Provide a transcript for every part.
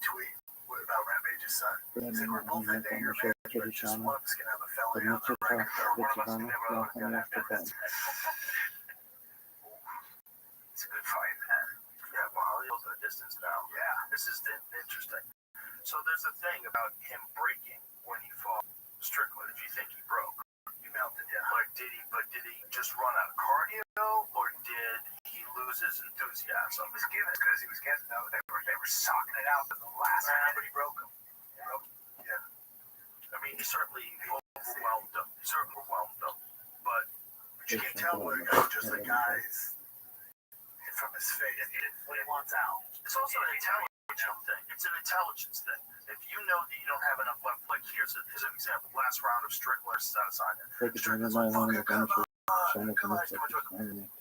tweet about Rampage's son. He said, we're both at the year marriage, but just one of us can have a felony on the record, or one of us can never own a gun after that. It's a good fight, man. Yeah, well, he goes in the distance now. Yeah. This is interesting. So there's a thing about him breaking when he fought Strickland, if you think he broke. He melted, yeah. Like, did he just run out of cardio, or did he lose his enthusiasm? He was given because he was getting though. They were socking it out to the last man, but he broke him. Yeah. I mean, he certainly overwhelmed him. But you can tell where it goes, just the guys from his face. When he wants out. It's also an intelligence thing. It's an intelligence thing. If you know that you don't have enough left, like here's an example. Last round of Strickland versus Adesanya. Strickland's like, fucking come on.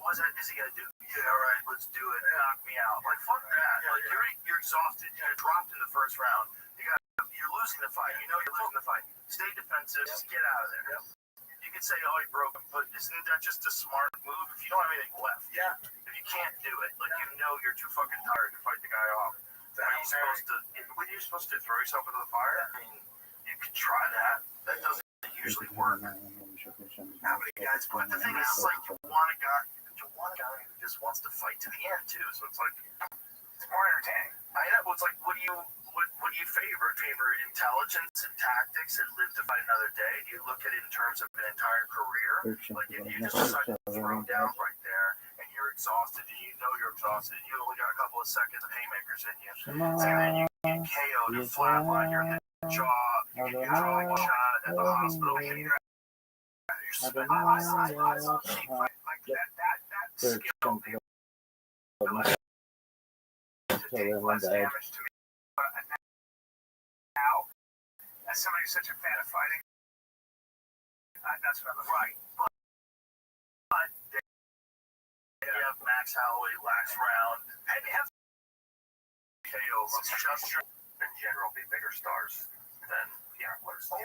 What is he gonna do? Yeah, all right, let's do it. Knock me out. Like, fuck that. Yeah, like, you're exhausted. You're dropped in the first round. You're losing the fight. You know you're losing the fight. Stay defensive. Just get out of there. Yep. You can say, oh, he broke him, but isn't that just a smart move if you don't have anything left? Yeah. If you can't do it, like, you know you're too fucking tired to fight the guy off. When you're supposed to throw yourself into the fire, I mean, you can try that. That doesn't usually work. How many guys? But the thing is, like, you want a guy who just wants to fight to the end too. So it's like, it's more entertaining. I know. It's like, what do you favor? Favor intelligence and tactics and live to fight another day? Do you look at it in terms of an entire career? Like, if you just decide to throw down right there and you're exhausted and you know you're exhausted and you only got a couple of seconds of haymakers in you, and then you get KO'd and flatline, you're in the jaw, you get your jaw shot at the hospital, and you're spinning my side, like that skill did less damage to me. But now, as somebody who's such a fan of fighting, that's what I'm right. But they have Max Holloway last round, and they have KO just in general be bigger stars than grapplers. But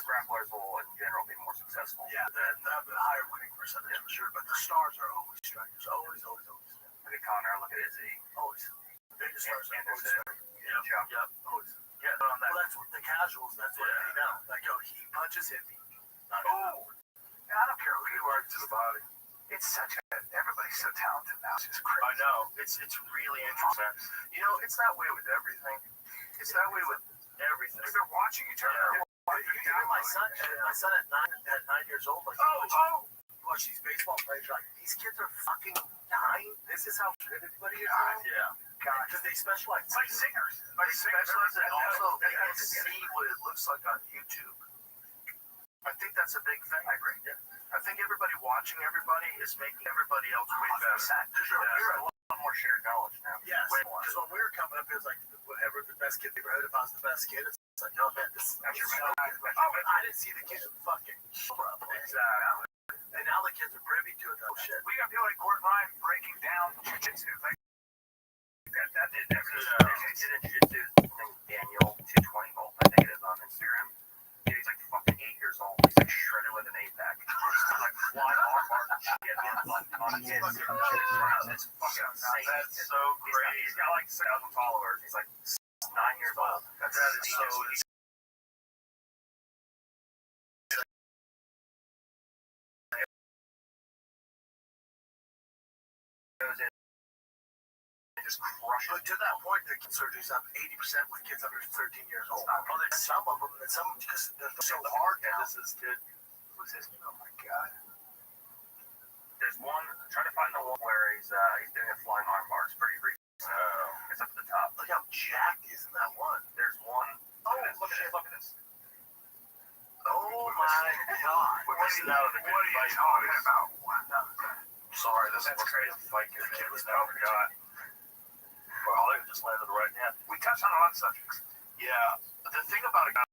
grapplers will in general be more successful. Yeah, they have a higher winning percentage for sure, but the stars are always strikers. Always. Look at Connor, look at Izzy. Always. The biggest stars are always strikers. Yep. Always. Yeah, but on that. Well, that's what the casuals, that's what they know. Like, he punches him. I don't care who you are to the body. It's everybody's so talented now. It's just crazy. I know. It's really interesting. You know, it's that way with everything. It's that way with everything. If they're watching each other. My son at 9 years old, like, watch these baseball players, like, these kids are fucking 9. This is how good everybody is. Yeah. Because they specialize. It's like singers. They specialize, and also they can see what it looks like on YouTube. I think that's a big thing. I agree. Yeah. I think everybody watching everybody is making everybody else way better. Because you're a lot more shared knowledge now. Yes. Because when we were coming up, it was like, whatever the best kid they ever heard, if I was the best kid, it's like, oh man, this is I didn't see the kids fucking exactly. And now the kids are privy to it. Oh shit. We got people like Gordon Ryan breaking down jiu-jitsu. Like, that did jiu-jitsu. Daniel 220 volt, I think it is on Instagram. He's like fucking 8 years old. He's like shredded with an 8-pack. He's like flying arm bar and shit. It's fucking insane. That's so crazy. He's got like 6,000 followers. He's like 9 years old. That is so just crush it. To that point, the surgeries up 80% with kids under 13 years old. Some of them, because they're so hard now. This is good. Who's this? Oh my god. There's one, I'm trying to find the one where he's doing a flying arm bar. It's pretty recent. It's up at the top. Look how jacked is in that one. There's one. Look at this. Oh my god. We're missing out on the good fight. What are you talking about? Sorry, this is crazy fight. The kid was now forgot. Well, they just landed right now. We touched on a lot of subjects. Yeah. The thing about a guy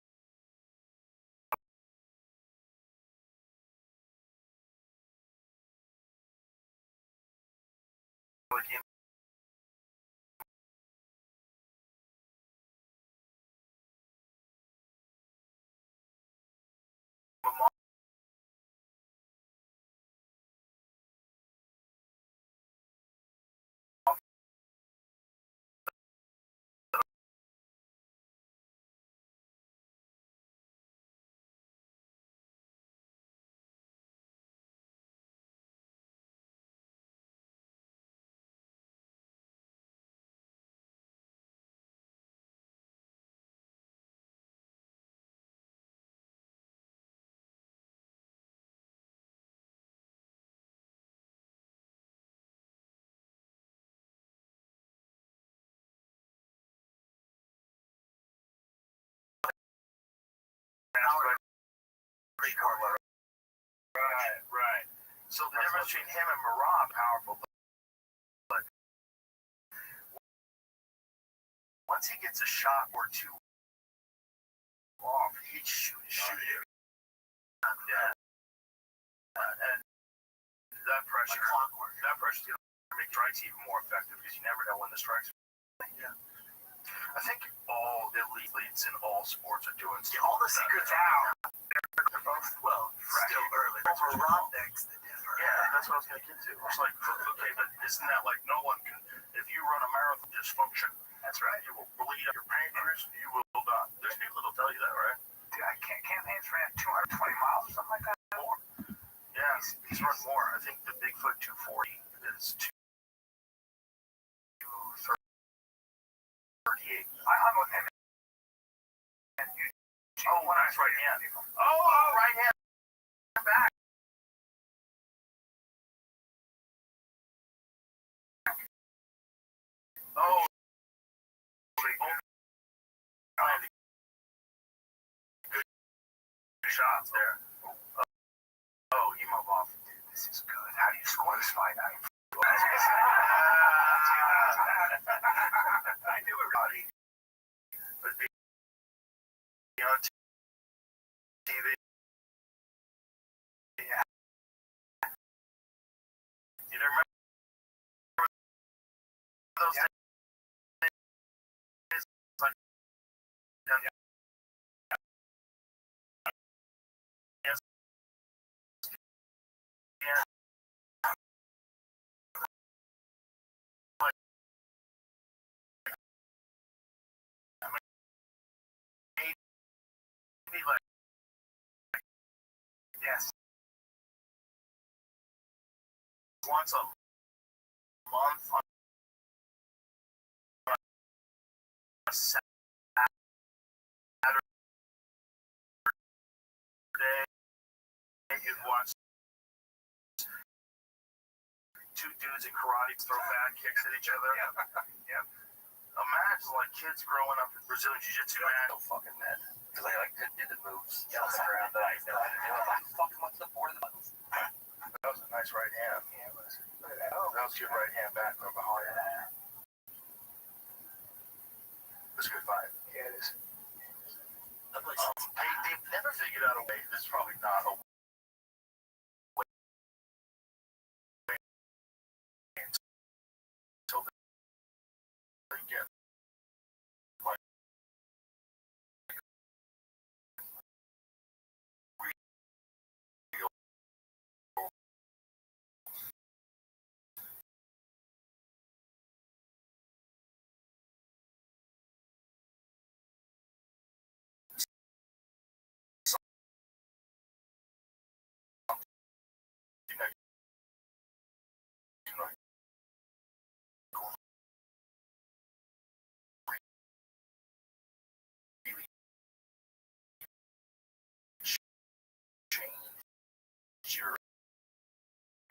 like him hour. Right. So the difference between him and Marab, powerful, but once he gets a shot or two off, he'd shoot you. Yeah. And that pressure is going to make strikes even more effective because you never know when the strikes. Yeah. I think all athletes in all sports are doing stuff. All the secrets out. They're both, still early. Rob begs the differ. Yeah, that's what I was going to get to. It's like, okay, but isn't that like no one can, if you run a marathon dysfunction, that's right, you will bleed up your pancreas, you will die. There's people that'll tell you that, right? Dude, I can't campaigns ran 220 miles or something like that. More. Yeah, he's run more. I think the Bigfoot 240 is 238. I hung with him. When I was right hand. Right hand back. Good shots there. You move off. Dude, this is good. How do you score this fight? I knew everybody. But being on TV. Yeah. You remember those days? Like, yes. Once a month on a Saturday, you'd watch two dudes in karate throw bad kicks at each other. Yeah. Imagine like kids growing up in Brazilian Jiu-Jitsu, man. So fucking mad. Because I couldn't do the moves. Yell around that I know how to do it. I'm fucking what's the board of the buttons. That was a nice right hand. Yeah, it was. That was good right hand back from behind. It was a good fight. Yeah, it is. They've never figured out a way. This is probably not a way until they get like real change your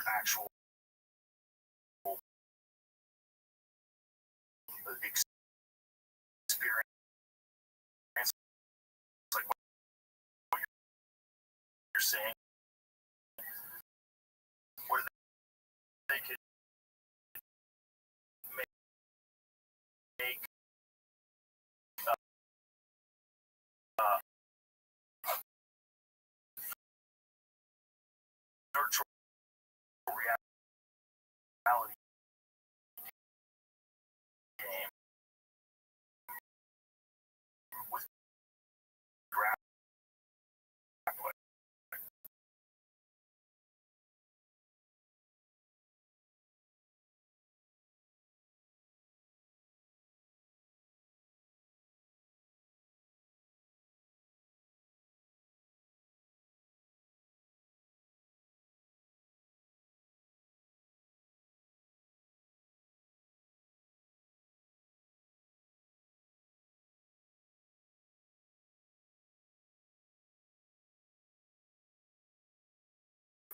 actual experience. Like what you're saying, where they could make virtual reality game with grappling.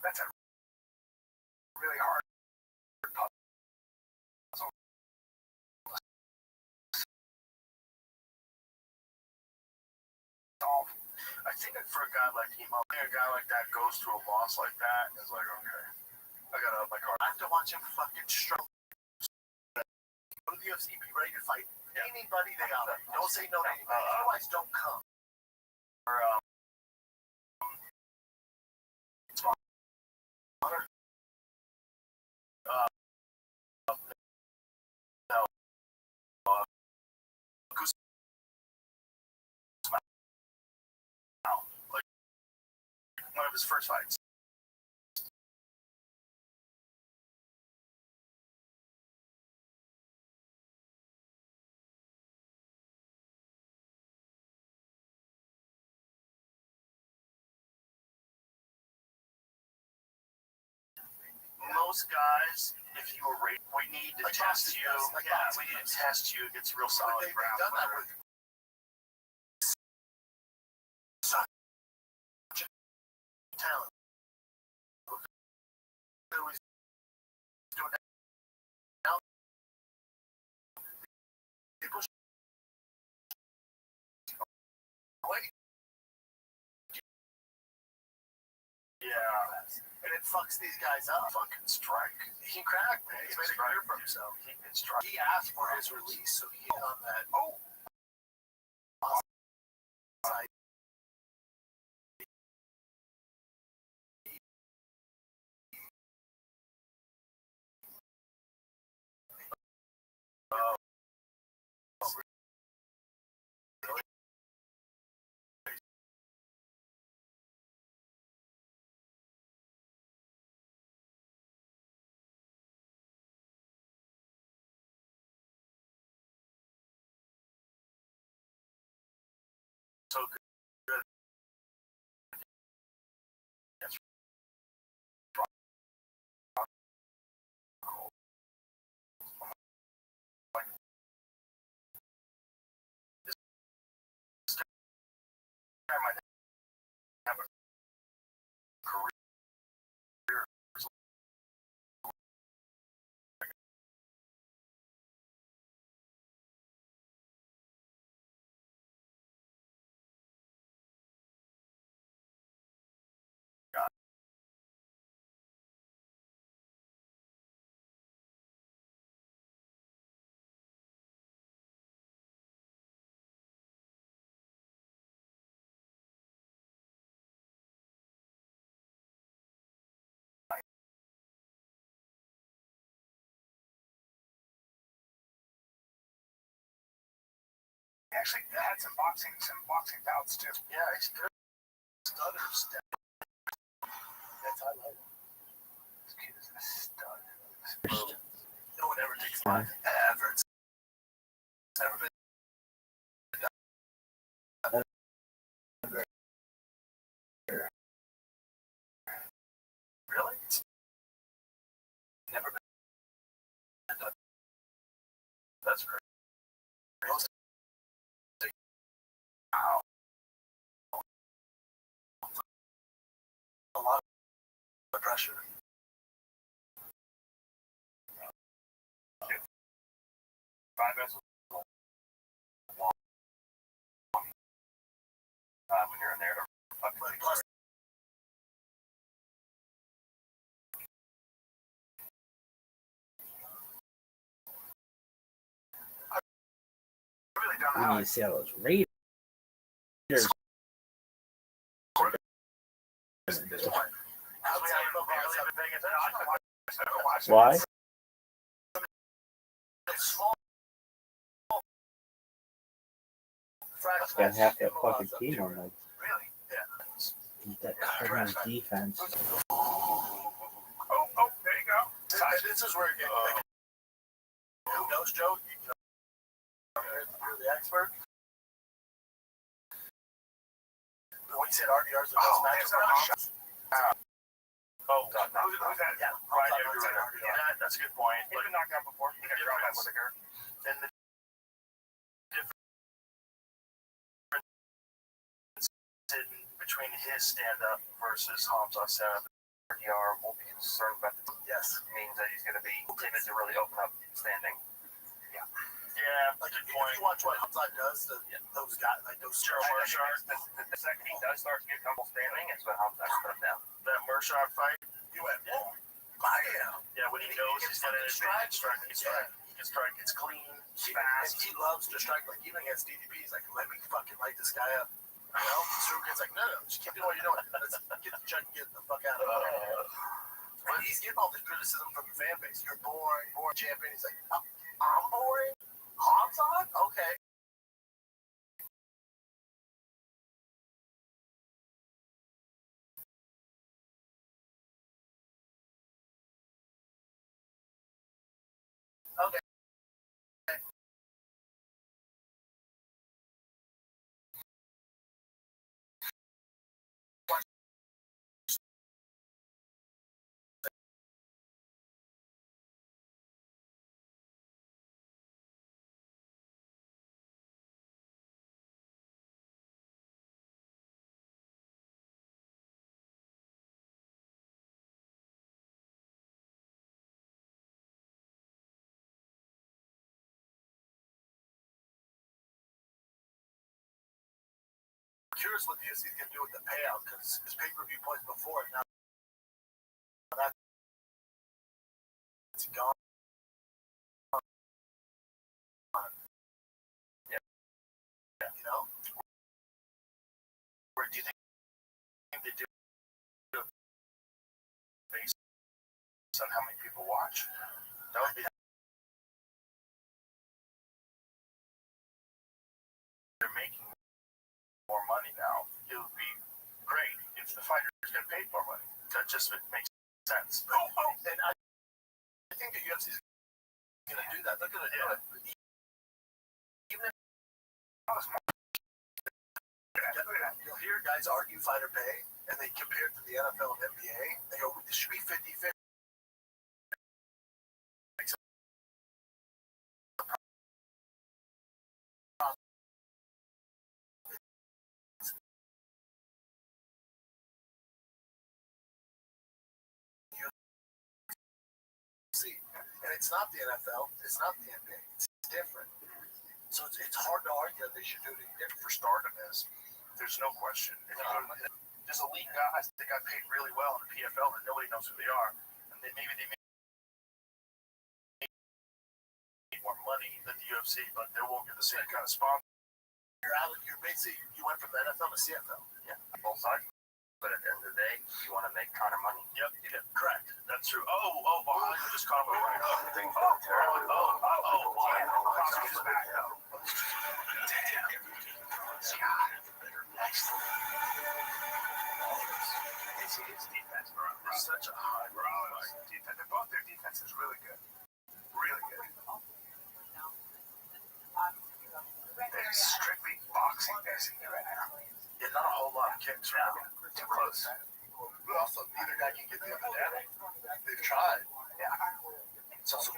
That's a really hard puzzle. I think for a guy like him, a guy like that goes through a loss like that, and is like, okay, I gotta up my card. I have to watch him fucking struggle. Go to the UFC, be ready to fight anybody they got. Don't say no to anybody. Otherwise, don't come. Or, one of his first fights. Most guys, if you were raped, we need to test you. We need to test you. It's real solid. They've done that with such talent. People and it fucks these guys up. Fucking strike. He cracked, man. He's made a career for himself. He can strike. He asked for his release, so he hit on that. Side. So good. That's I might have a career. Actually, had some boxing bouts too. Yeah, he's good. Stutters. That's I like. This kid is a stud. No one ever takes life ever. It's never been done. Really? It's never been done. That's great. Wow. A lot of pressure. 5 minutes long. When you're in there to fucking plus. I really don't know how you see all those Raiders. Why? Got half that fucking team on like that Cardinals defense. There you go. This is where you get. Who knows, Joe? You're the expert. When you said RDR's the best matchup. Who's that? Yeah, right. That's a good point. He's been knocked out before. He got dropped by Whittaker. And the difference between his stand-up versus Hamza's stand-up, RDR will be concerned about the means that he's going to be timid to really open up standing. Yeah. Yeah, Yeah, Like good if point. you watch what Hamzat does to those guys, like those Gerald Mershard, the second he does start to get comfortable standing, it's what helps us put him down. That Mershard fight, you went, whoa, bam. yeah, when he knows he's got an advantage, he can strike, it's clean, fast. He loves to strike, like even against DDP, he's like, let me fucking light this guy up. You know? Strugan's like, no, just keep doing what you're doing. Let's get the check and get the fuck out of here. And he's getting all this criticism from the fan base. You're boring champion. He's like, I'm boring? Hamzat? Okay. Okay. Curious what the UFC is going to do with the payout because his pay-per-view points before now that's gone. Yeah. You know? Where do you think they do based on how many people watch? That would be. They're making more money now. It would be great if the fighters get paid more money. That just makes sense. And I think the UFC is going to do that. They're going to do it. Even if you'll hear guys argue fighter pay, and they compare it to the NFL and NBA. They go, this should be 50-50. And it's not the NFL, it's not the NBA, it's different. So it's hard to argue that they should do it again. For stardom is, there's no question. There's elite guys that got paid really well in the PFL that nobody knows who they are, and maybe they make more money than the UFC, but they won't get the same kind of sponsor. You're basically, you went from the NFL to CFL. Yeah, both sides. But at the end of the day, you want to make Conor money. Yep, you did. Correct. That's true. Hollywood just caught him with right. Things go terribly. Cosby's is back. Damn. God. His defense, bro. It's such a high defense. Both their defense is really good. Really good. They're strictly boxing, basically, right now. Yeah, not a whole lot of kicks, right? Too close. But also, neither guy can get the other down. They've tried. Yeah. It's also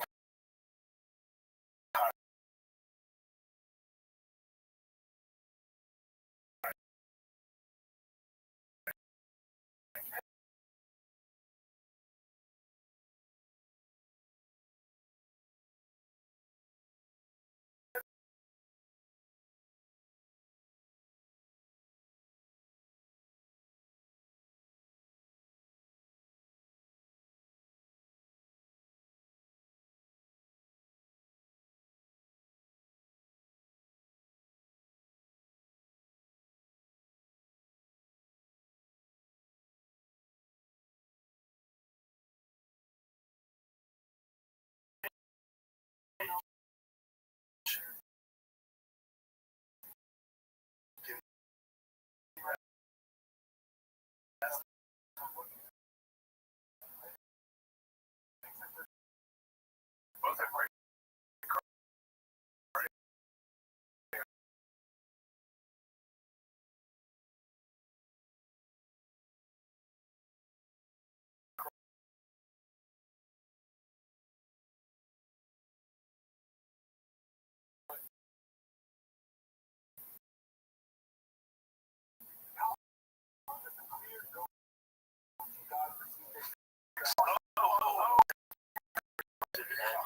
Both are great.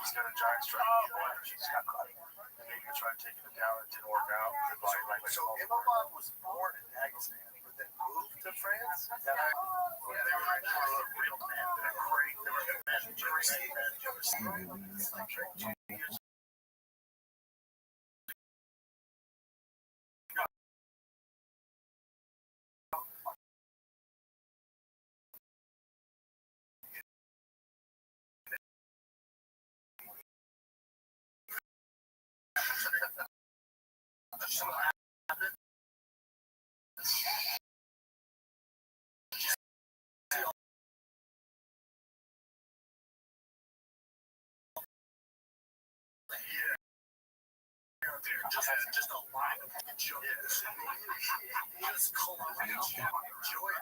He's got a giant strike. He's got caught. And they I tried taking it down. It didn't work out. So Imam was born in Dagestan, but then moved to France. They were real men. They're great. They were good men. Jersey men. It's like 2 years. Just a line of joy. Just colonial joy.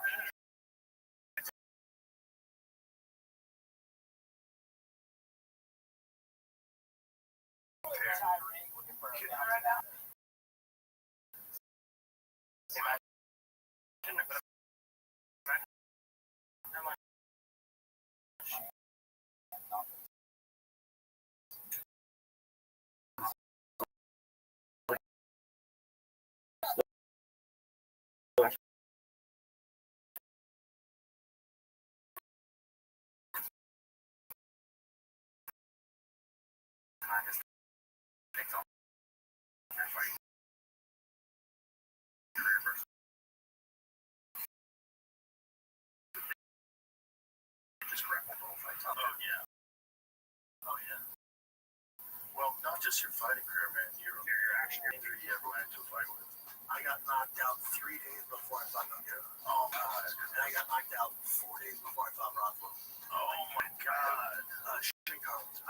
Well, not just your fighting career, man. Your action injury you ever went into a fight with. I got knocked out 3 days before I fought Nogueira. Oh, God. And I got knocked out 4 days before I fought Rothschild. Oh, my God. Shit cones.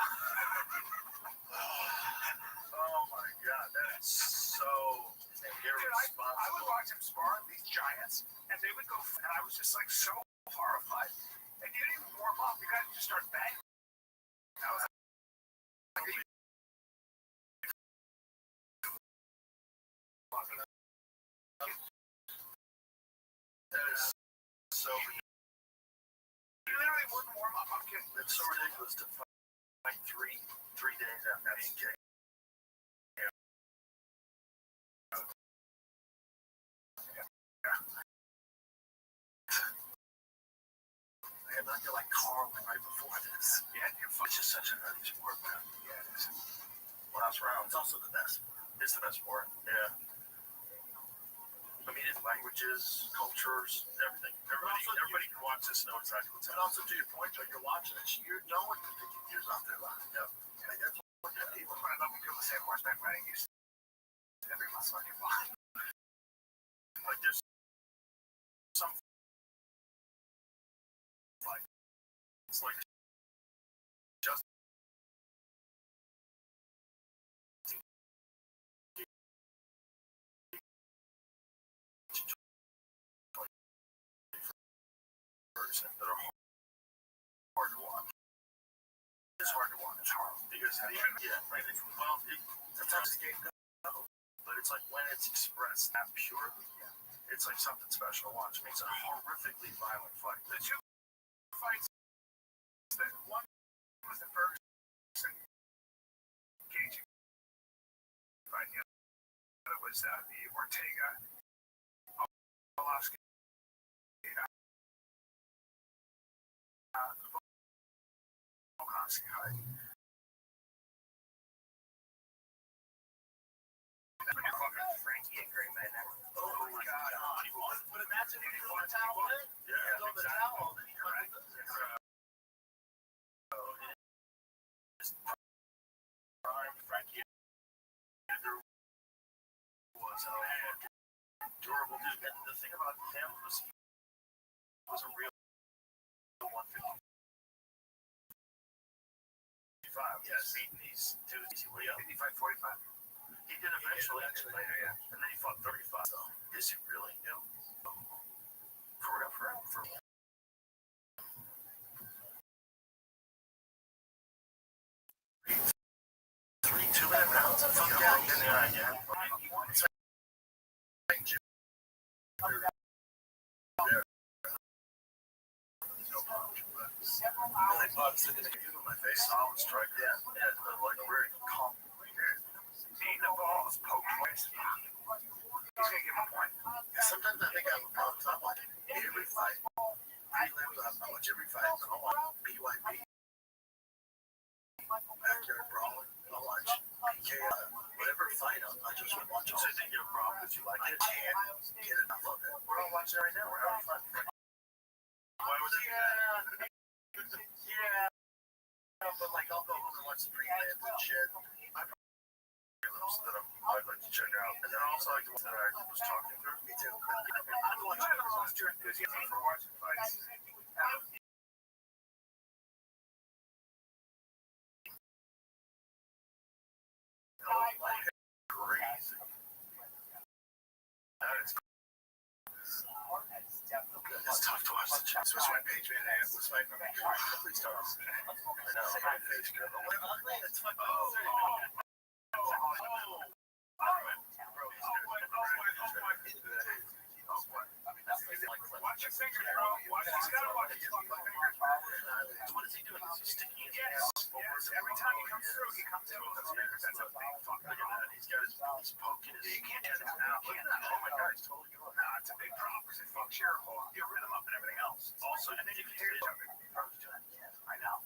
Oh, my God. That's so irresponsible. I would watch him spar these giants, and they would go, and I was just like so horrified. And you didn't even warm up. You guys just start banging. That was that is so ridiculous. You literally wouldn't warm up. I'm kidding. It's so ridiculous to fight three days after being kicked. I had knocked out like Carlin right before this. Yeah, it's just such a nutty sport, man. Yeah, it is. Last round. It's also the best. It's the best sport. Yeah. I mean, it's languages, cultures, everything. Everybody can watch this and know exactly what's happening. And also, to your point, Joe, you're watching it, you know what you're taking years off their life. Yeah. And that's what people when I love when people say horseback riding, you every muscle in your body. Like there's some fight. It's like just that are hard to watch. It's hard to watch because sometimes it's game no, but it's like when it's expressed that purely, it's like something special to watch. It makes a horrifically violent fight. The two fights that one was the first engaging fight. The other was the Ortega Velasquez. Frankie and Gray, man. Oh my God! But imagine if you throw the towel in. Yeah, throw the towel, then you come back. Frankie was a durable dude. And the thing about him was he was a real 155. Yes, beating these dudes. 55, 45. He did eventually, later, yeah. And then he fought 35. So, is he really new? For real, for real. 3 2-minute rounds. Fuck yeah. It's like Jim. Really bugs. They give him my face. Solid strike. Yeah. Like very calm. He Christ. He's gonna give him a point. Sometimes I think I have a problem. So I watch every fight. Prelims, I watch every fight. I watch BYP, backyard brawling. I watch PK, whatever fight. I just would watch. So you think you're a problem because you like I it? can't get enough of it. We're all watching it right now. We're having fun. Why would it? Yeah. But like I'll go home and watch the prelims and shit. That I'd like to check out. And then also like the ones that I was talking through. Me too. I'm the one who lost your enthusiasm for watching fights. Crazy. It's tough to watch the chat. Switch my page, man. What's my please start off. I know. My page girl. It's fucking Watch your fingers, bro. Watch your fingers. What is he doing? Is he sticking his Yes. Every time he comes through, he comes through with those fingers. That's a big fuck. Look at that. He's poking his hands out. Look at that. Oh my god, he's totally going. Nah, it's a big problem because it fucks your rhythm up and everything else. Also, I think you can hear each other. I know.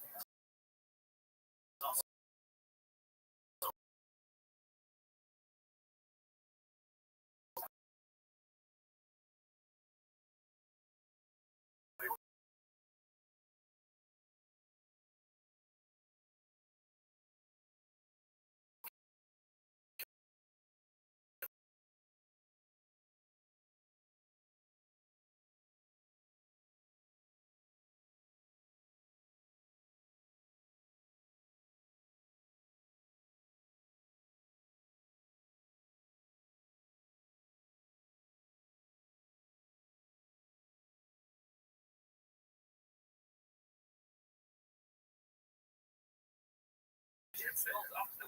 It's built up the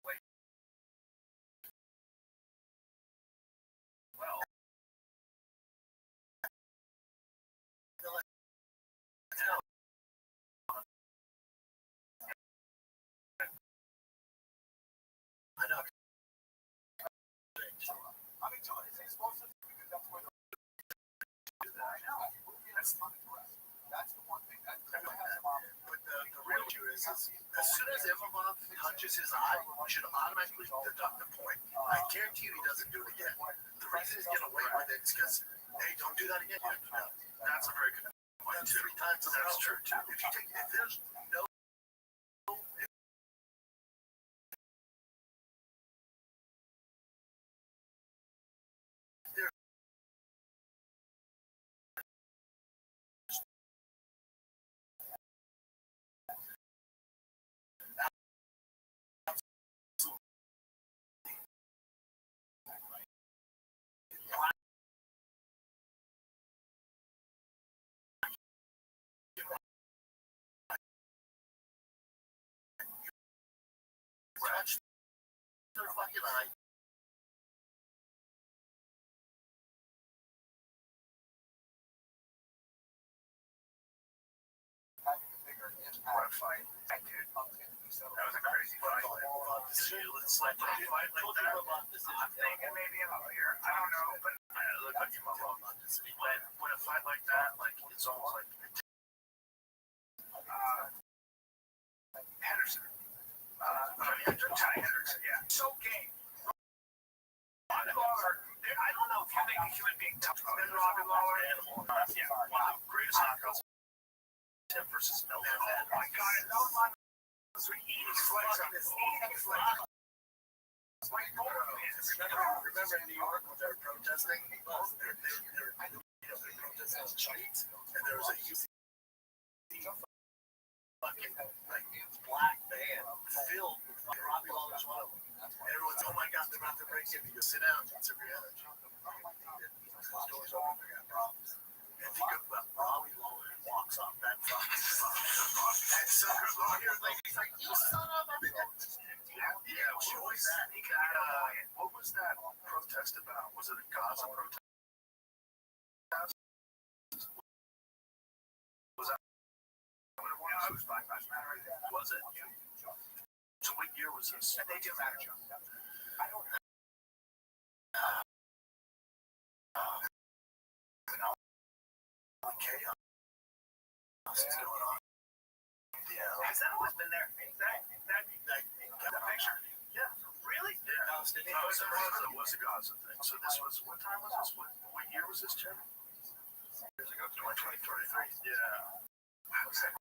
way. Well. I know. I mean, John, it's explosive because that's where the I know. That's not correct. That's the one thing that But the real issue is as soon as Imavov touches his eye, you should automatically deduct the point. I guarantee you he doesn't do it again. The reason he's getting away with it is because, hey, don't do that again. That's a very good point, That's too. 3 times in a row. That's true, too. If there's no touch their fucking eye, What a fight. That was a crazy fight. it's like a fight like that. I'm thinking maybe another year. I don't know, but it looked like you move on. When a fight like that, like it's almost like Henderson. Johnny Henderson, yeah. So game. I don't know if you make a human being tough than Robbie Lawler. Yeah, one of the greatest knockouts. Tim versus Mel. Oh my god, those were eating flex on this eating flex. Remember in New York when they were protesting? They were protesting cheats, and there was a UC fucking like black van filled with fucking Robbie Lawler's one of them. Everyone's, oh my god, they're about to break in. You go sit down, it's a reality. Doors open, they got problems. And think about Robbie Lawler walks off that fucking and suckers over here, like, he's like, you son of a bitch. Yeah, what was that? What was that protest about? Was it a Gaza protest? Was that what it was? It was Black Lives Matter. Was it? So what year was this? They do matter, John. I don't know. Chaos is going on. Yeah. Has that always been there? That picture? Yeah. Really? Yeah. No, It was a Gaza thing. So this was, what time was this? What year was this, Jim? Years ago, 2023. Yeah. Wow, is that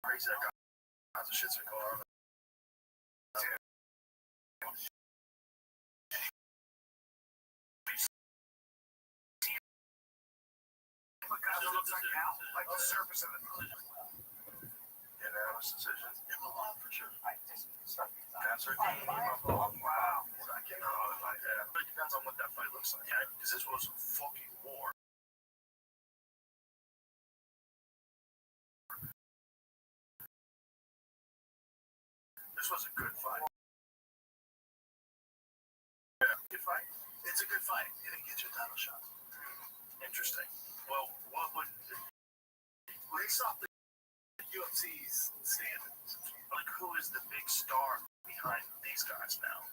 crazy? That Gaza shit's been going on. Like the surface of the unanimous decision. For sure. Cancer King, wow. I can't know how to fight that. But it depends on what that fight looks like. Yeah, because this was a fucking war. This was a good fight. Yeah, good fight. It's a good fight. It didn't get you a title shot. Interesting. Well, what would Based off the UFC's standards, like who is the big star behind these guys now?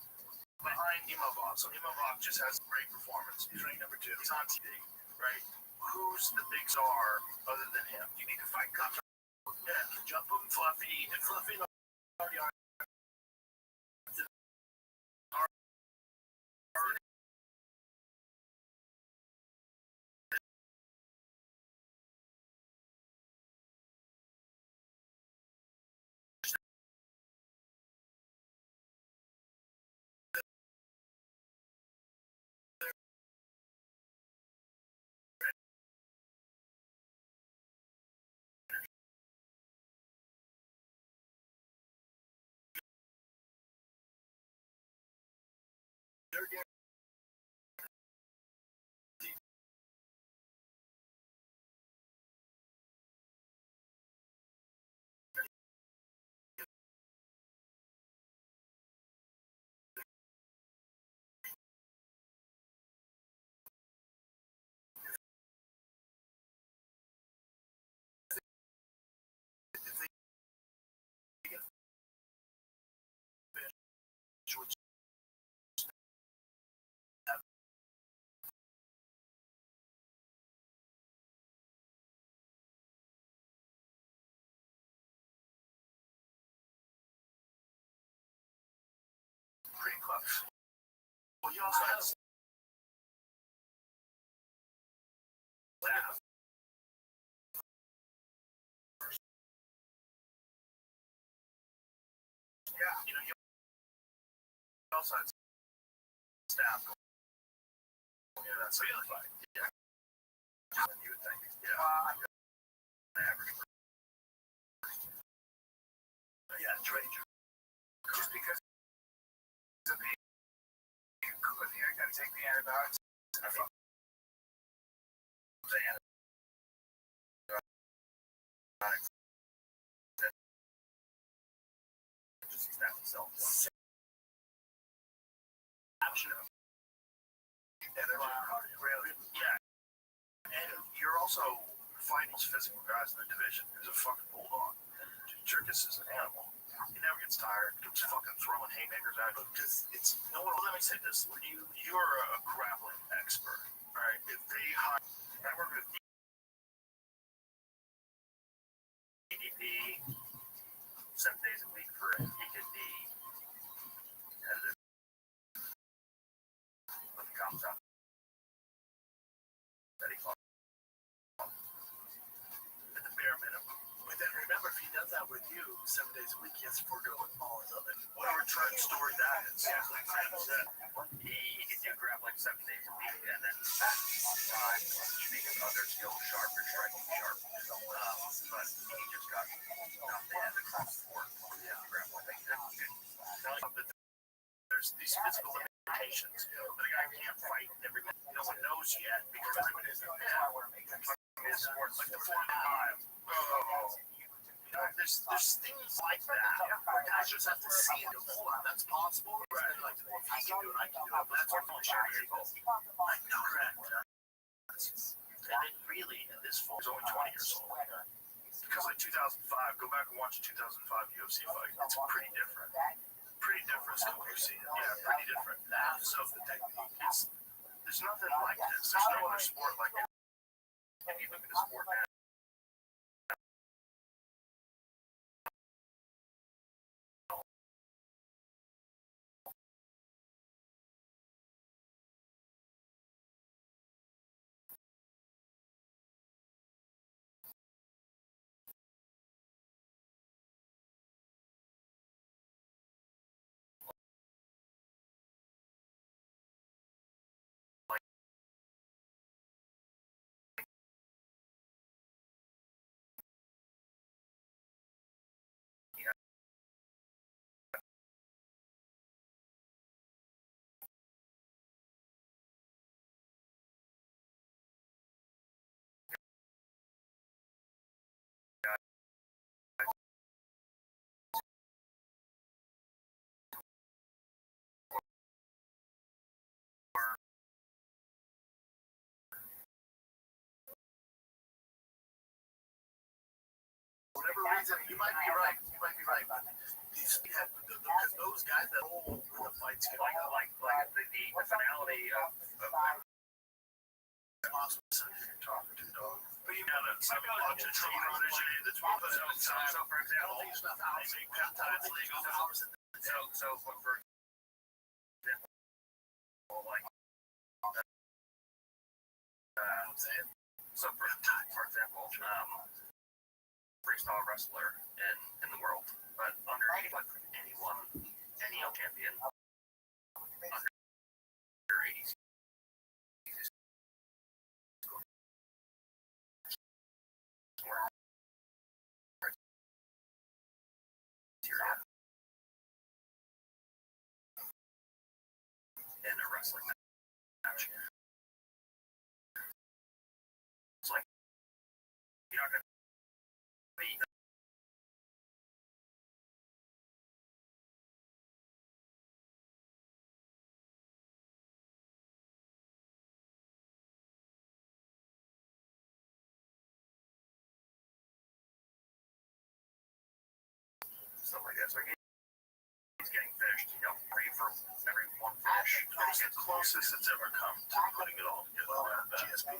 Behind Imavov. So Imavov just has great performance. He's ranked number 2. He's on TV, right? Who's the big star other than him? You need to fight Gunther. Yeah, jump him, Fluffy, and Fluffy already are. Pretty close. Well, he also has you know, he also had staff going. Yeah, that's a good fight. Yeah. You would think. Yeah. Average. Yeah, Trader. Just because of the I gotta take the antibiotics. I mean, the antibiotics. Just he's not himself. Yeah. And you're also fighting most physical guys in the division. He's a fucking bulldog. Jerkis is an animal. He never gets tired. Keeps fucking throwing haymakers at him. Because it's no one. Let me say this: you're a grappling expert, right? If they hire, I work with DDP 7 days a week for it. He could be competitive when it comes out. That he fought at the bare minimum. But then remember, if he does that with you 7 days a week, he has to forego all his other. What a return story that is. He can do grappling 7 days a week, and then on time, keeping his other skills sharp or striking sharp. But he just got knocked in across the board. Yeah, grappling. There's these physical limitations. The guy can't fight every minute. No one knows yet because everyone is sports like the 4-5. There's things like that. Guys just have to see it. Hold on, that's possible. Right. Like, if he can do it, I can do it. But that's what I'm sharing. I know. Correct. And it really, in this fall, is only 20 years old. Because like 2005, go back and watch a 2005 UFC fight. It's pretty different. pretty different from what you're seeing. Yeah, pretty different. So the technique. There's nothing like this. There's no other sport like it. If you look at the sport now, Whatever reason, you might be right. You might be right. But because those guys that hold the fights get like the finality of talking to the dog. But you yeah, so for example, make peptides legal. so for example, like so for example, freestyle wrestler in the world, but under anyone, any champion under 80s. In a wrestling match, it's like you're not gonna be stuff like that. So he's getting fished, 3 for every 1 fish. It's the closest it's ever come to putting it all together. Well, GSP,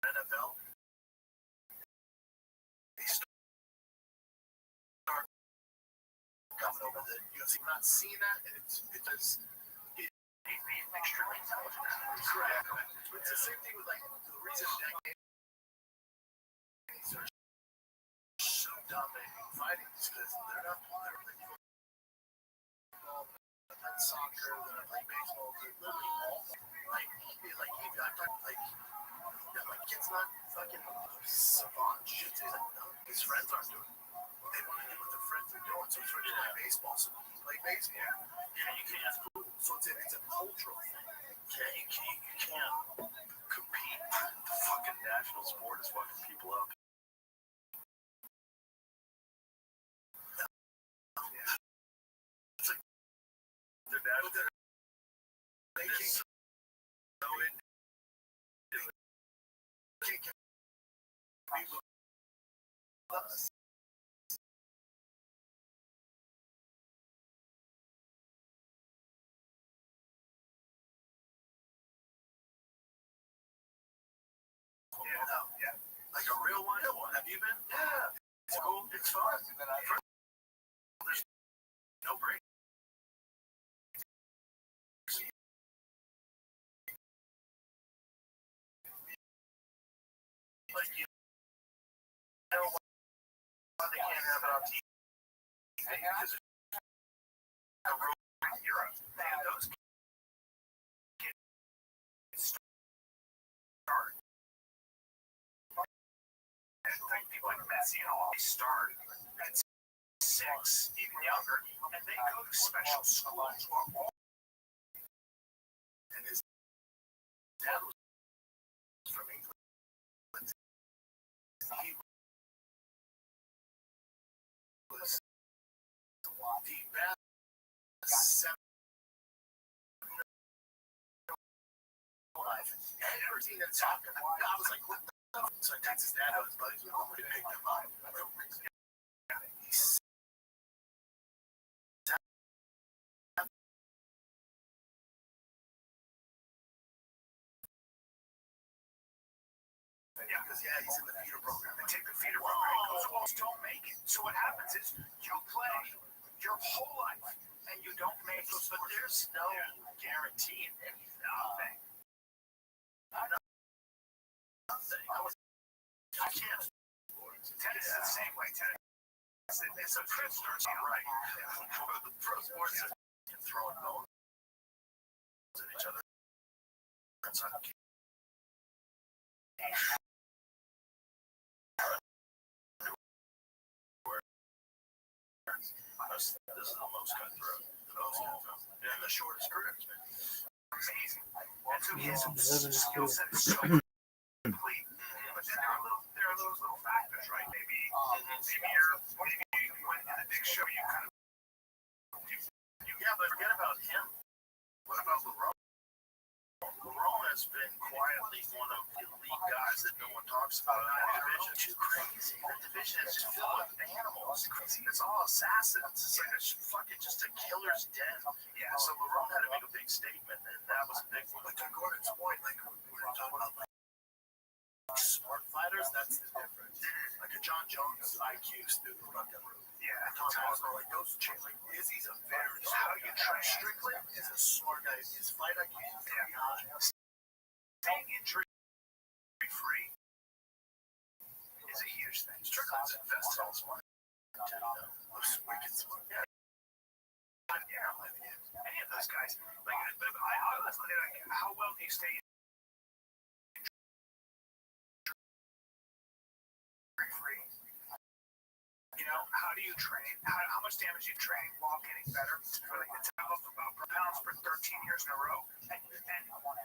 NFL, they start coming over the UFC. I'm not seeing that, and it's because He's being extremely intelligent. correct. It's the same thing with like the reason that games are so dominating fighting is because they're not playing soccer, they're playing baseball, they're literally all like my kid's not fucking savant shit. He's like, no, his friends aren't doing it. They want to do what their friends are doing, so he's ready to play baseball, so he play baseball. Yeah, you can't. That's cool. So it's a cultural thing. Yeah, you can't compete. The fucking national sport is fucking people up. It's like their national. They can't So people us. Yeah. Like a real one. Have you been? Yeah. It's cool. It's fun. There's no break. Like, know why they can't have it on TV? Because it's a rule in Europe. And those kids start. And people like Messi and all, they start at 6, even younger, and they go to special schools. And his dad was from England. He was the best 7 life. And everything that's happened, I was like, what the fuck? So I text his dad out, his buddies, we picked him up. Because, yeah, he's in the feeder program. They take the feeder program, and those walls don't make it. So what happens is you play your whole life, and you don't make it. But there's no guarantee in anything. Nothing. I can't. Tennis is the same way. Tennis. It's a prisoner's right. The pro sports can throw it bones at each other. This is the most cutthroat. And the shortest careers. Amazing. And so his skill set is so complete. But then there are those little factors, right? Maybe you went in a big show, you kind of but forget about him. What about LeBron? LeBron has been quietly one of the elite guys that no one talks about in that division. It's too crazy. That division is just filled with animals. It's all assassins. It's like just a killer's den. Yeah, so LeBron had to make a big statement, and that was a big one. Like to Gordon's point, like we were talking about, like smart fighters, that's the difference. Like a John Jones IQ through the fucking roof. Yeah, Tom Osborne, like those chicks, like Izzy's a very how you try. Strickland is a smart guy. His fight IQ is very high. Staying injury free is a huge thing. Strickland's invested in smart. Wicked smart. Yeah. Any of those guys, like I was looking at how well do you stay free? You know, how do you train? How much damage do you train while getting better? For like the top of pounds for 13 years in a row. And one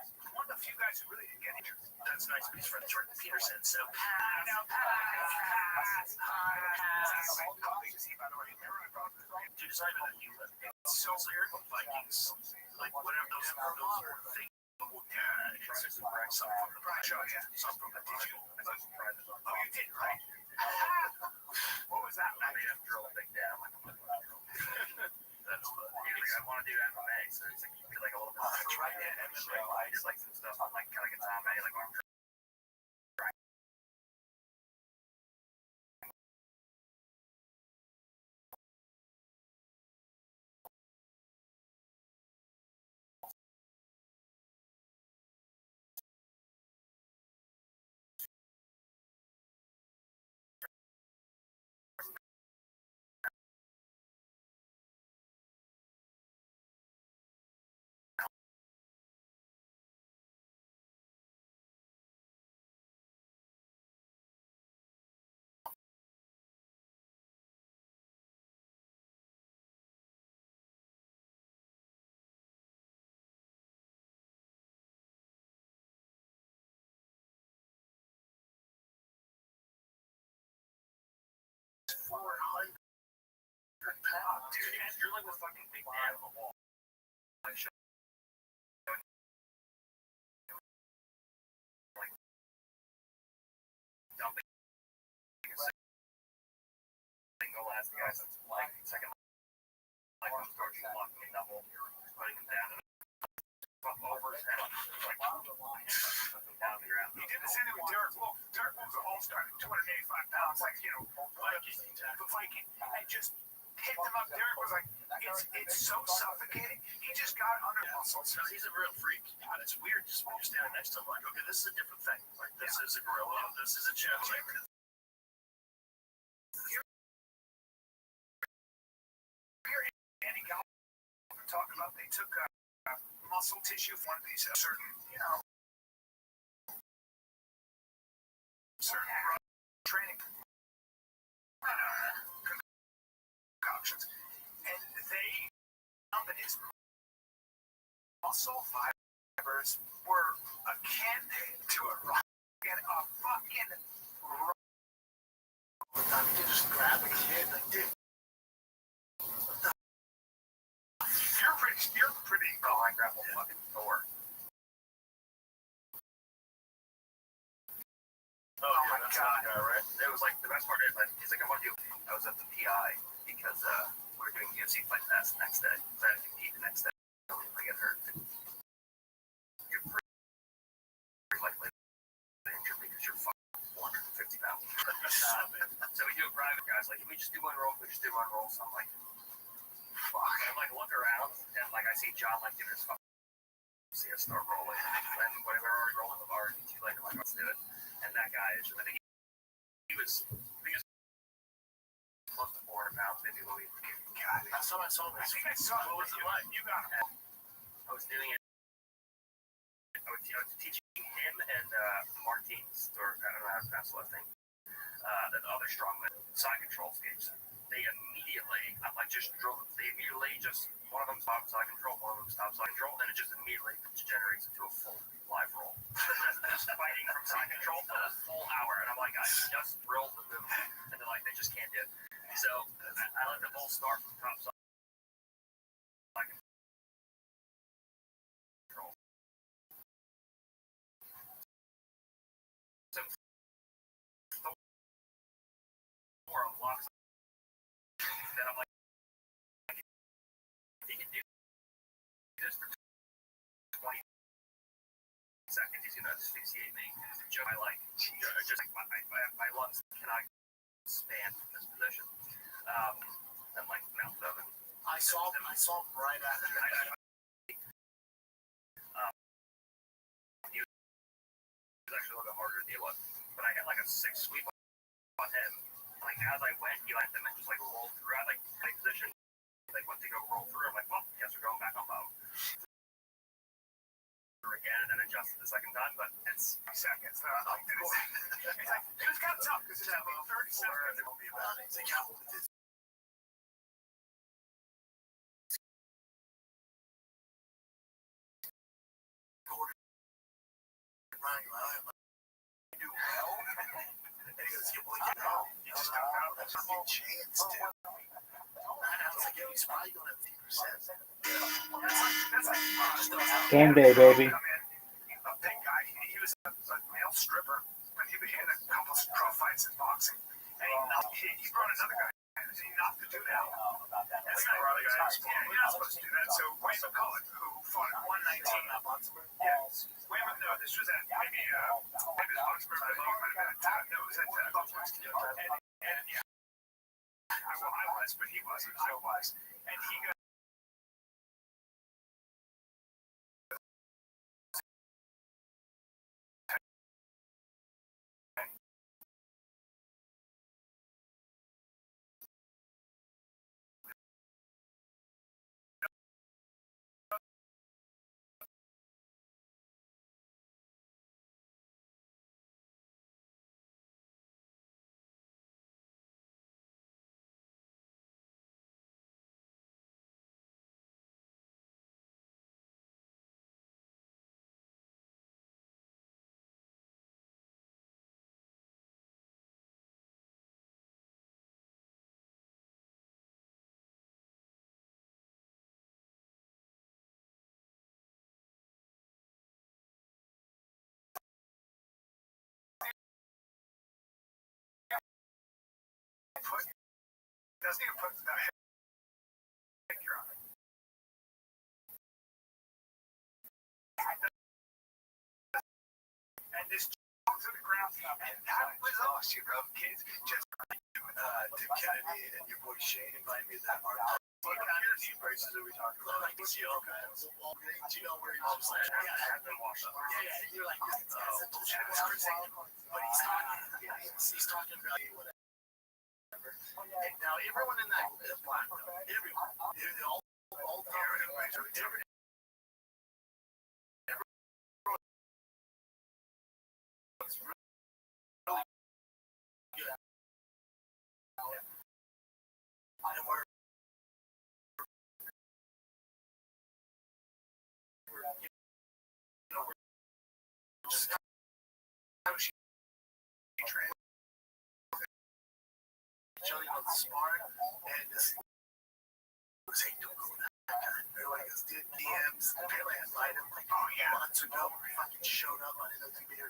of the few guys who really didn't get injured. That's nice of his friend Jordan Peterson. So pass. How big is he, by the way? Dude, it's not even a human. It's so weird. Vikings, like whatever those things. Yeah, it's just some from the Pride show. Yeah, some from the Did you? Oh, you did, right? What was that? I made him drill a big down. That's what I want to do MMA. So it's like you feel like a little bit. I tried it MMA. I just like some stuff on like kind of katana, like arm. Dude, you're like the fucking big man on the wall. Like, dumping a single last guy since like second like I'm starting locking in double, putting him down and over his head. Like down the ground. He did the same thing with Derek Wolf. Derek Wolf's an all-star at 285 pounds, like the Viking. And just hit him up. Derek was like, it's so suffocating. He just got under muscle. So he's a real freak. But it's weird just when you're standing next to him, like, okay, this is a different thing. Like, this is a gorilla. This is a chimp. Like, here, Andy Gallup talking about they took muscle tissue from one piece of certain, certain training concoctions, and they found that his muscle fibers were akin to a rock and a fucking rock. You just grab a kid like, dude. You're pretty. Oh, I grab a fucking Thor. Oh my god, right? It was like the best part is like he's like I want you. I was at the PI because we were doing UFC fight pass the next day. So I had to compete the next day. I get hurt. You're pretty likely to injure because you're fucking 1 like, can we just do one roll? Can we just do one roll? So I'm like, fuck. And I'm like, look around, and like, I see John like giving his fucking see us start rolling. And when we're already rolling the bar, and too late, I'm like, let's do it. And that guy is, I think he was close to 400 pounds, maybe what we God, I saw him. I think I saw it. What was it like? You got it. I was doing it. I was teaching him and Martin's, or I don't know how to pronounce the last name, the other strongman, side control escapes. They immediately, I'm like, just drove. They immediately just, one of them stops side control, one of them stops side control, and it just immediately generates into a full live roll. Just fighting from side control for a full hour, and I'm like, I just drilled the move, and they're like, they just can't do it. So I let the bull start from top side control. So Thor unlocks, then I'm like, he can do this for 20 seconds. He's gonna asphyxiate me. I like, just like my lungs cannot expand from this position. I'm like mouth open. I saw him right after that. He was actually a little bit harder to deal with, but I had like a 6 sweep on him. Like as I went, he let them and just like rolled through. I like tight position. Like went to go roll through. I'm like, well, guess we're going back on bottom. Again, and then adjusted the second time, but it's seconds. It was kind of tough because it's 30 seconds. It won't be about it. He's like, yeah, we'll do this. Do well. And he goes, yeah, well, you know, you just don't know. That's a good chance to. And I was like, yeah, he's probably going to have 50%. Game day, baby. A big guy. He was a male stripper, but he had a couple of pro fights in boxing. And he brought another guy, and he knocked the dude out. That's not right. You're not supposed to do that. So Wayne McCulloch, who fought at 119. Yeah. Wayne, no, this was at maybe Oxford. I might have been no, it was at Buffalo. And yeah, I was, but he wasn't. I was, and he got. Doesn't even put the headgear on it. And this jumped to the ground, and that was awesome, bro. Kids just Tim Kennedy and your boy Shane invited me to that art. What kind of team races are we talking about? Like, do you know where he was just like, yeah, I have been watching. Yeah, you're like, that's bullshit. But he's talking about whatever. And now everyone in that group is black. Everyone. They're all everyone. And we're just how she trained. Showing on the sparring, and this was hey, don't go with that guy. They're like, this did DMs. Apparently, I invited him like months ago. He fucking showed up. I didn't know if he'd be here.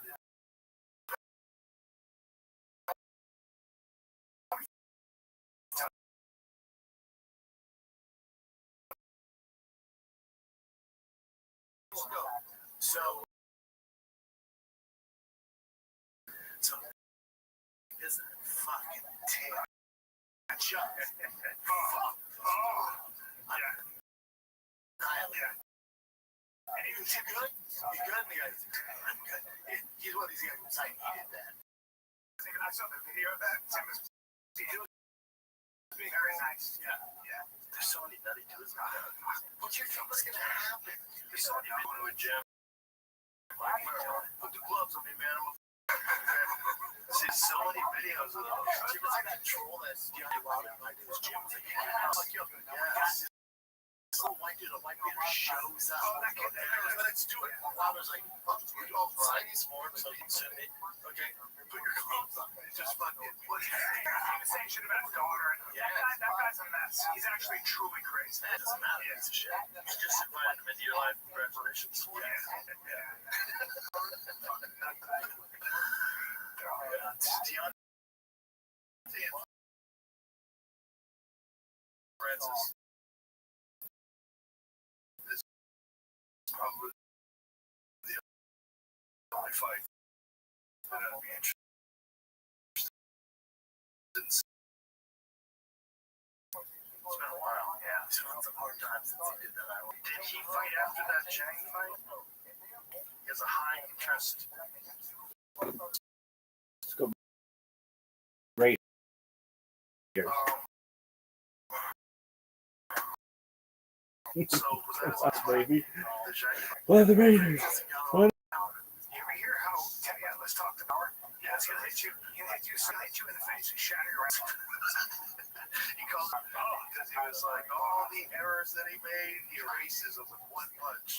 So isn't it fucking terrible? Fuck. And he was, you good? You good? And the guy's like, I'm good. He's one of these guys who's like, he did that. I saw the video of that. It was very nice. Yeah. There's so many nutty dudes like that. What do you think was going to happen? There's so many people to a gym. Like, put the gloves on me, man. See so many videos of those. You ever see that troll that's DeAndre Wilder invited to his gym? It's like, yeah, fuck you. Yeah. This little white dude, a white beater shows up. Let's do it. Wilder's like, sign these forms so you can send it. Okay, put your gloves on. Just fucking. He was saying shit about his daughter. That guy's a mess. He's actually truly crazy. That doesn't matter. It's a shit. You just invited him into your life. Congratulations. Francis is probably the only fight that I'd be interested in. It's been a while, yeah. He's had some hard times since he did that. Did he fight after that Chang fight? He has a high interest. Let's go. Right here. So was that his Us, baby. the Chang fight? Well, the Raiders. You ever hear how Teddy Atlas talked about it? Yeah, he's gonna hit you. He'll hit you in the face and shatter your ass. He calls it because he was like, all the errors that he made, he erases them with one punch.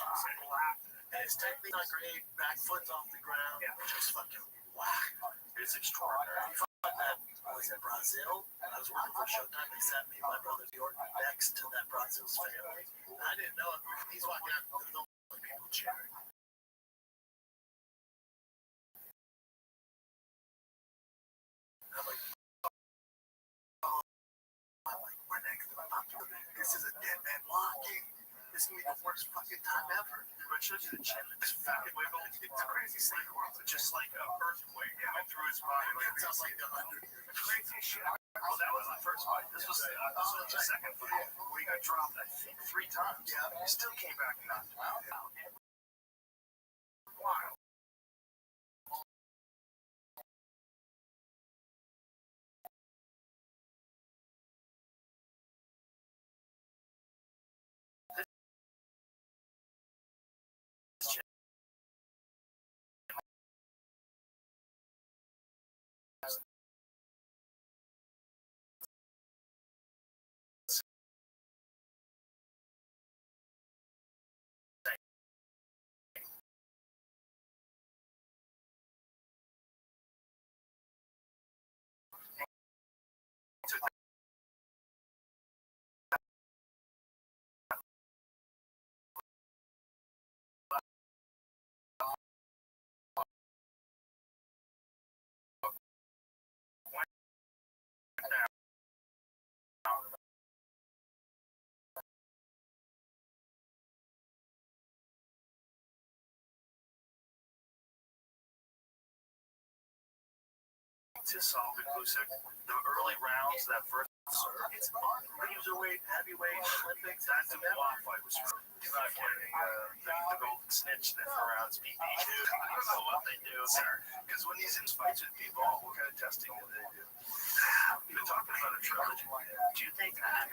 And his technique not great. Back foot's off the ground. Yeah. Just fucking whack. It's extraordinary. He fought that. Was in Brazil. I was working for Showtime. They sat me and my brother New York next to that Brazil's family. And I didn't know it. He's walking out. There's no people cheering. I'm like, we're next to the doctor. This is a dead man walking. This is gonna be the worst fucking time ever. But shows you the chin, this fat wiggle. It's a crazy sleep world. It's just like an earthquake went through his body. It sounds like the Crazy shit. Well, that was the first fight. This was the second fight where he got dropped, I think, 3 times. Yeah. He still came back and knocked him out. Wild. To solve inclusive, the early rounds, that first it's cruiserweight, heavyweight, Olympics. That Dubois fight was not getting the golden snitch that surrounds BP. I don't know what they do there, because when he's in fights with people, what kind of testing do they do? We've been talking about a trilogy. Do you think that?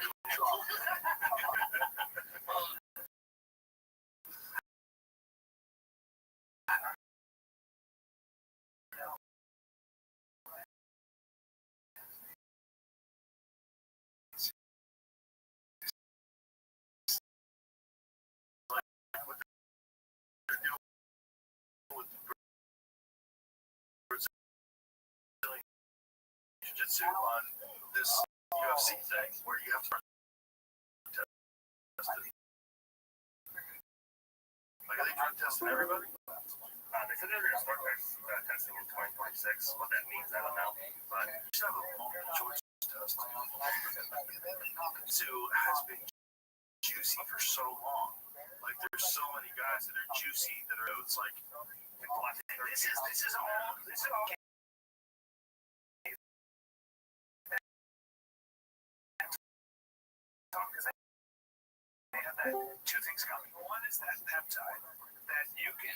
Jiu-jitsu on this UFC thing where you have to test it. Like, are they drug testing everybody? They said they're going to start testing in 2026. What that means, I don't know. But you should have a multiple choice test. Jiu-jitsu has been juicy for so long. Like, there's so many guys that are juicy that are, it's like this is all that two things coming. One is that peptide that you can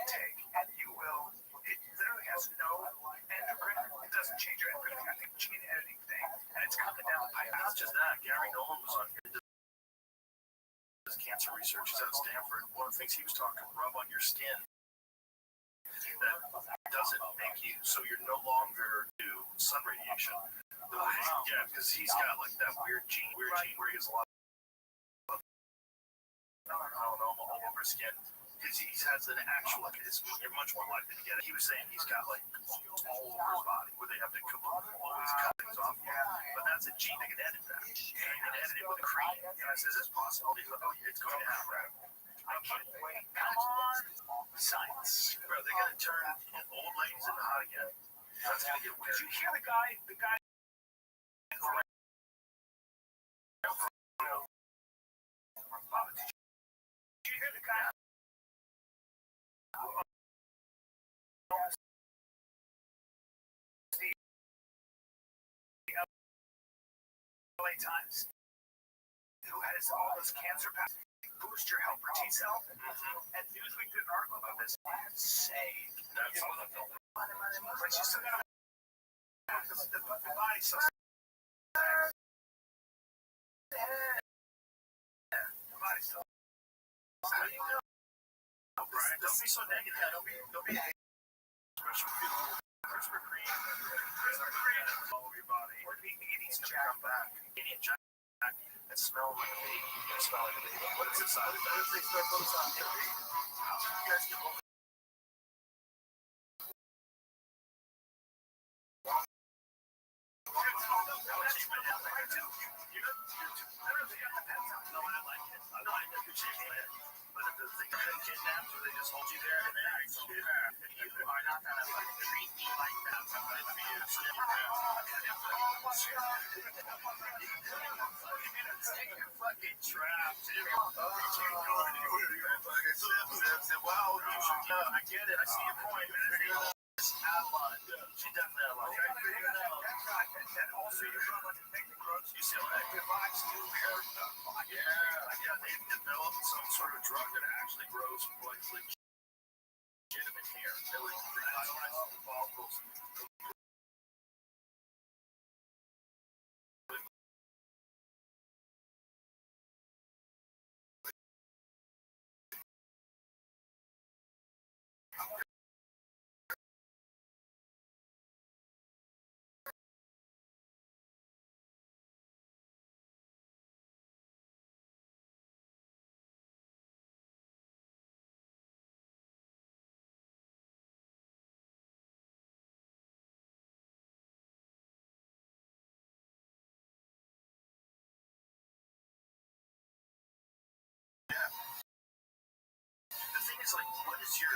take, and you will. It literally has no endocrine. It doesn't change your endocrine. I think gene editing thing, and it's coming down the pipe. Not just that, Gary Nolan was on here. His cancer research is at Stanford. One of the things he was talking, rub on your skin. That doesn't make you so you're no longer do sun radiation. Yeah, because he's got like that weird gene where he has a lot of melanoma all over his skin. Because he has an actual, you're much more likely to get it. He was saying he's got like all over his body where they have to always cut things off. But that's a gene, they can edit that. And they can edit it with a cream. And I said, is this possible? He's like, oh yeah, it's going to happen. I can't wait. Come on. Science. Bro, they're going to turn old ladies into hot again. That's going to get weird. Did you hear the guy? Did you hear the guy? LA Times, who has all this cancer boost your helper T cell, and Newsweek did an article about this. Insane. That's all the film. But you still got the body's so. The body's so. Don't be so negative. Don't be CRISPR cream. All over your body. Or the 80s Come back. Eating Jack. And smell like a baby. You're going to smell like a baby. What is inside of that? What if they start putting on your baby? You guys can both. But the thing that they kidnapped, they just hold you there and then you are not gonna like treat me like that. I'm gonna be a fucking trap, dude. Wow, I get it. I see your point. Out of line. She definitely out of line. And also, you're going to take the growth. You see that? Device new hair stuff. Yeah, they've developed some sort of drug that actually grows like legitimate hair. They like revitalize the follicles. The thing is, like, what is your,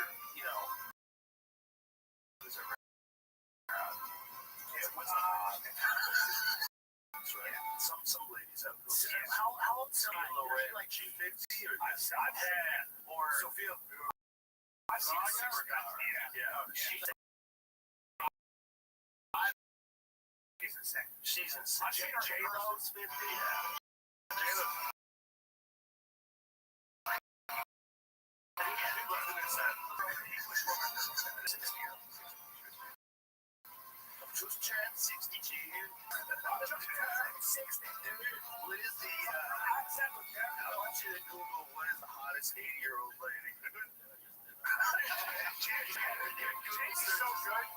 is it right? That's right. Some ladies have those. How old is Like G50 or Sophia? I've seen super guys. She's insane. J-Lo's 50. Yeah. J-Lo. Just turned 62. Just turned 60, dude. What is the, I want you to Google what is the hottest 80-year-old lady. She's so good.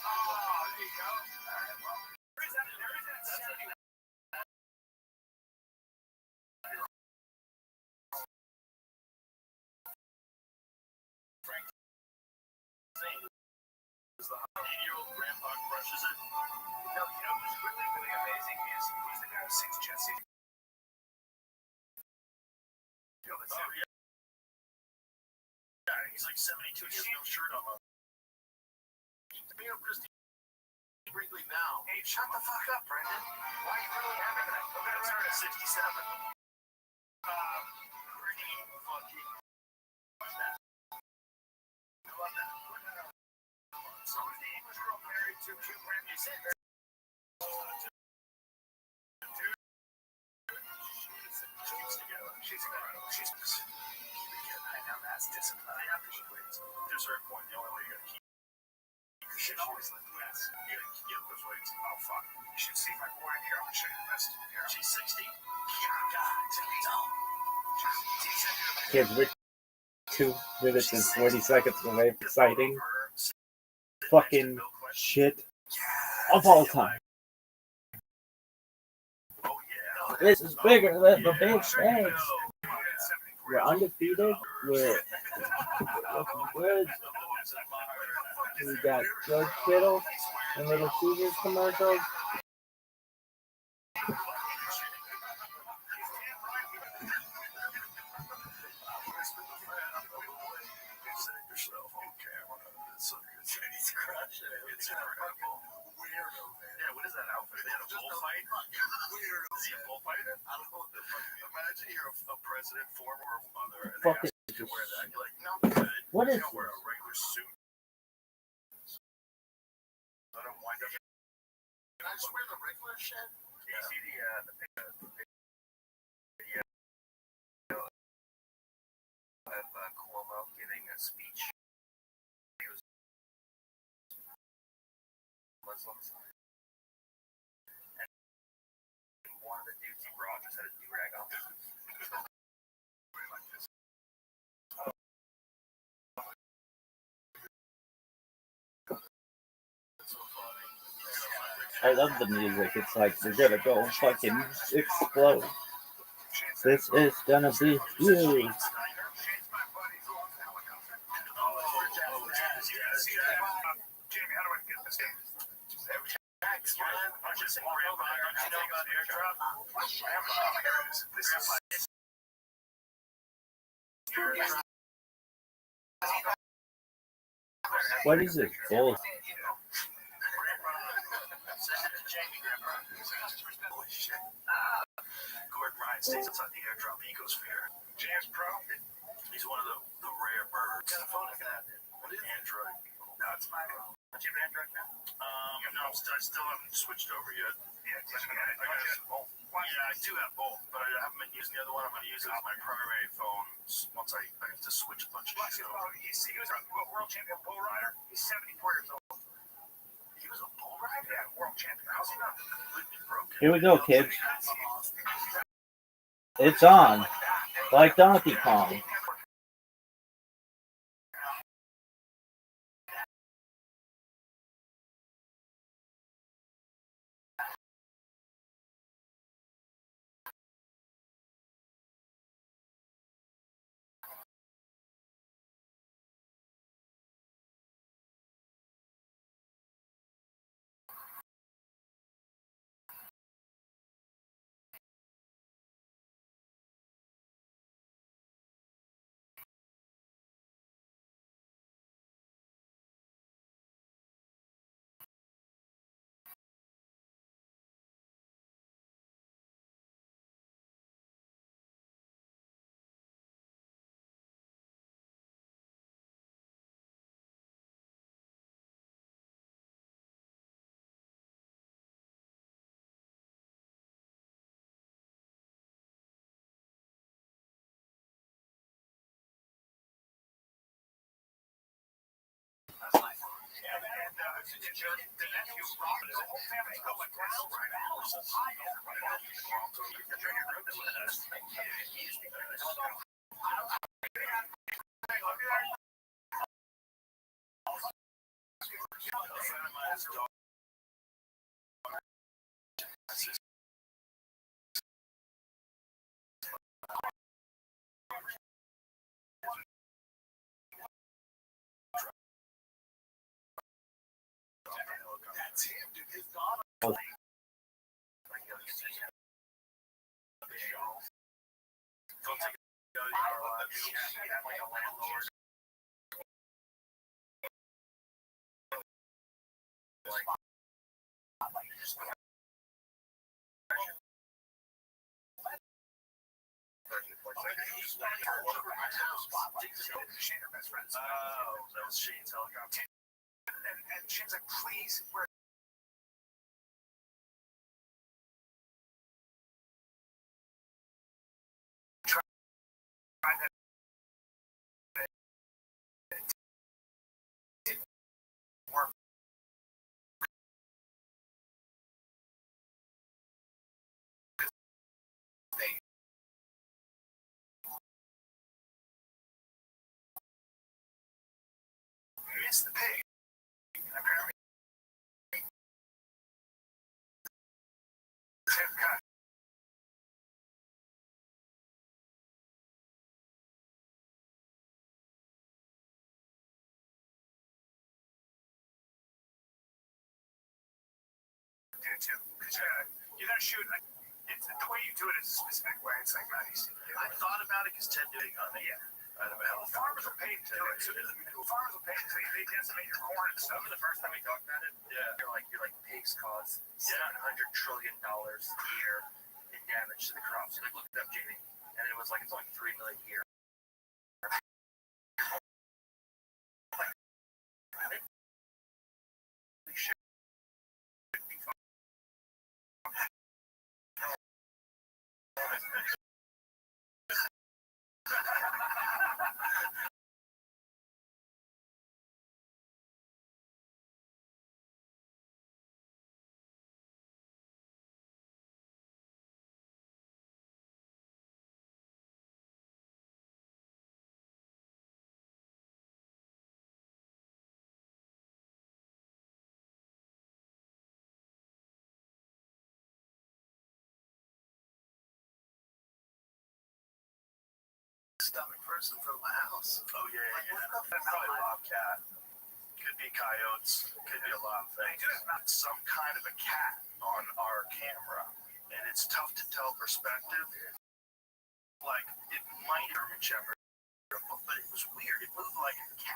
Oh, there you go. There is that 70. The 80-year-old grandpa crushes it. No, you know who's really, really amazing is he's the guy who sings Jesse. Oh, yeah. Yeah, he's like 72. He has no shirt on. Me or Christy Brinkley now. Hey, shut the fuck up, Brendan. Why are you really having that? I'm going to start at 67. Pretty fucking. I love that. So is the English girl married to Hugh Grant? You said Shit, always like yes. You get those weights. Oh fuck. You should see my boy here. I'm gonna show you the best. Here. She's 60. Yeah, God. Kids, we're 2 minutes and 40 seconds away from sighting fucking shit of all time. Oh yeah. This is bigger than the big things. We're undefeated. We're looking good. We got George Kittle and Little Caesars commercials. Yeah, what is that outfit? They had a bullfight? Weirdo. Is he a bullfighter? I don't know what the fuck. Imagine you're a president, former or other, and they Fuck ask it. you to wear that. You're like, no, I'm good. What is You don't wear a regular suit. I don't wind up. Can I just wear the regular shit? You see the of Cuomo giving a speech. He was Muslims. And one of the dudes he brought just had a do-rag on. Like this. That's so funny. I love the music. It's like we're gonna go fucking explode. This is gonna be huge. Jamie, how do I get this in? I'm just Grandpa. Don't you know about airdrop? What is this bull? Gordon Ryan stays outside the airdrop ecosphere. James Pro, he's one of the rare birds. What kind of phone is that? What is Android? No, it's my phone. Do you have Android now? No, I still haven't switched over yet. Yeah, I do have both, but I haven't been using the other one. I'm going to use it as my primary phone once I have to switch a bunch of shit over. He was a world champion bull rider. He's 74 years old. He was a bull rider? Yeah, world champion. How's he not completely broken? Here we go, kids. It's on. Like Donkey Kong. The nephew, Robin, the whole family go like Rothschild horses. That's him, dude. His daughter. Oh. Don't take like a landlord. Oh, that was Shane's helicopter. And Shane's like, please, we're trying to work It's the pig. Apparently, hip cut. Too. Because you gotta shoot. It's the way you do it is a specific way. It's like nice. I thought about it because Ted did it on the farmers will pay to do it. Farmers will pay to they decimate your corn and stuff. Remember the first time we talked about it? Yeah. You're like pigs cause $700 trillion a year in damage to the crops. So they looked it up, Jamie, and it was like it's only 3 million a year. Stomach first in front of my house. Oh yeah, probably bobcat. Could be coyotes. Could be a lot of things. They do have some kind of a cat on our camera, and it's tough to tell perspective. Like it might be German Shepherd, but it was weird. It moved like a cat.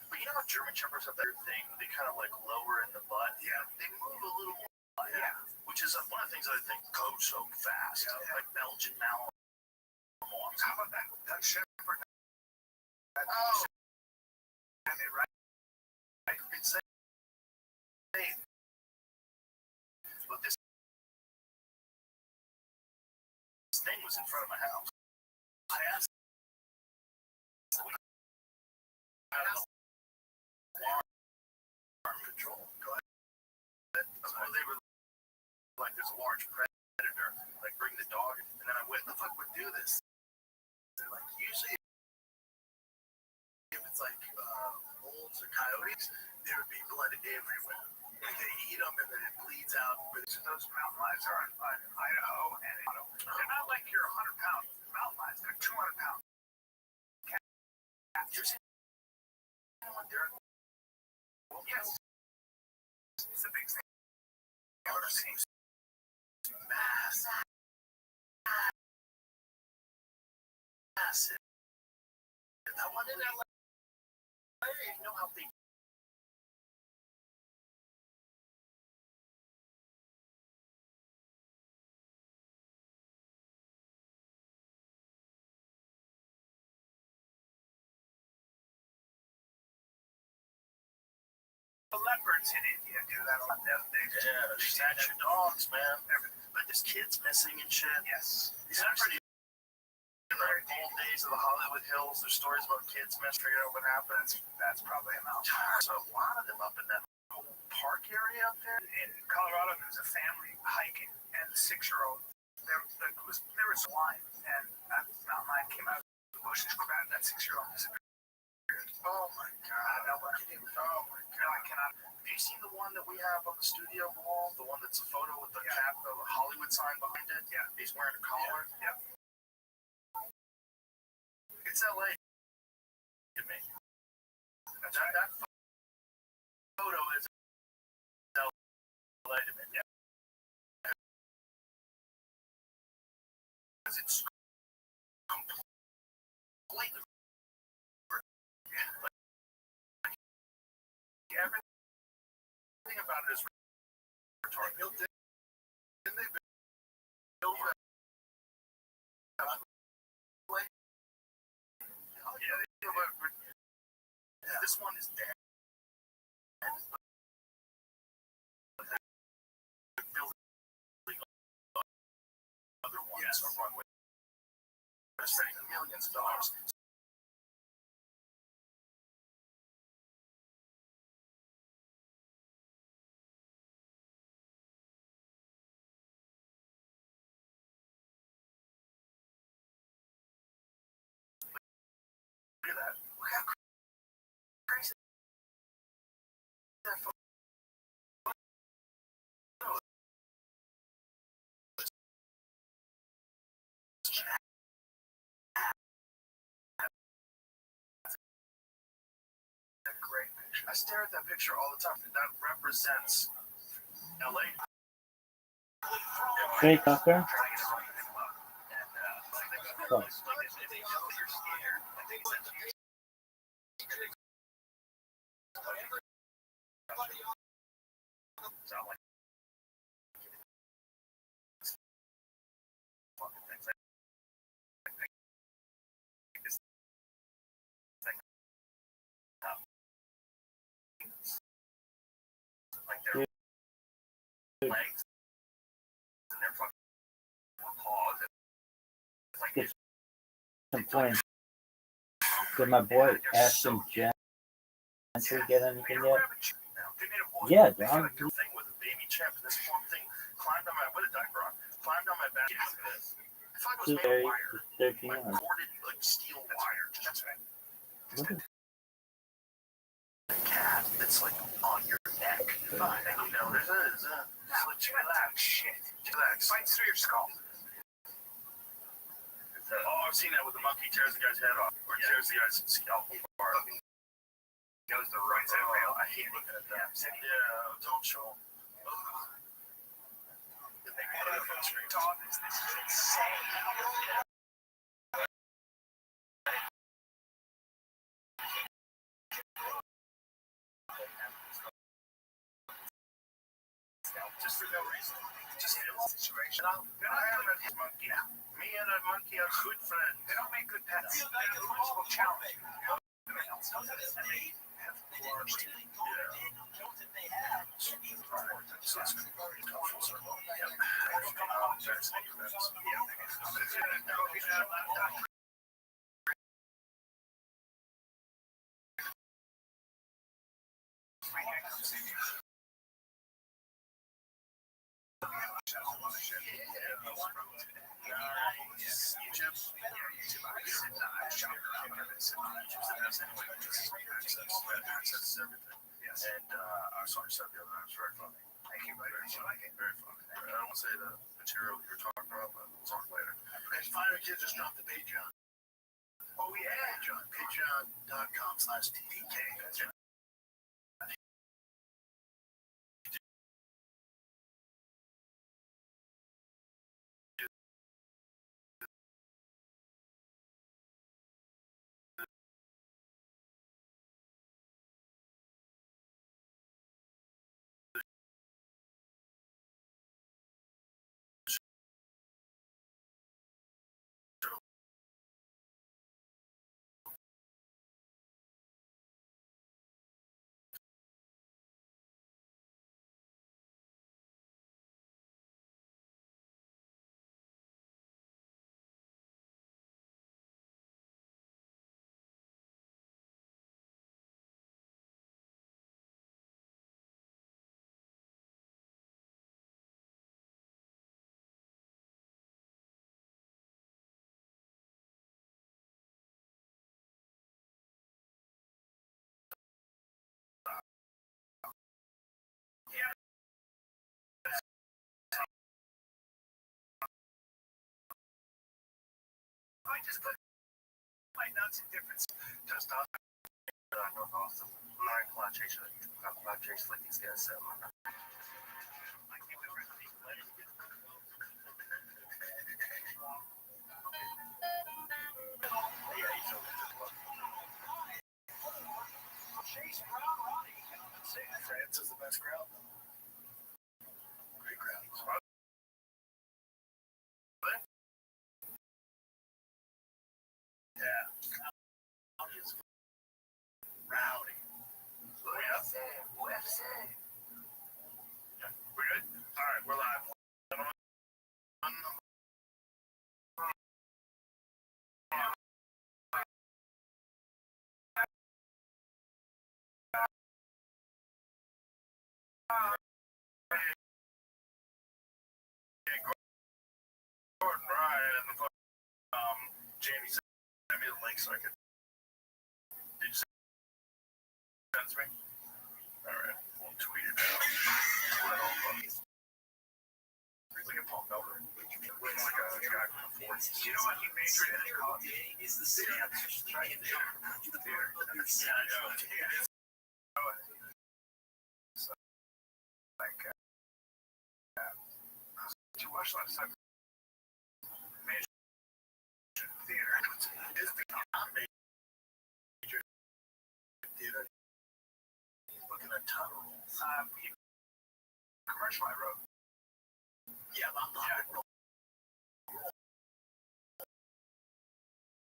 But you know how German Shepherds have their thing? They kind of like lower in the butt. Yeah, they move a little more. Yeah, which is one of the things that I think goes so fast. Yeah. Like Belgian Malinois. How about that shepherd? Oh, right. It's insane. But this thing was in front of my house. I asked. Farm control. Go ahead. They were like, there's a large predator. Like, bring the dog. And then I went, the fuck would do this? They're like, usually if it's like wolves or coyotes, there would be blood everywhere. Like they eat them and then it bleeds out. So those mountain lions are on Idaho and Idaho. They're not like your 100-pound mountain lions. They're 200-pound cats. You're seeing one there? Yes. It's a big thing. Massive. That one in LA, you know how big. The leopards in India do that a lot. Yeah, snatch your dogs, man. But there's kids missing and shit. Yes. These are pretty. In the old days of the Hollywood Hills, there's stories about kids figuring out what happens. That's probably a mountain. So a lot of them up in that whole park area up there. In Colorado, there's a family hiking, and the 6-year-old, there was a line, and that mountain lion came out of the bushes, grabbed that 6-year-old. Oh my god! Oh my god! No, I cannot. Have you seen the one that we have on the studio wall? The one that's a photo with the cat, the Hollywood sign behind it. Yeah, he's wearing a collar. Yeah. It's LA to me. That photo is LA to me. Yeah. Because it's completely. Everything about it is retarded. Didn't they build that? Oh, yeah, this one is dead. Other ones are runway. They're spending millions of dollars. Look at that. Look how crazy I stare at that picture all the time. That represents LA. Trey Tucker. Oh. Legs and their fucking paws. Get some flames. Did my boy Ashton Gentry get anything yet? Yeah, dog. Thing with a baby champ, this form thing climbed on my with a diaper on, climbed on my back. I thought it was made of wire, 13 like corded, like steel wire. That's right. Cat that's like on your neck. Fine, you know, there's a like relax, shit, relax. Bites through your skull. I've seen that with the monkey tears the guy's head off, or tears the guy's scalp apart. Knows the right side rail. I hate looking at that. Yeah, don't show him. They put it up on screen. This is insane. Just for no reason. Just feel the situation. I have a monkey. Me and a monkey are good friends. They don't make good pets. They make a reachable challenge. Sorry, that's very funny. Thank you, very funny. Very funny. I don't want to say the material you're talking about, but we'll talk later. And finally, kids just dropped the Patreon. Oh yeah, John. Patreon.com/TDK. I just put my nuts in different testosterone. North Austin. I'm not gonna chase like these guys said. France is the best crowd. Great crowd. Yeah. Rowdy. UFC. Yeah. We're good? Alright, we're live. Gordon Ryan and the Jamie sent me the link so I could. Did you send it to me? Alright, we'll tweet it out. He's like a Paul Melvin. Looks like a guy from the 40s. You know what? He majored in coffee. Is the city. Trying to do the theater. Yeah, I know. So, like, you watched last time? Major theater. It's not major theater. He's looking at tunnels. Commercial I wrote. Yeah, I'm not. Yeah.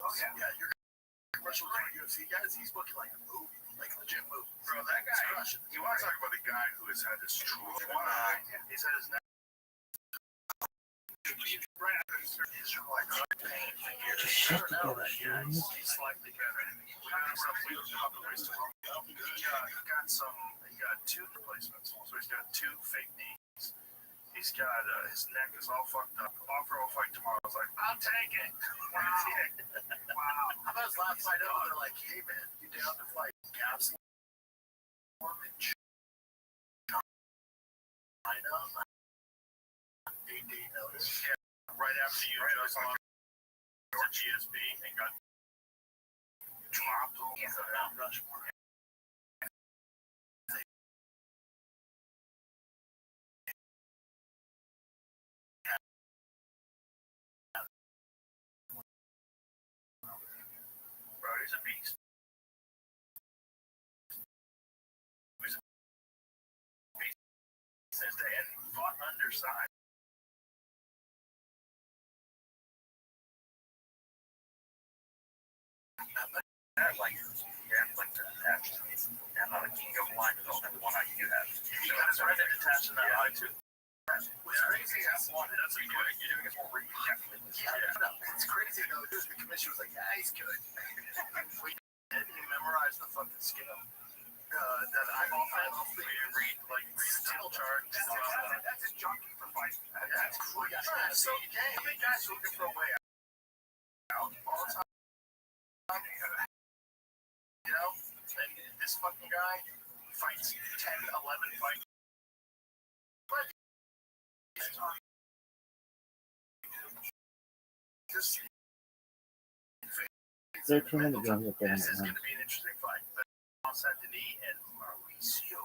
Oh, yeah, you're commercial for UFC guys. He's looking like a movie, like a legit movie. Bro, that guy, you want to talk about the guy who has had this true one eye? He's had his neck. Right after his Israelite pain figure. He's slightly better. He got two replacements. So he's got two fake knees. He's got his neck is all fucked up. Offer a fight tomorrow. I was like, I'll take it. Wow. How about his last fight over? They're like, hey man, you down to fight Caps? I know. 8-day notice. Yeah. Right after you just on your GSP and got dropped over Mount Rushmore. Bro, he's a beast. He's a beast. And fought undersized. Like the attached and not a king of line development, the one I do have. You got his right attached in that eye too. What's crazy is that's a good. You're doing it for real. Yeah, it's crazy though. The commission was like, yeah, he's good. We didn't memorize the fucking skill. That eyeball panel. We read skill chart. That's a junkie for fighting. That's cool. So how many guys are looking for a way out all the time? You know, and this fucking guy fights 10, 11 fights. They're 2 minute games at This is going to be an interesting fight. Saint-Denis and Mauricio.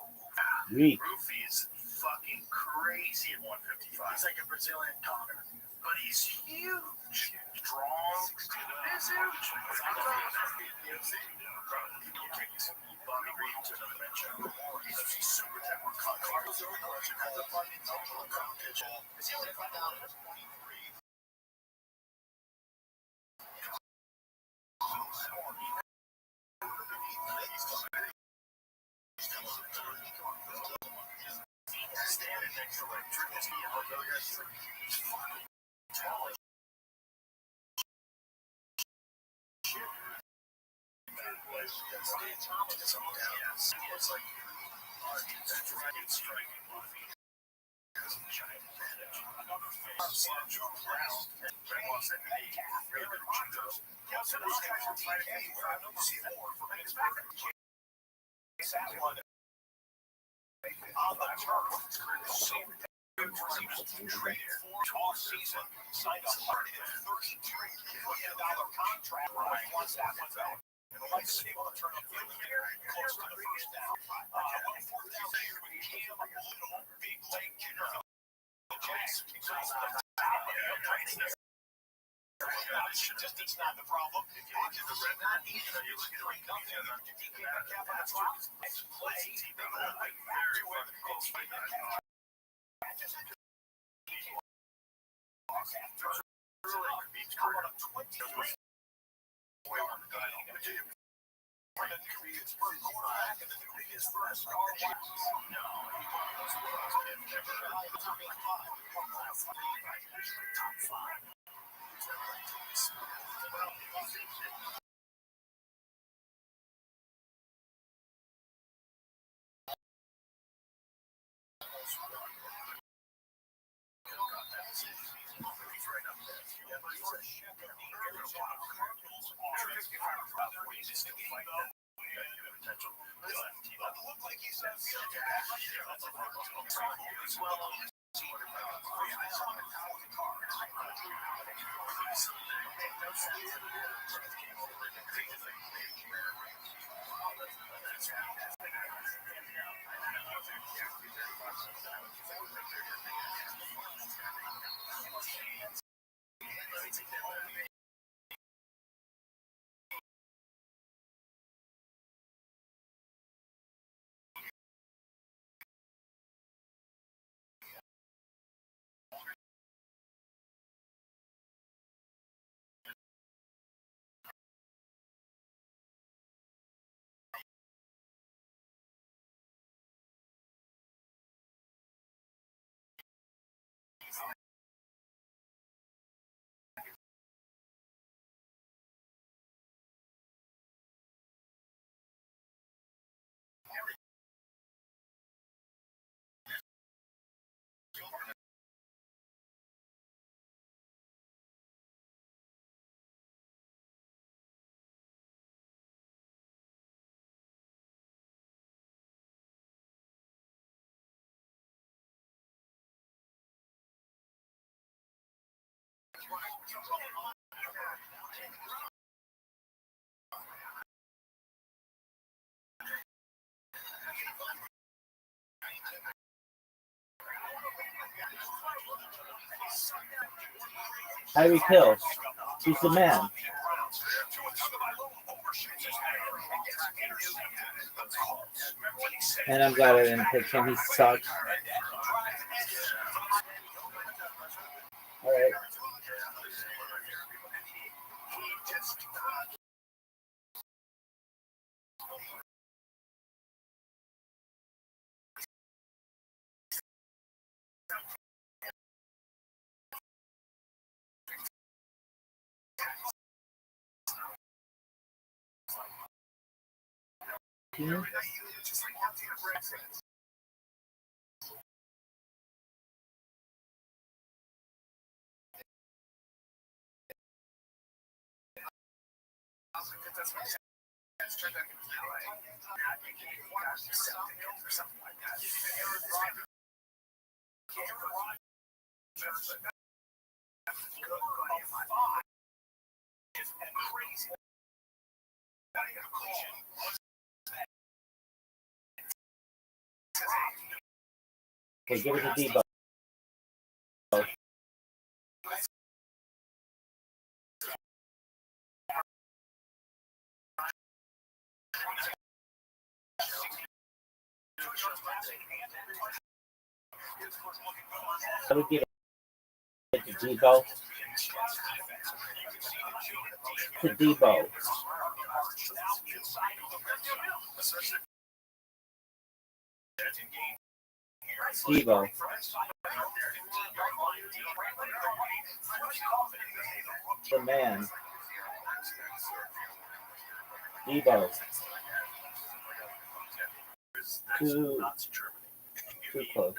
Weak. Rufy's fucking crazy at 155. He's like a Brazilian Conor. But he's huge. Strong. He's huge. Bobby Green to another matchup. He's super talented. Carlos Overcollection has a fucking total competition. Is he only cut down to 23? Standing next to like Trubisky and all those guys, he's fucking tall as shit. It's like that's right. It's striking Luffy has a giant advantage. Sergio Brown and Ramos and me really good judos. Yeah, so those guys are trying to get more for his back. On the turf, so good for him to trade for all season. Signed a $133 million contract once that was out. And the Lions been able to turn up the year close to the first down. On fourth down, Cam Little, big leg junior. Distance not the problem. If you look at the red, not easy. You look at the red, nothing. If you keep the cap on the top, it's play. Very close. How about a 20? Quarterback and the biggest first guard. No, top five. Tyreek Hill. He's the man. And I'm glad I didn't pick him. He sucks. All right. Yeah. Okay, give it to Debo. I would give it to Debo. To Debo. Debo. The man. Debo. Too close.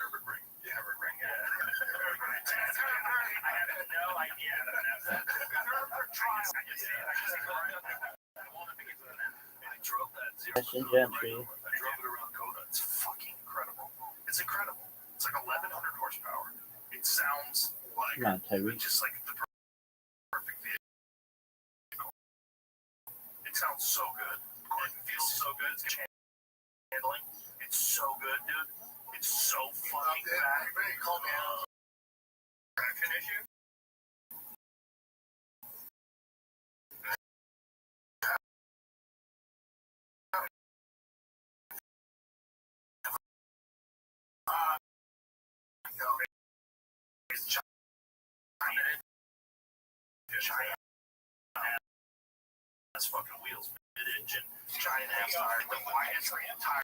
Ashton Gentry. I drove it around Coda. It's fucking incredible. It's incredible. It's like 1100 horsepower. It sounds like Come on, Tyreek. just like the perfect vehicle. It sounds so good. It feels so good. It's handling. It's so good, dude. It's so fucking bad. Anybody call me out? Traction issue? China has fucking wheels, mid-engine, giant ass tire, the widest tire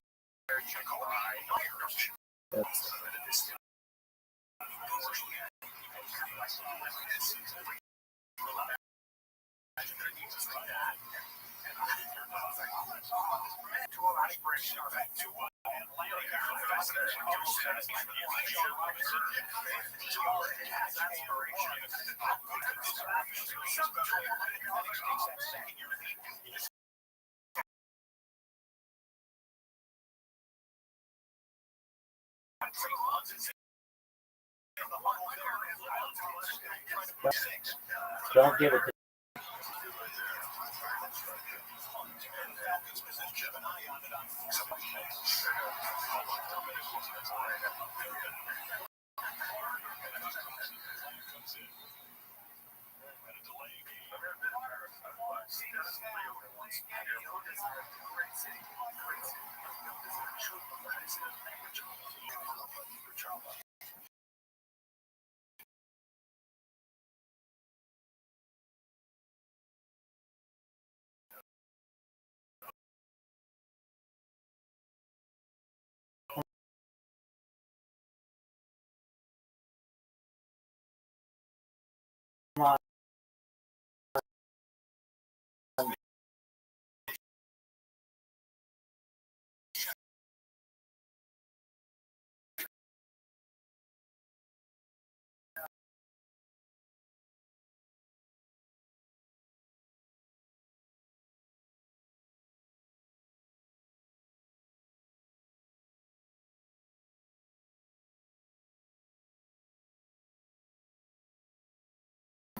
you can buy. Don't give it to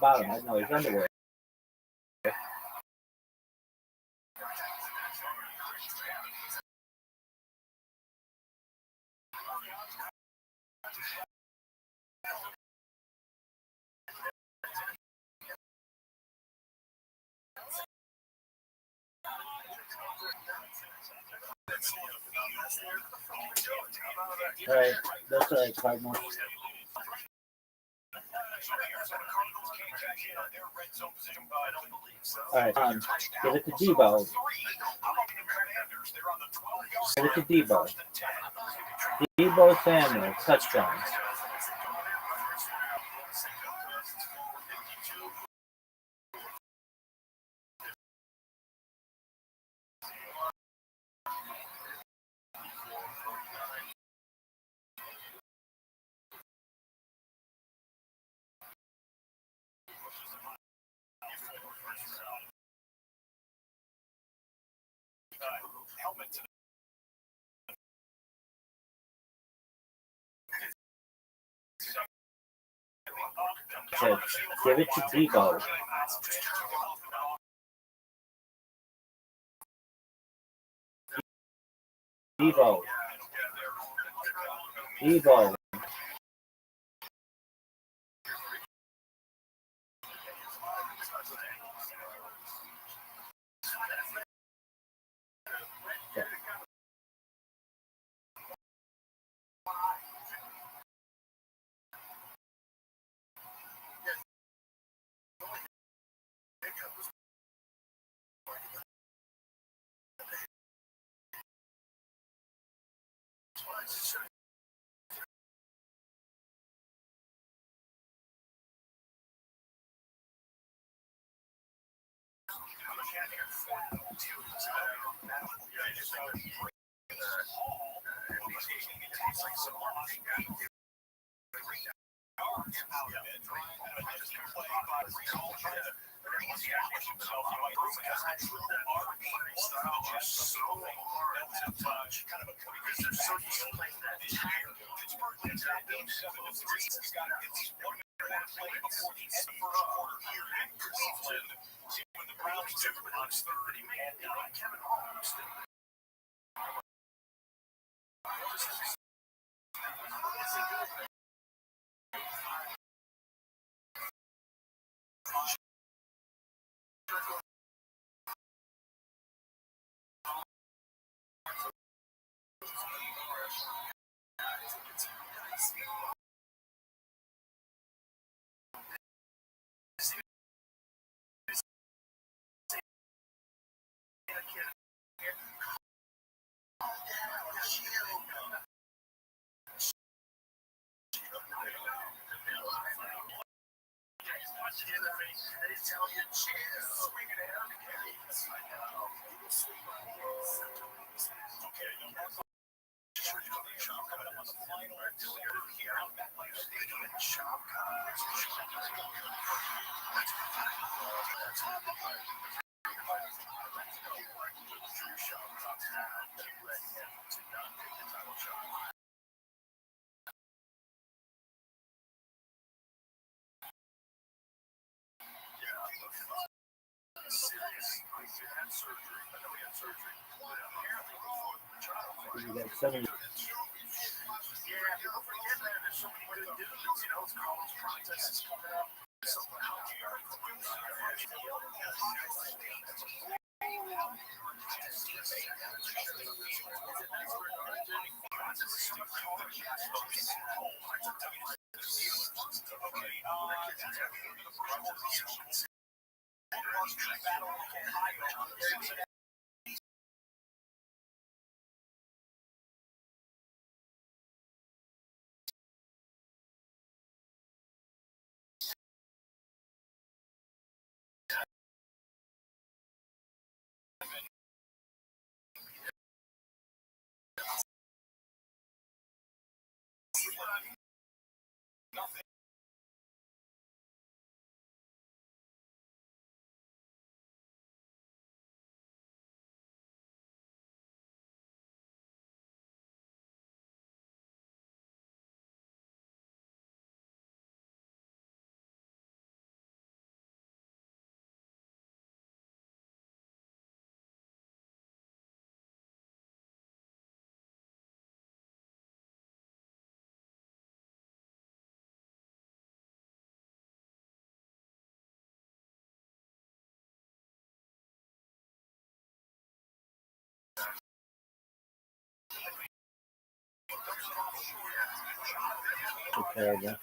bottom. I know his underwear. Alright, that's alright, Cardinals. Alright, give it to Debo. Give it to Debo. Debo Samuel, touchdown. Give it to Debo. Debo. Debo. You got 70. Terrible.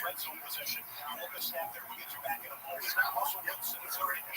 Red zone position. You want to snap there, we'll get you back in a moment. Also, Wilson is already in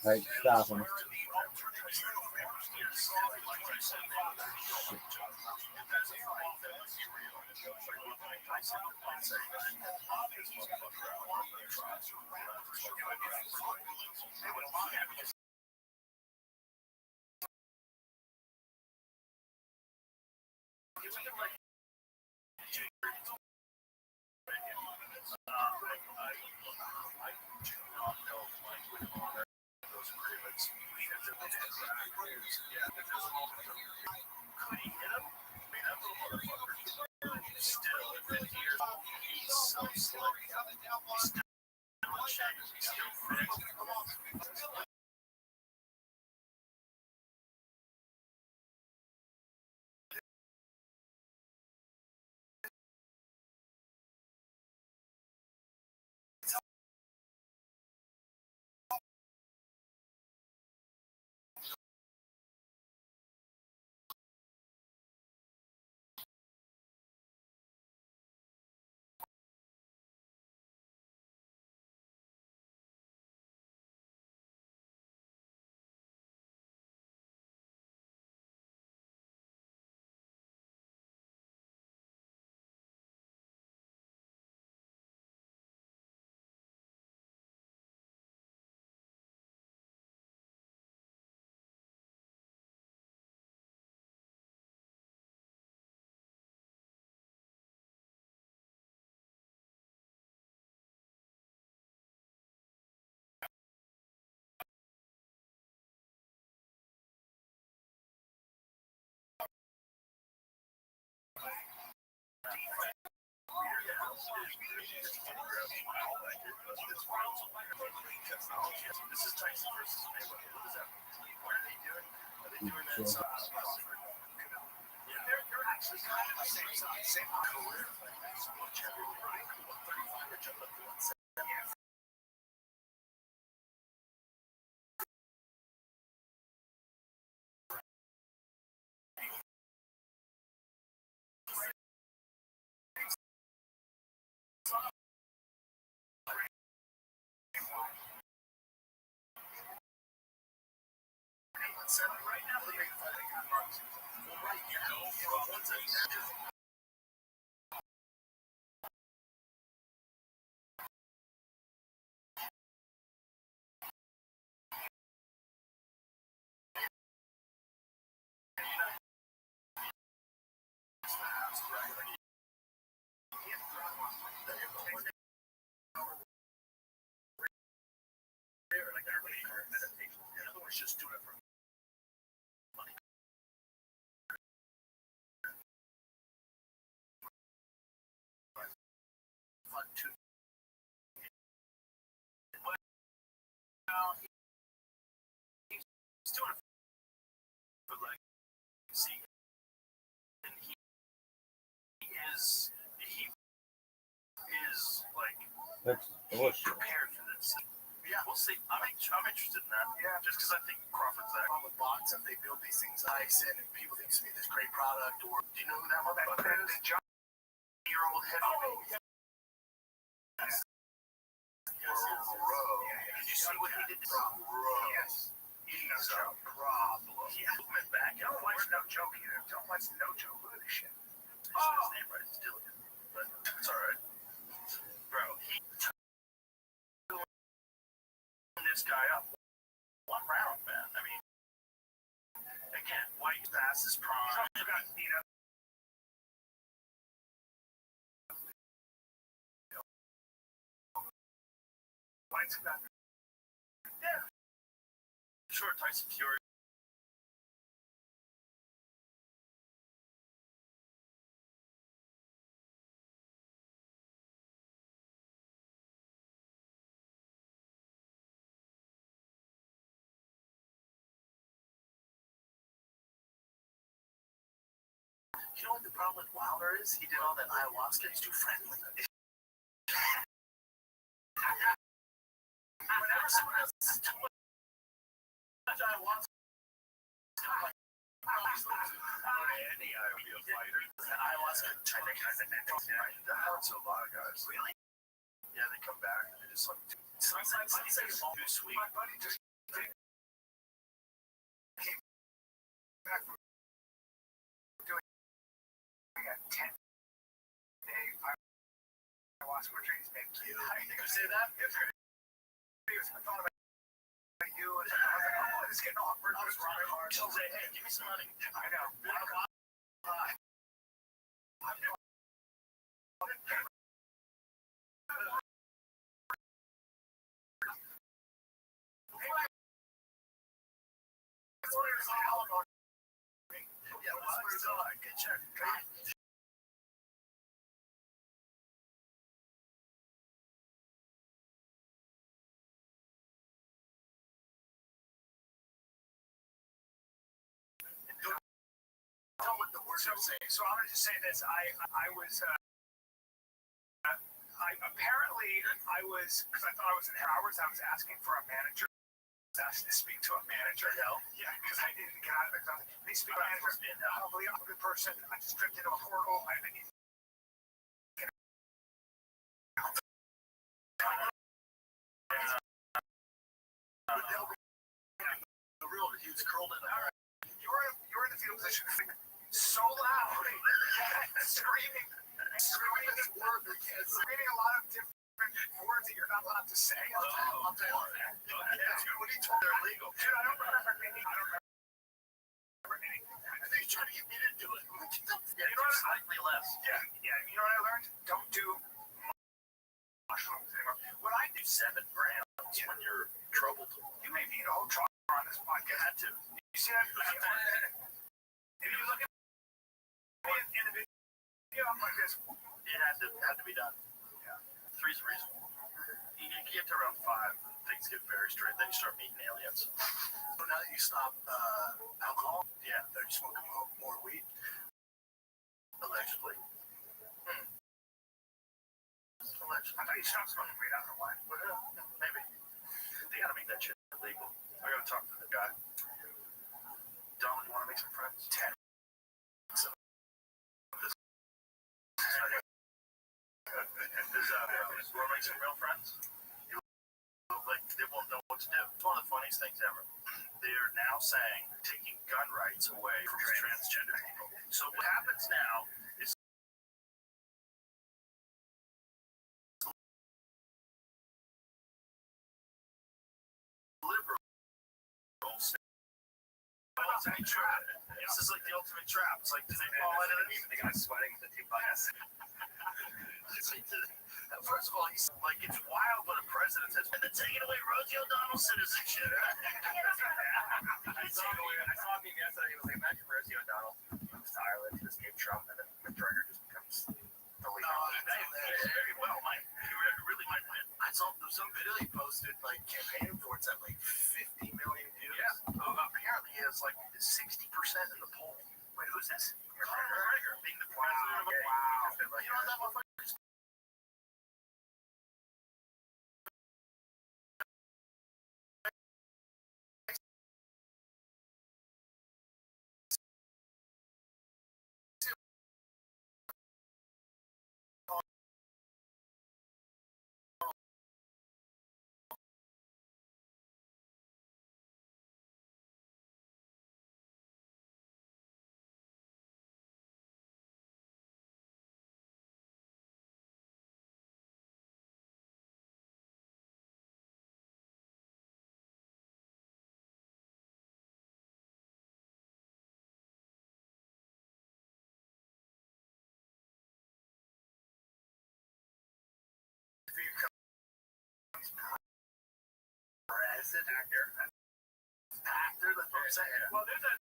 Right, stop him. This is Tyson versus Mayweather. What is that? What are they doing? Are they doing that? They're actually kind of the same career. Right now, they're making fun of right now. Just do it for money. Fun too. Well, he's doing it for like, see, and he is like prepared for this. Yeah, we'll see. I'm interested in that. Yeah, just because I think Crawford's that. With boxing, they build these things nice, and people think it's gonna be this great product. Or do you know who that motherfucker is? The Johnny-year-old heavyweight. Yes. Bro. Did you see what he did? Bro. Yes. He's a problem. Yeah. Went back. Don't watch no joke either. Don't watch no joke. Look at this shit. His name right is Dillian, but it's all right, bro. He this guy up one round, man. I mean, again, White past his prime. He's also got beat up. White's got, yeah. Sure, Tyson Fury. You know what the problem with Wilder is? He did all that ayahuasca. He's too friendly. Whenever someone else is too much ayahuasca, I'm like, any fighter. Ayahuasca, that hurts a lot of guys. Really? Yeah, they come back and they just like, sometimes it's too sweet. My buddy just came back from doing a 10-day ayahuasca retreat. Thank you. Did you say that? I thought about you, and I was like, oh, this is getting awkward. I was running hard. She'll say, hey, give me some money. I know. I'm doing yeah, well, still, I get checked. Tell what the words I'm saying. So I'm going to just say this. I was, because I thought I was in Howard's, I was asking for a manager. I was asked to speak to a manager. Yeah, because I didn't get out of it. They speak to a manager. Probably I'm a good person. I just tripped into a portal. I need to get out. The real he's curled in. All right. You're in the field position. So loud. Screaming a lot of different words that you're not allowed to say. I'll tell you that. What are you told they're illegal? Dude, I don't remember any. I think he's trying to get me to do it. Yeah, you know what? Slightly less. Yeah. You know what I learned? Don't do mushrooms anymore. What I do 7 grams when you're troubled. You may need a whole truck on this podcast. Had to. You see that? If you look at me in the video, I'm like Because it had to be done. Yeah. 3's reasonable. You get to around 5, things get very straight. Then you start meeting aliens. So now that you stop alcohol, Yeah. are you smoking more weed? Allegedly. Allegedly. I thought you stopped smoking weed after a while. Well, maybe. They gotta make that shit illegal. I gotta talk to the guy. Donald, you wanna make some friends? 10. So, this we'll make some real friends. Like, they won't know what to do. It's one of the funniest things ever. They are now saying taking gun rights away from transgender people. So what happens now is liberals. This is like the ultimate trap. It's like, do they fall into this? Even the guy sweating with the 2 buttons. First of all, he's like, it's wild when a president says, and they're taking away Rosie O'Donnell's citizenship. I saw a meme yesterday. He was like, imagine Rosie O'Donnell moves to Ireland to escape Trump, and then McGregor just becomes the leader. Very well, Mike. He really might win. I saw some video he posted, like, campaigning for it's at like 50 million views. Yeah. Apparently he has like 60% in the poll. Wait, who's this? McGregor being the president of a wow. You know what that motherfucker is? Actor, that's what I'm saying. Well, there's a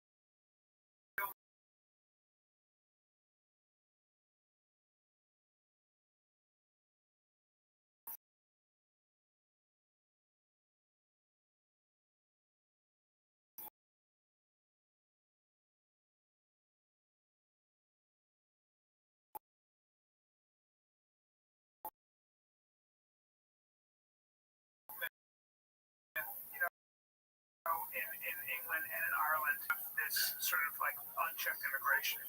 in England and in Ireland, this sort of like unchecked immigration.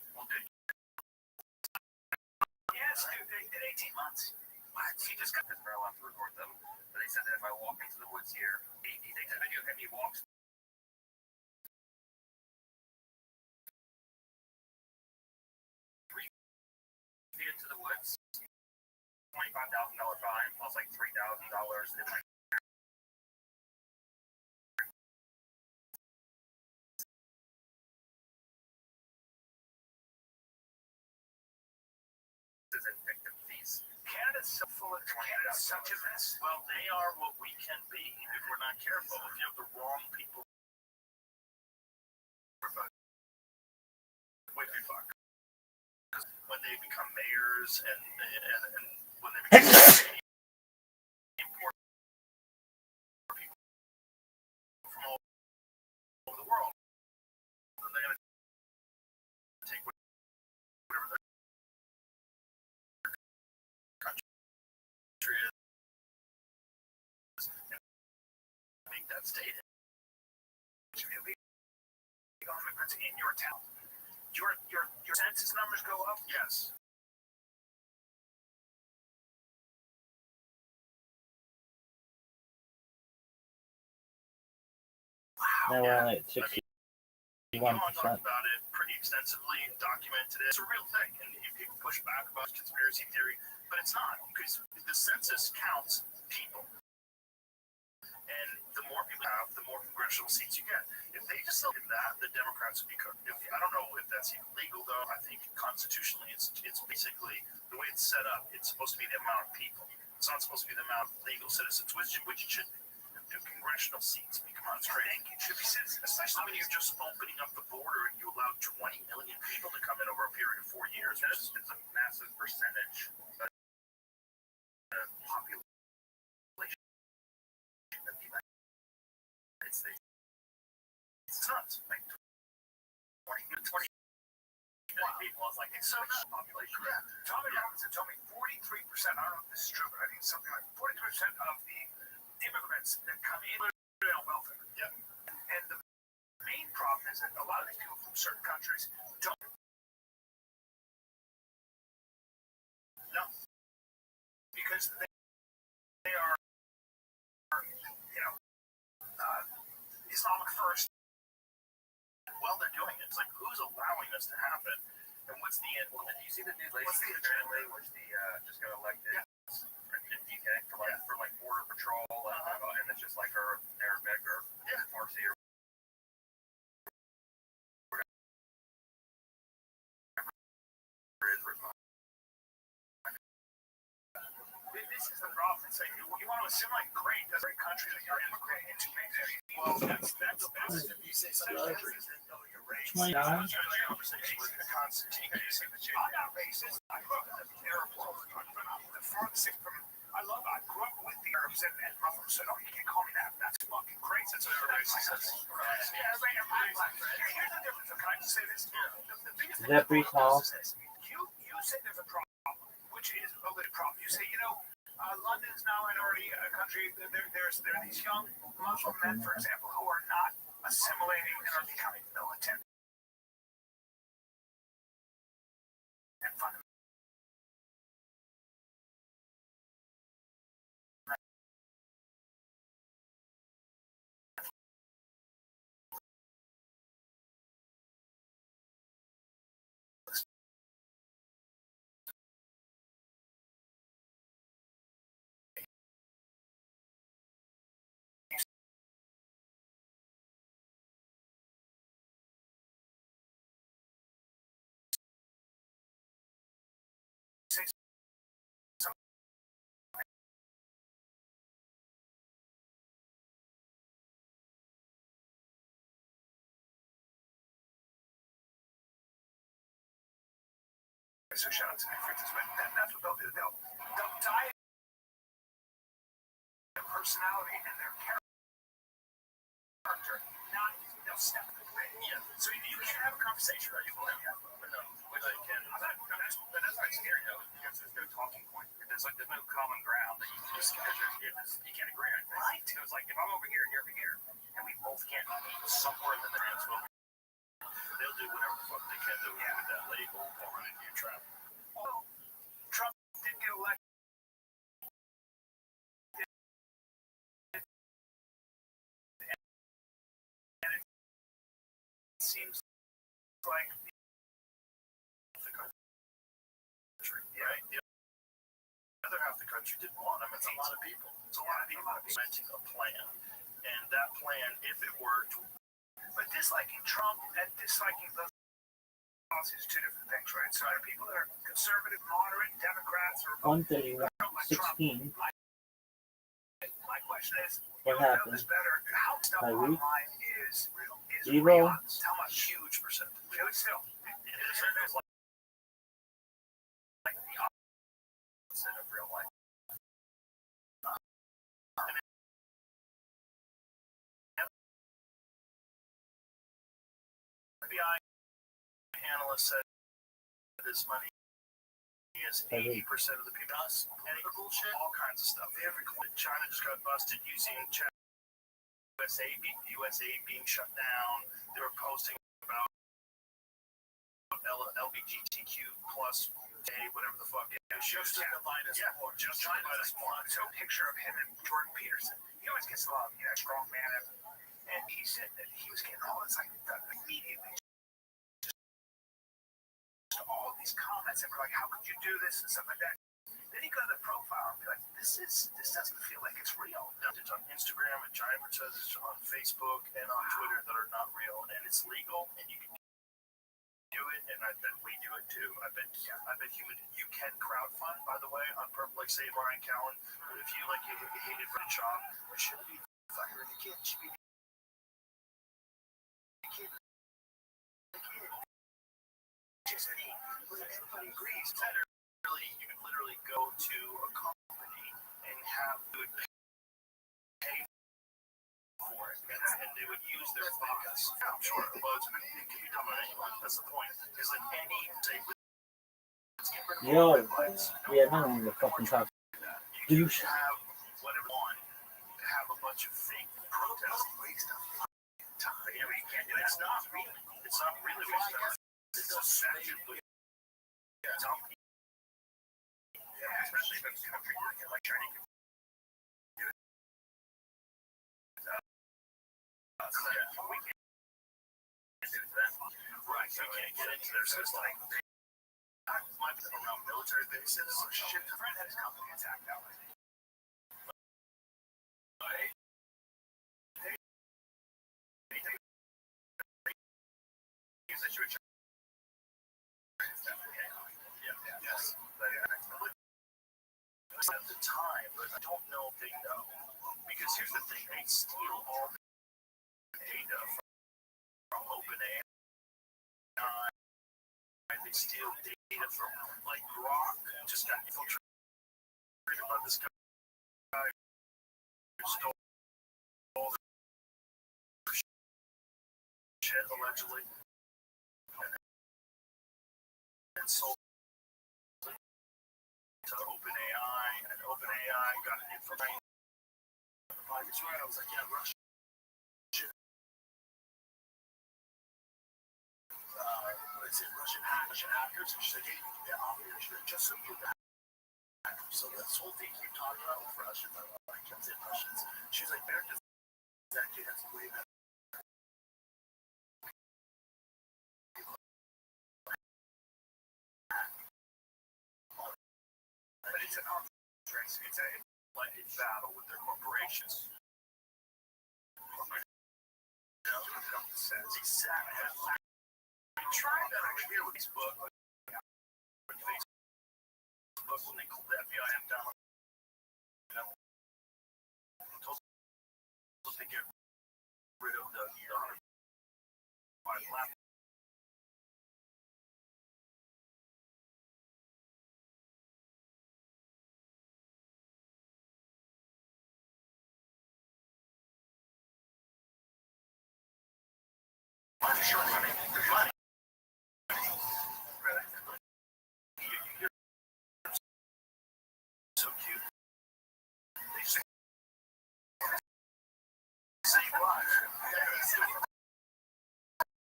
Yes, dude, they did 18 months. What? He just got this marijuana to record them. But they said that if I walk into the woods here, he takes a video of him, he walks 3 feet into the woods, $25,000 fine, plus like $3,000 in like Canada's so full of Canada's such a mess. Well, they are what we can be if we're not careful. If you have the wrong people, way too far. When they become mayors and when they become import people from all over the world, then they're going to take whatever their country is and make that state immigrants in your town. Your census numbers go up? Yes. Wow. Now we're only at 61%. Talked about it pretty extensively, documented it. It's a real thing, and people push back about conspiracy theory, but it's not, because the census counts people. And the more people have, the more congressional seats you get. If they just did that, the Democrats would be cooked. I don't know if that's even legal, though. I think constitutionally, it's basically the way it's set up. It's supposed to be the amount of people. It's not supposed to be the amount of legal citizens, which it should be. do congressional seats become on screen? It should be citizens, especially when you're just opening up the border and you allow 20 million people to come in over a period of 4 years. It's a massive percentage of the population of the United States. It's nuts. Like 20 people. I was like, it's so much population. Yeah. Tommy Robinson told me 43%, I don't know if this is true, but I think it's something like 43% of the immigrants that come in live on welfare. Yep. And the main problem is that a lot of these people from certain countries don't know. Because they are, Islamic first. Well, they're doing it. It's like, who's allowing this to happen? And what's the end? Well, did you see the new lady was just got elected in UK for border patrol, and it's just like her Arabic or Farsi or whatever. This is the problem. It's like, you want to assimilate, great. That's a great country that you're immigrating into. Well, that's if you say some countries that know your race. 29. I'm not racist. I grew up in the Arab world. The farthest thing from I grew up with the Arabs and my mother said, "Oh, you can't call me that. That's fucking crazy." That's what everybody says. Here's the difference. Can I just say this? The biggest thing That Brees Hall. is this. You say there's a problem, which is a legit problem. You say, London is now an already a country. There are these young Muslim men, for example, who are not assimilating and are becoming militant and fundamental. So shout out to me for this, but that's what they'll do. They'll diet their personality and their character, not they'll step in the way. Yeah. So you can't have a conversation about you believe that. But no, which I can. But that's why it's scary though, because there's no talking point. There's no common ground that you can just you can't agree on. Right. So it's like if I'm over here and you're over here, and we both can't meet somewhere in the middle, they'll do whatever the fuck they can do with that label or run into your trap. Well, Trump didn't get elected. And it seems like the country, right? The other half of the country didn't want him. It's a lot of people. It's a lot of people presenting a plan. And that plan, if it worked, but disliking Trump and disliking the policies are two different things, right? So there are people that are conservative, moderate, Democrats, or 131, 16. My question is, What happened? Better. How stuff Tyreek? online is Evo? real? How much huge percentage? Really still. It is like the opposite of real life. FBI analyst said this money is 80% of the people. Any bullshit, all kinds of stuff. China just got busted using USA being shut down. They were posting about LGBTQ plus whatever the fuck. Just to divide us more. Just to divide us more. So a picture of him and Jordan Peterson. He always gets a lot of strong man. And he said that he was getting all this immediately. All these comments and we're like, how could you do this and stuff like that? Then you go to the profile and be like, this doesn't feel like it's real. It's on Instagram and giant advertisements on Facebook and on Twitter that are not real, and it's legal and you can do it, and I bet we do it too. I bet you can crowdfund, by the way, on purple, like say Brian Callen. But if you hated Red Shop, it should be fucker, and the kid should be the kid. Just me. Everybody agrees. You can literally go to a company and have good pay for it, and they would use their funds. Yeah, I'm sure, but it can be done on anyone. That's the point. Is like any say, let's get rid of Yo, red lights. yeah, no one to fucking talk. You can have whatever one, have a bunch of fake protests. Waste of time. Yeah, you can't. It's not really. It's not really waste of time. It's effectively dumping. Yeah, especially if it's a country like China. Yeah, we can't do that. Right, so we can't get into their system. My around military bases, shit, the friend had his company attacked out. Yes. At the time, but I don't know if they know. Because here's the thing, they steal all the data from OpenAI. They steal data from, like, Grok just got infiltrated by this guy who stole all the shit, allegedly, and sold it to OpenAI, and OpenAI got infiltrated. That's right, I was like, yeah, Russia. What is it, Russian hackers? And she's like, hey, yeah, operation, just so you know. So this whole thing keep talking about with Russians, I can't say Russians. She's like, America's actually has way better. But it's an arms race. It's a battle with their corporations. Exactly. I'm trying that over here with Facebook. When they called the FBI down, to get rid of the laptop. I'm sure money. You're so cute. They say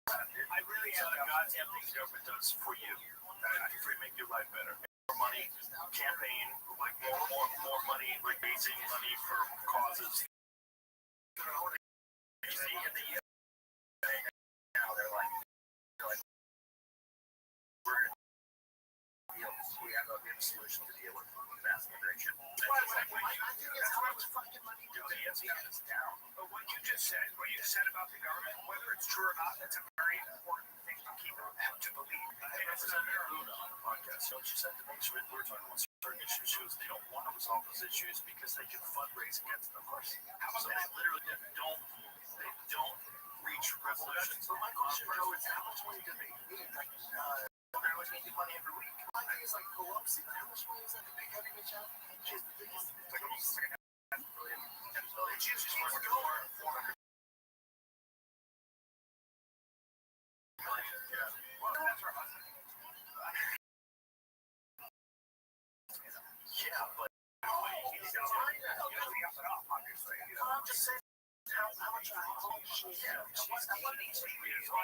I really am the goddamn thing the government does for you. To make your life better. More money, campaign, like more money, like raising money for causes. You see, in the UK, now they're like we have a solution to deal with mass immigration. But what you just said about the government, whether it's true or not, that's a very important thing to keep to believe. It's not Luna on the podcast. So she said to make sure we're talking about certain issues. They don't want to resolve those issues because they can fundraise against them. So they literally don't reach resolutions. So my question is, how much money do they need? Like, they're always making money every week. My thing is like Pelosi. How much money is that the big heavy bitch out? She's the biggest. It's like almost like $500 billion. She's worth $400 million. Yeah. Well, that's her husband. Yeah, but he's going to be up and up, obviously. I'm just saying, how much money she's 82 years old.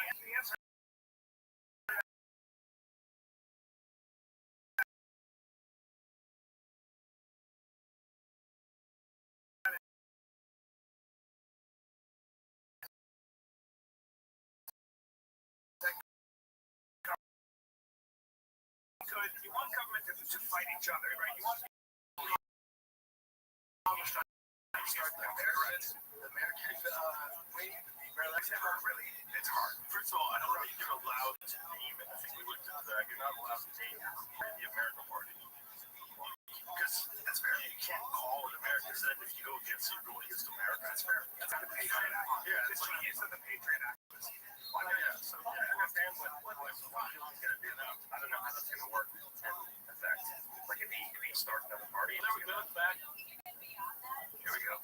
You want government to fight each other, right? You want the American really, it's hard. First of all, I don't think you're allowed to name it. I think we looked into that. You're not allowed to name the American Party. Because that's fair. You can't call it America. Then if you go against it, you're going against America. That's fair. starting at the party. Here we go.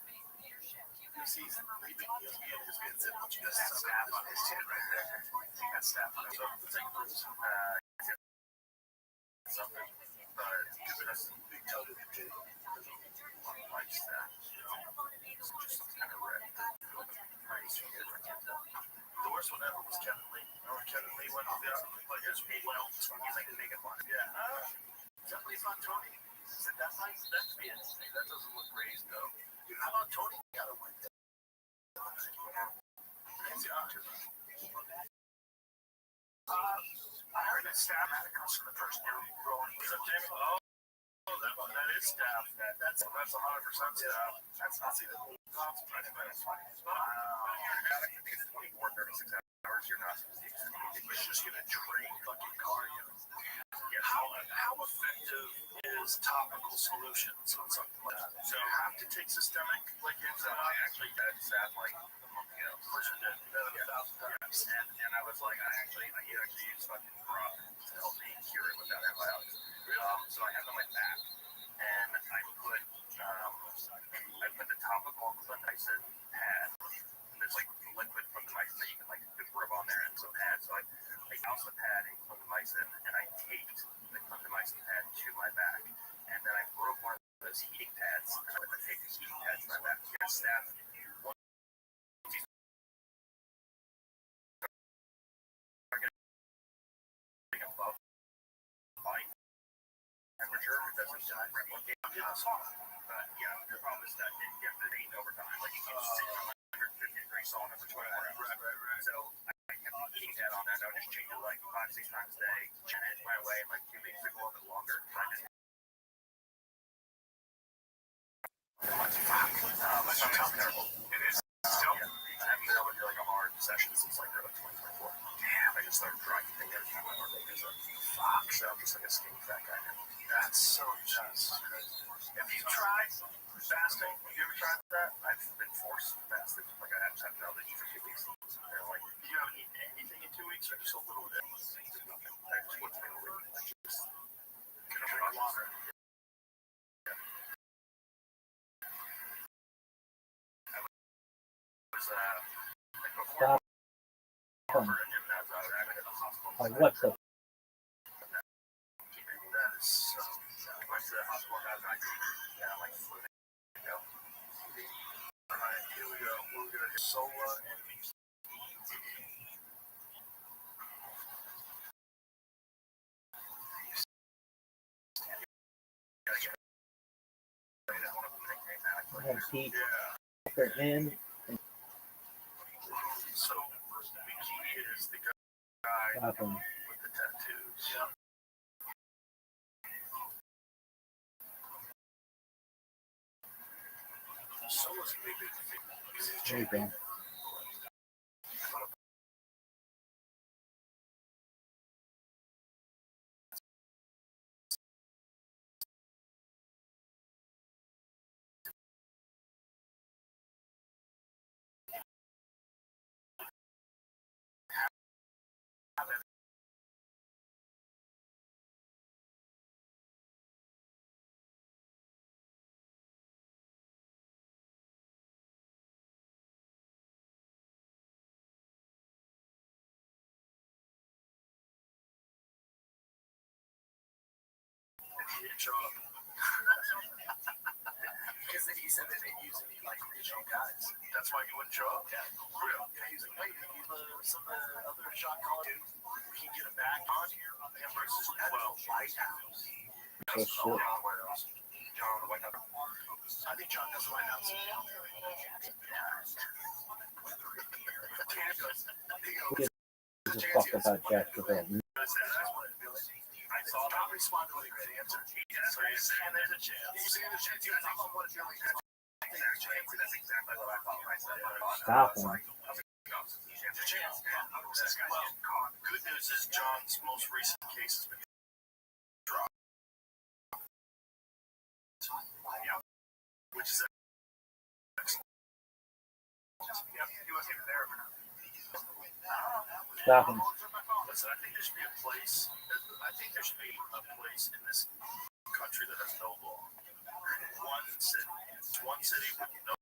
He's leaving ESPN just getting sent what you guys That's staff on his chin right there. That's staff on his chin. So, take this. Something. But giving us some big toe to the chin. Like that. Just some kind of red. The worst one ever was Kevin Lee. Remember Kevin Lee went off the like his well. He's like the makeup on it. Yeah. Definitely not Tony. That's nice. That's me. That doesn't look raised though. Dude, how about Tony got a win? I heard that staff had a customer person growing. Is that Jamie? Oh, that is staff. That's 100% staff. That's not see the whole consequence, but it's fine. I think it's 24, 36 hours. You're not supposed to use it. It's just gonna drain fucking cardio. Yeah. How effective is topical solutions on something like that? So you have to take systemic, like I actually had staff like a month ago. Person did that 1,000 times, and I was like, I actually used fucking broth to help me cure it without antibiotics. So I have it on my back, and I put the topical clindamycin pad. And there's like liquid clindamycin that you can like rub on there and some pad. So I doused the pad in clindamycin, and I taped the clindamycin pad to my back, and then I broke one of those heating pads, and I put the taped heating pads to my back. Get staff. Above body temperature, it doesn't replicate on the but yeah, the problem is that it gets it eaten over time. Like you can sit in 150 degree sauna for 24 hours. Right. So I kept eating that on there, and I would just change it like 5-6 times a day. And it went away in like 2 weeks, took a little bit longer. I just my stomach's terrible. It is still. Yeah. I haven't been able to do like a hard session since like early 2024. Damn, I just started dry thing every time I work because fuck. So I'm just like a skinny fat guy now. That's so just crazy. Have you tried fasting? Have you ever tried that? I've been forced fasting. Like I just haven't been able to eat for 2 weeks. They're like, you haven't eaten anything in 2 weeks or just a little bit? I just wasn't able to eat. I just couldn't drink water. Like before Like what the? That is so. I went to the hospital and got an IV. Yeah, like flew to go. Alright, here we go. We're gonna do Sola and Mickey. Keep her in. So Mickey is the guy with the tattoos. Yeah. Sola's a big thing. There you go. Because he said that they use any like regional guys. That's why he wouldn't show up? Yeah. Real. Yeah, he's like, wait, some of the other shot callers, we can get him back on here on him versus 12 White House. Oh, shit. John on the White House. I think John does the White House. Who gives a fuck about Jacksonville? I saw Don't respond to what he read answer. So you're saying there's a chance. You're saying there's a chance. You're talking about what Billy had. That's exactly what I thought when I said it. Stop him. There's a chance. Well, good news is John's most recent case has been dropped. Yeah. Which is excellent. Yeah, he wasn't even there. Stop him. Listen, I think there should be a place. I think there should be a place in this country that has no law. He said he wouldn't know.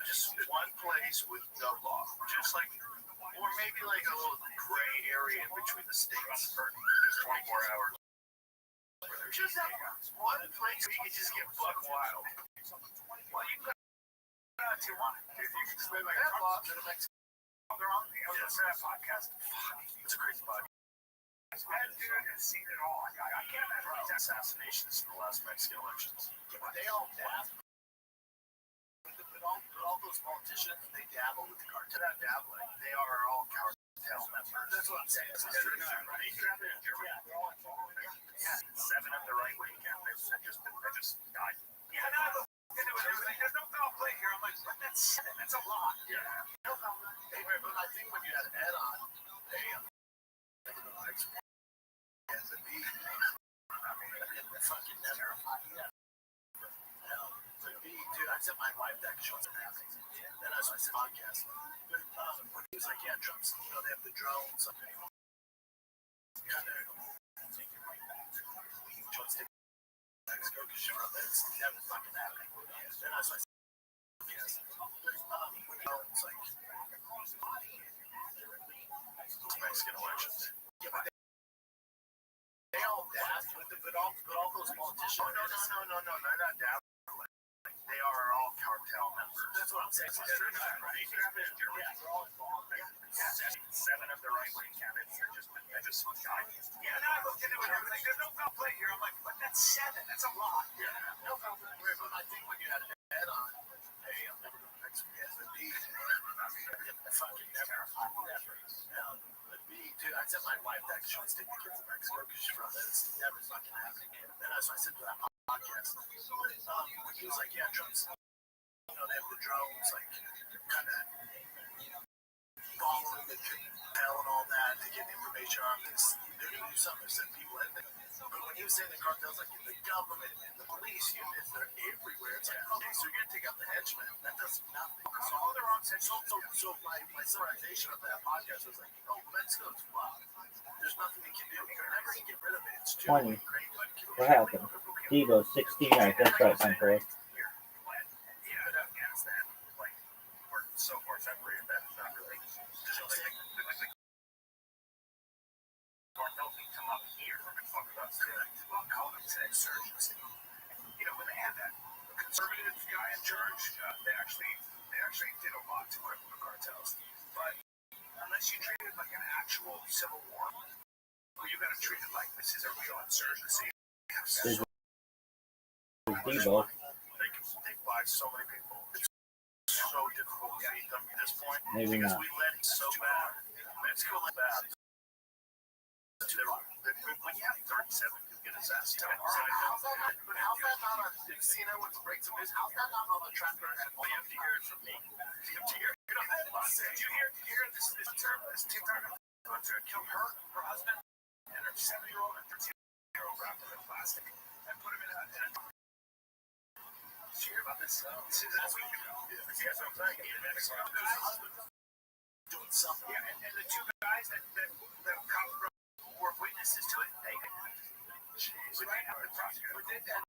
Just one place with no law. Just like, or maybe like a little gray area in between the states. Just 24 hours. Just one place where you can just get buck wild. Well, you can if you can spend like a law to the Mexican. They're on the other podcast. It's a crazy podcast. That dude has seen it all. I can't imagine assassinations in the last Mexican elections. They all dabble. All those politicians, they dabble with the cartel. They're not dabbling. They are all cartel members. That's what I'm saying. Yeah, they're all involved. Yeah, 7 of the right-wing candidates that just died. Yeah, no, there's no foul play here. I'm like, but that's a lot. Yeah. No foul play. Hey, but I think when you had Ed on, as a beat, I mean, fucking never. Yeah. Dude, I sent my wife that because she wasn't happy. Then I said podcast. But when he was like, yeah, Trump's, they have the drones. Mexico because she wrote that. It's never fucking happening. Then I said, yes. It's like Mexican elections. Yeah, but they all dabbed with it, but all those politicians. No, not dabbed. They are all cartel members. That's what I'm saying. They're all involved. 7 of the right-wing candidates that just died. Yeah, no, I looked into it. There's no foul play here. I'm like, but that's 7. That's a lot. Yeah, no foul play. But I think when you had Ed on, hey, I'm never going to Mexico as a beat. Fucking never. But B, dude, I sent my wife that because she wants to take the kids to Mexico because she's from there. It's never fucking happening. Then I said to that podcast, when he was like, yeah, Trump's, they have the drones, like, kind of following the hell and all that to get information on this. They're going to do something to send people in there. But when he was saying the cartels, like the government and the police units, they're everywhere. It's like, okay, so you're going to take out the henchmen. That does nothing. So all they're on saying, so my summarization of that podcast was like, Mexico's fucked. There's nothing we can do. You're never going to get rid of it. It's too 20. great. What happened? Devo, 16 yards. That's right, Sunday. Afghanistan, like, we're so far separated that it's not really. Cartels can come up here and fuck with us. Well, call it an insurgency. When they had that conservative guy in charge, they actually did a lot to work with the cartels. But unless you treat it like an actual civil war, you got to treat it like this is a real insurgency. Devo. They buy so many people. It's so difficult to beat them at this point. Maybe because not. we let it so bad. Mexico let bad. When you have 37 who get assassinated. But how's that not on Casino with breaks of news? How's that not on the tracker? Well, you have to hear it from me. You have to hear it. Did you hear this TikTok influencer killed her husband, and her 7-year-old and 13-year-old wrapped them in plastic and put them in a did you hear about this? This is a week ago. See, that's what I'm saying. Doing something. Yeah, and the 2 guys that were witnesses to it, they did that.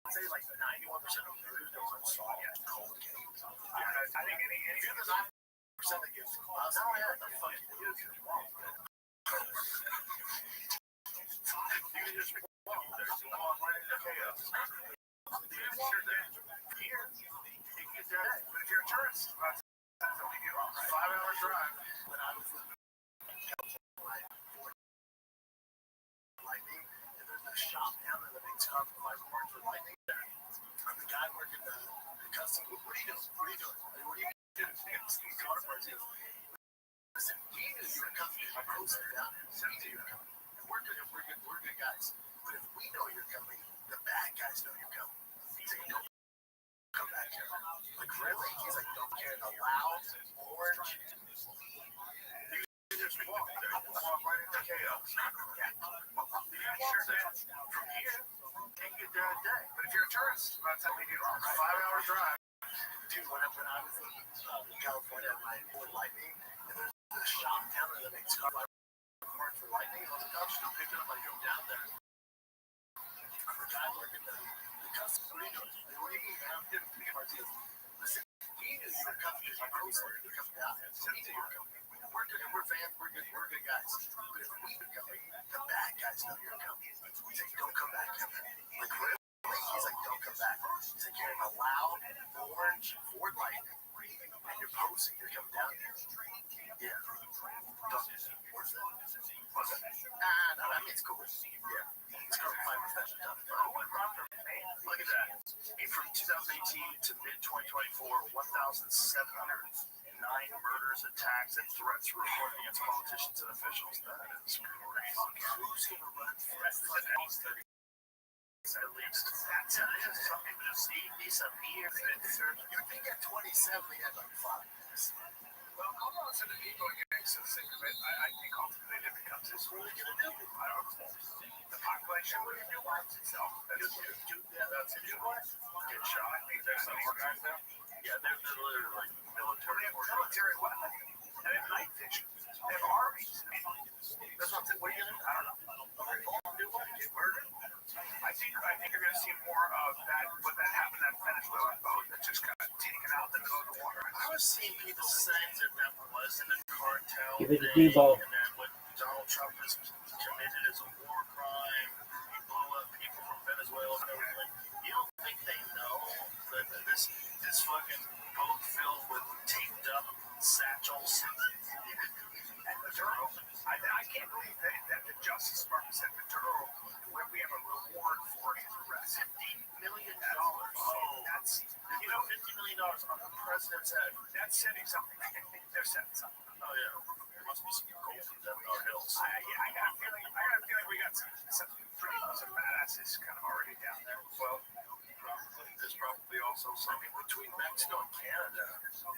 Say like 91% of murders that were solved cold case. I think any 9% that gives us the fucking news is wrong. You can just there's no online chaos. Here, you can get that. But if you're a tourist, that's only you. 5-hour drive. When I was living in California, lightning, and there's a shop down there that makes carbon fiber parts for lightning there. And the guy working the custom, what are you doing? What are you doing? What are you doing? Some car parts. Listen, we knew you were coming. I posted down there. We knew you were coming. And we're good guys. But if we know you're coming, the bad guys know you're coming. So you don't come back here. Like, really? He's like, don't care. The loud, orange. You just walk right into chaos. Sure that from here, you can get there in a day. But if you're a tourist, that's how we do it. 5-hour drive. Dude, when I was in California at my lightning, and there's a shop down there that makes carbon parts for lightning. I was like, I'm just going to pick it up. I go down there. The guy working What are you doing? What are you doing? I'm getting Martinez. Listen, he is your company. My co-star, you're coming down. He's your company. We're good. We're fans. We're good. We're good guys. But if we become the bad guys know you're coming. He's like, don't come back, Kevin. Like, really? He's like, don't come back. He's like, you're in a loud orange Ford Lightning, and you're posing. You're coming down here. Yeah. What's that? No, that means cool. Yeah. It's called Five Professional. Look at that. From 2018 to mid 2024, 1,709 murders, attacks, and threats were reported against politicians and officials. That is crazy. Who's going to run for president? At least. That's it. Some people just need some years. You think at 27 he had like 5 years. Well, I'm not saying that people are getting so sick of it. I think ultimately it becomes this. What are they going to do? I don't know. The population will utilize itself. That's it. Get shot. There's some more guys now? Yeah, they're literally like military. Military weapon. They have night vision. They have armies. That's what I'm saying. What are you going to do? I don't know. Do what? Get murdered? I think you're going to see more of that. What that happened at Venezuelan boat that just got taken out in the middle of the water. I was seeing people saying that wasn't a cartel Give it a thing, Debo. and that what Donald Trump has committed is a war crime. He blew up people from Venezuela and everything. You don't think they know that this fucking boat filled with taped up satchels? And Maduro, I can't believe that the Justice Department said Maduro, we have a reward for his arrest. $50 million. That's, $50 million on the president's head. that's setting something. They're setting something. Oh yeah, there must be some gold in them hills. I got a feeling we got some badasses kind of already down there. Well, there's probably also something between Mexico and Canada.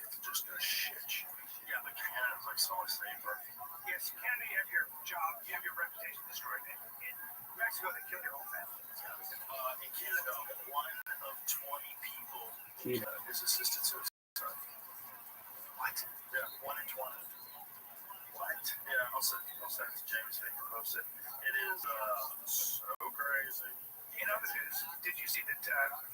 It's just a shit show. Yeah, but Canada's like so much safer. Yes, Canada, you have your job, you have your reputation destroyed. In Mexico, they kill your whole family. In Canada, 1 of 20 people is assisted suicide. What? Yeah, 1 in 20. What? Yeah, I'll send it to James so he can post it. It is so crazy. In other news, did you see that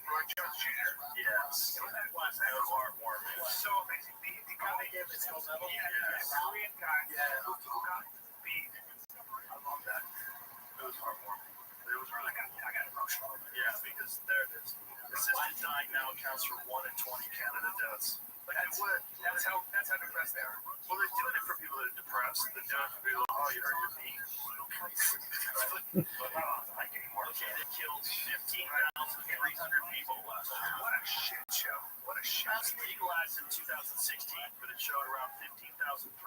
Roy Jones Jr.? Yes. That was heartwarming. It was so amazing. The guy They gave his gold medal? the Korean guy who got beat. I love that. It was heartwarming. It was really good. I got emotional. Yeah, because there it is. Assisted dying now accounts for 1 in 20 Canada deaths. Like That's how depressed they are. well, they're doing it for people that are depressed. They're doing it for people, oh, you hurt your knee. But I don't like anymore. Okay, they killed 15,300 people last year. What a shit show. What a shit. That was legalized in 2016, but it showed around 15,300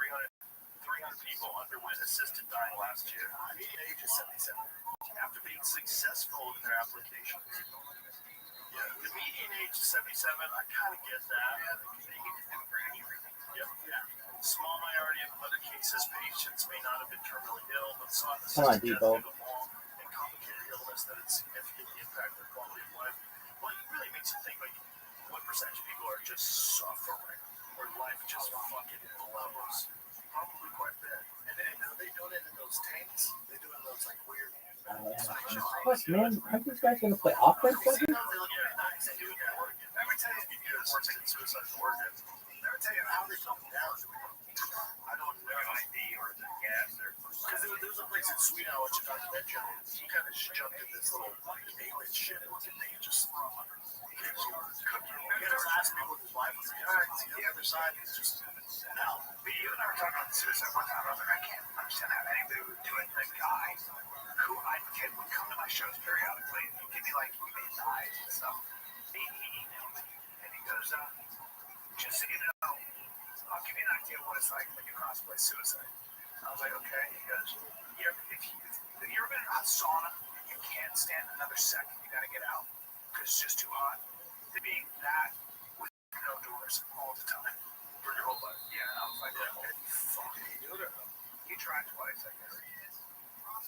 people underwent assisted dying last year. The median age is 77. After being successful in their applications. Yeah, the median age is 77. I kind of get that. Yep. Small minority of other cases, patients may not have been terminally ill, but saw the Come on, death Debo. due to long and complicated illness that had significantly impacted their quality of life. Well, it really makes you think, like, what percentage of people are just suffering, or life just fucking blows? Probably quite bad. And then they doing it in those tanks. They doing those like weird. Plus, man, aren't these guys gonna play offense? They look very nice. They do it in Oregon. Let me tell you, You do work taking suicide in Oregon. let me tell you how they come down. I don't know. ID or the gas or Because there's a place in Sweden I watched a documentary on. He kind of jumped in this little alien shit, and they just he had his last meal with his wife. Was like, all right, see the other side is just now. But you and I were talking about suicide one time. I was like, I can't understand how anybody would do it. The guy who I kid would come to my shows periodically and he'd give me like email eyes and stuff. He emailed me and he goes, just so you know, I'll give you an idea of what it's like when you cosplay suicide. I was like, okay. He goes, if you've been in a hot sauna and you can't stand another second, you got to get out because it's just too hot. To being that with no doors all the time for your whole life. Yeah, I was like, okay, fuck. He tried twice, I guess.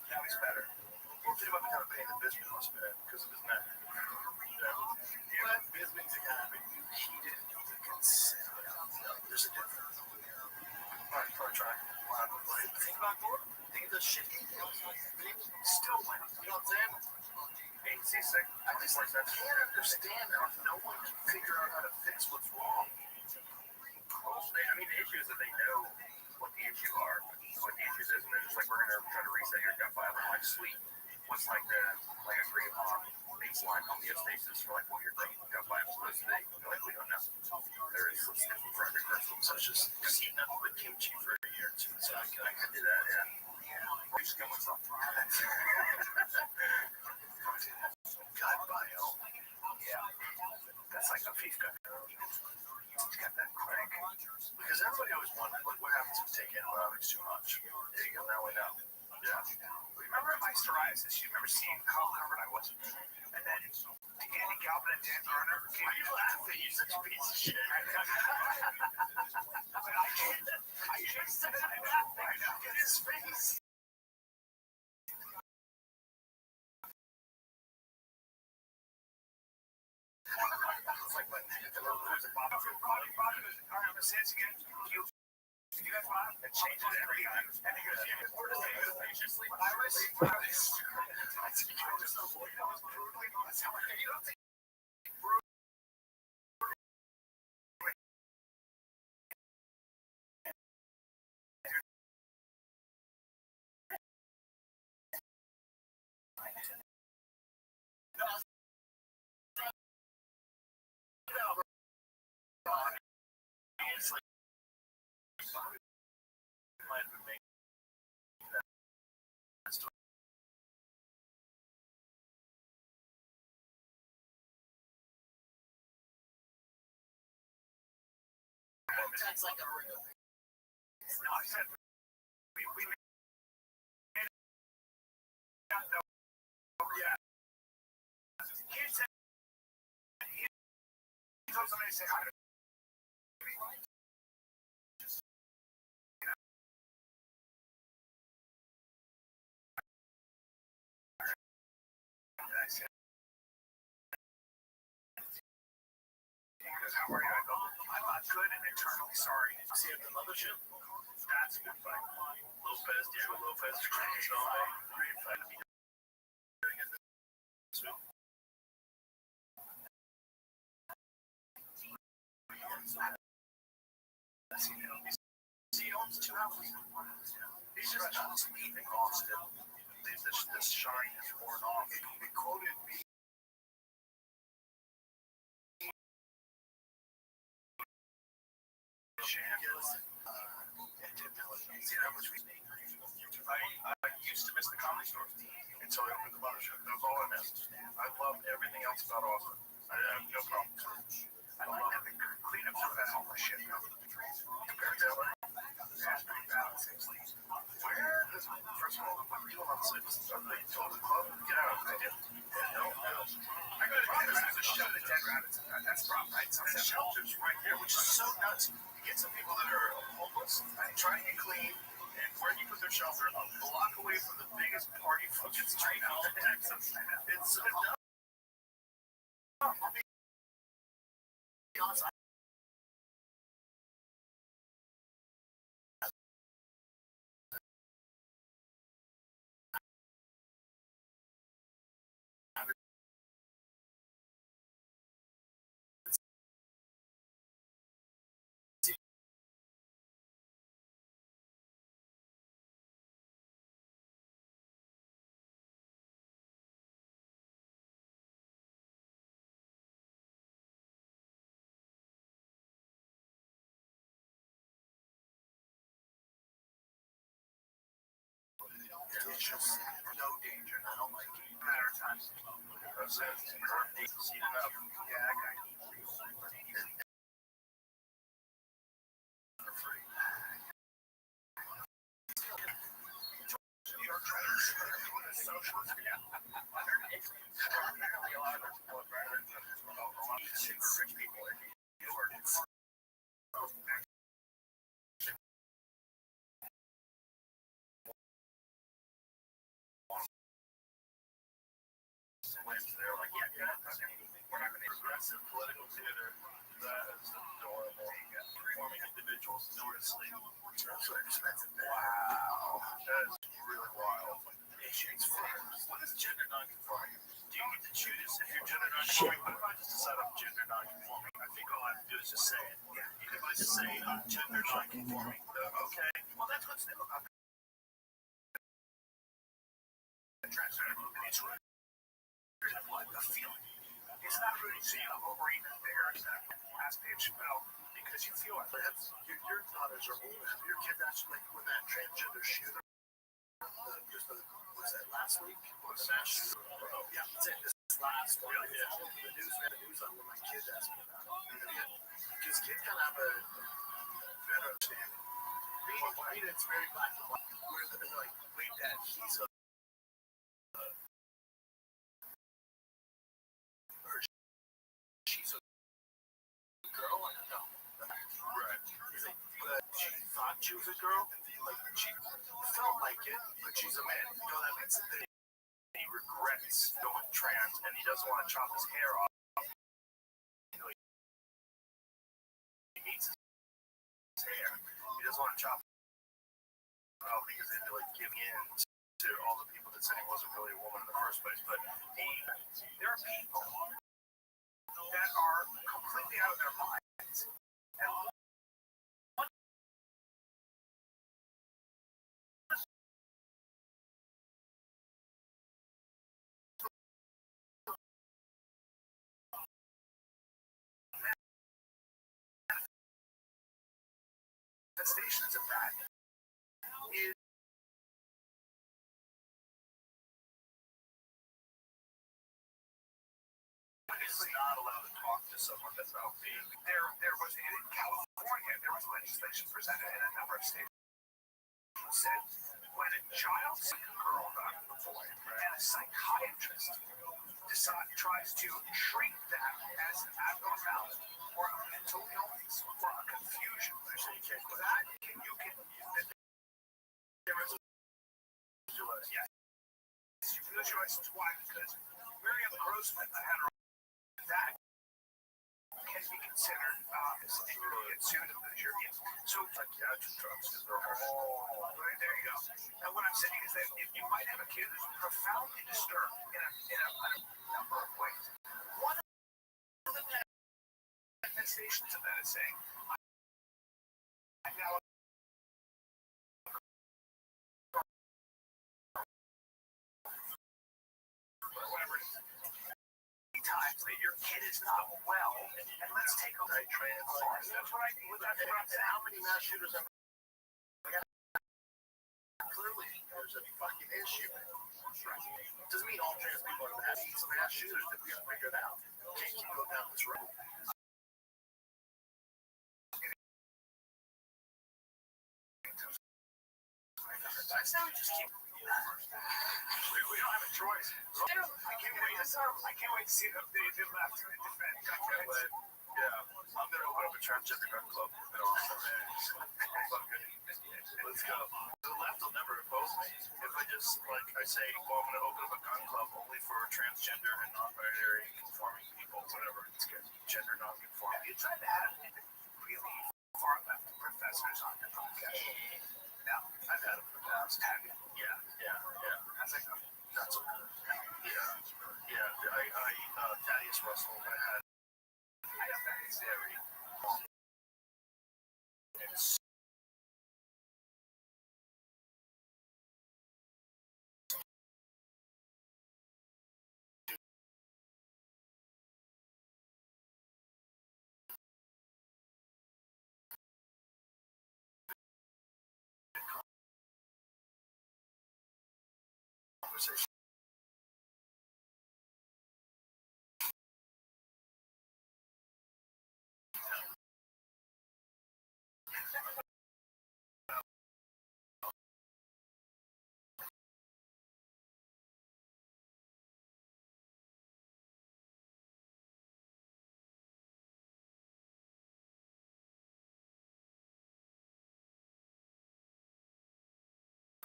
Now he's better. Well, think about the kind of pain that Bisbee must have been because of his neck. But Bisbing's a guy, but he didn't even consider. There's a difference. Probably trying to line with like, think about Gordon. Think of the shit he did. Still winning. You know what I'm saying? seasick. I just can't understand how no one can figure out how to fix what's wrong. I mean, the issue is that they know what the issue are, what the issues is, and they're just like, we're gonna try to reset your gut file. I'm like, sweet. What's like a agreed upon baseline homeostasis for like what your gut file is supposed to be? They're like, we don't know. There is some different for every person. So it's just eat nothing but kimchi for a year. So I could do that, yeah. Or just kill myself. gut bio. Yeah. That's like a beef gut. He's got that crank. Because everybody always wondered, like, what happens if you take antibiotics too much? There you go, now we know. Yeah. Remember my psoriasis? You remember seeing how covered I was? And then Andy Galvin and Dan Garner came. Why are you laughing? You're such a piece of shit. I just said I know. Look at his face. It's like when the little loser Bob goes, all right, I'm gonna say it again. You guys want to change it every time. And he goes, yeah, where does it go? He's just like, I was so bored. I was brutally honest. How are you? Don't think it's like might have been that story. That's like a real thing. No, I said we made it out though. Yeah. He said he told somebody to say hi to me. I said, how are you? I go, I'm not good and eternally sorry. See at the mothership? That's a good fight. Lopez, Diego Lopez, great fight. Great fight. He owns 2 houses. He's just not leaving Austin. This shine is worn off. He quoted me. I used to miss the Comedy Store until I opened the mothership. That was all I missed. I loved everything else about Austin. I have no problem. I like that the cleanup of that homeless shit. Compared to LA, that's pretty bad. Where? First of all, what are you doing on 6? They told the club, get out. I didn't. No. I got to do this. There's a shelter dead rabbits. That's the problem, right? So the shelter's right there, which is so nuts. You get some people that are homeless, trying to get clean, and where do you put their shelter? A block away from the biggest party fucking street in all of Texas. It's so dumb. I'll be honest. It's just no danger, and I don't like it. Matter of time. That's it. Seen enough. Yeah, that guy. For free. New York trains. Socialist. Yeah. Apparently a lot of them super rich people in New York. They're like, yeah, we're not going to aggressive political theater that is adorable. Reforming individuals, noticeably. That's so expensive. Wow. That is really wild. What is gender non-conforming? Do you get to choose? was just saying. Yeah, you could just say gender non-conforming. Okay, well that's what's new about the transgender movement. It's rooted in what the feeling. It's not rooted in or even embarrassed that last page. Well, because you feel it. Your daughters are old. Your kid that's like when that transgender shooter. Was that last week? Was the mass shooter? Yeah, this last one. Yeah. All over the news on what my kids asked me about. Because kids kind of have a better understanding. It's very black and white. Where they're like, wait, Dad, he's a. Or she's a girl. I don't know. Right. He's like, but she thought she was a girl. Like, she felt like it, but she's a man. You know, that means that he regrets going trans and he doesn't want to chop his hair off. You know, he hates his hair. He doesn't want to chop it off because he's like giving in to all the people that said he wasn't really a woman in the first place. But there are people that are completely out of their minds. And manifestations of that is not allowed to talk to someone that's out being. There was in California, there was legislation presented in a number of states that said when a child, like a girl, not a boy, and a psychiatrist tries to treat that as an abnormality or a mental illness or a confusion, that you can. There is yes. You feel choices. Why? Because Miriam Grossman, a hetero, that can be considered something you get sued in the jury. So psychiatric drugs, because they're all right. There you go. Now, what I'm saying is that if you might have a kid who's profoundly disturbed in a number of ways, one of the manifestations of that is saying, I'm now times that your kid is not well, and let's take a look. That's what I'm saying. How many mass shooters have clearly there's a fucking issue. Right. Doesn't mean all trans people are bad. These mass shooters that we have figured out can't keep going down this road. I say we just keep. We don't have a choice. I can't wait to see the left defend. Yeah, I'm gonna open up a transgender gun club. Let's go. The left will never oppose me if I say, well, I'm gonna open up a gun club only for transgender and non-binary conforming people, whatever. It's good. Gender non-conforming. You tried to have really far left professors on your podcast. No, I've had them in the past. Have you? Yeah. I think that's so good. Yeah. Thaddeus Russell, I have that very long. It's conversation.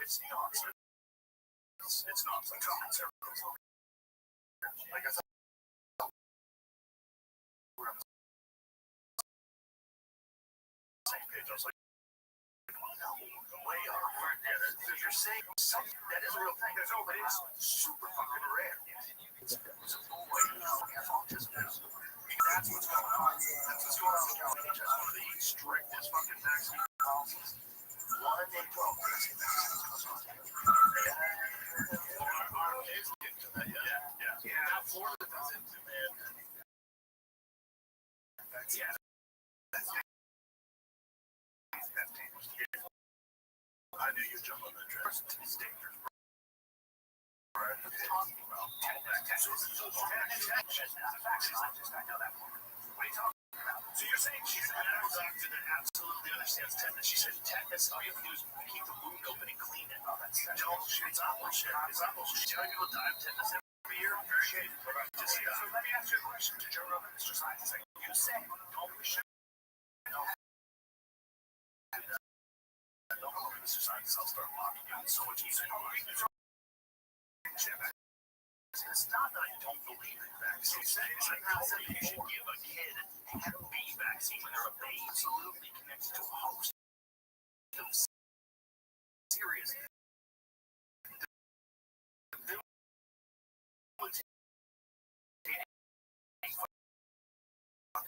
It's nonsense. It's nonsense. Like I said, we're on the same page. I was like, no, way off. You're saying something that is a real thing. But it's super fucking rare. It's a boy who has autism. That's what's going on. That's what's going on with California. It's one of the strictest fucking vaccine policies. 1 in 12 vaccine vaccines goes on. Our kids get to that, yeah. Now Florida doesn't demand. Yeah. I knew you'd jump on that train. It's dangerous, bro. Right? What are you talking about? I know that one. What are you talking about? So you're saying she's a medical doctor that absolutely understands tetanus. She said tetanus, all you have to do is keep the wound open and clean it. Oh, that's don't. It's not bullshit. It's not bullshit. You know people die of tetanus every year? Very shady. So let me ask you a question. To Joe Rogan, Mr. Scientist, you say, don't we should know. Mr. Scientist, I'll start mocking you. It's so much easier. It's not that I don't believe in vaccines. I'm not saying you should give a kid a Hep B vaccine when they're a baby. Absolutely connected to a host of serious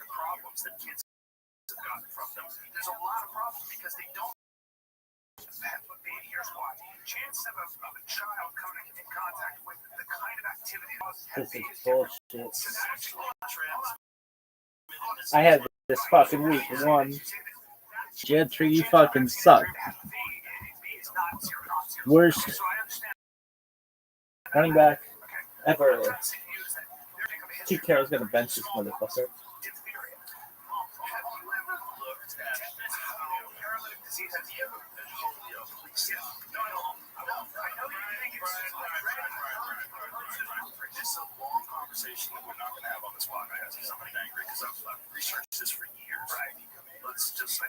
problems that kids have gotten from them. There's a lot of problems because they don't. But here's why. Chances of a child coming in contact with the kind of activity This is bullshit. I had this fucking week one. Jet 3, you fucking suck. Worst running back ever. Pete Carroll's gonna bench this motherfucker. This is a long conversation that we're not going to have on this podcast because I'm getting angry because I've researched this for years. Right. Let's just I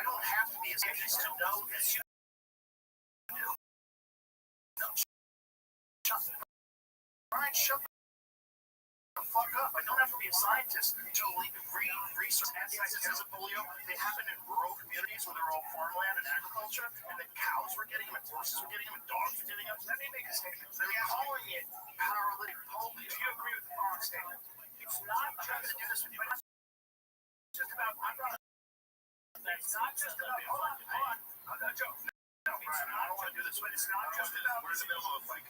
don't have to be a scientist to know this. You do. No, shut the fuck up. I don't have to be a scientist to read research. Anti-syphilis and polio, they happen in rural communities where they're all farmland and agriculture, and then cows were getting them, and horses were getting them, and dogs were getting them. Let me make a statement. They're calling it paralytic polio. Do you agree with the following statement? It's not just to do this with you. It's just about, it's not just about, hold on. Joe. No, Brian, I don't want to do this, but it's not just about, we're in the middle of a fight.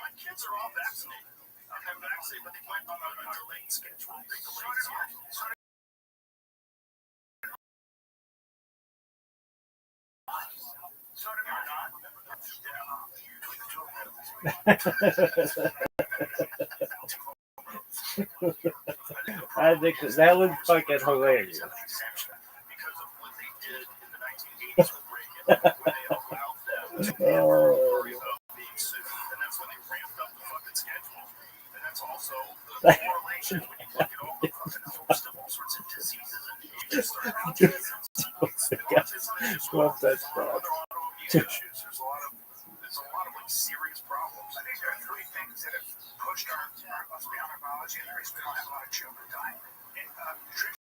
My kids are all vaccinated. I'm vaccinated, but they went on a delayed schedule. They delayed schedule. So did I not. I think that was fucking hilarious. Because of what they did in the 1980s with Reagan, when they allowed them to worry about being sued, and that's when they ramped up the fucking schedule. And that's also the correlation when you look at all the fucking host of all sorts of diseases and you start autism. Well, that's other autoimmune issues. There's a lot of like serious problems. I think there are three things that have pushed us beyond our biology, and the reason we don't have a lot of children dying. Nutrition.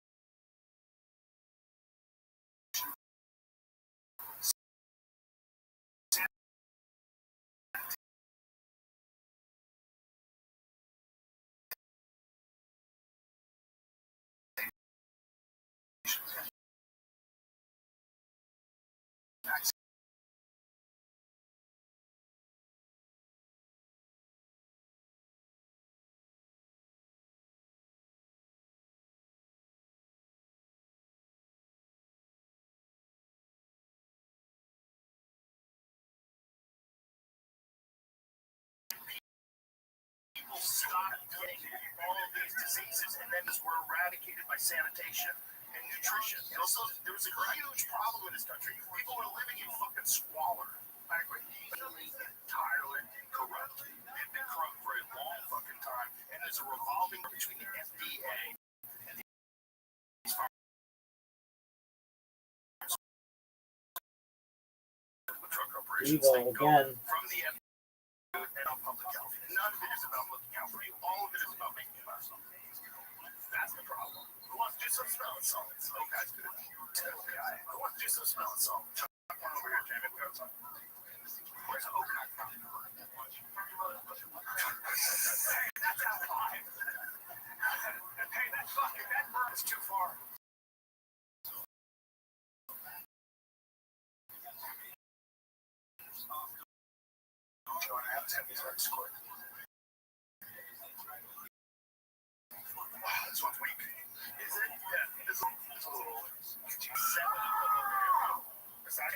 People stopped getting all of these diseases, and then were eradicated by sanitation and nutrition. And also, there was a huge problem in this country. People were living in fucking squalor. I agree. Entirely corrupt. They've been corrupt for a long fucking time, and there's a revolving between the FDA and these drug corporations. Evil again. From the FDA and on public health. None of it is about looking out for you. All of it is about making you less. That's the problem. Who wants to do some smelling salts? Oh, guys, good. Who wants to do still smelling salt. Chuck one over here, Jamie. We got some. Where's the oak guy from? Hey, that's out five. Hey, that burn is too far. Showing how to have these hard scored. Wow, this one's weak. Is it? Yeah, it's a little. Besides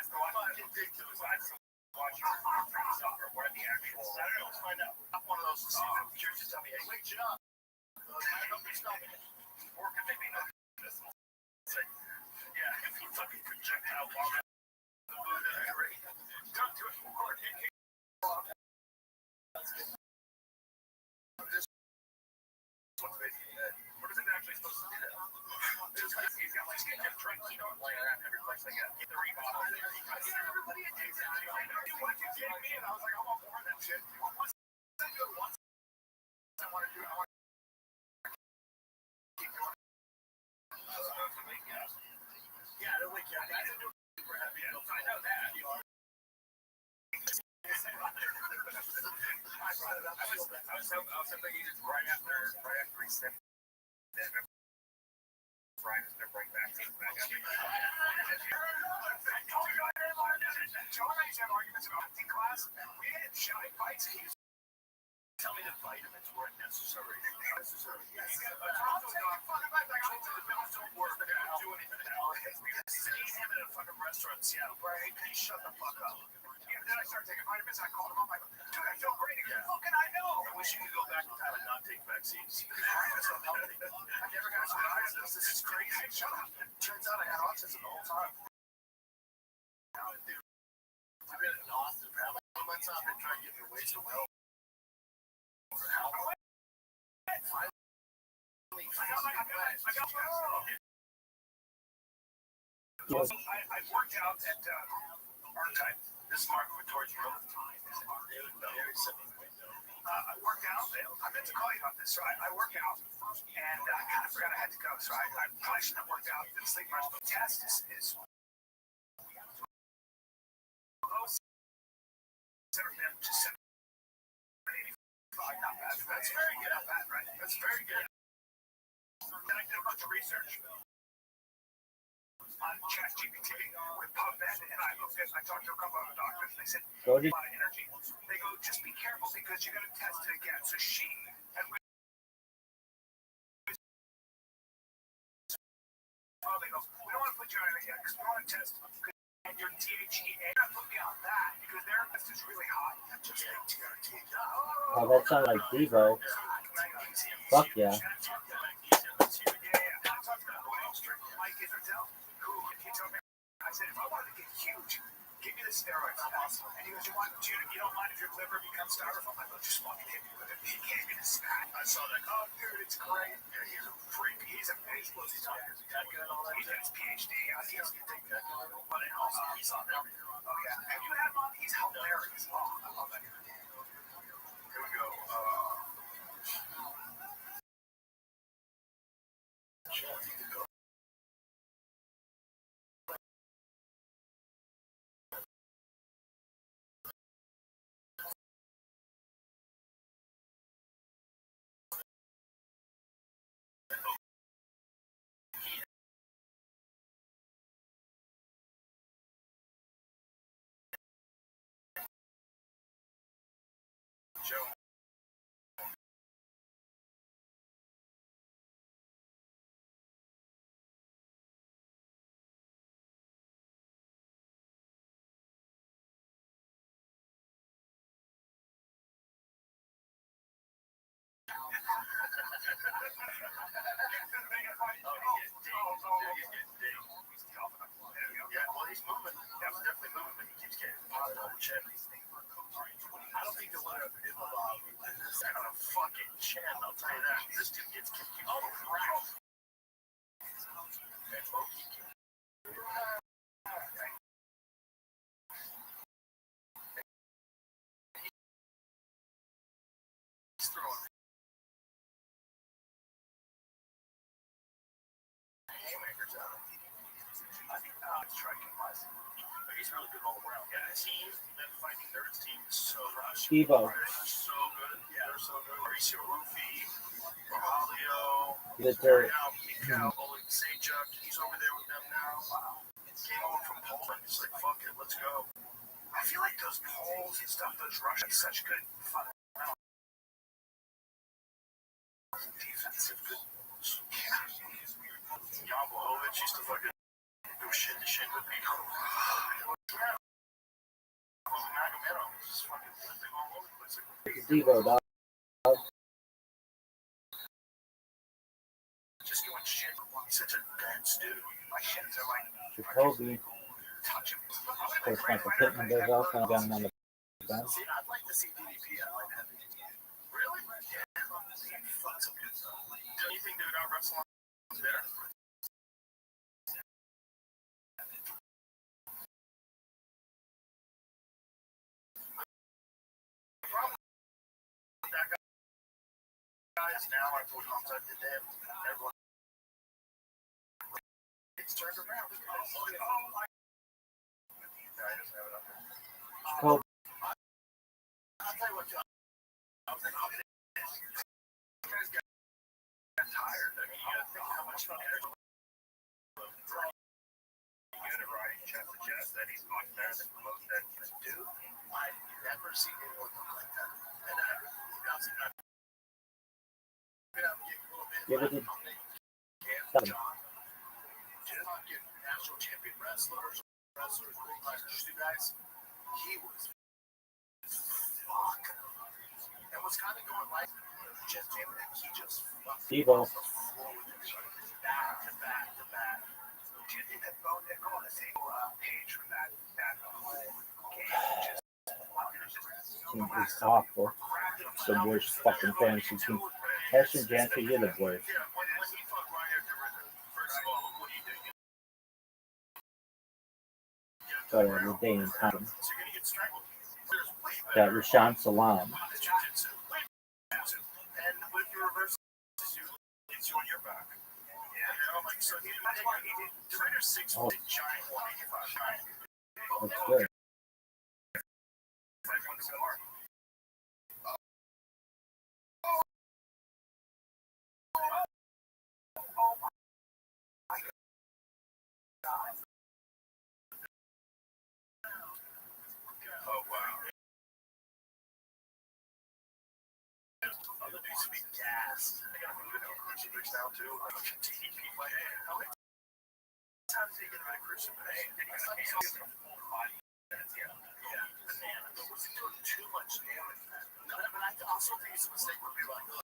the one I can dig to, besides the watching soccer, what are the actual? I don't know. Let's find out. I'm one of those. I'm curious to tell me, hey, wait, shut up. Or could maybe not. Yeah, if you fucking project how long the moon is great. Don't do it more. What is it actually supposed to do that? He's got like a drink, you know, laying around every place I get. Get the remodel. Everybody at Jason, I know you want to get me, and I was like, I want more of that shit. Once I do it once, I want to do it. I want to keep doing it. Yeah, they'll wake you up. I didn't do it super heavy. I know that. I brought it up. I was hoping you just right after he sniffed it. Brian is going to bring back things back up. John and I used to have arguments about acting class. We had shine fights. He used to tell me that vitamins weren't necessary. Yes. Tom said, you fucking like I told you the pills don't work. They don't do anything else. He's him in a fucking restaurant in Seattle, right? And he shut the fuck up. And then I started taking vitamins. I called him up. I go, dude, I feel great again. How can I know? I wish you could go back in time and not take vaccines. I never got psoriasis. This is crazy. Shut up. Turns out I had autism the whole time. I've been in Austin for how many months? I've been trying to get me ways to well. For how long? I worked out at Archetype. This is Mark Victoria's room. I worked out. I meant to call you about this. So I worked out, and I kind of forgot I had to go. So I probably shouldn't have worked out. The sleep rush test is just 785. Not bad. That's very good. Not bad, right? That's very good. Then I did a bunch of research on ChatGPT with PubMed, and I talked to a couple of doctors, and they said, a lot of energy. They go, just be careful because you're going to test it again. So she and we don't want to put you on it again because we want to test and your THEA. Not put me on that because their test is really high. Just like TRT. Oh, that sounds like Devo. Fuck yeah. I said, if I wanted to get huge, give me the steroids. And he goes, you don't mind if your liver becomes styrofoam? I go, just fucking hit me with it. He gave me this fat. I saw that. Oh, dude, it's great. Yeah, he's a freak. He's a explosive doctor. He's got his PhD. I think he's going to take that. But also, he's on everything. Oh, yeah. Have you had him on? He's hilarious. Oh, I love that. Here we go. Joe. Yeah, well, he's moving. Yeah, he's definitely moving, but he keeps getting popped on the chin. I don't think the winner of it is on a fucking chin, I'll tell you that. This dude gets kicked. Oh, crap. He's throwing haymakers out. he's really good all around. Yeah, the team, that Fighting Nerds team is so rush. Evo. So good. Yeah, they're so good. Mauricio Rufy, Rohalio. The dirt. Now, Mikhail Oleksiejczuk, he's over there with them now. Wow. Came over from Poland. He's like, fuck it, let's go. I feel like those Poles and stuff, those Russians, such good defensive good. Jan Blahovic used to fucking go shin to shin with people. Magomedov was just fucking flipping all over the place. Devo, dog. Just doing shit. He's such a dense dude. My shins are like Jacoby. touch him. Of course, Michael Pittman does also got him on the bench. See, I'd like to see DDP at light heavy. Really? Yeah. He fucks some good stuff. Do you think they would out wrestle there? That guys now are put outside the damn. Everyone. It's turned around. Yeah, he doesn't have it up there. Jacoby. I'll tell you what, John. These guys got tired. I mean, you gotta think how much energy. Unit riding chest to chest, that he's much better than most that dude. I've never seen anyone look like that. And bouncing back. Give it to John. National champion wrestlers, great climbers, two guys. He was fucking. And what's kind of going like just him, he just Devo. back to back to back. Do you think that Bo Nickel on the same page from that whole game just Team is awful. The worst fucking fantasy team. Ashton Jansen, you're the worst. Yeah, when he fought Ryan Derrida, first of all, what do you do? Whatever, Dane Thompson. So you're gonna get strangled. There's way Got Rashawn Salam. jiu-jitsu. And with your reverse jiu-jitsu, it's you on your back. Yeah, you know, like, so that's why he did. Derrida's 6 foot giant 185 giant. That's good. Oh, wow. Other dudes would be gassed. I gotta move it over crucifix now, too. I'm a TDP my hand. How many times did he get rid of crucifix? Yeah. Banana. But was he doing too much damage? No, but I also think it's a mistake where people are like, oh,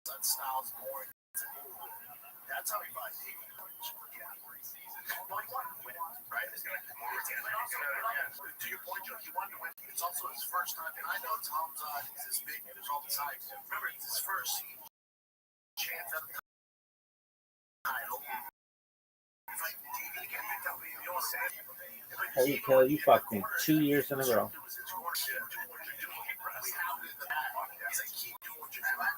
that style's boring. That's how he buys 80 points. Yeah. Well, he wanted to win, right? He's going to do more. To your point, Joe, he wanted to win. It's also his first time, and I know Tom's is this big and there's all this hype. Remember, it's his first chance at the title. Fight TV again, you know what I'm saying? Hey, Kelly, you fucked me 2 years in a row. He's like, keep doing what you're doing.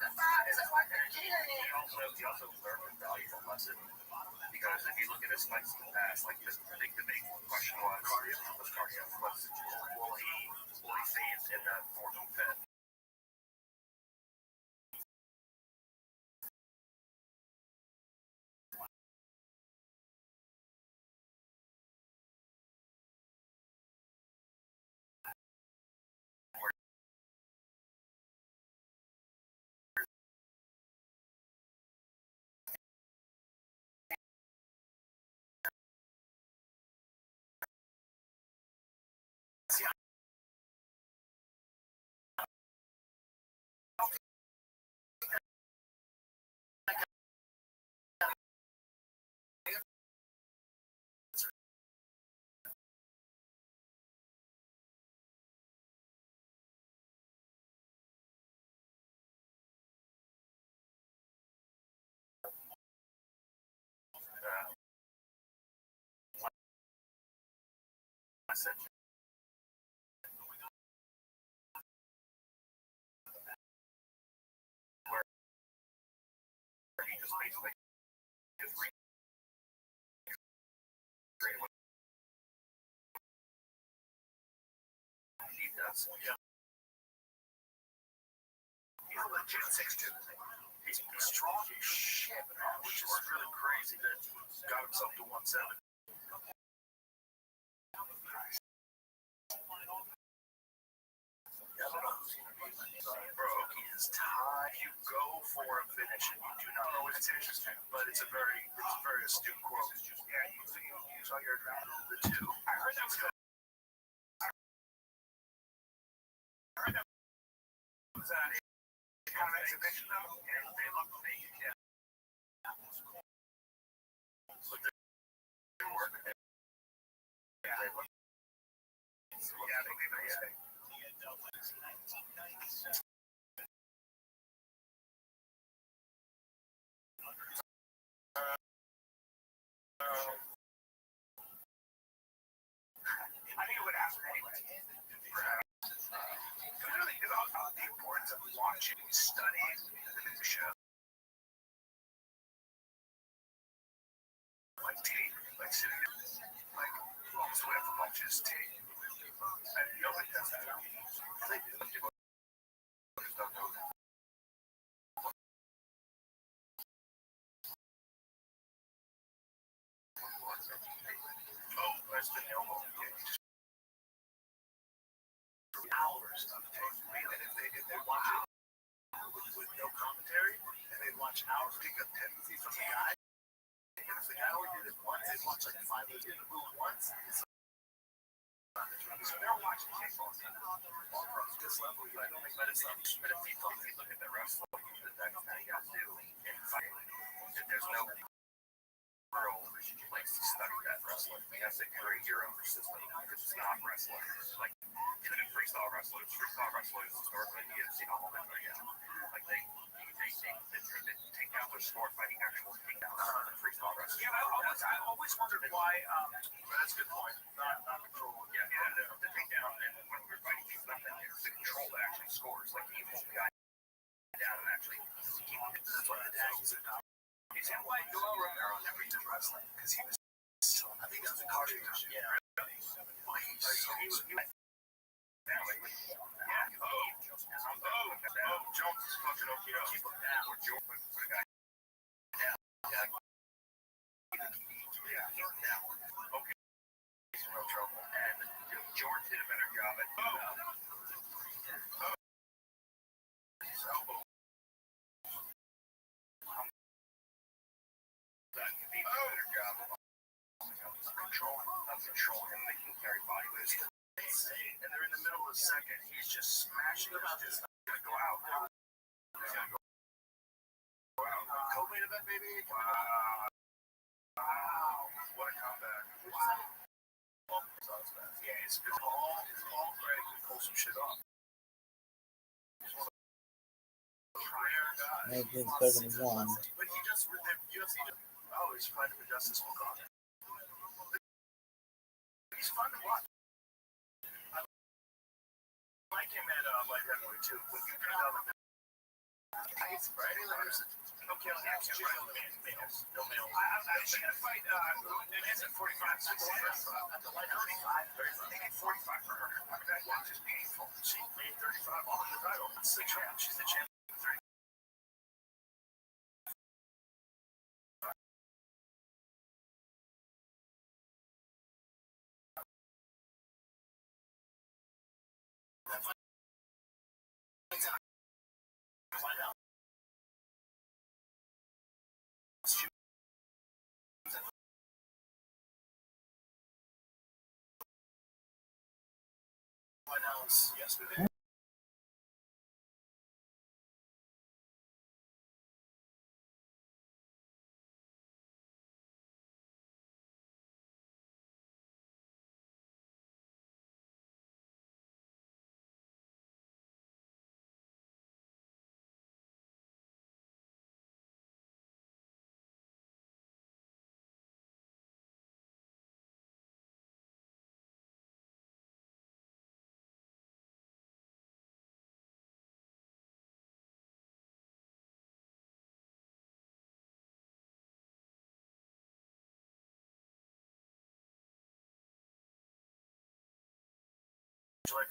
He also learned a valuable lesson because if you look at his fights in the past, like I think the big question was cardio. Will he phase in the fourth and fifth? I said, where he just basically Yes. Yeah. He's a legit 6'2". He's strong as shit, man, which is really crazy that he got himself to 170. Bro, he is tied. You go for a finish and you do not always finish, but it's a very astute quote. Yeah, you saw your draft. The two. I heard that was good. I heard that was kind of exhibition though. Yeah, they look fake. Yeah. But they work. Yeah, they look. Yeah, they leave it fake. I think it would happen anyway. Because really, it's all about the importance of watching, studying the show. Like tape, like sitting there, like almost whatever watches tape. And nobody does that. They do. People just don't know that. Oh, that's the elbow. Yeah, you just hours of tape. And if they watch it with no commentary, and they watch hours pick up tendencies from the guy. And if the guy only did it once, they watch like 5 minutes in the move once. So they're watching tape all the time. All from this level, I don't think But if you look at the wrestling, that's how you got to do in fighting. If there's no girl likes to study that wrestling, you have to create your own system because it's not wrestling. Like even in freestyle wrestlers historically you see the whole thing again. Like they take down their sport by the actual takedowns in freestyle wrestling. Yeah, I always wondered why. But that's a good point. Not control. Yeah, the takedown and when we're fighting things like that, it's the control that actually scores. Like you hold the guy down and actually keep it. That's why the dad is a dog. Is that why Joel Romero never did wrestling? Because he was so, I think that was a cardio issue. Yeah. Well, he was Jones is fucking okay. Keep him down. Or Jones put a guy down. Yeah. Okay. He's in real trouble. And George did a better job at his elbow. That could be a better job of controlling him, making him carry body weight. And they're in the middle of the second. He's just smashing him out. He's gonna go out. He's gonna go out. co-main event, baby. Wow. What a comeback. Yeah, it's all Greg can pull some shit off. He's one of the rare guys. 1971. But he just the UFC. Oh, he's fighting for Justice O'Connor. He's fun to watch. I like him at light heavyweight too. When you bring down the heights, right? Okay, next year, no male. I've seen a fight. It is at 45. At the light 35. They get 45 for her. I mean, that watch is painful. She made 35 on the title. It's the champ. She's the champ. 30. White House yesterday. Like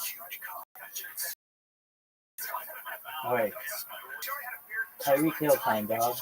huge cock. Alright. Tyreek Hill time, dog.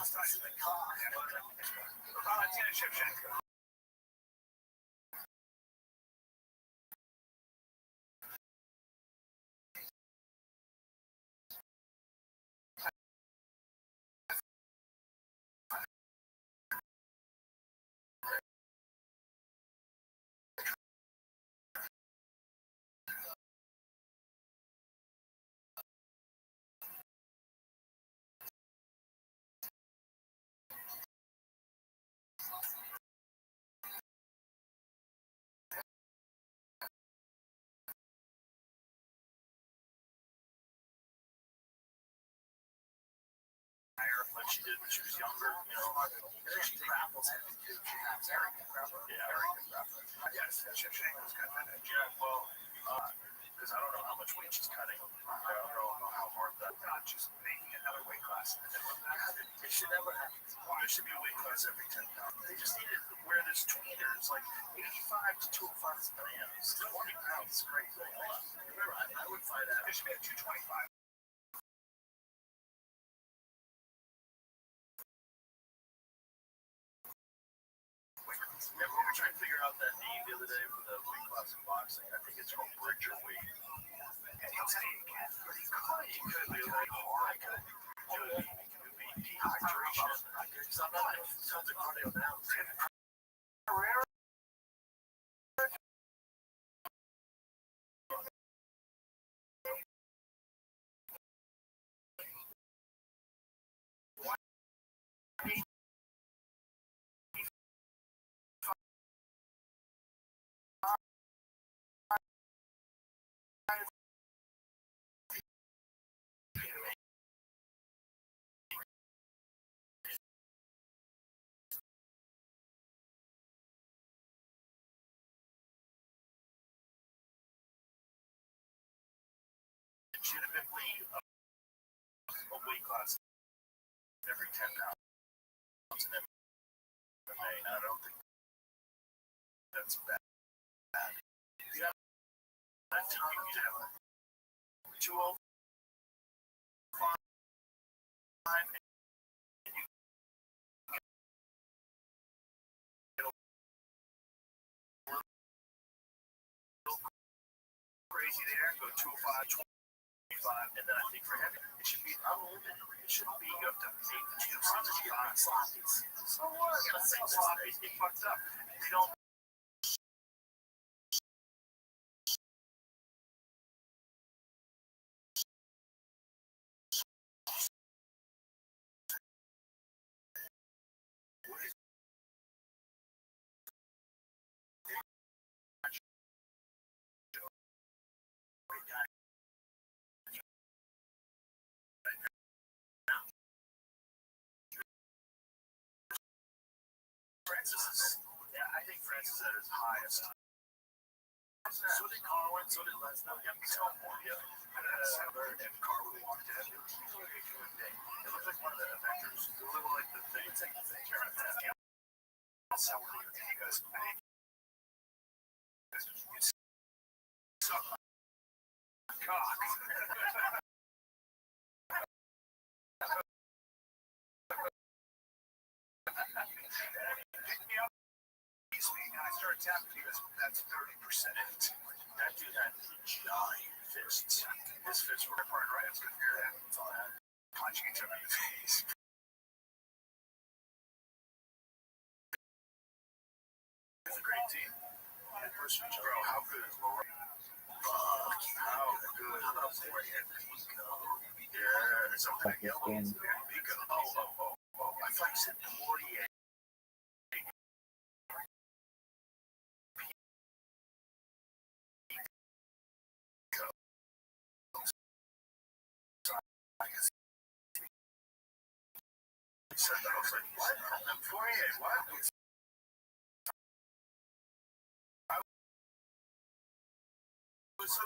Like she did when she was younger, you know. She grapples heavy too. She has very good grappling. Yeah. Very good grappling. Yes, Shevchenko's got that edge. Yeah, well, because I don't know how much weight she's cutting. I don't know how hard that. Not just making another weight class. It should never happen. There should be a weight class every 10 pounds. They just need to wear this tweener. It's like 85 to 205 is grams. 20 pounds is crazy. Remember, I would fight out. It should be at 225. Remember, we were trying to figure out that name the other day for the weight class in boxing. I think it's called Bridger weight. And he'll say it again, but he could. It could be like hard. It could be dehydration. So I'm not like tons of cardio now. Legitimately a weight class every 10 pounds in MMA. I don't think that's bad. You have that time, you have 205 and you get a little crazy there, go 205, 25, and then I think for him, it should be unlimited. It shouldn't be you have to make two sloppy. So what? You gotta say sloppy, get fucked up. They don't. Francis is, yeah, I think Francis is at his highest. So did Carwin, so did Lesnar. Yeah, so yeah. And Carwin walked in. It looked like one of the Avengers. It looked like the thing. It's like the thing. That's how we're doing it. He goes, I think you suck my cock. And I started tapping. He goes, that's 30%. That dude had giant fists. His fists were hard right up to your head. That's all I had. Punching each other in the face. It's a great team. Bro, how good is Laura? How good. How about forehand? Yeah, something like that. I thought you said 48. Said that. I was like, what? I'm 48. What? I was so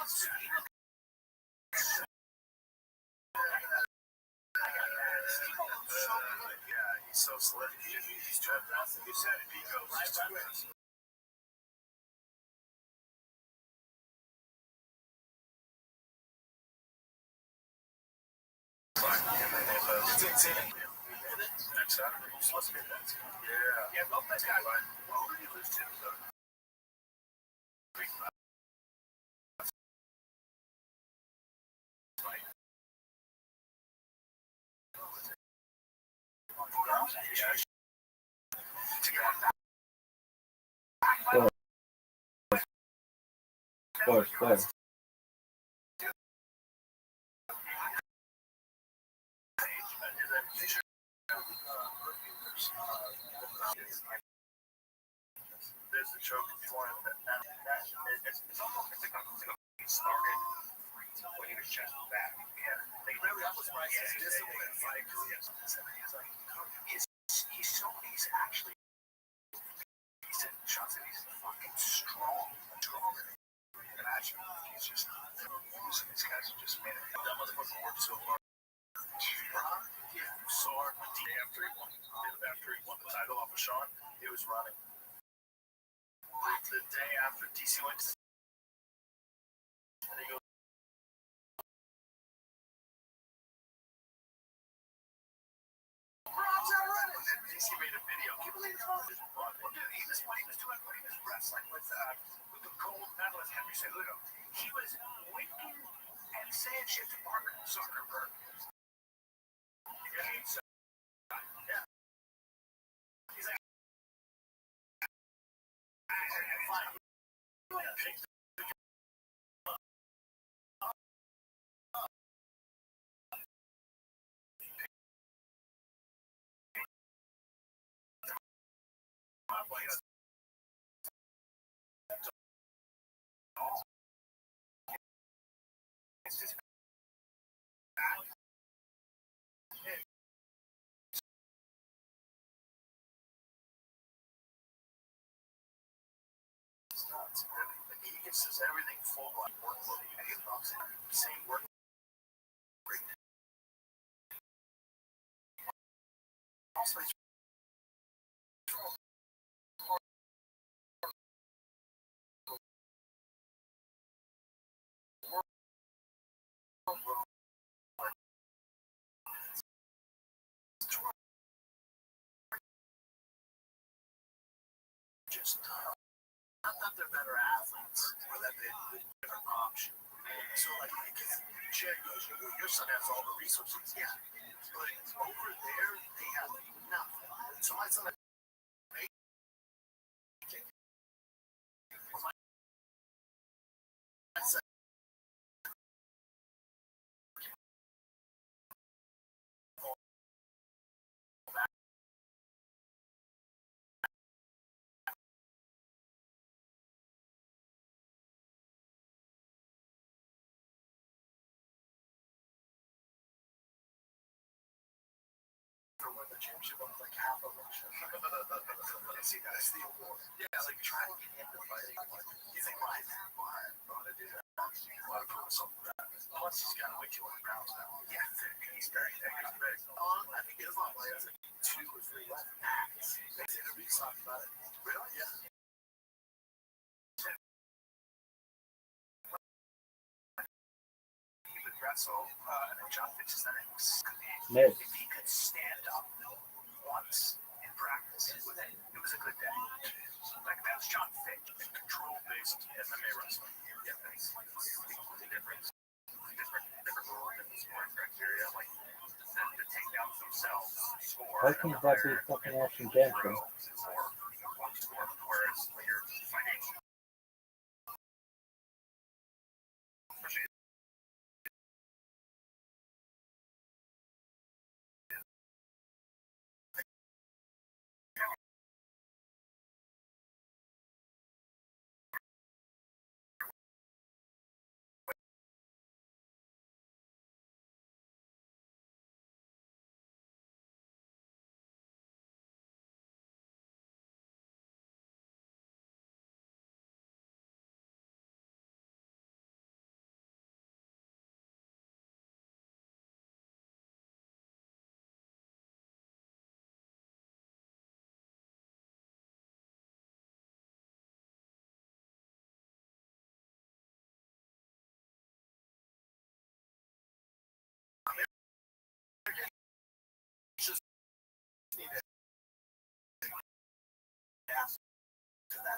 Yeah, he's so slick. He's just nothing. You said it. He goes. He's too fast. It's insane. Next Saturday, he's supposed to be that. Yeah. Yeah, love that guy. Well, who do you lose to? Of course. There's the choke form that it's almost like he started when he was just back. Yeah, they really was right. His discipline fight because he's actually decent shots and he's fucking strong. Imagine he's just using these guys who just made it. That motherfucker worked so hard. Yeah, so hard. After he won the title off of Sean, he was running. The day after DC went to and he goes, Rob's not running. And DC made a video. Can you believe it's on? Well, dude, he was doing what he was wrestling with the gold medalist Henry Cejudo. He was winking and saying shit to Mark Zuckerberg. Yeah. So, yeah. He's like, fine. He gets this everything full on workload. And he loves it. Same work. Also, just not that they're better athletes or that they're different option. So like Jay goes, your son has all the resources. Yeah. But over there they have nothing. So my son won the championship on like half of them. See, that's the award. Yeah, like try to get into fighting. You think, why? I want to do that. I want to put myself in that. Plus, he's got to weigh 200 pounds now. Yeah, he's very thick. He's big. I think Islam has like 2 or 3 left. Makes interviews talk about it. Really? Yeah. He would wrestle, and then John Fitch's that if he could stand up once in practice, it was a good day. Like that's John Fitch, control-based MMA wrestling. Yeah, that's completely different rule, different scoring criteria. Like the takedowns themselves score. Why can't that be fucking action dancing? Whereas when you're fighting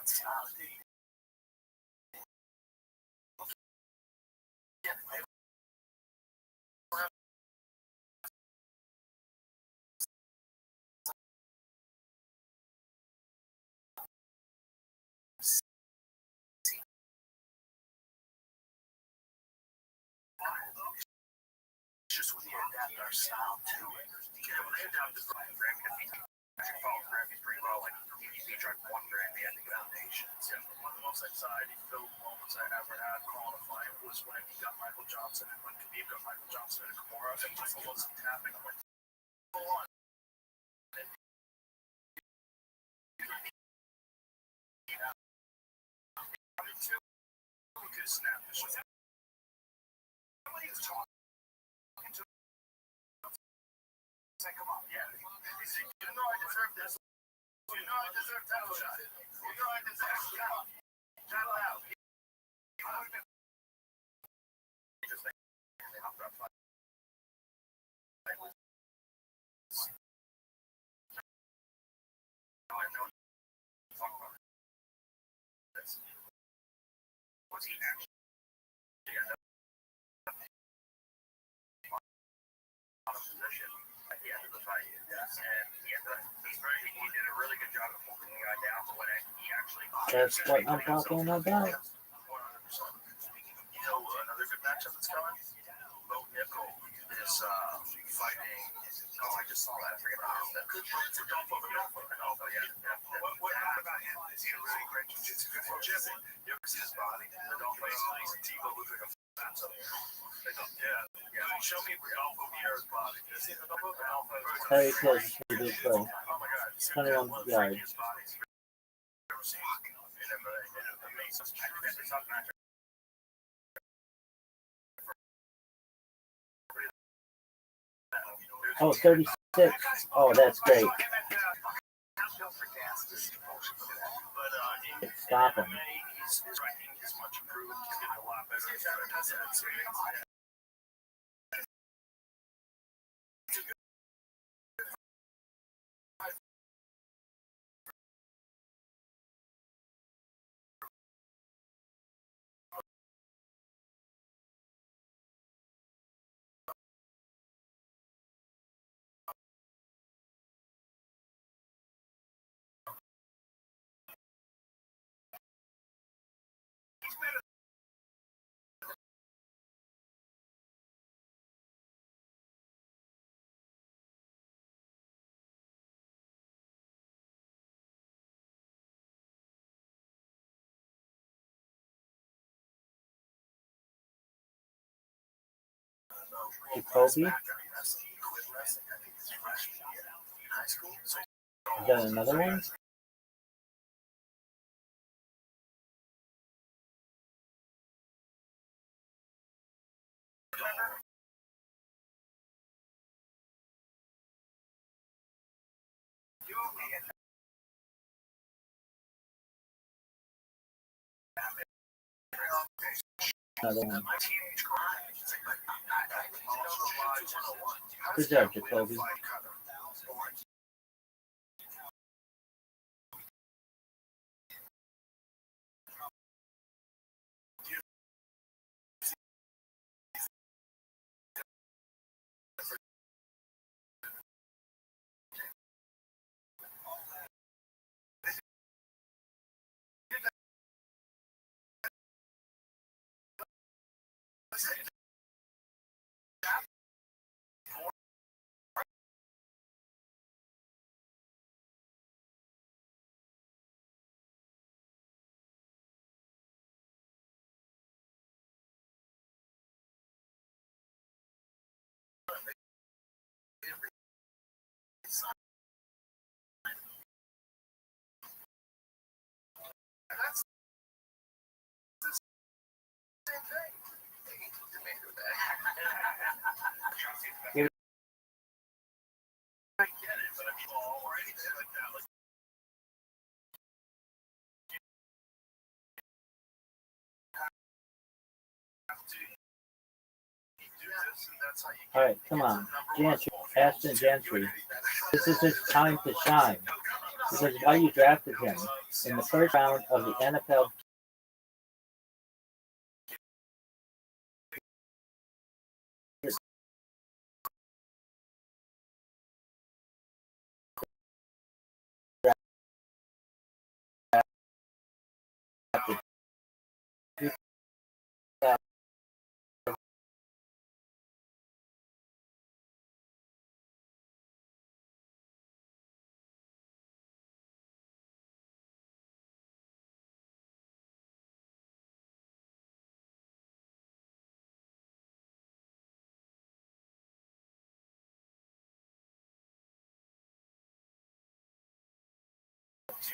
that style, dude. Yeah, they just we adapt our style to it. Yeah, well, they adapted the Grammy. If he actually follows Grammy pretty well, like he tried one Grammy at the foundations. Yeah, one of the most anxiety-filled moments I ever had qualifying was when he got Michael Johnson and when Khabib got Michael Johnson and Kimura, and just wasn't tapping. I'm like, hold on. I mean, two could snap the shit. Somebody is talking to say, come on, yeah. He said, you know I deserve this. You know I deserve title shot. You know I deserve title. Title out. Just like they hopped up fight. I know talk about this. Was he actually out of position at the end of the fight? Yes. And he did a really good job of holding the guy down to when he actually. That's what I'm talking about. 100%. You know, another good matchup that's coming? Bo Nickel is fighting. Oh, I just saw that. I forget about that. Rodolfo, yeah. What about him? Is he a really great jiu-jitsu champion? You ever see his body? Rodolfo is Tebow looks like a fatso. Yeah. Show me Rodolfo Vieira's body. You see Rodolfo? Very close to this play. Oh my God. 21 yards. His body's ever seen. And amazing. It's a tough matchup. Oh, 36. Oh, that's great. Stop him. His striking is much improved. He's getting a lot better. Jacoby? Is that another one? Another one. Good job, Jacoby. All right, come on. Gentry, Ashton Gentry. This is his time to shine. Because why you drafted him. in the first round of the NFL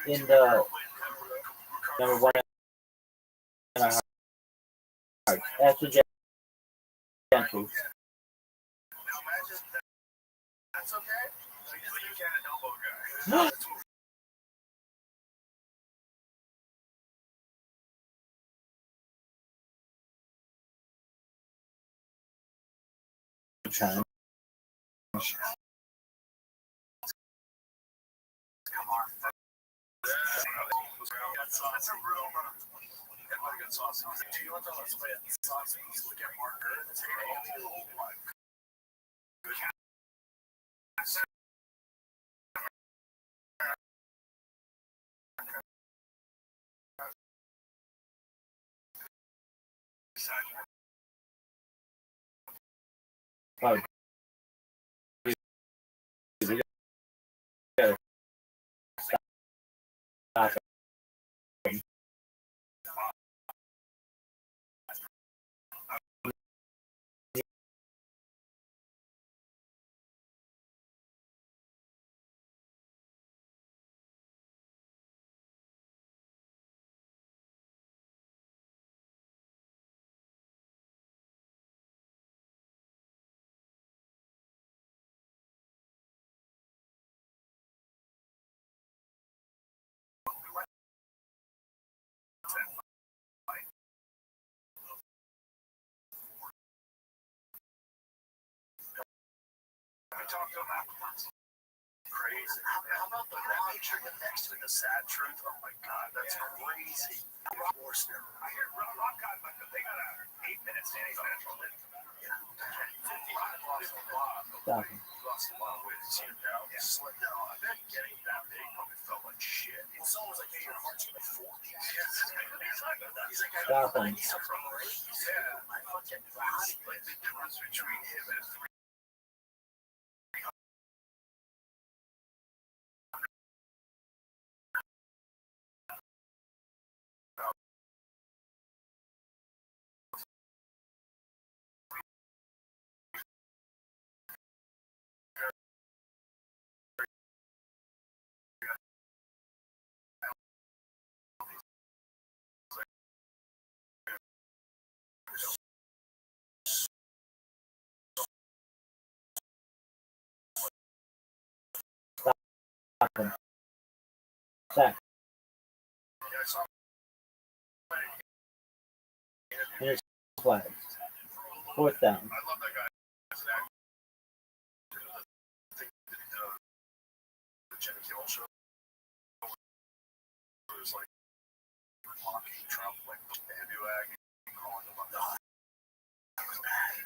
in the number one in our hearts. Esther Gentry. Now imagine that's okay. Like you can't elbow guy. Challenge. That's a rumor. Everybody got sauce. Do you want to let's play it? Sauce. Look at Marker. Oh my Oh, stop it. crazy. How about the picture next to the sad truth? Oh my god, that's crazy. I hear Rothschild, but they got a 8-minute standing special. Stop it. Lost a lot of weight. He's here now. Slim down. I bet getting that big probably felt like shit. Well, someone was like, hey, your heart's gonna be 40. He's like, Stop him. he's a pro, right? Yeah. I fucking like the difference between him and 3. Stop him. Sack. Here's flag. Fourth down. I love that guy. The Jimmy Kimmel show. It was like mocking Trump, like bandwag, calling him up. That was bad.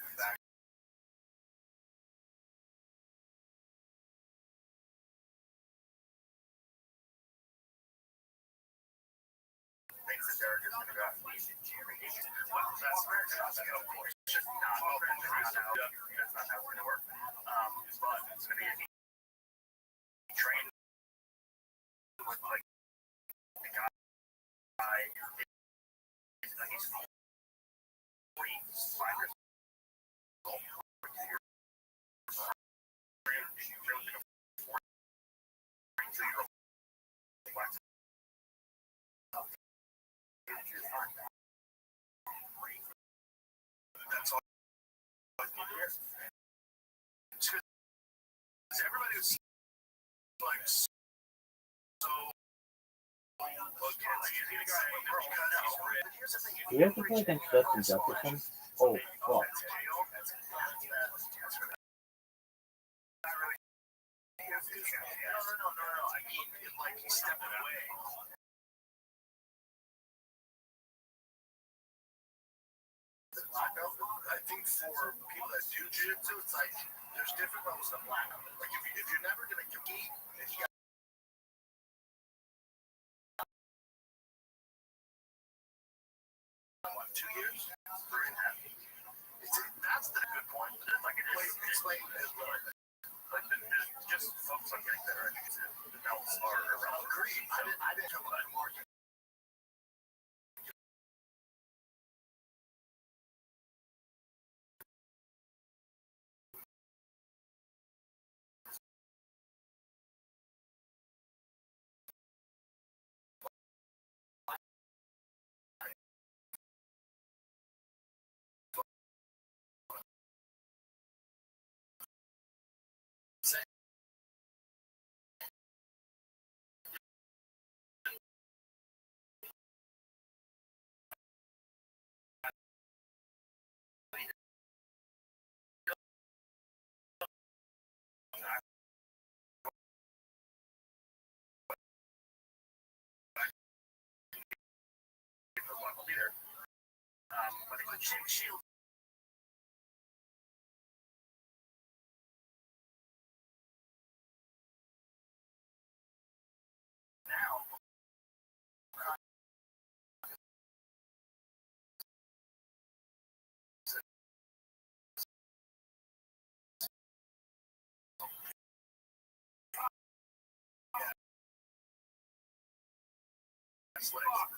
Things that Derek is going to go. Well, that's of course just not open. That's not how it's going to work. But it's going to be a train with like the guy. He's 45 years old. That's all. Everybody was like so. Do you have to play against Justin Jefferson? Oh, fuck. No. I mean, like he's stepping away. think for people that do jiu-jitsu, it's like there's different levels of black. Like if you're never gonna compete, if you got 2 years, 3.5. That's the good point. Like it is. Explain as well. Like just focus on getting better at jiu-jitsu. The belts are irrelevant. Agreed. I didn't come up with more. But it could shield. Now,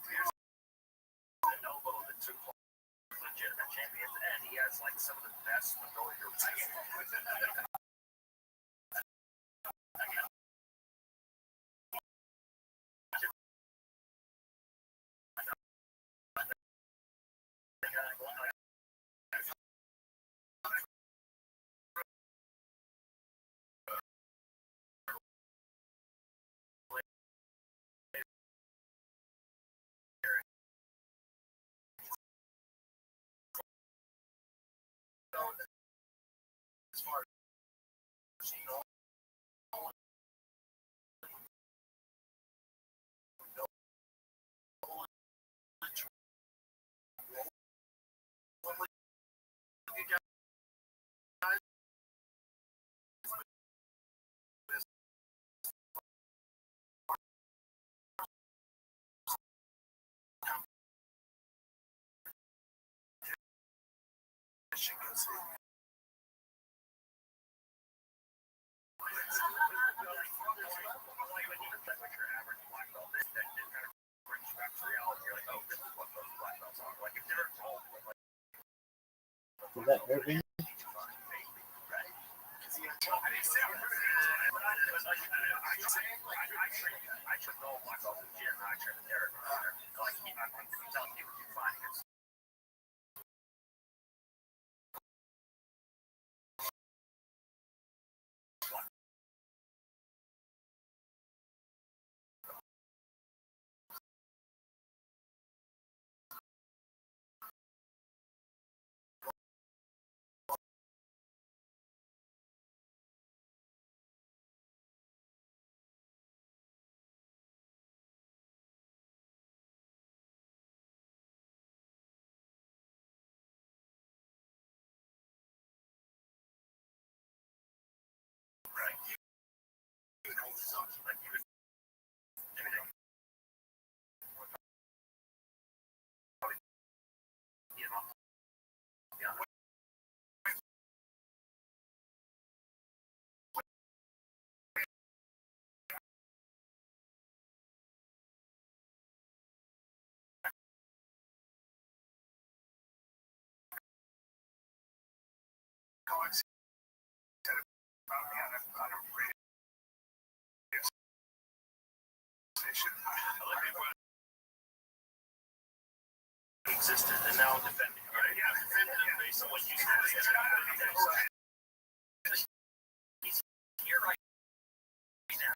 here's an elbow that took legitimate champions, and he has like some of the best ability to as far as you know, Is that Irving? I should know myself in the gym. I train with Derek. Like, I'm telling you, you're fine. Existed and now defending. Right? Yeah, defended him based on what you said. He's here right now.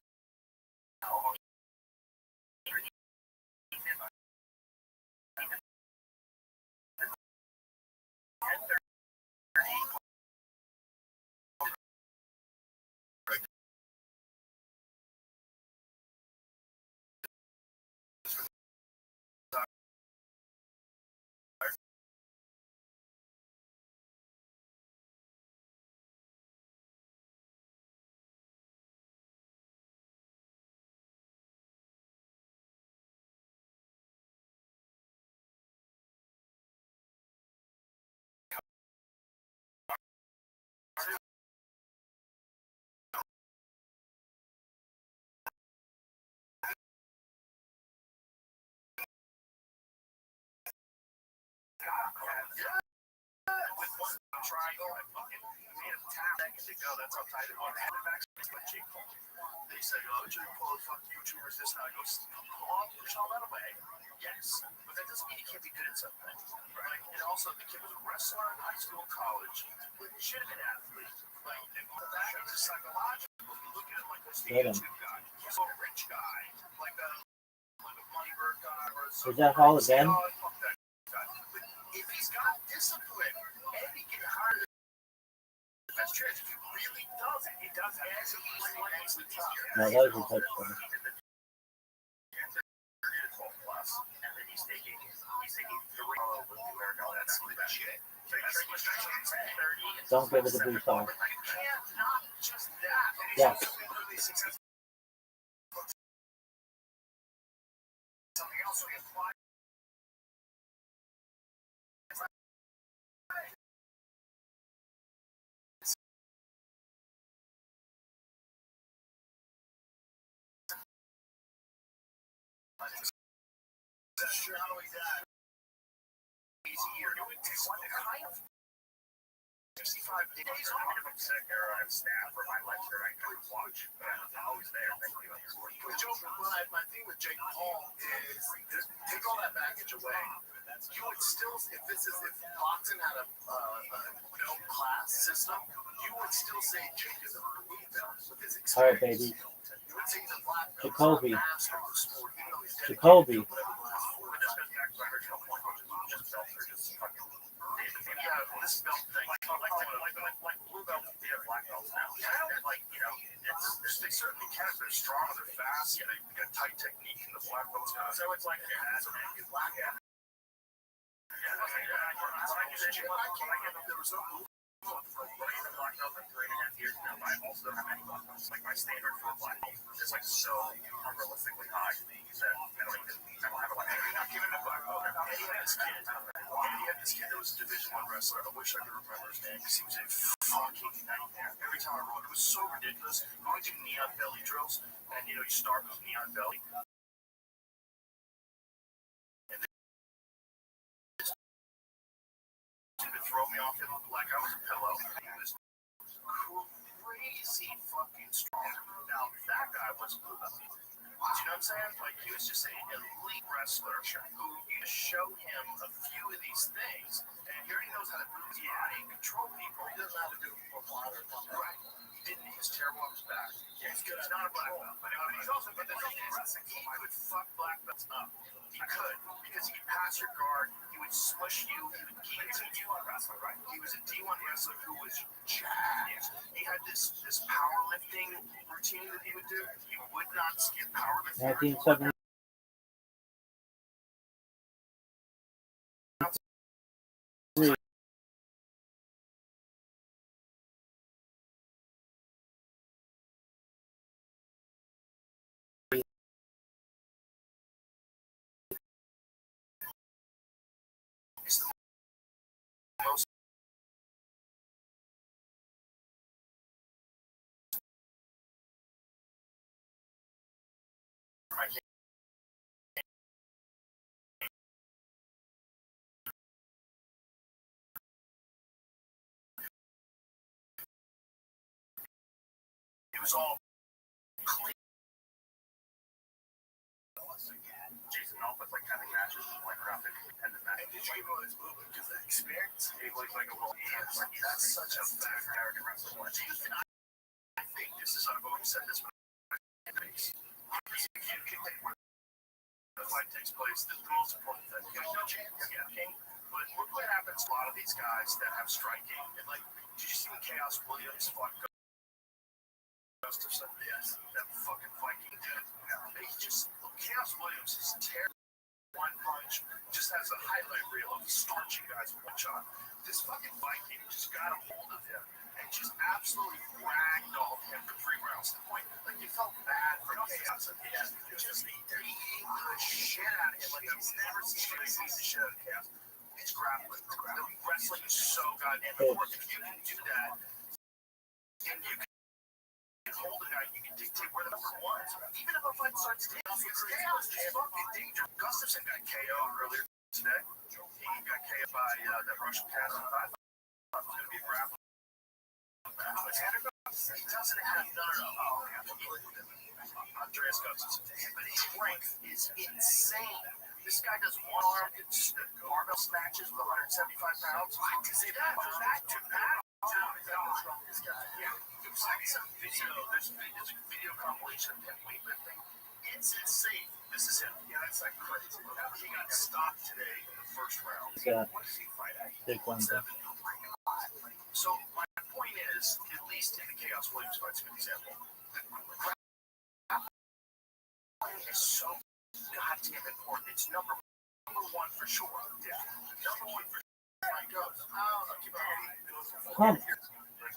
triangle. I fucking made him tap seconds ago. That's how tight it was. I had it back to my Jake Paul. They say, oh, Jake Paul, fuck YouTubers, this now. I go, push all that away. Yes. But that doesn't mean he can't be good at something. Like, and also, the kid was a wrestler in high school, college, legitimate athlete. Like, that is just psychological. You look at him like, what's the YouTube guy? He's a rich guy. Like a money bird guy. Is that Hall again? But if he's got discipline and he can hire the best trainers, if he really does it, he does have actually tough. No, that was a touchdown. And then he's taking 3 all over the American. That's shit. Don't give it the blue song. You can't not just that. Yes. Something else we apply. Sure, how do we die? Easy year. It would take one kind of 65 days off. I'm sick or I'm staff or my legs hurt. I couldn't watch. But I'm always there. Thank you. My thing with Jake Paul is take all that baggage away. You would still, if boxing had a no class system, you would still say Jake is a blue belt with his experience. All right, baby. You would say the black belt. Jacoby. Jacoby. This belt thing, like blue belts, they have black belts now. Like, you know, they certainly can. They're strong, they're fast, they got tight technique, and the black belts. So it's like, black belt. There was no move. Black belt for 3.5 years now. I also don't have any black belts. Like, my standard for a black belt is like so unrealistically high that I don't have a black belt. I'm not giving a black belt. Eddie had this kid that was a Division I wrestler. I wish I could remember his name because he was a fucking nightmare. Every time I rode, it was so ridiculous. Going to neon belly drills, and you start with neon belly. To throw me off, it looked like I was a pillow. He was crazy fucking strong. Now, that guy was blue belt. Do you know what I'm saying? Like, he was just an elite wrestler who you show him a few of these things, and he already knows how to move his body and control people. He doesn't know how to do it for water. Right. He was terrible on his back. Yeah, he's good. He's not a black belt. But he's also, but the thing is, he could fuck black belts up. He could, because he could pass your guard, he would smush you, he would guillotine you. Right? He was a D1 wrestler who was jacked. He had this powerlifting routine that he would do. He would not skip powerlifting. 1970. It was all clean. Jason Alpha was like having matches with like graphic independent matches. Did you even know his movement? Because the experience, it was like a world. That's such a bad American wrestling. I think this is, I've always said this, but the fight takes place, the most important thing. You got no chance. But look what happens to a lot of these guys that have striking. And like, did you see when Chaos Williams fought Gustafson? Yes, that fucking Viking dude. Chaos Williams is terrible. One punch just has a highlight reel of starching guys with one shot. This fucking Viking just got a hold of him and just absolutely ragdolled him for 3 rounds. To the point, like, you felt bad for Chaos at the end. Just beating the shit out of him. Like, I've never seen anybody beat the shit out of Chaos. It's grappling. The wrestling is so goddamn important. If you can do that, and you can hold a guy, you can dictate where the number one is. Even if a fight starts to Chaos is fucking dangerous. Gustafson got KO'd earlier today. He got KO'd by that Russian cat on 5. It's going to be a He doesn't have no. Andreas Gutz, but his strength is insane. This guy does one arm barbell snatches with 175 pounds. This guy. Yeah. You've seen some video. There's a video compilation of him weightlifting. It's insane. This is him. Yeah, it's like crazy. He got stopped today in the first round. What does he fight at? So my point is, at least in the Chaos Williams fight's a good example. The grappling is so goddamn important. It's number one for sure. Yeah. Number one for sure. Come.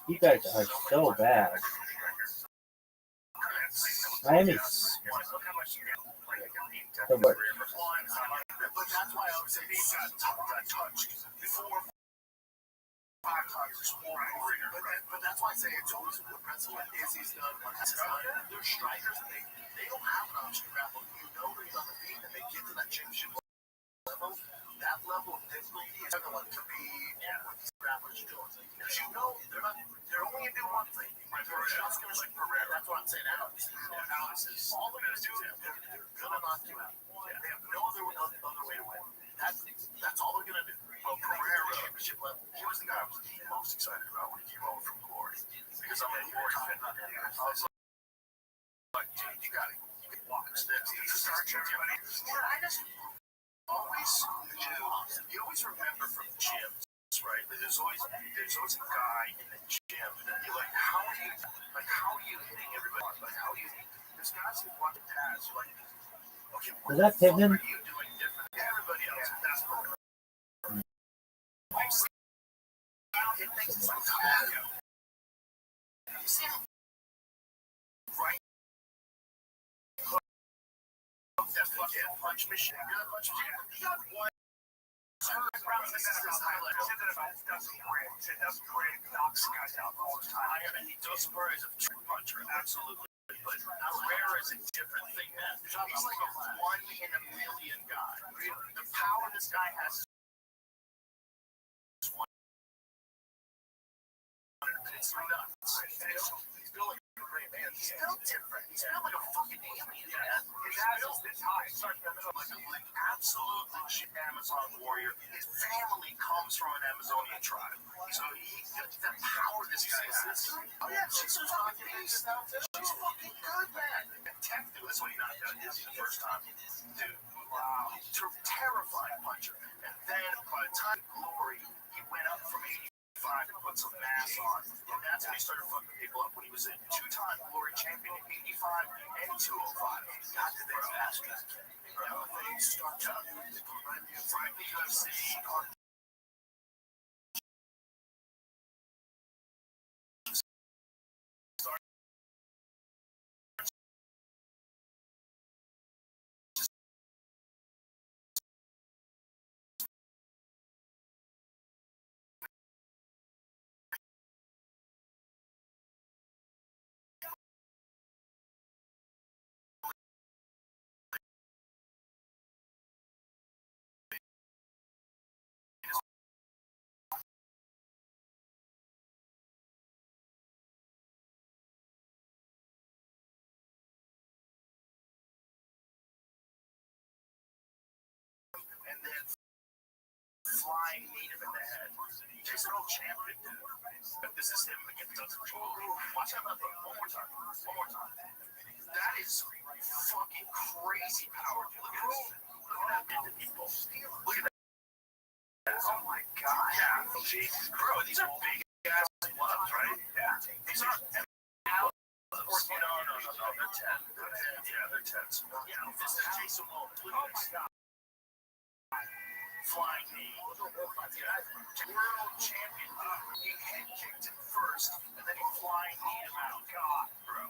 You guys are so bad. Miami's the worst. But that's why I would say he got touched before 5 times is more but that's why I say it's always impressive what Izzy's done, what he's done. They're strikers and they don't have an option to grapple. You know they're on the feet and they get to that championship level. That level of difficulty is everyone to be what these grapplers are doing. Because you know they're only gonna do one thing. They're just gonna like Pereira. That's what I'm saying. Alex is all they're gonna do is they're gonna knock you out. They have no other way to win. That's all they're gonna do. But Pereira, championship level, he was the guy I was the most excited about when he came over from Glory. Because I'm a Glory fan. I was like, dude, you can walk the steps. You start everybody. Yeah, I just you always remember from the gyms, right? There's always a guy in the gym that you're like, how are you hitting everybody? Like, how are you? There's guys who watch the pads, like, okay, what the fuck are you doing different than everybody else? That's what it makes it like, you see him right? That fucking punch machine. You got one. It doesn't break, knocks guys out all the time. And he does spurs of true puncher, absolutely. But Herrera is a different thing, man. He's like a 1 in a million guy. The power this guy has is one. It's nuts. He's built like a great man. He's built different. He's built like a fucking alien, man. His built this high. Like absolute legit Amazon warrior. His family comes from an Amazonian tribe. So the power this guy has. Oh yeah, she's fucking good, man. That's what he knocked out Izzy the first time. Dude, wow. Terrifying puncher. And then by the time Glory, he went up from 85 and put some mass on. And that's when he started fucking people up. When he was a 2-time Glory champion in 85 and 205. God, did they fast track him. They start telling you, frankly, UFC, and then flying native in the head. Jason Earl champion, dude. This is him against Dustin Poirier. Watch out, one more time. That is fucking crazy power. Look at this. Look at that into people. Look at that. Oh my god. Yeah. Jesus. Bro, these are big ass gloves, right? Yeah. These are. No, they're 10. Yeah, they're 10s. Yeah, this is Jason Earl. Look at this. Flying knee. World champion. He head kicked him first, and then he flying kneed him out. God, bro.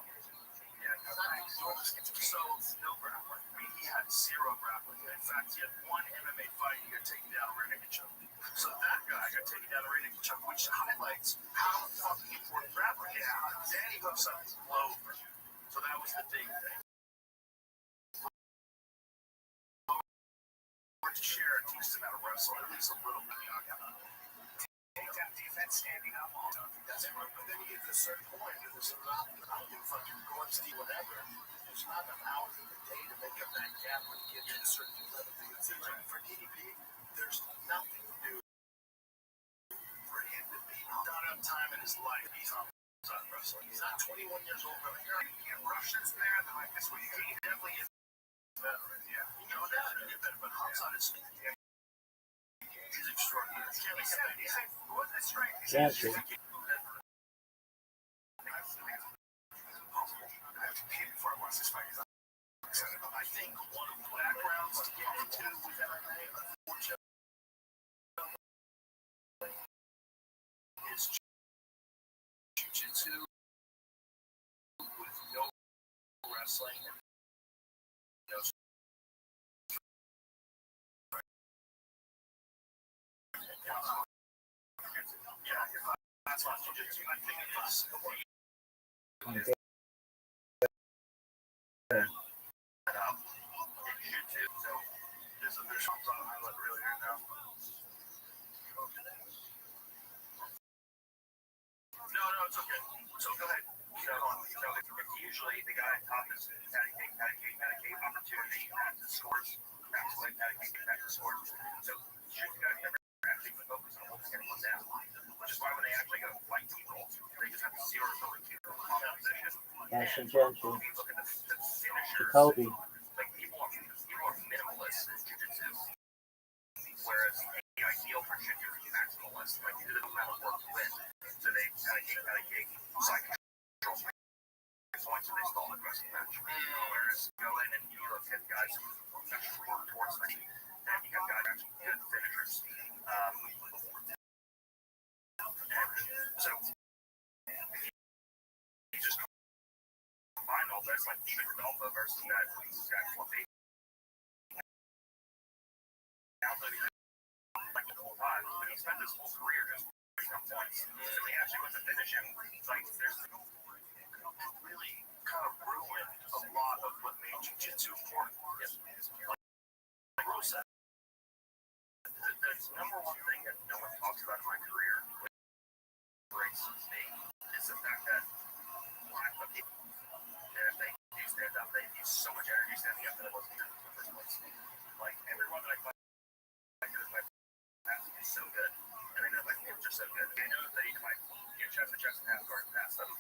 Yeah, so no grappling. He had 0 grappling. In fact, he had 1 MMA fight. He got taken down rear naked choke. So that guy got taken down rear naked choke, which highlights how fucking important grappling is. Then he hooks up his globe. So that was the big thing. To share a decent amount of wrestle, at least a little bit. down defense, standing up. That's it. But then you get to a certain point, and there's not, I don't give a fucking Gormsky, whatever. There's not enough hours in the day to make up that gap when you get to a certain level. It seems like for DDP, there's nothing to do for him to be not enough time in his life. He's on wrestling. He's not 21 years old, but Russians there, they're like, this way you can. He definitely is better. Yeah. You know that, you get better. But Hamzat is he's extraordinary. He said, what's the strength? He said, Gotcha. before I watch this fight. I think one of the backgrounds to get into with MMA, unfortunately, is jiu-jitsu with no wrestling and no that's not jiu-jitsu. I think it is. Okay. There's something on my lip really right now. No, it's okay. So go ahead. Usually the guy on top is patty cake opportunity at the scores. That's like patty cake scores. So should guys never actually focus on holding anyone down. Which is why when they actually go fight people, they just have zero ability to combat position. That's intentional. If you look at the finishers, Kobe. like people are minimalists in jiu-jitsu, whereas the ideal for jiu-jitsu is maximalist. Like you do the amount of work to win. So they patty cake, side control points, and they stall the rest of the match. Whereas go in and you look at guys who actually work towards the team, and you got guys actually good finishers. And so you just combine all this, like even Alpha versus that Fluffy. Now, like the whole time, but he spent his whole career just putting up points. So they actually went to finish him. Like there's Really kind of ruined a lot of what made jiu-jitsu important. Like Rose said, the number one thing that no one talks about in my career breaks me is the fact that when I put people, and if they do stand up, they use so much energy standing up that it wasn't even in the first place. Like everyone that I fight my past is so good, and I know my moves are so good. I know that if I get chest to chest and half guard past them,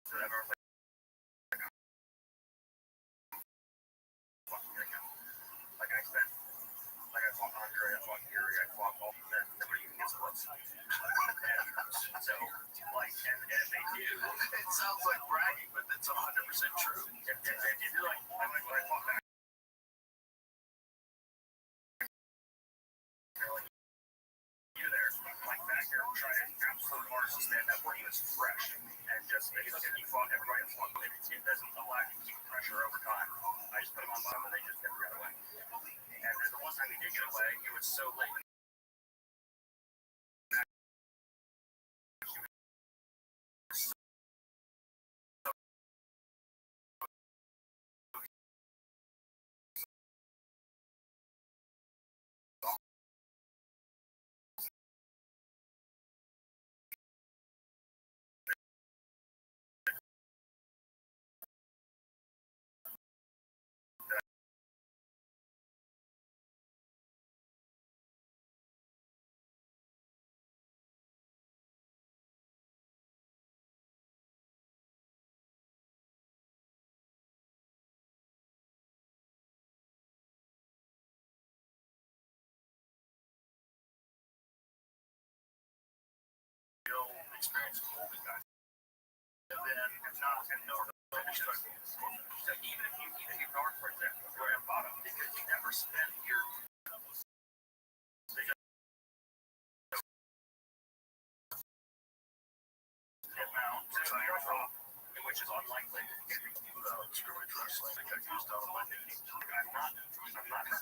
so everyone like fucking getting out. Like I spent, like I fought Andre, I fought Yuri, I fought all of them. Nobody even gets close. And so, like, and if they do, it sounds like bragging, but it's 100% true. if you do like, when I fought back, they're like, you there, like back here, trying absolute hardest to stand up when he was fresh. And just, if you look at you fought everybody else, it doesn't allow you to keep pressure over time. I just put them on bottom and they just never got away. And then the one time he did get away, it was so late. Experience of holding guys. And then, if not, and no, so even if you guard, for example, you're at bottom, because you never spend your amount to your top, which is unlikely. Steroid wrestling, I got used on my nickname. I'm not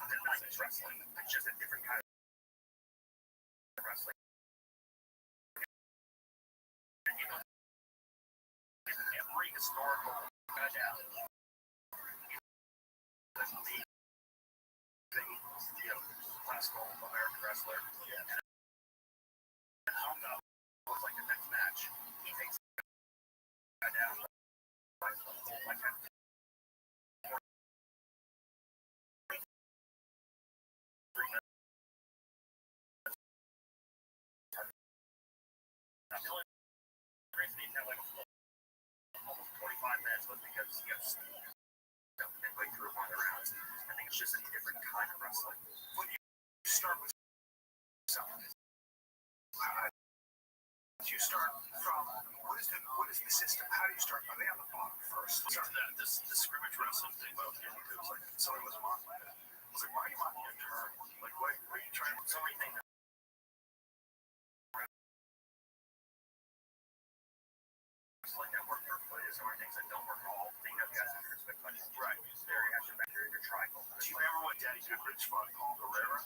denying it's wrestling. It's just a different kind of wrestling. Every historical down. Classical The only reason he had like almost 25 minutes was because he got midway through one of the rounds. I think it's just a different kind of wrestling. When you start with someone, you start from what is the system? How do you start? Are they on the bottom first? This scrimmage wrestling thing, well, it was like somebody was mocking it. I was like, why are you mocking your term? Like, why are you trying to so many things? Like that work perfectly. There's so many things that don't work at all. They know guys are expect money. Right. There you have your triangle. Do you remember when Daddy Goodrich fought Paul Herrera?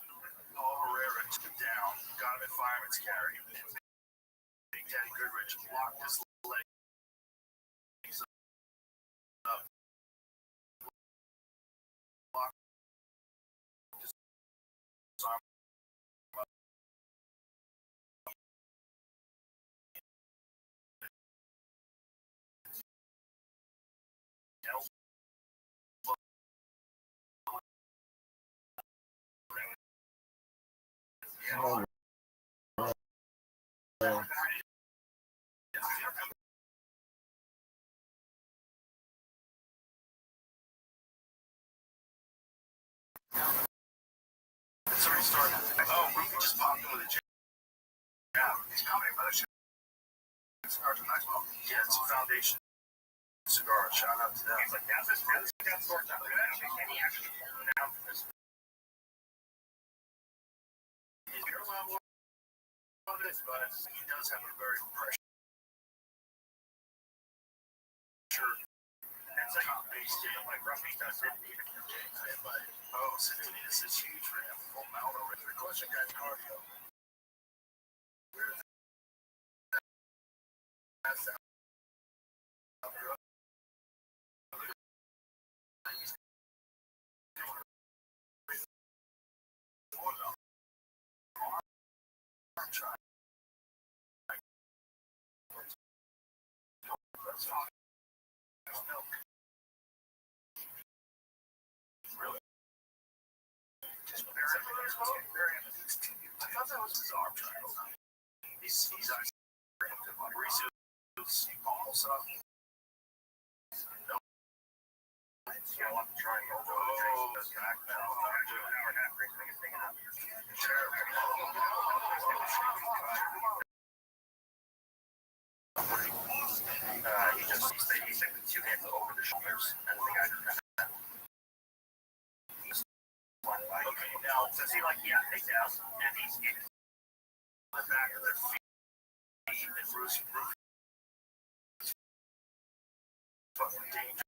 Paul Herrera took him down, got him in fireman's carry. Big Daddy Goodrich locked his legs up. Locked his arm up. Oh, It's already started. Oh, Ruby just popped in with a jab. He's coming, but cigars are nice. Well, yeah, it's a Foundation cigar. Shout out to them. It's like, that's sort of any actually now for this. Your level on this, but He does have a very pressure. it's like based in like Rabbbi does it. Oh, Santinius is huge for him. Full mouth already. The question got cardio. Where is that? That's out. I thought that was his arm triangle. He's actually Mauricio's almost up. No. You don't want to try and go goes back now. He's like two hands over the shoulders, and the guy just kind of. Okay, now since he takes out, and he's getting the back of their feet, and Bruce fucking dangerous.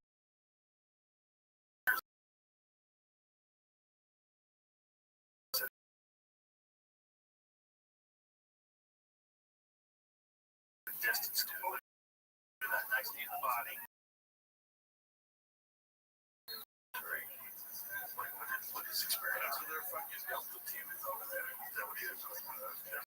Distance to That nice knee to the body. what his experience. So their fucking Delta team is over there. Is that what he is?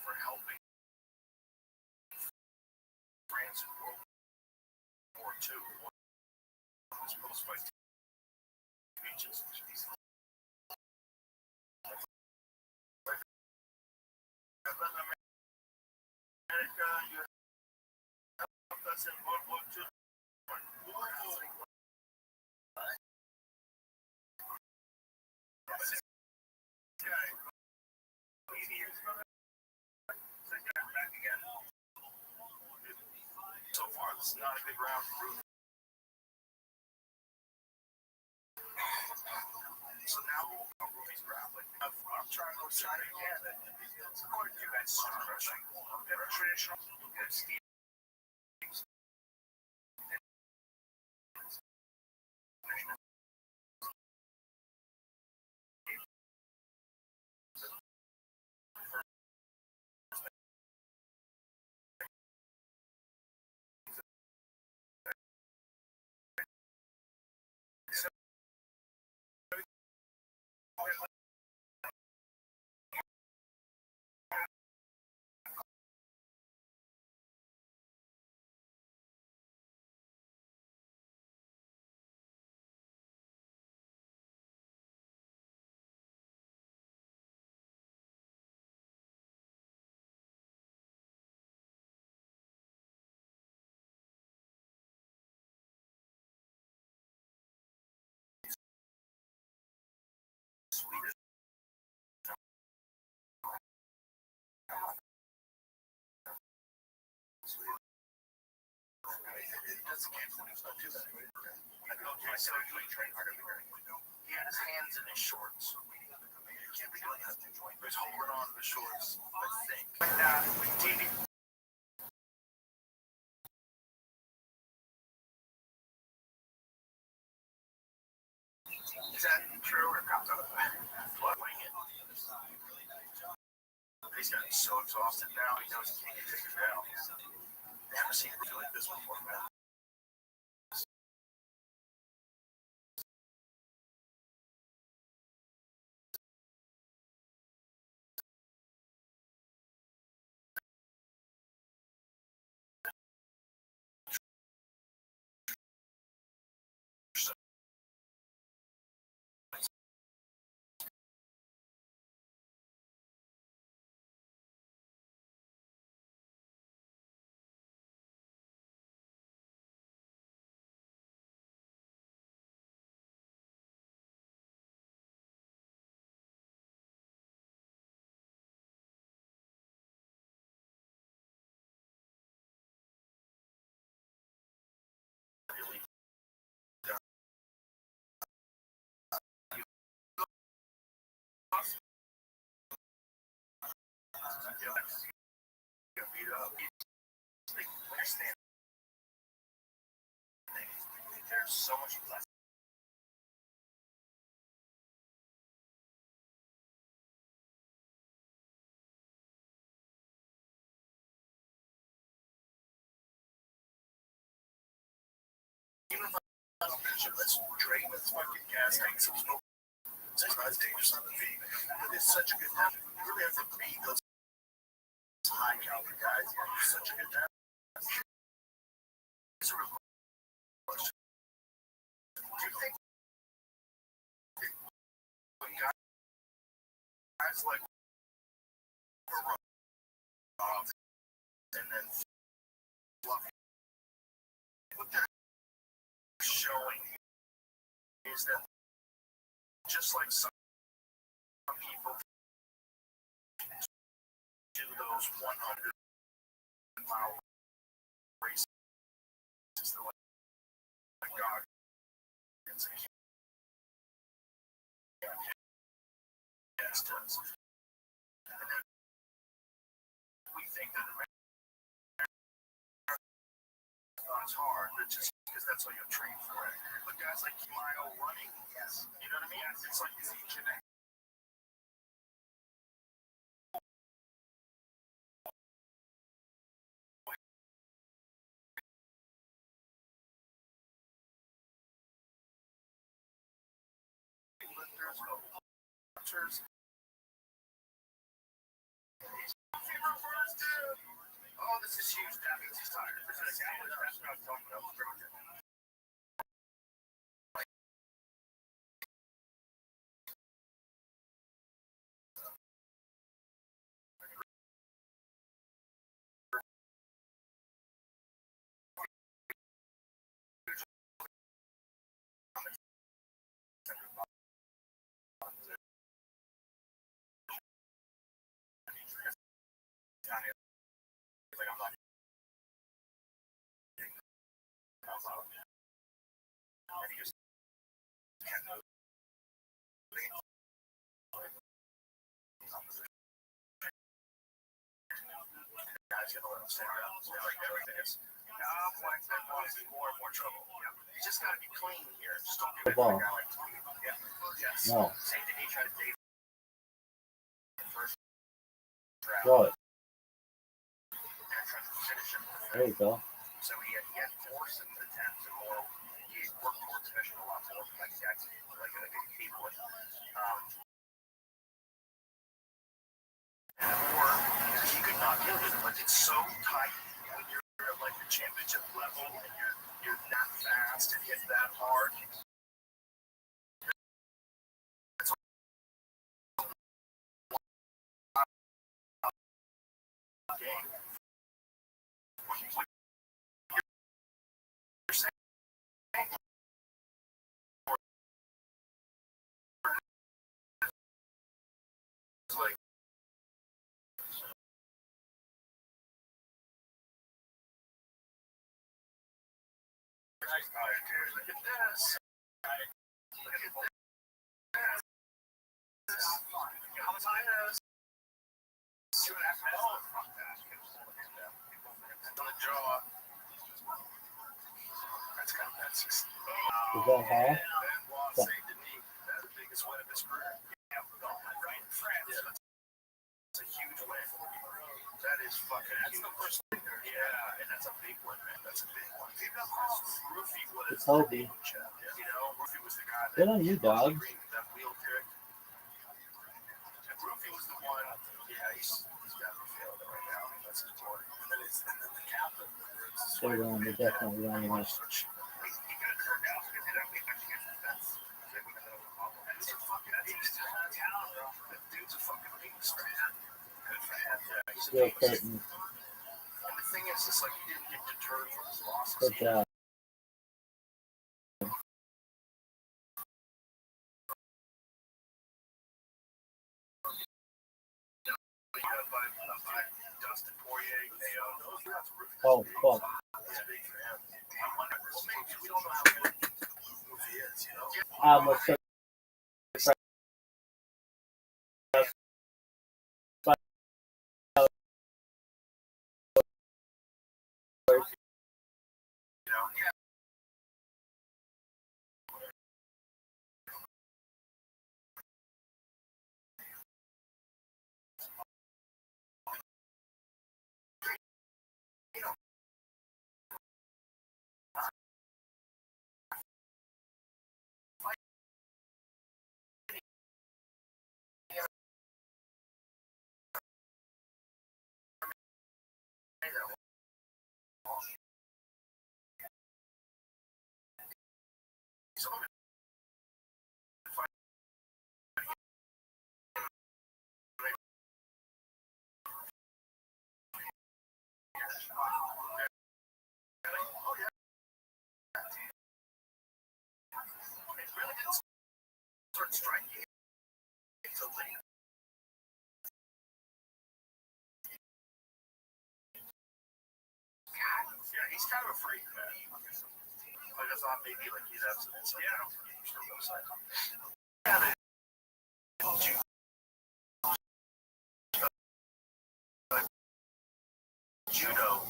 For helping France in World War II. One of his post-fight speeches. America, you helped us in World War II. So far, this is not a big round for Ruby. So now Ruby's grappling. I'm trying to try it again. According to you guys, traditional. That's the game for him. It's not too bad. Okay, so he had his hands in his shorts. Can't be doing that. He was holding on to the shorts, I think. TV. Is that true or not? Wing it. He's gotten so exhausted now, he knows he can't get taken down. Never seen him like this before, man. There's so much less. Even if I don't mention, let's drain this fucking gas tank some smoke. It's not as dangerous on the feet, but it's such a good time. You really have to beat those high caliber guys. It's such a good time. It's a real question. Do you think when guys like and then Fluffy, what they're showing is that just like some people do those 100-mile races, like God, it's a does. And then we think that the marathon's hard, but just because that's how you train for it. But guys like mile running, yes, you know what I mean? It's like it's genetic. Lifters, oh, this is huge. That means he's tired. That's what I was talking about. Guys gonna let him stand up. Like everything is. Like that causes more and more trouble. You just gotta be clean here. Just don't give it to a guy like me. Yeah. Yes. No. Same thing he tried to date the first draft. What? And tried to finish him. There you go. So he had force in the attempts and more. He worked towards finishing a lot more like Jackson, like a keyboard. Or he could not do it. Like it's so tight when you're at like the championship level and you're that fast and hit that hard. That's all. Game. You're saying like this. Look at this. How much time is? 2.5 minutes. Oh, fuck that. On the jaw. That's kind of, that's just. Is that half? Benoit saved the knee. That's the biggest win of his career. Yeah, right in France. Yeah, that's a huge win. That is fucking. That's the first win there. Yeah, and that's a big one, man. That's a big one. Roofie was. It's Hobie. You know, Roofie was the guy that. Good on you, dog. That wheel kick. And Roofie was the one. Yeah, he's got me feeling it right now. That's his boy. And then the captain. They're going. They're definitely running it. Still curtain. And the thing is, it's like he didn't get deterred from his losses. Good job. Dustin Poirier, Oh, fuck. that's big for him. Well, maybe we don't know how good he is, you know. Almost took Start striking until late. Yeah, he's kind of afraid, man. Like I thought maybe like he'd have some insight. Yeah, I don't think he's from those sides. Judo.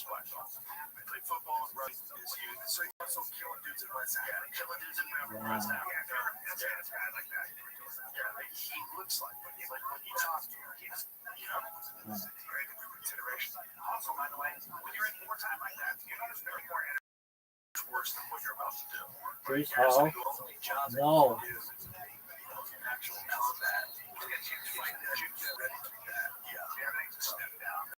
We played football, run is huge. So he's also killing dudes in West Ham. Yeah, killing dudes in West Ham. Yeah, it's bad like that. Yeah, like he looks like, but he's like when you talk to him, he's, you know, very good consideration. Also, by the way, when you're in wartime like that, you know, there's very more energy. It's worse than what you're about to do. Bruce Hall. No. Actual combat. You get you fight that, you get ready to do that. Yeah, everything's a step down.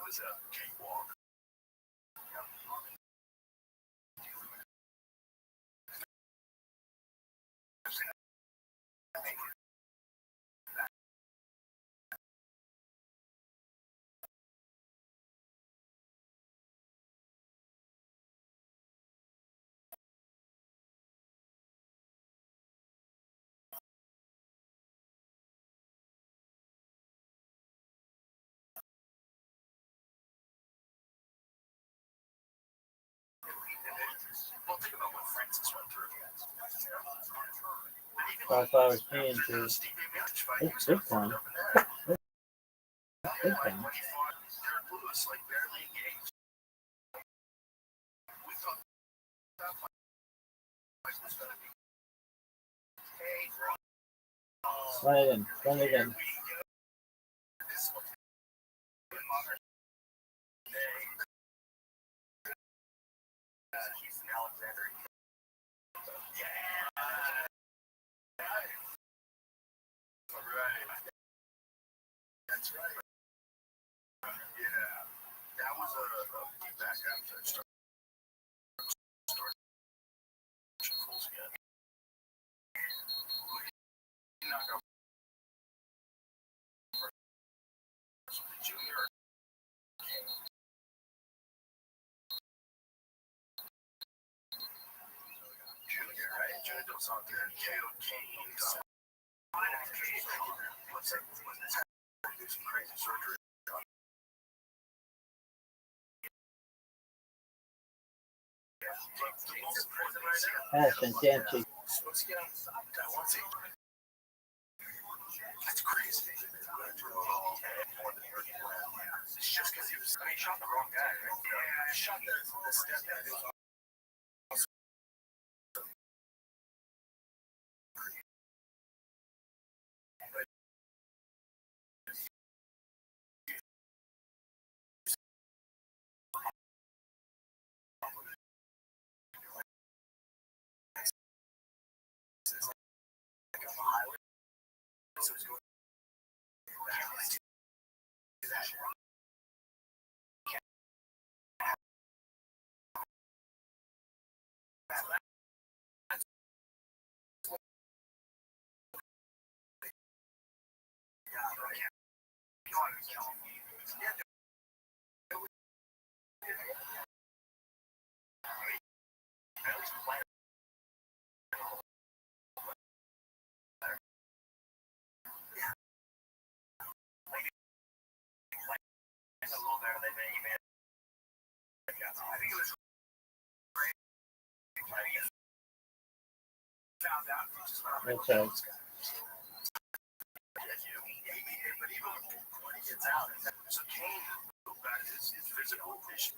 Is a cakewalk. Francis went through. Five hours being to it's big time. Big time. When he fought Derek Lewis, like barely engaged. We thought that fight was going to be. Hey, Run it in. This one, in modern day, he's an Alexander. Yeah. Right. That's right. Yeah. That was a feedback after I started full again. Knock out Junior. Junior, right? Junior Dos Santos and KO Kane. Let's say, do some crazy surgery. That's fantastic. That's crazy. It's just because he was, he shot the wrong guy, right? Yeah, he shot the stepdad. That's right. But even when he gets out, so Kane goes back to his physical issue.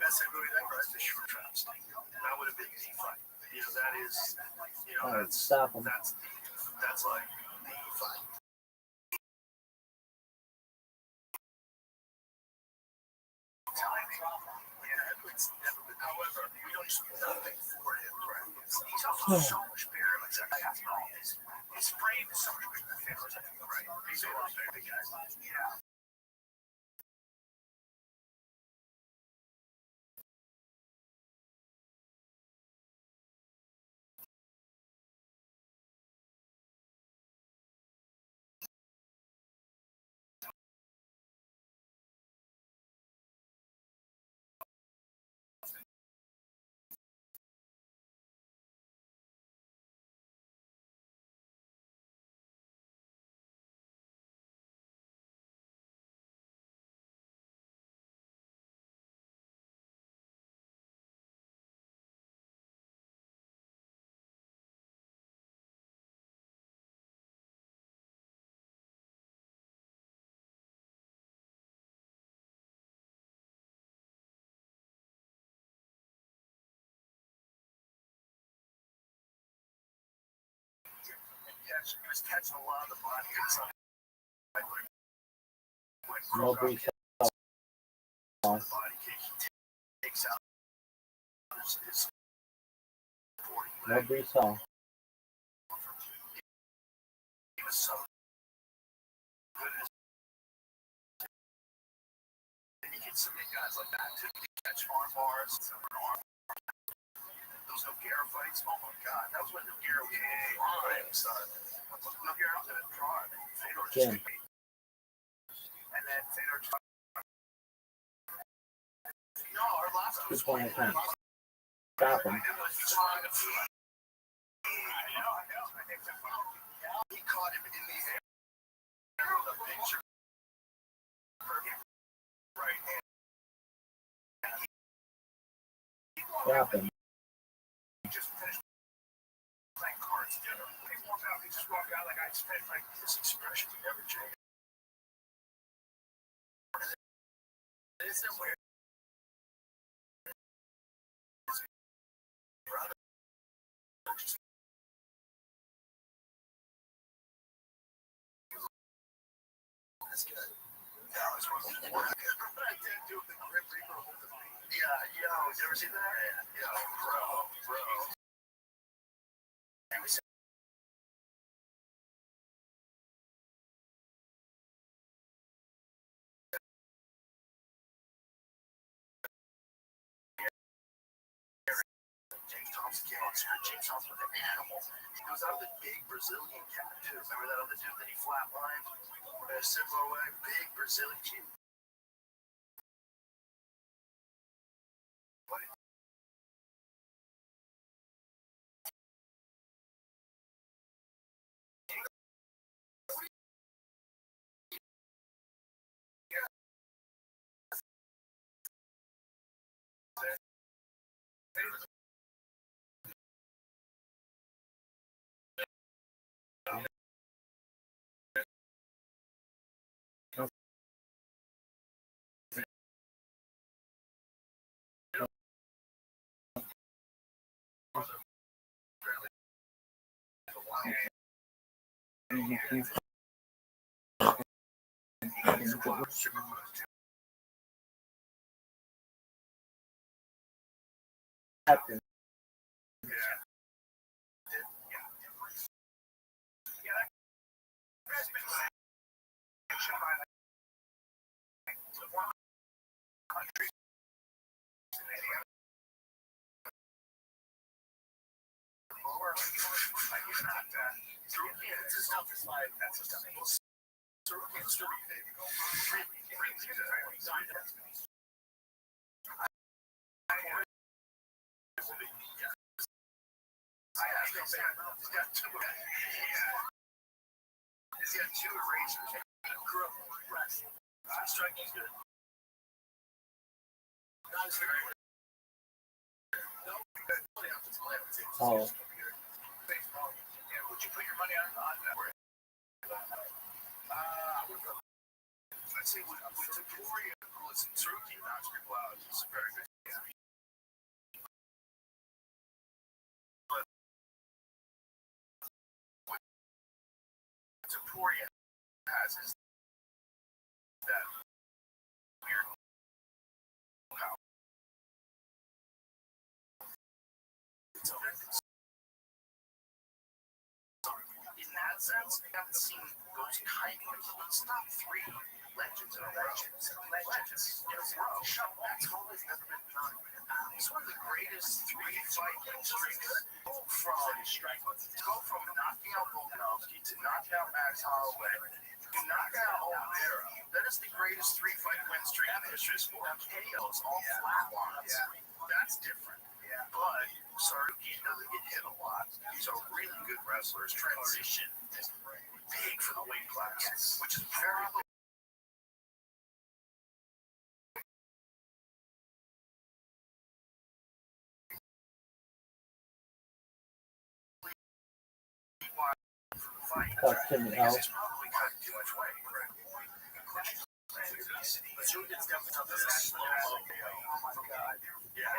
Best movie ever, the Short Traps. That would have been the fight. That is, Stop him. That's like the fight. However, we don't just nothing for him, right? He's also so much bigger. His frame is so much bigger than Federer's, right? He's a lot bigger guy. Yeah. He was catching a lot of the body hits on Nobody saw. the body kick. He takes out his 40 leg. Nobody saw. He was so good at his. And you can submit guys like that to catch arm bars. Those Nogueira fights, oh my god, that was when Nogueira was prime, son. Nogueira was at prime, and Fedor just Yeah. beat. And then Fedor just. No, our last one was 2.5. Stop him. He caught him in the air. The picture. Right hand. Stop him. He just finished playing cards together. He walked out, he just walked out like I expect, like this expression would never change. Isn't weird. Brother. That's good. Yeah, it's one of the more good. But I did do the Grim Reaper holding me. Yeah, yo, you ever seen that? Yo, bro. He was James Thompson came on screen. James Thompson was an animal. He was out of the big Brazilian cat too. Remember that other dude that he flatlined in a similar way? Big Brazilian kid. What? Captain. He's got two erasers. Grew up wrestling. Striking's good. Not as very good. No, Oh. baseball. Yeah, would you put your money on that? Let's see, with Victoria, listen, Tsuruki knocks people out. He's very good. Yeah. But what Victoria has is that weird power. So in that sense, we haven't seen those kind of it's not three legends in a row. Legends in a row. That's always never been done. It's one of the greatest three fight streaks. Go from knocking out Volkanovski to knocking out Max Holloway to knocking out Oliveira. That is the greatest three fight win streak in the history of sport. KOs, all flatlines. That's different. But Saruki doesn't get hit a lot. He's a really good wrestler. His transition is big for the weight class, which is very Cutting it out. He's probably cutting too much weight. But you get stuff that's slow. Oh my god. Yeah.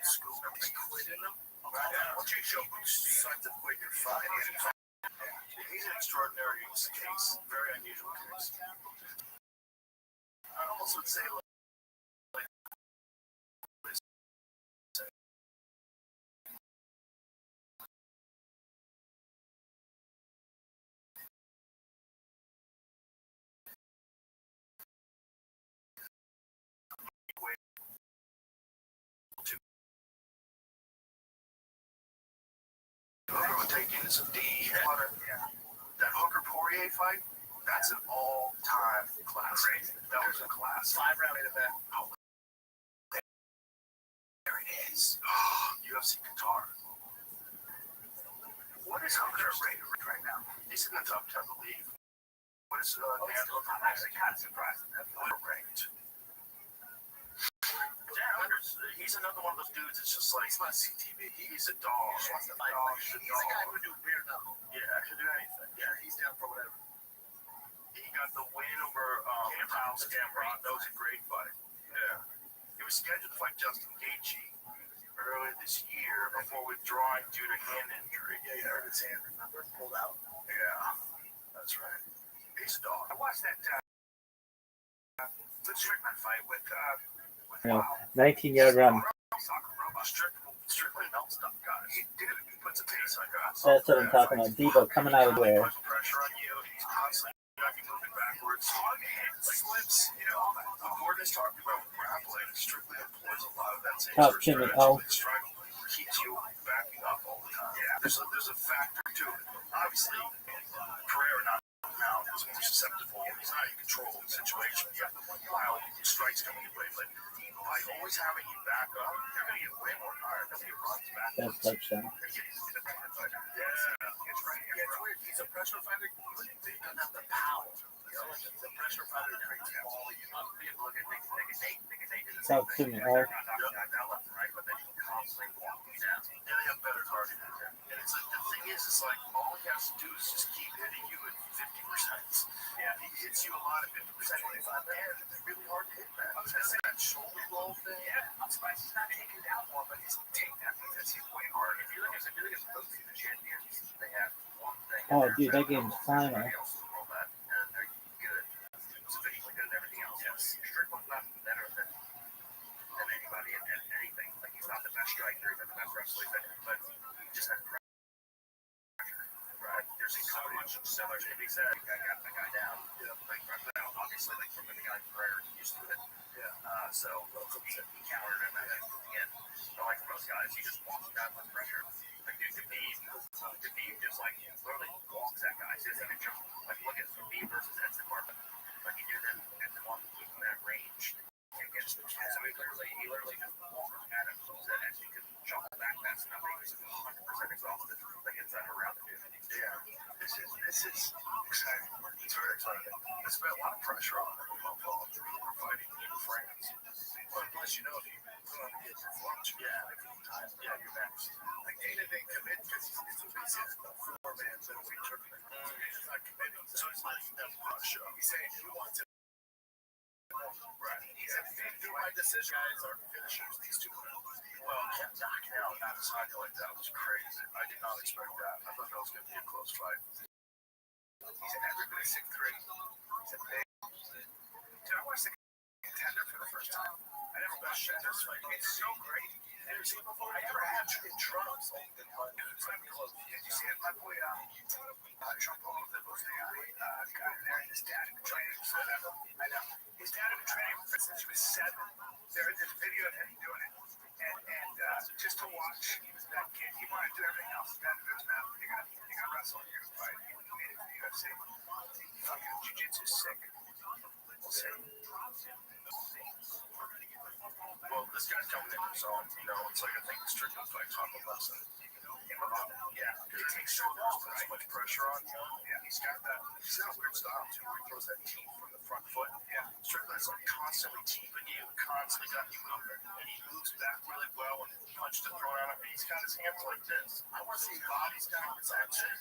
School. Quit in them. Once you show signs of quit, you're fine. He's an extraordinary case, very unusual case. I almost would say like whoever taking is a D. That Hooker Poirier fight, that's an all-time classic. That was a class. 5-round event. Oh, there it is. UFC Qatar. What is Hooker rated right now? He's in the top 10, I believe. What is I'm actually kind of surprised at that. ranked? He's another one of those dudes that's just like, he's not CTV. He's a dog. He wants to fight. He's a guy who would do beer knuckle. Yeah, could do anything. Yeah, he's down for whatever. He got the win over Miles Cameron. That was a great fight. Yeah. He was scheduled to fight Justin Gaethje earlier this year before withdrawing due to hand injury. Yeah, he hurt his hand, remember? Pulled out. Yeah, that's right. He's a dog. I watched that Strickland fight with 19-yard run. Strickland helps stuff, guys. He puts a pace on guys. That's what I'm talking about. Debo coming out of there. Pressure on you. He's constantly got you moving backwards. Slips, Gordon is talking about grappling. Strickland employs a lot of that same Top Jimmy O. Keeps you backing up all the time. Yeah, there's a factor to it. Obviously, Pereira now is more susceptible. He's not in control of the situation. Yeah, wild strikes coming your way, but by always having you back up, you're going to get way more tired than you runs back. That's touchdown. It's weird. He's a pressure fighter, but he doesn't have the power. He's a pressure fighter that creates volume. Look at Nate. South Jimmy O. Not left and right, but then he constantly walks you down. And they have better cardio. And it's like, the thing is, it's like all he has to do is just keep hitting you at 50%. Yeah, he hits you a lot at 50%. 25, man, it's really hard to hit that. I was going to say that shoulder roll thing. Yeah, I'm surprised he's not taking down more, but his takedown defense is way harder. If you look at both of the champions, they have one thing. Oh, dude, that game's final. And they're good. Sufficiently good at everything else. Yes. Strickland's not better than anybody at anything. Like, he's not the best striker, he's not the best wrestler, but he just has pressure. Right? There's a coverage. Similar to be said, I got the guy down. Yeah. Like, obviously, like, from the guy Pereira used to it. Yeah. So he countered him again. Like most guys, he just walks down with pressure. Like, dude, Khabib just, like, literally walks that guy. So he doesn't even jump. Like, look at Khabib versus Edson Barber. Like, he did that at the one in that range. So he literally just walked at him so that Edson could jump back fast enough. He was 100% exhausted. Like, inside around the dude. Yeah. This is exciting. It's very exciting. There's been a lot of pressure on him while fighting in France. Well, plus, if you put on a good performance, you're next. Like, Dana didn't commit because he's a four-man middleweight tournament. He's not committing. So he's letting them rush up. He's saying he wants it. Right. He said, do my decision. Guys are finishers, these two. Well, kept knocking out Adesanya like that was crazy. I did not expect that. I thought that was going to be a close fight. He's an everybody 6'3". He's a big. Dude, I watched the contender for the first time. I never watched this fight. It's so great. Never seen it before. I never had in Trump's in London. It's not even close. Did you see it? My boy, Trump owned the most guy there, and his dad had been training for that. I know. His dad had been training since he was 7. There's a video of him doing it. And just to watch that kid, he wanted to do everything else. He got to do his mouth. You're gonna wrestle, you're gonna fight. He made it to the UFC. Fucking jiu-jitsu is sick. We'll see. Well, this guy's coming in his own. It's like I think the Strickland fight taught him a lesson. Yeah, because he takes so much pressure on him. Yeah, he's got a weird style too, where he throws that teep from the front foot. Yeah, Strickland's like constantly teeping you, constantly got you moving, and he moves back really well and punches and throw out. He's got his hands like this. I want to see Bobby's kind of that shit.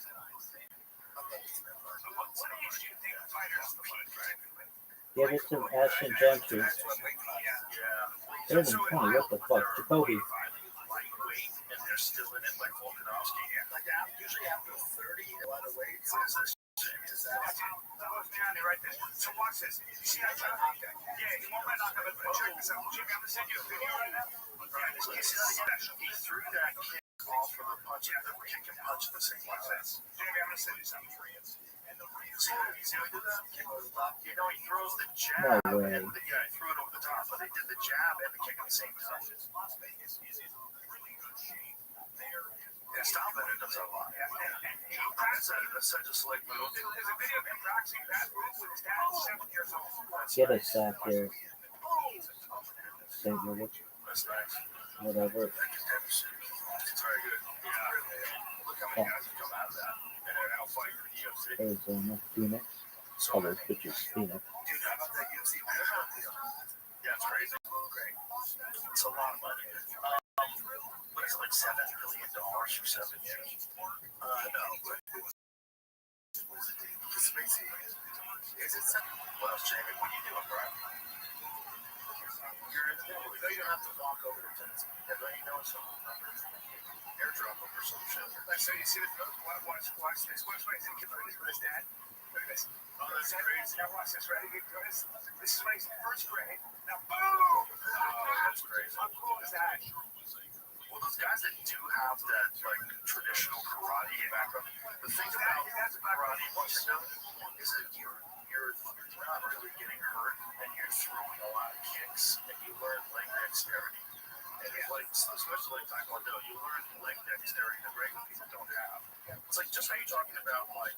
What age do you think fighters peak? Right? Give it to Ashton Gentry. That's what we yeah. Better than 20. What the fuck? Jacoby. Lightweight, and they're still in it, like Volkanovski. Like usually after 30, a lot of weight. What is this? Is that Right there. So watch this. You see how John knocked that? Yeah, he won't let knock him. But check this out. Jimmy, I'm gonna send you a video right now. He threw that kick off of the punch, and the kick and punch at the same time. Jimmy, I'm gonna send you something for you. See how he did that? You know, he throws the jab, No way. and he threw it over the top, but they did the jab and the kick at the same time. Yeah, Stylebender does that a lot. That's such a slick move. There's a video of him practicing that move with his dad at 7 years old. Get a sack here. St. Louis. That's nice. Whatever. It's very good. Yeah. Look how many guys have come out of that. And they're now fighting for the UFC. Arizona. Phoenix. So Oh, many. those pictures. Phoenix. dude, how about that UFC match? Yeah, it's crazy. Great. It's a lot of money. What is it, like $7 billion for 7 years? No, but it was Spacey. Is it something? What else, Jamie? What are you doing, bro? You're in the middle. You know you don't have to walk over to Tennessee. Yeah, don't you know it's something? Airdrop them or some shit. Like, so you see this? Watch this. Watch what he's with his dad. Look at this. Oh, that's crazy. Now watch this. Ready? This is when he's in first grade. Now, boom! Oh, that's crazy. How cool is that? Well, those guys that do have that like traditional karate background, the thing about karate, what you're doing is that you're not really getting hurt, and you're throwing a lot of kicks, and you learn leg dexterity. And like, especially like Taekwondo, you learn leg dexterity that regular people don't have. It's like just how you're talking about like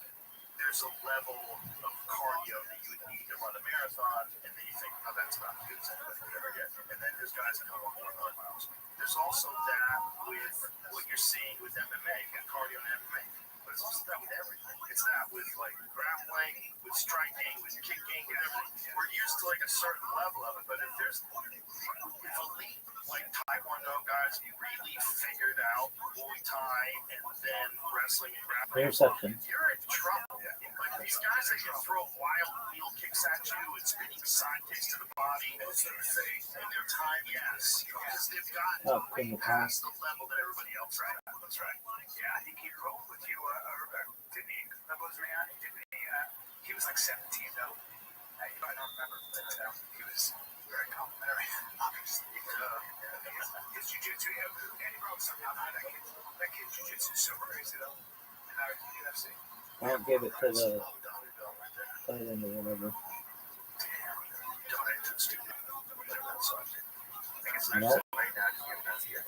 there's a level of cardio that you would need to run a marathon, and then you think, oh, that's not good as anybody could ever get. And then there's guys that come on 100 miles. There's also that with what you're seeing with MMA, you got cardio and MMA. But it's also that with everything. It's that with like grappling, with striking, with kicking, and everything. We're used to like a certain level of it, but if there's elite like Taekwondo guys, you really figured out Muay Thai and then wrestling and grappling. Interception. You're in trouble. Like these guys that can throw wild wheel kicks at you and spinning side kicks to the body and their time, yes, because they've gotten way past the level that everybody else is at. That's right. Yeah, I think he rolled with you, didn't he? That was Rihanna, didn't he? He was like 17, though. You might not remember, but he was very complimentary. Obviously, his jiu-jitsu, and he broke somehow. That kid's jiu-jitsu is so crazy, though. And now in the UFC. I'll give it to the tight end or whatever. Donate to the studio. I think it's No. nice right now to give that here.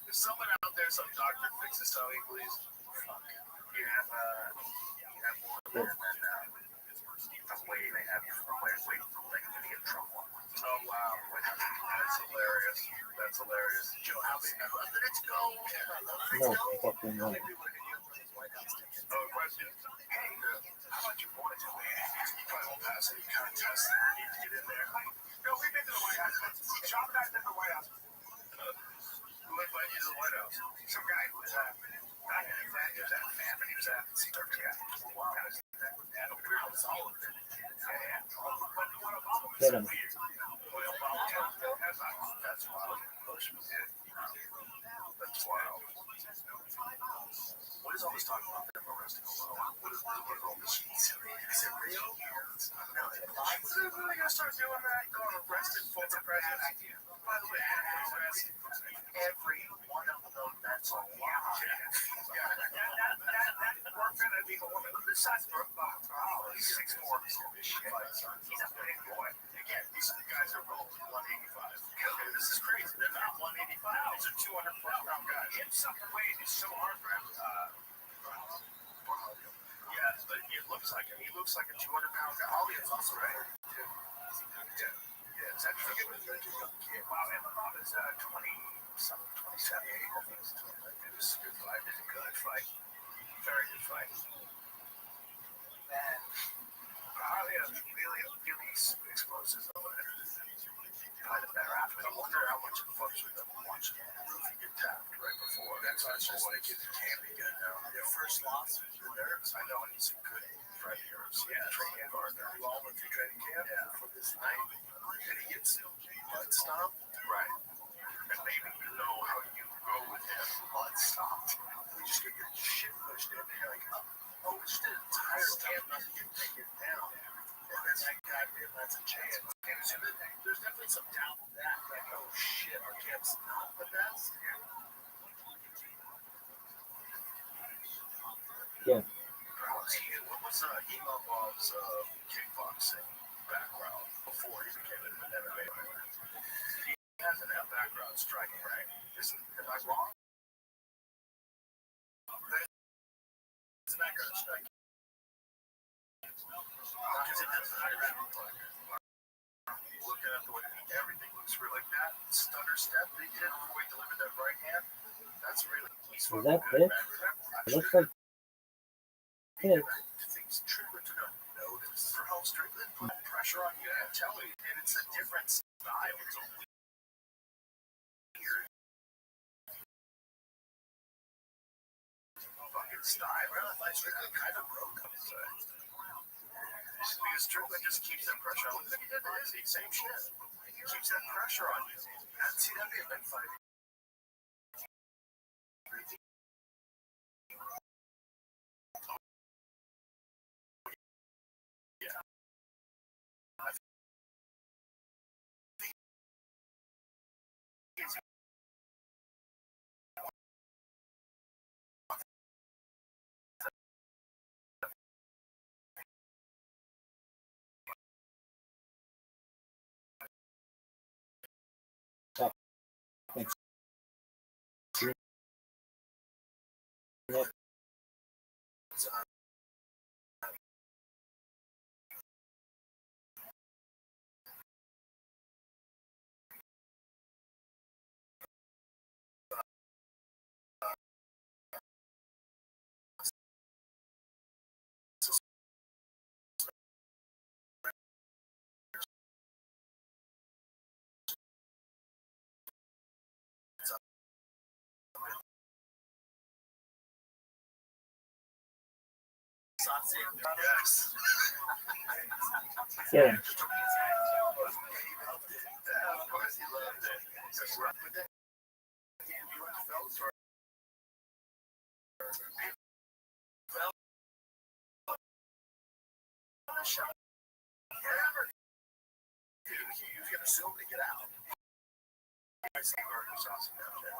If someone out there, some doctor, fix this tummy, please. You have more than from way they have you from way like when you get Trump one. Oh wow, that's hilarious. That's hilarious. Joe, how many? Let's go. No, fucking no. Oh, question. Hey, how about your boy? You probably won't pass any contest. You need to get in there. No, we've been to the White House. Sean and I've been to the White House. Who invited you to the White House? Some guy who was not he was at a fan, but he was at CWT. Wow. Weird as all of it. Yeah. Hit him. That's wild. That's wild. What is all this talk about them arresting alone? What is all this? Is it real? No, they're really gonna start doing that? Going arrested for the president? By the way, arrest every one of them that's on the that worker that be the woman. Besides he's 6'4". He's a big boy. Again, these guys are both 185. Okay, this is crazy. They're not 185. These are 200-pound guys. Him sucking weight is so hard for him. Yeah, but it looks like him. He looks like a 200-pound guy. Ali is also right. Yeah, it's actually good. Wow, and the mom is 20-something, 27. I think it's 20. It was a good fight. It's a good fight. Very good fight. And Harley is really explosive. Probably the better athlete. I wonder how much it fucks with them watching Ruthie get tapped right before. That's why it's just like it can't be good now. Your first loss was your nerves. I know, and he's a good friend of yours. Yeah, training partner. You all went through training camp for this night, and he gets butt stomped. Right. And maybe you know how you go with him. Butt stomped. You just get your shit pushed in, and you're like, oh, just an entire camp not to get taken down. And then that guy realizes a chance. So there's definitely some doubt in that. Like, oh shit, our camp's not the best. Yeah. What was Imam Bob's kickboxing background before he became an MMA fighter? He hasn't that background striking, right? Am I wrong? It's a background strike. Because it doesn't hurt. Looking at the way everything looks really like that stutter step they did before he delivered that right hand. That's really Was that pitch? It looks like pitch. Things Strickland took a notice for how Strickland put pressure on you. I'm telling you, and it's a different style. It's a weird fucking style. I realize Strickland kind of broke him. Because Strickland just keeps that pressure on. Look at what he did to Izzy. Same shit. He keeps that pressure on you. See, that'd be a big fight. Yeah. Yes. Yeah. Of course he loved it. Just rock with it. You went to Phelps or you can assume to get out. I see where he saw some down there.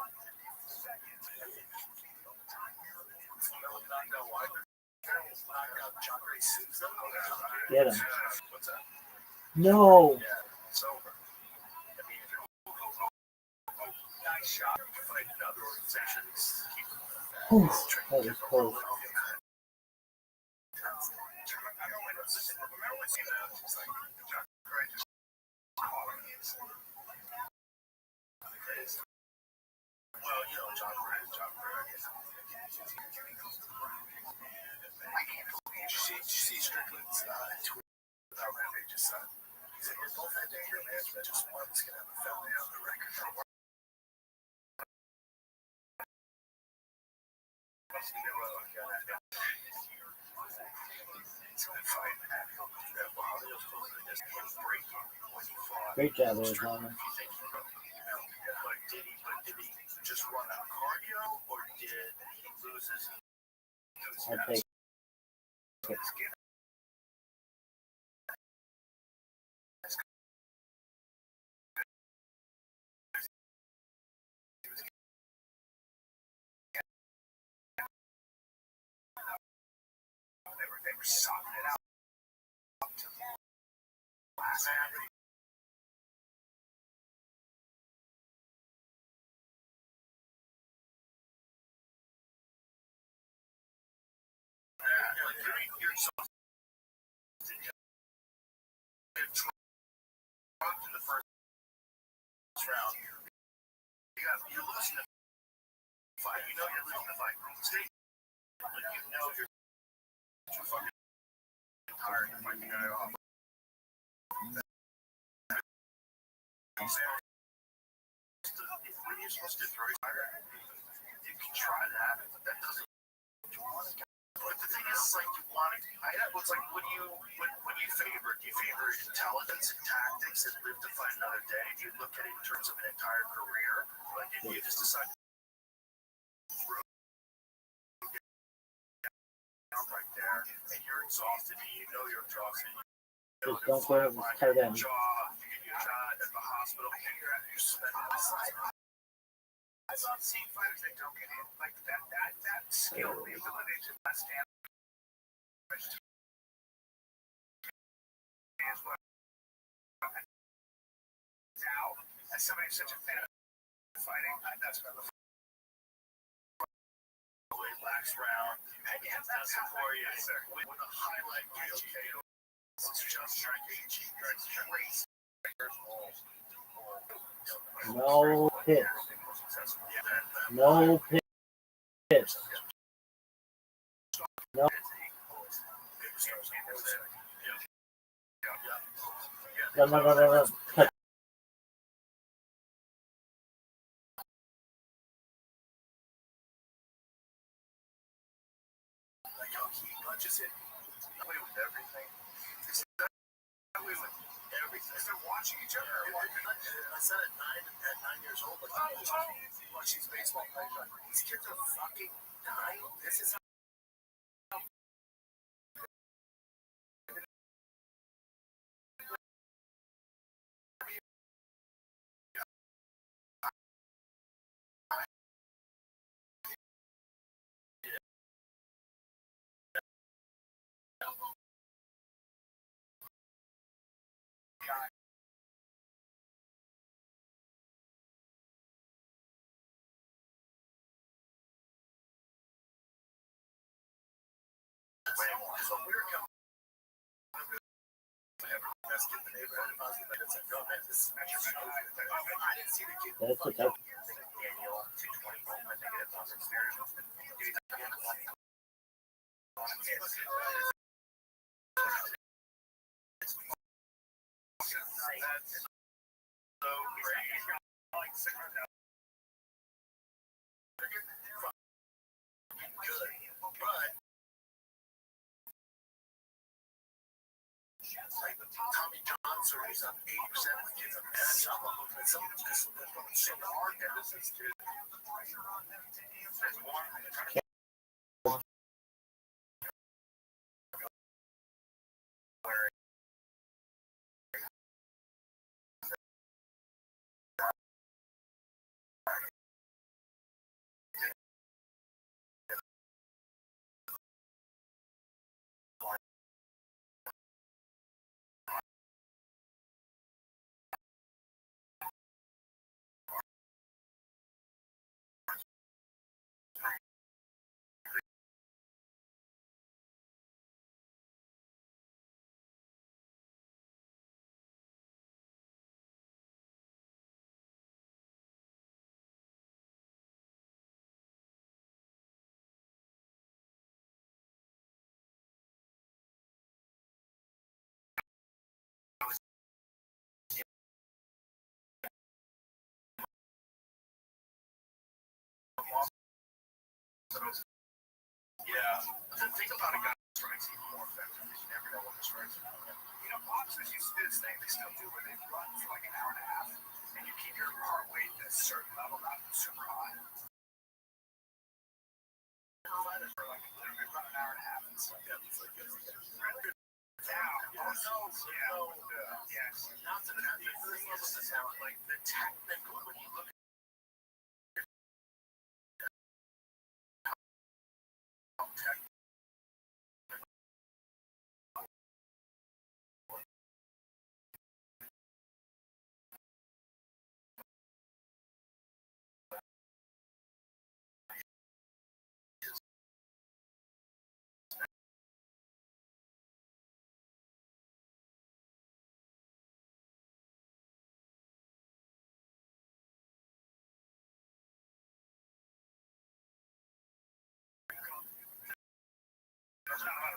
No, why? Get him. What's that? No. Yeah, it's over. I mean, if you're nice shot, you fight another organization. Whew, that was close. Well, you know, John Gray. Did you see Strickland's tweet about Rabbbi just said? He said, we're both at your management, just one's going to have a felony on the record. Great job, Arizona. Did he just run out of cardio, or did he lose his? I'll take it. They were sopping it out. You're so drugged in the first round. You're losing the fight. You know you're losing the fight. Stay. You know you're too fucking tired to fight the guy off. When you're supposed to throw fire, you can try that, but that doesn't It's like, what do you favor? Do you favor intelligence and tactics and live to fight another day? Do you look at it in terms of an entire career? Like, if you just decide to throw down right there and you're exhausted and you know you're exhausted, Just don't go and tight end. you get your shot at the hospital and you're spending the side. I've seen fighters that don't get in. Like that skill, the ability to stand as well. Now, as somebody who's such a fan of fighting, that's what I love. Last round, and yeah, that's for you. With a highlight reel KO, it's just striking. No hits. No hits. No. No. Touch. Punches it away with everything. Away with everything. They're watching each other. I said at 9 years old, like, watch these baseball players. These kids are fucking dying. This is how. So we're coming. Let's get the neighborhood positive minutes and go, man, this is measure. I didn't see the kid. That's it. Daniel, 220 home, I think it's on experience. So great. Like 600,000. Good, but like Tommy Johnson is up 80% of the kids, and some of them, and some just so hard that this is kid. There's one. Yeah, the thing about a guy who strikes even more effective is you never know what the strikes are going to be. You know, boxers used to do this thing they still do where they run for like an hour and a half, and you keep your heart rate at a certain level, not super high. Fighters for like literally run an hour and a half and stuff. Yeah, it's like yes. Not to the thing is how like the technical when you look at how technical.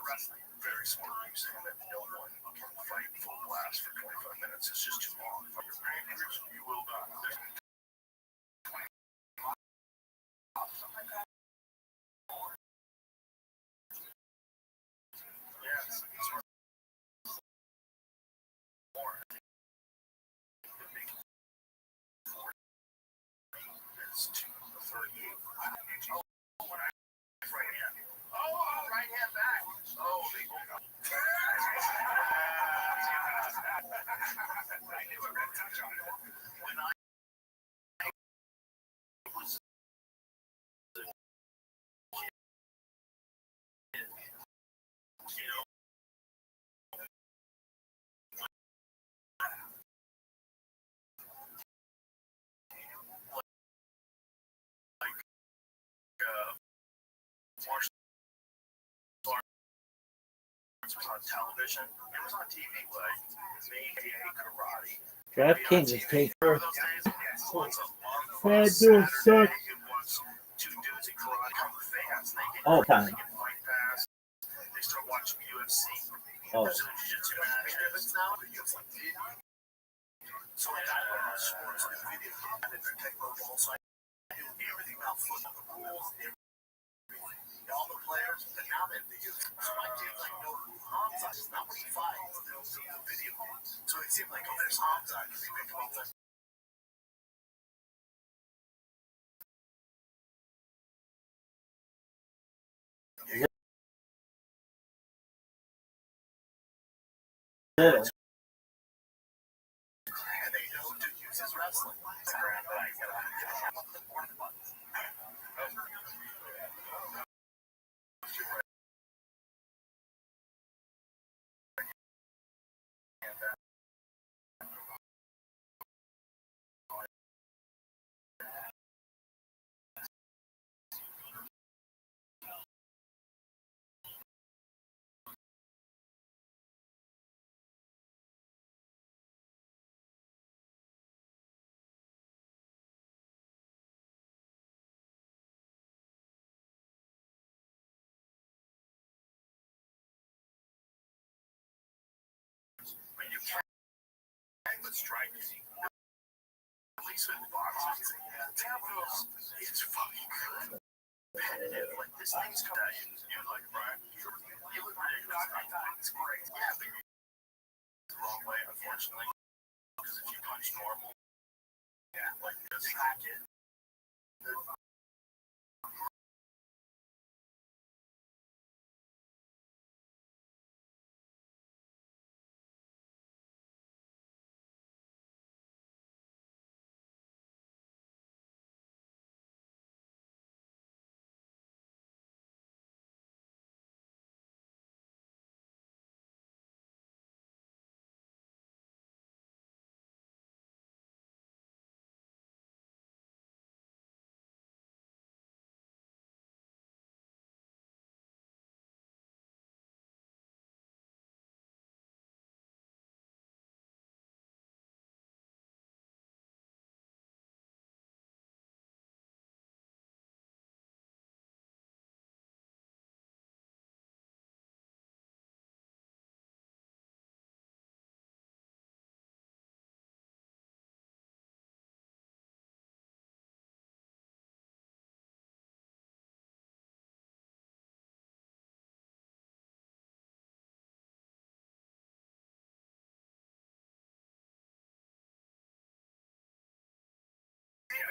Wrestling, very smart. You saying that no one can fight full blast for 25 minutes. It's just too long. For your pancreas, you will not. is 238. Oh, when I right hand. Oh, right hand back. Oh, they both got. I knew it was touch on it. When I was you know, like martial arts was on television. It was on TV like maybe karate. DraftKings is taking Remember those days? Once a month, Fat on dude Saturday, sucks. it was two dudes in karate become fans. All time. They get fight pass. They start watching UFC. Oh. There's a jiu-jitsu matches now. So like I love sports and video games and they're technical also. I do everything about football, the rules, everything, all the players, and now they have the youth. So my kids like know who Hamza is, not when he fights, they'll see the video games. So it seemed like, oh, there's Hamza, because they pick him up the Little. and they know to use his wrestling. But you can't but striking. At least with boxing, tempos is fucking good. Competitive. Like this thing's coming at you. You're like, right? You look ridiculous. It's great. Yeah, but you're the wrong way, unfortunately. Because if you punch normal, yeah, like just hack it.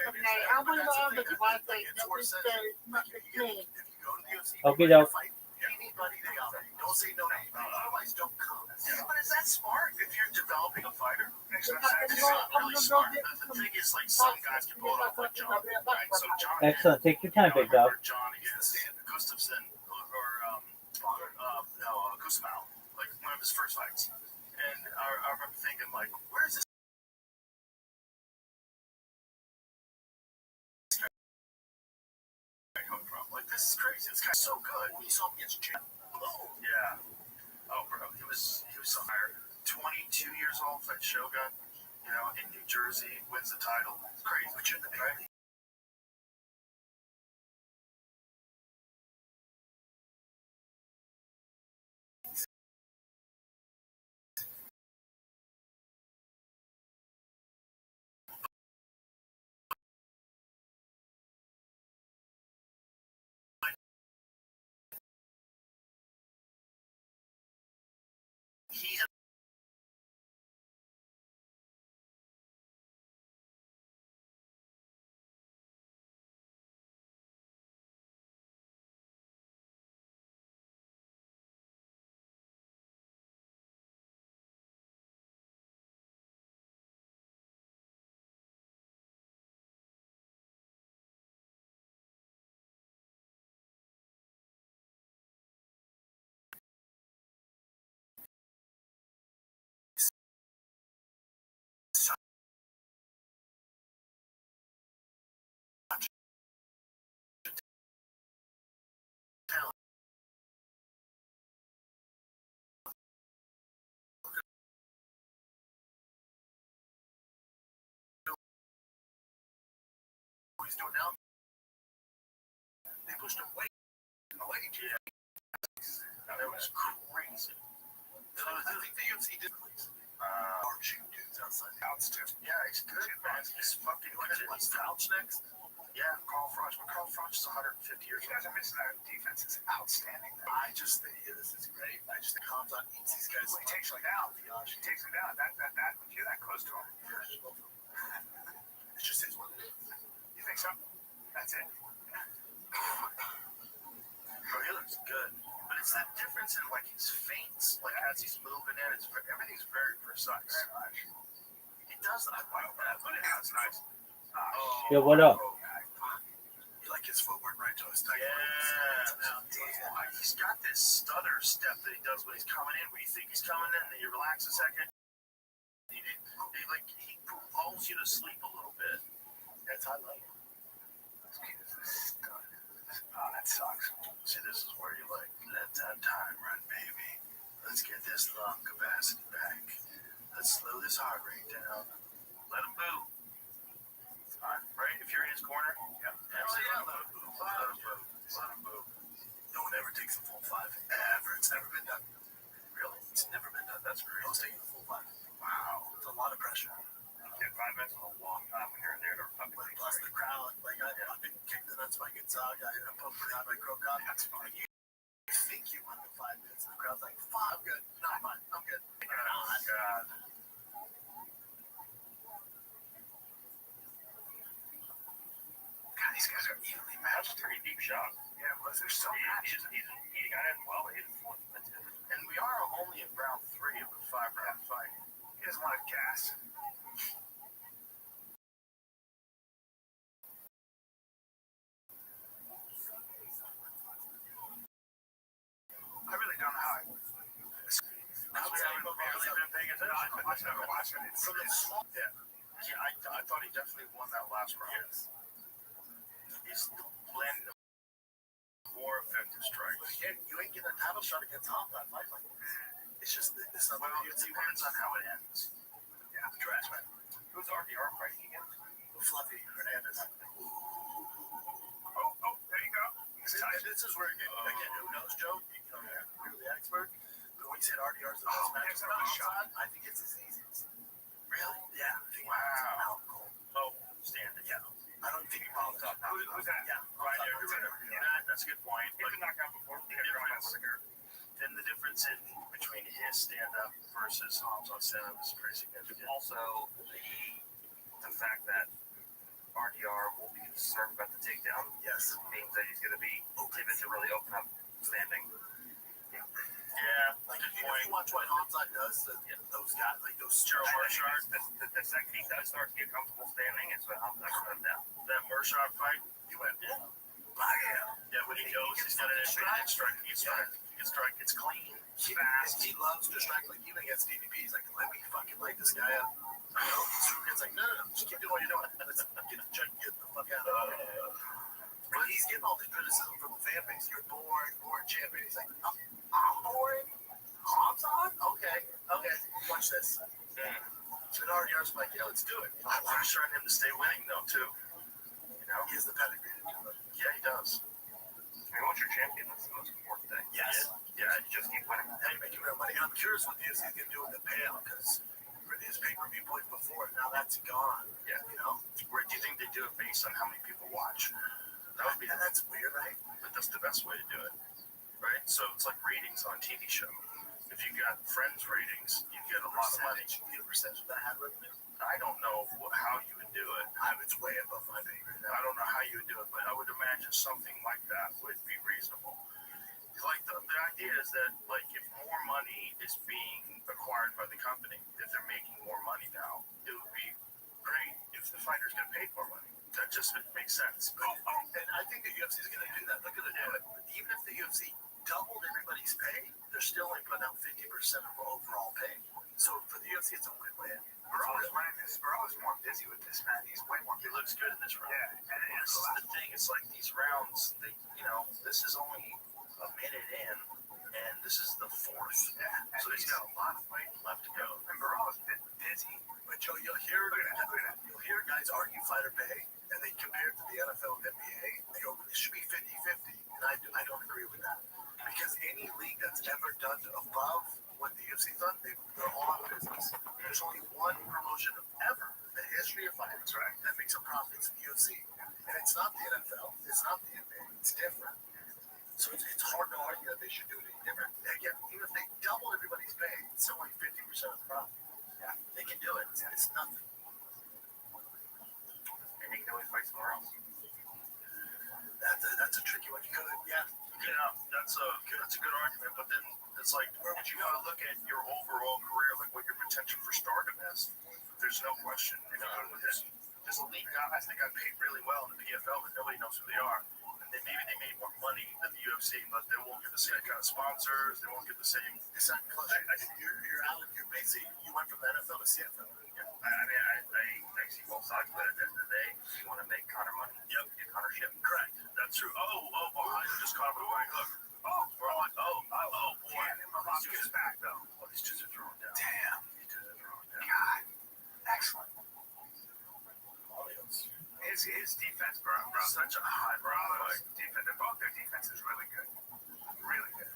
Okay, I want to know the one thing that was said, not the thing. Okay, though. Anybody they offer, don't say no. Otherwise, don't come. Yeah, but is that smart? If you're developing a fighter, it's really smart. The thing is, like some guys can pull it off like John, right? So John. Excellent. Take your time, big dog. John against Gustafsson or Gustafsson, like one of his first fights, and I remember thinking, like, where is this guy coming from? Like, this is crazy. This guy's so good. When you saw him against Jim, oh yeah, oh bro, he was so higher. 22 years old, that Shogun, in New Jersey, wins the title. It's crazy. But you're the right? He he's doing now. They pushed him way away. Yeah. That was crazy. I think the UFC did release shooting dudes outside the outs too. Yeah, he's good, man. He's fucking good. What's Crouch next? Yeah, Carl Froch. But Carl Froch is 150 years You old. guys are missing that. Defense is outstanding. I just think this is great. I just think Hamzat eats these guys. He takes him down. He takes him down. That you're that close to him. It just is what it is. You think so? That's it. Bro, he looks good. But it's that difference in like his feints, like as he's moving in, everything's very precise. Very much. He does that. That's nice. Yo, what up? You like his footwork right to his tight. Yeah. He's got this stutter step that he does when he's coming in, where you think he's coming in, then you relax a second. He lulls you to sleep a little bit. That's how I like it. Oh, that sucks. See, this is where you like, let that time run, baby. Let's get this lung capacity back. Let's slow this heart rate down. Let him move. Right? If you're in his corner, Let him move. No one ever takes a full 5. Ever. It's never been done. Really? It's never been done. That's great. I'll take a full 5. Wow. It's a lot of pressure. Yeah, 5 minutes is a long time when you're in there. Plus the crowd. Like, I've been kicked the nuts by Gonzaga. I ended up poked out by Krokop. That's fine. You think you won the 5 minutes, and the crowd's like, I'm good. No, I'm fine. I'm good. oh, God. God, these guys are evenly matched. Pretty deep shot. Yeah, well, they're so matched. He got in well, but he didn't want to. And we are only in round 3 of a 5-round fight. He doesn't want to gas. I really don't know how I... Because we haven't barely been paying attention. I've never watched it. It's From the small, yeah, I thought he definitely won that last round. Yes. He's landing more effective But strikes. again, you ain't getting a title shot against Hamzat. Like, it's just, it's not Well, like it UFC depends on how it ends. Yeah, the trash man. Who's RDR fighting against? Fluffy Hernandez. Oh, there you go. And this is where, again, who knows, Joe? You're the expert. But when you said RDR's the best match there's another shot. I think it's his easiest. Really? Yeah. I think Wow. it's cool. Oh, standing. Yeah. I don't think Hamzat. Who's that? Yeah. Right there. Yeah. That's a good point. He's been knocked out before. Then the difference in between his stand-up versus Hamzat's stand-up is pretty significant. Also, the fact that RDR will be concerned about the takedown Yes. means that he's going to be timid to really open up standing. Yeah, Like, good if you point. watch what Hamzat does, those guys, like those Gerald Gerald Marshall, the second he does start to get comfortable standing, is when I'm not going down. That Mershad fight, you went, yeah. yeah, when he goes, he's got an infinite strike. He gets strike. It's clean, fast. He loves to strike, like even against DDP. He's like, let me fucking light this guy up. It's like, no, just keep doing what you're doing. Let's get the fuck out of here. But he's getting all this criticism from the fan base. You're boring champion. He's like, I'm boring? Hamzat? Okay. Watch this. And RDR's like, yeah, let's do it. I'm pressuring him to stay winning, though, too. You know, he has the pedigree to do it. Yeah, he does. I mean, once you're champion, that's the most important thing. Yes. Yeah, you just keep winning. Now you're making real money. I'm curious what the UFC is going to do with the payout because his pay-per-view point before, now that's gone. Yeah. You know? Where do you think they do it based on how many people watch? That would be, And that's weird, right? but that's the best way to do it, right? So it's like ratings on a TV show. If you got Friends ratings, you get a lot of money. You get a percentage of that ad revenue. I don't know how you would do it. It's way above my pay grade. I don't know how you would do it, but I would imagine something like that would be reasonable. Like the idea is that like if more money is being acquired by the company, if they're making more money now, it would be great if the fighters get paid more money. That just makes sense. And I think the UFC is going to do that. They're going to do it. Even if the UFC doubled everybody's pay, they're still only putting out 50% of overall pay. So for the UFC, it's a win-win. Burrell's running this. Burrell's more busy with this, man. He's way more He busy. looks good in this round. Yeah, and This is the thing. It's like these rounds. This is only a minute in, and this is the 4th. Yeah, So he's got a lot of fight left to go. and Burrell's been busy. But Joe, you'll hear guys argue fighter pay, and they compare it to the NFL and NBA, they go, it should be 50-50. And I don't agree with that. Because any league that's ever done above what the UFC's done, they're all out of business. There's only one promotion ever in the history of fighting, right, that makes a profit. It's the UFC. And it's not the NFL. It's not the NBA. It's different. So it's hard to argue that they should do it any different. Again, even if they double everybody's pay, it's still only 50% of the profit. Yeah, they can do it. It's nothing. And they can always fight somewhere else. That's a tricky one. You could, yeah. Yeah, that's a good argument, but then it's like, where would you want to look at your overall career, like what your potential for stardom is? There's no question. If you go to there's elite guys that got paid really well in the PFL, but nobody knows who they are. And then maybe they made more money than the UFC, but they won't get the same kind of sponsors. They won't get the same. It's not close. You're out. You're basically you went from the NFL to CFL. Yeah. I see both sides, but at the end of the day, you want to make Connor money. Yep. Get Connor shit. Correct. That's true. Behind just caught him with a right hook. We're like, boy. Let's get us back, though. Oh, these dudes are throwing down. Damn. These dudes are throwing down. God. Excellent. Audience. His defense, bro. Such a high Brothers. right. Defense. Both their defense is really good. Really good.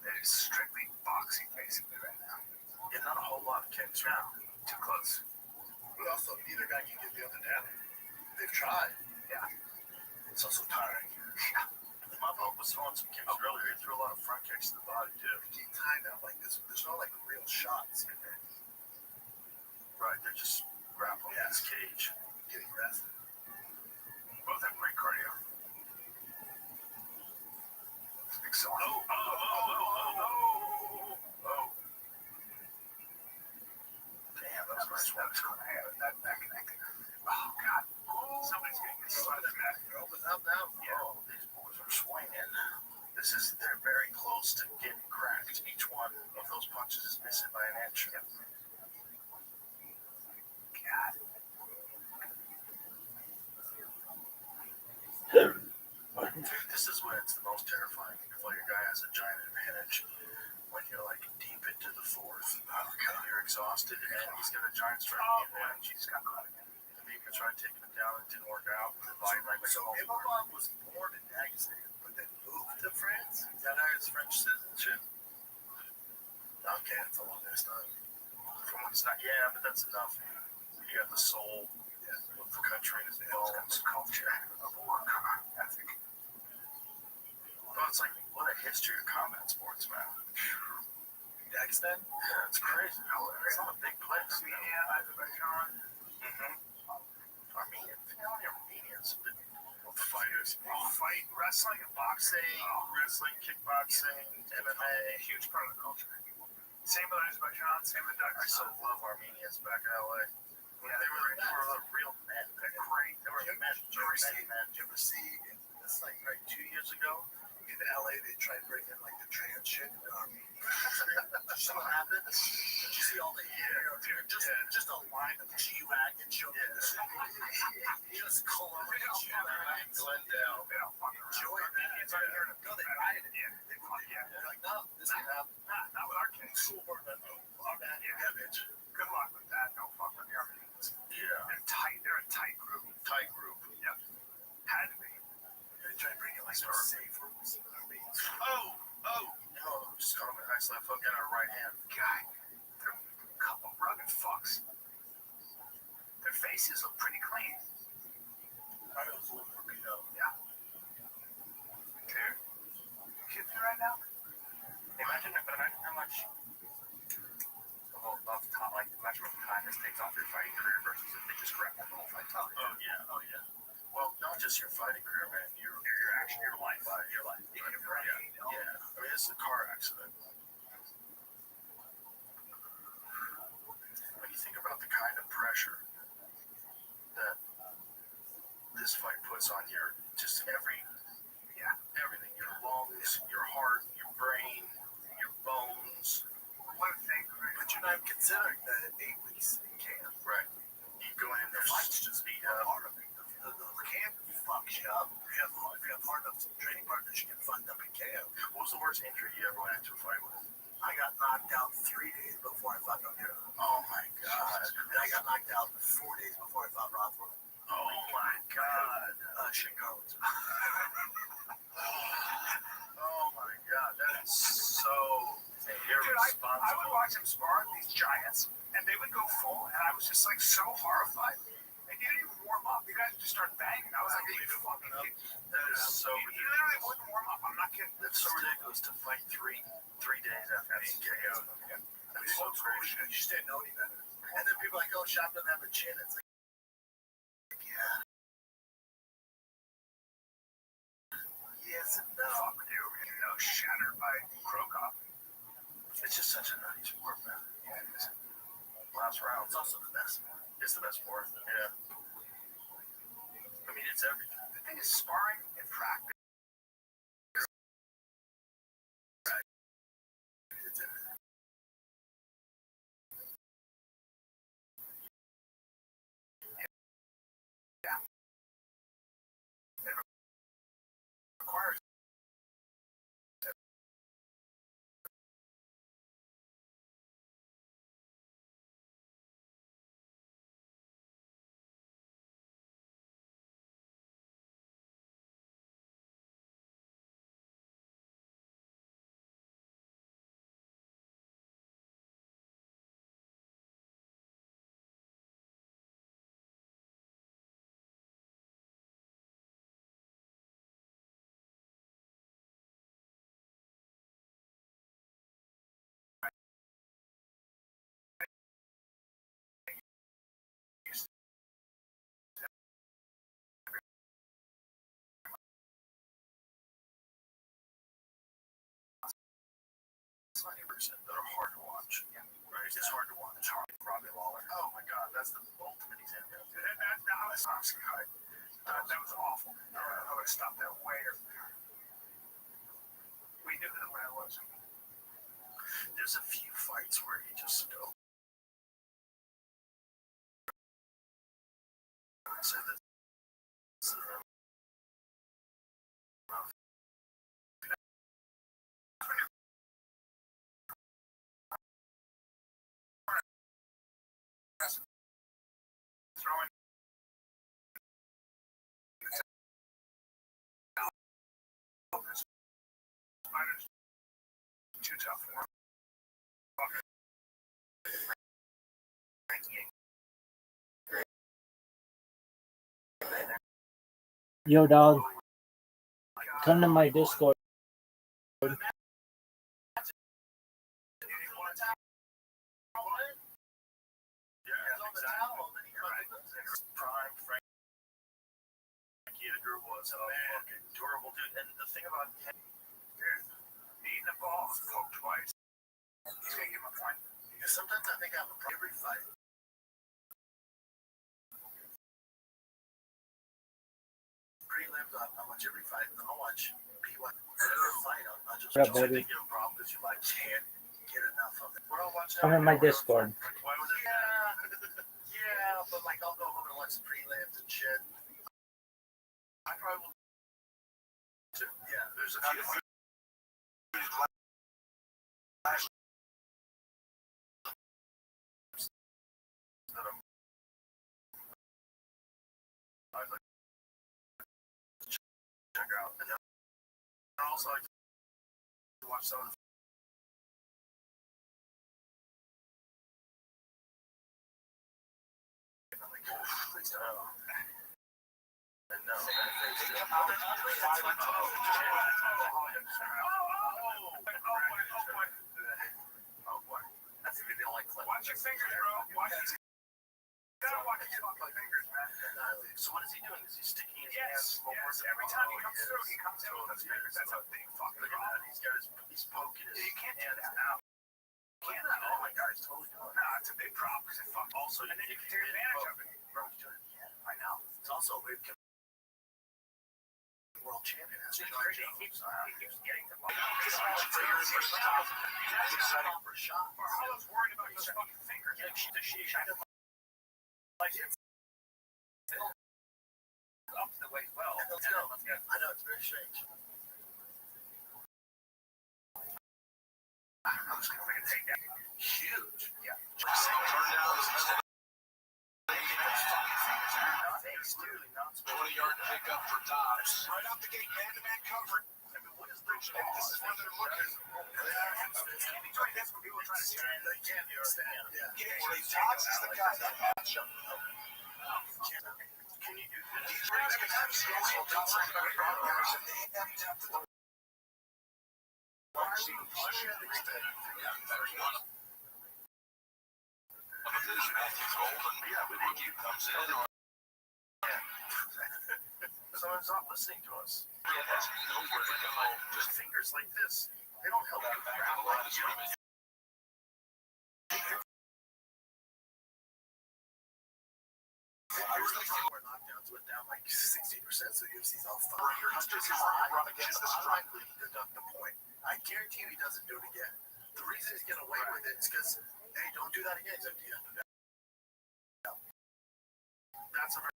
It is strictly boxing, basically, right now. Yeah, not a whole lot of kicks now. Too close. But also, neither guy can get the other down. They've tried. Yeah. It's also tiring. My vote was throwing some kicks earlier. He threw a lot of front kicks to the body, too. Keep tying up like this. There's no like real shots in there. Right, they're just grappling Yeah. his cage. Getting rested. Both have great cardio. Excellent. Oh. Damn, that was nice one. That connected. Oh, God. Somebody's getting this side of the mat. They're open up now. Yeah. Oh, these boys are swinging. They're very close to getting cracked. Each one of those punches is missing by an inch. God. This is when it's the most terrifying. You feel like your guy has a giant advantage when you're like deep into the fourth. Oh, God, you're exhausted, and he's got a giant strike advantage. He's got caught again. Maybe you tried taking him down, it didn't work out. So Imavov was born in Dagestan, but then moved to France. Is that how his French citizenship? Okay, that's a long ass time. From when it's not, yeah, but that's enough. You got the soul of the country in his bones. Culture of war ethic. Well, it's like, what a history of combat sports, man. Dagestan? Yeah, it's crazy. It's not a big place. Armenia, Azerbaijan. Armenians, fighters, Fight, wrestling, and boxing. wrestling, kickboxing, MMA. Huge part of the culture. Same with Azerbaijan, same with I so Dagestan. love Armenians back in LA. Yeah, They were real men. They're great. They were men. Did you ever see, it's like right 2 years ago, in LA, they tried bringing like the trans shit into Armenia. So what happened? Did you see all the just a line of G-Wagon showing the shit? Just Columbia, G-Wagon, Glendale. They don't fucking Enjoy around. that. Armenians aren't here to No, they rioted. Yeah. They're like, no, this ain't happening. Not with our kids. School board member. Our bad. Yeah, bitch. Good luck with that. Don't fuck with the Armenians. Yeah. They're tight. They're a tight group. Tight group. Yep. Had to be. They try to bring in like some safe rooms in Armenia. No, just caught him a nice left hook in our right hand. God, they're a couple rugged fucks. Their faces look pretty clean. I was a little more beat up. Yeah. They're kidding me right now? Imagine how much of time, like, imagine what time this takes off your fighting career versus if they just grab the whole fight time. Oh yeah. Well, not just your fighting career, man. Your Your life. Your life. Yeah. I mean, it's a car accident. When you think about the kind of pressure that this fight puts on your just everything, your lungs, your heart, your brain, your bones. One thing, But you're not considering that 8 weeks in camp. Right. You go in there, Fights just beat are up. part of it. The camp fucks you up. If you have hard enough training partners, you get fucked up in camp. What was the worst injury you ever went into a fight with? I got knocked out 3 days before I fucking got Oh my God. And I I got knocked out 4 days before I fought Rothschild. Oh my god. Shane Carlins. Oh my god, that is so Dude, I irresponsible. would watch him spar these giants, and they would go full, and I was just like so horrified. They didn't even warm up. You guys just started banging. I was like, "Are you fucking kidding?" That is so He literally wouldn't warm up. I'm not kidding. That's so ridiculous to fight three days after being KO'd. That's so crazy. You just didn't know any better. And then people are like, oh, Shop doesn't have a chin. It's like, yeah. Yes and no. Fuck you, shattered by Krokop. It's just such a nutty sport, man. Yeah, it is. Last round. It's also the best. It's the best sport. Yeah. I mean, it's everything. The thing is, sparring and practice. It's everything. Yeah. It requires That are hard to watch. Yeah. Right? It's hard to watch. It's hard. Robbie Lawler. Oh my god, that's the ultimate example. that was honestly hard. That was awful. I would have stopped that way earlier. We knew who the winner was. There's a few fights where he just go. So that. Throwing spiders too tough for him. Yo, dog. Come to my Discord. Prime Frankie Edgar was a fucking durable dude. And the thing about him, Eating the ball, poked twice. He's gonna give him a point. Because sometimes I think I have a problem every fight. Prelims, I'll watch every fight, and then I'll watch P1. Whatever fight, I'll just What up, watch. baby? You have a problem because you like can't get enough of it. we're all watching. Come in my Discord. Why was it? Yeah, but like I'll go home and watch the prelims and shit. I probably will too. Yeah, There's a few. That I'd like to check out. And then I also like to watch some of the please don't. And no. Oh boy. That's if you don't like clip. Watch your fingers, bro. Watch your fingers. You gotta watch his fucking fingers, man. So what is he doing? Is he sticking his Yes, hands yes. Every time he comes through, he comes in with his fingers. That's a big fucking Look at problem. that. He's poking his You can't do hands that. out. Can't do that. Oh my god, he's totally doing it. No, it's a big problem because it fucking. Also, And then you can take advantage of it. Bro, he's doing it again. I know. It's also weird. World champion has He to keeps getting the ball. He's setting for a shot. Marholo's worried about those fucking fingers. She Like it's up the way well. Let's go. I know, it's very strange. I'm just gonna take that. Huge. Yeah. Turn down. the gate, man-to-man coverage. I mean, what is the this is where they're looking. That's what people are trying to say. They can't understand. Dobbs is the guy that matchup. Can you do this? These guys can have skills on top of the ground. They have depth to the Someone's not listening to us. Just fingers like this. They don't help you grab like you. We're knocked down to it down like 60%, so UFC's all fine. Run against this unlikely to deduct the point. I guarantee you he doesn't do it again. The reason he's getting away with it is because, hey, don't do that again. He's like, yeah, That's a very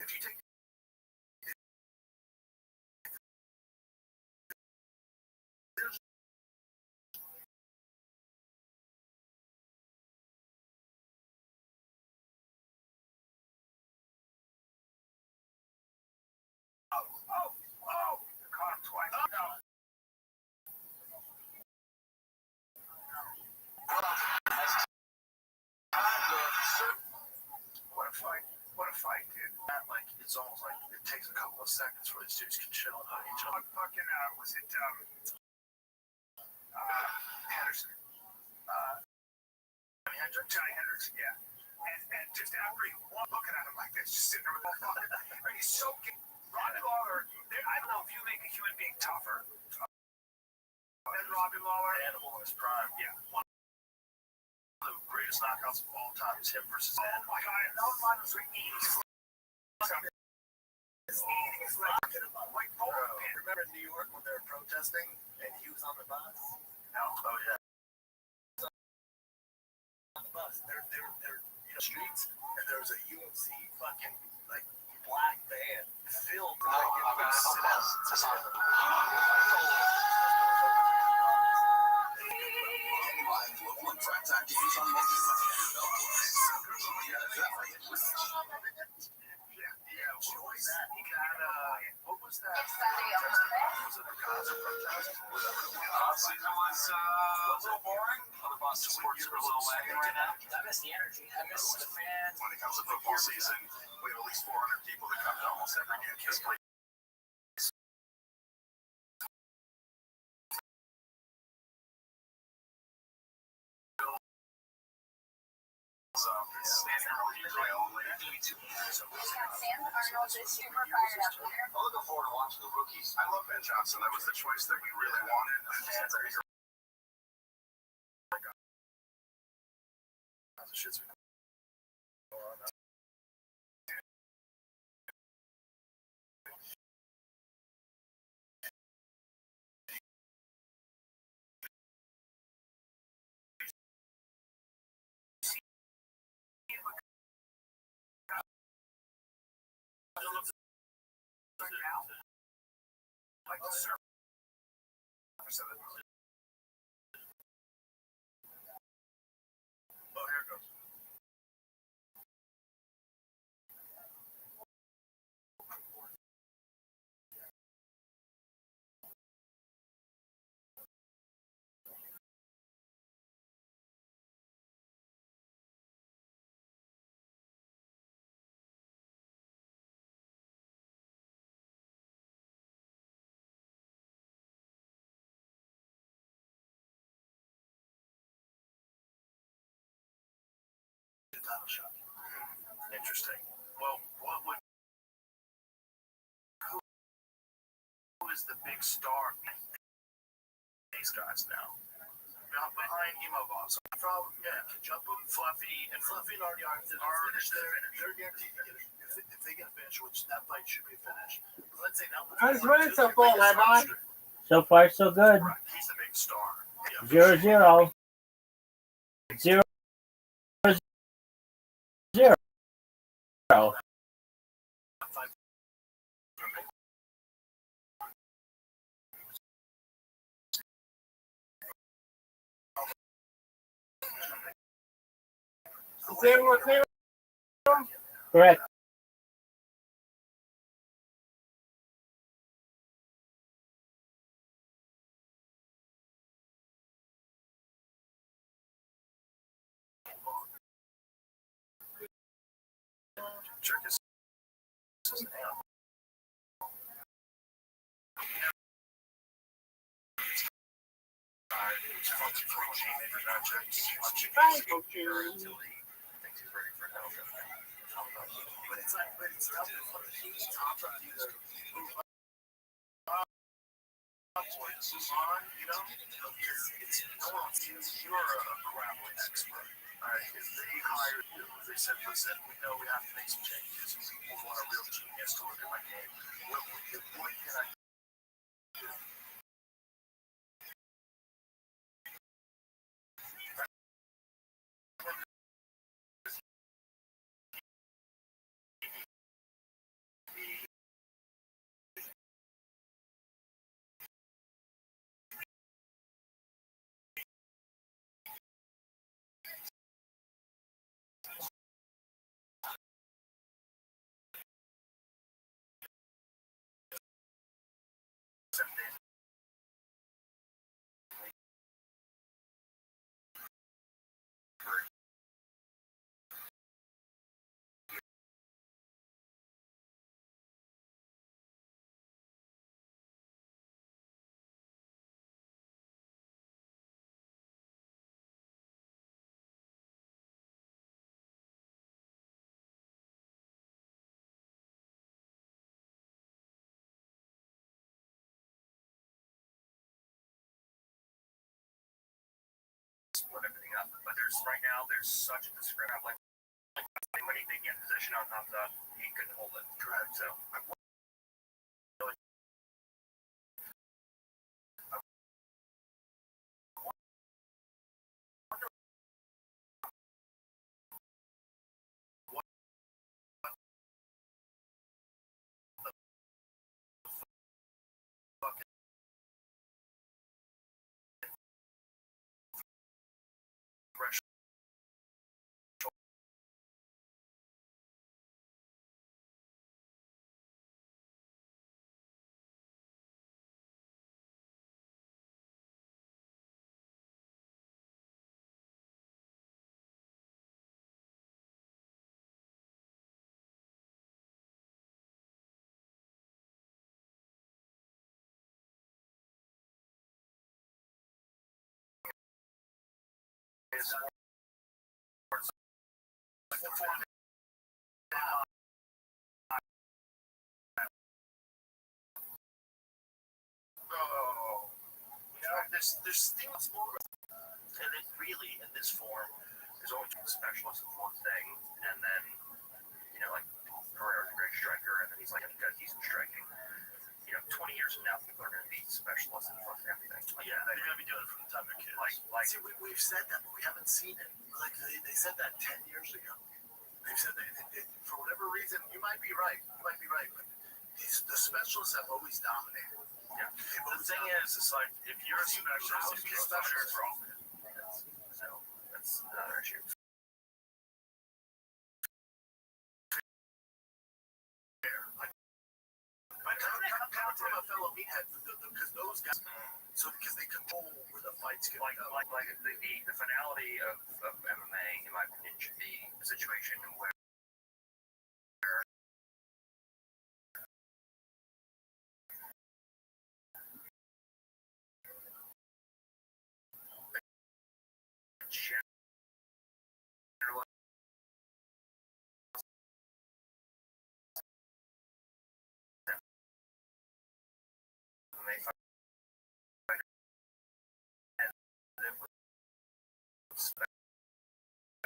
if you take caught him twice. What a fight, dude. Like, it's almost like it takes a couple of seconds for these dudes can chill on each other. fucking, was it, Henderson? Johnny Henderson, yeah. And just after he won, looking at him like this, just sitting there with that fucking, and he's soaking. Robbie Lawler, I don't know if you make a human being tougher than Robbie Lawler. Animal in his prime. Yeah. One of the greatest knockouts of all time is him versus Oh my God, that one was like eating his leg. Like bowling pin. remember in New York when they were protesting and he was on the bus? No. Oh, yeah. On the bus. They're streets, and there was a UFC fucking like black van filled like What was that? Next Sunday, October 5th. Was it the Gaza protest? Season was a little boring. Other Boston sports are a little lagging right now. I miss the energy. I miss the fans. When it comes to football season, we have at least 400 people that come to almost every game. This place standing room usually only. Sam Arnold is super fired up here. I'm looking forward to watching the rookies. I love Ben Johnson. That was the choice that we really wanted. the shit's been going on. Like the surface of it. Oh, here it goes. Title shot. Interesting. Well, who is the big star behind these guys now? Behind Imavov. So from Kajumbu, Fluffy, and already are. They're guaranteed to get it. If they get a finish, which that fight should be a finish. Let's say now. How's winning so far, Rabbi? So far, so good. right, he's the big star. 0-0. 0-0. Is everyone clear? Correct. Jerk is an animal. It's funky for a machine maker, not jerky. Right, okay. Until he thinks he's ready for hell. But it's like, but it's tough for the team top of either move up or move on, you know? It's no one's You're a grappling expert. Alright, if they hired you, they said, listen, we know we have to make some changes. We want a real genius to look at my game. What can I do? Split everything up. But there's such a discrepancy. Like when he did get in position on Hamza, he couldn't hold it. Correct. So I wonder what the fucking threshold. Is oh, you know, there's things more, and it really in this form is only a specialist in one thing, and then like Herrera's a great striker, and then he's like a decent striking. 20 years from now, people are going to be specialists in fucking everything. Yeah, they're going to be doing it from the time they're kids. Like see, we've said that, but we haven't seen it. Like they said that 10 years ago. They've said that for whatever reason, you might be right. But the specialists have always dominated. Yeah. The thing is, it's like if you're a specialist, you're a specialist for all. So that's another issue. Coming from a fellow meathead, because those guys, because they control where the fight's going. Like the finality of MMA, in my opinion, should be a situation where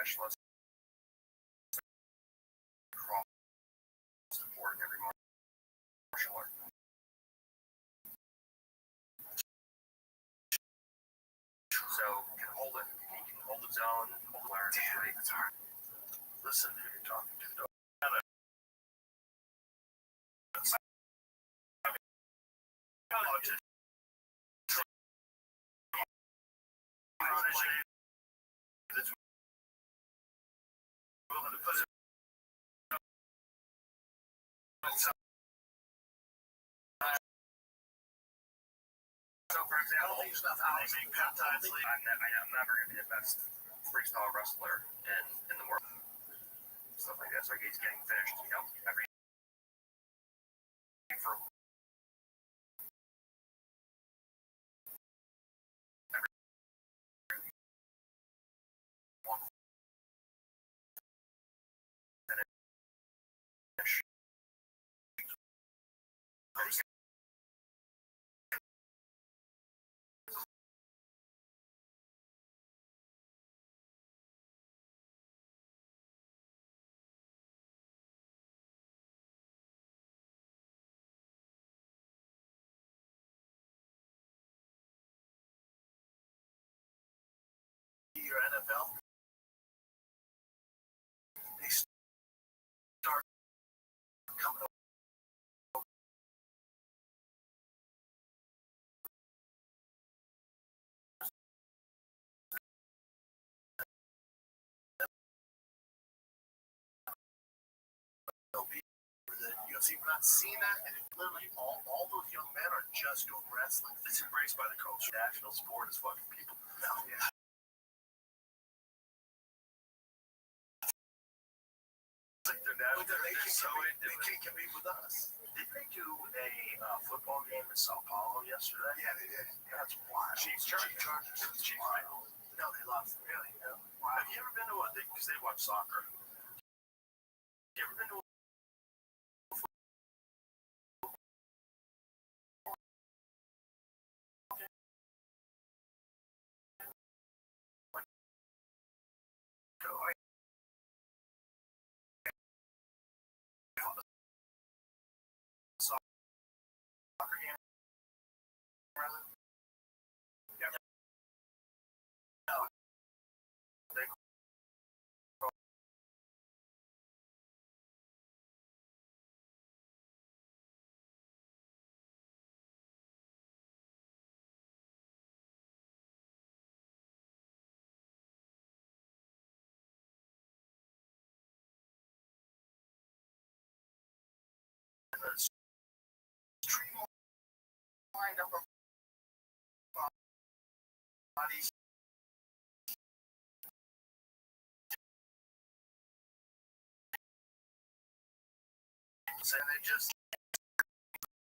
specialists across the board in every martial art. So he can hold its own, hold awareness. Damn, it's hard. Listen to who you're talking to. itself. So, for example, they make peptides. I'm never going to be the best freestyle wrestler in the world. Stuff like that. So he's getting finished, every for one finish. Your NFL, they start coming up. UFC, we're not seeing that, and literally all those young men are just doing wrestling. It's embraced by the culture. National sport is fucking people. Yeah. Like they're They so into it. can't compete with us. Didn't they do a football game in Sao Paulo yesterday? Yeah, they did. That's wild. Chiefs Chargers. Chiefs, right? No, they lost. Really? No. Wow. Have you ever been to because they watch soccer. Have you ever been to soccer game? Rather? Yeah. No. They streamlined upper body. And they just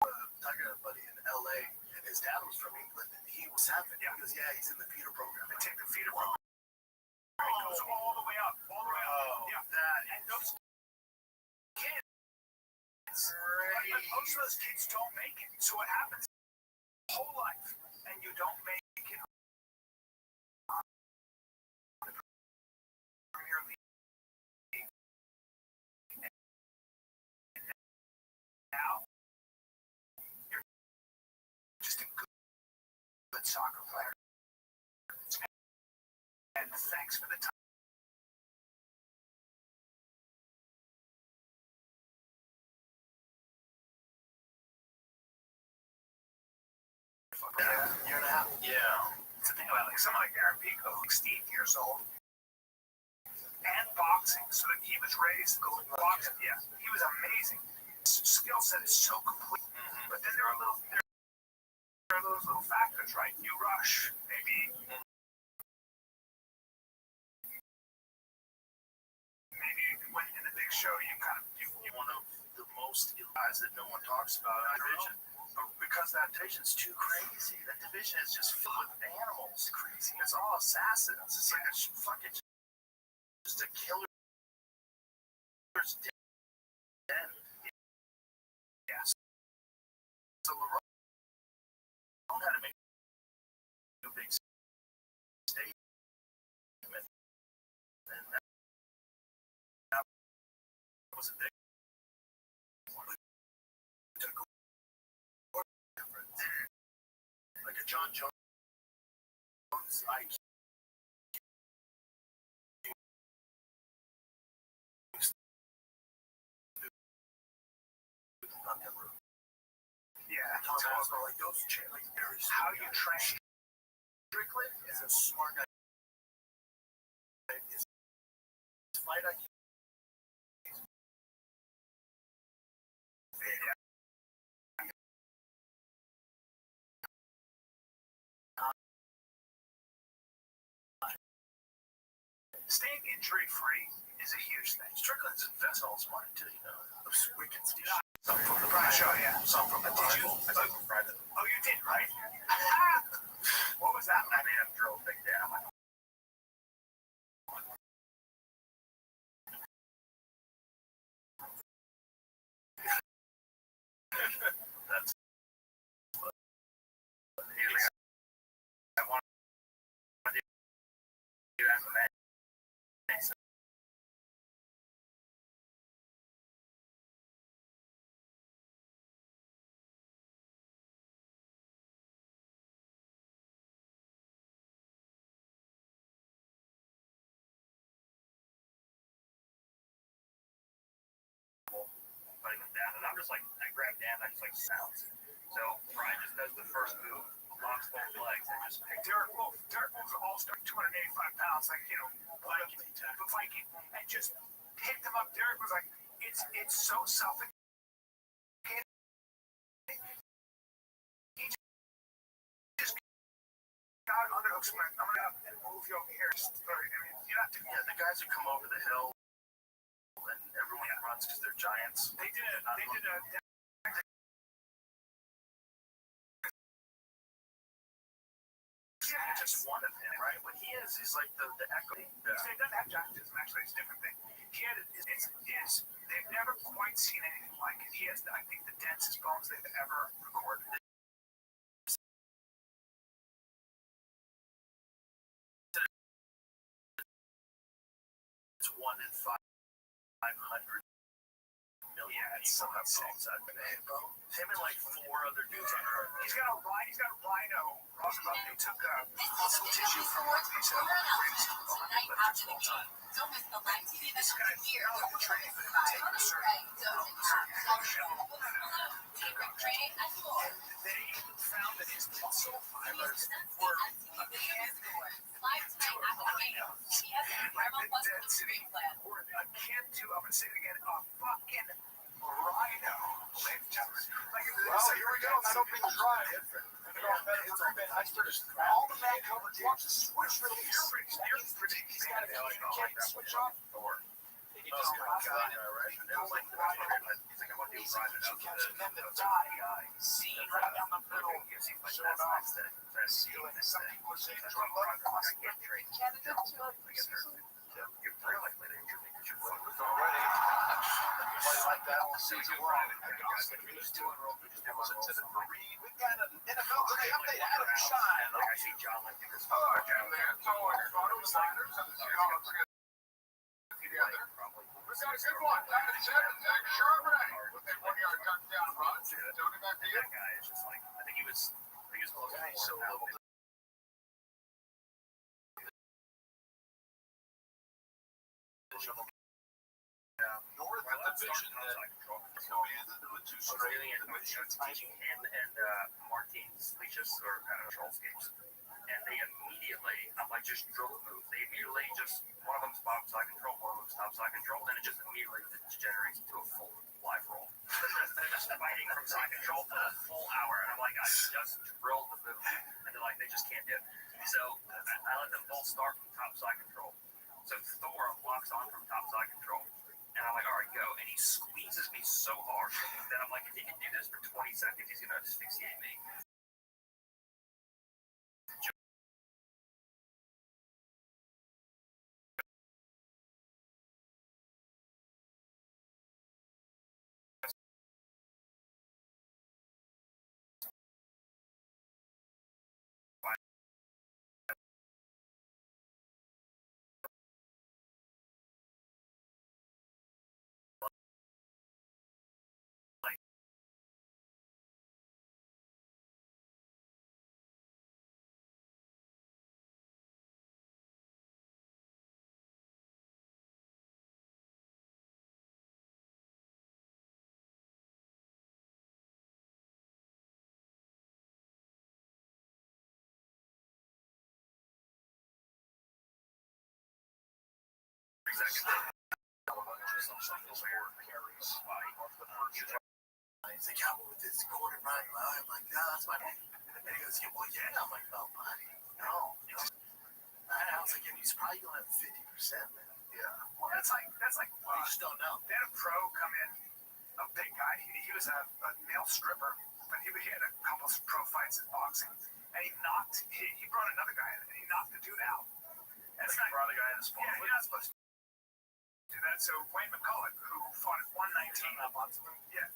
I got a buddy in LA, and his dad was from England, and he was having it. He goes, yeah, he's in the feeder program. They take the feeder program. It goes all the way up, all the way up. Yeah, that and those kids. Most of those kids don't make it. So what happens? Whole life, and you don't make it. Premier League. Now you're just a good soccer player. And thanks for the time. Year and a half. Yeah. It's the thing about someone like Aaron Pico, 16 years old, and boxing. So that he was raised going boxing. Yeah, he was amazing. His skill set is so complete. Mm-hmm. But then there are those little factors, right? You rush, maybe when in the big show you one of the most guys that no one talks about in division. Because that division's too crazy. That division is just filled with animals. Crazy. It's all assassins. It's like a fucking just a killer's den. Yes. So LeBron had to make a big statement, and that was a big one. Like a John Jones IQ. Yeah, Tom Osborne, like those like how you train strictly is a smart guy. His fight IQ is Staying injury-free is a huge thing. Strickland's investing all his money too, you know. Those wicked stuff. Some from the Pride show, yeah. Some from the Did you? I took from Friday. Oh, you did, right? What was that I like? made him drill a big down. Like, That's I want to do MMA. So, putting him down, and I'm just like, I grab Dan, I just like sounds. So Brian just does the first move, locks both legs, and just Derek Wolf's an all-star, 285 pounds, like, you know, Viking, and just picked him up. Derek was like, it's so suffocating. He just got underhooks and went, I'm gonna and move you over here. You're not doing the guys who come over the hill and everyone runs because they're giants. They did a Just one of him, right? What he is, he's like the echo. He doesn't have gigantism, actually, it's a different thing. He had they've never quite seen anything like it. He has, I think, the densest bones they've ever recorded. It's 1 in 500 million people have bones out of it. Him and like 4 other dudes on Earth. He's got a rhino. Rothschild, they took muscle tissue from one of these greatest lifters of all time. This guy, training for the taking a certain shell. And they found that his muscle fibers were akin to a rhino. Like the density were akin to, I'm going to say it again, a fucking rhino. Ladies and gentlemen. Well, here we go. That opening drive. All the man covered watch the switch release. Here's pretty. He's got to switch off. Thor. He just got right? It was like, he's like, I want to do private out them that die. See right down the middle. Showing off. That's Some people are saying drug possible. get trained. Candidate to a You're more likely to injure me because you're Already. Play like that all season long. It wasn't to the Marine. We've got an NFL today update. Adam Shine. Like I see John like this. Oh, okay, man. So it was like there's a Seahawks get together. We got a good one. 9-7. Zach Charbonnet with that 1-yard touchdown run. Tony back to you. That guy is just like, I think he was close to So now. North of the division that commanded with 2 straight Teaching him and Martin's leashes or control schemes. And they immediately, I'm like, just drill the move. They immediately just, one of them's bottom side control, one of them's top side control, and it just immediately degenerates into a full live roll. They're just fighting from side control for a full hour. And I'm like, I just drilled the move. And they're like, they just can't do it. So I let them both start from top side control. So Thor locks on from top side control. And I'm like, all right, go. And he squeezes me so hard that I'm like, if he can do this for 20 seconds, he's going to asphyxiate me. He's like, yeah, with this quarter right line. I'm like, no, that's my name. And he goes, yeah, well, yeah. I'm like, oh, buddy, no. I I was like, and he's probably going to have 50%, man. Yeah. Well, that's like You just don't know. they had a pro come in, a big guy. He was a male stripper, but he had a couple of pro fights in boxing, and he brought another guy in, and he knocked the dude out. That's Like, brought a guy in his spot. Yeah, you're not supposed to do that. So Wayne McCullough, who fought at 119, yeah.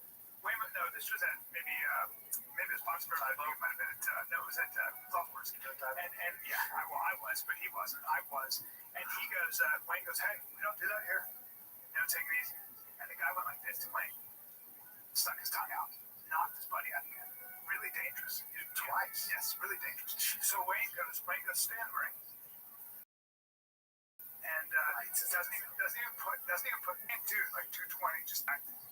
No, this was at maybe it was Boxburg. It might have been at no, it was at Fluffworks. And yeah, I was, but he wasn't. I was, and he goes, Wayne goes, hey, we don't do that here. You know, take it easy. And the guy went like this to Wayne, stuck his tongue out, knocked his buddy out again. Really dangerous. Twice. Yes, really dangerous. So Wayne goes, stand ring. And doesn't even put dude like 220 just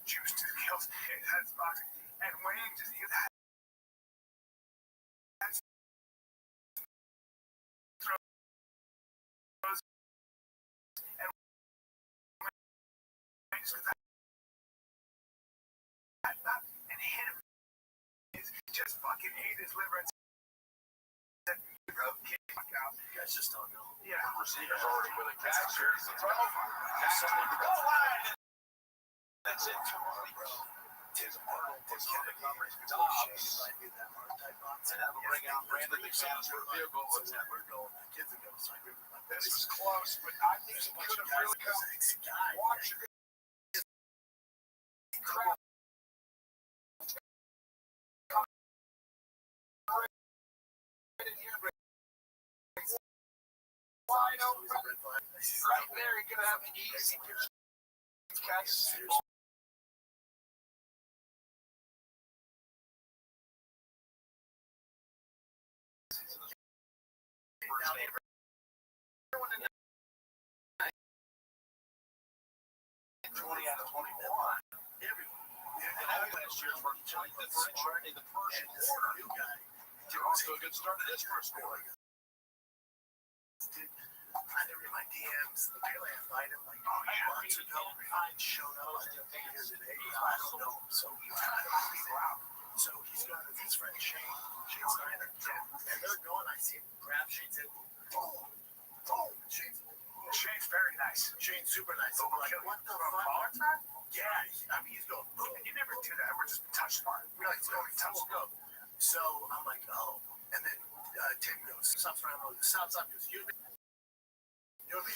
juice to the kills. That's boxing. And Wayne just throws and Wayne just and hit him. He just fucking ate his liver and said, fuck out. You guys just don't know. Yeah. Receivers already with a catch. Here's the throw. That's it. Bro. Tis Arnold. Tis Kevin Montgomery's Dobbs. I knew that hard type box. And that'll bring out Brandon McSallish for a field goal. So when we're going, the kids are going, so I agree with my This was close, but I think it could have really come. Watch it. Crap. Wide open. Right there, you're gonna have the easy catch. Everyone in 20 out of 21. Everyone. And all last year's rookie joint the first quarter. New guy. You're off to a good start to this first quarter. I never read my DMs. Apparently, I find him like months ago. I showed up. I didn't think here today. I don't know him, so he's trying to figure out. So he's going with his friend Shane Steiner. And they're going. I see him grab Shane's head. Boom. Shane's very nice. Shane's super nice. I'm like, what the fuck? Yeah, I mean, he's going boom. And you never do that. We're just touch smart. We like to only touch Go. So I'm like, oh. And then Tim goes, stops around. Stops up. Goes, you and me. That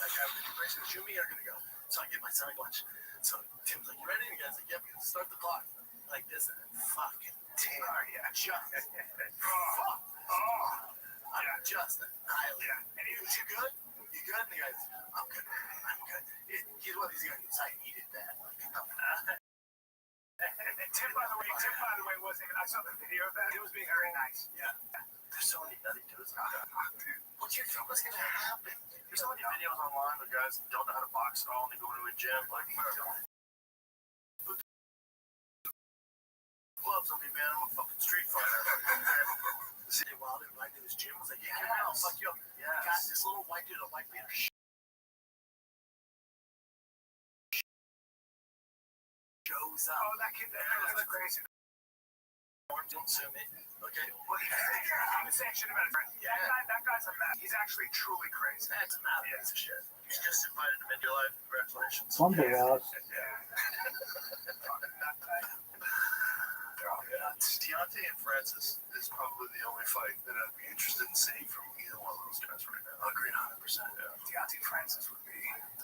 guy with the brace goes, you and me are going to go. So I get my side watch. So Tim's like, you ready? And the guy's like, yep, we can start the clock. Like this. And fucking Tim. Oh, yeah. Just. Oh. I'm just annihilated. Yeah. And he goes, you good? You good? And the guy's, I'm good. He's one of these guys. I needed that. And Tim, by the way, wasn't even. I saw the video of that. It was being very nice. Yeah. There's so many nutty dudes. What do you think was going to happen? There's so many videos online of guys that don't know how to box at all and they go to a gym. Like, put gloves on me, man. I'm a fucking street fighter. See, Wilder invited to his gym. I was like, yeah, I'll fuck you up. Yes. Got this little white dude, a white beater. Shows up. Oh, that kid was crazy. Don't sue me. Okay. Well, he was saying shit about his friend. Yeah. That guy's a mess. He's actually truly crazy. That's a mad piece of shit. You just invited him into your life. Congratulations. Wonder House. Deontay and Francis is probably the only fight that I'd be interested in seeing from either one of those guys right now. Agreed 100%. Yeah. Deontay Francis would be.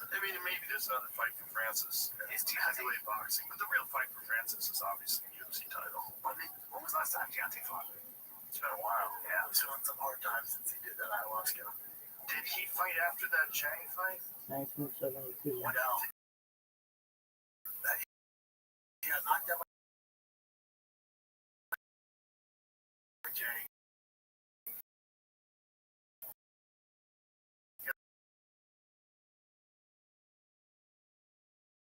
I mean, maybe there's another fight for Francis. It's heavyweight boxing, but the real fight for Francis is obviously the UFC title. When was the last time Deontay fought? It's been a while. Yeah, he's on some hard times since he did that ayahuasca. Did he fight after that Chang fight? 1972. What else? He got knocked out by Jay.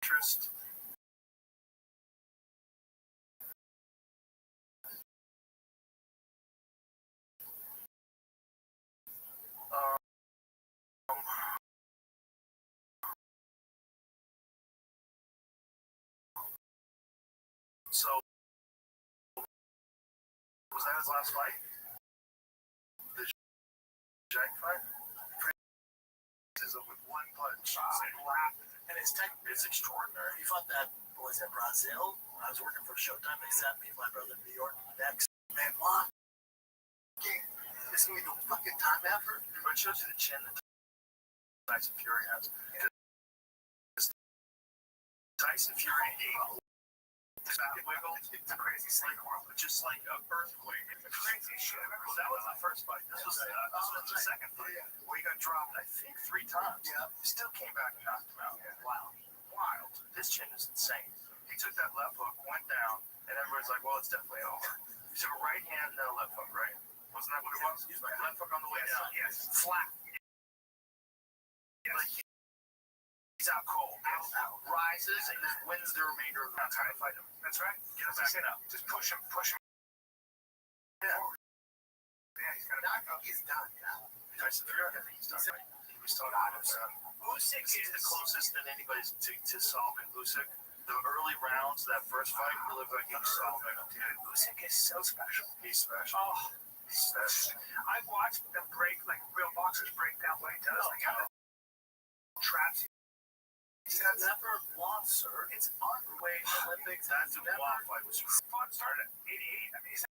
Interest. So, was that his last fight? Jack fight? With one punch, and it's extraordinary. He fought that boys at Brazil. I was working for Showtime. They sent me my brother in New York next. Man, what? This is gonna be no fucking time effort. But it shows you the chin that Tyson Fury has. Tyson Fury wiggled. It's a crazy snake world. It's just like an earthquake. It's a crazy shit. That was the first fight. This was the second fight. Where he got dropped, I think, 3 times. Yeah. He still came back and knocked him out. Wild. His chin is insane. He took that left hook, went down, and everybody's like, well, it's definitely over. He took a right hand and then a left hook, right? Wasn't that what it was? He was like left hook on the way down. Yes. Flat. Like he's out cold. Out. Rises and then wins the remainder of the round. Trying to fight him. That's right. Get him back up. Just push him. Yeah. He's got to knock him. He's done now. Tyson Fury, I think he's done. He was talking about Usyk is the closest than anybody's to solving Usyk. The early rounds, that first fight, he looked like he was solving. Dude, Usyk is so special. He's special. Oh, he's special. I've watched them break, like real boxers break down what he does. Like how the traps. He's never lost, sir. It's on the way to Olympics. That's the wild fight was Started at 88. I mean, he's a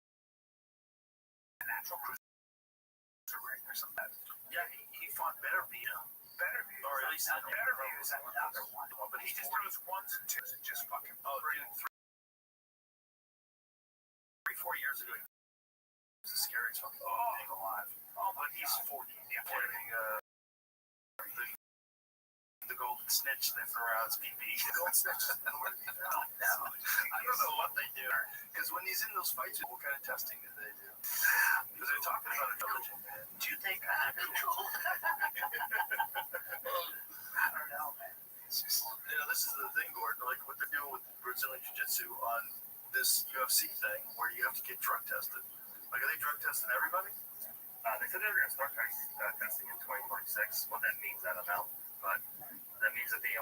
natural cruiserweight or something. Yeah, he fought better Vita. Or at least better is another one. But He just throws ones and twos and just fucking. Oh, dude, 3-4 years ago, he was the scariest fucking thing alive. Oh, But he's 40. Yeah, playing the golden snitch sniffing around his PP. Golden snitch. I don't know what they do. Because when he's in those fights, what kind of testing do they do? Because they're talking about intelligence. Do you think I control that? I don't know, man. It's just, this is the thing, Gordon. Like what they're doing with Brazilian Jiu-Jitsu on this UFC thing, where you have to get drug tested. Like, are they drug testing everybody? They said they were going to start testing in 2026. What that means, I don't know. But that means that They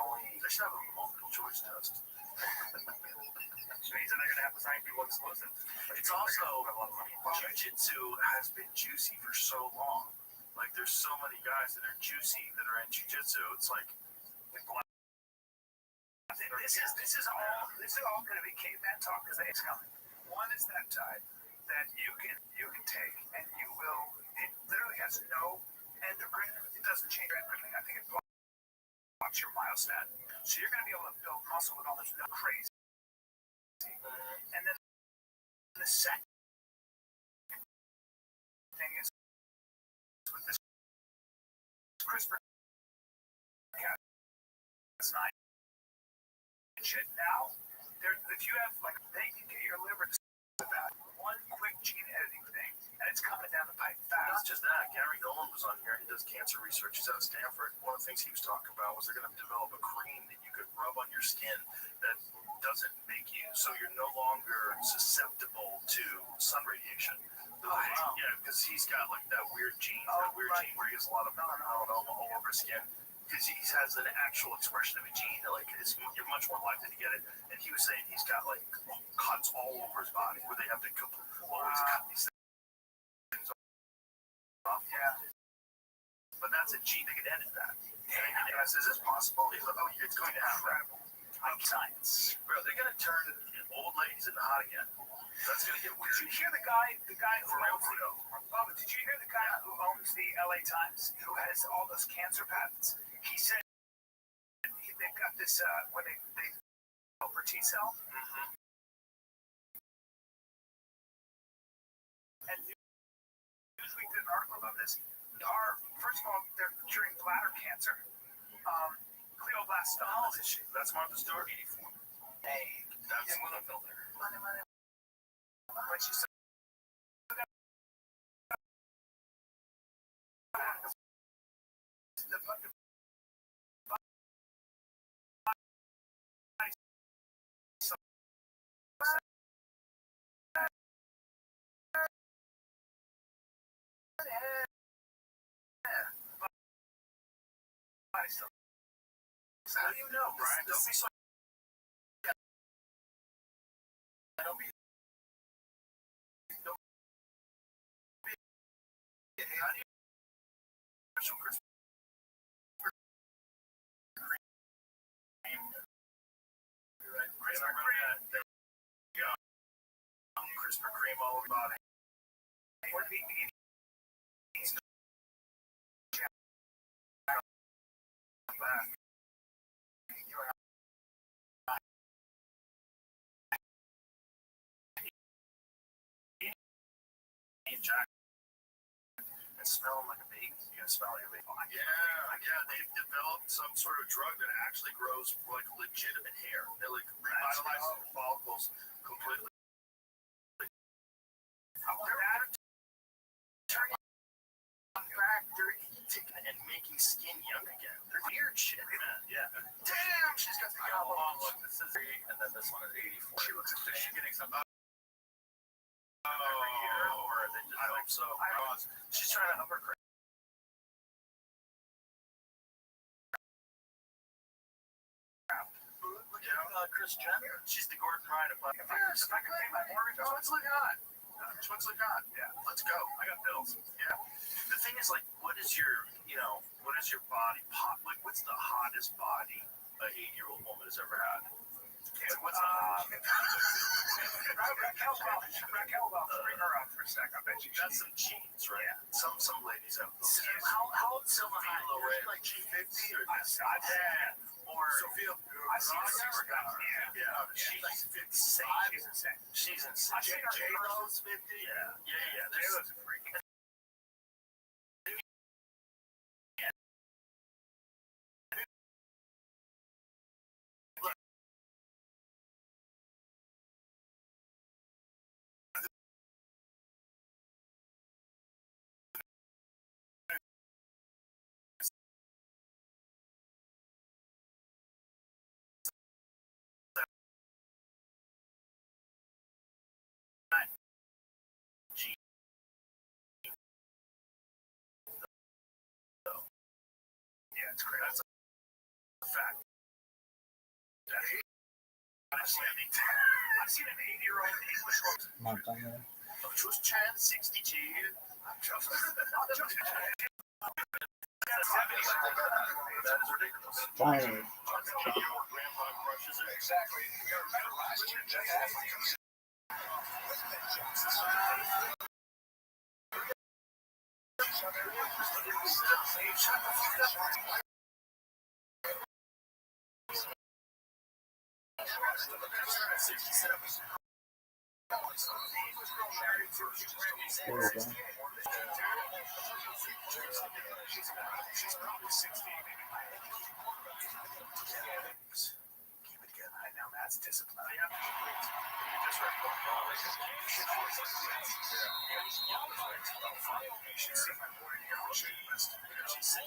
should have a multiple choice test. which means that they're going to have to sign people exclusive. It's also a lot of money involved. Jiu-Jitsu has been juicy for so long. Like, there's so many guys that are juicy that are in Jiu-Jitsu. It's like This is all going to be caveman talk because it's coming. One is that tide that you can take and you will. It literally has no endocrine. It doesn't change very quickly. I think it blocks your myostatin, so you're going to be able to build muscle with all this no crazy. And then the second thing is with this CRISPR Cas9 shit. Now, if you have like, they can get your liver with that one quick gene editing thing, and it's coming down the pipe not fast. just that. Gary Nolan was on here. He does cancer research. He's out of Stanford. One of the things he was talking about was they're going to develop a cream that you could rub on your skin that doesn't make you so you're no longer susceptible to sun radiation. Wow. Yeah, because he's got like that weird gene, gene where he has a lot of melanoma all over his skin. Because he has an actual expression of a gene that like you're much more likely to get it. And he was saying he's got like cuts all over his body where they have to always cut these things off. Yeah. But that's a gene that can edit that. And I said, is this possible? He's like, oh, it's going to happen. Science. Bro, they're going to turn old ladies into hot again. That's going to get weird. Did you hear the guy who owns did you hear the guy who owns the LA Times, who has all those cancer patents? He said they've got this when they for T-cell. And Newsweek did an article about this. First of all, they're curing bladder cancer. Glioblastoma. That's Martha Stewart. Hey, That's what I felt there. money. But she said, the fucking How do you know, Brian? Don't be so. Don't be. How do you special Krispy Kreme. Krispy Kreme all about it. Back. Jack and smelling like a baby. You gotta smell like a baby. Yeah, they've developed some sort of drug that actually grows like legitimate hair. They like revitalize the follicles completely. How about that? Turning back, they're eating and making skin young again. They're weird shit, man. Yeah. Damn, she's got the yellow. Look, this is 8, and then this one is 84. She looks like she's getting some. Every year, or they just I hope so. She's trying to upper craft. Look at Chris Jenner. She's the Gordon Ryan of Black. Yes, if I could pay my mortgage, what's looking on? What's looking on? Yeah, let's go. I got bills. Yeah. The thing is, like, what is your body pop? Like, what's the hottest body a 8-year-old woman has ever had? What's Raquel, bring her out for a sec. I bet you got some jeans, right? Yeah. Some ladies have those. How old Selma Hayek? Like G50 or or Sophia? I see the super guys. Yeah. She's like 55. She's insane. J-Lo's 50. Yeah. J-Lo's a freak. Yeah, it's great. That's a fact. I've seen an 8-year-old English woman. Just turned 62. I'm just. That is ridiculous. Finally. Your grandpa crushes it. Exactly. Last year, Jay Ashley. There we go. She's probably 16, maybe. Keep it together. Now that's discipline. You have to complete. You just read book. You should see my boy. She's 16. She's 16.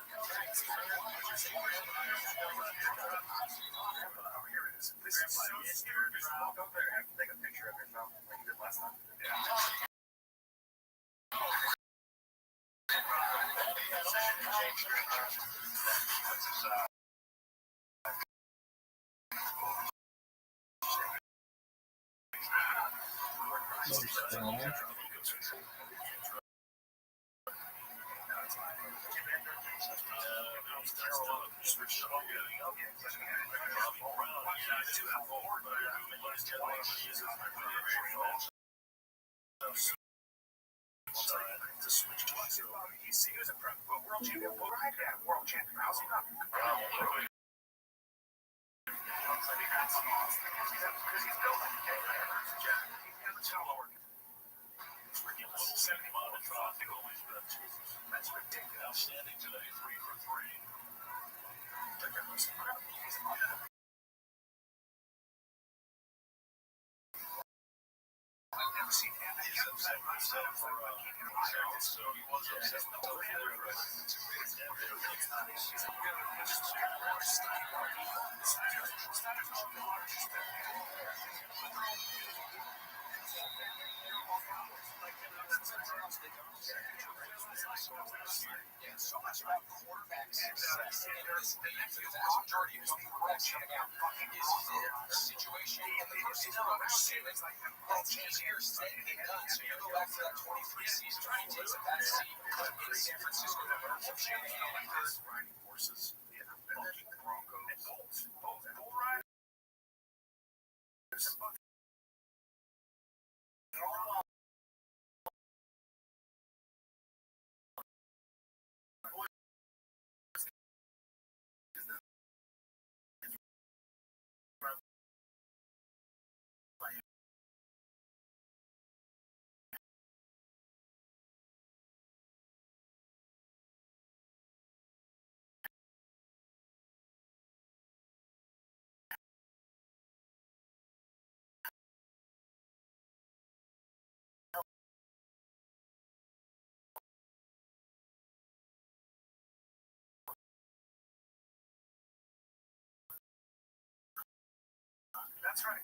Here it is. This is so stupid. Just walk over there and take a picture of yourself like you did last time. Yeah. He was a world champion. World champion. How's he not? Because he's built like a king. It's ridiculous. 70 miles off. That's ridiculous. Outstanding today, 3 for 3. I've never seen him. He's upset myself for so he was upset with the so much about quarterback success. The vast majority of his people are checking out fucking is a situation and the person who understands like change here said it done. So you go back to that 23 season when he takes a back seat in San Francisco, the World Champion like this riding horses, Broncos, and Colts, Bull riders. That's right.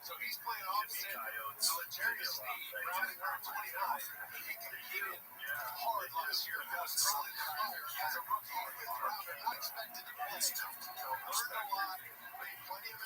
So he's playing offset. So Jerry's running around 29. He competed hard last year. As a rookie, unexpected to be learned a lot. Made plenty of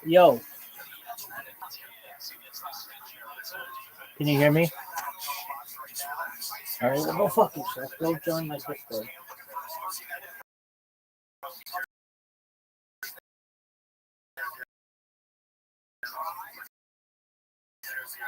Yo. Can you hear me? Alright, well, go fuck yourself. Go join my Discord. About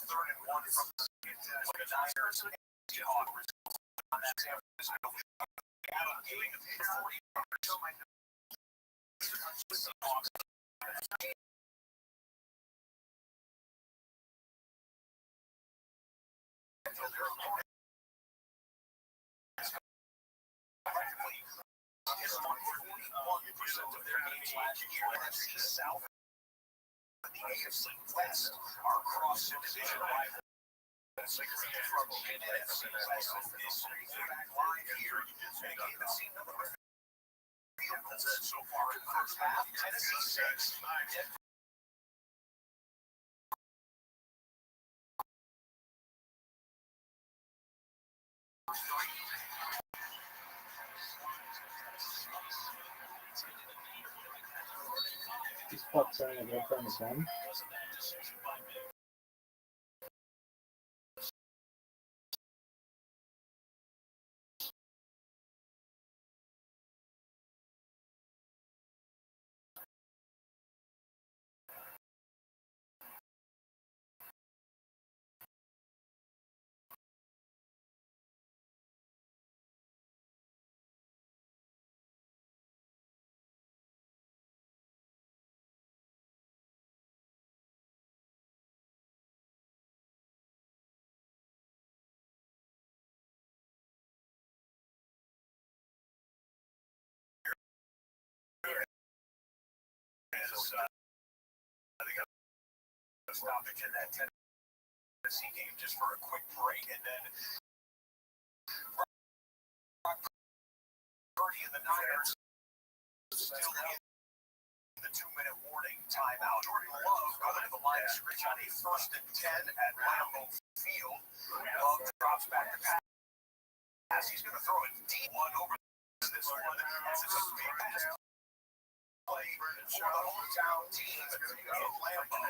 3-1 from the Niners. Of their games last year, NFC South and the AFC West are cross-division rivals. From the NFC West this back line here, and again, the seen number of vehicles so far in the first half. Tennessee 6, Denver. These fucks are gonna go from the gun. Stoppage in that Tennessee game just for a quick break, and then Purdy and the Niners still in the 2-minute warning timeout. Jordan Love going to the line of scrimmage on a 1st and 10 at Lambeau Field. Love drops back to pass. He's going to throw a deep one over this one as it's a big pass play for the hometown team in Lambeau.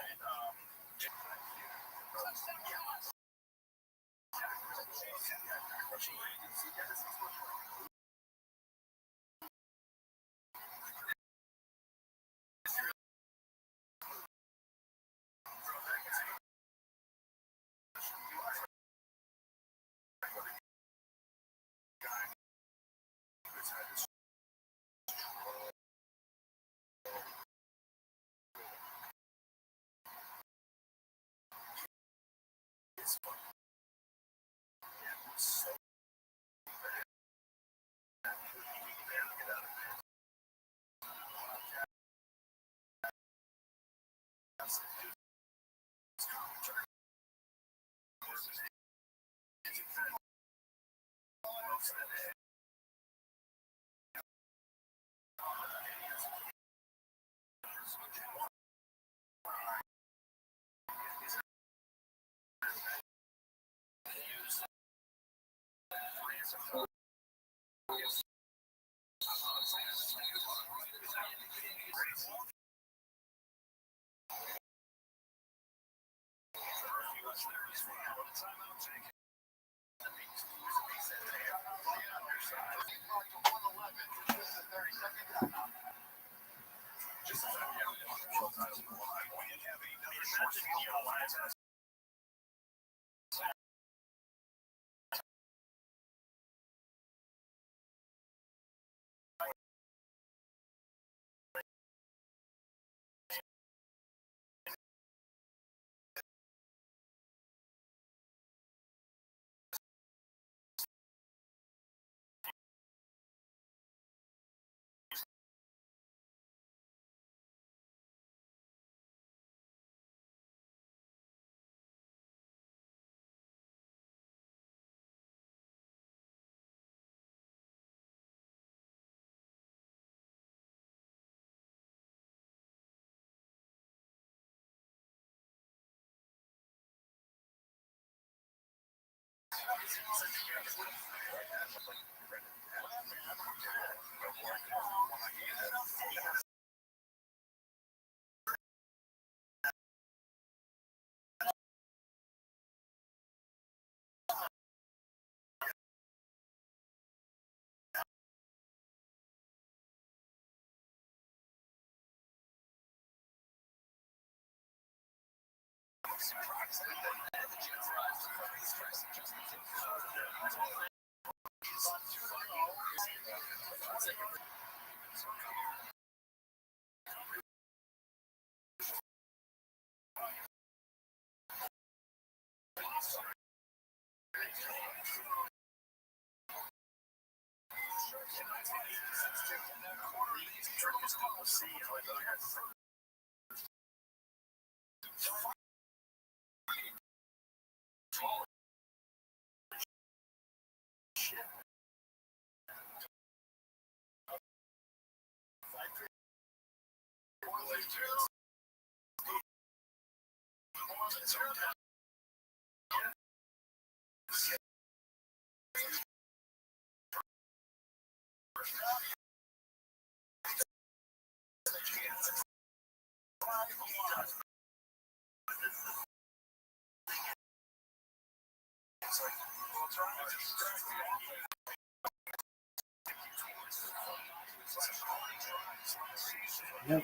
Yep.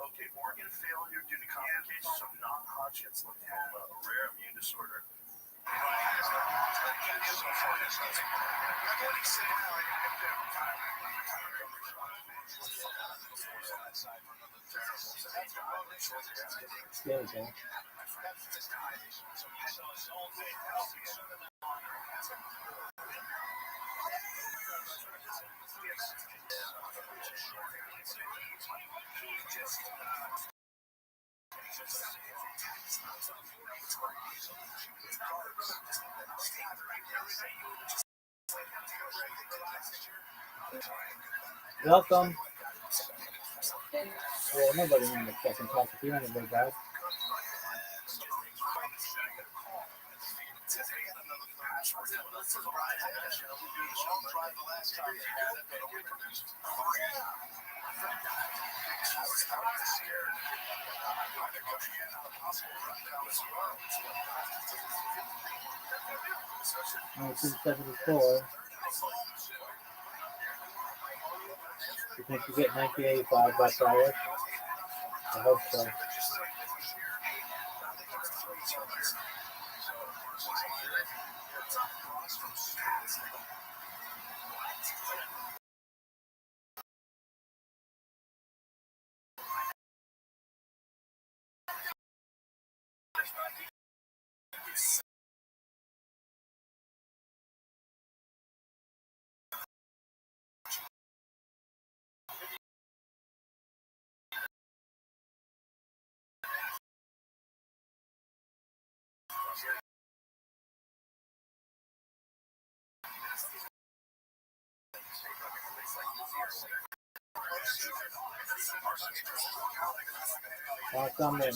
Okay, organ failure due to complications of non-Hodgkin's lymphoma, a rare immune disorder. There we go. Welcome. Well, nobody in the fucking talk to you anyway, guys. Oh, 274. You think you get 1985 by Friday? I hope so. Welcome in.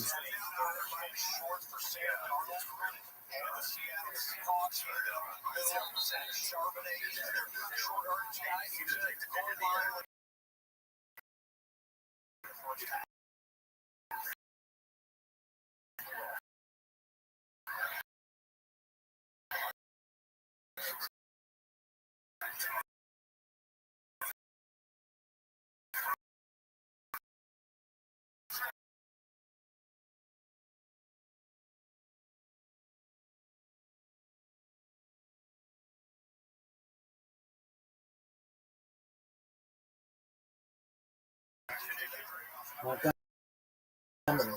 Welcome in.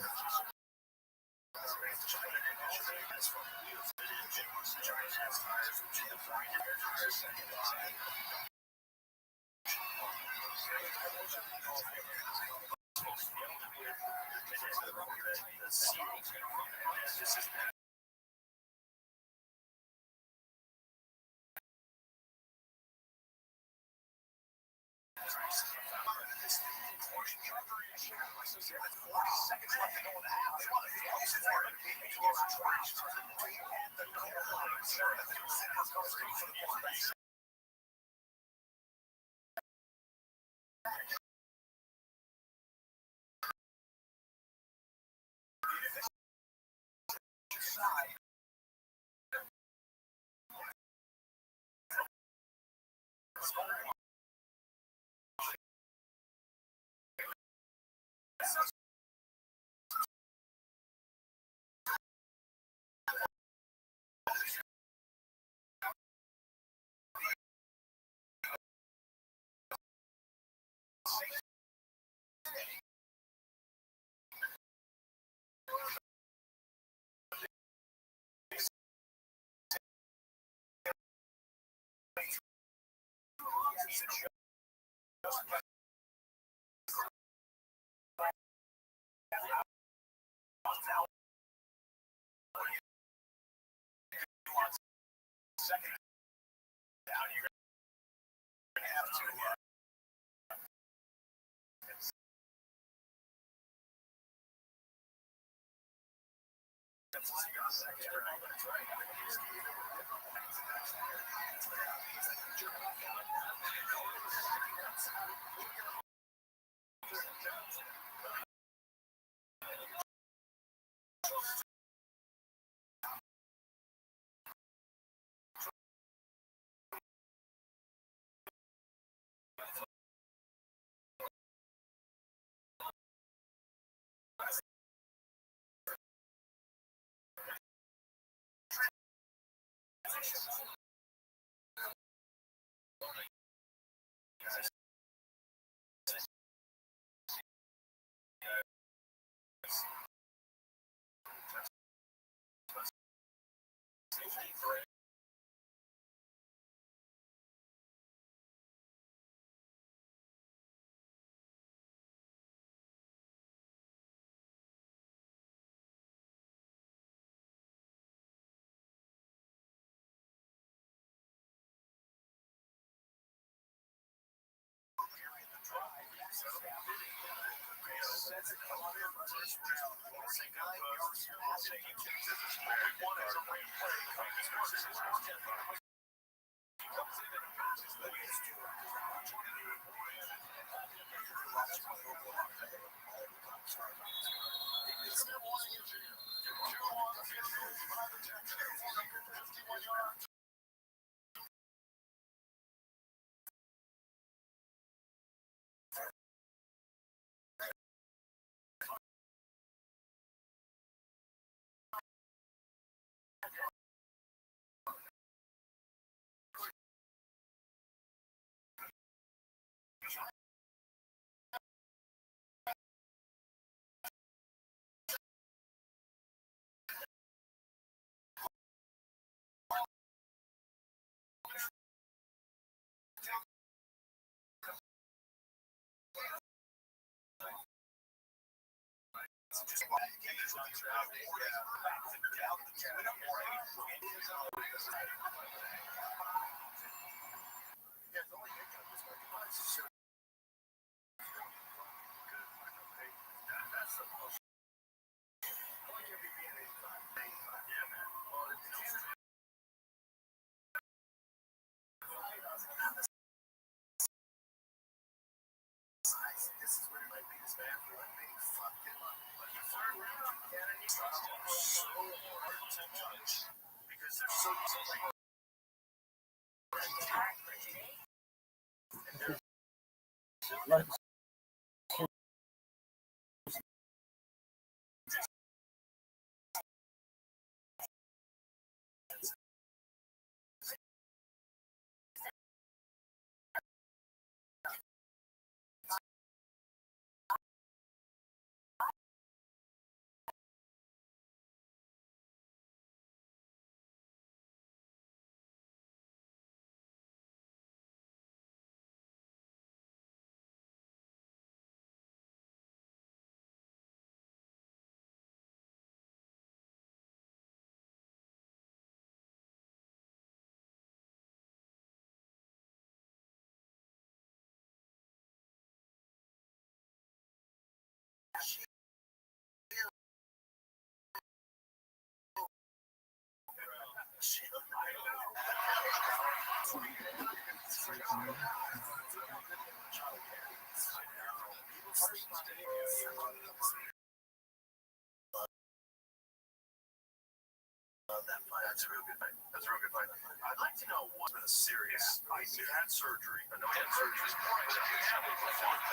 Like, That's a real good fight. That's a real good fight. I'd like to know what's been a serious. He had surgery. I know he had surgery. But if you have a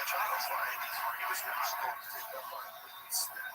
child fight, he was not going to take that fight. Instead.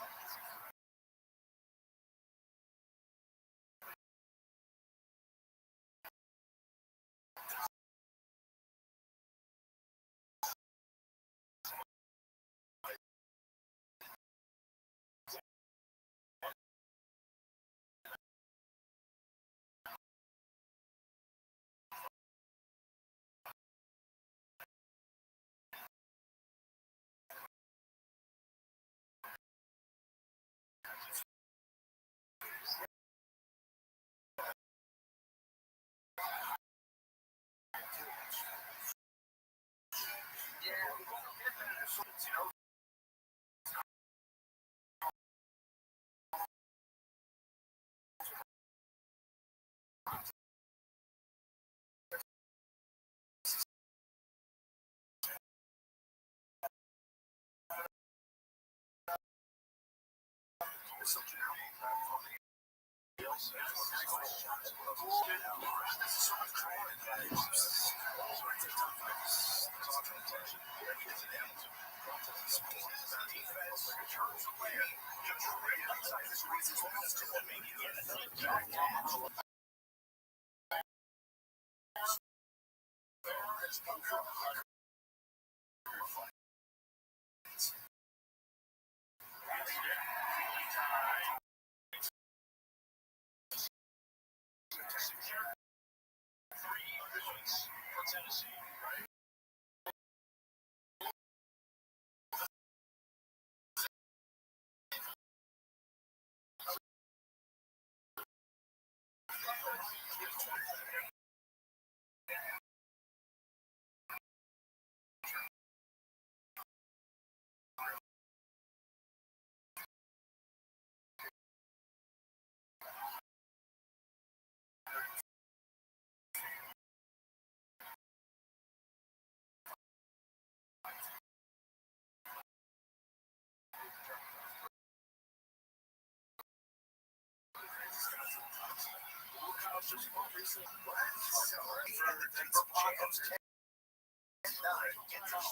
just obviously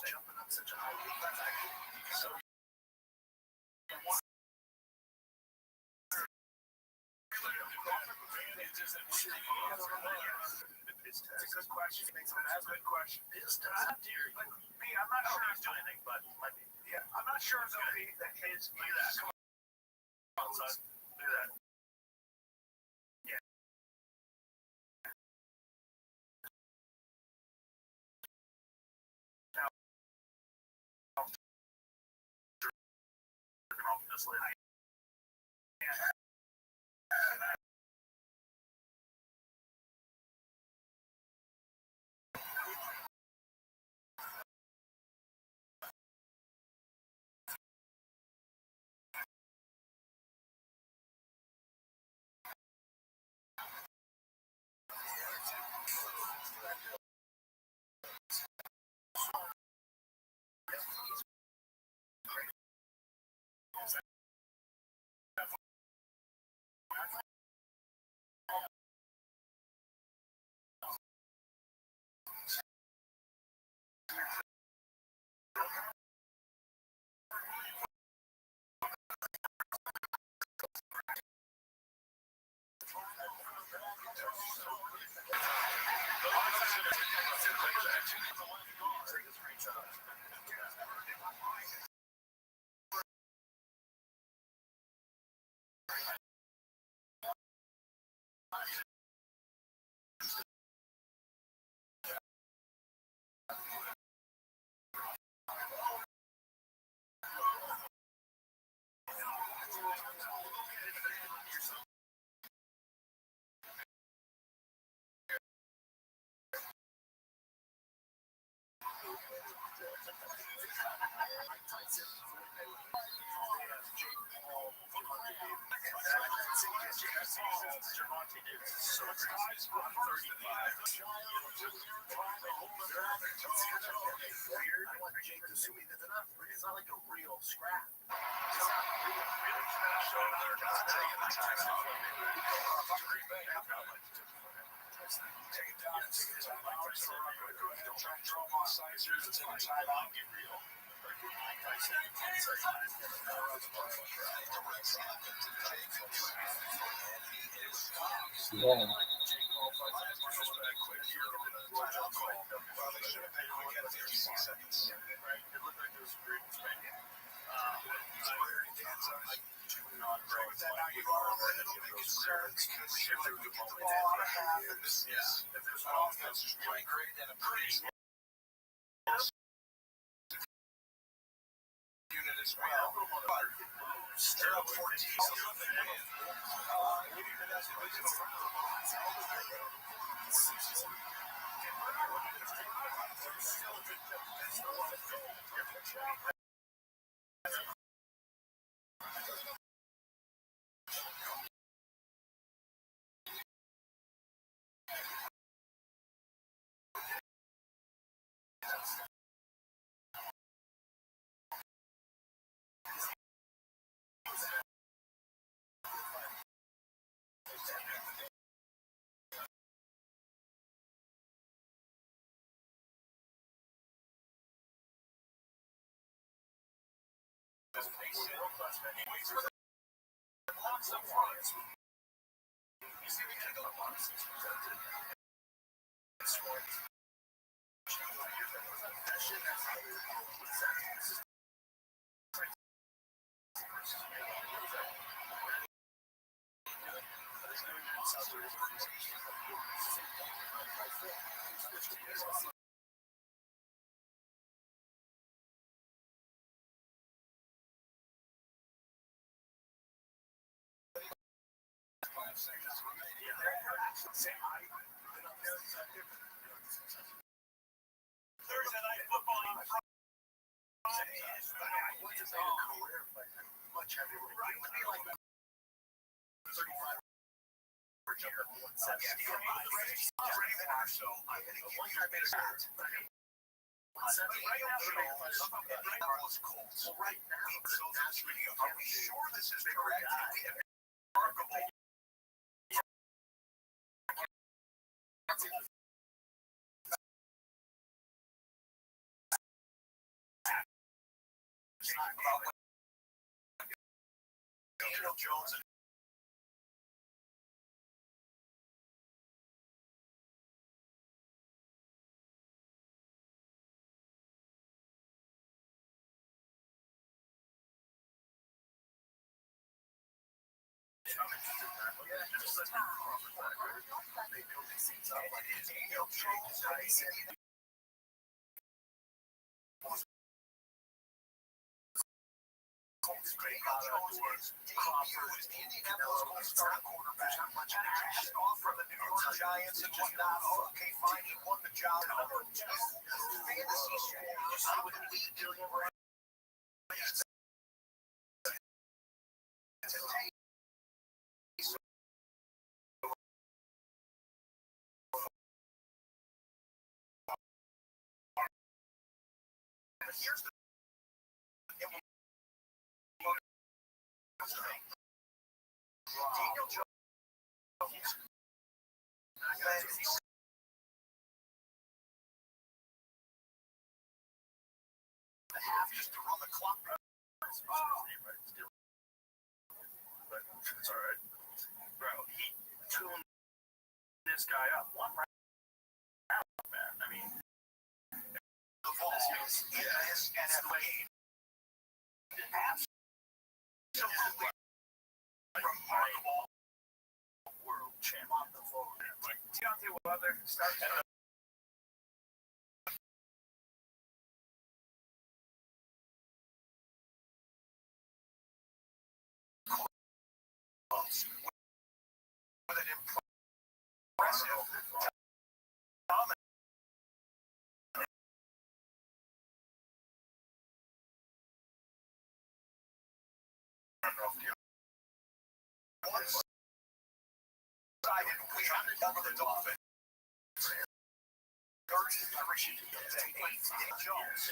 jumping up such a high rate. So it's a good question. That's a good question. I'm not sure he's doing anything, but might be. Yeah, I'm not sure though that his. Look at that. Come on, son. Look at that. Yeah. Now, this lady. It's not like a real scrap. Yeah. Thursday night football in front. Much heavier. Right, it would be like 35 for jumping 170. So I think one guy made a shot. Right now it's cold. So right now, are we sure this is the correct guy? Daniel Jones and they build these things up like Daniel Jones, right? Great Jones was Crawford, Indianapolis all-star quarterback. Off from the New York Giants and whatnot. Okay, fine, he won the job. Fantasy score with $8 billion. Here's the Daniel Jones. Half just to run the clock. But it's all right, bro. He tuned this guy up one round, man. I mean, the ball is Wayne. Absolutely remarkable world champ on the floor. Like Deontay Wilder started. With an impressive dominance. Decided we had to cover the Dolphins. Jones.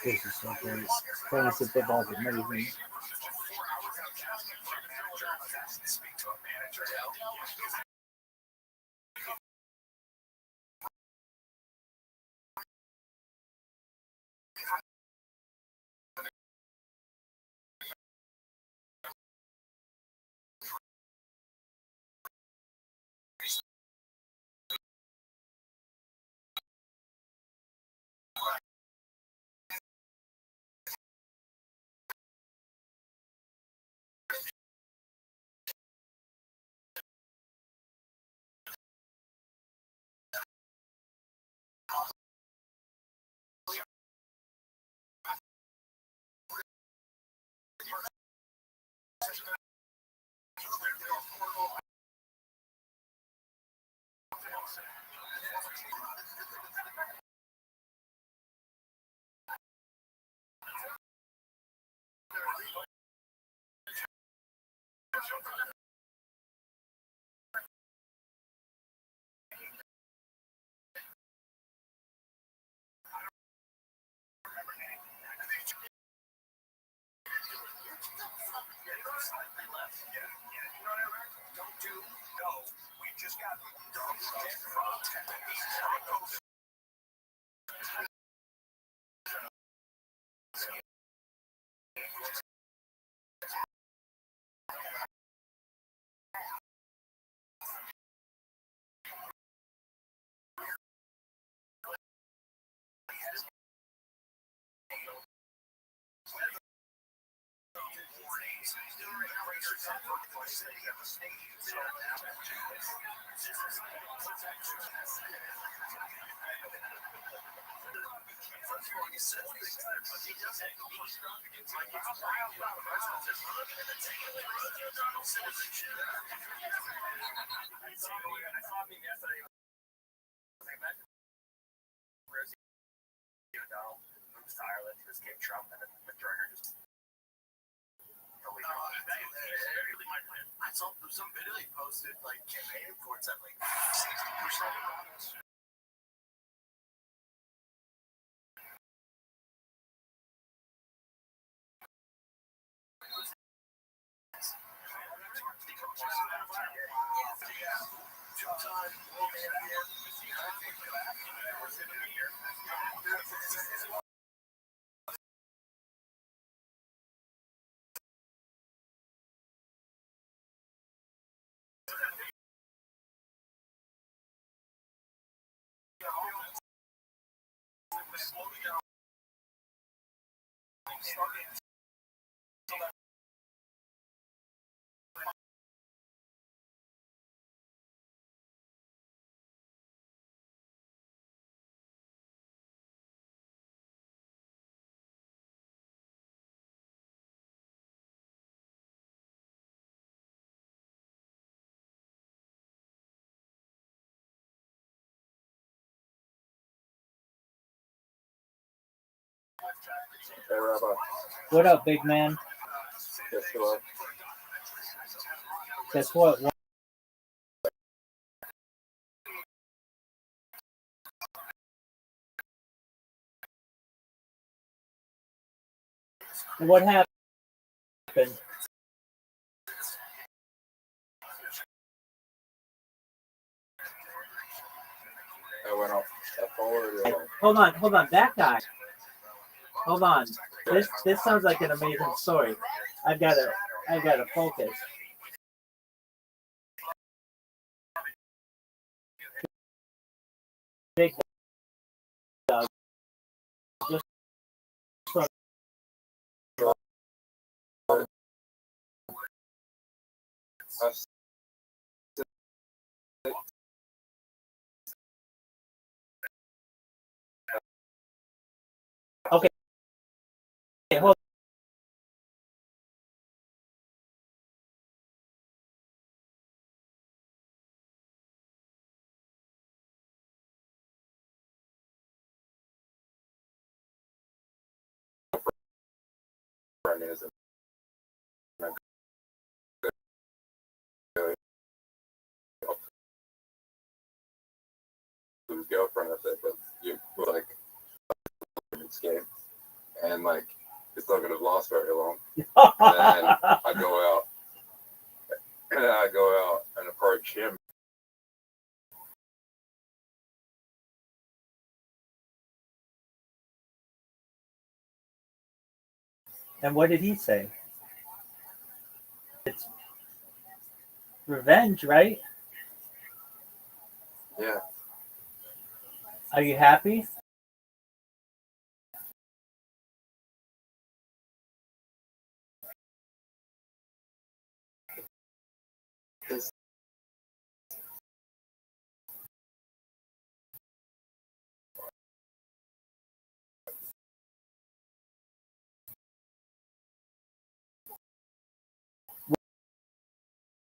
This is so great. Fantasy football is amazing. We just got Donald moves to Ireland to escape Trump, and then McGregor just I saw some video he posted, like, campaigning for it's at like 60%. Two-time world champion. Hey, Rabbi. What up, big man? Guess what? Guess what? What happened? I went off forward. Hold on. That guy. Hold on. This sounds like an amazing story. I gotta focus. Big dog. Just from okay. Hold his girlfriend, I said, but you were like, game, and like, it's not gonna last very long. And then I go out and approach him. And what did he say? It's revenge, right? Yeah. Are you happy?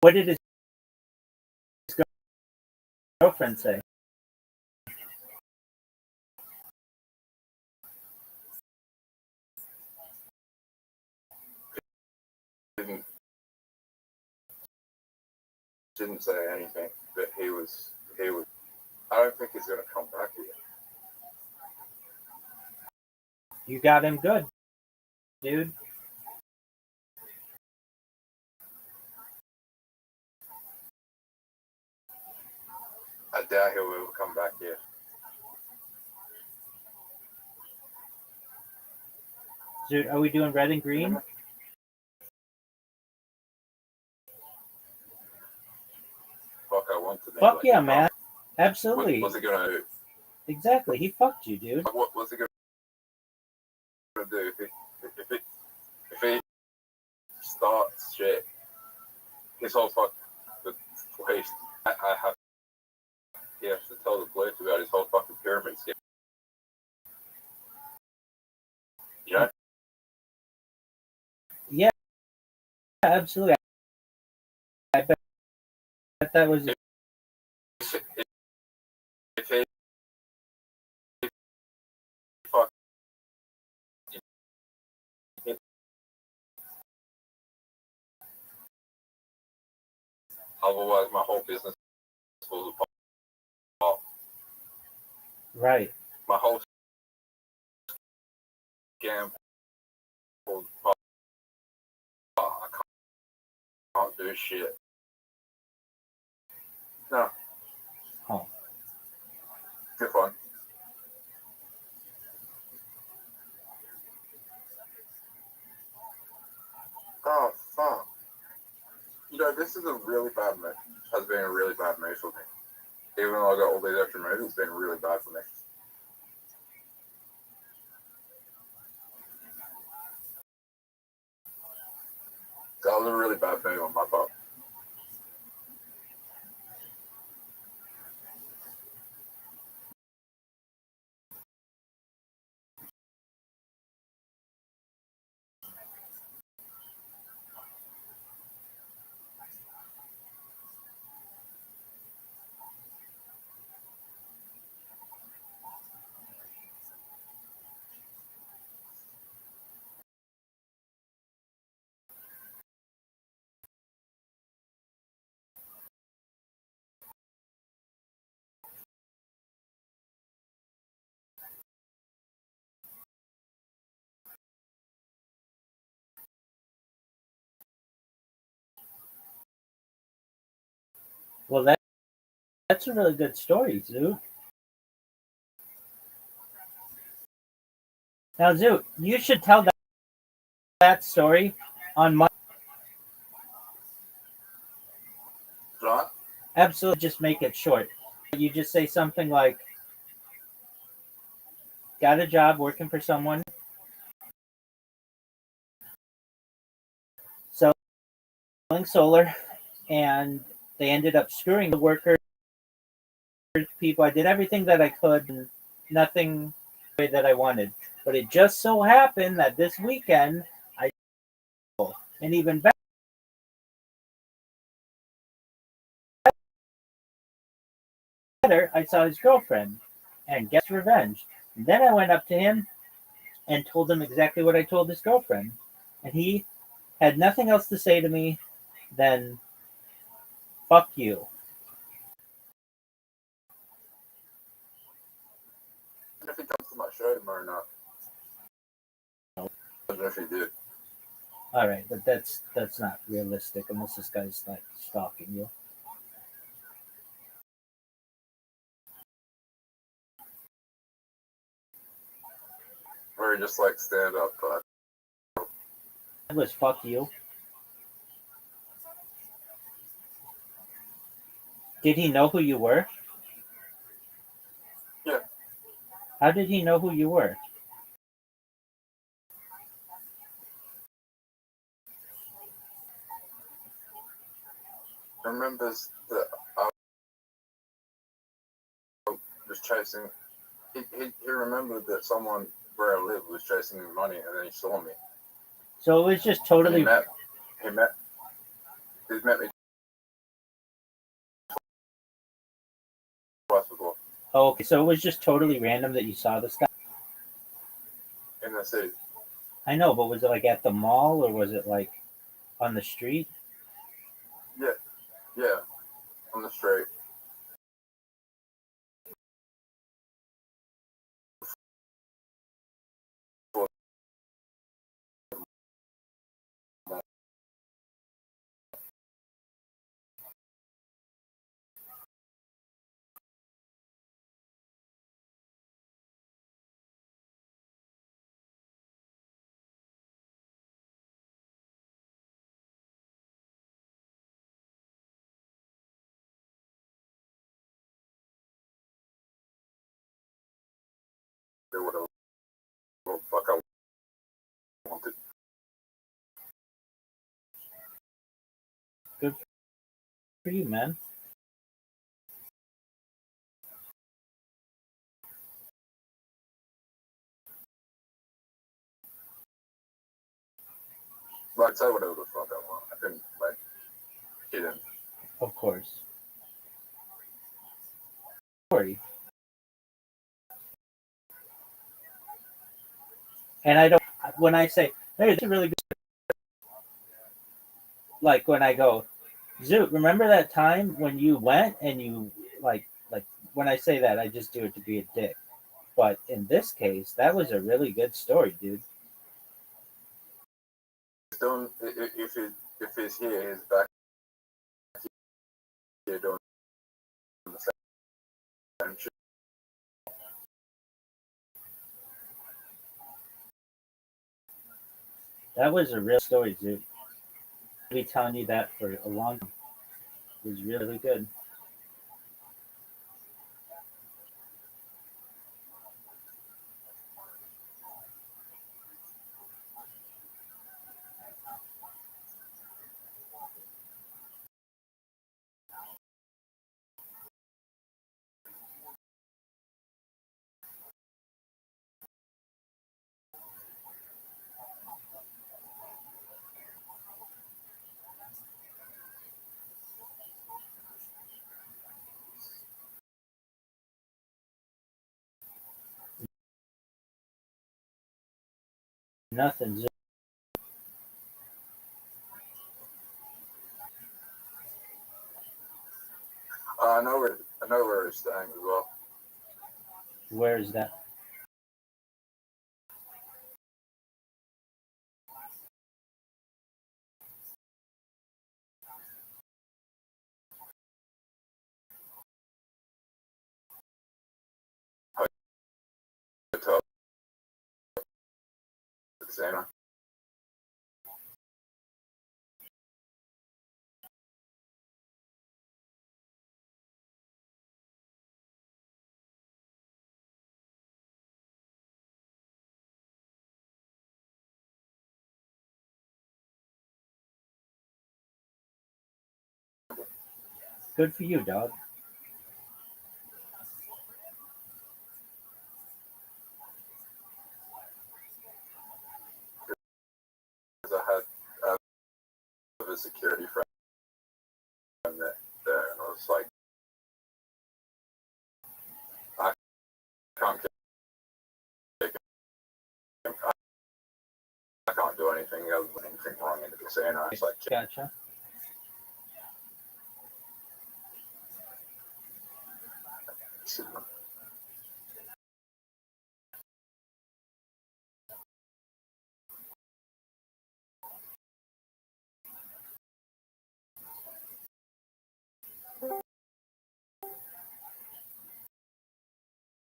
What did his girlfriend say? Didn't say anything, but he was. I don't think he's gonna come back here. You got him good, dude. I doubt he will come back here. Dude, are we doing red and green? Fuck, I want to. Fuck yeah, man. Absolutely. What's he gonna do? Exactly. He fucked you, dude. What's he gonna do if he start his whole fuck the place. I have. He has to tell the police about his whole fucking pyramid scheme. Yeah. Yeah, absolutely. I bet that was. If he fuck, otherwise my whole business falls apart. Right. My whole scam falls apart. I can't do shit. No. Oh. Good one. Oh, fuck. You know, this is a really bad move. Has been a really bad move for me. Even though I got all these extra moves, it's been really bad for me. That was a really bad move on my part. Well, that's a really good story, Zoo. Now, Zoo, you should tell that story on my. John? Absolutely, just make it short. You just say something like, got a job working for someone, selling solar, and they ended up screwing the workers, people. I did everything that I could, and nothing the way that I wanted. But it just so happened that this weekend, and even better, I saw his girlfriend and gets revenge. And then I went up to him and told him exactly what I told his girlfriend. And he had nothing else to say to me than, fuck you. And if he comes to my show tomorrow night. I don't know if he did. All right, but that's not realistic unless this guy's like stalking you. Or he just like stand up, but It was fuck you. Did he know who you were? Yeah. How did he know who you were? remembers that I was chasing. He remembered that someone where I live was chasing me money, and then he saw me. So it was just And totally. he's met me twice before Oh, okay, so it was just totally random that you saw this guy. in the city. I know, but was it like at the mall or was it like on the street? Yeah, on the street. Do whatever the fuck I wanted. Good for you, man. But I'd say whatever the fuck I want. I couldn't like hit him. Of course. Story. And I don't. When I say, "Hey, it's a really good," like when I go, Zoot, remember that time when you went and you like when I say that, I just do it to be a dick. But in this case, that was a really good story, dude. Don't if it's here, his back here don't understand shit. That was a real story, dude. I'll be telling you that for a long time. It was really good. Nothing, Zoot. I know where it's staying as well. Where is that? Hotel Santa. Good for you, dog. Because I had a security friend there, and I was like, I can't kick him. I can't do anything other than anything wrong in the casino. It's like, Gotcha.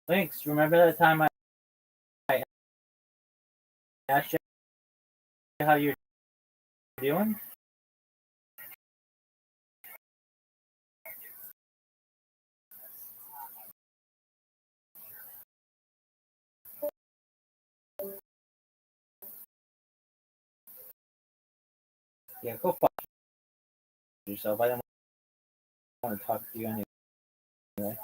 Thanks. Remember that time I asked you how you're doing? Yeah, go fuck yourself. I don't want to talk to you anyway.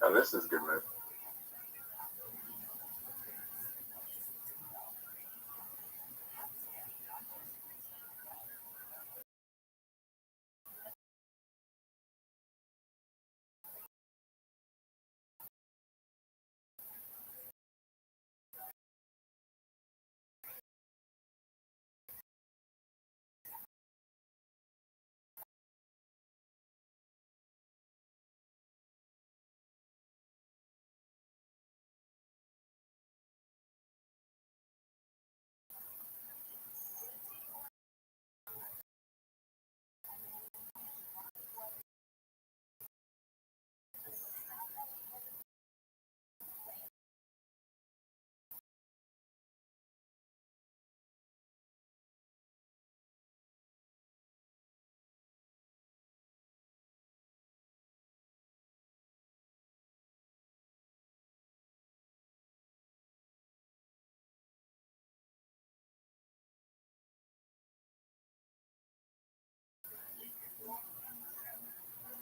now this is a good move.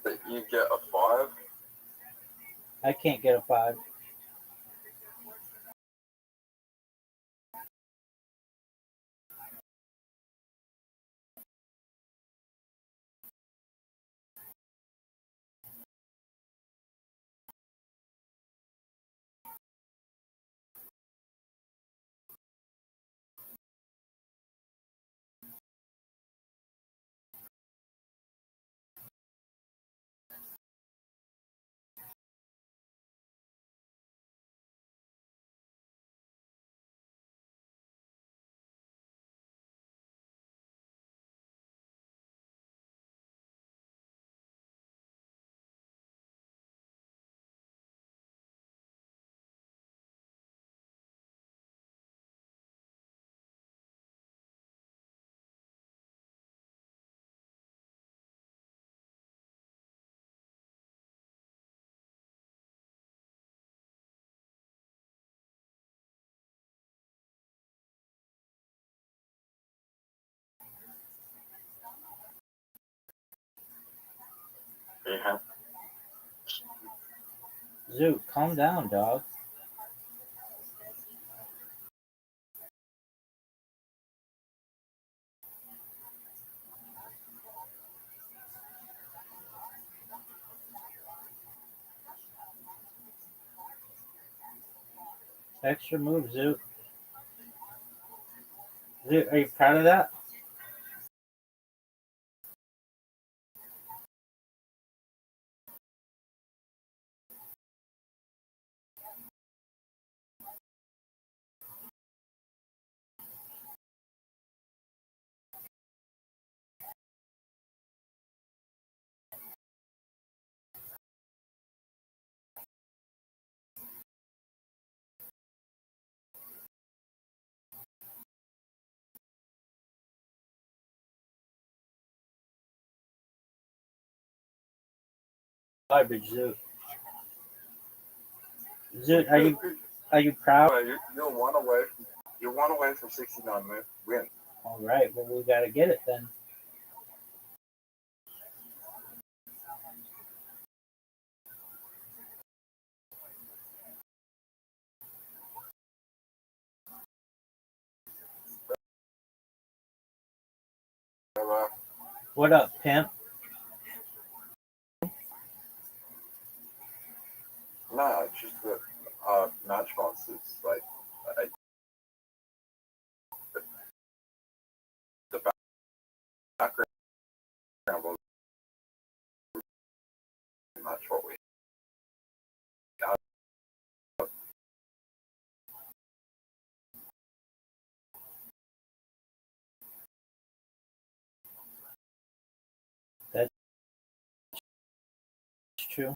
that you get a 5. I can't get a 5. Yeah. Zoot, calm down, dog. Extra move, Zoot. Zoot, are you proud of that? Garbage, Zoot. Zoot, are you proud? You're one away. You're one away from 69 win. All right, well we gotta get it then. What up, pimp? Nah, it's just that match monsters like the background was much what we got. That's true.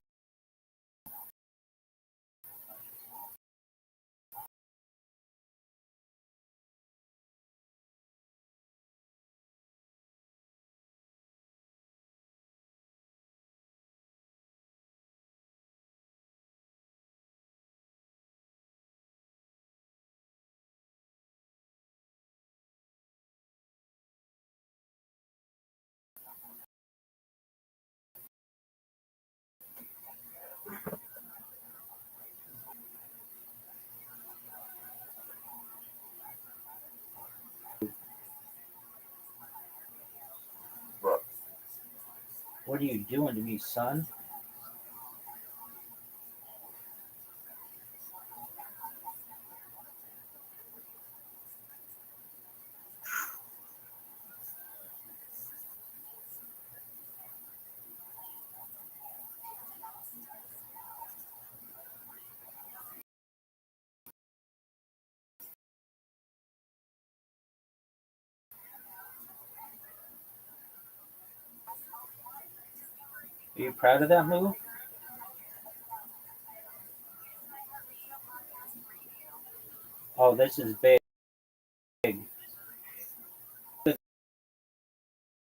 But What are you doing to me, son? Are you proud of that move? Oh, this is big.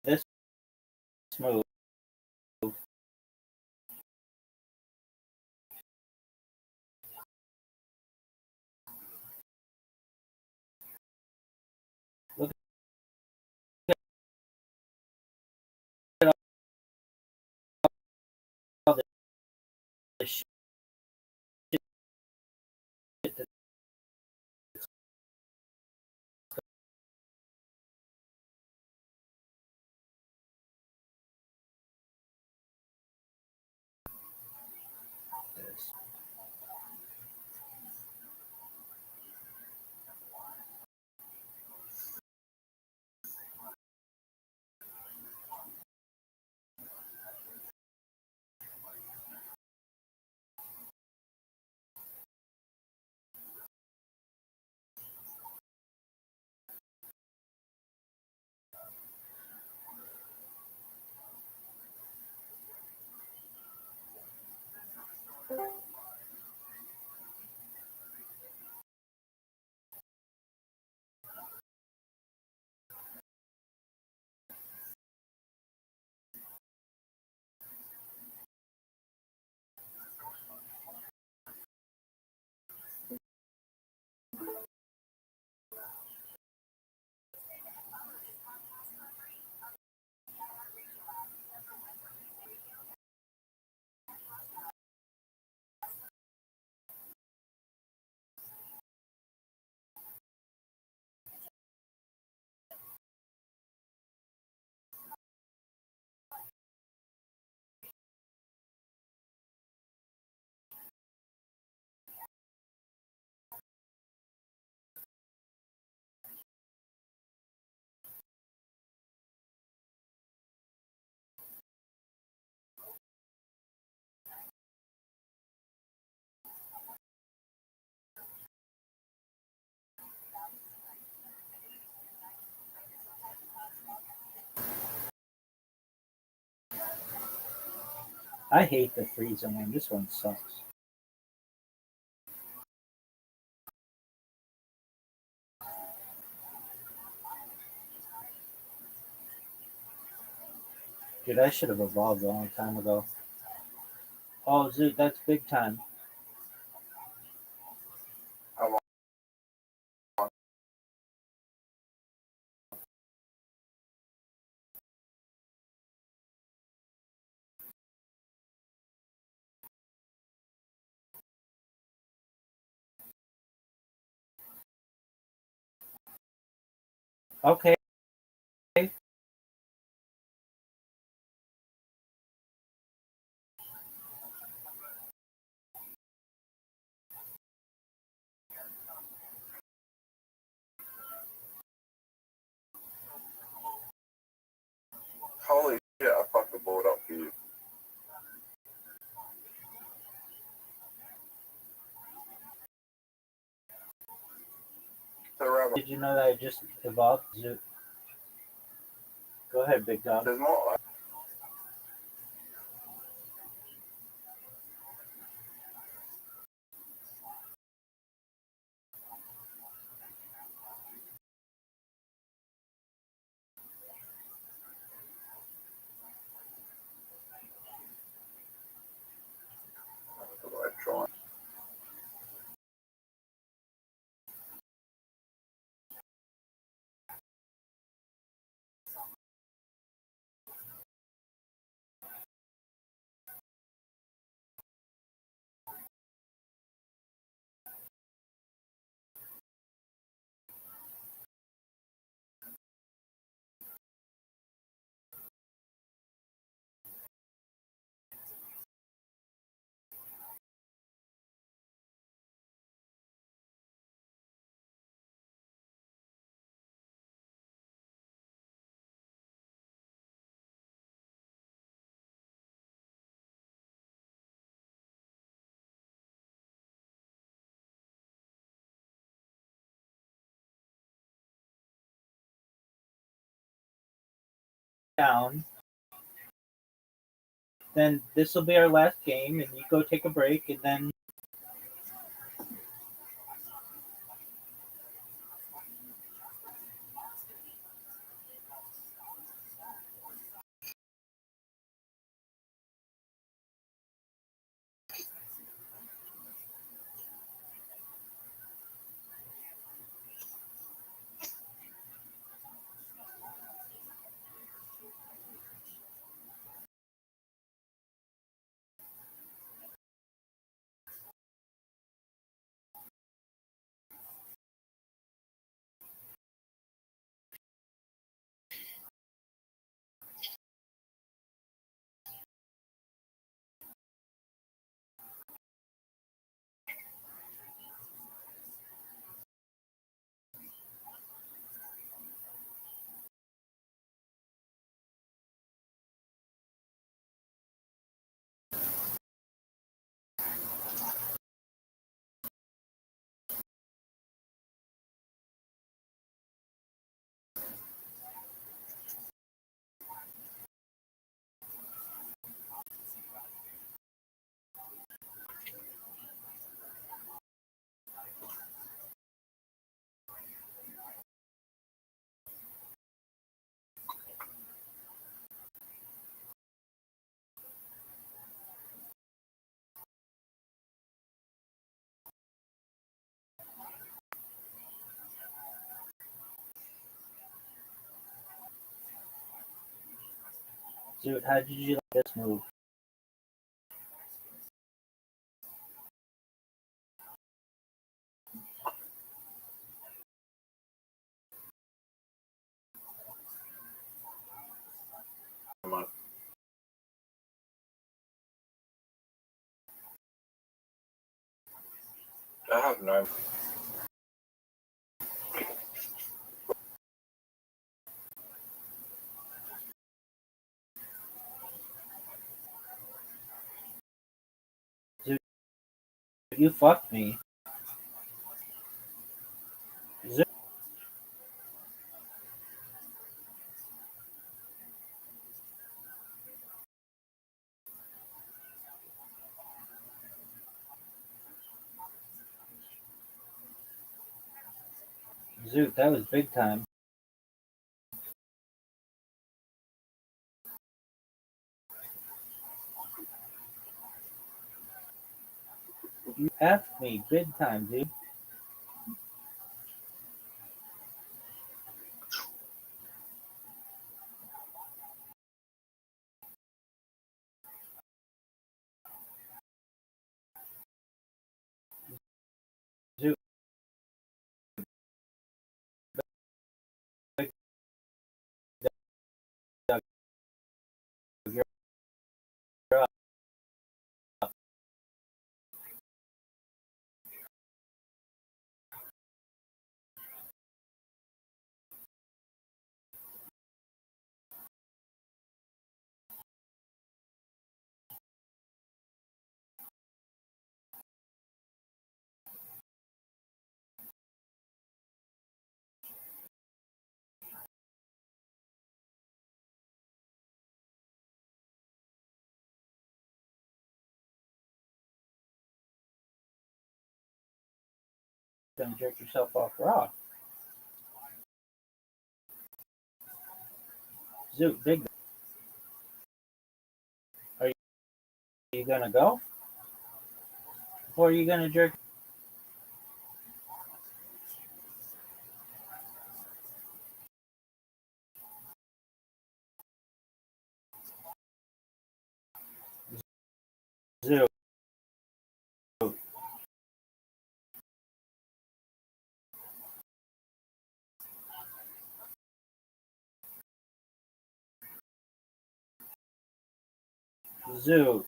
This move. Look at shit that's this. I hate the freezer one. This one sucks. Dude, I should have evolved a long time ago. Oh, dude, that's big time. How long? Okay. Holy shit! I fucked the board up for you. So Rabbbi, Did you know that I just evolved? Go ahead, big dog. there's more. Electron. Down. Then this will be our last game, and you go take a break, and then Dude, how did you like this move? Come on. I have no. Dude, you fucked me. Zoot, that was big time. You effed me big time, dude. Zoot. You're up. Gonna jerk yourself off raw. Zoot, big. Are you gonna go? Or are you gonna jerk? Zoot. Zoot.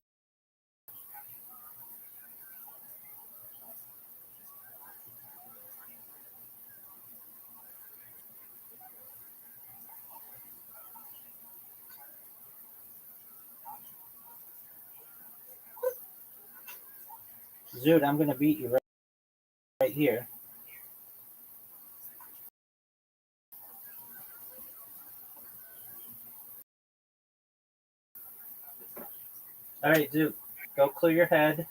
Zoot, I'm gonna beat you right here. Alright, Zoot, go clear your head.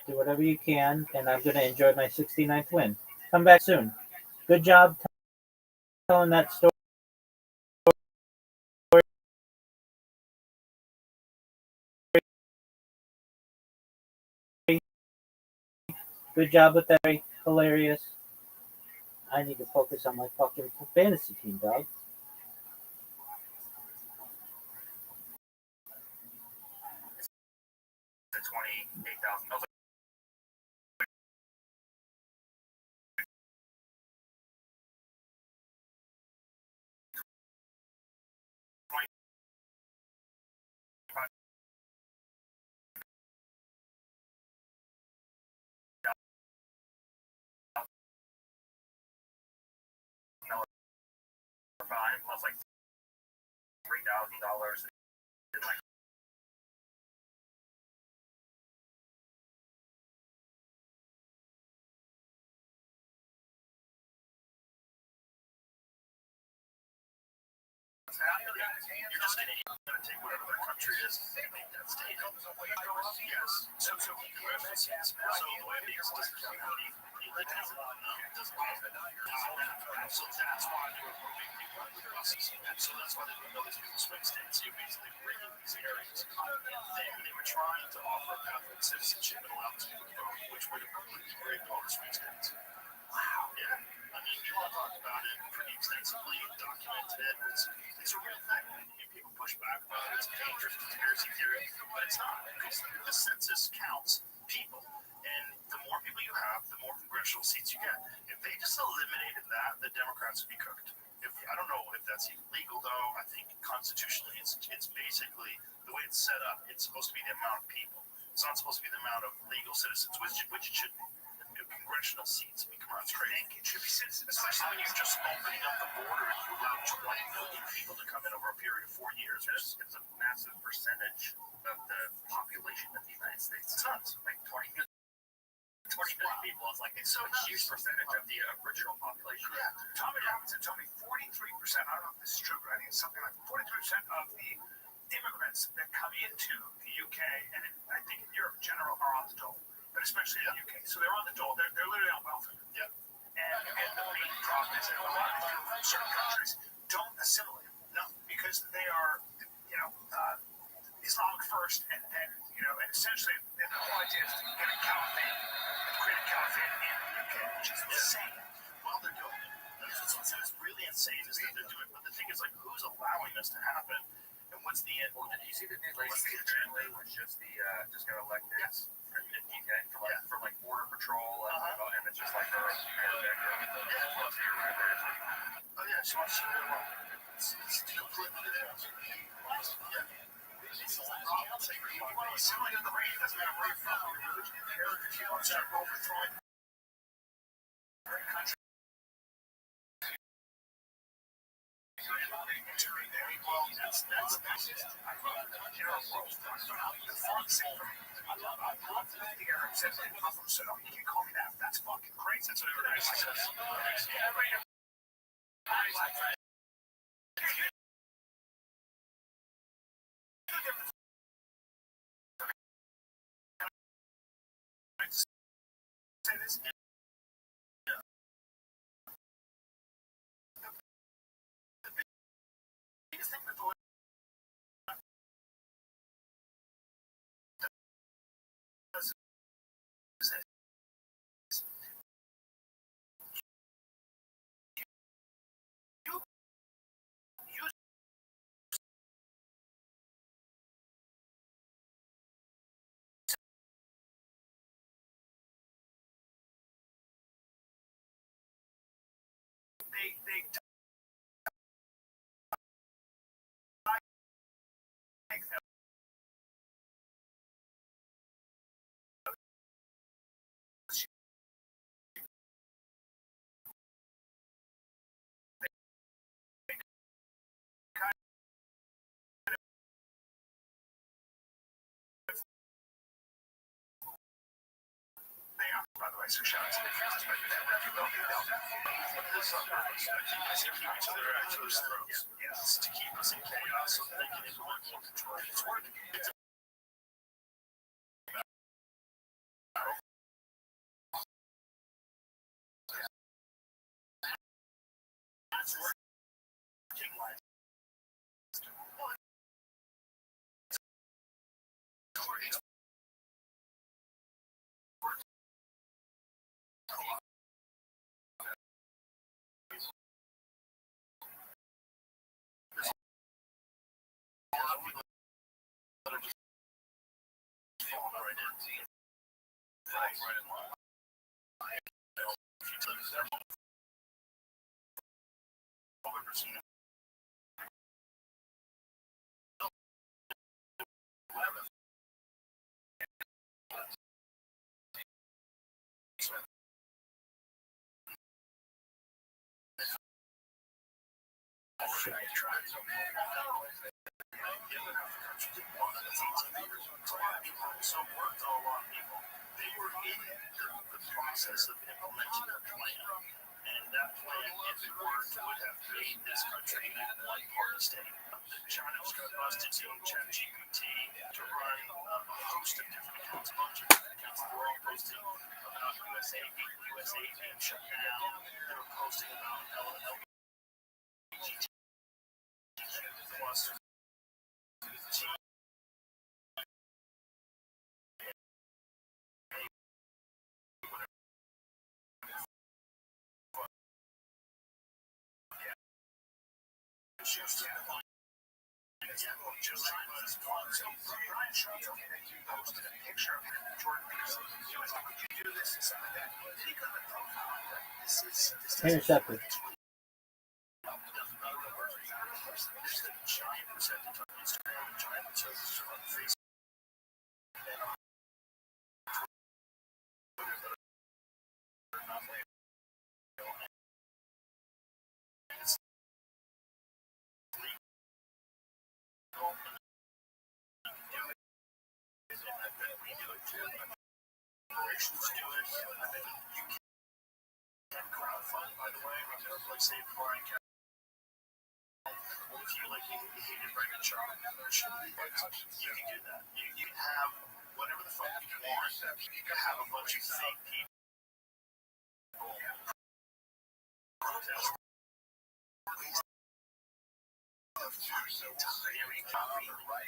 Do whatever you can, and I'm gonna enjoy my 69th win. Come back soon. Good job telling that story. Good job with that. Hilarious. I need to focus on my fucking fantasy team, dog. The 28,000. I was like, fine. Plus like $3,000. Like, you're just gonna take whatever their country is and make that state. Yes. So the way it is, so that's why they were moving people into buses. So that's why they moved all these people to swing states. So you're basically breaking these areas. They were trying to offer a pathway to citizenship and allow these people to vote, which would have completely break all the swing states. Wow. Yeah. I mean, people have talked about it pretty extensively, documented it. It's a real thing. And people push back about it. it's a dangerous conspiracy theory, but it's not, because the census counts people. And the more people you have, the more congressional seats you get. If they just eliminated that, the Democrats would be cooked. I don't know if that's even legal, though. I think constitutionally, it's basically the way it's set up. It's supposed to be the amount of people. It's not supposed to be the amount of legal citizens, which it should be. Congressional seats. I mean, come on, it's crazy. It should be citizens, especially when you're just opening up the border and you allow 20 million people to come in over a period of 4 years. It's a massive percentage of the population of the United States. It's nuts. Like 20 million people. It's like it's a huge percentage of the original population. Yeah. Tommy Robinson told me 43%, I don't know if this is true, but I think it's something like 43% of the immigrants that come into the UK, and I think in Europe in general, are on the dole, but especially in the UK. So they're on the dole. They're literally on welfare. Yep. And the main problem is that a lot of people from certain countries don't assimilate. No, because they are, Islamic first, and then, and essentially the whole idea is to get a caliphate and create a caliphate in the UK, which is insane. Well, they're doing it. What's really insane is that they're doing it. But the thing is, like, who's allowing this to happen? And what's the end? Well, did you see the new lady was just got elected in the UK for border patrol and it's just like her Oh yeah, she wants to be alone. It's completely different. Assimilating the race doesn't matter where you're from, your religion, your heritage, you want to start overthrowing the country. Well, that's the Arab says they Muslim said, oh, you can't call me that. That's fucking crazy. That's what everybody says. Say this. They by the way, so shout out to the fans, but they'll this on purpose. Keep each other at each other's throats. Yes, to keep us in chaos so that they can implement more control. It's working. It's working like process of implementing a plan, and that plan, if it worked, would have made this country a one-party state. China was going to bust its own ChatGPT to run a host of different accounts, a bunch of different accounts. They were all posting about USA being shut down. They were posting about LGBTQ plus. just was fun. So Brian Schultz posted a picture of him and Jordan Peterson. He was like, "Would you do this and stuff like that?" Then he got a profile. This is Intercepted. There's a giant percentage on Instagram and giant percentage on Facebook. Crowdfund, by the way, like Save Brian Cat. If you like, you can bring a child, you can do that. You can have whatever the fuck you want. You can have a bunch of fake people protest.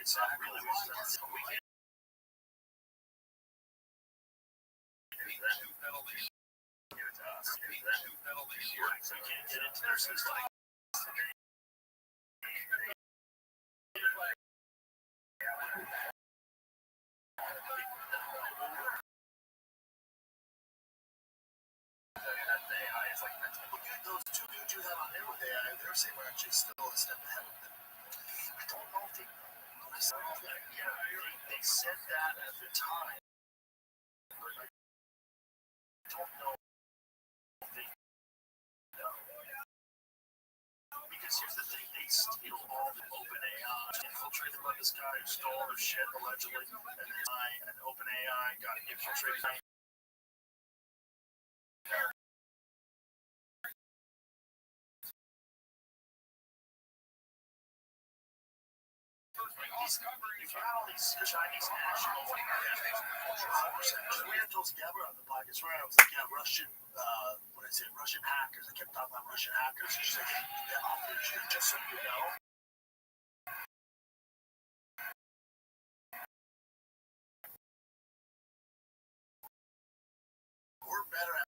It's not really what it is. We can't do that. Give it to us. So you can't get into their system. Those two dudes you had on there with AI, they're saying we're actually still a step ahead of them. I don't know if they said that at the time. But I don't know if they know. Because here's the thing, they steal all the OpenAI, infiltrated by this guy who stole all their shit allegedly, and OpenAI got infiltrated. You've got all these Chinese nationals. We had those Gabber on the podcast where I was like, yeah, Russian, what is it, Russian hackers. I kept talking about Russian hackers. She's like, they're offered you, just so you know. We're better at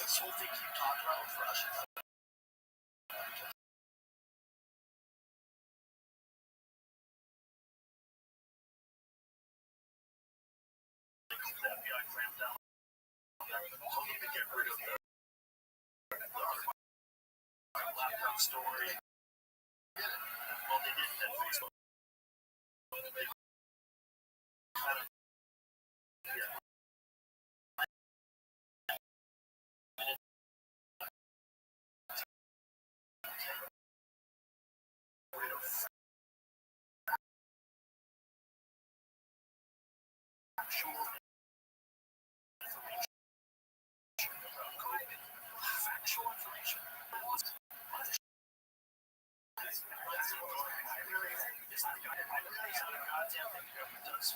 this whole thing keep talking about with Russia. The FBI clamped down. Don't even get rid of the laptop story. Well, they didn't at Facebook. They kind of, yeah. Actual information about COVID. Factual information. It's not a goddamn thing the government does.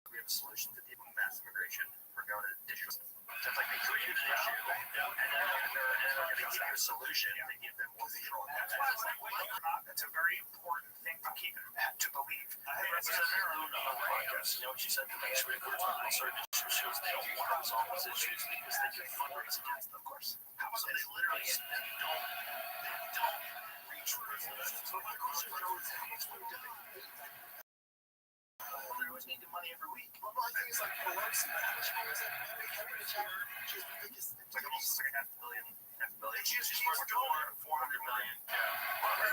We have a solution to deal with mass immigration. We're going to digital. Just like they created an issue, and then they're going to give you a solution to give them more control. That's a very important thing to keep in to believe. Representative Luna on the podcast, you know what she said? Next week we're talking about certain issues. She goes, they don't want to resolve those issues because they can fundraise against them, of course. So they literally don't reach resolutions. So my question is, how much money do they need? They always need the money every week. Well, I think it's like Pelosi. How much money is that? She's the biggest. It's like almost like $500 million. She's worth $400 million. Yeah.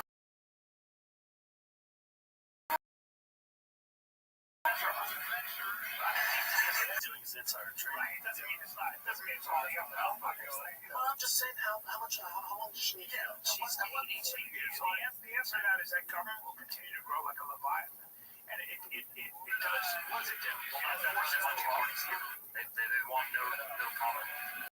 Doing his insider trading. Right. Doesn't mean it's not. It doesn't mean it's all the other motherfuckers. Well, I'm just saying how long does she need? Yeah, she's 82 years old. The answer to that is that government will continue to grow like a leviathan. And it does. What does it do? Well, they want no comment.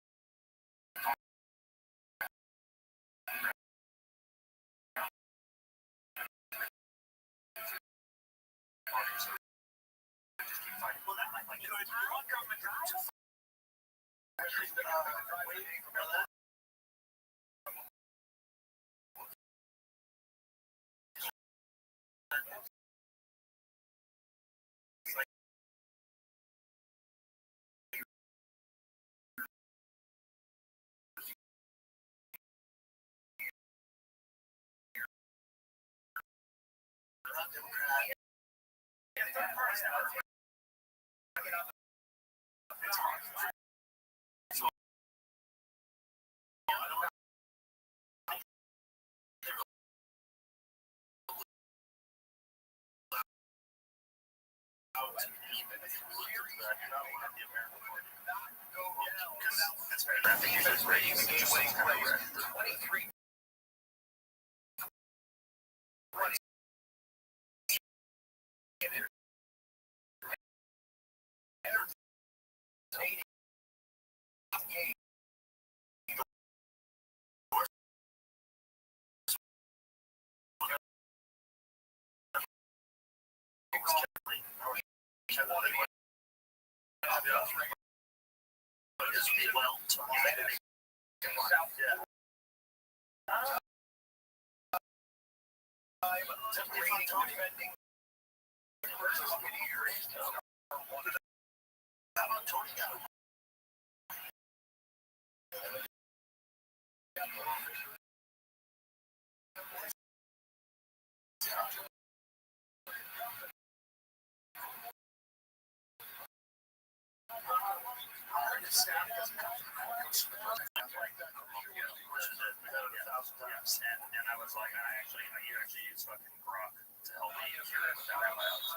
And I was like, you actually use fucking grok to help me cure it without antibiotics.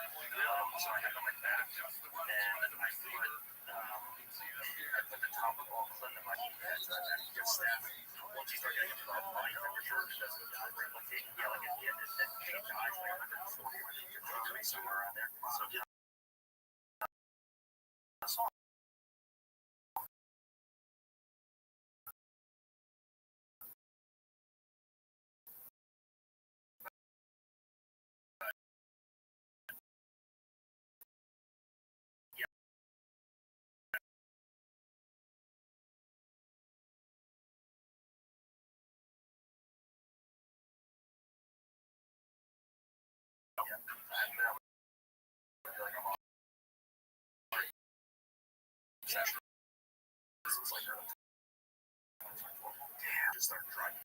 So I had it on my back, and I put the topical cleanse in my head so that I didn't get stabbed. Once you start getting above body temperature, it doesn't replicate. Yeah, like it change eyes like 140 or somewhere around there. So yeah. Just start trying.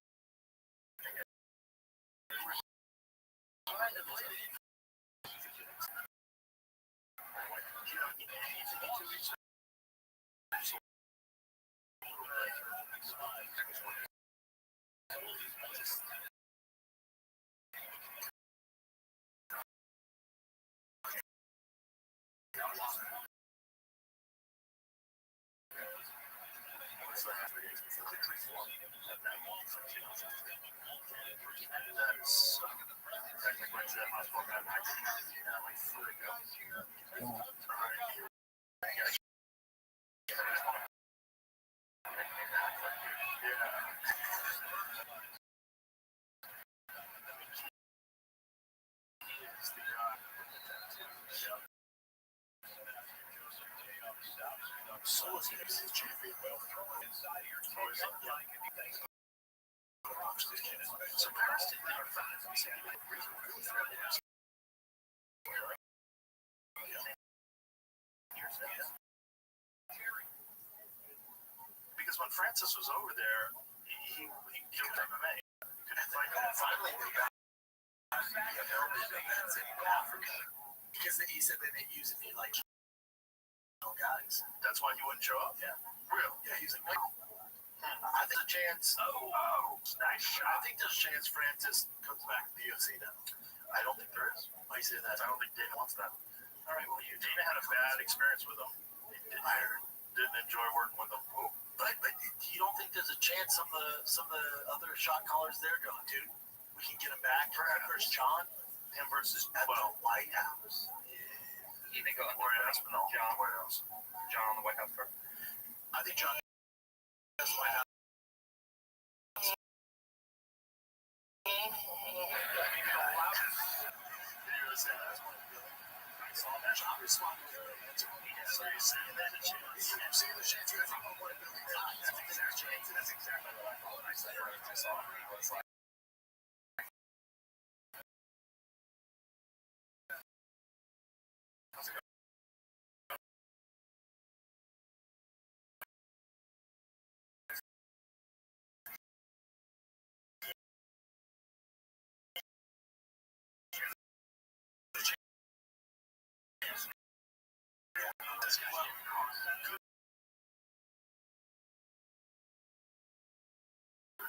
Because when Francis was over there, he killed MMA. Finally, they got Africa because he said that they use it in like guys. That's why he wouldn't show up. Yeah, real. Yeah, he's like, I think there's a chance. Nice shot. I think there's a chance Francis comes back to the UFC now. I don't think there is. Why you say that? I don't think Dana wants that. All right, well, Dana had a bad experience with him. Didn't enjoy working with him. But you don't think there's a chance some of the other shot callers there going, dude, we can get him back versus John? Him versus at the White House. You think on John White House? John on the White House first? I think John has the White House. John responded with an answer. So you're saying that you're saying the chance you have to go to Billy Todd. That's exactly what I thought. I said I saw it. I was like,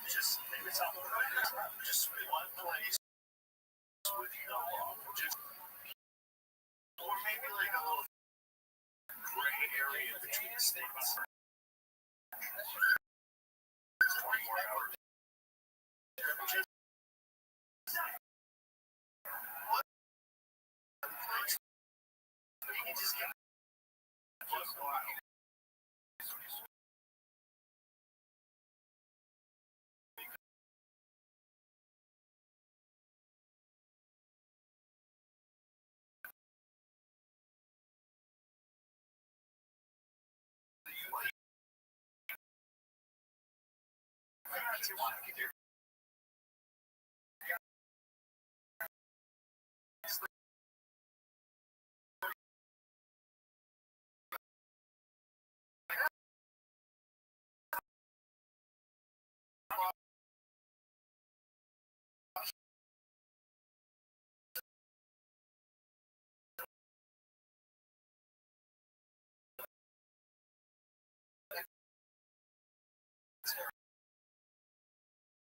just maybe it's just one place with no law, just or maybe like a little gray area between the states. 24 hours. Just you just get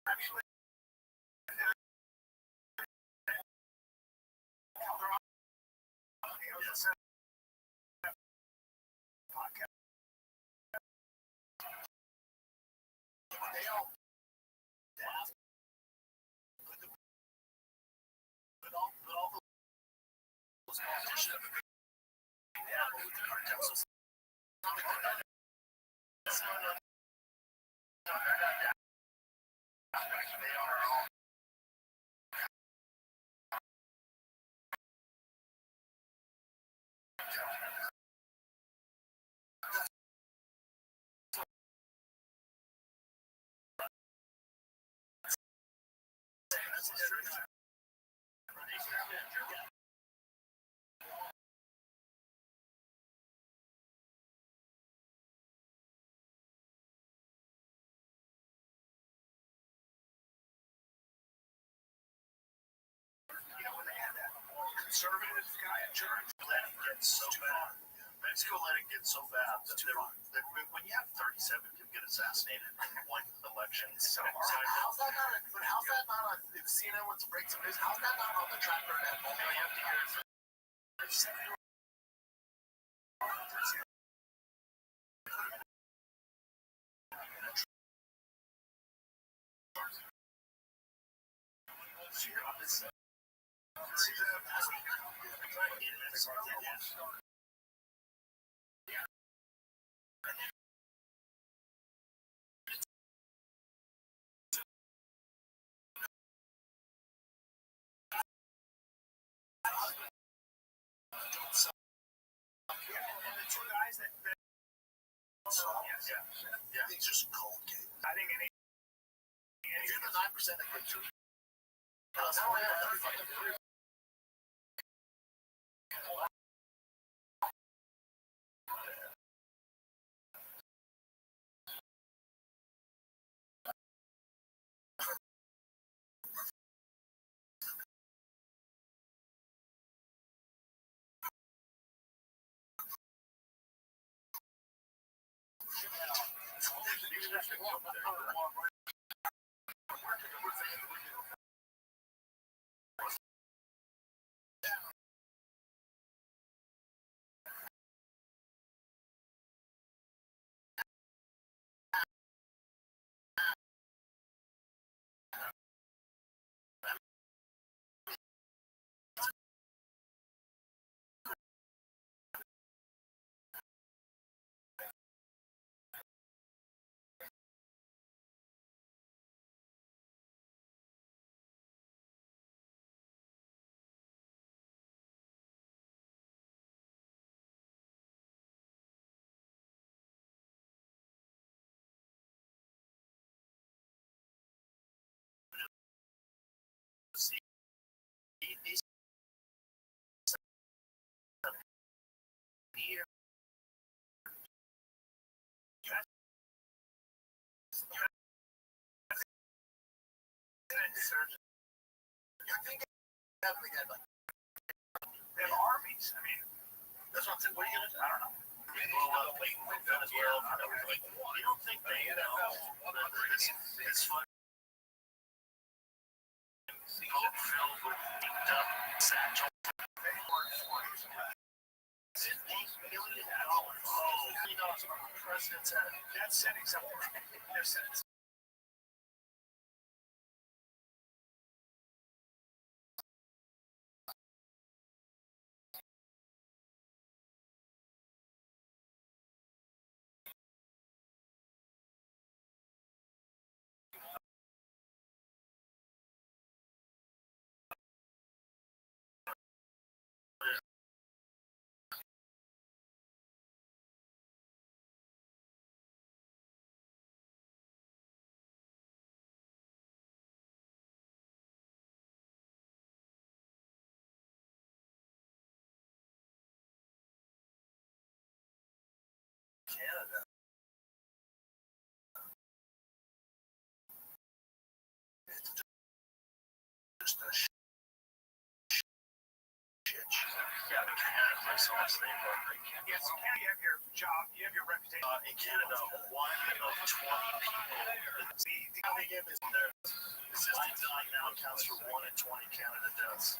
actually conservative guy in charge let it get so bad. Mexico let it get so bad that when you have 37 people get assassinated in one election, it's so hard. How's that not? But how's that not on? If CNN wants to break some news, how's that not on the track record? You have to hear it. Yeah. It's just cold game. I think you're the 9% that gets you. these years. You're thinking having the guy like They have armies. I mean, that's what I'm saying. What are you gonna do? I don't know. You don't think they it's filled with dumb satchel. $50 million. Oh, $50 on the president's head. That's setting something. They're setting Canada. It's just a shit show. Yeah, but Canada, my son's name, Yes, you have your job, you have your reputation. in Canada, 1 of 20 people. How big is Their assisted dying now accounts for 1 in 20 Canada deaths.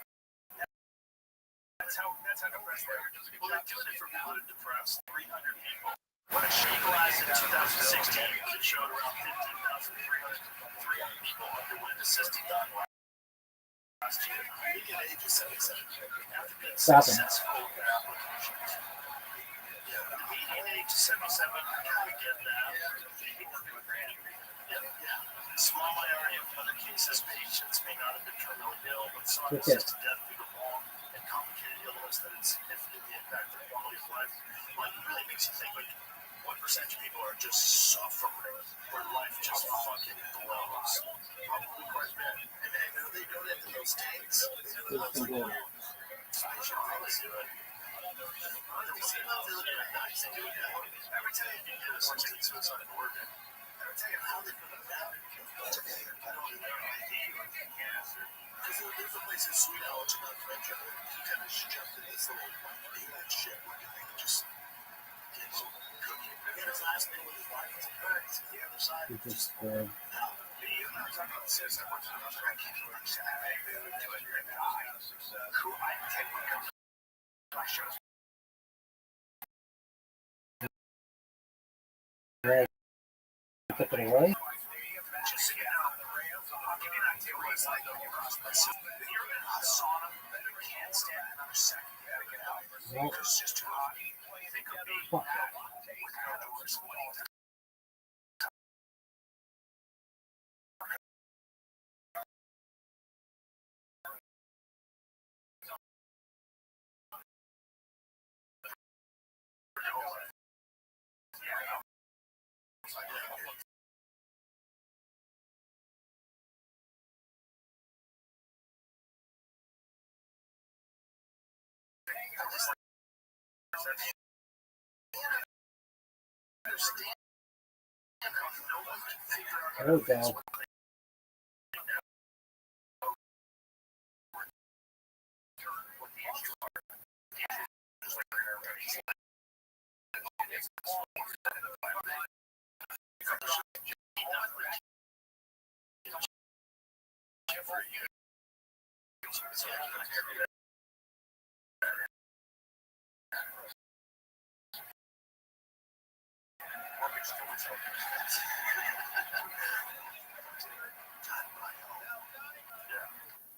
That's how depressed they are. Well, they're doing it for people that are depressed. 300 people. When it legalized in 2016, it showed around 15,300 people underwent assisted dying last year. median age is 77? After being Stop him. successful in their applications. Yeah, the median age is 77. I kind of get that. Yeah. Small minority of other cases, patients may not have been terminally ill, but saw Okay. assisted death due to long and complicated illness that had significantly impacted their quality of life. Well, it really makes you think, like, what percentage of people are just suffering where life just fucking blows? Probably quite a bit. And they donate to those tanks. This can go. They should probably do it. They seem like they look really nice. They do it. Every time you do assisted suicide in Oregon, Every time how they put them down. I don't even know. Because there's a place in Sweden I watched a documentary where he kind of jumped in this little alien ship looking thing and just did some cooking. And his last name with his wife was to the other side. He just No. You and I were talking about the system. I can't even understand how they do it. Who I take when it comes to my shows. Took it away. Just so you know, I'll give you an idea what it's like. You're in a sauna, you can't stand another second. You gotta get out. Nope. It's just too hot. They could be Fuck. with no doors. There we go.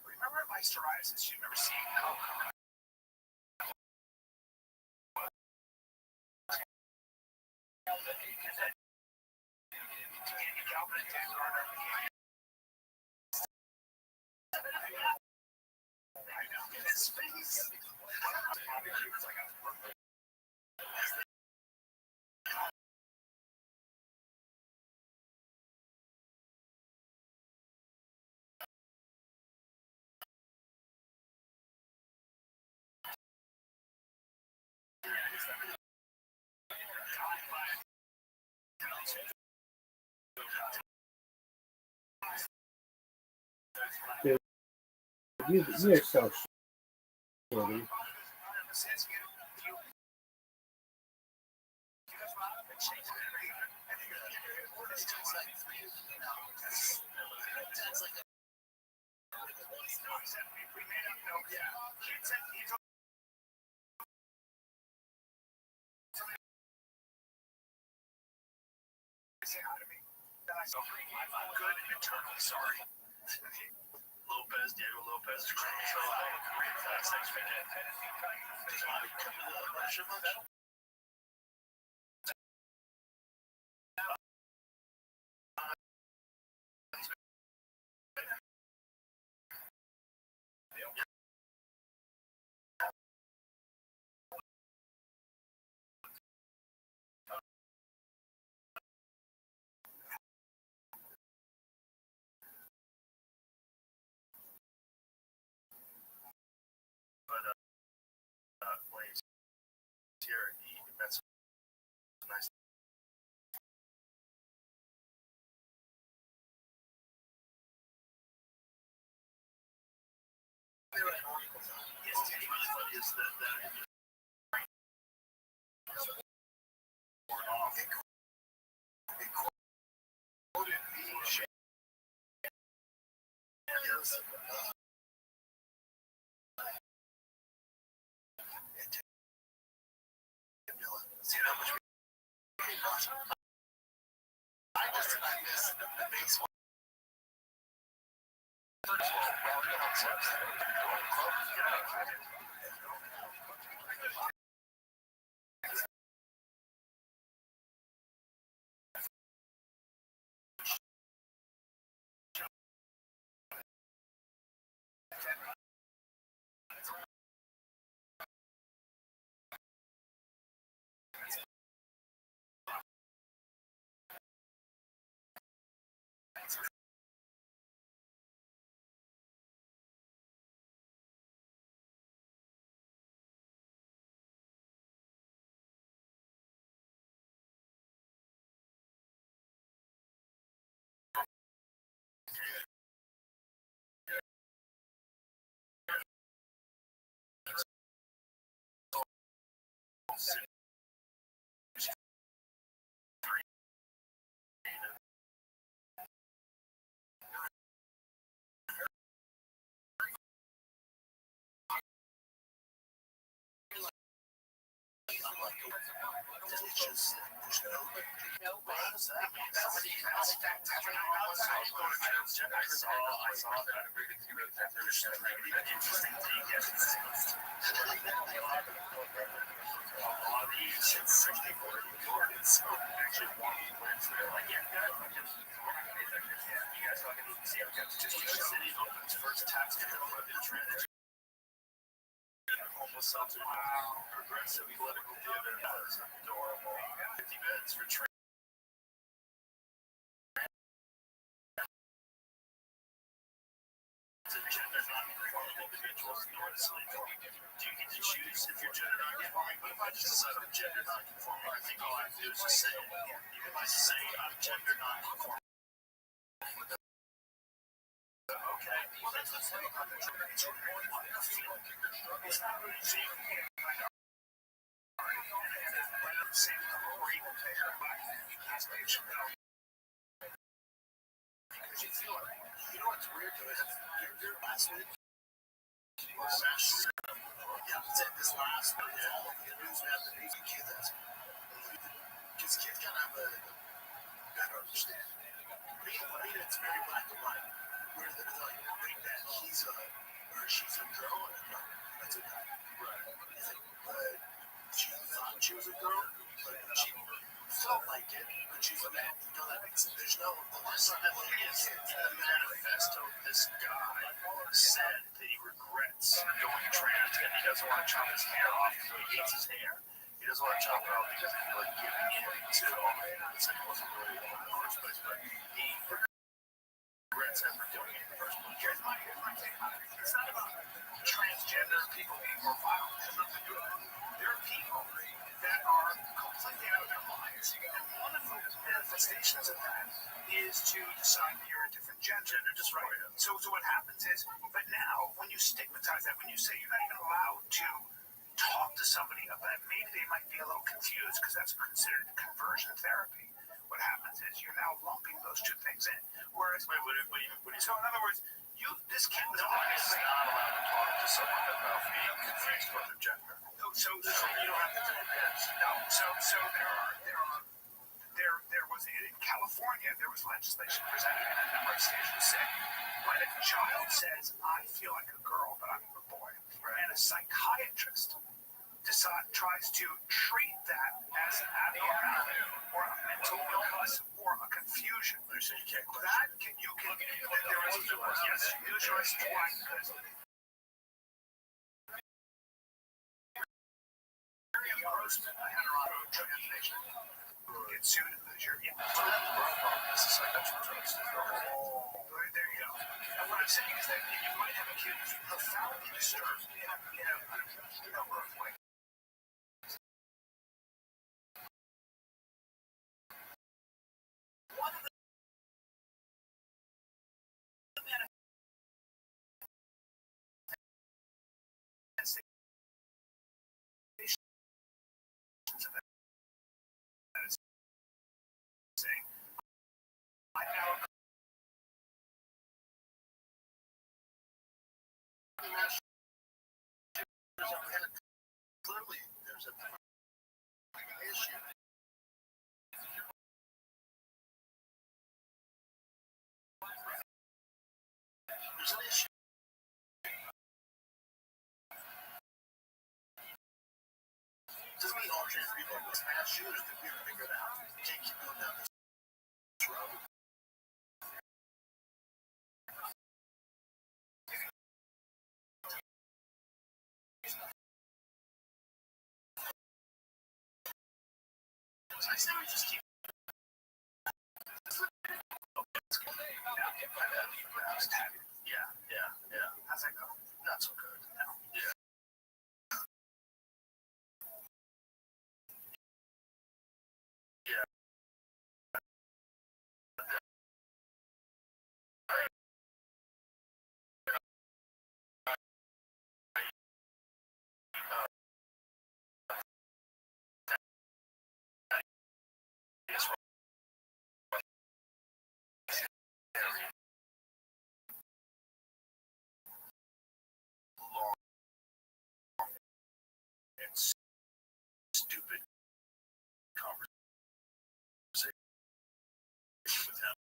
Remember my psoriasis? You've never seen alcohol. His face. You're so shitty. I'm good and eternally sorry. Lopez, Diego Lopez, is great. So great for that next weekend. Does Bobby come to the Russia much? When he's here, that's nice. Yes, he really thought is that see how much I miss the baseball. I saw that. I agree with you. There's an interesting thing. Yes, a lot of these 64 yards actually won wins. They're like, yeah, you guys fucking need to see how just City opens first tax trend. Almost sounds wow, progressive political theater. That's adorable. 50 minutes for training. Gender non-conforming individuals enormously. Do you get to choose if you're gender non-conforming? But if I just decide I'm gender non-conforming, I think all I have to do is just say it. If I say I'm gender non-conforming, okay, well that's what's like. It's really what I feel. It's not really saying same or even bigger, but because you feel like, you know what's weird though is your last week was this last week, the news we have the news kids because kids kind of have a better understanding. Me, it's very black and white. Where they're like, wait, that he's a or she's a girl, and no, that's a guy. Right. But she thought she was a girl, but she felt like it, but she's a man. You know that makes it. There's no. The last time I looked at the manifesto, this guy said that he regrets going trans and he doesn't want to chop his hair off because he hates his hair. He doesn't want to chop it off because he's like giving in to all the things that he wasn't really in the first place, but he regrets ever doing it in the first place. Here's my take on it. It's not about transgender people being more violent. It has nothing to do with it. There are people that confused because that's considered conversion therapy. What happens is you're now lumping those two things in. Whereas, Wait, what do you so in other words, this kid was not allowed to talk to someone about being confused about their gender. So you don't have to do this. No. So there was in California there was legislation presented in a number of states that said when a child says I feel like a girl but I'm a boy, and a psychiatrist tries to treat that as an abnormality or a mental illness or a confusion. So you can't question. That you can there is yes, use your right because engrossment, a heterotropism, get sued because you're in. This is like that's drugs. There you go. And what I'm saying is that you might have a kid who's profoundly disturbed in a number of ways. One of the manifestations of that is saying, I now Clearly, there's a issue. There's an issue. Doesn't mean all trans people are mass shooters that we've figured out. You can't keep going down this road. I say we just keep. Yeah. How's that go? Not so good. No. Yeah. And stupid conversation with him.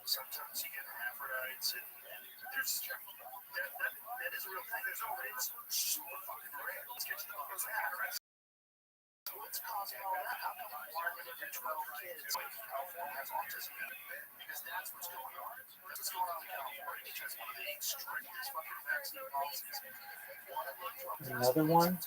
Sometimes you get hermaphrodites, and there's that is a real thing. There's it's super fucking rare. Let's get to the bottom of that. So what's causing all that? How come one of your 12 kids in California has autism? Because that's what's going on. That's what's going on in California. Which has one of the strictest fucking vaccine policies. Another one.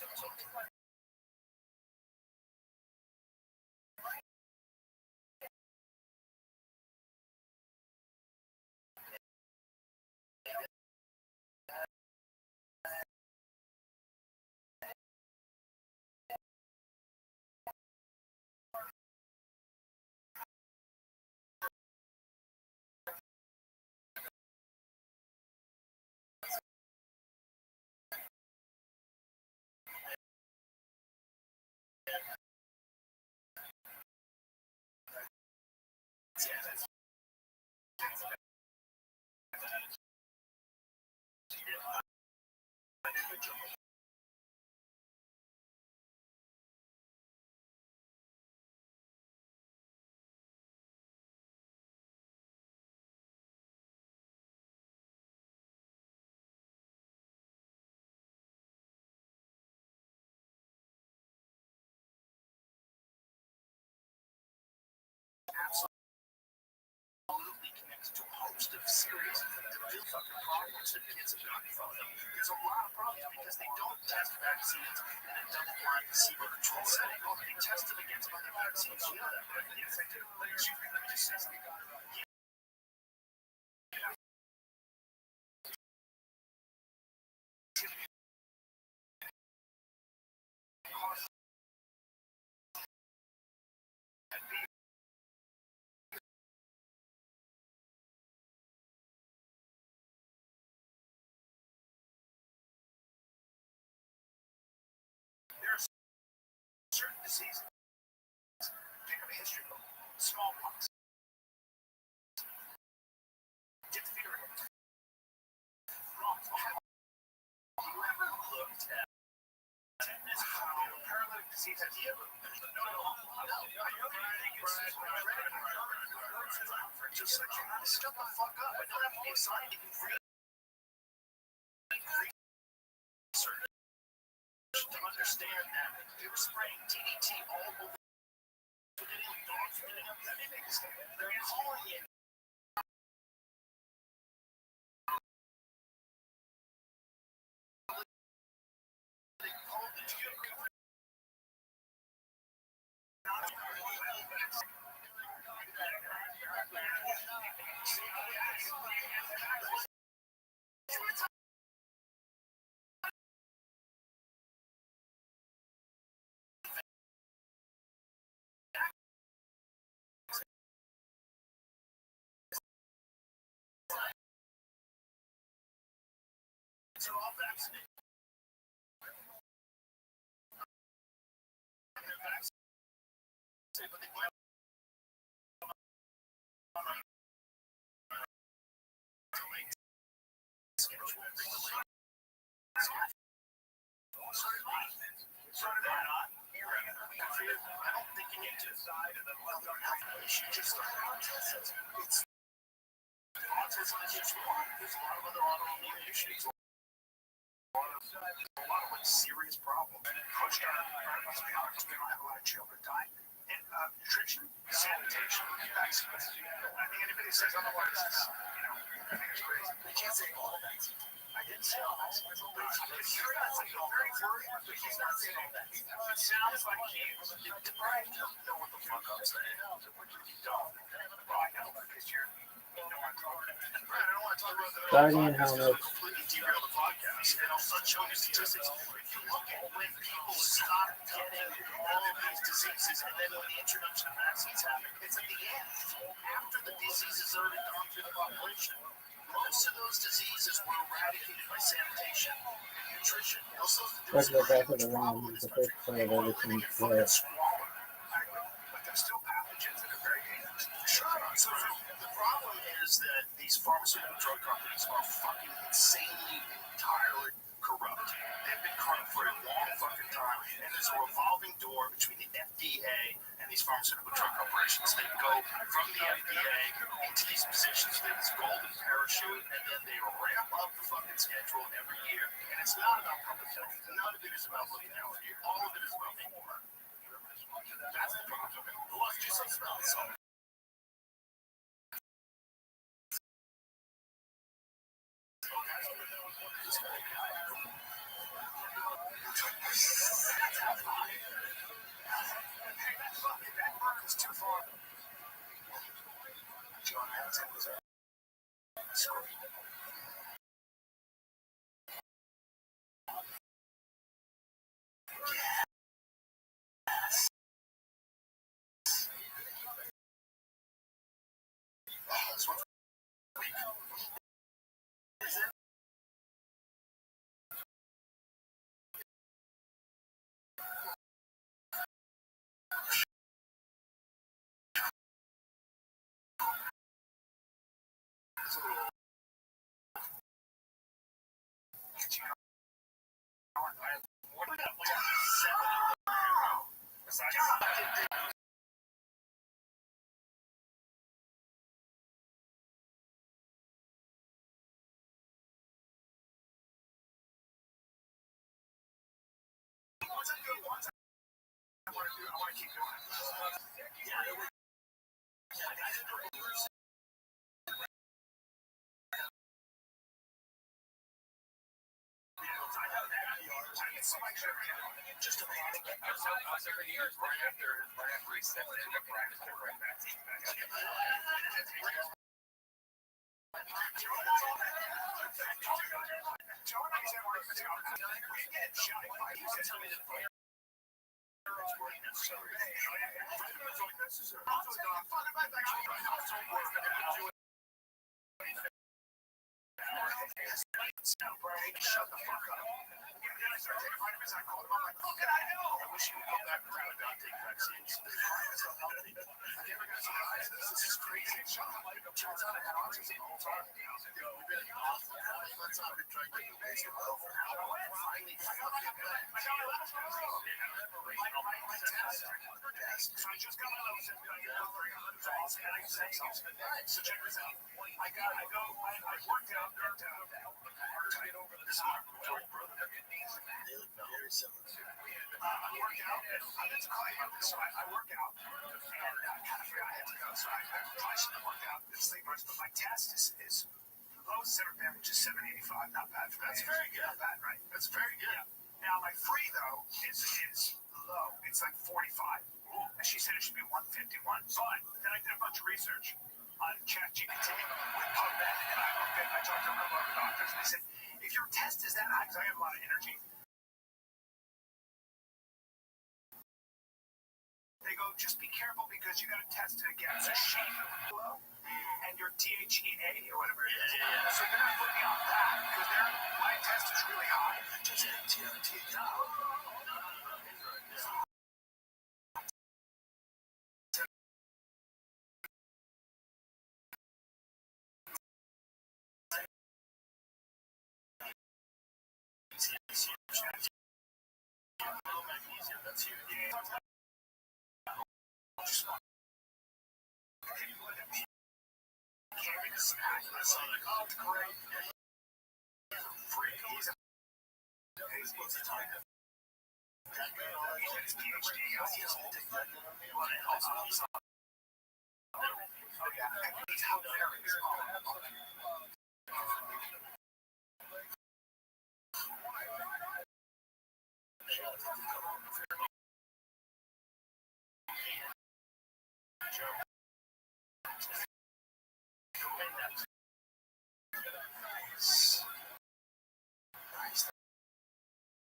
Absolutely connected to a host of serious fucking problems that kids have gotten from them. There's a lot of problems because they don't test vaccines in a double-blind placebo-controlled setting. They test them against other vaccines. You know that, right? Let me just say something. diseases. Pick up a history book. Smallpox. Diphtheria. Rothschild. Have you ever looked at tetanus, paralytic disease? Have you ever? Just like you gotta shut the fuck up. I don't have to be a scientist. Research to understand that they were spraying DDT all over. Dogs are getting up. They're calling it. They call it they're all vaccinated. They're vaccinated, but they might. I don't think you need to decide and then let them have an issue. Just autism. It's autism is just one. There's a lot of other autoimmune issues. A lot of like serious problems. Let's be honest, we don't have a lot of children dying. And nutrition, sanitation, vaccines. I think anybody says otherwise, I think it's crazy. They can't say all that. I didn't say all that. But you're not saying all that. But he's not saying all that. It sounds like he's deprived. You don't know what the fuck I'm saying. You don't. Well, I know because you're. I don't want to talk about that. Guardian helmet. Completely derail the podcast. And I'll start showing you statistics. If you look at when people stop getting all of these diseases, and then when the introduction of vaccines happen, it's at the end, after the disease has already gone through the population. Most of those diseases were eradicated by sanitation and nutrition. Also, That's the back of the round. It's the first play I've ever seen play. But there's still pathogens that are very dangerous. Sure. So the problem is that these pharmaceutical drug companies are fucking insanely, entirely corrupt. They've been corrupt for a long fucking time, and there's a revolving door between the FDA and these pharmaceutical drug corporations. They go from the FDA into these positions with this golden parachute, and then they ramp up the fucking schedule every year. And it's not about public health. None of it is about looking out for you. All of it is about making money. That's the problem. Who wants to do something about it? It's too far. John Hanson was a I want to keep going. Just a panic. I was every year right after he stepped in the practice, right back to Shut the fuck up. started taking vitamins. I called him up like, "Look, I know." I wish you would go back around and not take vaccines. So healthy. I never got surprised. This is crazy. Turns out I had autism the whole time. We've been off for how many months I've been trying to get the basic well for how long? Finally, fucking good. My test. So I just got my levels in. So check this out. I worked out at hard to get over the top. They look very similar. I work out. I didn't call you this, so I work out. And I kind of forgot I had to go, so I probably should have worked out this late much. But my test is lowest ever been, which is 785. Not bad for me. That's very good. Not bad, right? That's very good. Yeah. Now my free though is low. It's like 45. And she said it should be 151. But then I did a bunch of research on ChatGPT with PubMed, and I talked to a couple other doctors, and they said if your test is that high, because I have a lot of energy, they go just be careful because you got to test it against a sheep and your DHEA or whatever it is. So you're not looking on that because my test is really high. Just TRT. That's huge.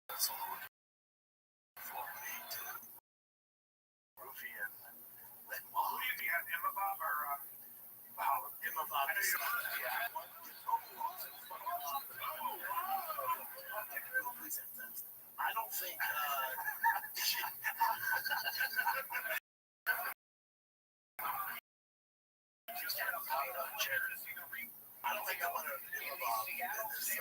That's all for me to Roofy and then Who do you think? Emma Bob or Emma Bob? I don't think. I don't think I want to involve in this.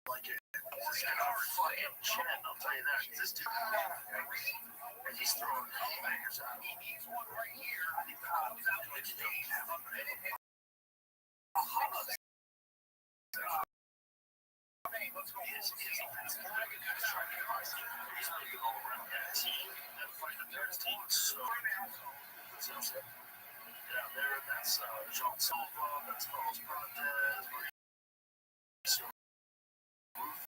Like it. He's got a fucking chin, I'll tell you that. This dude, and he's throwing bangers out. He's one right here. I think let's go. His offense is really good. He's trying to get high. He's really good all around. That team, that fight the third team is so good. Down there, that's John Silva, that's Carlos Prontes, Mauricio Rufi,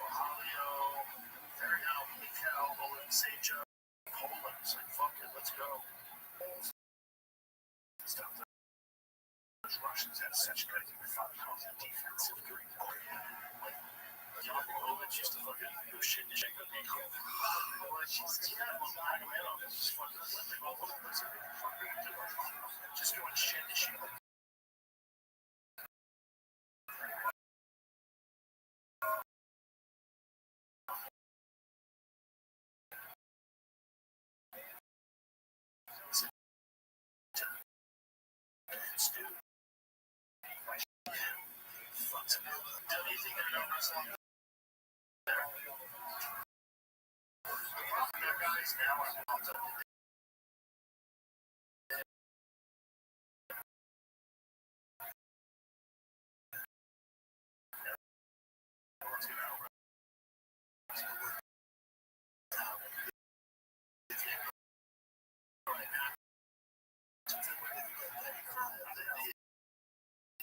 Ohalio, Ferrial, Mikel, Olin Seja, Poland. It's like, fuck it, let's go. Stuff that those Russians had such good defensive green. Like, Yanukovych used to fucking do shit to shake the people. Like, he's Agamemnon is just fucking flipping all over the place. Just doing shit to shit.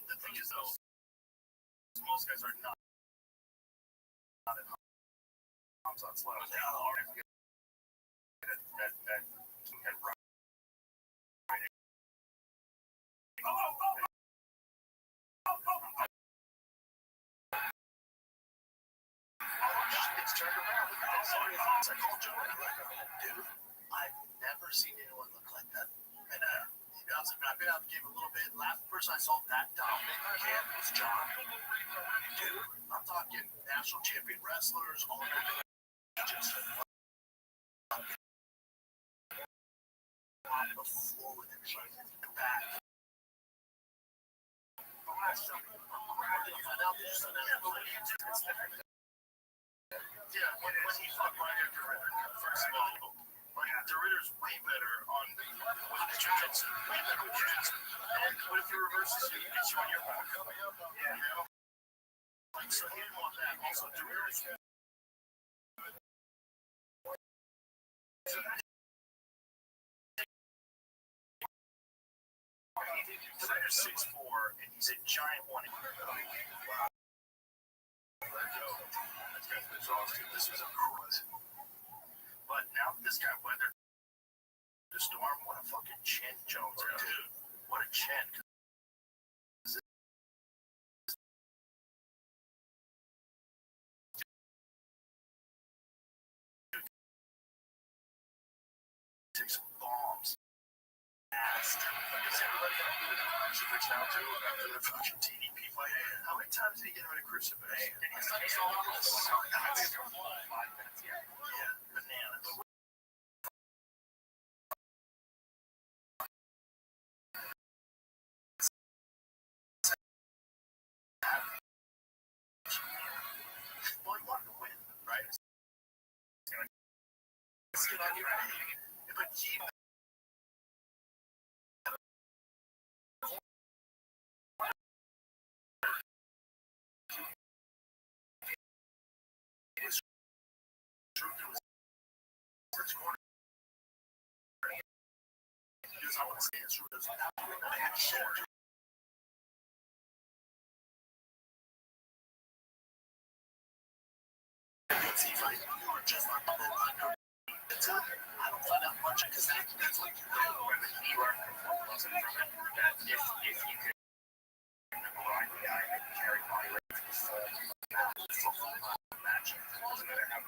The thing is, though, most guys are not at Tom's on slow. It's turned around. Look at this. I called Joe. Dude, I've never seen anyone look like that. And bouncing. I've been out of the game a little bit. Last person I saw that dominant in camp was John. Dude, I'm talking national champion wrestlers, all that. Just on the floor with him, back. Yeah, when he fought Ryan Ritter, first of all, DeRitter's way better on with the jiu-jitsu, way better with jiu-jitsu. And what if he reverses you, gets you on your back? Yeah, you know? Like, so he didn't want that. Also, DeRitter's DeRitter's 6'4", and he's a giant one. Wow. This guy's exhausted. This was a cross. But now this guy weathered the storm. What a fucking chin, Jones. Dude, what a chin. Six bombs. Ass. Is everybody going to do the crucifix now, too? After the fucking TDP fight? How many times did he get him in a crucifix? And he's like, he's all over this. 5 minutes, yeah. Yeah, bananas. Well, he wanted to win, right? Let's get on your feet. But he... I want to say it's true. There's a bad short. Just like I don't find out much because that's like you learn from that if you can ride the guy and carry body weight for the full match, it doesn't matter how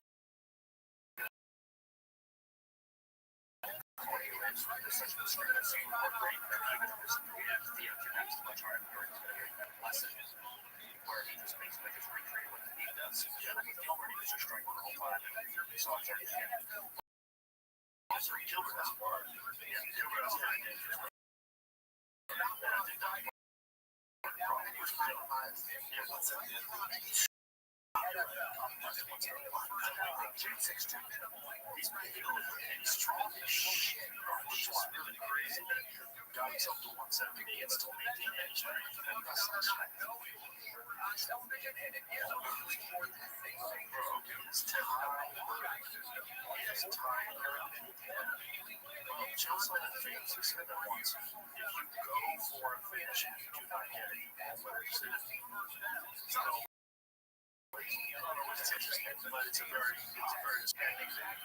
there's such a discrepancy or great that even if this Theo connects much higher lesson where he just basically just recreate what he does. Yeah, with Gilbert, he was just striking the whole time. And so it's already him. Also, Gilbert has more. Yeah, Gilbert has more. He's strong as shit. He's just really crazy. Got himself to 170 and still maintain any strength. Chelsea had a famous said that once, if you go for a finish and you do not get it, so it's interesting, but it's a very expanding thing.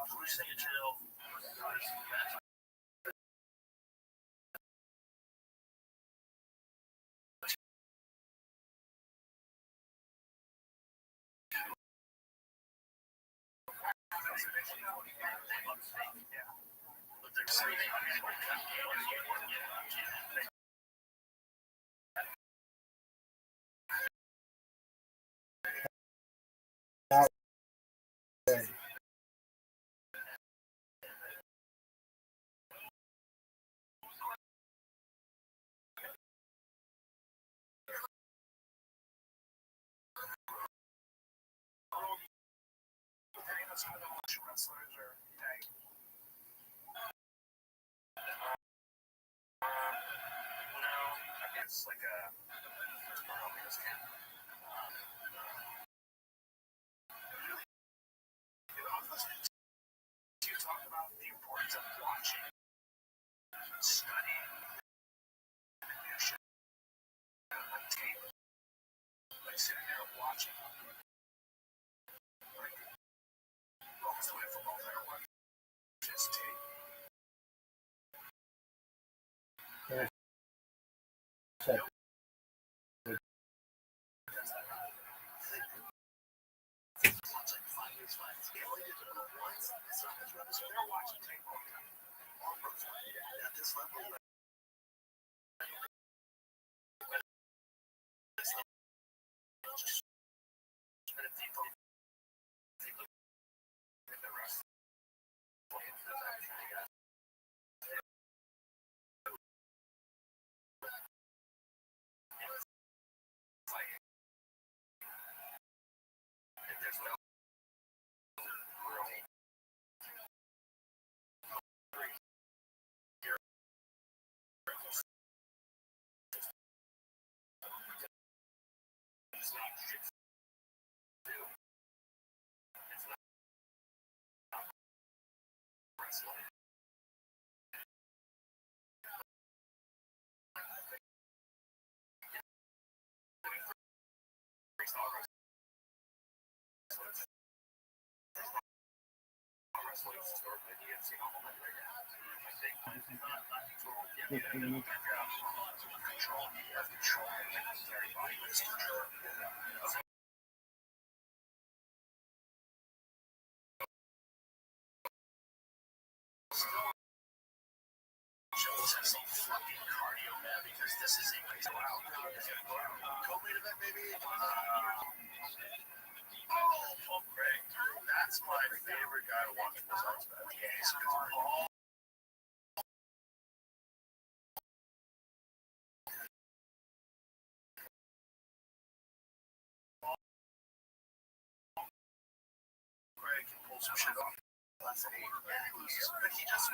Losing a jail, but they're saying wrestlers or tag. No, I guess like a you talk about the importance of watching, studying, you should tape, like sitting there watching. Almost the way football player watch just tape. They're watching tape. this level. Some fucking cardio, man, because this is a co-main event, maybe. Paul Craig, that's my favorite guy to watch besides that. Yes, Paul. Craig can pull some shit off. But he just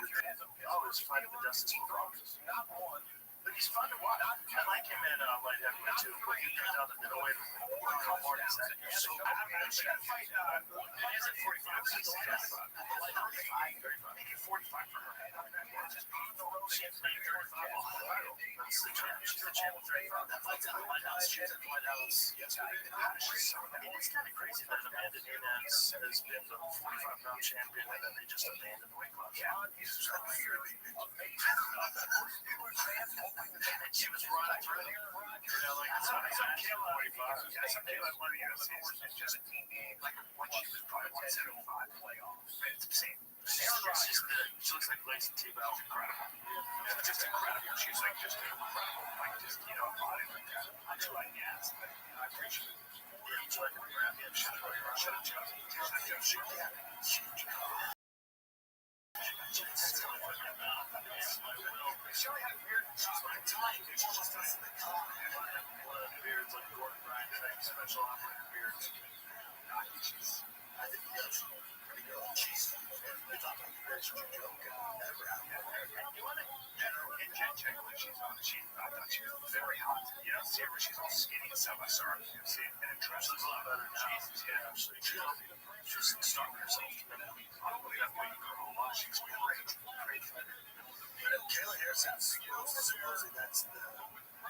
always fighting the justice for problems. Not one. But he's fun to watch. I like him in light heavyweight too. But he comes out the middleweight. How hard is that? You're so good. It is at 45. 35. Make it 45 for her. Just beat the road. She's 35. That's the champ. She's the champ with 35. That fight's at the White House. She was at the White House yesterday. It's kind of crazy that Amanda Nunes has been the 45-pound champion and then they just abandoned the weight class. Yeah, he's just really amazing. And she was running through them. Like, it's not Kayla 45. Yeah, some Kayla one of the UFC's just a team game. Like, when she was probably 175 playoffs. It's the same. She's good. She looks like Lacey T-Bell. Incredible. Yeah, just incredible. She's like just incredible. Like, just, body like that. That's what I guess. But, I appreciate it. Yeah, so I can grab him. Shut up, Joe. Huge car. She only had a beard. She's my type. She just does the car. One of the beards, like Gordon Ryan type special operator beards. I think he does pretty good. She's they talk about the beards from a joke. You want to get her in jet check when she's on. I thought she was very hot. You don't see her when she's all skinny and stuff. I saw her. You see it. And it dresses a lot better now. Yeah, absolutely. She's starving herself. That girl, she's great. Great fighter. Kayla Harrison supposedly that's the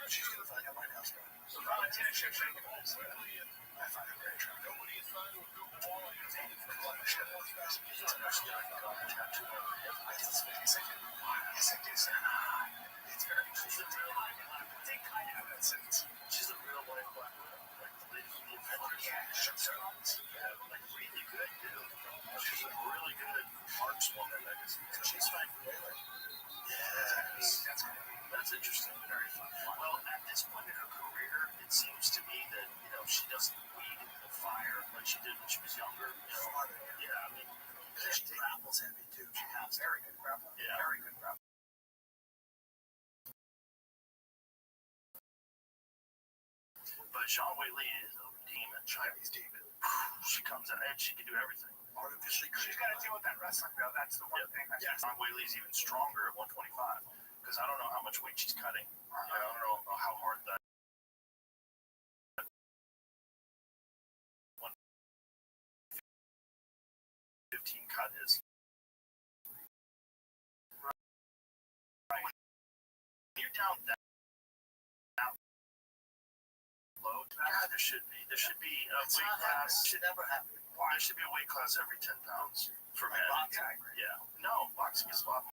she's gonna fight at White House. So Valentina Shevchenko is I find her very attractive. It's very interesting. They kind of have that sense. She's a real life black woman. Like the lady from the event. Like really good dude. She's a really good markswoman. She's fighting Whaler. Yes. That's interesting. Very fun. Well, at this point in her career, it seems to me that, she doesn't bleed into the fire like she did when she was younger. Yeah, I mean, she grapples heavy too. She has very good grappling. Yeah. Very good grappling. But Sean Whaley is a demon, Chinese demon. She comes out and she can do everything. Artificially, she's got to deal with that wrestling though. That's the one thing. Sean Whaley's even stronger at 125 because I don't know how much weight she's cutting. I don't know how hard that 115 cut is. Right. You're down that low. God, there should be a weight class. Should never happen. There should be a weight class every 10 pounds for men. Yeah. No, boxing is a lot more.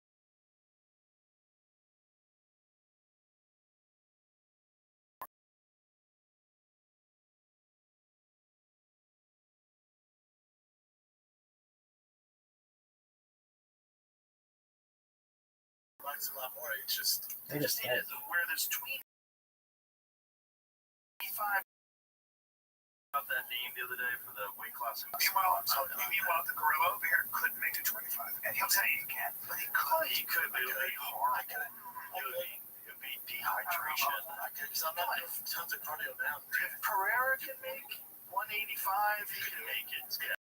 points a lot more. It's just They just need it where there's 25. About that name the other day for the weight class. Meanwhile, the gorilla over here couldn't make it 25, and he'll tell you he can't. But he could. He could, but it would be hard. It would be dehydration. Because I'm not tons of cardio now. If Pereira can make 185, he can make it. Yeah.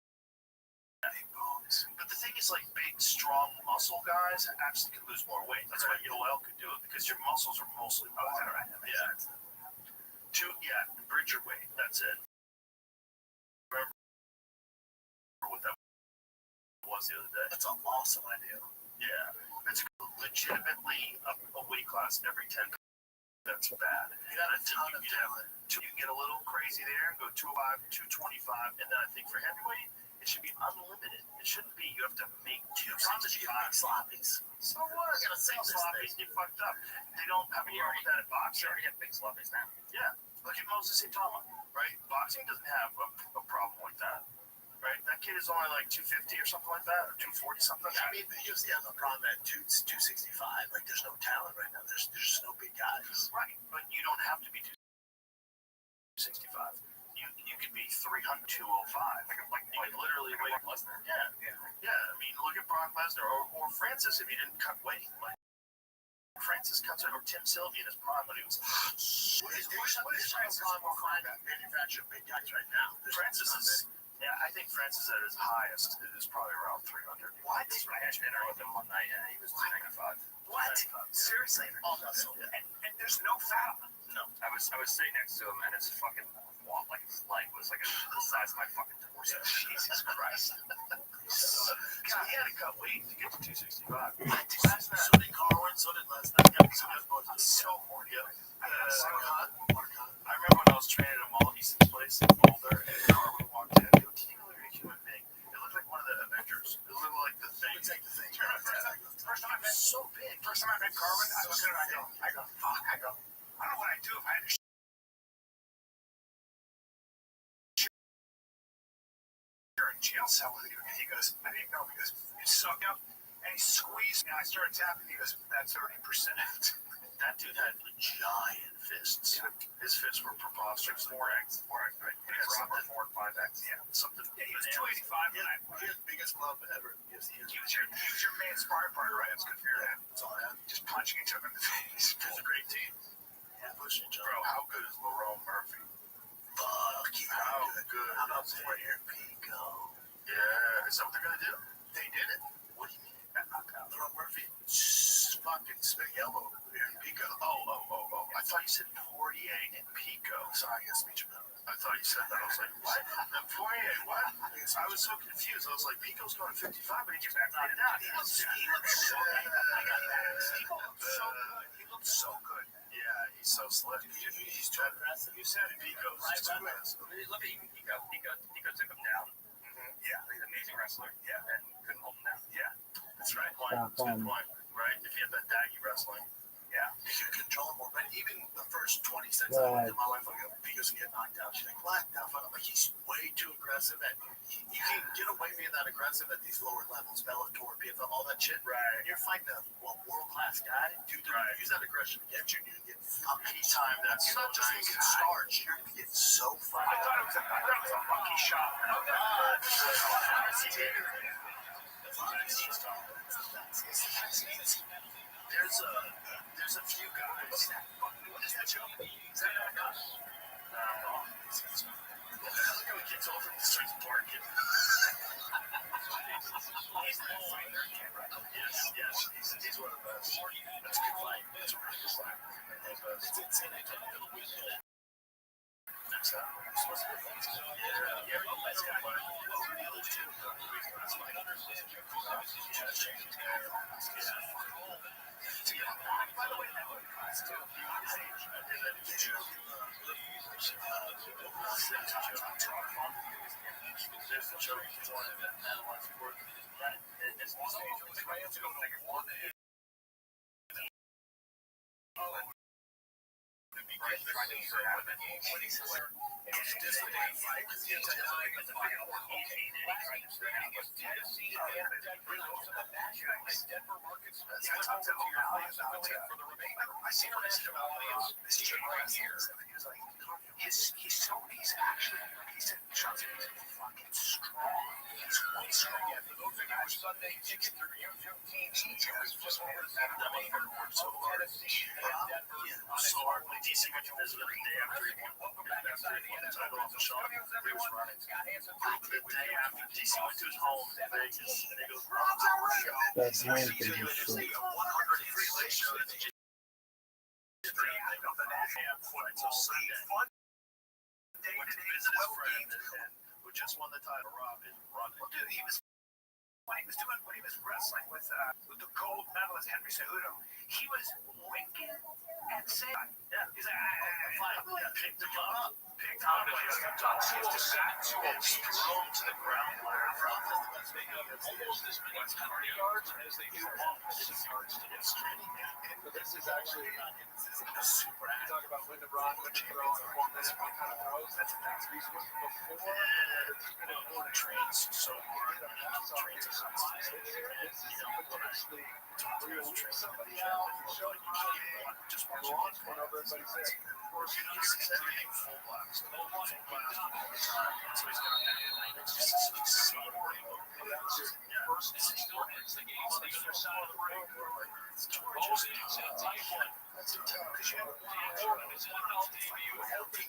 Big bones. But the thing is, like, big, strong muscle guys actually can lose more weight. That's why Yoel could do it, because your muscles are mostly water. Bridge your weight. That's it. Remember what that was the other day? That's an awesome idea. Yeah. It's legitimately a weight class every 10. That's bad. You got a ton of talent. You can get a little crazy there and go 205, 225, and then I think for heavyweight, it should be unlimited. It shouldn't be you have to make 265 sloppies. So what? You're gonna say sloppies get fucked up. They don't have any with that in boxing. You already have big sloppies now. Yeah. Look at Moses Itama, right? Boxing doesn't have a problem like that. Right? That kid is only like 250 or something like that, or 240 something. I mean, the UFC has a problem at 265. Like, there's no talent right now. There's just no big guys. Right, but you don't have to be 265. You could be 300, 205. Like literally weight Lesnar. Yeah. I mean, look at Brock Lesnar or Francis if he didn't cut weight. Like Francis cuts it, or Tim Sylvia in his prime when he was. What is manufacturing big guys right now? Francis is. Yeah, I think Francis at his highest is probably around 300. What? I had dinner with him one night and he was 295. What? Seriously? All muscle. And there's no fat on him. No, I was sitting next to him and his fucking like his leg was like the size of my fucking torso. Jesus Christ. So he had to cut weight to get to 265. So did Carwin, so did Lesnar. So horny. I remember when I was training at Mall Easton's place in Boulder and Carwin walked in. He didn't look like a human being. It looked like one of the Avengers. It looked like the Thing. First time I met So big. First time I met Carwin, I look at him and I go, fuck. I don't know what I'd do if I had to share a jail cell with you. And he goes, I didn't know because you sucked up. And he squeezed me and I started tapping. He goes, that's 30%. That dude had giant fists. Yeah. His fists were preposterous. 4x, right? Yeah, Robert, 4 or 5x. Yeah, something. Yeah, he was 285. He had the biggest glove ever. He was your main sparring partner, right? That's good for your head. That's all I had. Just punching each other in the face. It was a great team. Yeah, pushing each other. Bro, how good is Lerone Murphy? Fuck, How good How about is he? Puerto Pico? Yeah, is that what they're gonna do? They did it. What do you mean? Lerone Murphy fucking spit yellow over there in Pico. Oh. I thought you said Poirier and Pico. Sorry, I guess speech about it. I thought you said that. I was like, what? The Poirier, what? I was so confused. I was like, Pico's going to 55, but he just knocked it out. He looks so good. He looks so good. Yeah, he's so slick. He's too aggressive. You said Pico's too aggressive. Look at even Pico. Pico took him down. Yeah. He's an amazing wrestler. Yeah. And couldn't hold him down. Yeah, that's right. Stop That's a good him. point. Right? If you have that daggy wrestling. Yeah. You can control him more. But even the first 20 seconds, I looked at my wife, I go, Pico's going to get knocked out. She's like, what? I'm like, he's way too aggressive. And you can get away being that aggressive at these lower levels, Bellator, PFL, all that shit. Right. You're fighting a world-class guy. Dude, use that aggression against you, and you get fucking Anytime that's You're not just going to get starched. You're going to get so fucking. I thought it was a monkey shot. There's a few guys. What is that joke? Is that not enough? Look how he gets over and starts barking. Yes, he's one of the best. That's a good fight. That's a really good fight. It's insane. Next time. You're supposed to be fast. Yeah. Let's go. What were the other two? By the way, that would class too. There's the joke one that analyzes work. It's also I have to go like one. It's just a big fight because the entire time it's like, Denver markets. I talked to O'Malley about it for the remainder. I see what he's doing. This is right here. He's actually, he said, Johnson is fucking strong. He's quite strong. Yeah, for those of you who Sunday ticket through YouTube TV, it was just represented so Tennessee and Denver. So hardly DC went to visit the day after he won. Welcome back inside the title off the shot. He was running. The day after DC went to his home in Vegas, and he goes, That's nice. he's doing this 103 late show. So Sunday, fun day to visit his friend who just won the title, Robbie. Well, dude, he was when he was wrestling with the gold medalist Henry Cejudo, he was winking and saying, "Yeah, he's like, I really picked him up, picked him up, thrown to the ground, almost as many 20 yards as they do opposite yards to get straight." This is actually super. You talk about when LeBron would throw on this kind of throws. That's a next reason before trains so hard. Trains are somebody else showing you just watch one over everybody's head. He's everything full blast. So he's got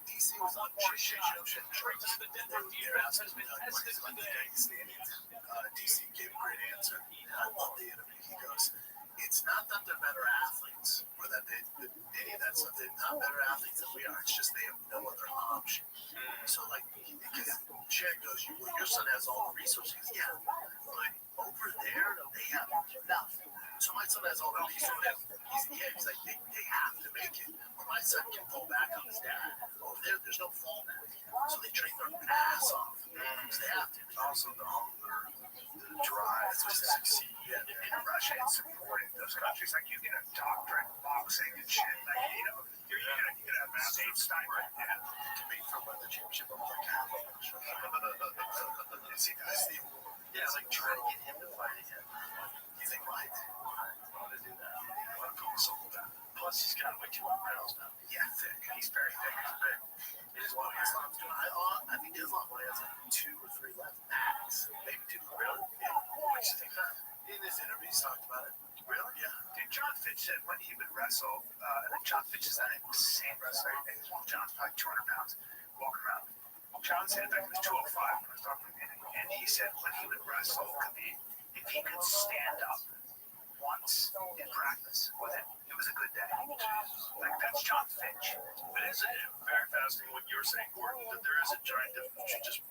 DC was on DC gave a great answer. I love the interview. He goes, it's not that they're better athletes or that they any of that stuff. They're not better athletes than we are. It's just they have no other option. So like, because Chad goes, your son has all the resources. Yeah, but over there they have nothing. So my son has all the resources. He's like they have to make it. Or my son can fall back on his dad. Over there's no fallback. So they train their ass off. So they have to. also the hunger, the drive to succeed in Russia and supporting those countries. Like you get a doctor in boxing and shit. Like, you're gonna have a Dave Steinberg compete for one of the championship of the capital. Yeah, like trying to get him to fight again. You think why? Want to do that? Want to pull something down? Plus, he's got way 200 pounds now. Yeah, thick. He's very thick. He's big. Islam's doing. I think Islam only has like 2 or 3 left max. Maybe 2. Really? Yeah. What do you think that? In this interview, he talked about it. Really? Yeah. Dude, John Fitch said when he would wrestle, I think John Fitch is that insane wrestler. And John's probably 200 pounds walking around. John said, in fact, he was 205 when I was talking to him. And he said when he would wrestle, if he could stand up once in practice with it, it was a good day. Like, that's John Fitch. But it's very fascinating what you're saying, Gordon, that there is a giant difference between just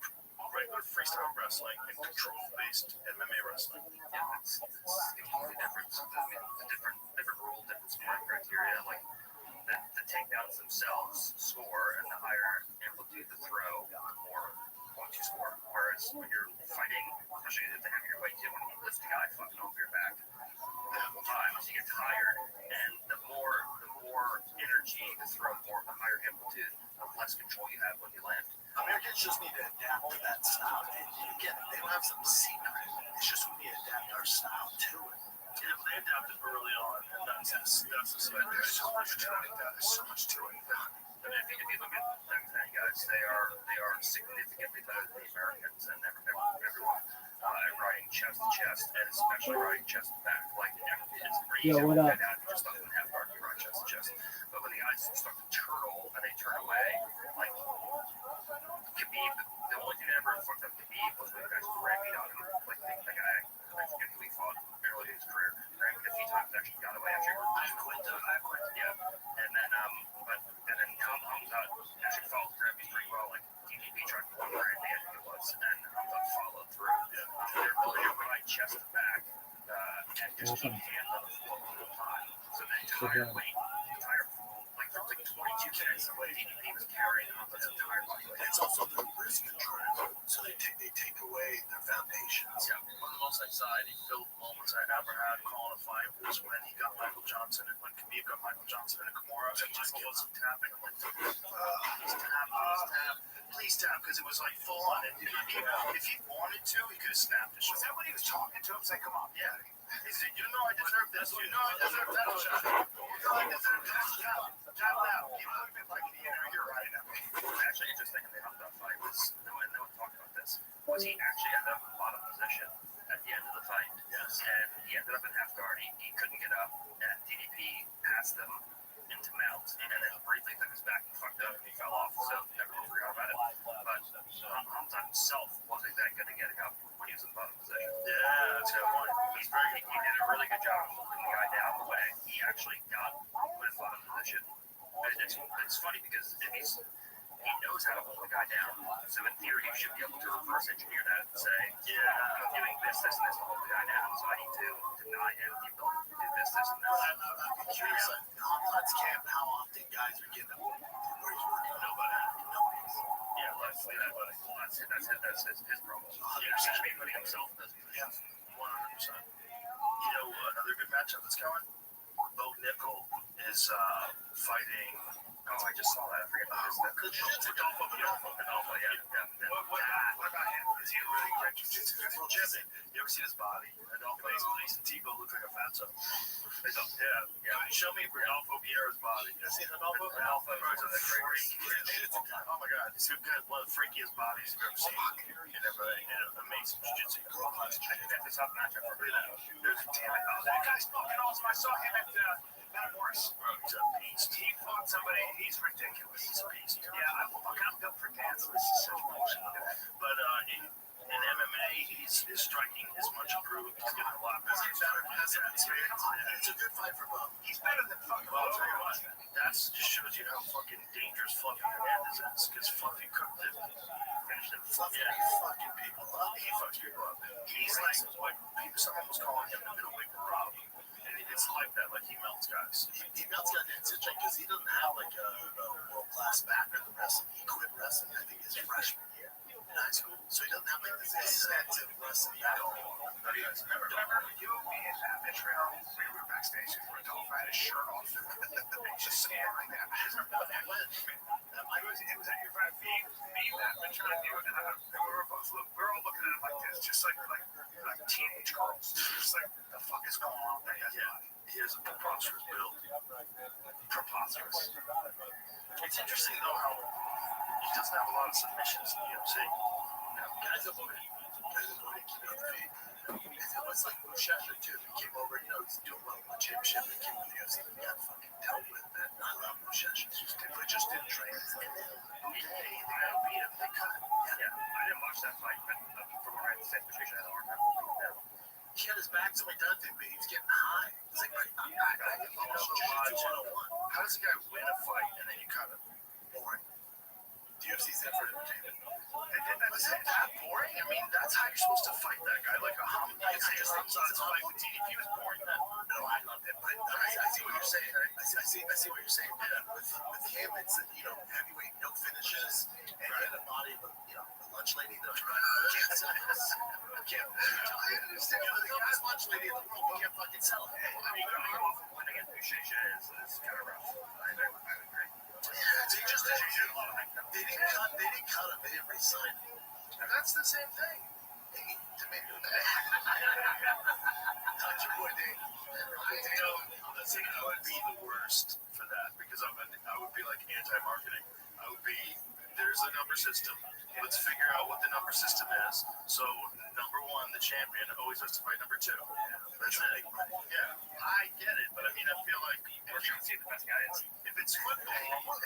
regular freestyle wrestling and control-based MMA wrestling. Yeah, it's completely different. I mean, different rule, different scoring criteria. Like, the takedowns themselves score, and the higher amplitude the throw, the more points you score. Whereas when you're fighting, especially at the heavier weight, you want to lift the guy fucking over your back multiple times. You get tired, and the more energy you throw, the higher amplitude, the less control you have when you land. Americans just need to adapt to that style. And again, they don't have some secret. It's just we need to adapt our style to it. Yeah, they adapted early on, and that's the side. There's so much to it. There's so much to it. And if you look at them, guys, they are significantly better than the Americans and everyone at riding chest to chest, and especially riding chest to back. Like, it's pretty easy. What up? Just doesn't have hard to ride chest to chest. But when the guys start to turtle and they turn away, like Khabib, the only thing that ever fucked up Khabib was when the guys Rabbit on him. Like the guy, I forget who he fought early in his career. Rabbit a few times actually got away after I quit. Yeah, and then Hamza actually followed Rabbit pretty well. Like DDP tried to one where the end was, and Hamza followed through. Their ability to ride chest to back and just keep hands on the floor the whole time. So the entire weight, like there was like 22 minutes of DDP was carrying Hamza's entire body weight. It's also the risk control. So they take away their foundations. Yeah. One of the most most anxiety-filled moments I ever had calling a fight was when he got Michael Johnson and when Khabib got Michael Johnson and Kimura and Michael wasn't tapping. I'm like, please tap, please tap, because it was like full on. And if he wanted to, he could have snapped his shoulder. Was that when he was talking to him? Say, come on. Yeah. He said, you know I deserve this. You know I deserve that shot. You know I deserve this shot. Tap out. He would have been like, you're right. What was actually interesting in the Hamdan fight was, no one talked about this, was he actually ended up in bottom position at the end of the fight. Yes. And he ended up in half guard. He couldn't get up, and DDP passed him into mount, and then briefly took his back and fucked up, and he fell off, so everyone forgot about it. But Hamdan himself wasn't that good at getting up when he was in bottom position. Yeah, that's a good point. He did a really good job of holding the guy down the way he actually got with bottom position. And it's funny because he knows how to hold the guy down. So in theory, you should be able to reverse engineer that and say, yeah, I'm doing this, and this to hold the guy down. So I need to deny him the ability to do this, and this. I'm curious, like, Hamdan's camp, how often guys are getting where he's working? Nobody. Yeah, that's his problem. He should be putting himself in this position. 100%. You know, another good matchup that's coming? Bo Nickel is fighting. Oh, I just saw that. I forget what it is. Adolfo, yeah. What about him? Is he a really great jiu-jitsu? Well, Jesse, you ever seen his body? Adolfo and Tebow look like a fatso. Yeah. Show me Adolfo Vieira's body. You seen Adolfo? Adolfo is a freak. Oh my God, he's one of the freakiest bodies you've ever seen. And everything. Amazing jiu-jitsu. That's a tough matchup for me. Damn it. That guy's fucking awesome. I saw him at Metamoris. He's a beast. He fought somebody. He's ridiculous. He's a beast. Yeah, I'm built for dance. This is such bullshit. But in MMA, his striking is much improved. He's getting a lot better. It's a good fight for Bo. He's better than fucking Well, I'll Bo. tell you what, that just shows you how fucking dangerous Fluffy Hernandez is. Because Fluffy cooked it. Finished him. Fluffy fucking people up. He fucks people up. He's like someone was calling him the middleweight Rob. And it's like that. Like he melts guys. He melts guys. It's interesting because he doesn't have like a world-class background in wrestling. He quit wrestling, I think, his freshman year in high school. So he doesn't have like this extensive wrestling background. Remember you, me, and Montreal, we were backstage for Adolfo had his shirt off. Just stand like that. It was at your fight. Me, Matt, Montreal, and you, and we were all looking at him like this, just like teenage girls. Just like, the fuck is going on with that guy? He has a preposterous build. Preposterous. It's interesting though how he doesn't have a lot of submissions in the UFC. Guys avoid it. Guys avoid it. Keep it on the feet. It was like Mushasha too. He came over, he's doing well in the championship. He came to the UFC and got fucking dealt with, man. I love Mushasha. He just didn't train. And then They beat him. They cut him. Yeah, I didn't watch that fight, but from where I said, Patricia had a hard time holding him down. he had his back to my dad thing, but he was getting high. He's like, I'm back. I can jiu-jitsu 101. How does a guy win a fight and then you cut him? Boring. The UFC's there for entertainment. Is it that boring? I mean, that's how you're supposed to fight that guy. Like a hum. He just runs on his fight with DDP. He was boring then. No, I loved it. But I see what you're saying. I see what you're saying. With him, it's heavyweight, no finishes, and he had a body of a lunch lady. I understand. The dumbest lunch lady in the world. You can't fucking sell it. I mean, going off and winning at Patricia is kind of rough. I agree. They didn't cut him. They didn't resign him. That's the same thing. Touch your boy, Dave. I would be the worst for that because I would be like anti-marketing. I would be, there's a number system. Let's figure out what the number system is. So number one, the champion always has to fight number two. That's it. Yeah, I get it, but I mean, I feel like We're trying to see the best guy is. if it's football or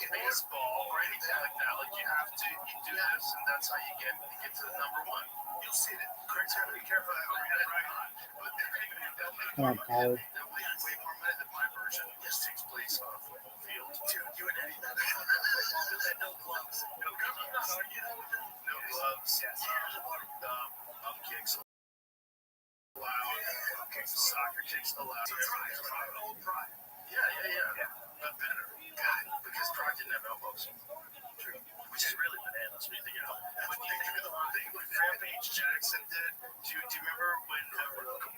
baseball or anything like that, like you do this, and that's how you get to the number one. You'll see it. Kurt's got to be careful how we had it right on. But they'll way more money than my version. This takes place on a football field. Dude, you and Eddie, man. No gloves. No gloves. Yes. Up kicks allowed. Soccer kicks allowed. Old pride. Yeah. But better. God, because Prague didn't have elbows. True. Which is really bananas when you think about it. When you think of the one thing with cramping H. Jackson did. Do you remember when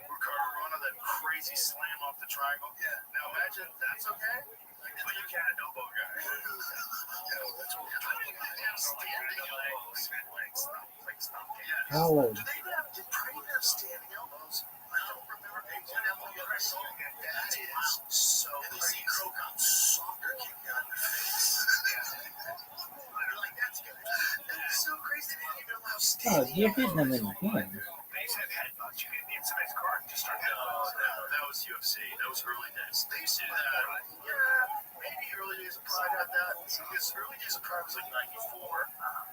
Ricardo Rona, that crazy slam off the triangle? Yeah. Now imagine that's okay, but you can't elbow a guy. That's what we're talking about. Standing elbows. Yeah. Howard. Do they even have, did Pride have standing elbows? I don't remember. Hey, one elbow got a song. That is so crazy. And they see Crow got soccer kick down the face. They're like, that's good. That is so crazy. They didn't even allow Oh, standing you're hitting them in the hand. They said headbutts. You get in somebody's car and just start headbutts. No, that was UFC. That was early days. They used to do that. Yeah, maybe early days of Pride had that. Because early days of Pride was like 94.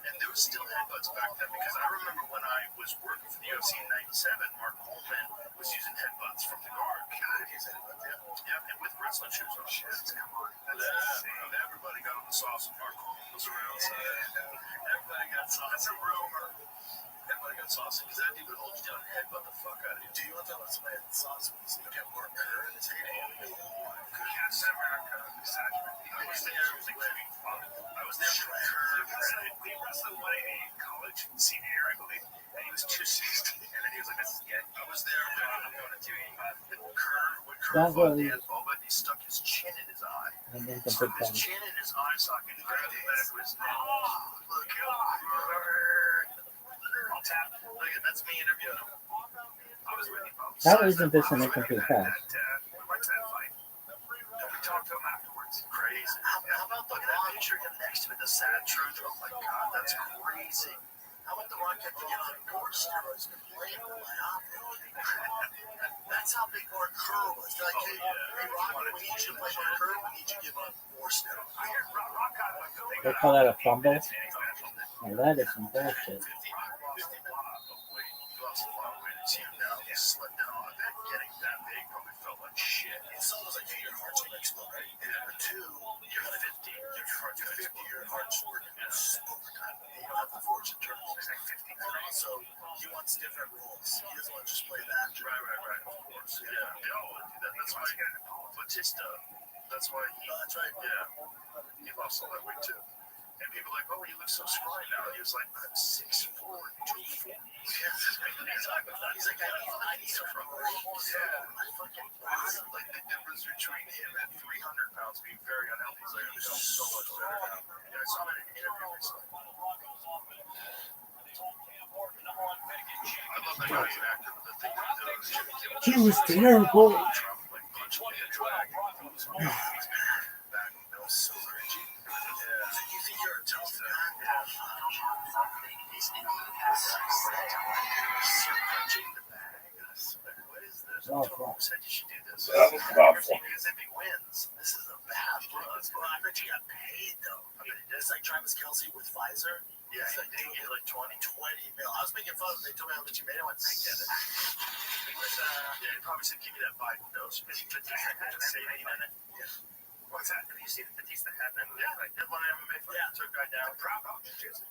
And there was still headbutts back then. Because I remember when I was working for the UFC in 97, Mark Coleman was using headbutts from the guard. God, he's headbutts, yeah. And with wrestling shoes on. Shit, come on. Everybody got on the sauce when Mark Coleman was around. So everybody got sauce. That's a rumor. Everybody got saucy because that dude would hold you down and headbutt the fuck out of you. Do you want to tell us somebody had sauce when you see him Mark Kerr in his hand? Yes, America. I was there with I was there for Kerr. We wrestled 180 in college, senior year, I believe, and he was 260. And then he was like, "This is it." I was there when I'm going to 285. When Kerr fought Dan Boba, he stuck his chin in his eye. And then the So big his time. chin in his eye socket, and grabbed the back of his neck. Look, that's me interviewing him. I was with him. That isn't this an incomplete pass. We talked to him afterwards. Crazy. How about the Ron picture him next to it, the sad truth? Oh my God, that's crazy. How about the Ron kept to get on more steroids and playing with my option? That's how big Mark Kerr was. They're like, hey, Ron, we need you to play Mark Kerr. We need you to give on more steroids. They call that a fumble? Now that is some bullshit. Slipped down on that. Getting that big probably felt like shit. It's almost like, hey, your heart's gonna explode, right? And number two, you're 50. Your heart's working overtime. You don't have the force in terms of 53. And also, he wants different roles. He doesn't want to just play that. Right. Of course. Yeah. That's why Batista. That's why he. That's right. Yeah. He lost all that weight too. And people are like, oh, you look so scrawny now. He was like, I'm 6'4", 240. He's like, I need some roles. Yeah. Like the difference between him at 300 pounds being very unhealthy. He's like, I'm so much better now. Yeah, I saw him in an interview recently. I love that guy as an actor, but the thing he does, Jimmy Kimmel. He was terrible. Trump, like, punching me in the drag. Back when Bill was so cringy. Yeah. You think you're a tough guy? Yeah. What is this? Oh, Who said you should do this? That was awful. Because if he wins, this is a bad look. Well, I bet you got paid, though. I mean, it's like Travis Kelce with Pfizer. Yeah, like, they get like 20 mil. I was making fun of them. They told me how much you made. I went, I get it. Yeah, he probably said, give me that Biden dose. Batista had saving in it. Yeah. What's that? Have you seen Batista had them? Yeah, I did one MMA fight. Yeah, took a guy down. Proud of jiu-jitsu.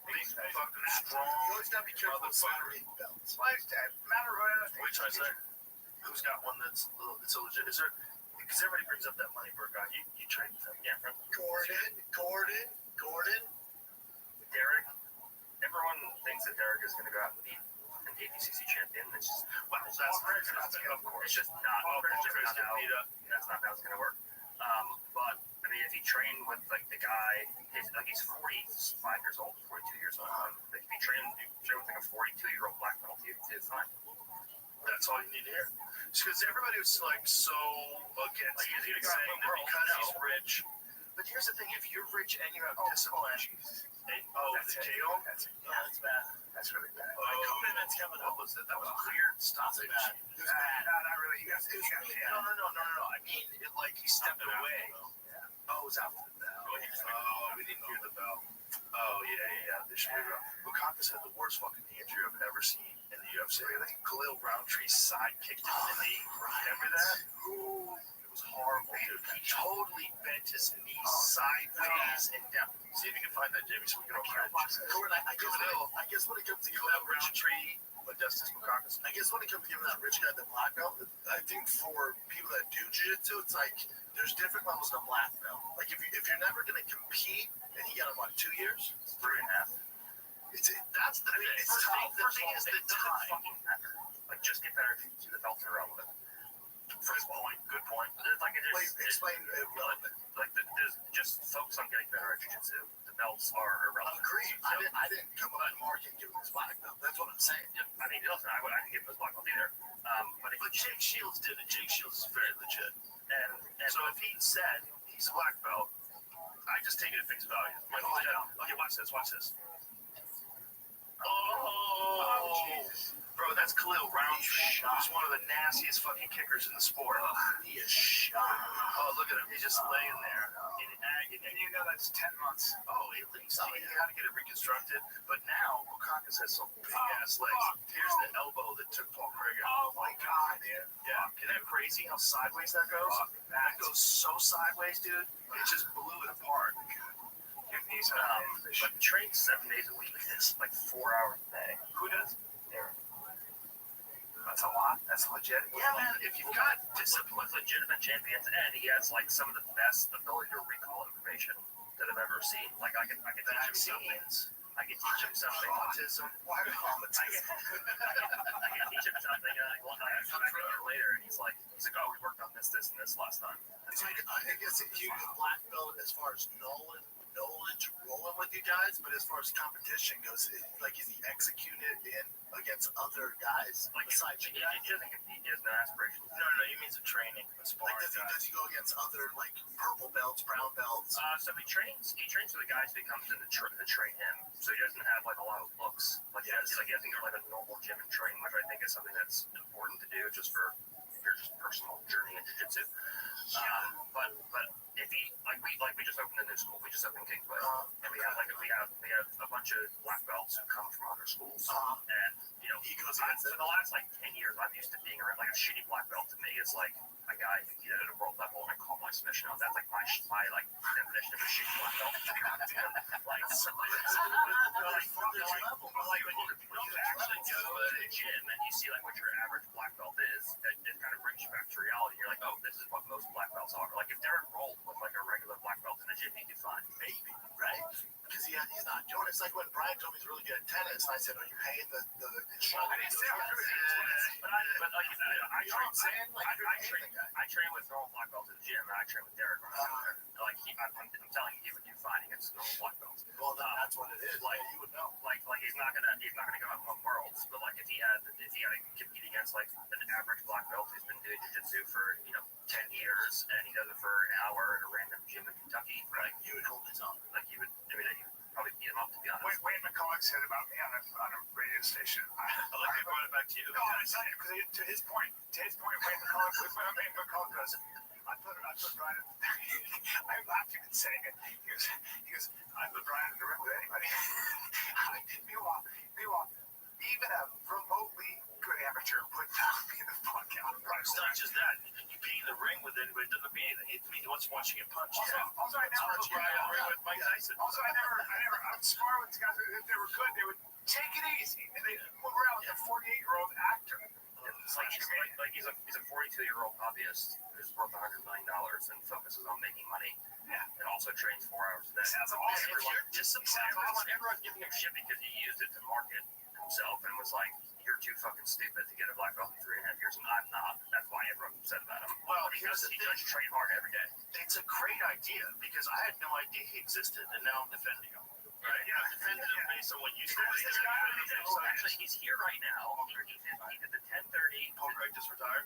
Big fucking strong. You always gotta be careful with firing belts. Lifestyle. Which I say, who's got one that's a legit? Is there? Because everybody brings up that Moneybird guy. You trained with him. Yeah, from Gordon. Derek. Everyone thinks that Derek is going to go out and beat an ADCC champion. It's just, well, that's of course. It's just not. That's not how it's going to work. But I mean, if he trained with like the guy, he's 45 years old, 42 years old. If he trained with like a 42-year-old black belt, it's fine. That's all you need to hear. Because everybody was like so against saying that because he's rich. But here's the thing: if you're rich and you have discipline, the KO, that's bad. That's really bad. Commitment's coming up. That was a weird stoppage. It was bad. Not really. No. I mean, he stepped away. Oh, it was after the bell. We didn't hear the bell. Oh, yeah. They should be around. Bukakis had the worst fucking injury I've ever seen in the UFC. Khalil Roundtree's side kicked him in the knee. Remember that? It was horrible, dude. He totally bent his knee sideways and down. See if you can find that, Jamie, so we can all catch it. I guess when it comes to Khalil Roundtree, Modestus Bukakis, I guess when it comes to giving that rich guy the black belt, I think for people that do jiu-jitsu, it's like there's different levels of black belt. Like if you're never going to compete, and he got him on 2 years, 3.5. That's the thing. First thing is the time. Fucking matter. Like, just get better to the belts are irrelevant. First point. Good point. It's like it is. Explain irrelevant. Like, there's just focus on getting better at jiu-jitsu. The belts are irrelevant. Agreed. I didn't come up with Mark and give him his black belt. That's what I'm saying. Yeah, I mean, listen, I didn't give him his black belt either. But Jake Shields did it. Jake Shields is very legit. and So if he said he's a black belt, I just take it at face value. Like, okay, watch this. Oh, Jesus. Bro, that's Khalil Roundtree. He's one of the nastiest fucking kickers in the sport. He is shot. Oh, look at him. He's just laying there in agony. And you know that's 10 months. Oh, at least he had to get it reconstructed. But now, Lukakus has some big-ass legs. Here's the elbow that took Paul Craig out. Oh my God, man. Yeah, isn't that crazy how sideways that goes? That goes so sideways, dude. It just blew it apart. Your knees but train 7 days a week. It's like 4 hours a day. Who does? That's a lot. That's legit. Yeah, man. If you've got Discipline with legitimate champions, and he has like some of the best ability to recall information that I've ever seen. Like I can teach him something. I can teach him something. autism, Why the hell? I can teach him something. I come back a year later, and he's like, oh, we worked on this, and this last time. It's like, I guess it's huge black belt as far as knowledge rolling with you guys, but as far as competition goes, like is he executing it in against other guys Like besides you guys? he has no aspirations. No, he means a training, a Like sparring. does he go against other like purple belts, brown belts? So he trains for the guys who he comes in to train him. So he doesn't have like a lot of looks. Like he doesn't go like a normal gym and train, which I think is something that's important to do just for your just personal journey in jiu-jitsu. But if he we just opened a new school. We just opened Kingsway, and we have a bunch of black belts who come from other schools. And He goes for the last like 10 years, I'm used to being around like a shitty black belt. To me, it's like a guy who competed at a world level, and I call my submission out. That's like my like definition of a shitty black belt. Like when you actually go to the gym and you see like what your average black belt is, it kind of brings you back to reality. You're like, oh, this is what most black belts are. Like if they're enrolled with like a regular black belt in the gym, he'd be fine. maybe, right? Because he's not doing it. It's like when Brian told me he's really good at tennis, and I said, "Are you paying the instructor?" I didn't say I was good at tennis. I train with normal black belts in the gym, and I train with Derek. Like I'm telling you, he would do fine against normal black belts. Well, that's what it is. Like you would know. Like he's not gonna go out and win worlds, but like if he had to compete against like an average black belt who's been doing jiu-jitsu for 10 years and he does it for an hour at a random gym in Kentucky, right? You would hold his own. Like you would probably beat him up, to be honest. Wayne McCullough said about me on a radio station. I like they brought it back to you. No, I'm telling you, because to his point, Wayne McCullough goes, I put Brian. I'm laughing and saying it. He goes, I put Brian in the ring with anybody. Meanwhile, even a remotely good amateur would knock me the fuck out. It's not just that. You be in the ring with anybody, it doesn't mean anything. It means he wants to watch you get punched. Also, I never put Brian in the ring with Mike Tyson. Also, I would spar with these guys. If they were good, they would take it easy. And they move around like a 48-year-old actor. It's like he's a 42-year-old hobbyist who's worth $100 million and focuses on making money. Yeah. And also trains 4 hours a day. Sounds If awesome. you're disciplined, everyone's giving him shit because he used it to market himself and was like, you're too fucking stupid to get a black belt in 3.5 years, and I'm not. That's why everyone's upset about him. Well, because he does train hard every day. It's a great idea because I had no idea he existed, and now I'm defending him. Right? Yeah. I'm defending him based on what you said. So actually, he's here right now. He did the 10:30. Paul Craig just retired.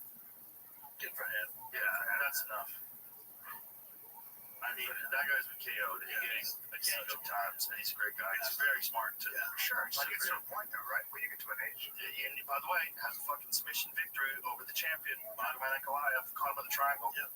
Good for him. Yeah, that's enough. I mean, that guy's been KO'd a gang of times, and he's a great guy. He's very smart, too. Yeah. Sure. But it gets to a point, though, right? Where you get to an age. And by the way, has a fucking submission victory over the champion, Magomed Ankalaev, caught him in the triangle. Yeah.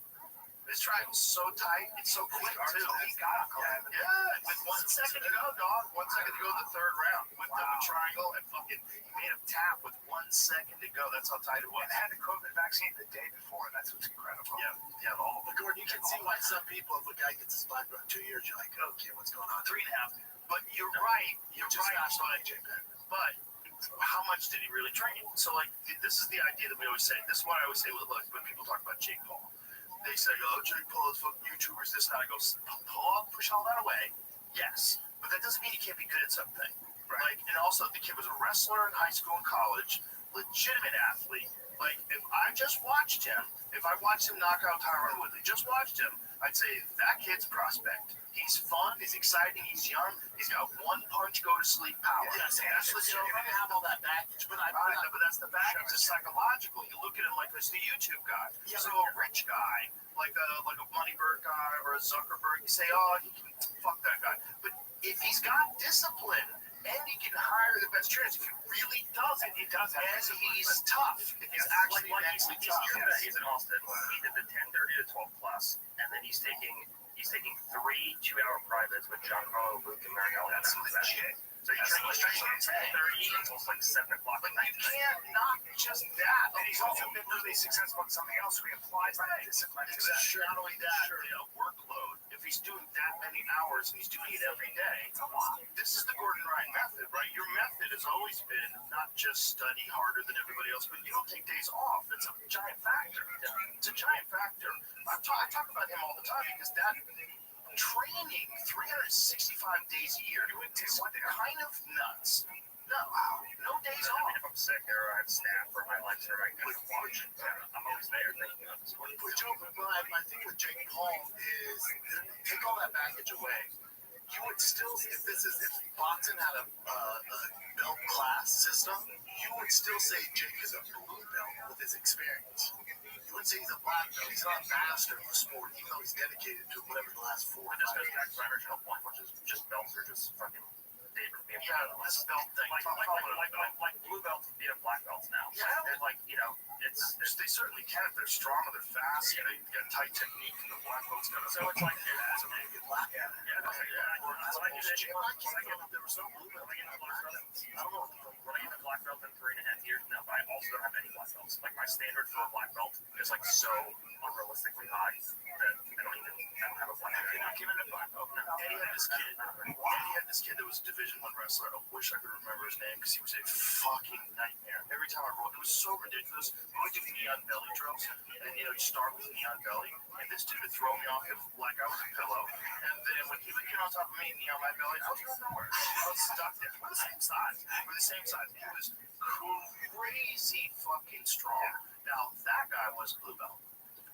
This triangle's so tight, it's so quick, too. He got him. Yeah, with 1 second to go, dog. 1 second to go in the third round. Whipped up a triangle and fucking made him tap with 1 second to go. That's how tight it was. And had the COVID vaccine the day before. That's what's incredible. Yeah, all of But Gordon, you can see why some people, if a guy gets his black belt in 2 years, you're like, okay, what's going on? 3.5. But you're right. You're Just right. fast on AJ Penn. But how much did he really train? So, like, this is the idea that we always say. This is what I always say when people talk about Jake Paul. They say, oh, Jake Paul is fucking YouTubers, this and that. I go, pull up, push all that away. Yes. But that doesn't mean you can't be good at something. Right? Like, and also the kid was a wrestler in high school and college, legitimate athlete. Like, if I just watched him, if I watched him knock out Tyron Woodley, just watched him, I'd say that kid's a prospect. He's fun, he's exciting, he's young, he's got one punch go to sleep power. Yeah, that's what you don't have all that baggage, but but that's the baggage. It's psychological. You look at him like he's the YouTube guy. Yeah, So a rich guy, like a Moneybird guy or a Zuckerberg, you say, oh, he can fuck that guy. But if he's got discipline and he can hire the best trainers, if he really does it, He does have and discipline, he's tough. If he's actually mentally tough. He's in Austin. He did the 10:30 to 12 plus, and then he's taking 3 2-hour privates with John Carlo, Luke, and Marinelli. That's legit. So he's training from 10:30 until like 7 o'clock But at night. you can't not just that. And he's also been really successful in something else. We applies that discipline to that. Sure, not only that, workload. If he's doing that many hours and he's doing it every day, this is the Gordon Ryan method, right? Your method has always been not just study harder than everybody else, but you don't take days off. That's a giant factor. It's a giant factor. I talk about him all the time because that training 365 days a year is kind of nuts. No days I mean, off. if I'm sick or I have staff or my legs hurt, I can watch. I'm always there thinking about the sport. But Joe, I think with Jake Paul is take all that baggage away. You would still, if boxing had a belt class system, you would still say Jake is a blue belt with his experience. You wouldn't say he's a black belt. He's not a master of the sport, even though he's dedicated to whatever the last 4 or 5 But this goes back years. to my original point, which is just belts are just fucking David being Yeah, this belt thing. like blue belts beat up black belts now. Yeah. It's like, They certainly can if they're strong and they're fast. You know, you got tight technique, and the black belt's got so it's like That's a really good black belt. there was no blue belt. When I get a black belt in 3.5 years now, but I also don't have any black belts. Like my standard for a black belt is like so unrealistically high that I don't have a black belt. You're not giving it a black belt. Eddie had this kid that was a Division I wrestler. I wish I could remember his name because he was a fucking nightmare. Every time I rolled, it was so ridiculous. We would do neon belly drills, and you start with neon belly, and this dude would throw me off him like I was a pillow, and then when he would get on top of me and knee on my belly, I was going nowhere. I was stuck there. We're the same size. He was crazy fucking strong. Now that guy was blue belt.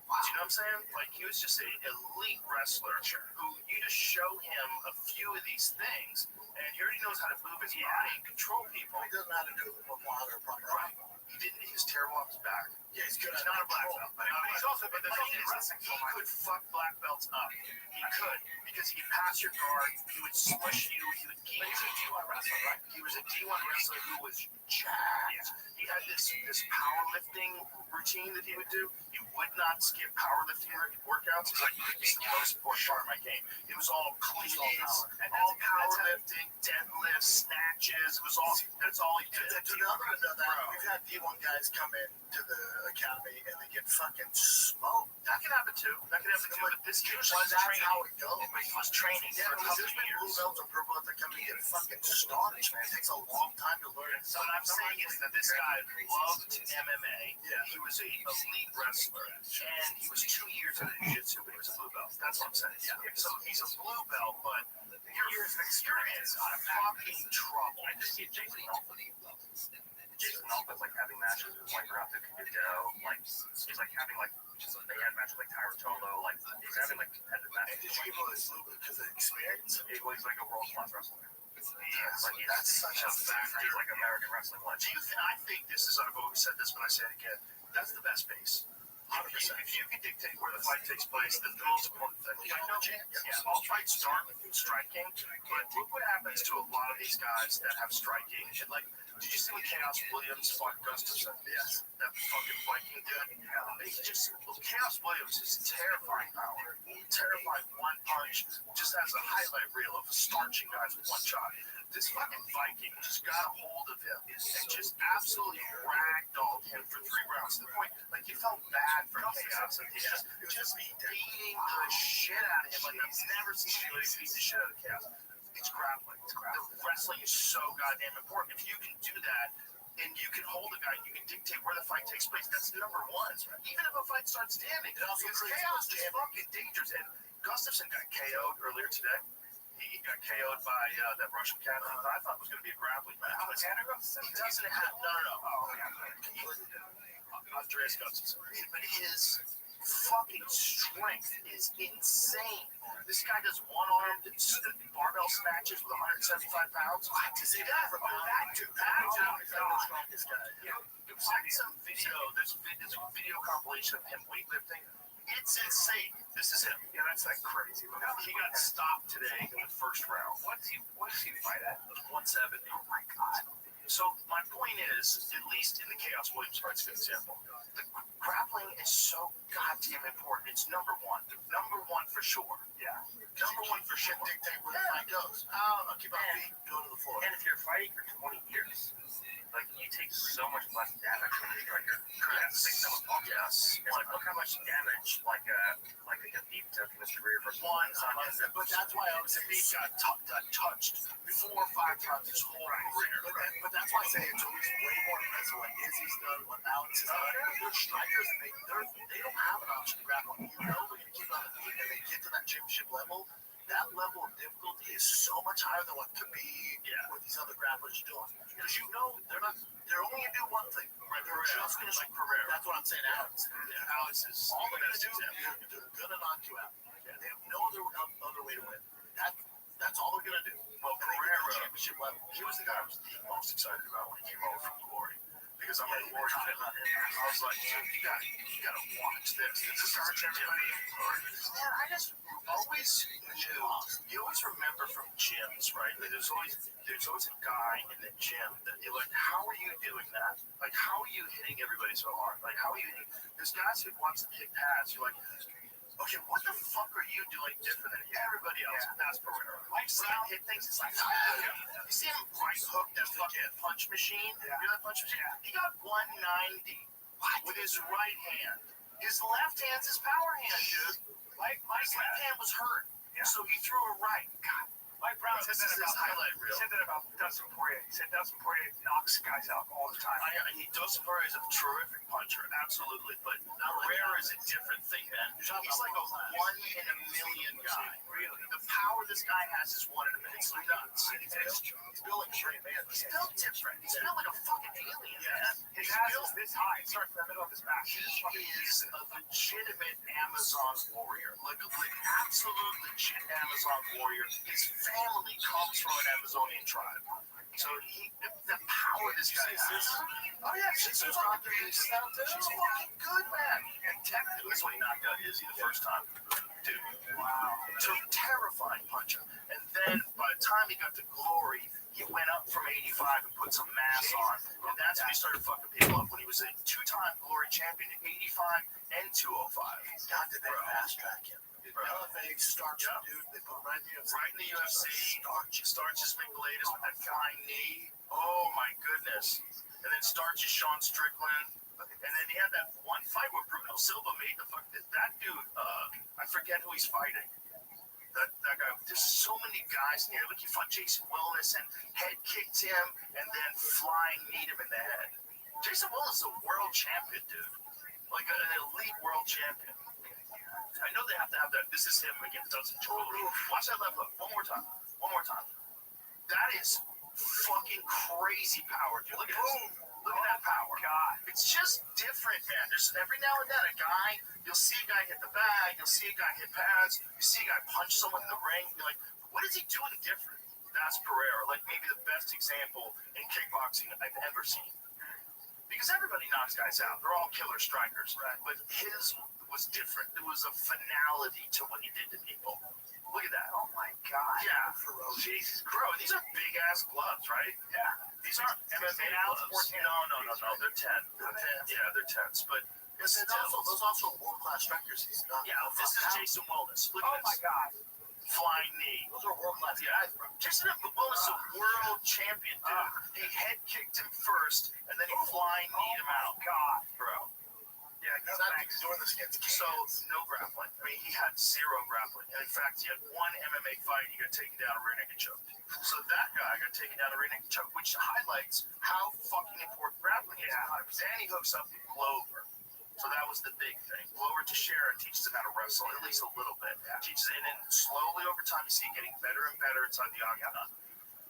Do you know what I'm saying? Like, he was just an elite wrestler who you just show him a few of these things, and he already knows how to move his body and control people. He doesn't know how to do it with a proper Right. He didn't. He was terrible off his back. Yeah, he's good. He's not a black belt. But he's also, but the thing is, he could fuck black belts up. He could, because he could pass your guard. He would smush you. He would keep you. D1 wrestler, right? He was a D1 wrestler who was jacked. He had this powerlifting routine that he would do. He would not skip powerlifting workouts. He's like, this is the most important part of my game. It was all cleans, all powerlifting, deadlifts, snatches. It was all. That's all he did. We've had D1 guys come in to the academy and they get fucking smoked. That can happen too. But this kid was That's training. how it goes. But he was training Yeah, for a because couple there's of been blue years. belts or purple belts that come in and get fucking starched, man. It takes a long time to learn. So what I'm saying is that this guy loved MMA. Yeah. He was a elite wrestler, and he was 2 years in jiu-jitsu when he was a blue belt. That's what I'm saying. Yeah. So he's a blue belt, but you're in fucking trouble. I just see Jason Alpha's like having matches with like Rabbbi like he's like having like they had matches like Tyra Tolo, like he's having like competitive And matches. did you give him this little bit because of experience? He's like a world class wrestler. Like, that's such a factor. He's like American wrestling legend. I think this is, I've always said this, but I say it again, that's the best base. 100%. If you can dictate where the fight takes place, that's the most important thing. All fights start with striking, but look what happens to a lot of these guys that have striking. And like, did you see when Chaos Williams fought Gustafsson? Yes. That fucking Viking dude. Chaos Williams is terrifying power. Terrifying one punch. Just has a highlight reel of starching guys with one shot. This fucking Viking just got a hold of him and just absolutely ragdolled him for 3 rounds. To the point, like, you felt bad for Chaos. Like, he's just beating the shit out of him. Like, I've never seen anybody beat the shit out of Chaos. It's grappling. The wrestling is so goddamn important. If you can do that, and you can hold a guy, you can dictate where the fight takes place. That's number one. Even if a fight starts standing, because Chaos is fucking dangerous. And Gustafsson got KO'd earlier today. He got KO'd by that Russian cat that I thought was going to be a grappling match. He doesn't have, no. Andreas Gustafsson. But his fucking strength is insane. This guy does one-armed barbell snatches with 175 pounds. To say that from that to that, the strongest guy. Yeah. Find some video. There's a video compilation of him weightlifting. It's insane. This is him. Yeah, that's like crazy. He got stopped today in the first round. What does he fight at? 170. Oh my god. So my point is, at least in the Chaos Williams fight, it's a good example. The grappling is so goddamn important. It's number one. Number one for sure. Yeah. Number one for sure. Dictate where the fight goes. I'll keep my feet, go to the floor. And if you're fighting for 20 years, like you take so much less damage when you're striker. Correct. Yes. Look how much damage like a Khabib took in his career for one. But that's why I always say he got touched 4 or 5 times his whole career. But that's why I say it's always way more impressive what Izzy's done, what Alex has done. They're strikers and they don't have an option to grapple. You know they're going to keep on the feet and they get to that championship level. That level of difficulty is so much higher than what Khabib or these other grapplers are doing. Because you know they're only going to do one thing. Right? They're just going to like Pereira. That's what I'm saying, Alex. Alex is all they're going to do. They're going to knock you out. They have no other way to win. That's all they're going to do. Well, Pereira, championship level. He was the guy I was the most excited about when he came over from Glory. Because I'm a Glory fan. I was like, dude, you gotta watch this. This is everybody. Man, I just always knew. You always remember from gyms, right? Like there's always a guy in the gym that you're like, how are you doing that? Like, how are you hitting everybody so hard? Like, how are you hitting? There's guys who want to kick pads. You're like, okay, what the fuck are you doing different than everybody else? That's Pereira. Mike Brown hit things. It's like, you see him right hook that fucking punch machine? You know that punch machine? He got 190 with his right hand. His left hand's his power hand, dude. Mike's left hand was hurt, so he threw a right. God. Mike Brown said that about Dustin Poirier. He said Dustin Poirier knocks guys out all the time. Dustin Poirier is a terrific puncher, absolutely. But Pereira is a different thing, man. He's like a 1 in a million guy. Really, the power this guy has is 1 in a million. It's nuts. He's built like a great man. He's built different. He's built like a fucking alien, man. He's built this high. It starts in the middle of his back. He is a legitimate Amazon warrior, like absolute legit Amazon warrior. His family comes from an Amazonian tribe. So the power this guy has. Oh yeah, she's fucking good, man. And technically, that's when he knocked out Izzy the first time. Dude, wow. So terrifying puncher. And then by the time he got to Glory, he went up from 85 and put some mass on. And that's when he started fucking people up. When he was a 2-time Glory champion in 85 and 205. God, did they fast track him? LFA starts dude. They put him right in the UFC. Starches McGladys with that flying knee. Oh my goodness. And then starches Sean Strickland. And then he had that one fight where Bruno Silva made the fuck. That dude, I forget who he's fighting. That guy. There's so many guys in here. Like he fought Jason Wellness and head kicked him and then flying kneed him in the head. Jason Wellness is a world champion, dude. Like an elite world champion. I know they have to have that. This is him against Dustin Poirier. Watch that left hook. One more time. That is fucking crazy power, dude. Look at this. Look at that power. God. It's just different, man. There's every now and then you'll see a guy hit the bag, you'll see a guy hit pads, you see a guy punch someone in the ring. You're like, what is he doing different? That's Pereira. Like maybe the best example in kickboxing I've ever seen. Because everybody knocks guys out. They're all killer strikers. Right. But his was different. There was a finality to what he did to people. Look at that. Oh my God. Yeah. Jesus Christ. These are big ass gloves, right? Yeah. These aren't MMA gloves. No. They're 10. Yeah, they're 10s. But those also world class strikers. Yeah, this is Jason Wellness. Look at this. Oh my God. Flying knee. Those are world class guys, bro. Jason Wellness is a world champion, dude. He head kicked him first, and then he flying kneed him out. God, bro. Yeah, he's not doing this against kids. So, no grappling. I mean, he had 0 grappling. And in fact, he had 1 MMA fight, he got taken down a rear naked choke. So that guy got taken down a rear naked choke, which highlights how fucking important grappling is. Then he hooks up with Glover. So So that was the big thing. Glover Teixeira teaches him how to wrestle, at least a little bit. Teaches it, and slowly over time you see it getting better and better inside the octagon.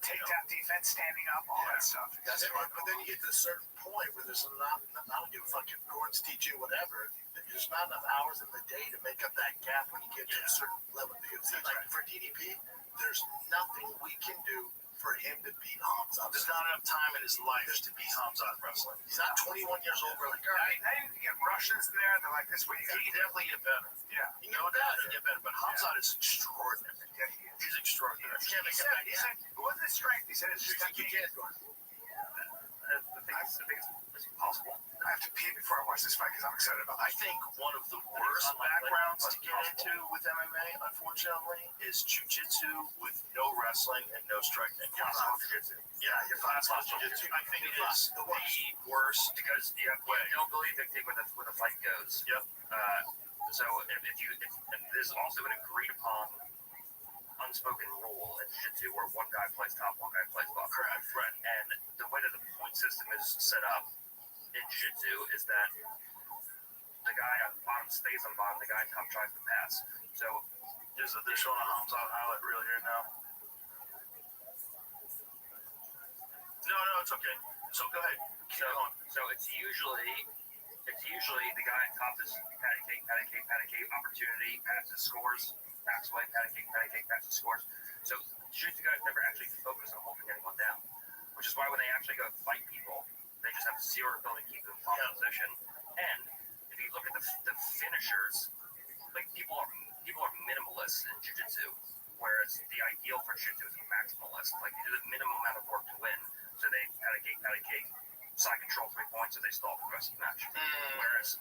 Takedown defense, standing up, all that stuff. That's right. But then you get to a certain point where there's not I don't give a fuck if Gordon's teach you whatever. There's not enough hours in the day to make up that gap when you get to a certain level. Because like for DDP, there's nothing we can do for him to beat Hamzat. There's not enough time in his life to beat Hamzat wrestling. He's not 21 years old. We're like, all right. Now you can get Russians in there. They're like, this way you got He can definitely get better. Yeah. No doubt he can get better. But Hamzat is extraordinary. Yeah, he is. He's extraordinary. He can't make it back. He said, it wasn't his strength. He said it's just You can't go. I think it's possible. I have to pee before I watch this fight because I'm excited about I think one of the worst backgrounds to get into with MMA, unfortunately, is jiu-jitsu with no wrestling and no striking. Classical jiu-jitsu. Yeah, your classical jiu-jitsu. I think it is the worst Because you have no ability to dictate where the fight goes. Yep. So if there's also an agreed upon unspoken rule in jiu-jitsu where one guy plays top, one guy plays bottom. Correct, right. And the way that the point system is set up in jiu-jitsu is that the guy on bottom stays on bottom, the guy on top tries to pass. So they're showing a Hamzat highlight reel here now. No, it's okay. So go ahead. So it's usually the guy on top is patty cake, opportunity, passes, scores, backs away, patty cake, passes, scores. So jiu-jitsu guys never actually focus on holding anyone down, which is why when they actually go fight people, they just have zero ability to keep them in top position. And if you look at the finishers, like people are minimalists in jiu-jitsu, whereas the ideal for jiu-jitsu is a maximalist. Like they do the minimum amount of work to win. So they patty cake, side control 3 points, and they stall for the rest of the match.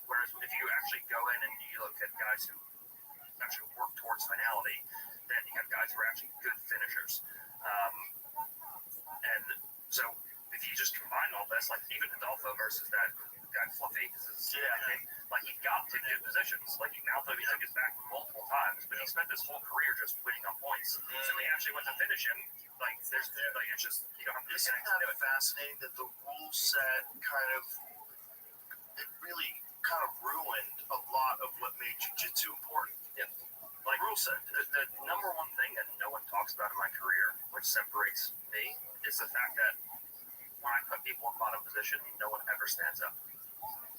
Whereas if you actually go in and you look at guys who actually work towards finality, then you have guys who are actually good finishers. And so if you just combine all this, like even Adolfo versus that guy Fluffy, like he got to good positions. Like he took his back multiple times, but he spent his whole career just winning on points. So they actually went to finish him. Like it's just you don't have to. Isn't that fascinating that the rule set it really kind of ruined a lot of what made jiu-jitsu important. Yeah. Like rule set, the number one thing that no one talks about in my career, which separates me, is the fact that when I put people in bottom position, no one ever stands up.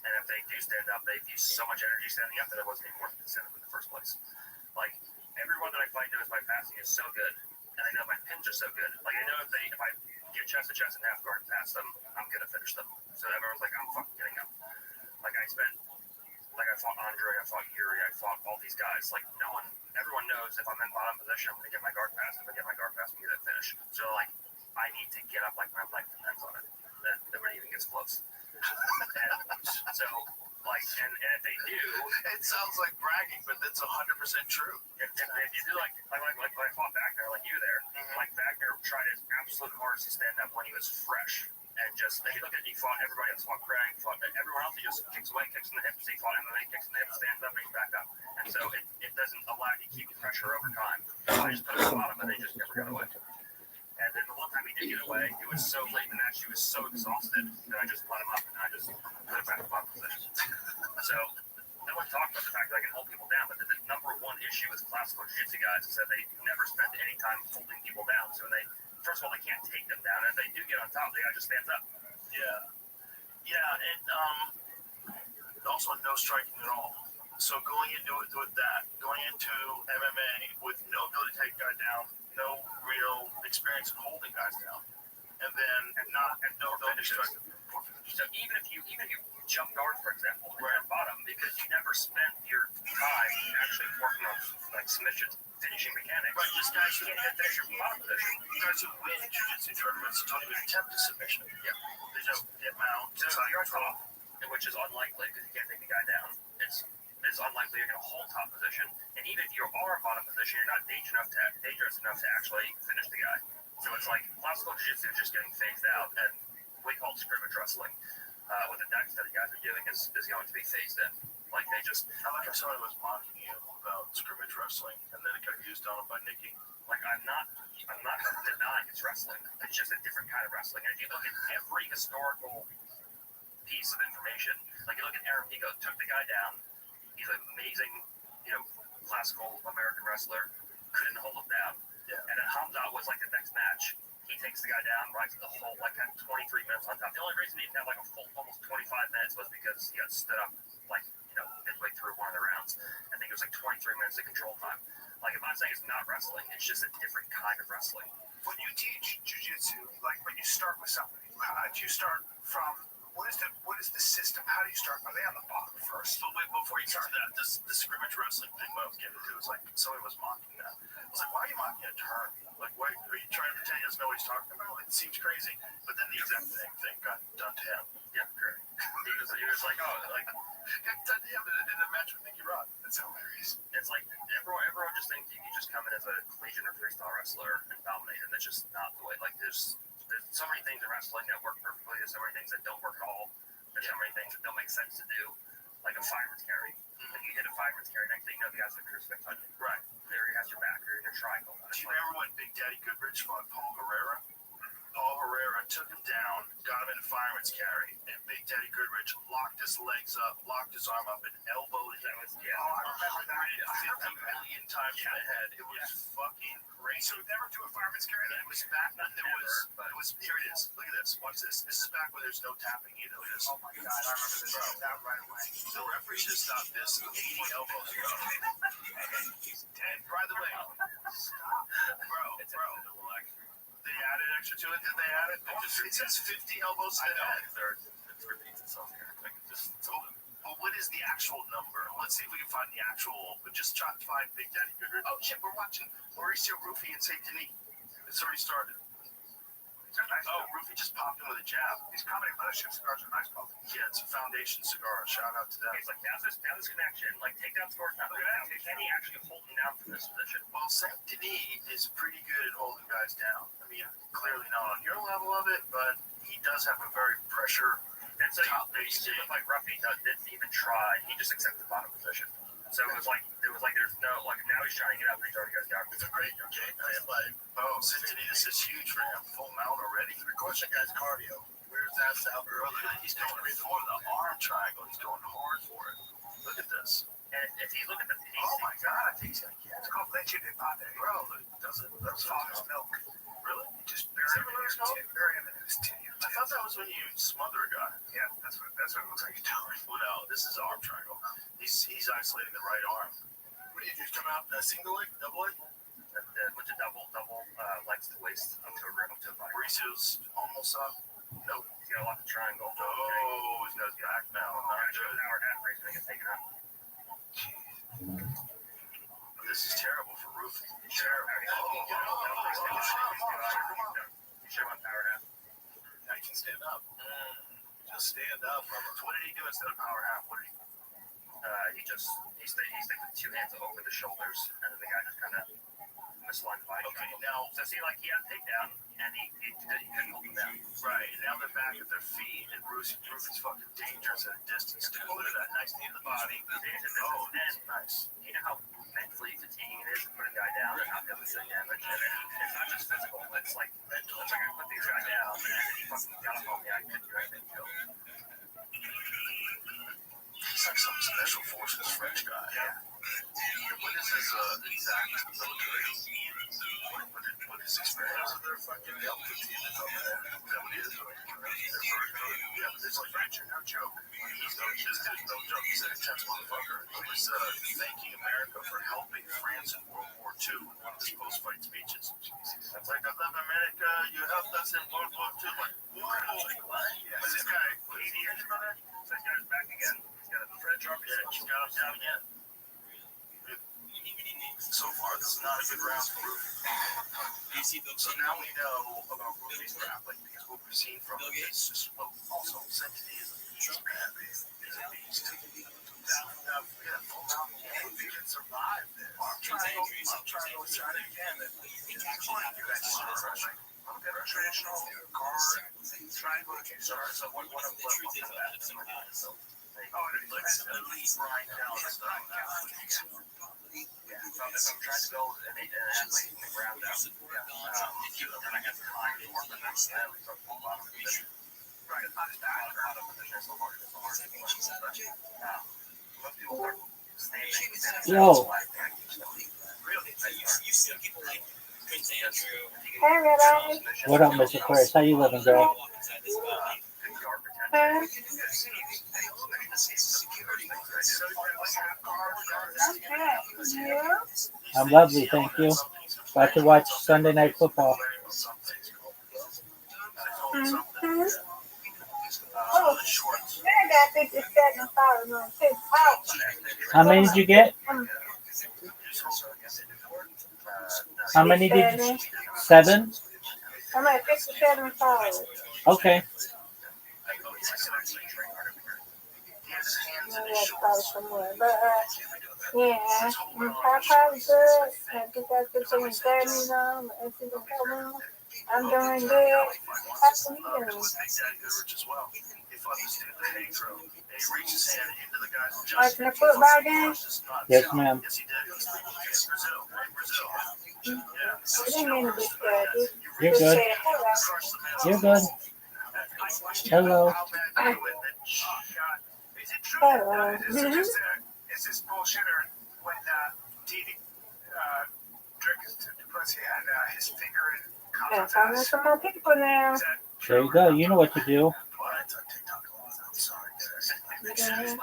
And if they do stand up, they've used so much energy standing up that it wasn't even worth it to stand up in the first place. Like everyone that I fight knows my passing is so good, and I know my pins are so good. Like I know if I get chest to chest and half guard past them, I'm gonna finish them. So everyone's like, I'm fucking getting up. Like I fought Andre, I fought Yuri, I fought all these guys. Like everyone knows if I'm in bottom position, I'm gonna get my guard pass. If I get my guard pass, I'm gonna get a finish. So like I need to get up like my life depends on it. That nobody even gets close. And so like and if they do, it sounds like bragging, but that's 100% true. If you do like when I fought Wagner, like you there, like Wagner tried his absolute hardest to stand up when he was fresh. And just, if you look at it, he fought everybody else, fought Craig, fought everyone else, he just kicks away, kicks in the hips, he fought MMA, kicks in the hips, stands up, and he's back up. And so it doesn't allow you to keep the pressure over time. I just put him at the bottom, and they just never got away. And then the one time he did get away, it was so late in the match, he was so exhausted that I just let him up, and I just put him back in the bottom position. So, no one talked about the fact that I can hold people down, but the number one issue with classical jiu-jitsu guys is that they never spend any time holding people down. So first of all, they can't take them down. And if they do get on top, the guy just stands up. Yeah, and also no striking at all. So going into MMA with no ability to take a guy down, no real experience of holding guys down, and no ability to strike. So even if you jump guard, for example, and you're at bottom, because you never spent your time actually working on like submissions, finishing mechanics. Right, this guy can't even finish your bottom position. Guys who win jiu-jitsu tournaments don't even attempt a submission. Yeah, they just get mount. So you're on top, which is unlikely because you can't take the guy down. It's unlikely you're going to hold top position, and even if you are in bottom position, you're not dangerous enough to actually finish the guy. So it's like classical jiu-jitsu is just getting phased out, and we call it scrimmage wrestling. What the next that the guys are doing is going to be phased in. Like they just. I like if somebody was mocking you about scrimmage wrestling, and then it got used on them by Nikki. Like I'm not denying it's wrestling. It's just a different kind of wrestling. And if you look at every historical piece of information. Like you look at Aaron Pico, took the guy down. He's an amazing, classical American wrestler. Couldn't hold him down. Yeah. And then Hamzat was like the next match. He takes the guy down, rides the whole, had 23 minutes on top. The only reason he didn't have a full, almost 25 minutes was because he got stood up, midway through one of the rounds. I think it was 23 minutes of control time. I'm not saying it's not wrestling, it's just a different kind of wrestling. When you teach jiu-jitsu, when you start with somebody, do you start from, what is the system? How do you start? Are they on the bottom first? But wait, before you start that, the scrimmage wrestling thing what I was getting into is somebody was mocking that. I was like, why are you mocking a term? Why are you trying to pretend he doesn't know what he's talking about? It seems crazy. But then the exact same thing got done to him. Yeah, correct. He was like, oh, got done to him in a match with Nicky Rod. That's hilarious. It's like everyone just thinks you can just come in as a collegiate or freestyle wrestler and dominate, and that's just not the way. There's so many things in wrestling that work perfectly. There's so many things that don't work at all. There's so many things that don't make sense to do, like a fireman's carry. Like you hit a fireman's carry, next thing you know, the guy's in a crucifix on you. Right. There he has your back, or in your triangle. Do you remember when Big Daddy Goodrich fought Paul Herrera? Paul Herrera took him down, got him in a fireman's carry, and Big Daddy Goodrich locked his legs up, locked his arm up, and elbowed him. Oh, I remember that. 50 million times in the head. It was fucking crazy. So never do a fireman's carry? It was back when it was, here it is. Look at this. Watch this. This is back when there's no tapping either. Look at this. Oh my God, I remember this. That right away. The referee should stop this 80 elbows ago. And by the way, stop. Bro. They added extra to it. Did they add it? It says 50 elbows to the head. It repeats itself here. But what is the actual number? Let's see if we can find the actual. But just try to find Big Daddy Goodrich. Oh shit, we're watching Mauricio Rufy and Saint Denis. It's already started. Rufy just popped him with a jab. These comedy mothership cigars are nice, Paul. Yeah, it's a Foundation cigar. Shout out to them. It's now this connection, takedown scores not really down. Can he actually hold him down from this position? Well, Saint Denis is pretty good at holding guys down. I mean, clearly not on your level of it, but he does have a very pressure. It's it looked like Rabbbi didn't even try. He just accepted the bottom position. So it was like there's no now he's trying to get up, but he's already got the arm. It's a great game. Saint Denis, this is huge for him. Full mount already. The question, guys, cardio. Where's that South earlier? He's going for the arm triangle. He's going hard for it. Look at this. And if you look at the pacing, oh my God, I think he's gonna get it. It's called leche de pate. Bro, does it? That's father's milk. Really? You just bury him in his titty. I thought that was when you smother a guy. Yeah, that's what it looks like you're doing. Well, no, this is arm triangle. He's isolating the right arm. What do you just come out single leg, double leg? With the double legs to waist up to a body. Mauricio's almost up. Nope. He's got a lot of triangle. Oh, he's got his back now. Not good. An hour and a half race, gonna get taken out. This is terrible for Rufy. Terrible. He should have went power half. Now you can stand up. Just stand up. What did he do instead of power half? What did he? He stayed with two hands over the shoulders, and then the guy just kind of misaligned the body. Okay, now so see, he had a takedown, and he couldn't hold him down. Right, and now they're back at their feet, and Rufy's fucking dangerous at a distance. Look at that, nice knee to the body. Oh, nice. You know how mentally fatiguing it is to put a guy down and not be able to do damage, and then it's not just physical. It's like mental. It's like I put these guys down, and then he fucking got up on me. I couldn't do anything to him. He's like some special forces French guy. Yeah. What is his exact military? What is his experience? They're fucking Delta team that's over there. Is that what he is? Yeah, but it's like French, no joke. This dude's no joke. He's an intense motherfucker. He was thanking America for helping France in World War II in one of his post-fight speeches. It's like, I love America, you helped us in World War II. Like, what? But this guy, 80 years ago, so he's got his back again. He's got a French army. Yeah, he's got him down again. So far, this is not a good round for Rufy. So now we know about Rufy's grappling because what we've seen from him is just also Saint Denis is a beast. He's a beast. Rufy can survive this. Arm triangle is trying again. Traditional guard triangle. So what of that? Let's at least grind down stuff. If I'm trying to build an athlete from the ground up, if you're going to have time to work on this, then we start from the bottom position. Right, it's not as bad. A lot of positions so hard. It's so hard. Most people are standing. Yo. Really? You see people like Prince Andrew. Hey, Rabbi. What up, Mr. Chris? How you living, girl? Good yard protection. You? I'm lovely, thank you. About to watch Sunday Night Football. Mm-hmm. Oh, I got 57 followers on TikTok. How many did you get? How many did you? 7? I'm at 57 followers. Okay. But yeah, Popeye's good. I just got 15 Grammys on. I'm doing good. How can you doing? Watching the football game? Yes, ma'am. I didn't mean to be scared. You're Just good. said hello. You're good. Hello. Hello. Is this bullshitter when Didi Drake had his finger in Yeah, talking to some more people now. There you go. You know what to do. Yeah.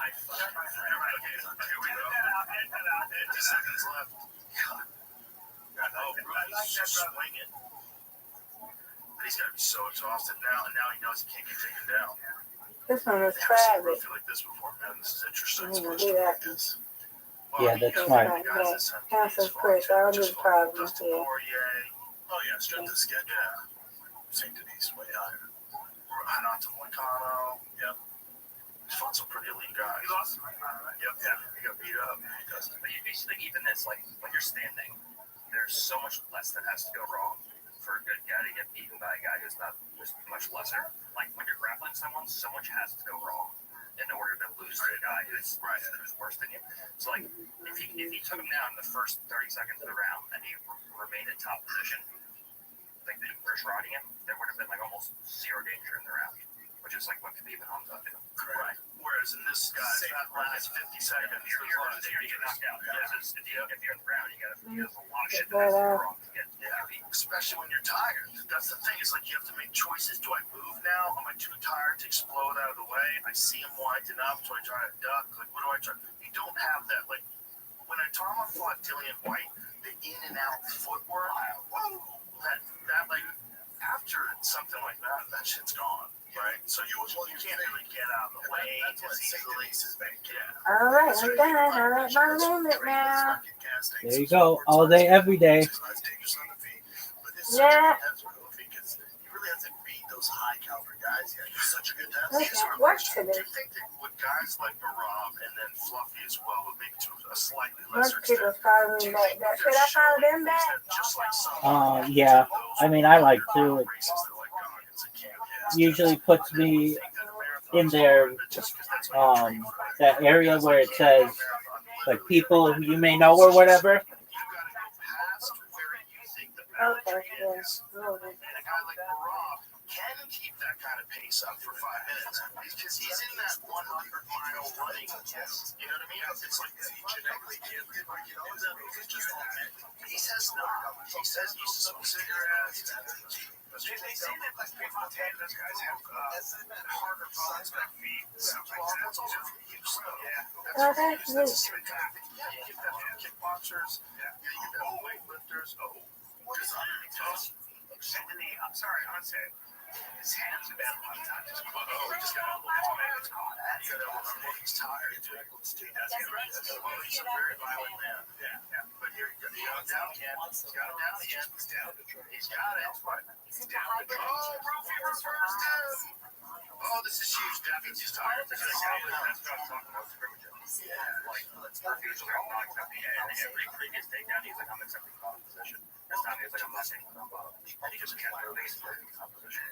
He's got to be so exhausted now, and now he knows he can't get taken down. This one is I've never seen a private. rookie like this before, man. This is interesting. I'm gonna It's do that. Yeah, that's smart. Cancel Chris. I don't do problems here. Oh, yeah, straight to sketch. Yeah. St. Denis, way higher. Renato Moicano. Yep. He's fought some pretty elite guys. He lost him. Yep. Yeah. He got beat up. He doesn't. But you think even this, like when you're standing, there's so much less that has to go wrong for a good guy to get beaten by a guy who's not just much lesser. Like when you're grappling someone, so much has to go wrong in order to lose to a guy who's worse than you. So like if you took him down in the first 30 seconds of the round and he remained in top position, like the first riding him, there would have been like almost zero danger in the round, which is like what Khabib and Hamza did. Right. Whereas in this guy's last 50 seconds, You're there's a lot of there to get knocked out. Because if you're in the ground, there's a lot of shit that But, has to go wrong to get beat. especially when you're tired. That's the thing. It's like you have to make choices. Do I move now? Am I too tired to explode out of the way? I see him winding up. Do I try to duck? Like, what do I try? You don't have that. Like, when Atama fought Dillian White, the in and out footwork, that like, after something like that, that shit's gone. Right? So you can't really get out of the way as easily. Yeah. All right, I'm done. I'm at my limit now. There you go. All day, every day. Yeah. Really hasn't beat those high caliber guys yet. He's such a good Okay, dancer. watch Do today. you think that with guys like Marab and then Fluffy as well, but maybe to a slightly Most lesser people extent, follow me back. Should I follow them back? just like some Yeah. I mean, I like to. It races that like Goggins and Cam usually puts me in their that area where it says like people who you may know or whatever. Okay, yeah. Oh, And a guy like Marab can keep that kind of pace up for 5 minutes because he's in that 100-mile running. Yes. You know what I mean? It's like he genetically can't do that. It's just all men. He says not. He says he used to smoke cigarettes. They say that like people take those guys have harder bones, better feet, stuff like that. That's also from use. Oh, that's neat. Yeah, you get that from kickboxers. Yeah, you get that from weightlifters. I'm sorry, on set. His hands have been on time. He just got a little tomato caught. You gotta remember he's tired. He's a very violent man. Yeah. But here he got him down again. He's got him down again. He's got it. He's down. Oh, Rufy reversed him. Oh, this is huge. Daffy's just tired. That's what I'm talking about. Like Murphy was around knocked up and every previous takedown he's like, I'm accepting bottom position. This time he's like, I'm not taking the bottom. And he just kept moving his top position.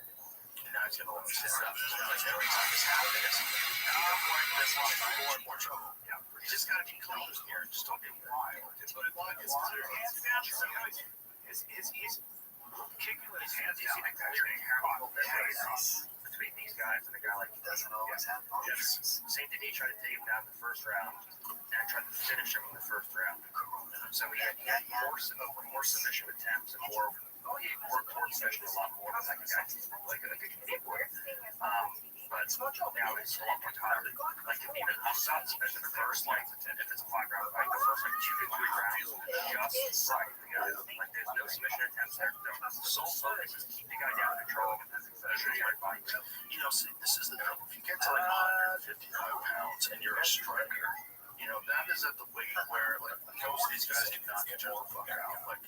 And now he's gonna let me sit up. Like every time this happens, I'm like this one more and more trouble. Yeah. You just gotta be clean here. Just don't get wild. But it's clear. He's kicking with his hands down like that. You're getting hair on. between these guys and a guy like Doesn't always have boundaries. Saint Denis tried to take him down in the first round and tried to finish him in the first round. So he had more submission attempts and more worked towards submission a lot more than like a guy like a Canadian would. But now he's a lot more tired. Like even outside, especially the first, like if it's a 5-round fight, the first like 2 to 3 rounds just right. Like there's no submission attempts there. The sole focus is keep the guy down in control and fight. You know, see, this is the thing. If you get to like 155 pounds and you're a striker, you know, that is at the weight where like most of these guys do not get the fuck out. Like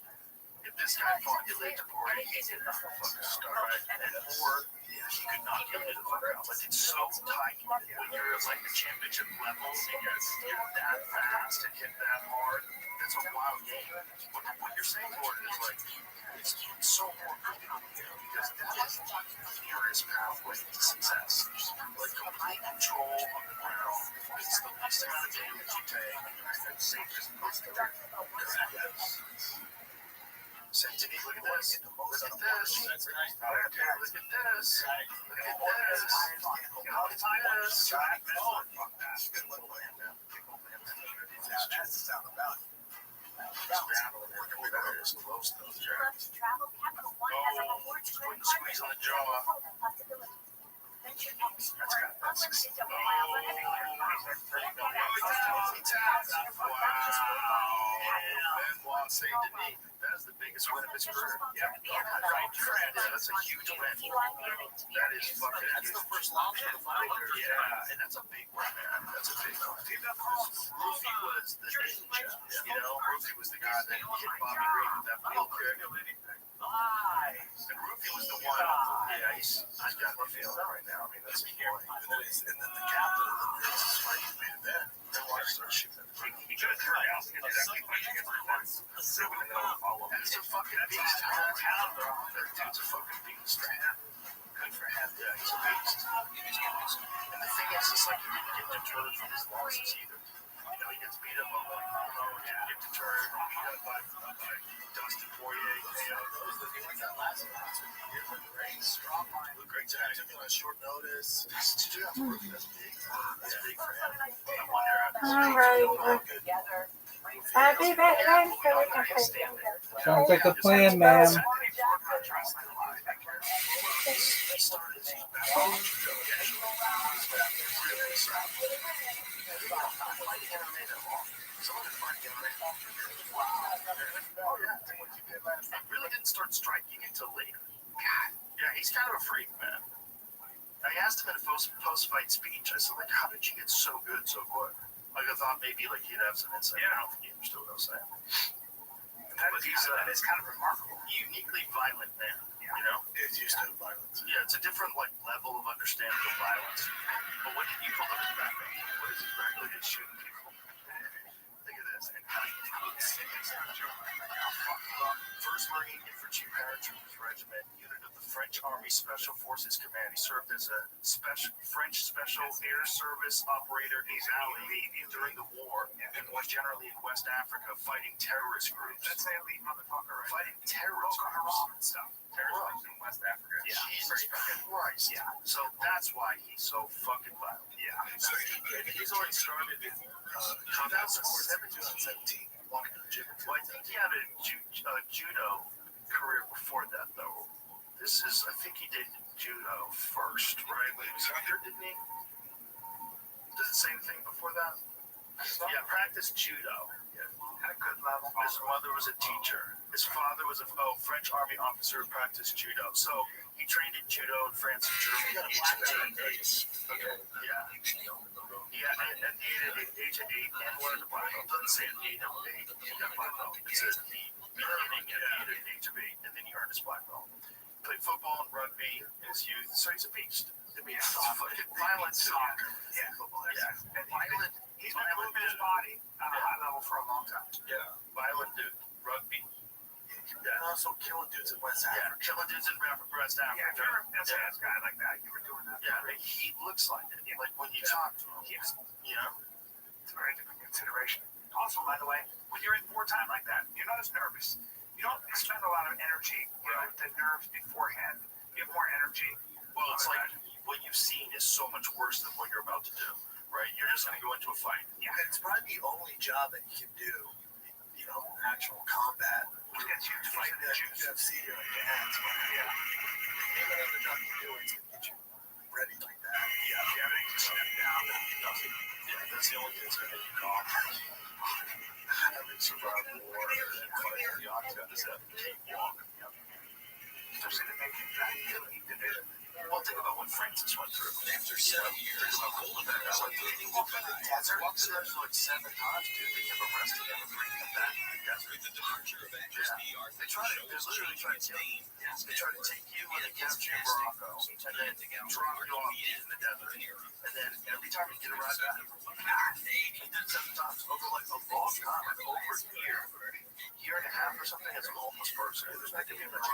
if this guy fought Ilya Taporia, he did not fucking start, or he could not get the fuck out. Like it's so tight when you're at like the championship level and you're that fast and hit that hard. That's a wild game. What you're saying, Gordon, is like it's so important because that is the purest pathway to success. Like complete control on the ground. It's the least amount of damage you take. And the safest place to do it. Saint Denis, look at this. Look at this. Look at this. Look at this. Look at this. It's close though. Squeeze on the jaw. Benoit Saint Denis. That's the biggest win of his career. That's a huge win. That is fucking. That's the first loss for the fighter. Yeah, and that's a big one, man. That's a big one. Rufy was the ninja. You know, Rufy was the guy that hit Bobby Green with that wheel kick. And Rufy was the one. Yeah, he's got me feeling right now. I mean, that's a point. And then the captain of the race is fighting me then. Then watch start shooting. He could have turned out because he's actually fighting against the points. He's a fucking beast. Dude's a fucking beast. Good for him. Yeah, he's a beast. And the thing is, it's like he didn't get deterred from his losses either. You know, he gets beat up on like, he didn't get deterred. Beat up by Dustin Poirier. He went that last race. Strong line. Look great tonight. Took him on short notice. That's big. That's big for him. I wonder I'll be back then so we can play. Sounds like a plan, ma'am. Really didn't start striking until later. Yeah, he's kind of a freak, man. I asked him in a post-fight speech. I said, like, how did you get so good so quick? Like, I thought maybe like he'd have some insight. I don't think he understood what I was saying. But that is kind of remarkable. Uniquely violent man. You know, it's used to violence. Yeah, it's a different like level of understanding of violence. But what did you pull up his background? What is his background? He's shooting people. Look at this. And First Marine Infantry Paratroopers Regiment, unit of the French Army Special Forces Command. He served as a French Special Air Service operator in Mali during the war, and was generally in West Africa fighting terrorist groups. That's a elite motherfucker, right? Fighting terrorist groups and stuff. Terrorists in West Africa. Yeah, Jesus Christ. Yeah. So that's why he's so fucking violent. Yeah. So he's already started in 2017. Well, I think he had a judo career before that, though. I think he did judo first, right? When he was younger, didn't he? Does it say anything before that? Yeah, practiced judo. Yeah. At a good level. His mother was a teacher. His father was a French Army officer who practiced judo. So he trained in judo in France and Germany. Okay. Yeah. Yeah, at the age of 8, and learned the black belt. Doesn't say at the age of 8, he got black belt. It says at the beginning at the age of 8, and then he earned his black belt. Played football and rugby in his youth, so he's a beast. I mean, it's fucking violent too. Yeah, football. Yeah, and violent. He's been moving his body on a high level for a long time. Yeah, violent dude. Rugby. Yeah. And also killing dudes in West Africa. Yeah, killing dudes in West Africa. Yeah, if you're a SAS guy like that, you were doing that. Yeah, and he looks like it. Yeah. Like when you talk to him, you know, it's a very different consideration. Also, by the way, when you're in wartime like that, you're not as nervous. You don't expend a lot of energy, you know, the nerves beforehand. You have more energy. Well, it's like what you've seen is so much worse than what you're about to do, right? You're just going to go into a fight. Yeah, it's probably the only job that you can do, you know, actual combat. Look at you Fight that UFC or dance, yeah. Any other job you do is going to get you ready like that. Yeah, if you have anything to step down, then it doesn't. Yeah, that's the only thing that's going to make you calm. Having survived war and fighting the octagon is that cakewalk. Especially to make it that really division. Well, think about what Francis went through. After 7 years, How cold it is. Like, they walked in the desert. Walked in there like 7 times, dude. They kept arresting him and bringing him back to the desert. with the departure of actress Yeah. PR, They literally try to kill you. They try to take you and they capture you in Morocco. And then drop you off in the desert. And then every time you get a ride back, he did it 7 times. Over like a long time, like over a year and a half or something as a homeless person. It was making me much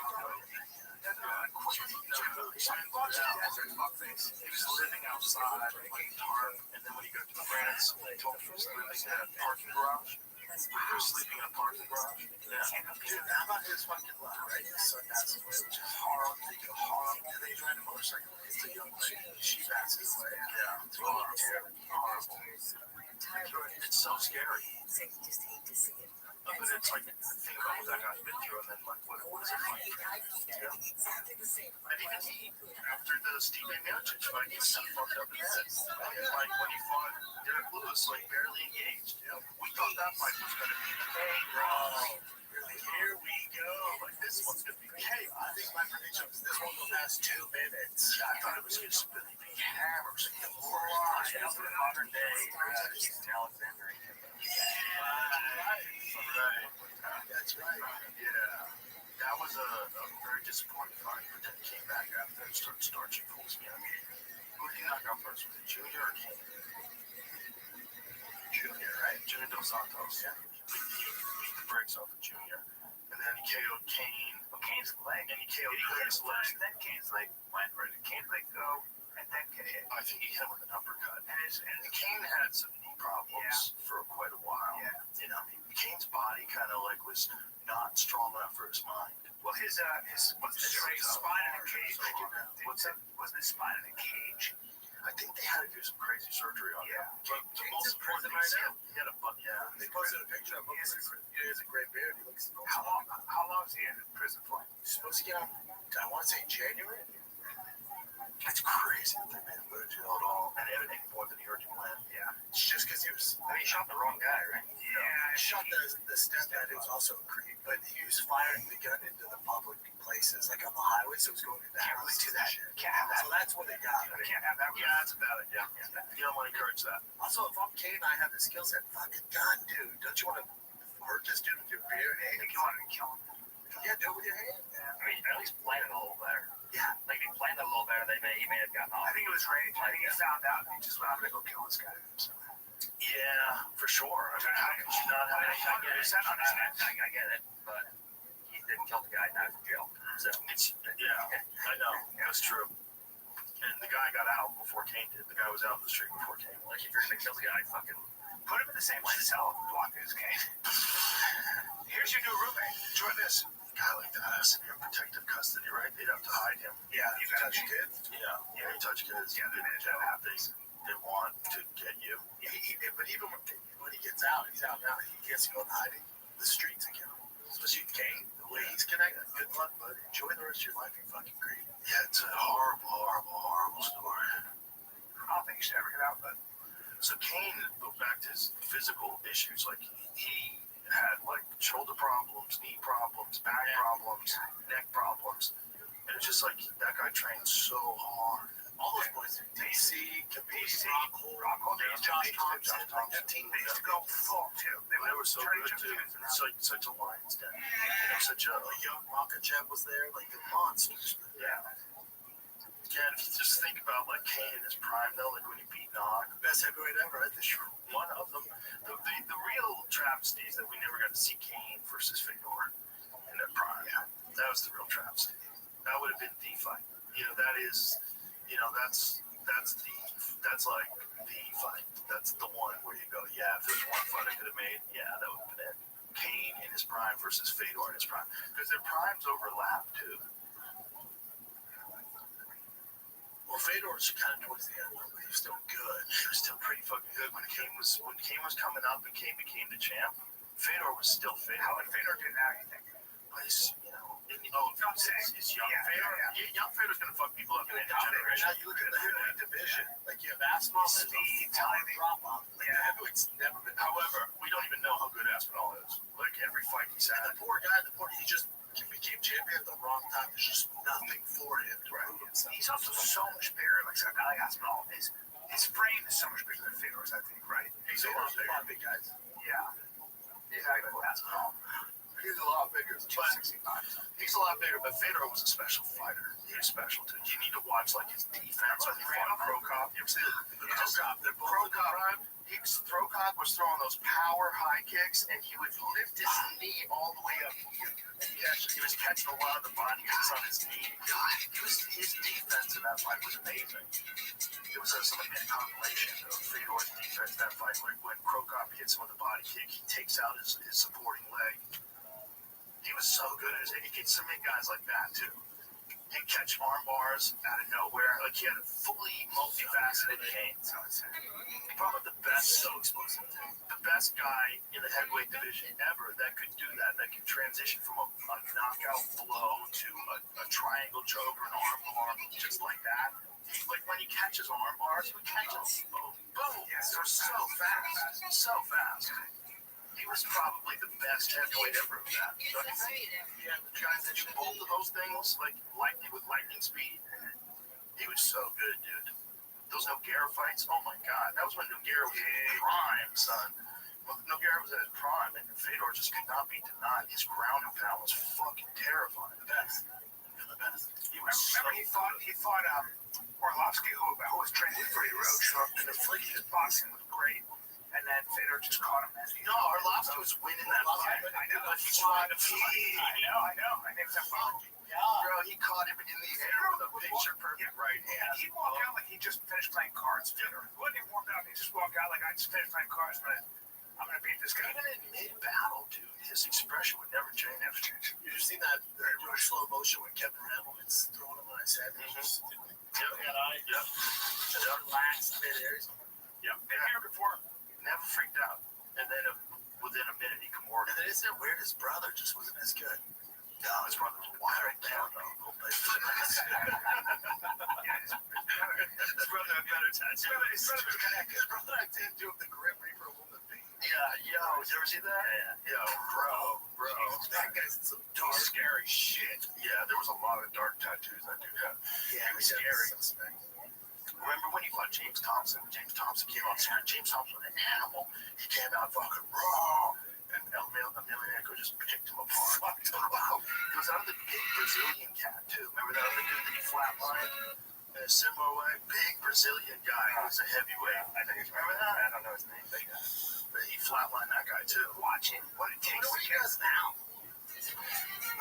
he was living outside, like tarp, and then when he got to France, they told him he was living in a parking garage. He was sleeping in a parking garage. Yeah. Dude, how about his fucking life, right? His son passes away, which is horrible. They go horrible. And they ride a motorcycle. It's a young lady. She passes away. Yeah. It's horrible. It's so scary. But it's like, think about what that guy's been through, and then like, what is it like? Yeah. And even he, after the Steve Miocic fight, he's so fucked up in the head. And like when he fought Derek Lewis, like barely engaged. Yeah. We thought that fight was going to be here we go. Like this one's going to be chaos. I think my prediction was this one will last 2 minutes. I thought it was just going to be hammers. After the modern day, Alexander. Right. That's right. Yeah. That was a very disappointing fight, but then he came back after and started starching fools again. Who did he knock out first? Was it Junior or King? Junior, right? Junior Dos Santos. Yeah. Beat the brakes off of Junior. And then he KO'd Kane. Well, Kane's leg. And he KO'd Curtis leg. Then Kane's leg went. Where did Kane's leg go? And then I think he hit him with an uppercut. And Kane had some knee problems for quite a while. Yeah. You know, Kane's body kind of like was not strong enough for his mind. Well, his what's the phrase? Spine in a cage. What's that? Wasn't his spine in a cage? I think they had to do some crazy surgery on him. Kane's Most in prison important right thing, now. he had a butt. Yeah. They posted a picture of him. He has a great beard. He looks How long is he in prison for? He's supposed to get out, I want to say January. It's crazy that they made him go to jail at all and anything more than he heard you plan. Yeah. It's just because he was. I mean, he shot the wrong guy, right? Yeah, he shot the stepdad who was also a creep, but he was firing the gun into the public places, like on the highway, so it was going into Can't really do that. shit. Can't have that. So that's what they got. You can't have that. Yeah, that's a bad idea. You don't want to encourage that. Also, if I'm Kane, I have the skill set. Fucking gun, dude. Don't you want to hurt this dude with your beard? I think you wanted to kill him. Yeah, do it with your hand. I mean, at least plan it a little better. Yeah. Like, if he planned it a little better, he may have gotten off. I think it was rage. I think he found out and he just went, I'm going to go kill this guy. So, Yeah, for sure. I mean, how could you not have I get it. I get it, but he didn't kill the guy, not in jail. So It's, yeah, I know. That's true. And the guy got out before Kane did. The guy was out in the street before Kane. like, if you're gonna kill the guy, fucking put him in the same cell and block his game. Here's your new roommate. Enjoy this. A guy like that has to be in protective custody, right? They'd have to hide him. Yeah, you got Touch kids. Yeah, you touch kids. Yeah, They want to get you. Yeah, but even when he gets out, he's out now. He gets to go and hide in the streets again. Especially Kane, the way he's connected. Good luck, bud. Enjoy the rest of your life. You're fucking great. Yeah, it's a horrible story. I don't think he should ever get out, but So Kane, go back to his physical issues. Like he had like shoulder problems, knee problems, back problems, neck problems, and it's just like that guy trained so hard. All those boys, DC, Capiz, Rockhold, Josh Thompson, that team, they used to go full too. They were so good too. It's like such a lion's den. You know, such a young Makachev was there, like the monsters. yeah. Again, if you just think about like Kane in his prime though, like when he beat Nog, Best heavyweight ever, right? one of them, the real travesty is that we never got to see Kane versus Fedor in their prime. Yeah, that was the real travesty. That would have been the fight. You know, that is, you know, that's like the fight. That's the one where you go, yeah, if there's one fight I could have made, yeah, that would have been it. Kane in his prime versus Fedor in his prime, because their primes overlap too. Well, Well, Fedor was kind of towards the end, but he was still good. He was still pretty fucking good when Kane was coming up and Kane became the champ. Fedor was still Fedor. How would Fedor do now, you think? But he's, it's young Fedor. Yeah, young Fedor's gonna fuck people up in the generation. Now you look at the heavyweight division, like you have Aspinall, Speed, timing. drop off. Like the heavyweight's never been. However, we don't even know how good Aspinall is. Like every fight he's And had. the poor guy, he just became champion at the wrong time. There's just nothing for him to prove himself. He's also so much bigger. Like a guy like Aspinall, his frame is so much bigger than Fedor's, I think, right? He's a lot bigger. Big guys. Yeah. Exactly. Aspinall. He's a lot bigger. But 265. He's a lot bigger, but Fedor was a special fighter. He was special too. You need to watch like his defense when he fought Krokop. You ever see the Krokop? The Krokop. Krokop was throwing those power high kicks, and he would lift his knee all the way up. He was catching a lot of the body kicks on his knee. His defense in that fight was amazing. It was somebody made a compilation of Fedor's defense in that fight. When Krokop hits him with a body kick, he takes out his supporting leg. He was so good at it. He could submit guys like that too. He'd catch arm bars out of nowhere. Like he had a fully multifaceted game. Probably the best, so explosive. The best guy in the heavyweight division ever that could do that. That could transition from a knockout blow to a triangle choke or an arm bar, just like that. Like when he catches arm bars, he would catch them. Boom, boom. They're so fast. So fast. He was probably the best heavyweight ever of that. Don't you think? Yeah, the guys that do both of those things, like lightning with lightning speed, he was so good, dude. Those Nogueira fights, oh my god. That was when Nogueira was in his prime, son. When Nogueira was in his prime, and Fedor just could not be denied. His ground and pound was fucking terrifying. The best. The best. He was Remember, he fought Orlovsky, who was training for Rothschild, and his boxing was great. And then Fedor just caught him. No, Arlovsky was winning that fight. I know. But he tried to feed. I know. I think it's a Bro, he caught him in the air with a picture perfect right hand. He walked out like he just finished playing cards. Fedor. He wasn't even warmed up. He just walked out like I just finished playing cards, but I'm gonna beat this guy. Even in mid-battle, dude, his expression would never change. You just seen that real slow motion when Kevin Randleman's throwing him on his head. Yep. Relaxed mid-air. Yep. Been here before. Never freaked out. And then within a minute, he comorted. And then isn't it weird? His brother just wasn't as good. No, his brother was wired down, though. His brother had better tattoos. His brother didn't do the Grim Reaper woman thing. Yeah, yo, did you ever see that? Yeah. Yo, bro. That guy's some dark, scary shit. Yeah, there was a lot of dark tattoos that dude had. Yeah, he was scary. Remember when he fought James Thompson? James Thompson came out scared. James Thompson was an animal. He came out fucking raw. And Emelianenko just picked him apart. It was out of the big Brazilian cat, too. Remember that other dude that he flatlined in a similar way? Big Brazilian guy who was a heavyweight. I think you remember that? I don't know his name. But he flatlined that guy, too. Watching what it takes to get us now.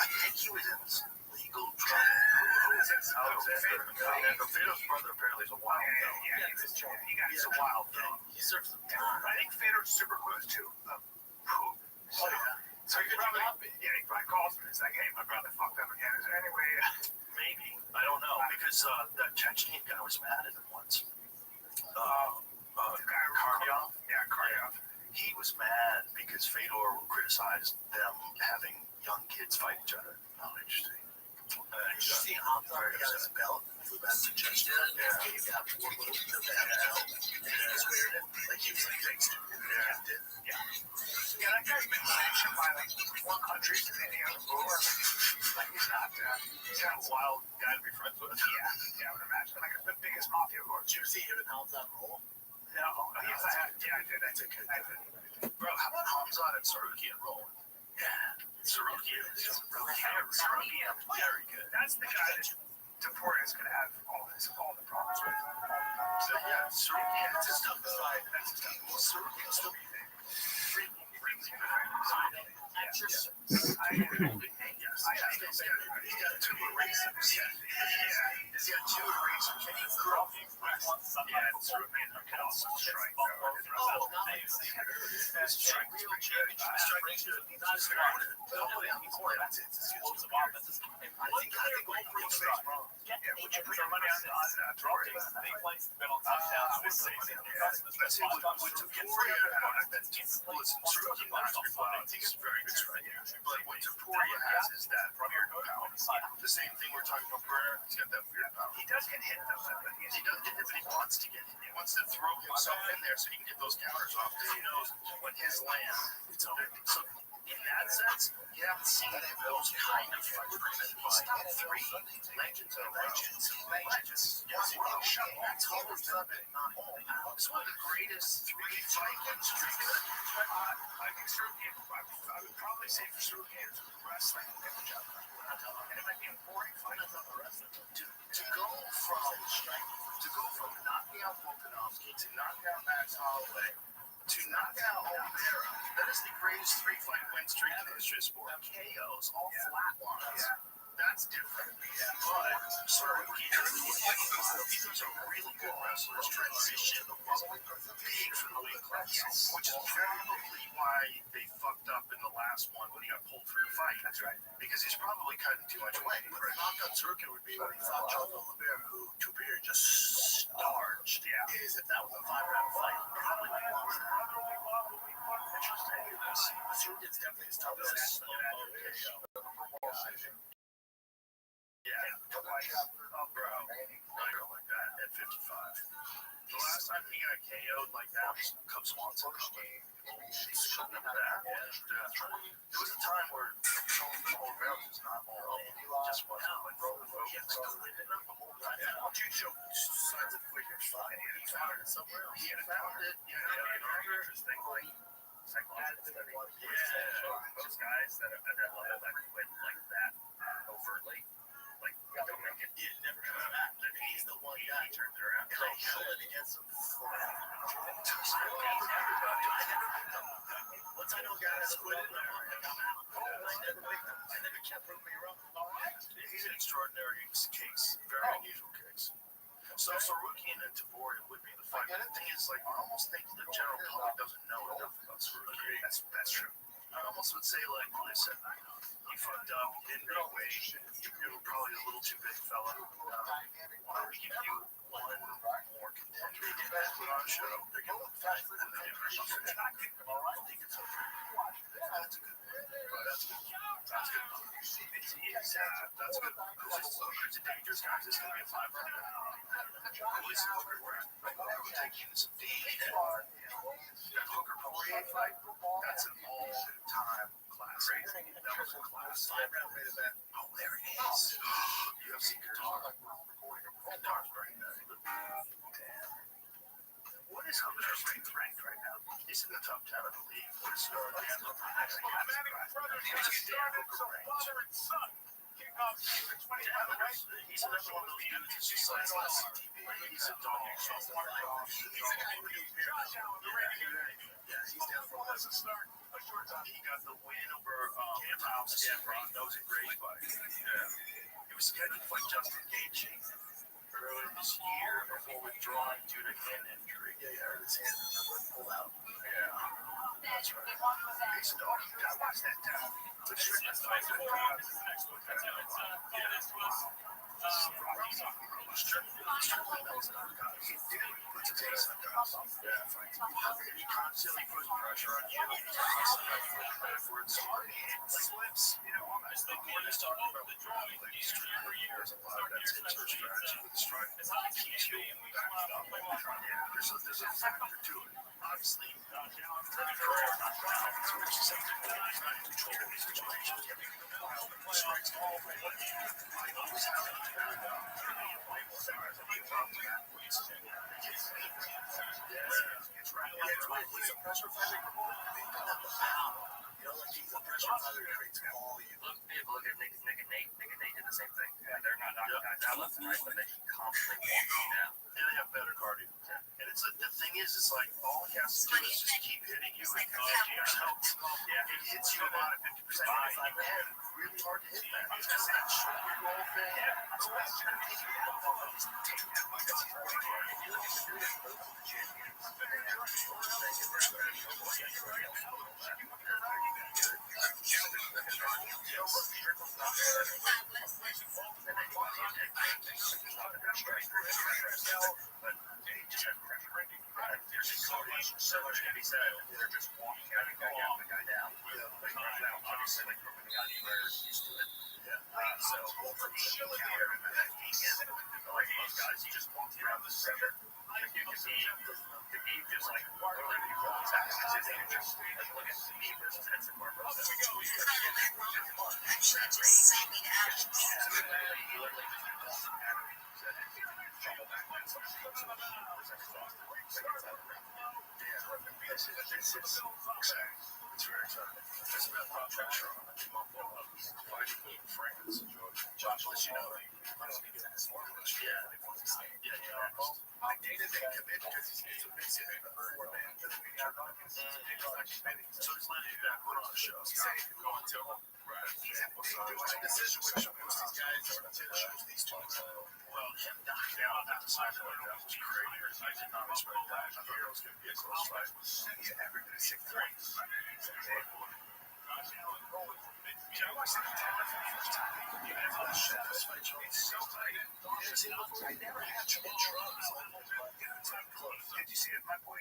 I think he was in some legal trouble. Who was it? Alexander. Fedor's brother apparently is a wild dog. Yeah, he's a wild dog. He serves the time. I think Fedor's super close to. So he probably calls me. It's like, hey, my brother fucked up again. Is there any way? Maybe. I don't know. Because that Chechen guy was mad at him once. Kardiov? Yeah, Kardiov. He was mad because Fedor criticized them having young kids fight each other. Oh, interesting. You see Hamza, he got his belt. Flew back to Chechen. Yeah. He got 4 little belt. And he was wearing it. Like he was like, thanks, dude. Yeah, that guy's been sanctioned by like one country to any other ruler. Like he's not. He's got a wild guy to be friends with. Yeah, I would imagine. Like the biggest mafia lord. Did you see him and Hamza roll? No. Yes, I did. I did. Bro, how about Hamzat and Sarukian rolling? Yeah, Sarukian is very good. That's the guy that Deporte is going to have all the problems with. So yeah, Sarukian is his toughest fight. That's his toughest. Well, Sarukian still be I He's got two erasers. He's got two erasers. Can he throw? Yeah, it's true. Can also strike. Strike real good. Strike good. He's smart. He's playing. I think we're pretty strong. Yeah, would you put your money on draw days? They play been on touchdowns this season. Let's see what Taporia has. Listen, Cherokee knocks people out. He's a very good striker. But what Taporia has is that weird power. The same thing we're talking about Brer. He's got that weird power. He does get hit though. He does get hit, but he wants to get hit. He wants to throw himself in there so he can get those counters off. Because he knows when his land, it's over. So in that sense, you haven't seen those kind of fights presented by three legends of legends. Yes, that's always been not all. It's one of the greatest three fight streaks. I think Cherokee, I would probably say for Cherokee, it's wrestling. And it might be a boring fight. To go from knocking out Volkanovski to knocking out Max Holloway to knock out Oliveira, that is the greatest three-fight win streak in the history of sport. KOs, all flat lines. That's different. But Cherokee is a really good wrestler. His transition was big for the weight class, which is probably why they fucked up in the last one when he got pulled for the fight. That's right. Because he's probably cutting too much weight. But the knockout Cherokee would be when he fought John Oliveira, who Tupier just starched. Yeah. Is if that was a 5-round fight, he probably would have lost. Interesting. Cherokee's definitely his toughest slow KO. Yeah, oh, bro. Not like that at 55. The last time he got KO'd like that was Cub Swanson. Remember that? There was a time where Oliveira was not all in. He just wasn't like rolling over. He had to go in and up the whole time. Yeah, once you show signs of quicker fight, he found it somewhere else. He had found it. Interesting. Like, psychological study. Yeah. Those guys that are at that level that quit like that overtly. Like, don't make it. It never comes back. He's the one guy. He turns it around. And they held it against him. Once I know a guy that's quit it, I'm like, I'm out. I never kept proving me wrong. He's an extraordinary case. Very unusual case. So Cherokee and Taporia would be the fight. But the thing is, like, I almost think the general public doesn't know enough about Cherokee. That's true. I almost would say, like, listen, you fucked up, you didn't make weight, you were probably a little too big, fella. Why don't we give you one more contender? They did that put on a show. They're going to fight, and then they're going to finish. I think it's okay. That's a good one. That's good. That's good. That's good. It's a dangerous guy. This is going to be a 5-round. Police is everywhere. We're taking some deep. That Hooker Poirier fight, that's an all-time classic. That was a class. 5-round main event. Oh, there it is. UFC Qatar. Qatar's very nice. What is Hooker's ranked right now? He's in the top 10, I believe. What is Dan Hooker? He's another one of those dudes that's just like CTV. He's a dog. Yeah, he's definitely has a start. He got the win over Thompson. Yeah, Ron. That was a great fight. Yeah. He was scheduled to fight Justin Gaethje earlier this year before withdrawing due to hand injury. Yeah, he hurt his hand and pulled out. Yeah. That's right. He's a dog. You gotta watch that down. The shit is nice. He constantly puts pressure on you. Backwards. Slips. You know, we're just talking about the draw. Like, he's training for years. A lot of that's into a strategy with the strike. It keeps you backed up. Yeah, there's a factor to it. Obviously, career not down. So it's just something that he's not in control of the situation. Strikes all the way. I always have to back up. He's a pressure fighter. You know, like he's a pressure fighter that creates volume. Look at Nick and Nate. Nick and Nate did the same thing. Yeah, they're not knocking guys out left and right, but they can constantly walk you down. And they have better cardio. And it's the thing is, it's like all he has to do is just keep hitting you and connect yourself. Yeah, it hits you a lot at 50%. It's like, man, really hard to hit that. It's just that shoulder roll thing. It's best to continue to have all these taking that much. If you look at the dude at both of the champions, they have a shoulder thing and they're very they're just walking out and getting the guy down. Obviously, like from the guy who's used to it. So, from like these guys, he just walks around the center. Like you can see, Khabib just like literally people attacks his advantages. Like look at me versus Henson Barboza. He literally just it's very exciting. It's about pop pressure on it. Fighting in France. Josh, let you know. Like Dana didn't commit because he's a big city before, man. So he's letting you back put on a show. He's saying, go on, tell him. He's doing a decision which most of these guys are going to choose these two. Well, him knocking out that decision that was crazy. I did not expect that. I thought it was going to be a close fight. Yeah, everybody 6-3. I watched that for the first time. I never had to hit drums. Did you see it? My boy,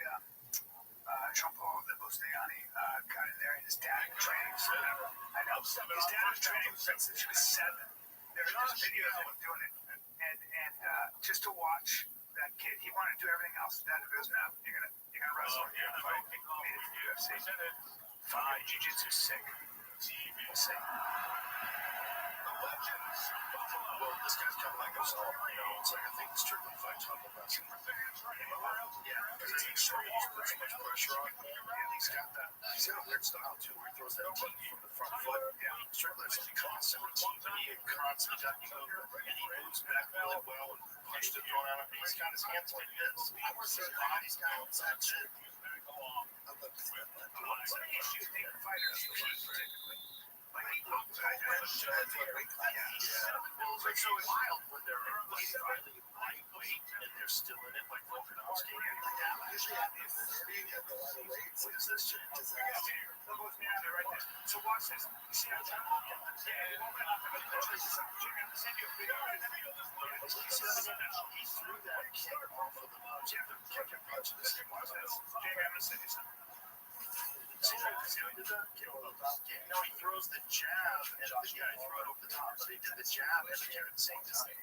Jean-Paul Bostiani got in there, and his dad trained for whatever. I know. His dad was training since he was 7. There's videos of him doing it. And just to watch that kid, he wanted to do everything else. His dad goes, no, you're gonna wrestle, you're gonna fight. Made it to the UFC. Fine, jiu-jitsu sick. Sick. Well, this guy's kind of like us all, you know. It's like I think the Strickland fight's humble wrestling. Yeah, because he's sure he's put so much pressure on him. And he's got a weird style too, where he throws that team from the front foot. Yeah, Strickland's like constantly teeping, he constantly ducking over, and he moves back really well and punches it thrown out. And he's got his hands like this. I want to see how these guys that's it. What do you think fighters typically? It's so wild when they're finally lightweight and they're still in it, like Volkanovski. Usually at the 30 at the light weight. What is this shit? So watch this. You see how John he threw that kick off of the punch. Yeah, the kick and punch. This is watch this. Jamie, I'm gonna send you something. See how he did that? No, he throws the jab and the guy threw it over the top. So he did the jab and the kick at the same time.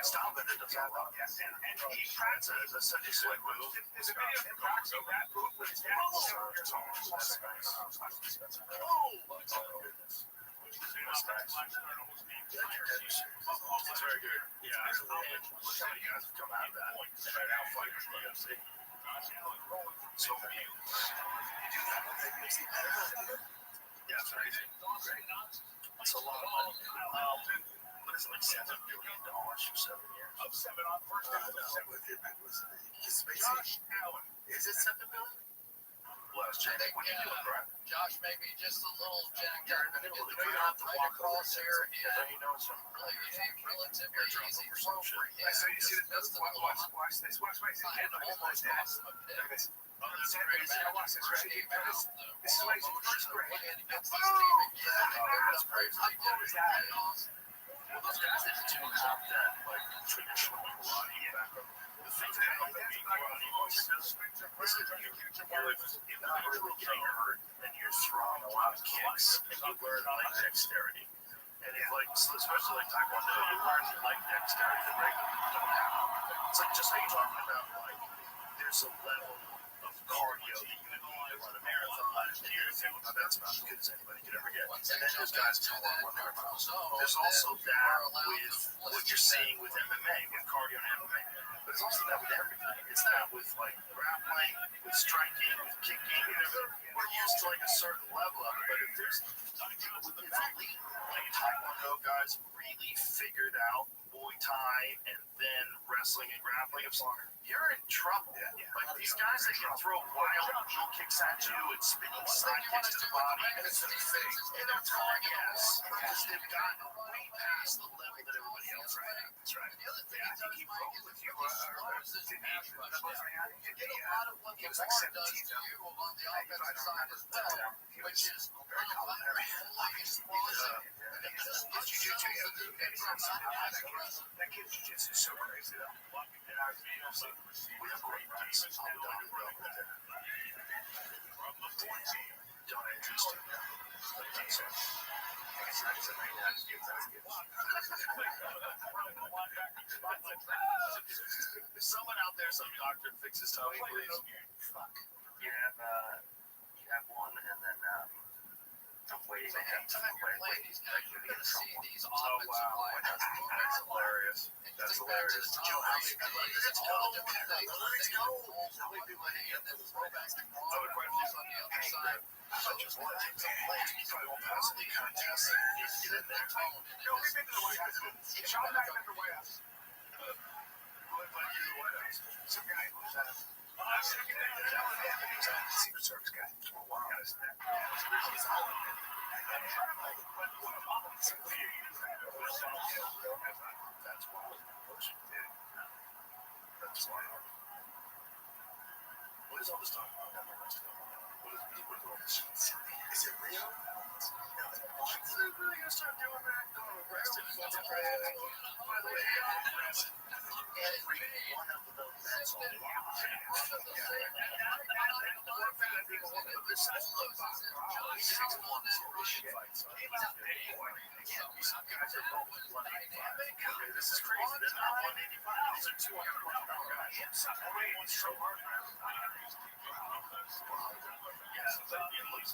Stop it, it doesn't work. And he practices. That's such a slick move. There's a video of him practicing that move with his dad. It's very good. Yeah, and look how many guys have come out of that. And right now fighting for the UFC. So many. You do that with the UFC. Yeah, it's crazy. It's a lot of money. What is it, like $7 billion for 7 years? Of 7 on first down. Josh Allen. Is it $7 billion? Well, Jay, what are you doing, bro? Josh may be just a little jacked You're up. in the middle of the Right ground to walk across here. then you know it's from Really relatively easy throw for him. So you see this? Watch this. Watch this. Almost lost a bit. Watch this. This is why he's first grade. Against this team again. That's crazy. Well, those guys that do have that, like, traditional karate background, the thing that karate is you're not really getting hurt, and you're throwing a lot of kicks, and you learn leg dexterity. And it's like, especially like Taekwondo, you learn leg dexterity that regular people don't have. It's like just how you're talking about, like, there's a level of cardio that you need to run a marathon, and that's about as good as anybody could ever get. And then those guys can run 100 miles. There's also that with what you're seeing with MMA, with cardio and MMA. But it's also that with everything. It's that with like grappling, with striking, with kicking. We're used to like a certain level of it, but if there's if elite like Taekwondo guys really figured out Muay Thai and then wrestling and grappling, you're in trouble. Like these guys that can throw wild heel kicks at you and spinning side kicks to the body, and it's a thing. And they're telling yes, because they've gotten way past the level that everybody else is at. That's right. The other thing I think he broke with you was he was like 17 on the offensive side as well, which is very complimentary. That kid's jiu-jitsu is so crazy though. We have great runs on the down road there. Don't interest you. Someone out there, some doctor, fix his tummy, please. Fuck. You have one, and then I'm waiting to have to Ladies, now you're going to see these Oh, wow. That's hilarious. That's hilarious. Joe, Let's go. Let's go. How many people in there was robots and Other questions? on the other side? I just want to you probably won't pass any contest. Get in there. No, we've been to the White House. Sean and I have been to the White House. Who invited you to the White House? Some guy who's Secret Service guy. Oh, wow. He's all in there. That's wild. That's wild. What is all this talk about? What is all this? Is it real? No, Is it really gonna start doing that? Going arrested for the president? By the way, arrested. Every one of those that's all this is crazy. They're not 185. These are 200-pound guys. Everyone's so hard for everybody. Yeah, but it looks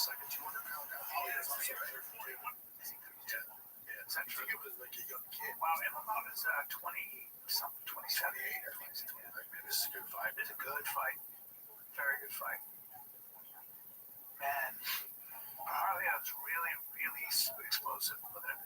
like a 200-pound guy. Yeah, it's actually it was like a young kid. Wow, Emma Mom is 20-something, 28, I think. This is a good fight. It's a good fight. Very good fight. Man, Harley is really, really explosive with it.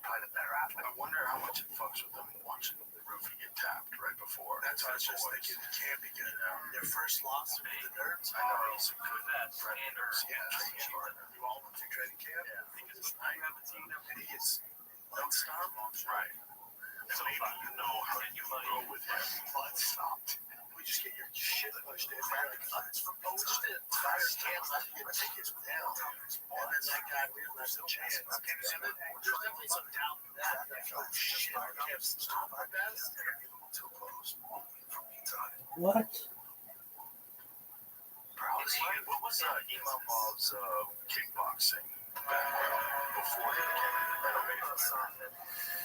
Probably the better athlete. I wonder how much it fucks with them watching the roofie get tapped right before. That's what I was just thinking. It can't be good. Their first loss with the Nerds. I know he's a good predator. Training partner. You all went through training camp. Yeah, because I haven't seen him. And he gets butt stomped. Right. So maybe you know how you go with him. Butt stomped. We just get your shit pushed in. Nuts from pushed in. Tires can't let you get tickets down. And then that guy realized the chance. And then there's definitely some doubt in that. Oh shit, I can't stop like that. They're getting a little too close. From inside. What? What was Imam Bob's kickboxing background before he became an MMA fighter?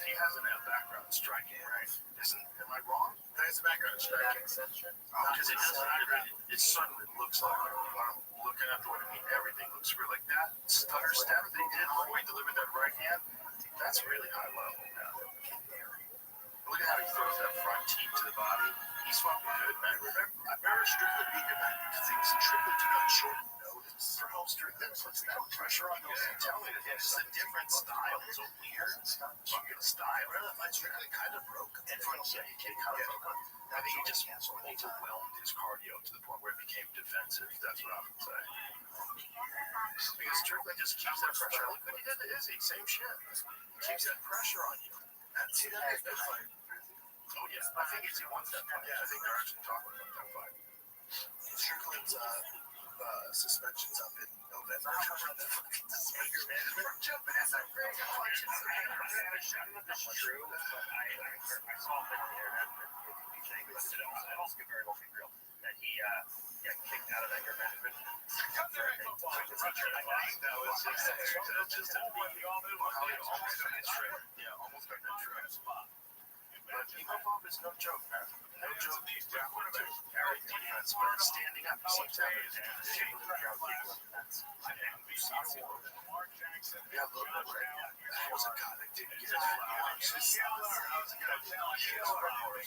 He hasn't had background in striking, right? Am I wrong? That's a background striking. Because it doesn't. It certainly looks like it. When I'm looking at the way everything looks real. Like that stutter step they did before he delivered that right hand. That's really high level. Look at how he throws that front teep to the body. He's fucking good, man. Remember Strickland beat him at because Strickland took out short notice. For how Strickland puts that pressure on those. I'm telling you, it's a different style. It's a weird fucking style. Remember that fight Strickland kind of broke. And yeah, he kind of broke. I think he just overwhelmed his cardio to the point where it became defensive. That's what I would say. Because Strickland just keeps that pressure. Look what he did to Izzy. Same shit. He keeps that pressure on you. See, that is good fight. Oh, yeah. I think Izzy wants that fight. I think they're actually talking about that fight. Strickland's suspension's up in November. Anger management. Jumping as a great punch. That's true. I saw him on the internet saying, but it also could very well be real that he got kicked out of anger management. Almost got that trip. But Imam Bob is no joke, man. No joke, he's definitely too. Great defense, but he's standing up. He seems to have an advantage. He's able to crowd people in the fence. Yeah, a little bit, right? That was a guy that didn't get his flowers.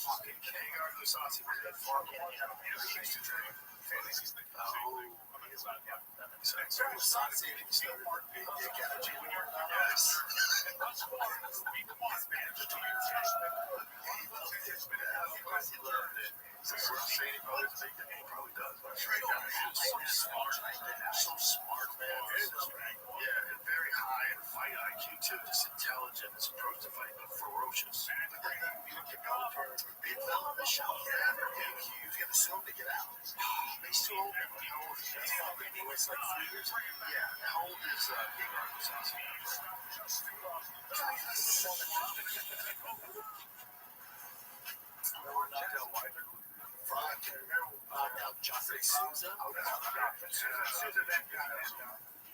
Fucking king. Lusasi was a farmer. He used to drink. That makes sense. So Lusasi, he started with big dick energy when you're in the house. He learned it. So saying he probably does big dick, he probably does. So smart, man. Yeah, and very high in fight IQ too. Just intelligent as approach to fight, but ferocious. But then you look at Bellator, big fella in the show. Yeah, you was gonna sue him to get out. He's too old. How old is he? He was like 3 years. Yeah. How old is Gegard Mousasi? Knocked out Weidman. Knocked out Jose Souza.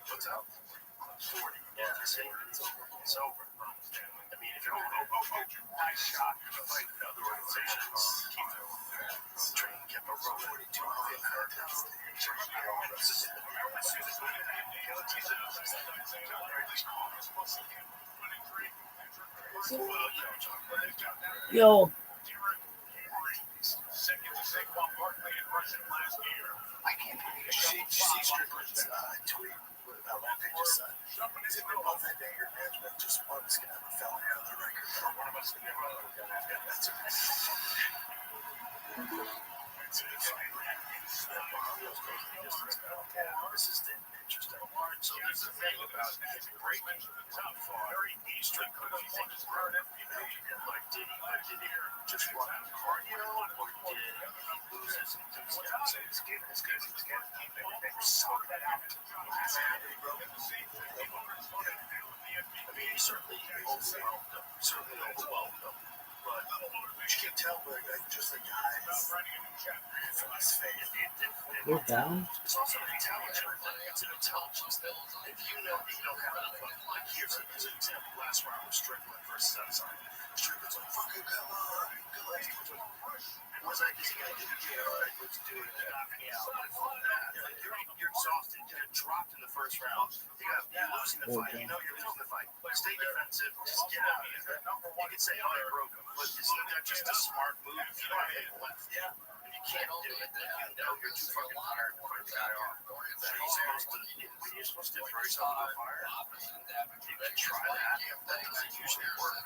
What's up? 40. Yeah, see, it's over. It's over. I mean, if you're nice shot, you're going to fight with other organizations. Keep it. Train kept a row 42 million cartels. Yo. I can't believe you see Strickland's tweet about what they just said. Is it that both had anger management, just one is going to have a felony on their record, or one of us going to have a that's it. This is interesting. So there's a thing about him breaking very Strickland. If you think he's burned it, like did he just run out of cardio, or did he lose his enthusiasm? He's giving his guys his game. They were sucking that out. I mean, he certainly overwhelmed them. But you can tell, just the guys from his face. We're down. It's also an intelligence. It's an intelligence. If you know that you don't have enough, like here's an example. Last round was Strickland versus Outside. Strickland's like, fucking come on. What's that? Is he gonna do? Yeah, all right, let's do it. Knock me out. You're exhausted. You get dropped in the first round. You're losing the fight. You know you're losing the fight. Stay defensive. Just get out of there. You can say, oh, I broke him. But isn't that just a smart move? If you don't have any left, yeah. If you can't do it, then you know you're too fucking tired to put the guy off. When you're supposed to throw yourself on fire, you can try that. That doesn't usually work.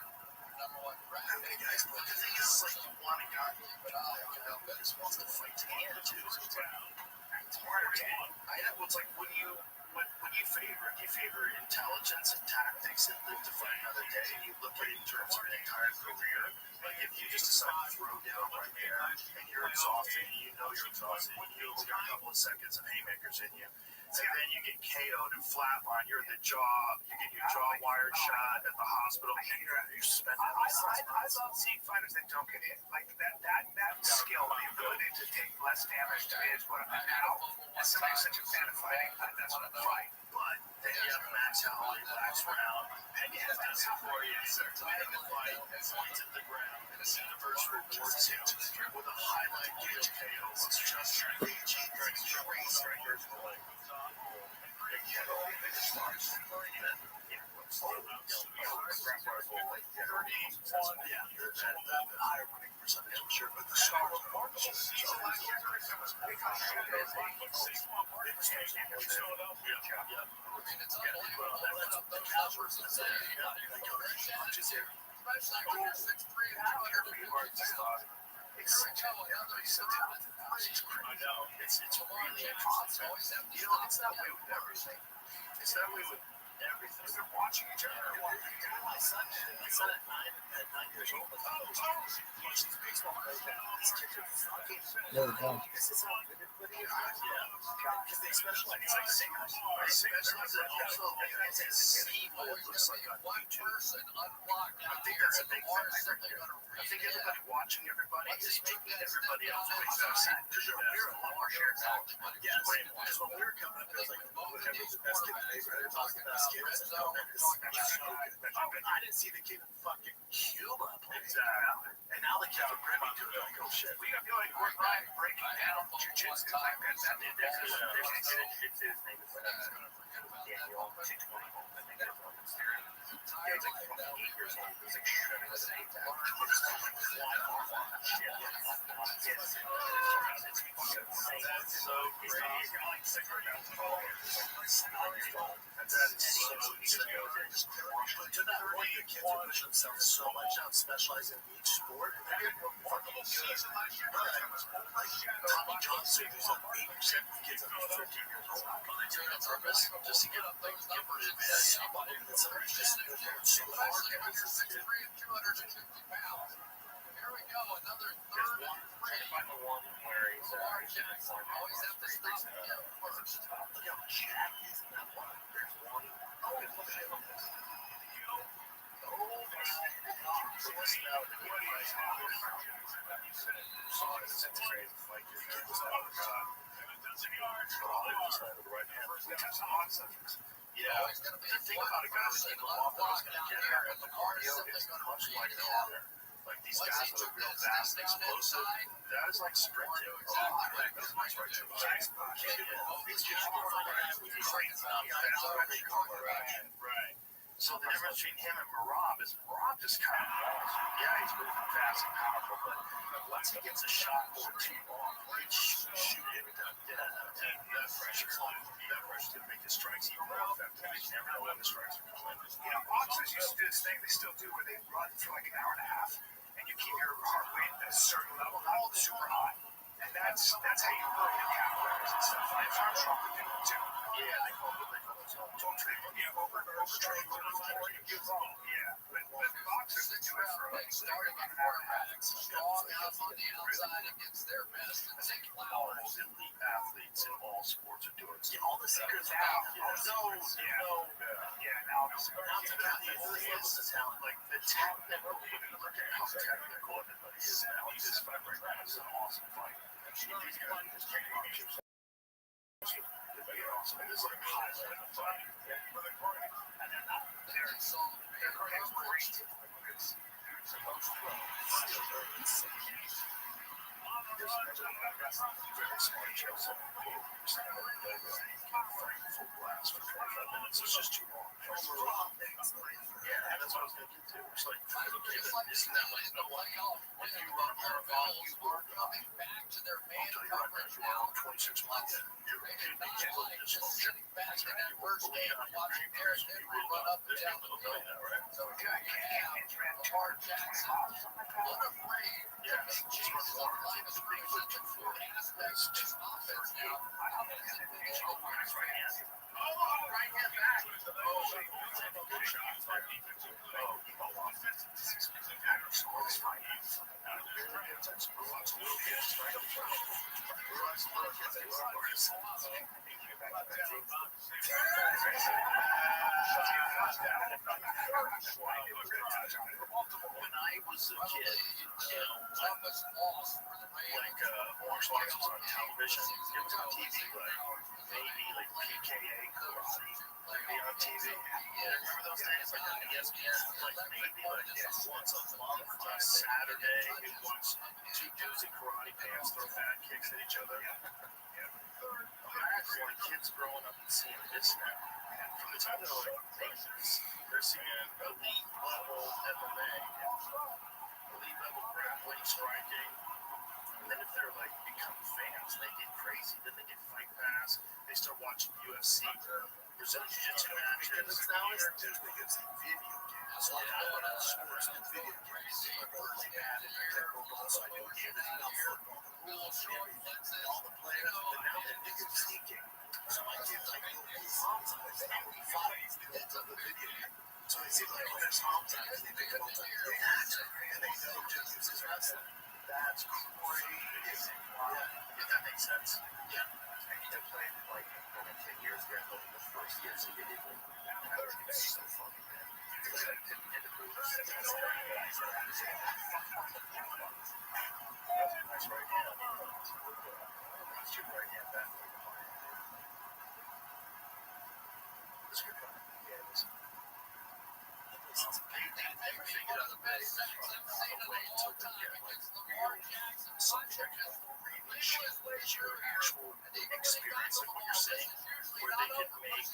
How many guys play? The thing is, like, you want a guy that just wants to fight to the end, too. So it's like, it's harder to I know. It's like, what do you favor? Do you favor intelligence and tactics and live to fight another day? You look at it in terms of an entire career. Like, if you just decide to throw down right there and you're exhausted, and you know you're exhausted, you only got a couple of seconds of haymakers in you. And then you get KO'd and flatline. You're in the jaw. You get your jaw wired shot at the hospital. You spend. I love seeing fighters that don't get hit. Like that skill, the ability to take less damage to me is what I'm at now. As somebody who's such a fan of fighting, that's what I'm fighting. But then you have Max Holloway last round. And you have this fight, points at the ground. And the anniversary rewards him with a highlight reel KO. It's just raging. Race fingers going. Higher winning percentage, I'm sure, but the star I know. It's really impossible. You know, it's that way with everything. It's that way with everything. They're watching each other. My son at 9 years old, watches baseball right now. These kids are fucking. This is how everybody is. Yeah. Because they specialize. It's like singers. They specialize in also Steve looks like on YouTube. I think that's a big thing. I think everybody watching everybody is making everybody else way better. Because we're a lot more shared knowledge. Yes. Because when we were coming up, it was like, whatever's the best kid in the neighborhood, talking about kids. I didn't see the kid in fucking Cuba. Exactly. And now the kids are Rabbbi doing like, oh shit. We got like we're not breaking down jiu-jitsu. Like that's It's his name is Daniel 220. I think that's what it's there. Yeah, he's like 28 years old. He's like shredding the same time. It's like flying off on shit. It's fucking insane. That's so crazy. You're like 6 right now. That is so insane. But to that point, the kids are pushing themselves so much out, specializing in each sport. They're getting remarkable good. Tommy Johnson, who's like 8% of kids under 13 years old. They do it on purpose just to get up there, get rid of this. And somebody's just in there so hard. You're 6'3" and 250 pounds. Here we go, another third and 3. If I'm the one where he's Always have to stop and get first. Look how jacked he is in that one. there's one. Oh, look at him. Yeah, the thing about a guy like the Waffle is going to get here at the cardio is much like the water. Like these guys that are real fast and explosive, that is like sprinting. That's much right to Right. So the difference between him and Marab is Marab just kind of falls. Yeah, he's moving fast and powerful, but once he gets a shot or two off, he's shooting it down. That pressure is going to make his strikes even more effective. You never know when the strikes are coming. You know, boxers used to do this thing they still do where they run for like an hour and a half, and you keep your heart rate at a certain level, not super high, and that's how you burn your calories and stuff. Lance Armstrong would do it too. Yeah, they call it Don't train when you overtrain before you get wrong. Yeah, but boxers they do it for like Starting at quarterback, strong enough on the outside against their best and take all flowers. elite athletes in all sports are doing it. Yeah, all the secrets now. now. Now Now to the talent, like the technical, look at how technical everybody is now. This fight right now is an awesome fight. These guys just take options. They're awesome. It is like a high-level fight. And they're not. They're soft. They're great. Still very insane. Very smart Chelsea. Full blast for 25 minutes. It's just too long. Yeah, that's what I was thinking too. It's like, isn't that like no one? When you run a marathon, you work coming back to their man I'll tell you right now, coverage you now. are 26 months. You're Maybe going to not like just sitting back in that first game and watching Derek Henry run up and down the field. So we have Lamar Jackson unafraid to make changes on the line of scrimmage at the four aspects of his offense now. right hand back. Good shot. When I was a kid, toughest loss for the like Orange Lots was on television. It was on TV, like maybe like PKA karate would be on TV. Yeah, remember those days like on ESPN? Like maybe like once a month on a Saturday, it was two dudes in karate pants throw bad kicks at each other. Imagine like kids growing up and seeing this now. From the time they're like babies, they're seeing elite level MMA, elite level grappling, striking. And then if they're like become fans, they get crazy. Then they get Fight Pass. They start watching UFC, Brazilian Jiu-Jitsu matches. Now it's because of video games. So sports and video games are really bad in their technical. So I do everything on football. All the players, but now they're bigger sneaking. So my kids like moms on it. They don't fight kids of the video game. So it seems like there's moms on it. They pick them up and they know Jiu-Jitsu is wrestling. That's crazy. Yeah, if that makes sense. Yeah. I think I played like 10 years ago, the first year, so you didn't. I was getting so fucking bad. Because I didn't get the moves. That's nice right hand. That's your right hand back. That's good. Yeah, it is. They figured out the best. Wait until we get your actual experience, like what you're saying, where they could make a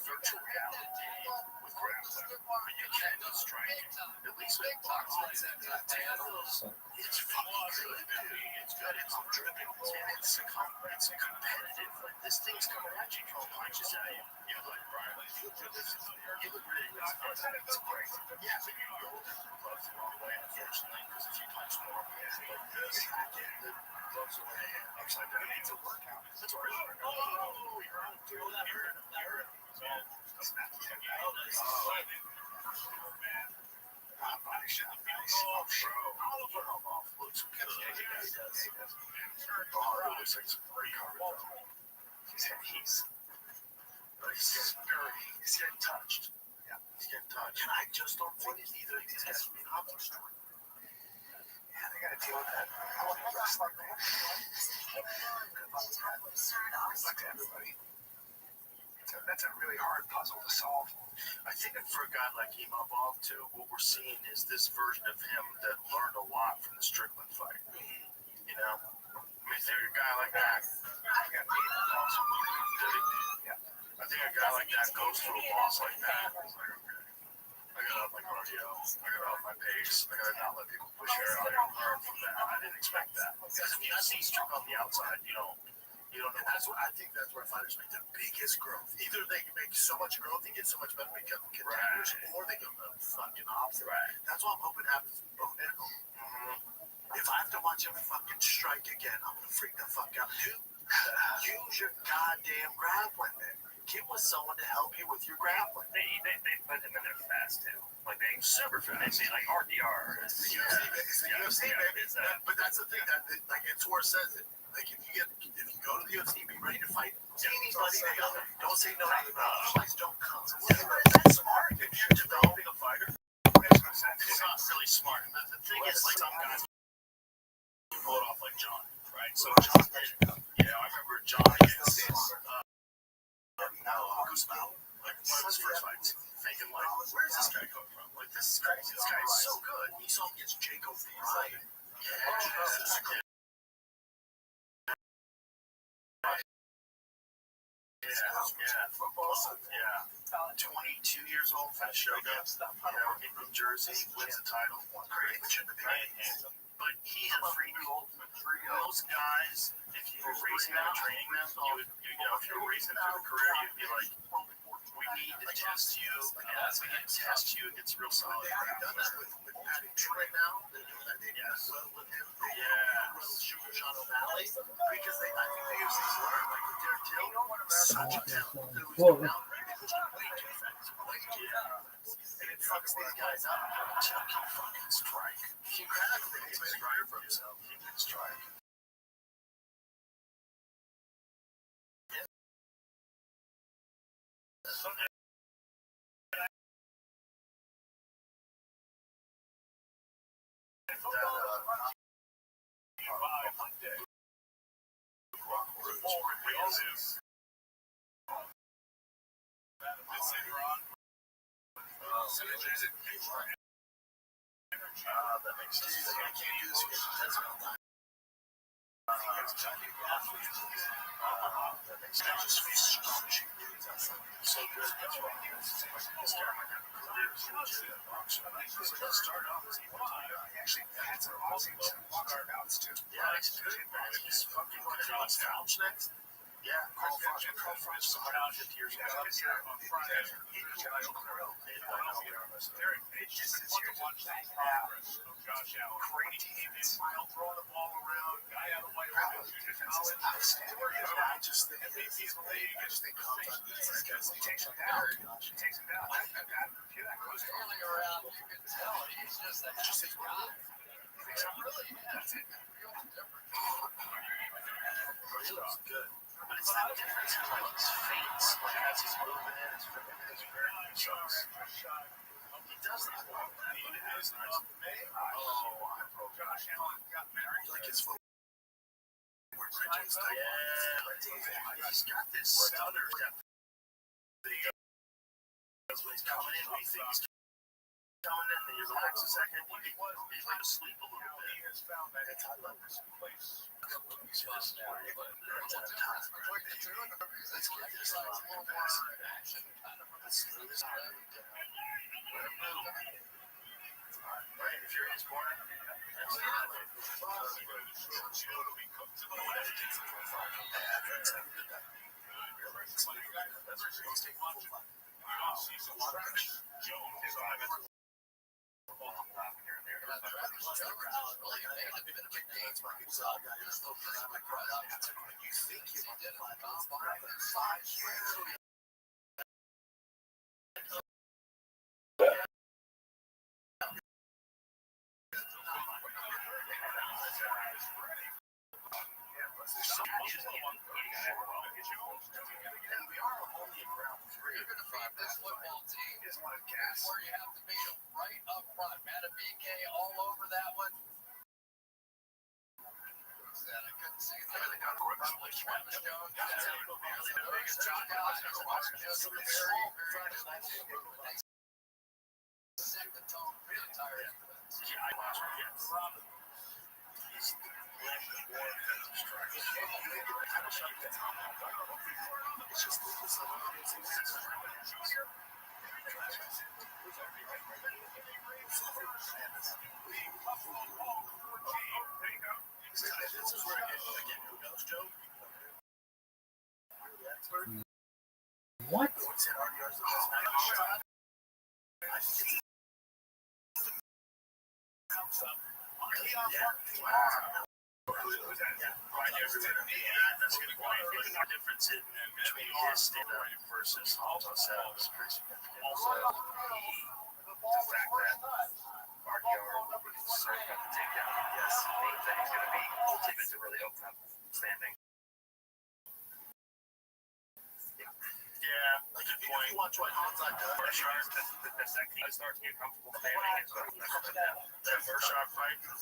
virtual reality game with grappling, but you can't do striking. At least with boxing, it's fucking good, dude. It's good. It's dripping, and it's competitive. Like this thing's coming at you, throwing punches at you. You look right. You look ridiculous. It's crazy. Yeah, but you go gloves the wrong way, unfortunately, because if you punch normal like this, the gloves away upside down. It's a workout. That's where it's working. Oh, you're on. You're in. Body shot. Oh, bro. Off looks good. Yeah, he does. Oh, it looks like it's recovered. He's getting touched. Yeah, he's getting touched. And I just don't think either of these guys will be accomplished. Yeah, they got to deal with that. I want to wrestle, man. Good luck to everybody. That's a really hard puzzle to solve. I think for a guy like Imavov, too, what we're seeing is this version of him that learned a lot from the Strickland fight. You know? I mean, think a guy like that. I got beat in the loss. Did he? Yeah. I think a guy like that goes through a loss like that. It's like, okay, I got up my cardio. I got up my pace. I got to not let people push air. I didn't learn from that. I didn't expect that. Because if you see Strick on the outside, you don't know. That's what I think. That's where fighters make the biggest growth. Either they can make so much growth and get so much better become contenders, or they go the fucking opposite. Right. That's what I'm hoping happens with Bo Nickel. If I have to watch him fucking strike again, I'm gonna freak the fuck out, dude. Use your goddamn grappling, man. Get with someone to help you with your grappling. They put him in there fast too. Like they super fast. They say like RDR. It's the UFC, baby. But that's the thing that like it's where it says it. Like if you go to the UFC, be ready to fight anybody. Don't say no to the Please don't come. That's smart. If you're developing a fighter, it's not really smart. The thing is, like some guys pull it off like John, right? So John, I remember John against Guzman, like one of his first fights, thinking like, where's this guy coming from? Like this is crazy. This guy is so good. He saw him against Jacob Ryan. Yeah. 22 years old, Fat Showed up, in New Jersey, wins the title. Great. But he had those guys, if you were raising them, training them, if you were raising them through the career, you'd be like, we need to test you. As we need to test you, it's real solid. They've done that with Patty right now. They're doing that well with him. With Sugar Sean O'Malley. Because I think the UFC's learned, like with Derek Till, such a talent. There was no outright. They pushed him way too fast. And it fucks these guys up. Till can fucking strike. He grabbed it. He's made a career for himself. He can strike. That makes sense. I can't do this because that's not that. That makes sense. So good. That's why this guy might have a career as a legit boxer. So let's start off as he actually had some awesome startouts too. Yeah, he's good, man. He's fucking good. What's Fouch next? Yeah, Carl Froch started out 50 years ago. On Friday, it's just this year to watch that progress of Josh Allen. Great teams. Throwing the ball around, guy out of white. I just think he's the league. I just think he takes him down. Turning around, you can tell he's just a happy guy. Really, that's it. He looks good. But it's that difference in like his face, like as he's moving in, his very sucks. He does that well. It's nice. I broke Josh Allen got married. Like his foot. He's got this stutter step. When he's coming in, when you think he's coming in, then you relax a second, he's like asleep a little bit. He has found that it's high levels in place. see this is where you let right, if you're in his corner, This football team is where you have to beat them. Right up front. Matabike all over that one. I couldn't see that. Travis Jones. Set the tone for the entire What? That's going to be the difference between his stand-up versus Hamza Sal is pretty significant. Also, the fact that RDR is certainly going to take down means that he's going to be timid to really open up standing. Yeah, like a point. You watch what Hamza does. The second he starts getting comfortable standing, it's going to come down. That first shot fight, yeah,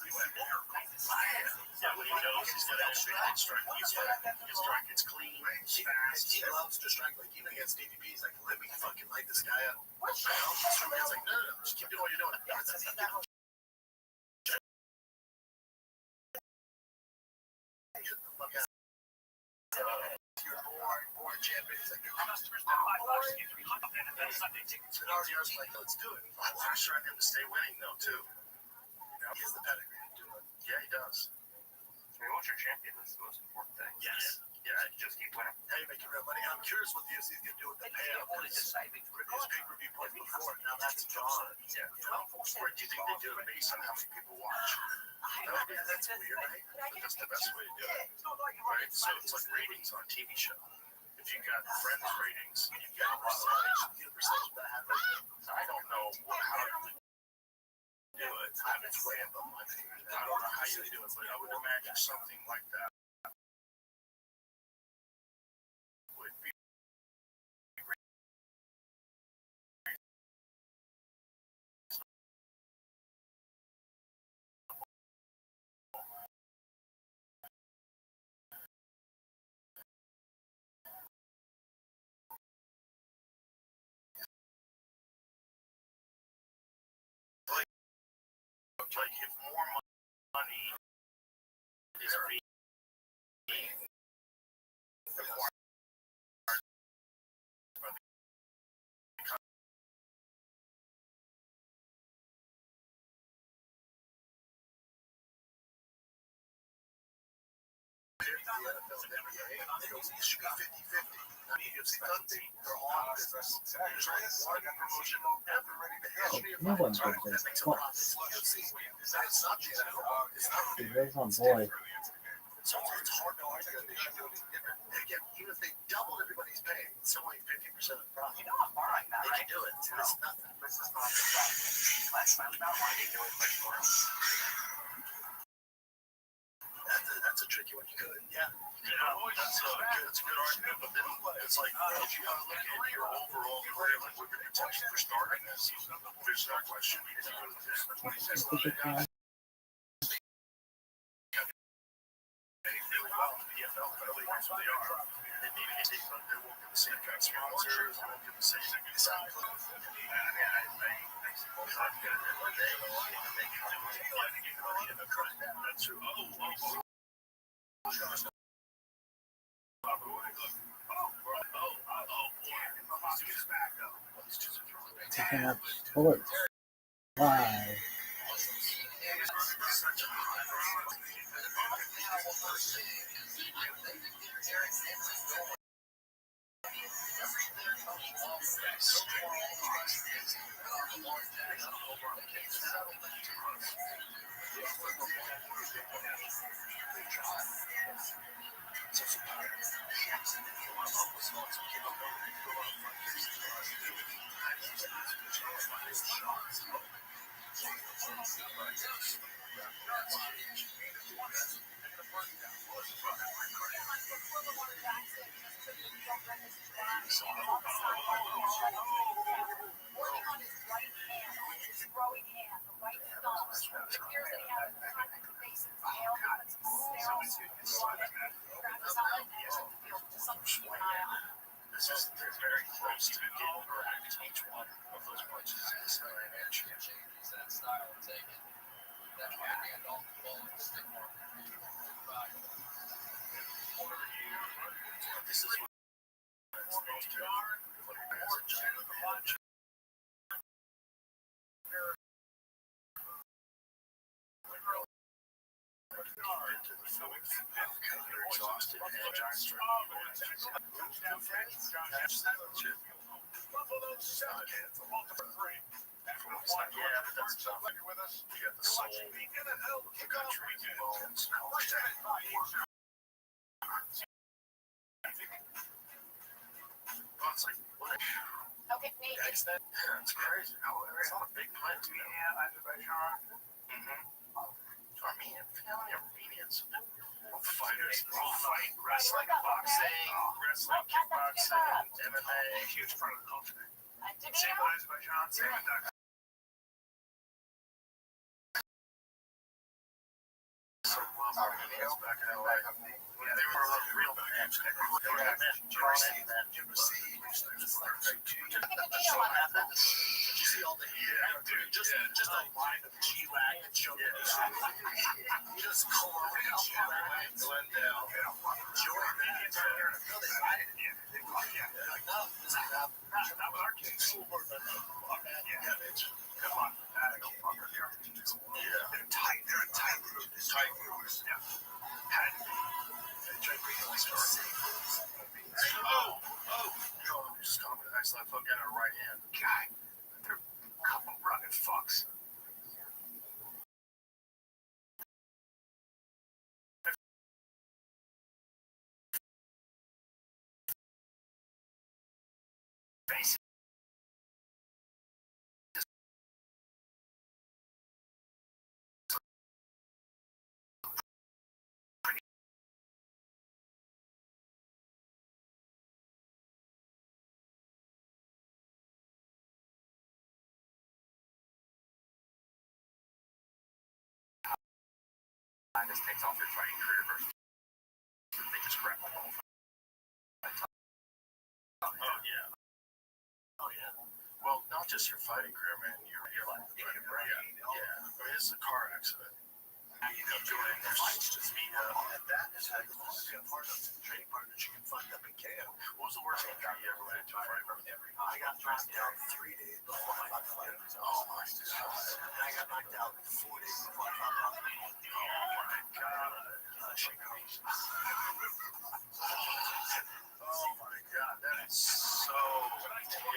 when he knows he's going to strike, it's clean, fast. He loves to strike, like even against DDP, he's like, let me fucking light this guy up. It's like, no, just keep doing what you're doing. Get the fuck out. You're born champion. He's like, RDR's like, let's do it. I'm trying him to stay winning, though, too. He has the pedigree to do it. Yeah, he does. I mean, once you're champion, that's the most important thing. Yes. Yeah, you just keep winning. Now you're making real money. I'm curious what the UFC is going to do with the payout. His pay-per-view points before, now that's gone. Yeah. Or do you think they do it based on how many people watch? That's weird, right? But that's the best way to do it. Right? So it's like ratings on a TV show. If you got Friends ratings, you got percentage that happens. I don't know how you would do it. It's random. I don't know how you do it, but I would imagine something like that would be like if more money is being acquired by the It should be 50-50. I mean, UFC doesn't think they're all business. There's only one promotion ever ready to hit. No one does That this. makes a What? profit. UFC. It's not the NFL. It's not Dude, there's my boy. So it's hard to argue that they should do anything different. Again, even if they doubled everybody's pay, it's only 50% of the profit. They can do it. It's nothing. That's a tricky one. You could, yeah. That's a good argument, but then it's like if you want to look at your overall career, like what your potential for starting this, there's no question. If you go to this 26 guys, really well in the PFL, but at least they are. And maybe they won't get the same kind of sponsors, they won't get the same That's true. Camp Sports Live. This is they're very close to getting correct. Each one of those punches is a inch. This is what you're exhausted and giants are yeah, but that's tough. You got the soul, the country, the bones, it's like, what? Okay, maybe. Yeah, it's crazy. It's not a big plant, you know. Yeah, Azerbaijan. Armenians. Fighters, all fight, wrestling, boxing, kickboxing, MMA. Huge part of the culture. Same with Azerbaijan, same with Armenia. Back in LA. Yeah, they were real fans. They were men. Did you see all the just a line of G-Lag and Joey. Just Colonial G-Lag, Glendale. Joey Armenians are here. No, they signed it. They're like, no, this is not our kids. Yeah, bitch. Come on. They're tight. They're a tight group. Tight groups. Yeah. Had to be. Try to bring it like just caught me with a nice left hook and a right hand. God, they're a couple rugged fucks. Face it. This takes off your fighting career versus they just grab the whole fight. Oh yeah. Well, not just your fighting career, man. Your life. Yeah. I mean, this is a car accident. You know, doing their fights just beat up, and that is how you want to be a part of the training partner that you can find up in KO. What was the worst injury you ever ran into a fight? I got knocked down 3 days before my fight. Oh my God. I got knocked out 4 days before I found out. Oh my God. Oh my God, that is so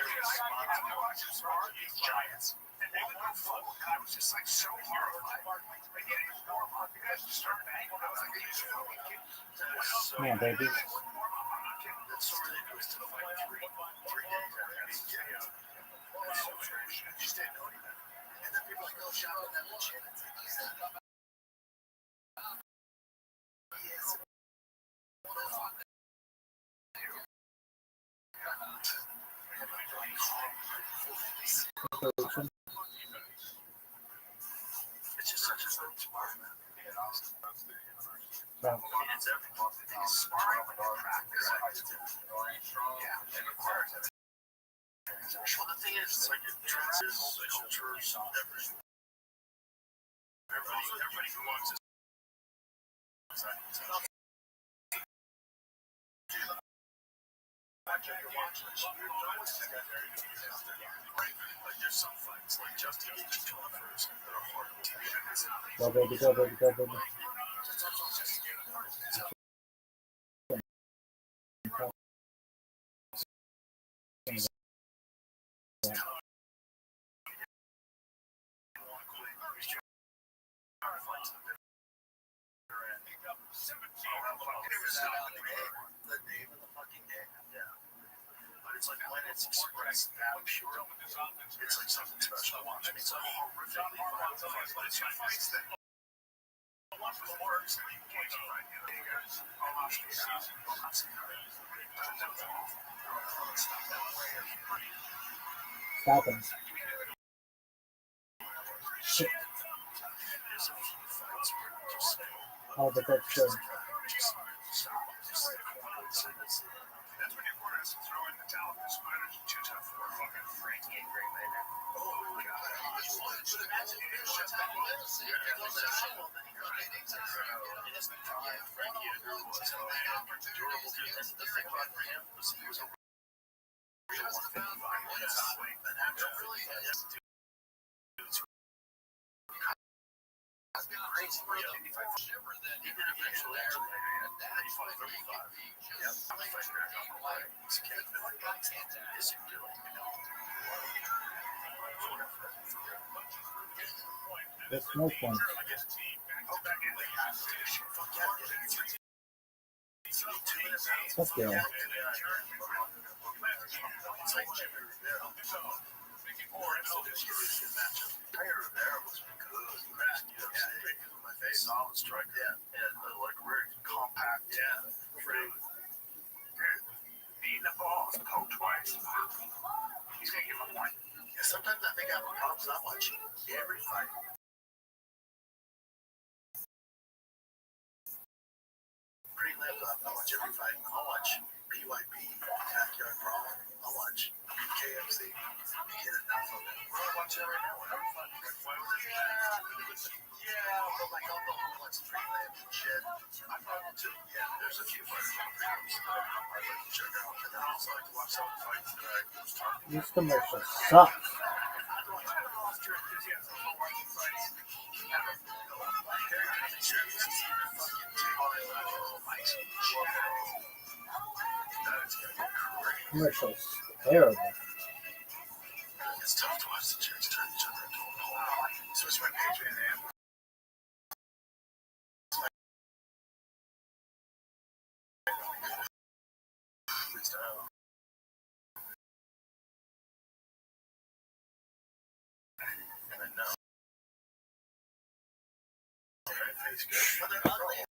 irresponsible. These giants. And they would go full. I was just like so horrified. Yeah, baby. That's so ridiculous to fight 3 days after KO. You just didn't know anything. And then people like, oh, shout out that chin. It's just such a good sport, man. It's everything. It's sparring when you practice. Yeah, it requires it. Well, the thing is, it's like it transcends cultures, everything. Everybody who wants to. Like there's some fights, like Justin Gaethje's going first, that are hard on TV. Go, baby, go, baby, go, baby. The name of the fucking game. Yeah. But it's like when it's expressed that pure, it's like something special to watch. It's a horrifically violent fight, but it's fights that works. Stop him. Shit. Oh, but that's good. That's when your corner has to throw in the towel because spiders are too tough for a fucking freak. He ain't great right now. Oh, God. But imagine if you're shut down. It goes that shit. Frankie Edgar was durable. The thing about him was he was a real one. An actor really has to has been crazy. He did eventually actually 35. Yeah, That's no fun. Fuck yeah. Solid strike, and like very compact, Beating the ball, poke twice. He's gonna give him one. Yeah, sometimes I think I have a problem. I watch every fight. Pretty live up. I watch every fight. I'll watch BYB, Backyard Brawl. I'll watch KFC. Get enough of it. I'll watch it right now. Whatever fight. Why would it be? Yeah, but like I'll go and watch Freeland and shit. I probably too. Yeah, there's a few fights on prelims that I like to check out. And I also like to watch some fights that I was talking These commercials suck. Commercials terrible. It's tough to watch the chicks turn each other into a pole. Switch my page right now. And I know. Face good. But they're ugly.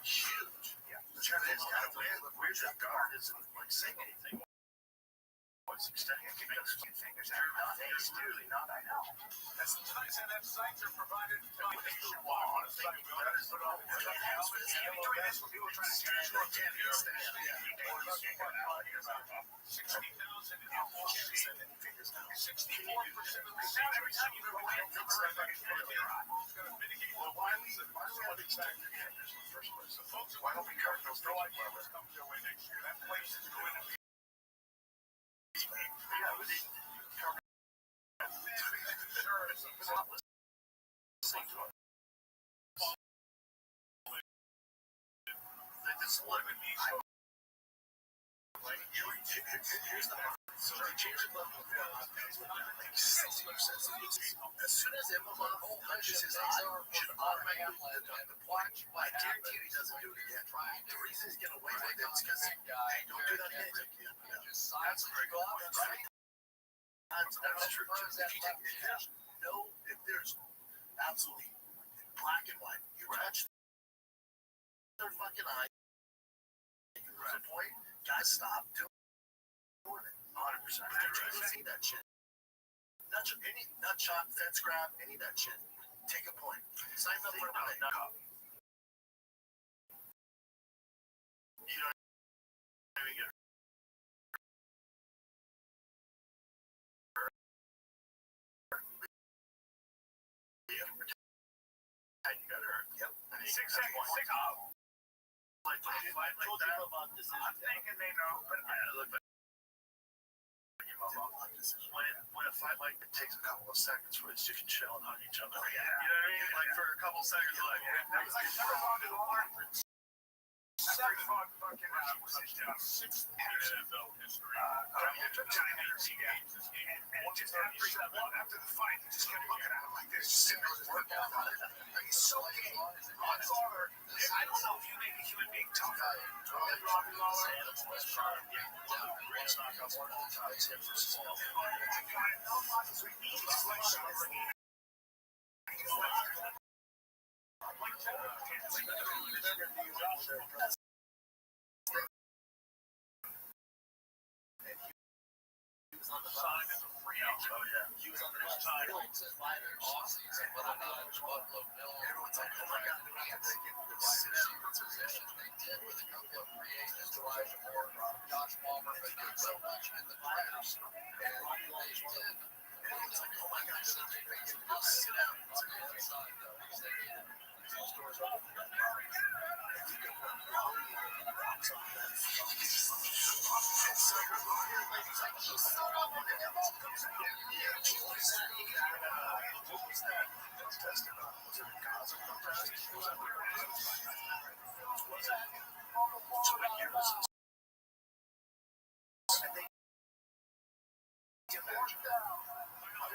Huge. The truth is, kind of weird. The weird that guard isn't like saying anything. What's extending his fingers out? He's clearly not. I know. As the ties and that sites are provided, Why don't we cover those things? comes your way next year. That place is going to be Here's the so they changed the level of like 60%. As soon as MMA touches his eye, should automatically deduct the point. I guarantee you he doesn't do it again. The reason he's getting away with it is because don't do that again. That's a great point. That's true. If there's absolutely black and white. You touch their fucking eye. You lose a point. Guys, stop doing it. 100%. I see that shit. Nut shot, fence grab, any of that shit. Take a point. Sign up for a debate. You don't even get you got hurt. Yep. 6 seconds. Like that. I'm thinking they know, but I look like when a fight like it takes a couple of seconds for us, you can chill and hug each other. Oh, yeah. You know what I mean? Like for a couple of seconds, like that was like fucking hours. 6 NFL history. After the fight, he just kept looking at him like this. He's so gay. My father, I don't know if you make a human being tougher. Robbie Lawler. Greatest knockouts of all time. Him versus Paul. On the side of the free out. Oh, yeah. He was on the side. Off-season, whether or not it was Buffalo Bill. Everyone's like, oh my God, they're not going to get this sit out position. They did with a couple of free agents, Elijah Moore, Josh Palmer, but did so much in the playoffs. And they did. Everyone's like, oh my God, they're not going to get this sit out. On the other side, though, they did. Two stores open.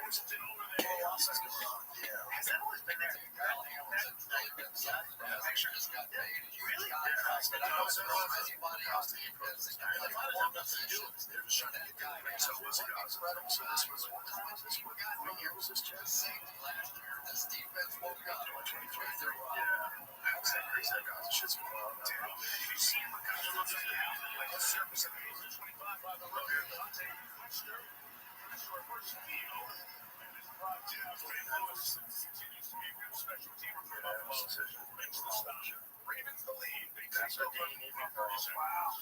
Has that always been there? Picture just got made. Really? They're just trying to get the guy. So this was what year was this? Safety last year. This defense woke up. 23. Yeah. How's that crazy? That guy's shit's going on. If you see him, like a surface of 25 by the road. Ravens the lead. That's what they need. Wow.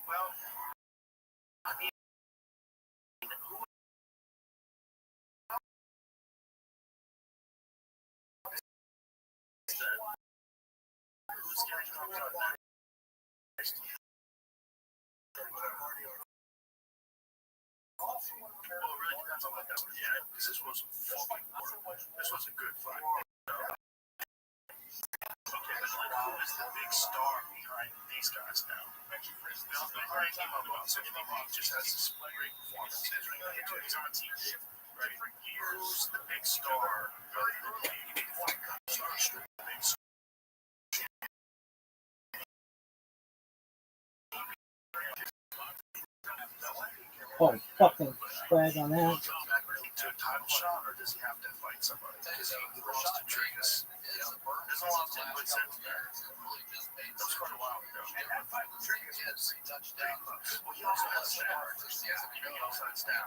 Well, I mean, who's getting next? Well, it really depends on what that was. Yeah, because this was a good fight. Okay, but like, who is the big star behind these guys now? Just has this great performance. He's on TV, right? Who's the big star? Oh, fucking spread on that. To a title shot, or does he have to fight somebody? Because he lost to Trigus. There's a lot of liquid sense there. That was quite a while ago. And that fight with Trigus was pretty close. Well, he also had staff. He also had staff.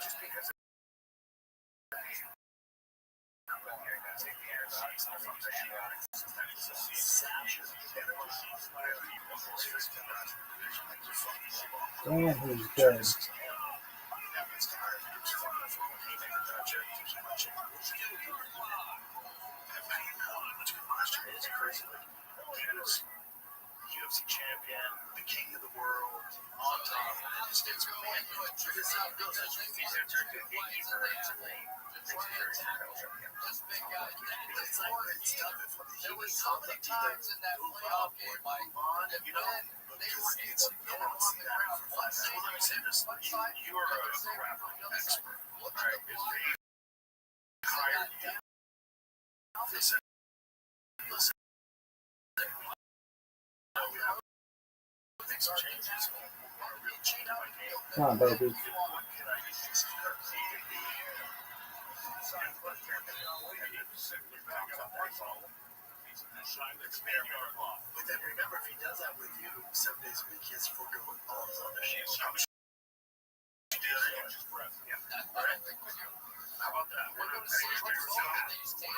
Just because Damn, he's good. UFC champion, the king of the world, on top, and just it's man. This is how it goes. He's entered the it's tough. There was so many times in that playoff game, Mike, you know, It's no one see that for 5 minutes. Let me say this. You are a grappling expert. All right. If they hire you, they said, listen, things are changes. Are real change. Come on, baby. What can I use? But then remember, if he does that with you 7 days a week, he has to forego all his other shit. How about that? What a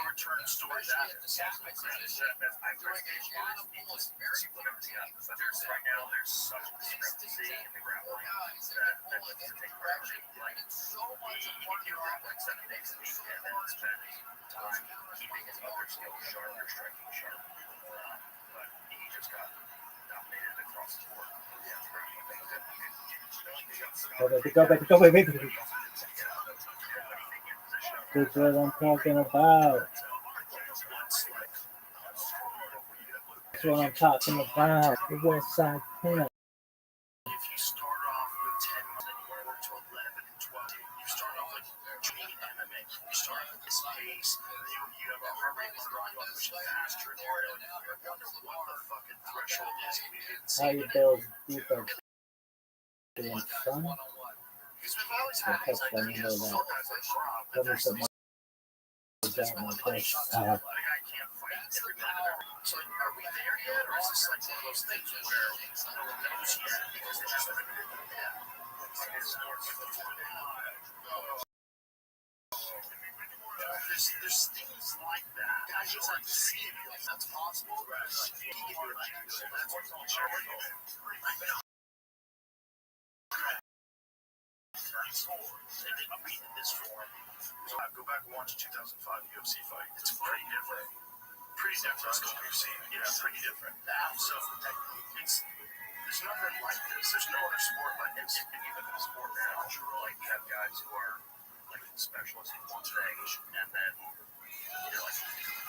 return story that is. Right now, there's such a discrepancy in the grappling that to take priority. Like, he can do grappling 7 days a week and then spend time keeping his other skills sharp or striking sharp. But he just got dominated across the board. Go, baby. That's what I'm talking about. That's what I'm talking about. The West Side Pimp. If you start off with 10 and you work to 11 and 12, you start off like training MMA. You start off at this pace, you have a heart rate growing up much faster. I wonder what the fucking threshold is. We didn't see How you build defense. Doing son. because we've always had these ideas. So guys like Rob, but there's these like, I can't fight every minute of every. So like, are we there yet, or is this like one of those things where no one knows yet because they just haven't been there? There's things like that. Guys just like to see it. Like, that's possible. Right? Like, you give you an idea. So that's what's on the and then beat in this form. So go back and watch a 2005 UFC fight. It's pretty different. Pretty different. Let's go UFC. Yeah, pretty different. So it's there's nothing like this. There's no other sport like this. And even in sport now, like you have guys who are like specialists in one thing, and then like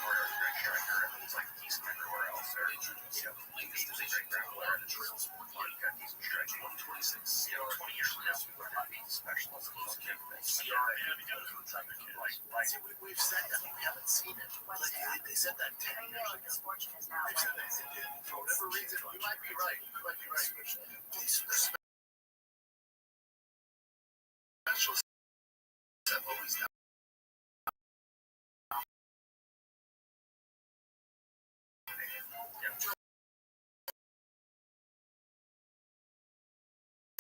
Warrior, great striker, and he's like decent everywhere else. Or he's a great grappler, and he's got decent striking. 20 years from now, people are not being specialists in those two things. We've said that. We haven't seen it. Like, they said that 10 years ago. They've said that they did. For whatever reason, you might be right. You might be right. These specialists have always done.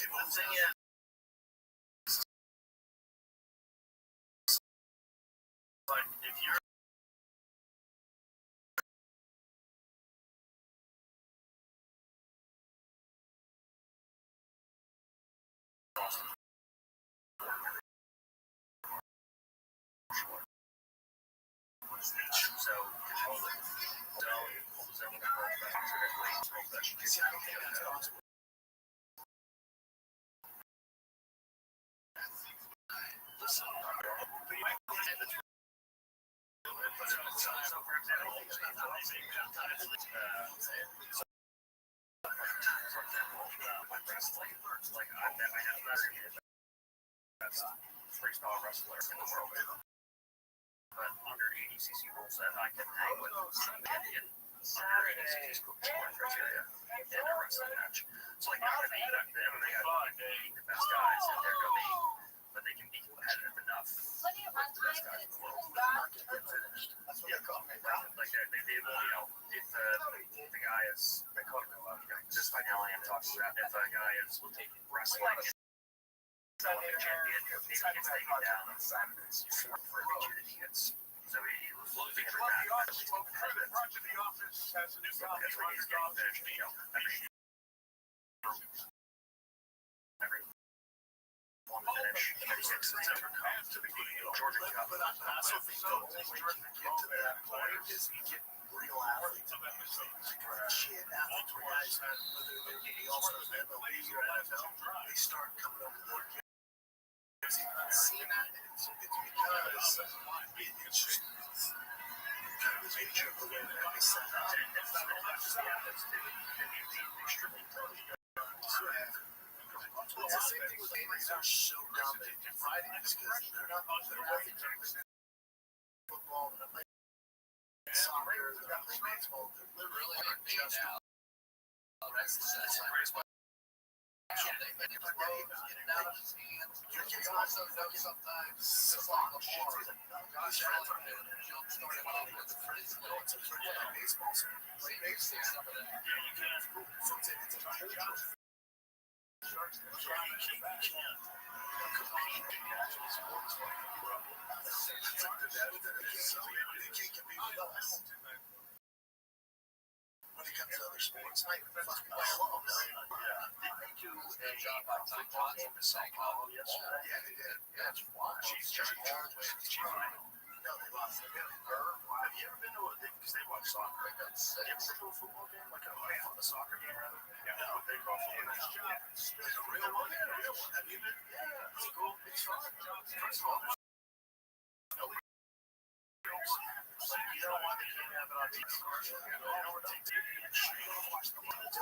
The thing is, like, if you're freestyle wrestler in the world. But under ADCC rules that I can hang with Indian under ADCC scoring criteria in a wrestling match. So like I'm gonna be the MMA guys beating the best guys in their domain, but they can be competitive enough with the best guys in the world. Not get finished. That's what they're called. Like if the guy is this finale I'm talking about, if a guy is wrestling Olympic champion, maybe he gets taken down for every two that he hits. So he was losing every match, but at least competitive. That's when he's getting finished, every one finish, every six that's ever come to the Georgia Cup. But I also think the only way you can get to that point is you get real athletes. Shit, athletes where guys, whether they're getting all-stars, MLB or NFL, they start coming over to their kids. See that? It's because it's just kind of this major balloon I set up. It's the same thing with ladies. They're so dominant in fighting because they're not athletes. Football, they're playing soccer, they're playing baseball. They're literally just you can also know sometimes it's like a shit. These friends are doing it. You'll start with the friends going to baseball. So like baseball, some of that. So it's a whole job. When it comes to other sports, I fucking love them. Didn't they do a football game in Sao Paulo yesterday? Yeah, they did. That's wild. No, they lost. Have you ever been to because they watch soccer? Have you ever been to a football game? Like a soccer game, rather? Yeah, what they call football. Like a real one? Yeah, a real one. Have you been? Yeah, it's cool. It's fun. First of all, you know why they can't have it on TV? You know what they do? Watch the one that's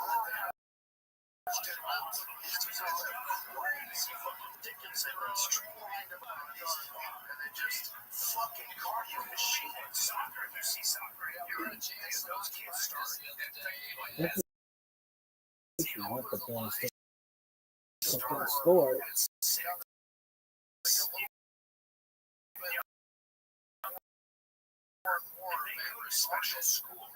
ridiculous. They run streamlined and they just fucking cardio machine soccer. You see soccer, you're a chance. Those kids start. You want the Bears to score. Special school.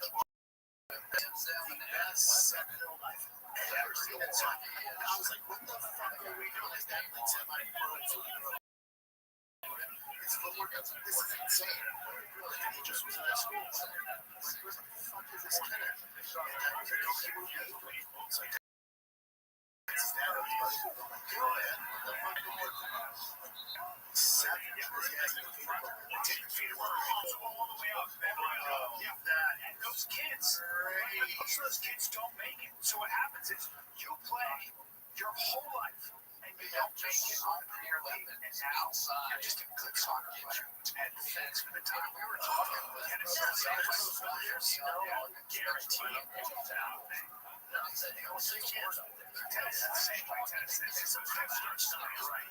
Ever seen it? I was like, what the fuck are we doing? Is that like semi-pro? It's footwork. This is insane. He just was in that school. Like, where the fuck is this kid at? It's like, it's down. Go ahead. The fucking work. 7 years. Take your feet all the way up. And those kids, most of those kids don't make it. So what happens is you play your whole life and you don't make it on Premier League. And now you're just a good soccer player. And thanks for the time we were talking. And it's not there's no guarantee of what's out there. I'll say yes. Tennis is the same like tennis. It's a five start start, right?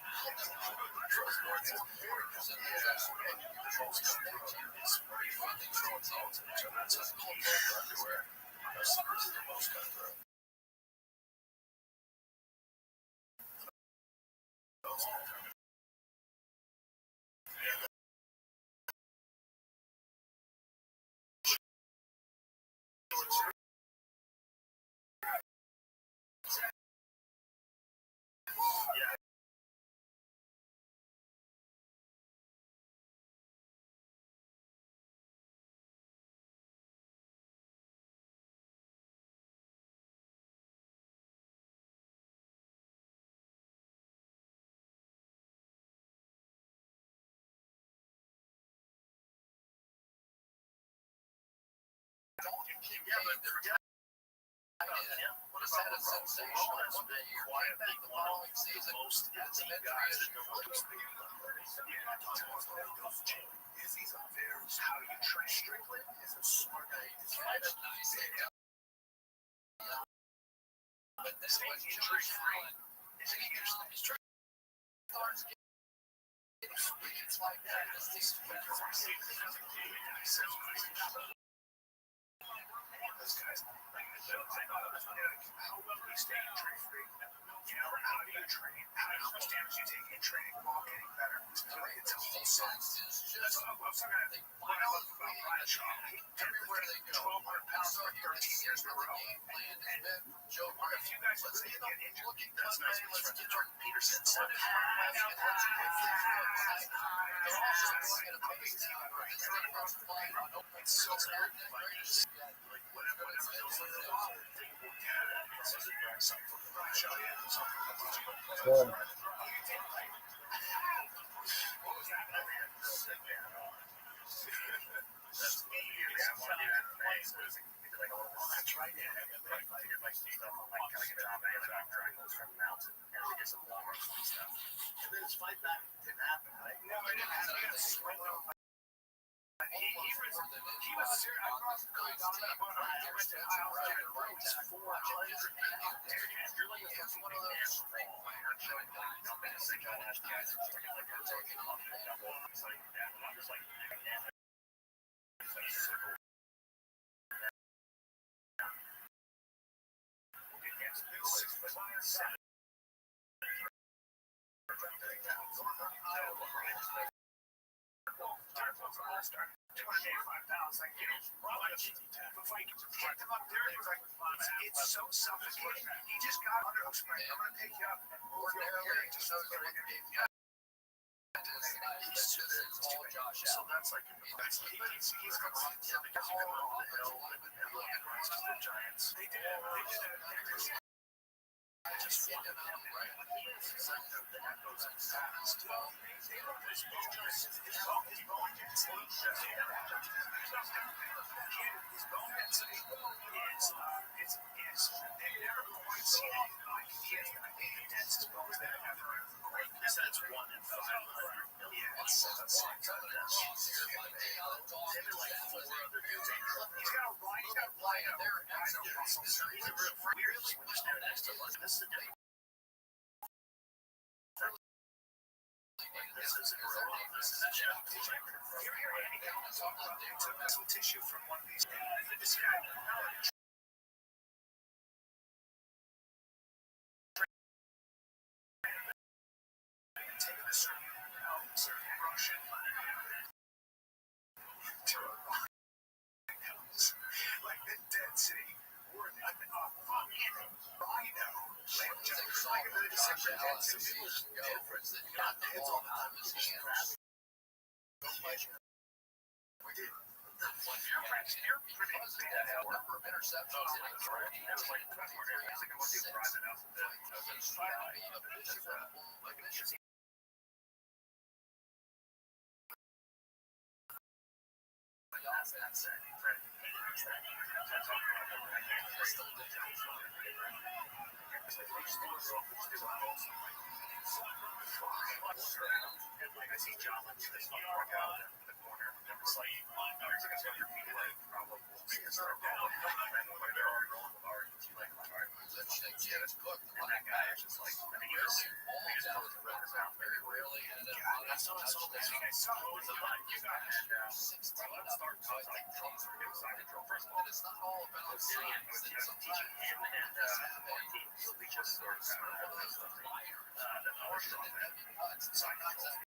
Yeah, but forget what is that? A sensational one day quiet thing the following season. Most elite guys that know what to do. Izzy's a very how you train. Strickland is a smart guy. He's kind of nice. But this thing's injury free. Is it usually starts getting it's like that. These guys, how well do you stay injury free? You know, how do you train? How much damage do you take in training while getting better? It's a whole science. That's what I was talking about. When I look about Brian Shaw, everywhere they go, 1,200 pounds for 13 years in a row. And Joe, one of you guys really get injured. That's nice. Let's get Jordan Peterson. It's so bad. Like whatever feels like the law, they will get it. It's just something from the Brian Shaw. Good. Fight back didn't happen, right? No, it didn't happen. He was He was serious. I brought him going down that bar. I went to Iowa and it was 400 people. You're like one of those street players showing like dumping a signal last guys like taking off the double. So I'm just like It's so suffocating. He just got under hooks. I'm gonna pick you up. Ordinarily, just knows that So that's like he's got because he went over the hill and look at runs because they're giants. they did it. Just one of them, right? He's like the echoes of fast. They look at his bone density. His bone density is they've never quite seen anything like he has the densest bones they've ever quite. That's 1 in 500 million. That's like him and like 4 other dudes. He's got a rhino muscle. He's a real weird switch there next to us. This is a different. This is a gorilla. This is a chimp. Here, Andy, I talk about they took some tissue from one of these. This guy, taking a certain Russian like the density. We're a fucking rhino. Like a bit of different density. Difference that you got the heads all the time. We did. you're pretty Number of interceptions in his career. It was like that's where I was like, I'm gonna do private out of it. I was like, that's it. Like I see John like do this work out in the corner. And it's like, there's like a bunch of people like probably will see us start down. And when they're already rolling with our like, all right, let's get us cooked. And that guy is just like, I mean, he just knows the run around very rarely. And that's how I saw this. I saw it was a bunch. And let's start talking like drums or inside control. First of all, it's not all about teaching him and Martin to leach us or the power strong side control.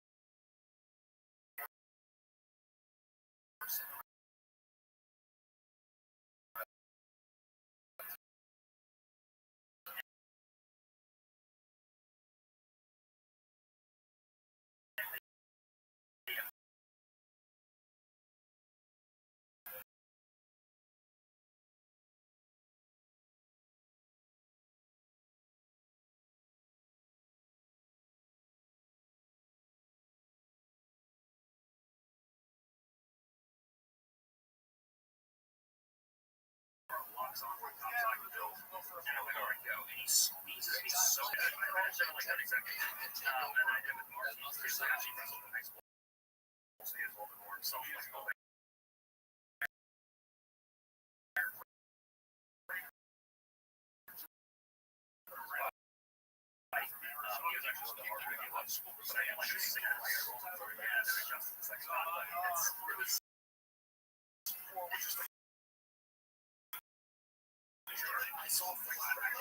Locks on outside the build, and I'm like, all right, go. And he squeezes me so good. I ran it like that exactly. And I did with Martin. He's like, actually, that's what the next one. So he has a little bit more himself. He's like, oh, he was actually the hard to get left school, but I had like a singer, like I rolled over, yeah, and then adjusted the second time. But it was 4, which is like, I saw flat. I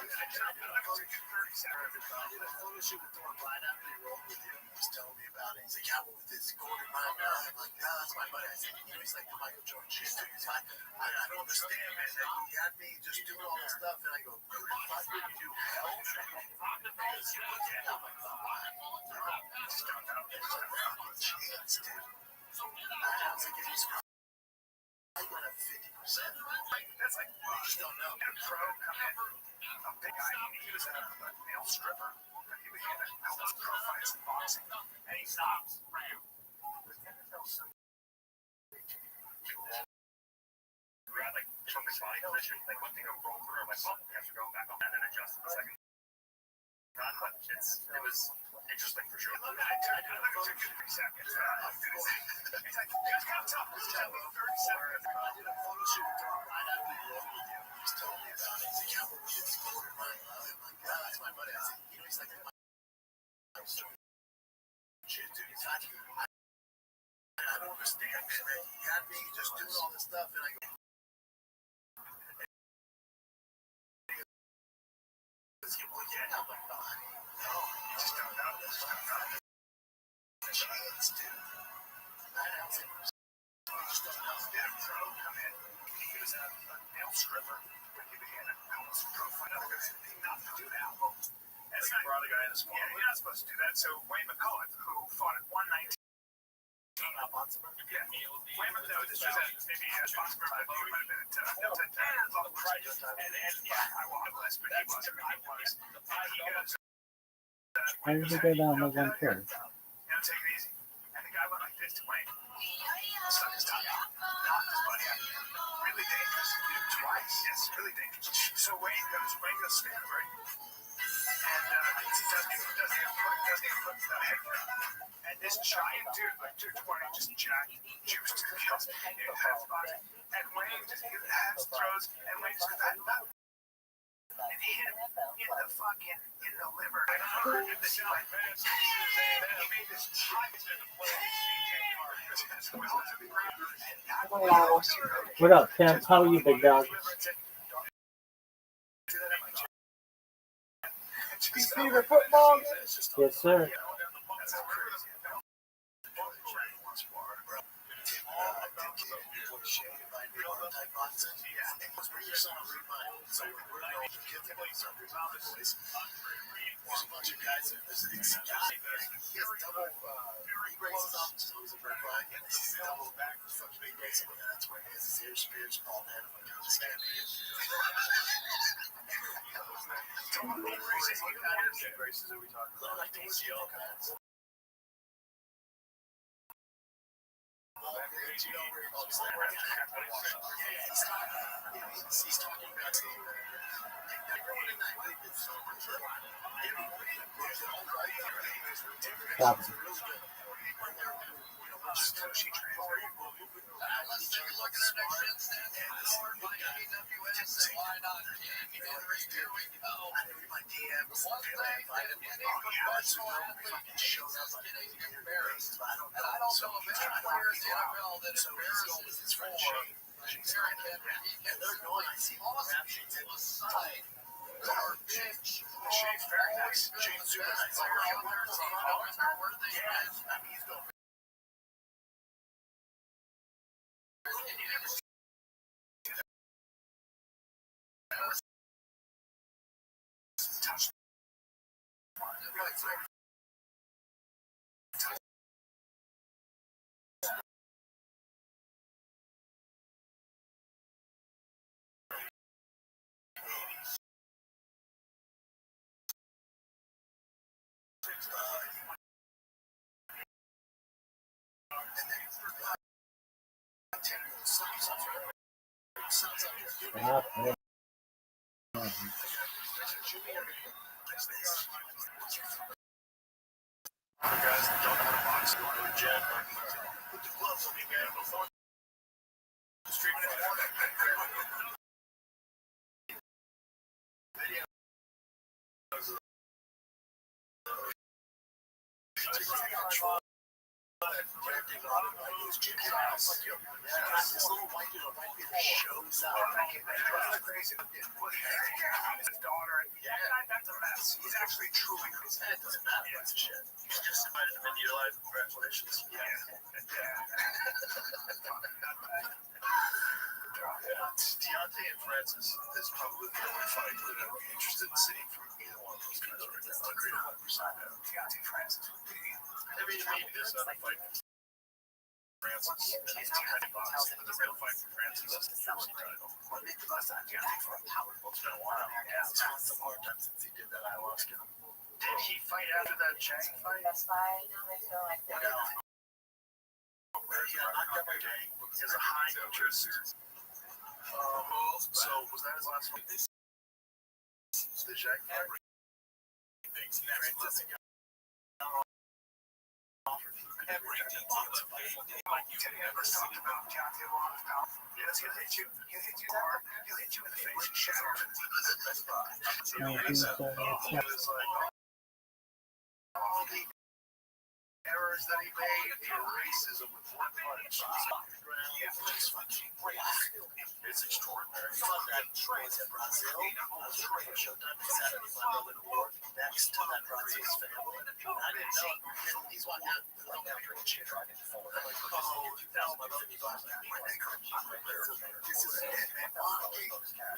did a photo shoot with Thor Blatt after he rolled with you. He was telling me about it. He's like, yeah, with this quarter mile now. I'm like, yeah, that's my buddy. I said, you know, he's like the Michael Jordan shit. I don't understand, man. He had me just doing all this stuff, and I go, who the fuck did you do hell? Chance, dude. I was like, if he's I went up 50%. that's like, you just don't know. A pro come in, a big guy, he was a male stripper, and he was in pro fights in boxing, and he stops round. we had like perfect body position, like one thing I would roll through, I'm like, well, after going back on and then adjust the second. It was interesting for sure. I don't understand, man. You got me just doing all this stuff, and I go, well, yeah, I'm like, no, you just don't know. That's just not a chance, dude. I was like, you just don't know. Come in. He was a nail stripper when he began a profile. Not to do that. That's like brought a guy in a small. Yeah, you're not supposed to do that. So Wayne McCullough, who fought at 119. Yeah, Wayne McCullough, this was maybe a sponsor of the might have been and yeah, I was, but he wasn't. I was. How did you go down the one curve? Now take it easy. And the guy went like this to Wayne. Stuck his tongue out. Knocked his buddy out. Really dangerous. Twice. Yes, really dangerous. So Wayne goes stand right. And he doesn't even put the head down. And this giant dude, like 220, just jacked, juiced to the kills. And Wayne just throws, and Wayne just goes, and hit him in the fucking, in the liver. I heard in the shot. He made this giant What up, Tim? How are you, big dog? You favorite football? Yes, sir. There's a bunch of guys that visit. He has double. He breaks his arm, so he's a bird fly. He's double back. Fucking big breaks him. That's where he has his ears spears all head. I'm like, this can't be it. What braces are we talking about? Like ACL guys. He's talking about guys that don't know how to box, go to the gym, put the gloves on me, man, before the street fight. This little white dude shows up. Crazy. His daughter. That's a mess. He's actually truly cool. It doesn't matter. That's a shit. He's just invited him into your life. Congratulations. Deontay and Francis is probably the only fight that I would be interested in seeing from either one of those guys right now. Agreed 100%. Deontay Francis would be. I mean, maybe there's not a fight for Francis. He's too heavy boxing, but the real fight for Francis is the UFC title. It's been a while. Yeah, it's been some more time since he did that ayahuasca. Did he fight after that Chang fight? That's fine. I feel like that. No. Yeah, not that way. He has a high interest. So was that his last fight? The Chang fight? Let's talk about Deontay Wilder's power. Yes, he'll hit you. He'll hit you hard. He'll hit you in the face and shatter it. He was like, all the errors that he made in racism with one punch. It's extraordinary. Was at Brazil. Showtime Saturday Night Award next to that Brazil's family. I didn't know. He's one that don't have to shit right before. I'm like, oh, $2,055. This is it, man.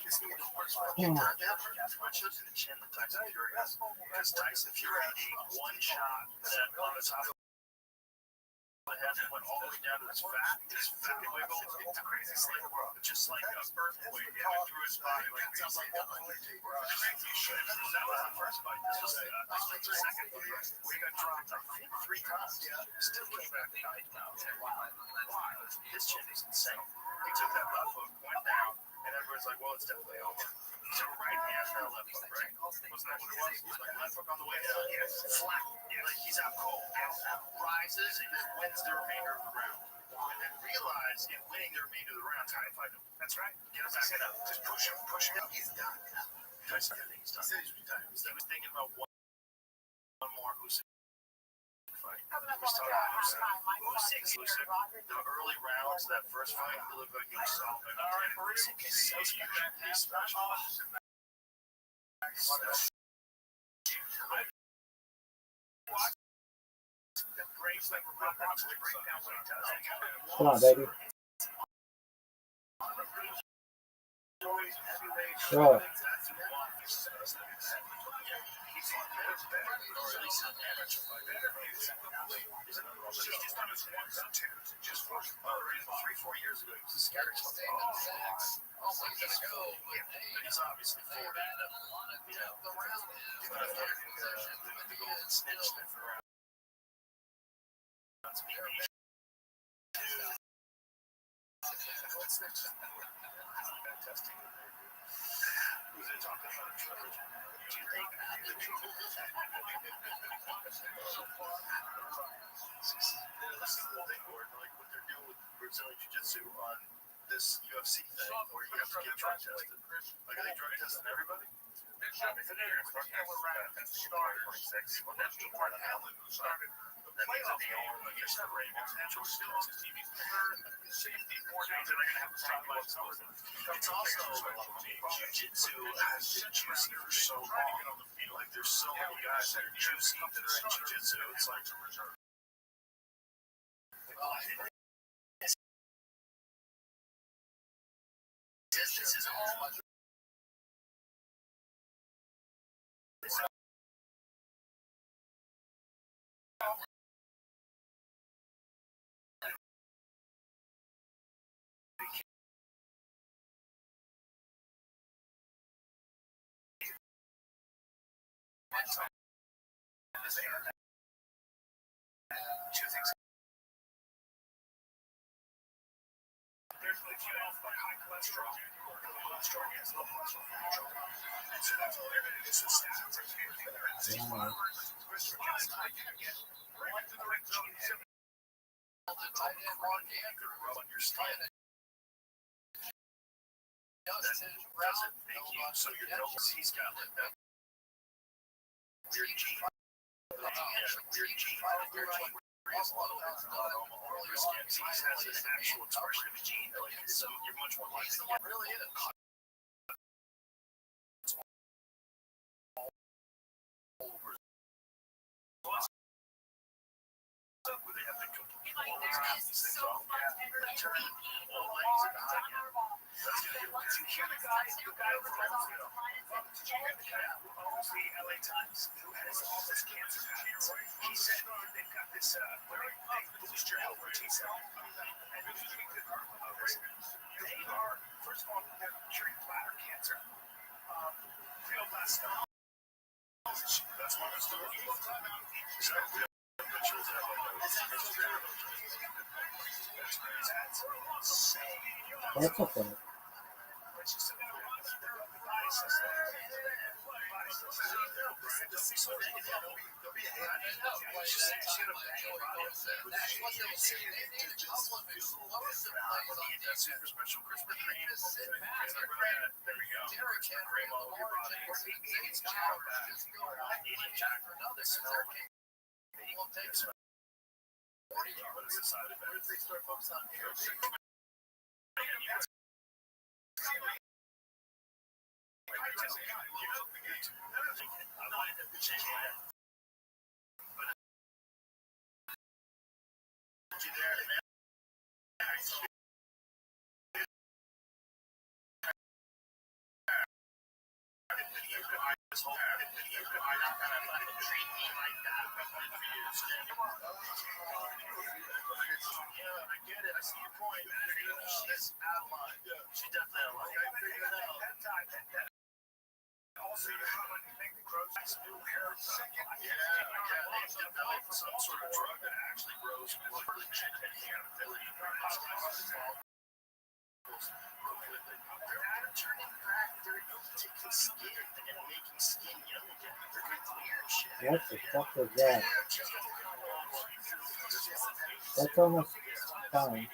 This is the worst fucking time ever. What shows in the chin that Tyson Fury has? Because Tyson Fury ate one shot that on the top of the head that went all the way down to his fat. His fat wiggled. It's a crazy sleep. Just like an earthquake through his body. Like sounds like that crazy shit. That was the first fight. This was the second fight. We got dropped, I think, 3 times. Still came back and died. His chin is insane. He took that left hook, went down, and everyone's like, well, it's definitely over. So right hand or left hook, right? Wasn't that what it was? He was like left hook on the way down. Yes. Flat. Like he's out cold. Rises and then wins the remainder of the round. And then realize in winning the remainder of the round, time to fight him. That's right. Get him back up. Just push him. He's done. Tyson, I think he's done. He said he's retired. He was thinking about one more Usyk fight. He was talking about Usyk. The early rounds, that first fight, it looked like he was solid. Usyk is so special. He's special. Come on, baby. Throw it. Just 3-4 years ago, he was a scary fucking he's obviously 40. The golden snitch sniff around. Testing. Who's it talking about? Do you think the people so far? This is the thing, Gordon, like what they're doing with Brazilian Jiu-Jitsu on this UFC thing, where you have to get drug tested. Like, are they drug testing everybody? It's also jiu-jitsu has been juicy for so long. Like there's so many guys that are juicy that are in jiu-jitsu. It's like this is all much. Two things. There's like high cholesterol. Cholesterol is low cholesterol. And so that's all everything is just rub on your skin. Doesn't make you so your nose, he's got like that weird gene. Weird gene. He has a lot of aroma all over his skin. He has this actual expression of a gene. Like, so you're much more likely to get really in it. Where they have to completely all these things off. Turn all legs into high end. That's going to be once you hear the guy over Rothschild. Did you hear the guy who owns the LA Times, who has all this cancer patents? He said they've got this where they boost your health T cell. And if you get good they are, first of all, they're curing bladder cancer. Glioblastoma. That's one of the stories. That's okay. Super special CRISPR cream. There we go. Cream all over your body. What is the side effect? Where did they start focusing on hair? I get it. I see your point. She's out of line. She's definitely out of line. I figured it out. Also, you make the growth new hair second. Yeah, they've developed some sort of drug that actually grows blood ability. They're turning back. They're taking skin and making skin young again. They're doing weird shit. What the fuck was that? That's almost fine.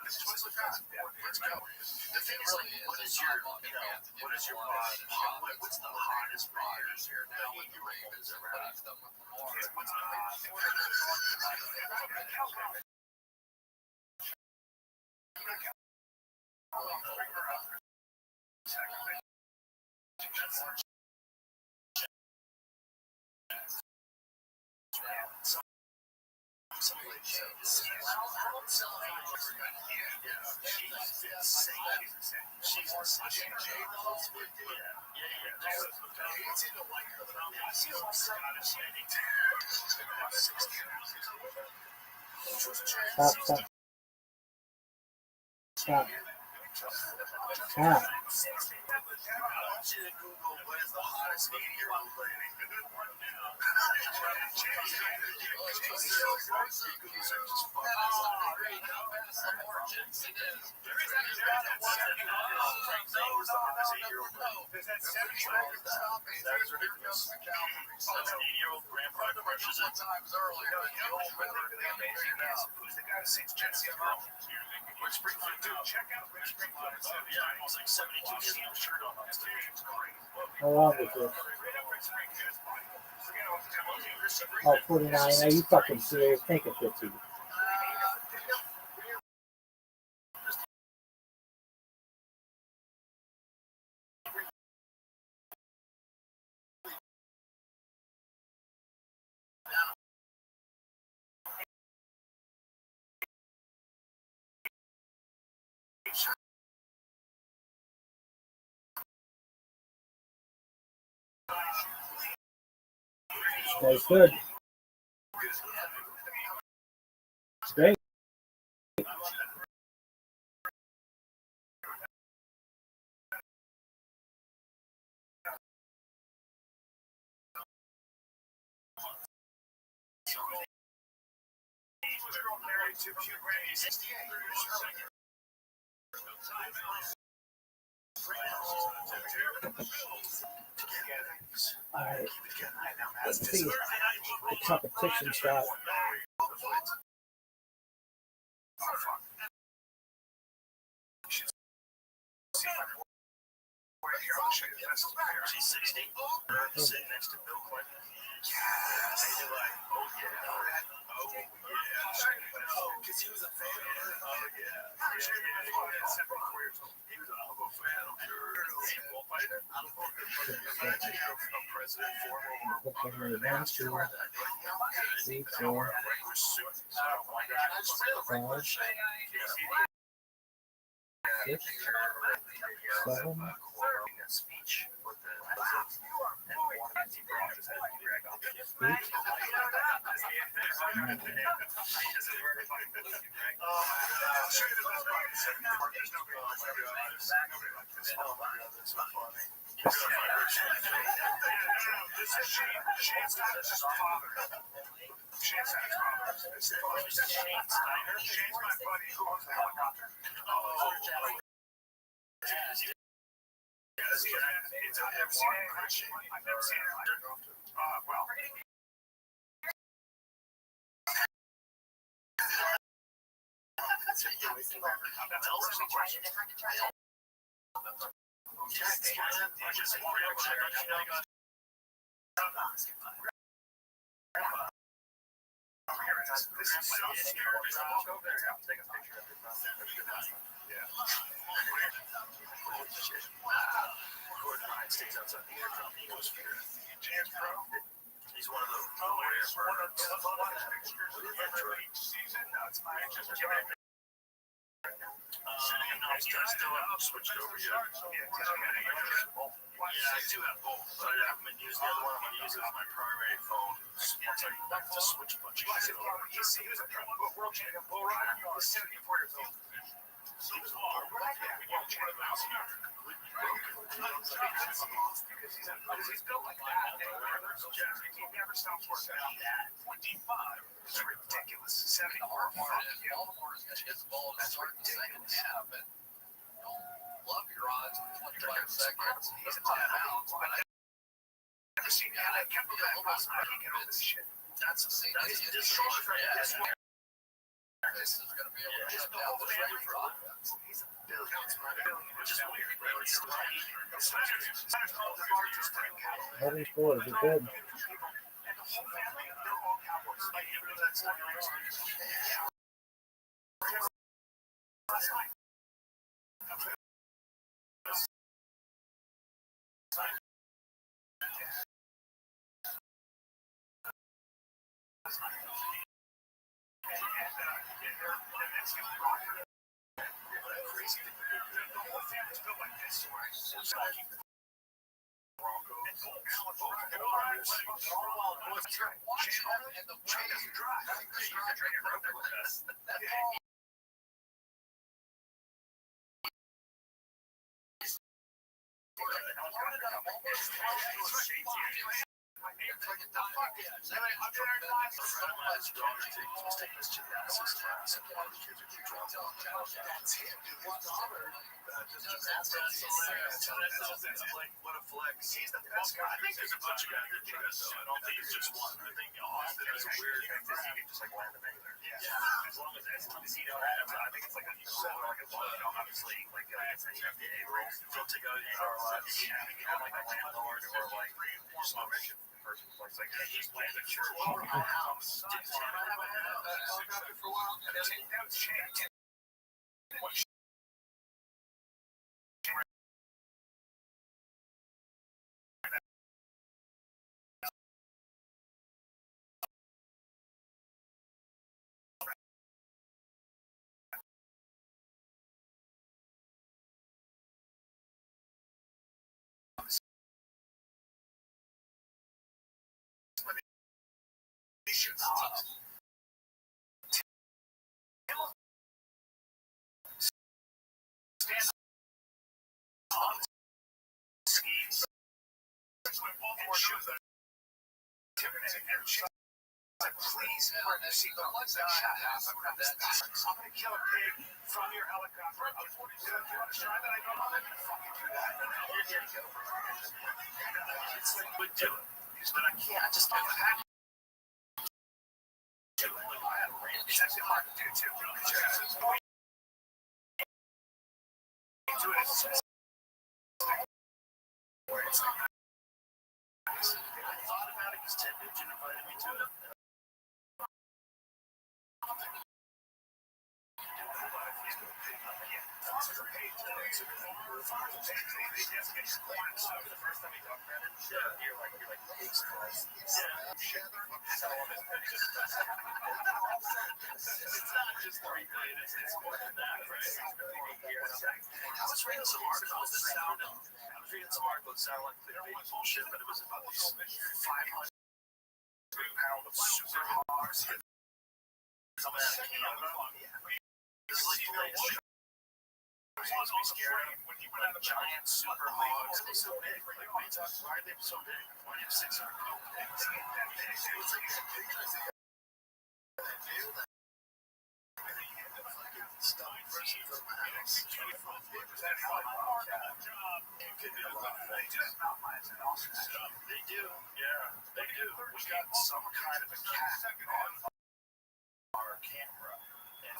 Let's go. The thing is, like, what is your body? What's the hottest bars here now when you ravens around? What's the hottest? Stop. Stop. I want you to Google what is the hottest 80-year-old lady. That is ridiculous. That's an 80-year-old grandpa that rushes it. Who's the guy that sings Jesse Allen? Rick Springfield, dude. Check out Rick Springfield. Yeah, he was like 72 years old, shirt on stage. How long is this? Oh, 49. Are you fucking serious? Take a 50. That's good. Great. All right. Let's see the competition shot. She's 60. Sitting next to Bill Clinton. Yes. And you're like, oh yeah. Because he was a fan. Oh yeah. He was an Alamo fan. Fighter. Imagine a president, former master. 3, 4, 5, 6, 7. Speech with the Shane's my buddy who owns the helicopter. I've never seen it. I've never seen it. Well. Stays outside the aircraft. He goes for James Pro. He's one of the rare birds. Season. No, it's fine. I still haven't switched over yet. Yeah, I do have both, but I haven't been using the other one. I'm going to use it as my primary phone. Once I to switch a bunch of shit over. He was a world champion bull rider. He was 74 years old. He was world champion mouse rider. Because he's built like that. He never stops working out. 25. It's ridiculous. 74. Baltimore is going to hit the ball to start the second half, and love your odds in 25 seconds. He's a timeout, but I never seen that. I kept it that last night. I can't get over this shit. That's this is going to be able to shut down the trade for offense. He's a billion, which is weird. Having scores is good. And the whole family, they're all Cowboys. Like, you know, that's not last night. Crazy. The whole family's built like this. What a flex. He's the best guy. I think there's a bunch of guys that do that, though. I don't think it's just one. I think Austin is a weird thing that he can just like land them anywhere. Yeah. As long as you know that, I think it's like a roll, like a ball, you know, obviously, like it's an FDA roll. Don't take out any RLS. You have like a landlord or like just not rich person. It's like, hey, just land a church. House. Didn't tell me about that for a while. That was changed. Please, see the ones that shot out. I'm going to kill a pig from your helicopter. I'm 42. If you want to try that, I go, I'm going to fucking do that. It's like, would do it. But I can't. I just don't have to. It's actually hard to do, too. Do it. Where it's like, I thought about it because Ted Nugent invited me to it. It's not just the replay, it's more than that, right? I was reading some articles that sound was reading some article that sounded like clickbait bullshit, but it was about these 500 pound of super hogs. Some of that Canada. This is like the latest show. I'm supposed to be scared of like giant super hogs. They're so big. Like, what are you talking? Why are they so big? Why do you have 600 pound pigs? It's like a pig. Stuff person from the house. You could do a lot of things. They do, yeah, they do. We got some kind of a cat on our camera. And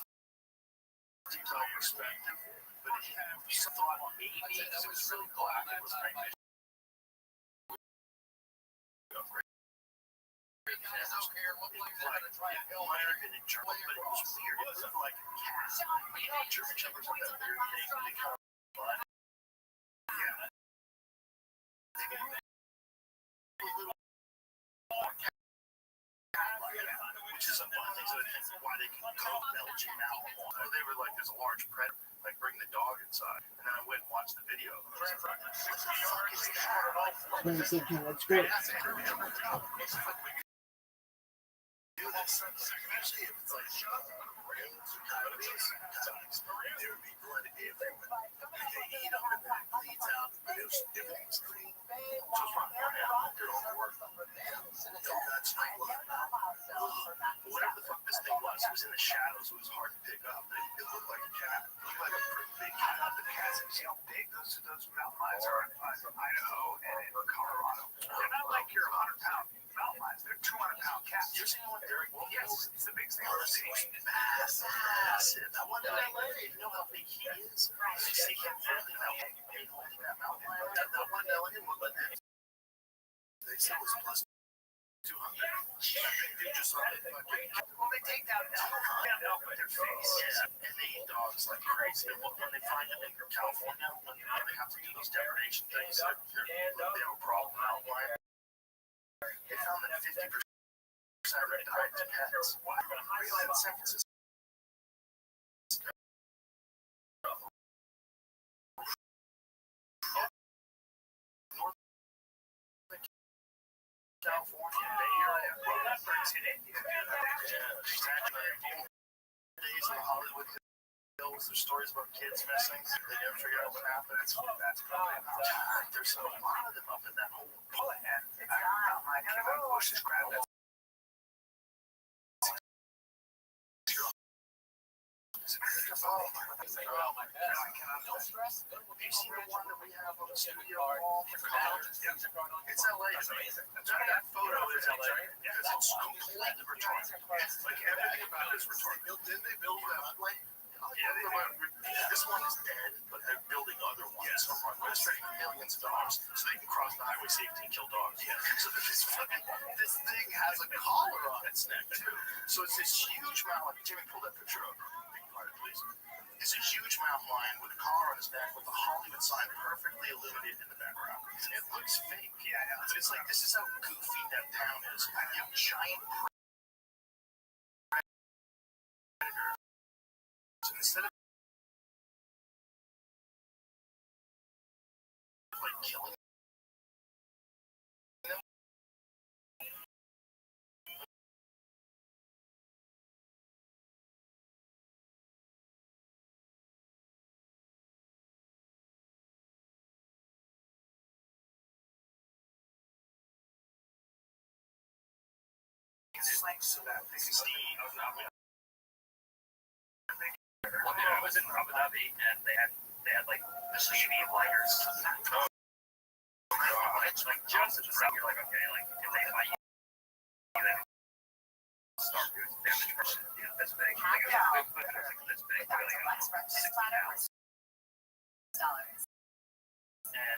keeps all perspective. But we thought maybe because it was really black, it was night vision. But it was weird. It wasn't like a cat. But you know, German shepherds have that weird thing. They kind of blood. Yeah. Which is one of the things I think why they can call Belgian Malinois. They were like, there's a large predator, like bring the dog inside. And then I went and watched the video. That's great. Especially if it's like rains or coyotes, sometimes there would be blood everywhere. They eat them and then it bleeds out, but it was clean. So it's not one animal, they're all worth them. No guts, no blood. Whatever the fuck this thing was, it was in the shadows, it was hard to pick up. It looked like a cat. It looked like a pretty big cat. The cats, you see how big those mountain lions are from Idaho and in Colorado. They're not like your 100-pound mountain lions. They're 200-pound cats. You're seeing one Derek Wolf? Yes, it's the biggest thing I've ever seen. Massive. That one in LA, you know how big he is? You see him holding that mountain lion? That one in LA, they said was plus 200. They just saw it fucking. Well, they take that milk with their face. Yeah, and they eat dogs like crazy. And when they find them in California, when they have to do those depredation things, they have a problem outline. They found that 50% died to pets. Wow. In San Francisco. California, Bay Area, days in Hollywood Hills, there's stories about kids missing. They never figure out what happened. That's probably God, there's a lot of them up in that hole. Bushes grab that. Have you seen the one that we have on the studio wall? It's LA. That photo is LA because it's completely retarded. Like everything about it is retarded. Didn't they build that one? Yeah, this one is dead, but they're building other ones. Yes. They're spending millions of dollars so they can cross the highway safety and kill dogs. Yeah. So this thing has a collar on its neck too. So it's this huge mountain. Jimmy, pull that picture up. Please. It's a huge mountain lion with a collar on his neck with a Hollywood sign perfectly illuminated in the background. It looks fake. Yeah, but it's like this is how goofy that town is. You have giant predators. So instead of like killing them, it's like so that they can see. I was in Abu Dhabi and they had like the UV lighters. Like just at the front, you're like, okay, like if they fight you, then start doing damage from this big. Like this big, really, 60 pounds. And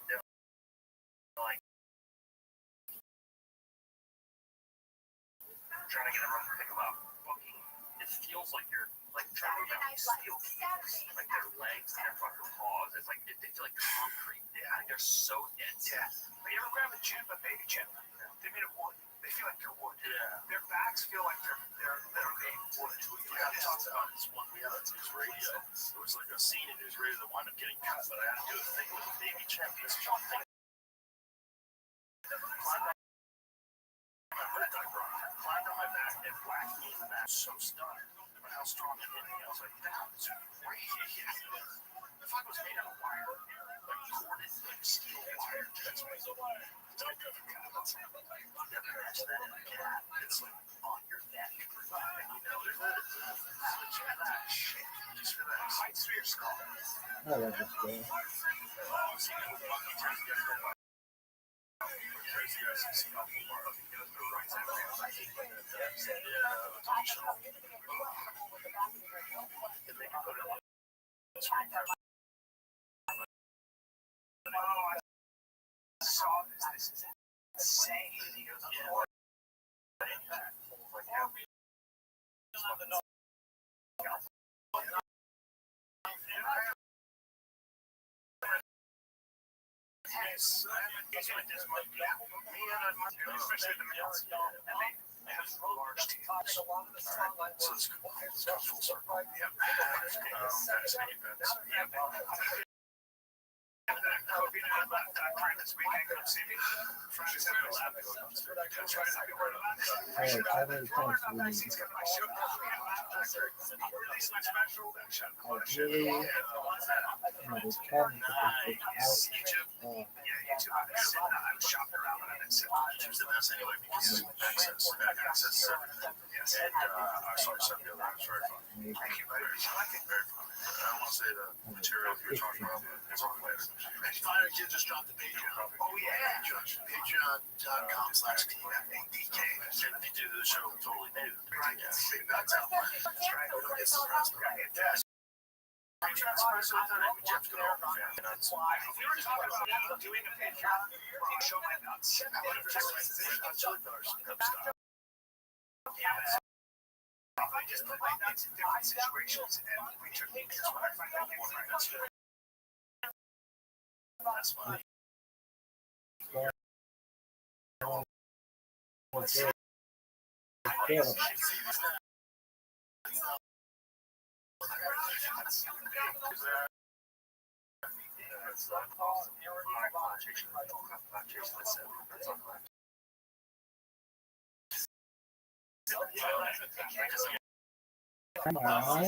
they're like trying to get everyone to pick them up. It feels like you're like trying to get steel cages, like their legs and their fucking paws. It's like they feel like concrete. Yeah, they're so dense. Yeah. Have you ever grabbed a chimp, a baby chimp? They made of wood. They feel like they're wood. Yeah. Their backs feel like they're made of wood. We got to talk about this one we had on news radio. It was like a scene in news radio that wound up getting cut, but I had to do a thing with a baby chimp. This one thing climbed on my back and whacked me in the back. So stunned by how strong it hit me. I was like, that was great. The fuck was made out of wire, like corded, like steel wire. That's what it's like. You never match that in a cat. It's like on your neck. And you know, there's that shit. Just for that heights for your skull. I love this game. This is insane. Especially the males. They have large teeth. So it's got full circle. Yep. Hey, how many times do we I really, you know, this cat is out. I'm shopping around and I said, choose the best anyway because access to everything. And sorry, something else. I'm sorry. Thank you very much. I like it very fun. I don't want to say the material you're talking about, but it's on later. Fire Kid just dropped the Patreon. Oh yeah, Patreon.com/TFADK. They do the show totally new. Right, that's out. That's right. We don't get surprised. Yeah. We were talking about Doing a Patreon, show my nuts. I would have just like I just put my nuts in different situations and we took pictures when I find out what my nuts are. That's fine. What's it? Yeah. Come on.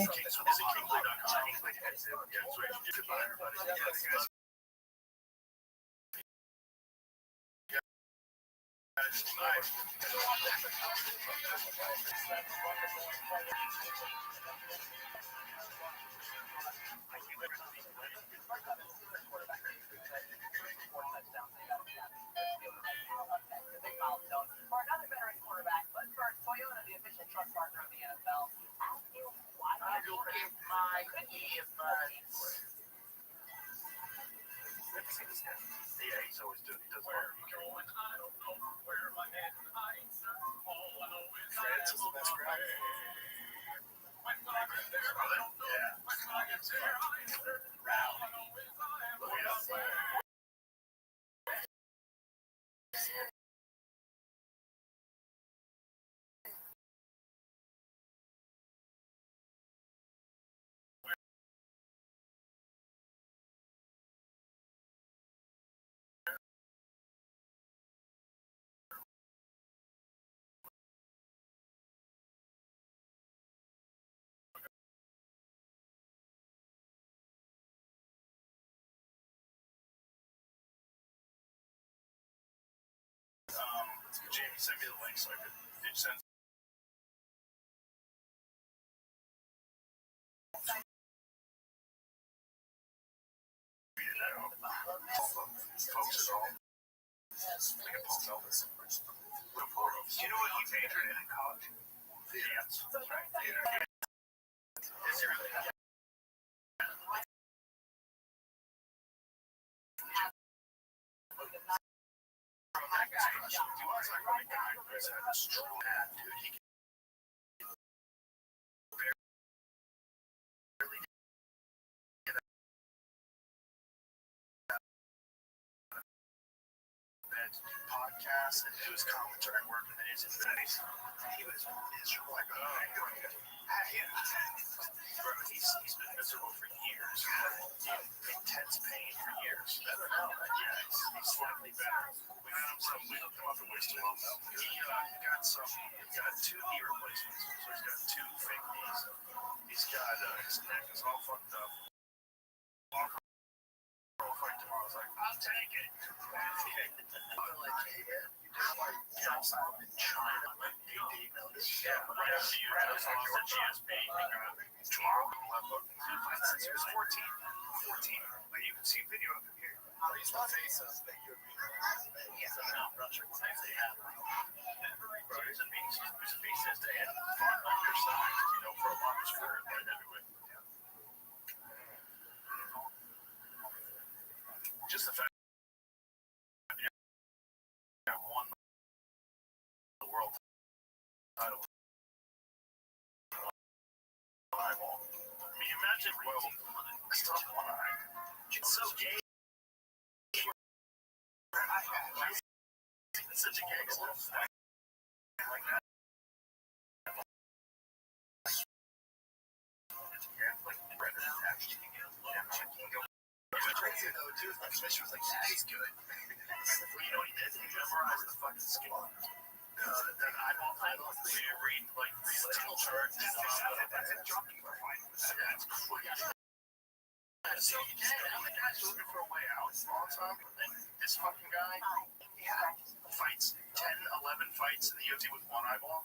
Yeah, he's always doing. He does work. France is the best route. Jamie sent me the link so I could. Did you send? Folks at all. Like a Paul Elvis. You know what he majored in college? Dance. That's right. Theater. Is he really? Podcast and do his commentary work and then he's in bed. He was miserable. Like, oh, he's been miserable for years. In intense pain for years. Better now. Yeah, he's slightly better. We hooked him up at Western. He got two knee replacements. So he's got two fake knees. He's got his neck is all fucked up. Fight tomorrow. I was like, I'll take it. Johnson in China, like 8 day notice. Yeah, right after you had us on the GSP. Tomorrow, he was 14. But you can see video of him here. He's not face us. He's a Russian. Bro, he's a beast. He's a beast as day and fought undersized, for a long career at heavyweight. Just the fact that you won the world title. Eyeball. I mean, imagine, I still have one eye. It's so gay. It's such a gangster. Like that. Crazy though, too. My commissioner was like, yeah, he's good. Well, you know what he did? He memorized the fucking skill. That eyeball title. We read like title charts and jumping for fighting. That's crazy. So the guy's looking for a way out all the time. And this fucking guy, fights 10, 11 fights in the UFC with one eyeball.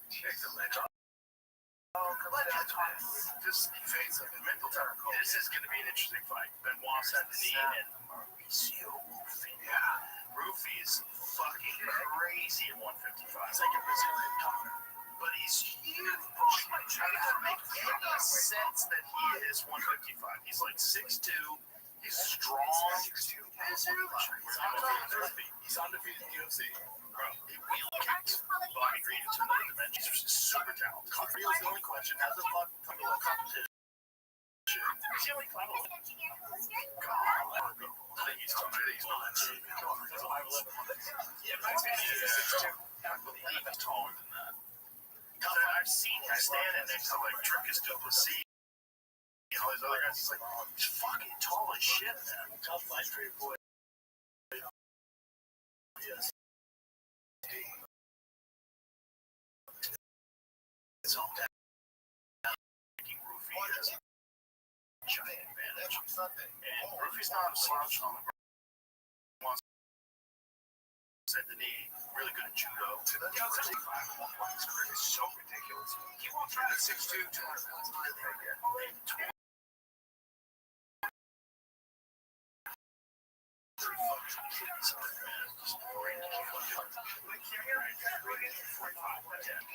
Just face of mental terror. This is going to be an interesting fight. Benoit Saint-Denis and Mauricio Rufy. Yeah, Rufy's fucking crazy at 155. He's like a Brazilian Connor, but he's huge. It doesn't make any sense that he is 155. He's like 6'2". He's strong. 6'2". He's undefeated in the UFC. Bro, he wheel kicked Bobby Green into another dimension. He's super talented. Here's the only question: has a little competition? Is he only 5'11"? God, I think he's not. He's 5'11". Yeah, but he's 6'2". I believe he's taller than that. I've seen him standing next to like Dricus Duplessis. All these other guys, he's like, he's fucking tall as shit, man. Tough fight for your boy. Yes. It's all down. Rufy has a giant advantage. And Rufy's not a slouch on the ground. Saint-Denis, really good at judo. It's so ridiculous. He won't try to 6'2", 200 pounds.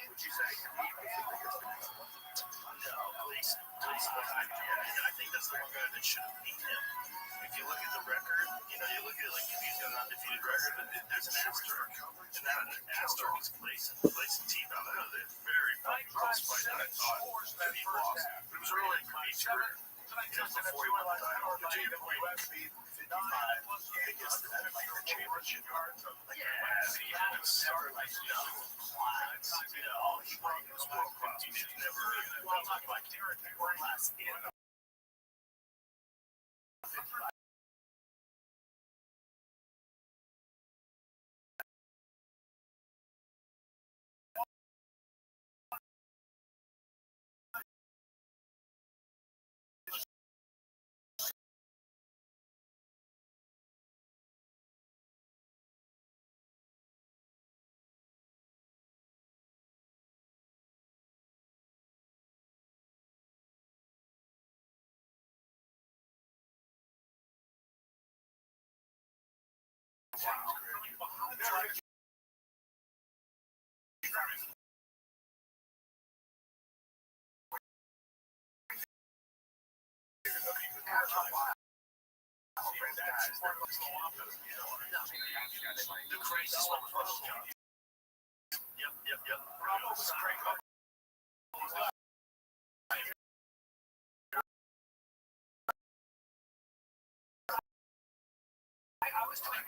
Would you say? No, at least I think that's the one guy that should have beat him. If you look at the record, you look at like if he's got an undefeated record, but there's an asterisk, and that asterisk is placing team out of it. Very fucking close fight that I thought that he lost. But it was early in Khabib's career. Just before he won the title, the UFC 55 biggest championship. He had to start like he won his world class. You should never talk about world class in the craziest one was Yep. I was doing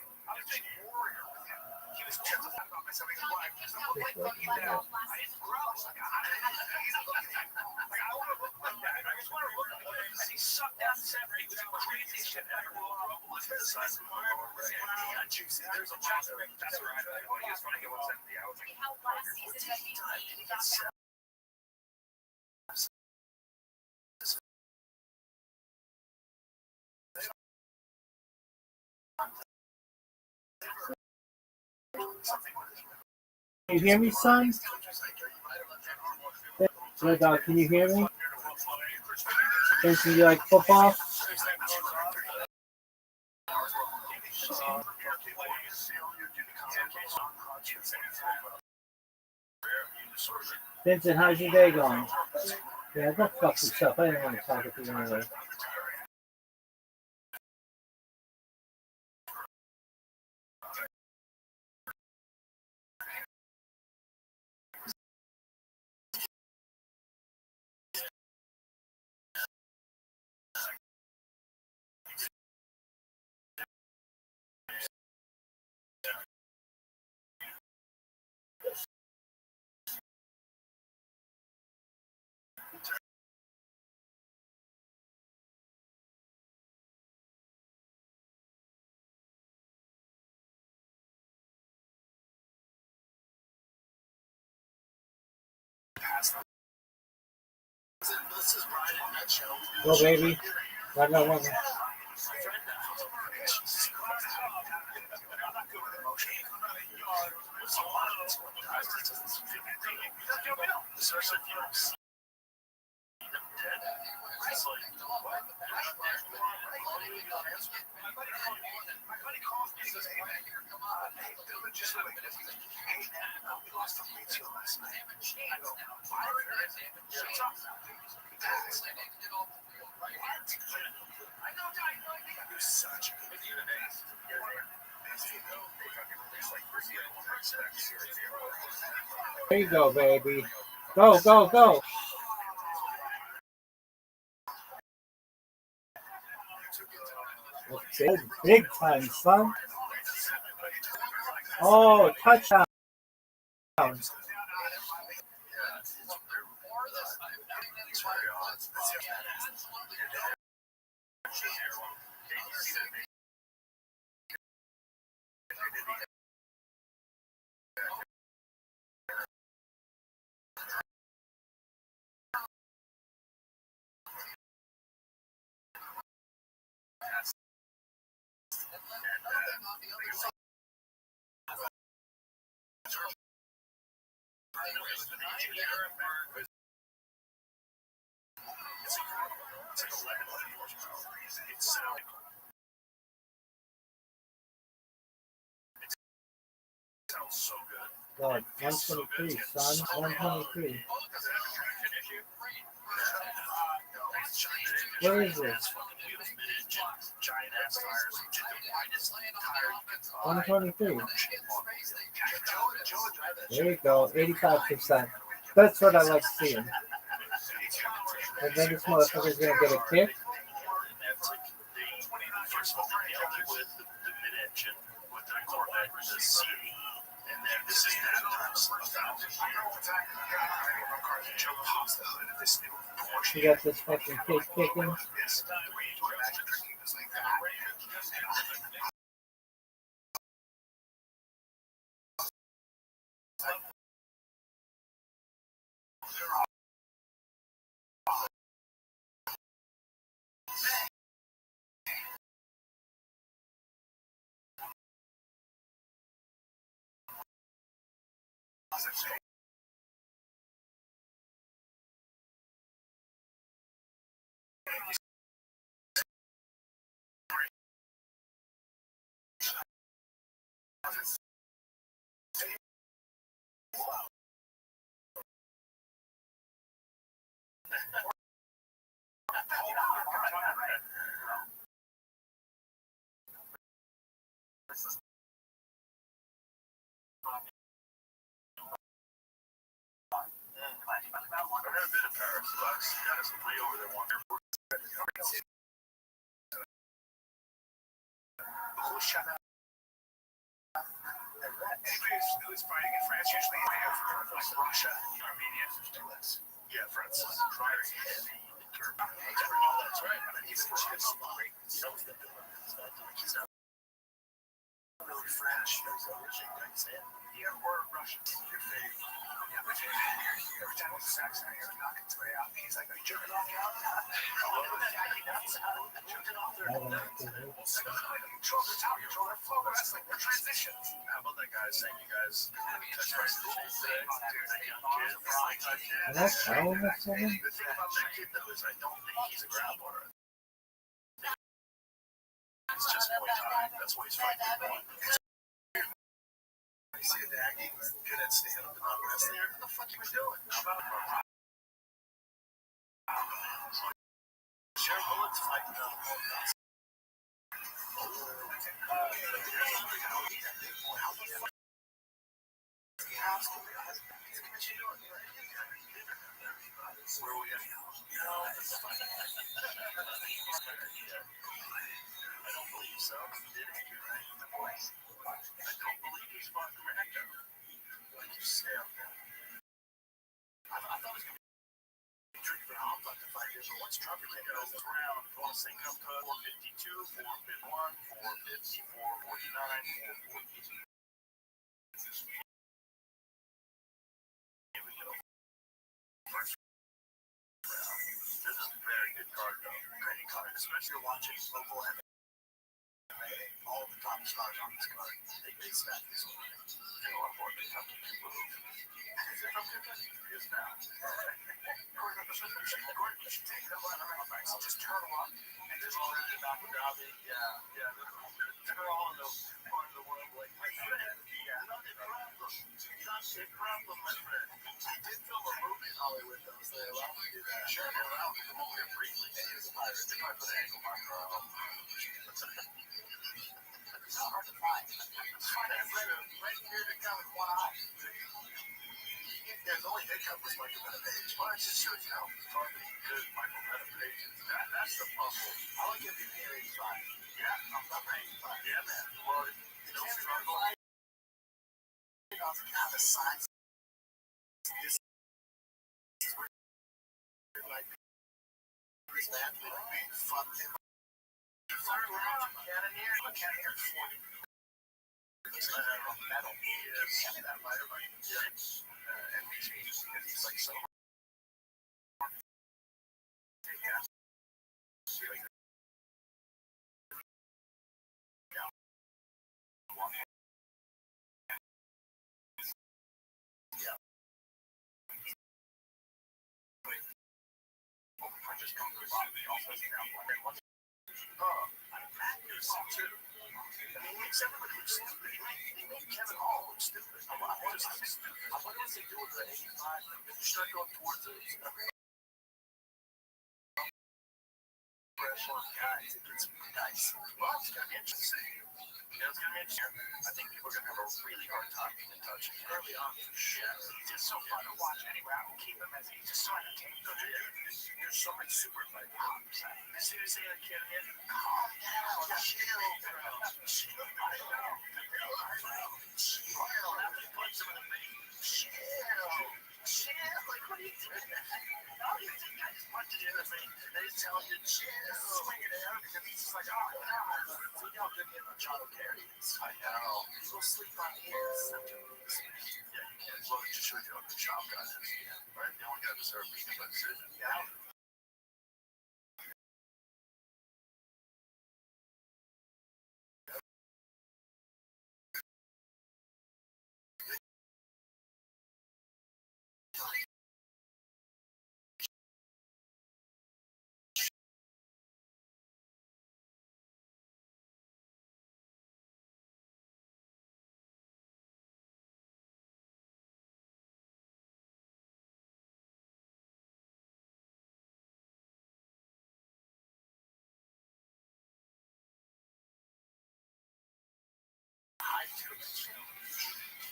warrior with him. He was gentle about myself. He's like, I didn't grow. He's looking at me. I want to look like that. I just want to look like that. crazy shit ever. The size of the lower right. Yeah, juicy. There's a lot of that's right. When he was trying to get 170 out, like, How last season WWE got that. Can you hear me, son? Yo, dog, can you hear me? Jason, you like football? Vincent, how's your day going? Yeah, go fuck yourself. I didn't want to talk to you anyway. Go, baby. Right now, one. There you go, baby. Go, go, go. Big, big time, son. Oh, touchdown. God, 123, son. 123. Where is this? 123. There you go, 85%. That's what I like seeing. And then this motherfucker's gonna get a kick. You got this fucking kick kicking. Anybody who's fighting in France usually have like Russia, Armenia, yeah, France. That's right. Here or Russian? Your favorite. Yeah, but every time it's Saxon, I hear him knocking his way out. He's like, are you jerking off out? Jerking off their control their top, control their flow, wrestling, their transitions. How about that guy saying you guys touch my stools today? That young kid. Is that Kyle next to him? The thing about that kid though is I don't think he's a grappler. It's just Muay Thai. That's what he's fighting for. You see a Daggy good at stand up and not wrestling. What the fuck you was doing? How about Share bullets fighting down the podcast. Where are we at? I don't believe so. Did he? Right? The voice. I don't believe he's fought Miranda. Like you say up there. I thought it was going to be tricky for Hamza to fight him, but once Trump Here goes this round. Crossing up 452, 451, 450, 449, 442. Here we go. First round. This is a very good card, though. Great card, especially if you're watching local MMA. All the top stars on this card, they stack this one. You know what Kentucky can move. Is it from Kentucky? It is now. You should take that one around. Just turn them on. And this already in Abu Dhabi. Yeah. They're all in the part of the world like, my friend, not a problem. Not a problem, my friend. I did film a movie in Hollywood that was they allowed me to do that. Sure, they're allowed to come over here briefly. And he was a pirate. If I put an ankle marker on them. It's not hard to find. Find that right here to come with one eye. There's only hiccup was Michael Page. Well, that just shows you how fucking good Michael Page is. That's the puzzle. I like him to be 85. Yeah, I'm 85. Yeah, man. Well, no struggle. Have a size. This is where like this man fucked him. Third round, Cannoneer 40. Metal. Yes. That fighter, right? Yes. NBC. And he's like so. Yeah. Punches come through. Also, too. I mean, he makes everybody look stupid. He made Kevin Hall look stupid. I wonder what they do with the 85. You start going towards the fresh on guys. It gets nice. Well, it's going to be interesting. It's going to be interesting. I think people are going to have a really hard time being in touch early on. Yeah. He's just so fun to watch anyway. I would keep him as he's just so entertaining. There's so many super fights. As soon as they get a kid in, Calm down. Chill, bro. chill. After you punch him in the face. Chill. Like, what are you doing? How do you think I just punched you in the face? They just tell you, chill. Swing it out because he's just like, oh, yeah. See how good Machado Carey is. I know. Go sleep on his. Yeah, you can't. Well, it just shows you how good Shop God is. Right? The only guy deserved beating by decision. Yeah.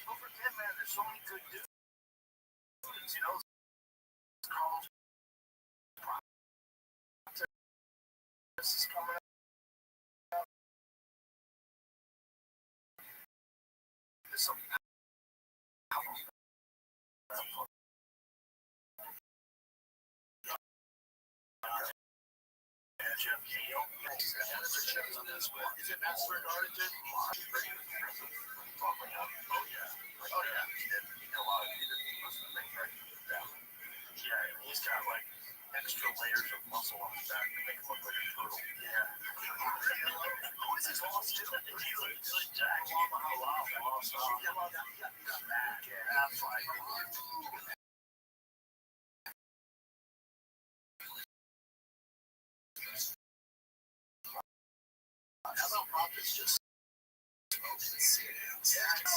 Don't forget, man, there's so many good dudes. You know, Carlos this is coming up. There's some Jim Neal. Jennifer shows on this one. Is it Master Garden? Oh yeah. He did. He did a lot of most of the things right. Yeah, and he's got like extra layers of muscle on his back to make him look like a turtle. Yeah. Who is his boss too? He's like Jack. Yeah, that's fine. How about Rockets just smoking and sitting? Yeah.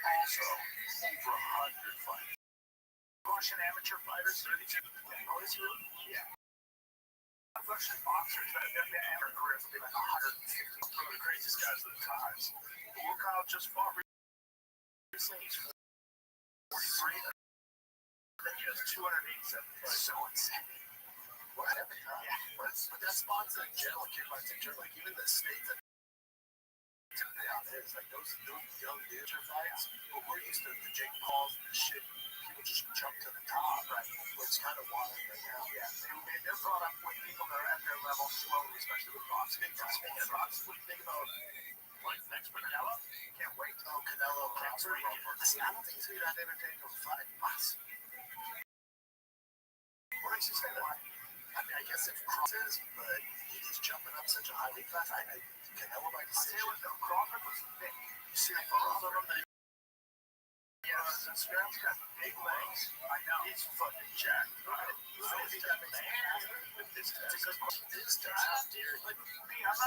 Also, over 100 fights. Russian amateur fighters, 32. Oh, is he really? Yeah. Russian boxers that have been amateur careers will be like 150. One of the craziest guys of the times. Look how just fought recently. He's 43. Then he has 287 fights. So insane. What happened? Yeah. But that spawns in general, like even the states that out there, it's like those young dudes are fights. But we're used to the Jake Pauls and the shit. People just jump to the top, right? But it's kind of wild right now. Yeah. They're brought up with people that are at their level slowly, especially with boxing. Speaking of boxing, what do you think about like next Canelo? Can't wait. Oh, Canelo. See, I don't think it's that entertaining of a fight. What makes you say that? I mean, I guess it crosses, but he's jumping up such a high weight class. Canelo by decision. I'll tell you what, though, Crawford was thick. You see the photos of him? Yes, Instagram's got big legs. I know. He's fucking jacked. I'm not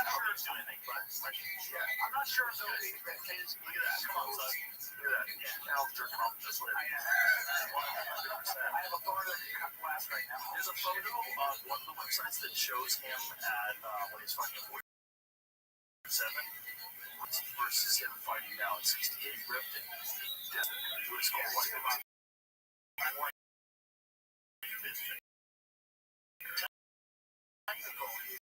sure he's doing anything, but I'm not sure he's doing anything. Look at that. Come on, son. Look at that. Now I'm jerking off this way. I have a photo that you cut glass right now. There's a photo on one of the websites that shows him at when he's fighting 47 versus him fighting now at 68. Ripped it. It was called like about technical. He's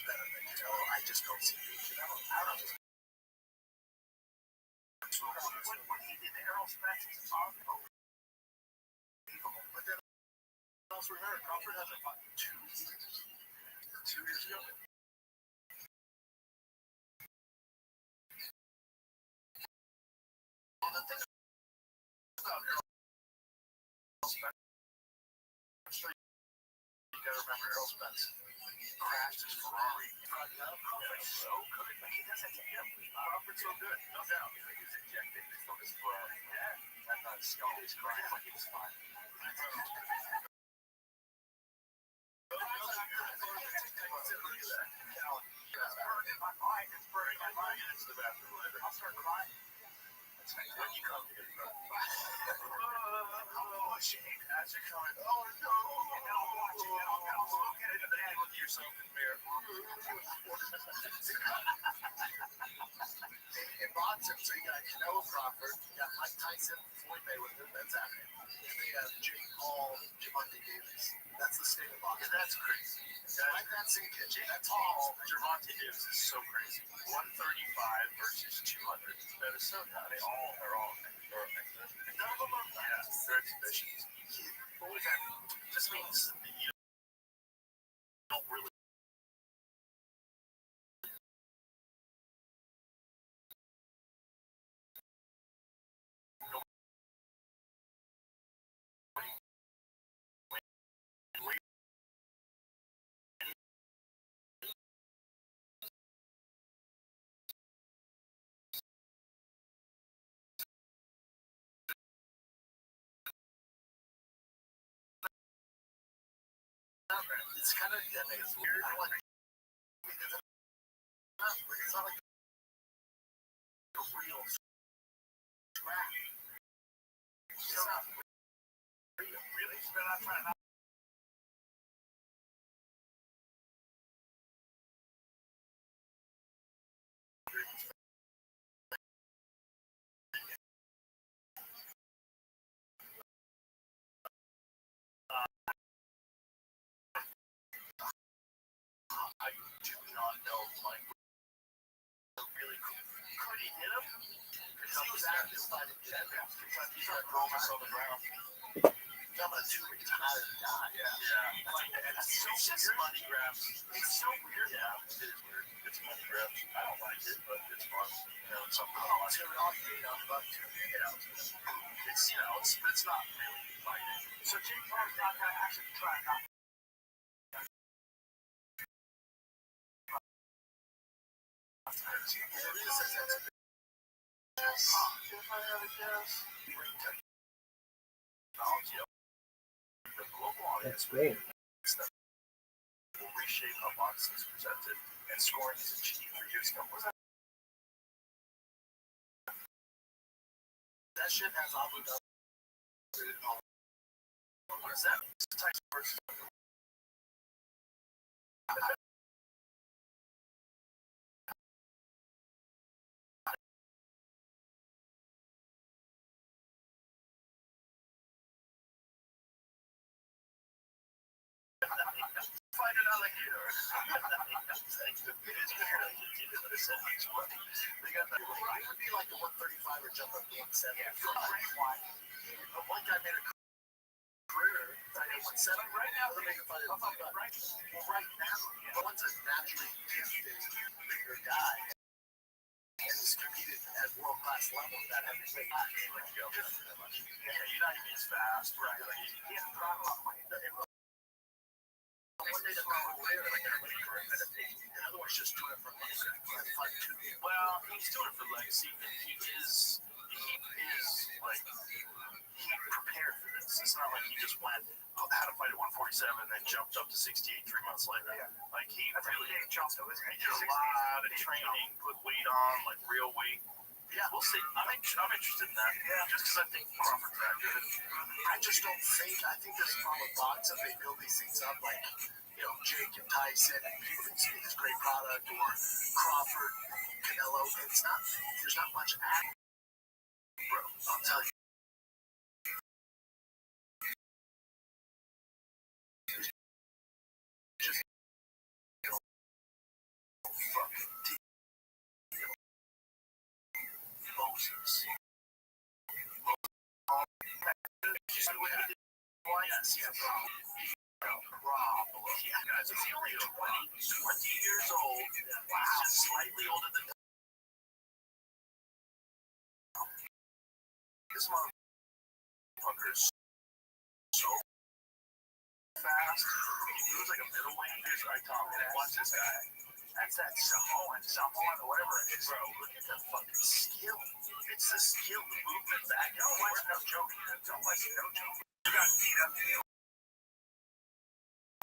better than Canelo. I just don't see Canelo. I don't know. What he did to Errol Spence is unbelievable. But then also remember, Crawford hasn't fought 2 years. 2 years ago. Well, the thing about Errol Spence, you gotta remember Errol Spence crashed his Ferrari. Crawford's so good. Like he doesn't get him. Crawford's so good. No doubt. He was ejected from his Ferrari. Yeah. And not skull. He's crying like he was fine. Into the bathroom later. I'll start crying. When you come here, oh, shame. As you're coming, oh no. And now I'm watching, and I'm looking at it, and then you look at yourself in the mirror. In boxing, so you got Canelo Crawford, you got Mike Tyson, Floyd Mayweather, that's happening. And then you have Jake Paul, Gervonta Davis. That's the state of boxing. Yeah, that's crazy. Like that sink in. Jake Paul, Gervonta Davis is so crazy. 135 versus 200. That is so nuts. They all are exhibitions. None of them are they're exhibitions. What was that? Just means that you don't really. It's kind of, yeah, it's weird. I like because it's not like a real scrap. It's not real. Really? Spend out trying to. like really cool. Could he hit him? Because he was active fighting he's like Romas on the ground. I'm a two retired guy. Yeah. And it's just money grabs. It's so weird. Yeah, it is weird. It's money grabs. I don't like it, but it's fun. You know, it's something I like. It's not really fighting. So Jake Paul's not going to actually try not to. If I had a guess, the global audience That's great. will reshape how boxing is presented and scoring is achieved for years to come. That shit has Abu Dhabi. What is that? It's a Tyson versus. Find an alligator. They got that. It would be like the 135 or jump up game 7. One guy made a career fighting 170. Right now, they're making fight at 135. Well, right now, one's a naturally gifted, bigger guy. And he's competed at world class level at that heavy weight. Yeah, you're not even as fast, right? Like, he hasn't brought a lot of money. One day to go away, like a winning career, in other words, just doing it for legacy. Well, he's doing it for legacy, and he prepared for this. It's not like he just went, had a fight at 147, and then jumped up to 68 3 months later. Yeah. Like, he really jumped up. He did a lot of training, put weight on, like real weight. Yeah, we'll see. I'm interested in that. Yeah, just because I think Crawford's that good. I just don't think. I think there's a problem with boxing. They build these things up like, Jake and Tyson, and people think see this great product, or Crawford, Canelo. And it's not. There's not much action, bro. I'll tell you. Moses. Yes. Yeah, guys, he's only 20 years old. Wow. He's just slightly older than this motherfucker is so fast. He moves like a middleweight. Here's right, Tom. Watch this guy. That's that Samoan or whatever it is. Bro, look at the fucking skill. It's the skill, the movement back. Don't like no joke. Don't like no joke. You got beat up.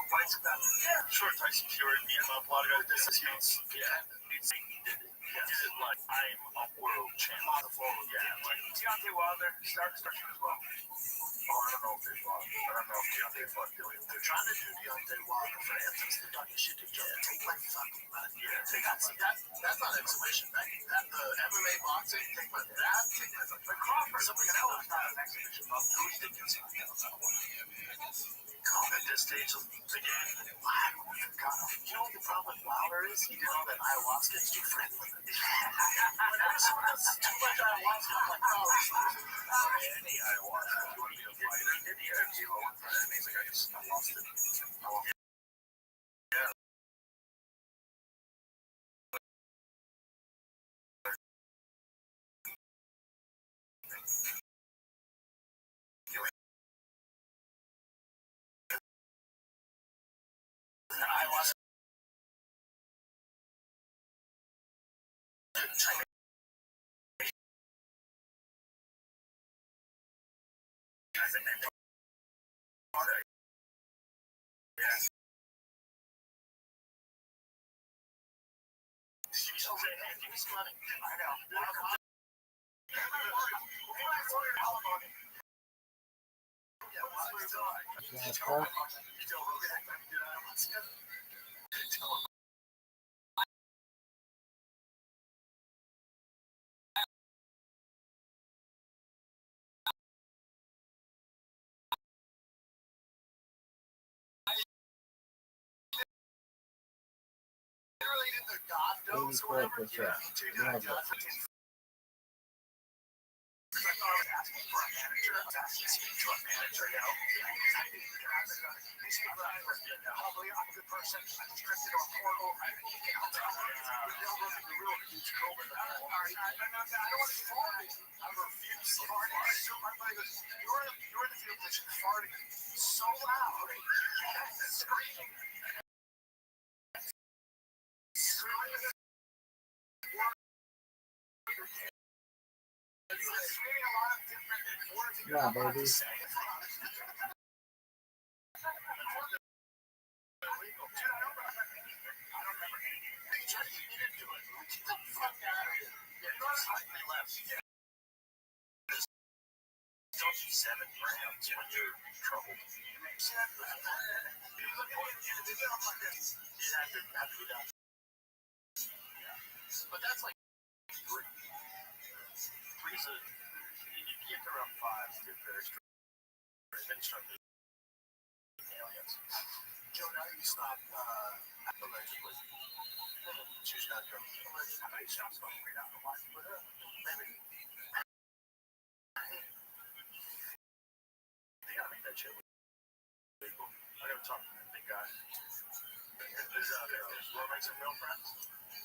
Fights about it. Yeah, sure, Tyson Fury beat him up. A lot of guys. This is huge. Yeah. He did it. He did it like, I'm a world champion. Yeah, like Deontay Wilder, starting as well. Oh, I don't know if they fought. I don't know if Deontay fought Dillian. They're trying to do Deontay Wilder for Anthony. They're talking shit to each other. Take my fucking money. Yeah, that's not exhibition. That the MMA boxing, take my dad, take my fucking. But Crawford, something else is not an exhibition. Who do you think is at this stage of the game? You know what the problem with Wilder is? He did all that ayahuasca. It's too friendly. Whenever someone does too much ayahuasca, I'm like, oh, any ayahuasca. You want to be a fighter? Did the interview one time? And he's like, I lost it. Yeah. Ayahuasca. She's okay. Hey, give me some money. I know. Literally, the God 84%. Love it. I thought I was asking for a manager. I was asking to speak to a manager, you know. Probably I'm a good person. I just drifted to a portal. I don't want to fart. I refuse to fart. So my buddy goes, you're in the field position farting so loud. Screaming. Yeah, baby. $7 grams when you're in trouble. But that's like three. Three's a, you get to around 5, get very straight. Then you start losing aliens. Joe, now you stop allegedly. Choose not to. Allegedly. I might stop smoking right now. But maybe. They gotta make that shit legal. I gotta talk to that big guy. He's out there. We'll make some real friends.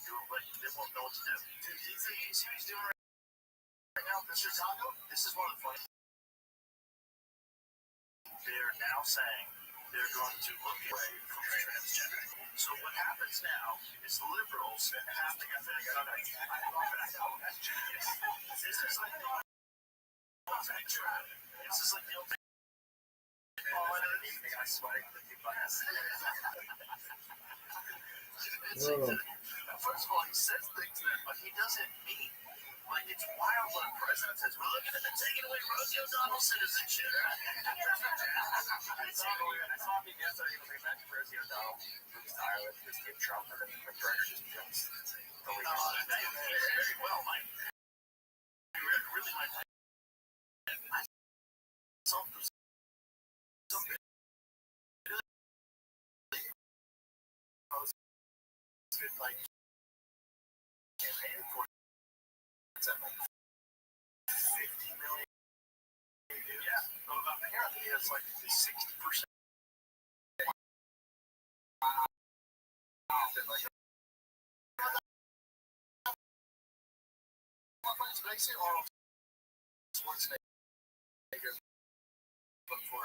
They won't know what to do. Dude, you see what he's doing right now? This Chicago? This is one of the funny. They're now saying they're going to look away from transgender. So what happens now is the liberals have to get their gun. This is like the old This is like the old I swear. First of all, he says things that he doesn't mean. Like, it's wild when a president says, we're looking at taking away Rosie O'Donnell's citizenship. I saw him yesterday when they mentioned Rosie O'Donnell moves to Ireland, just give Trump and McGregor just jumps. Very well, Mike. Really, Mike. Like campaign for it's at like 50 million. Yeah, well, apparently it's like 60%. They say Arnold Schwarzenegger look for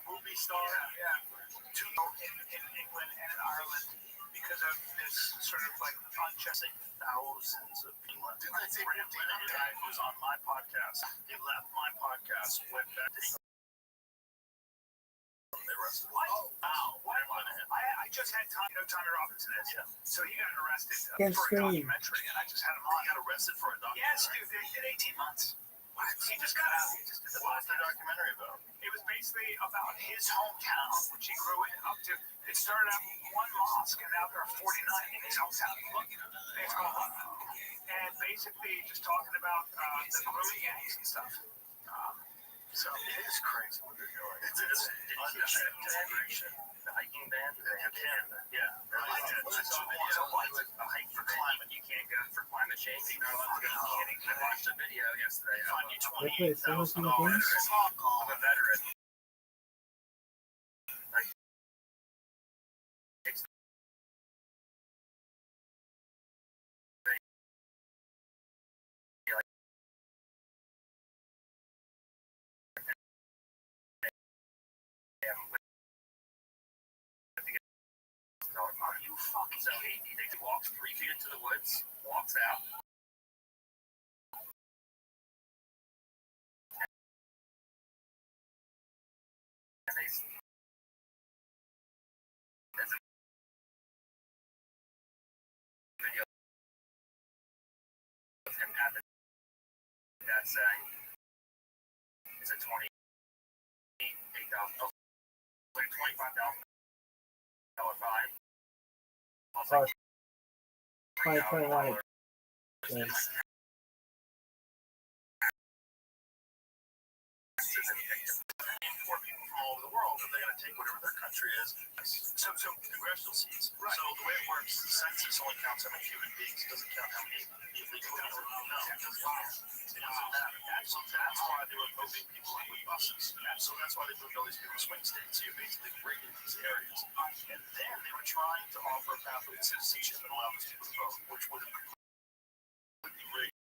movie star, in England and in Ireland because of this sort of like unjusting thousands of people. Didn't I say the guy who was on my podcast? He left my podcast, went back to England. They arrested. What? Oh, wow. I just had Tommy Robinson is. Yeah. So he got arrested for a documentary, and I just had him on. He got arrested for a documentary. Yes, dude. They did 18 months. What? He just got out. What was the documentary about? It was basically about his hometown, which he grew up to. It started out with one mosque, and now there are 49 in his hometown. And basically just talking about the Brooklyn gangs and stuff. So it is crazy what they're doing. It's integration. The hiking band they have Canada. Yeah. A hike for climate. You can't go for climate change. You're not allowed to go. I watched a video yesterday. Find you $28,000. I'm a veteran. Are you fucking so he walks 3 feet into the woods, walks out. And there's a video of him at the dad saying it's a $28,000, like $25,000 fine. Oh, 2021. Yes. For people from all over the world, and they're going to take whatever their country is This only counts how many human beings. It doesn't count how many illegal people. No, it doesn't matter. So that's why they were moving people in with buses. So that's why they moved all these people to swing states. So you're basically rigging these areas. And then they were trying to offer a pathway to citizenship and allow those people to vote, which would have completely rigged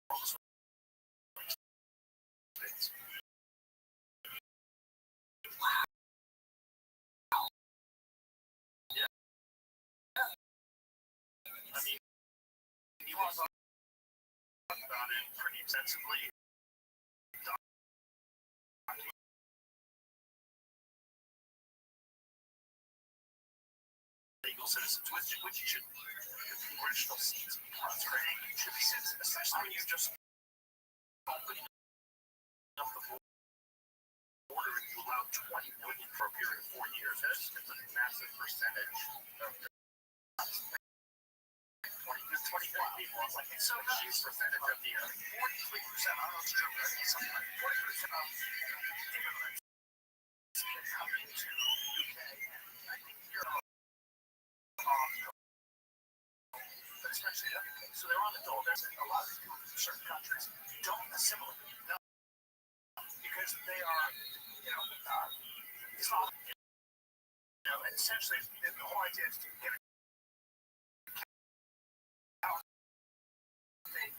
all the swing states. Yeah. I mean, you want to talk about it pretty extensively. Legal citizens, which you should be. The original seeds should be citizens, especially when you're just opening up the border and you allow 20 million for a period of 4 years. That's a massive percentage of the 20 million people. It's like it's so huge percentage of the 43%. I don't know if it's true, but it's something like 40% of immigrants come into the UK and I think Europe. But especially the UK. So they're on the dole. There's a lot of people from certain countries don't assimilate. No, because they are, Islam. And essentially, the whole idea is to get a caliphate,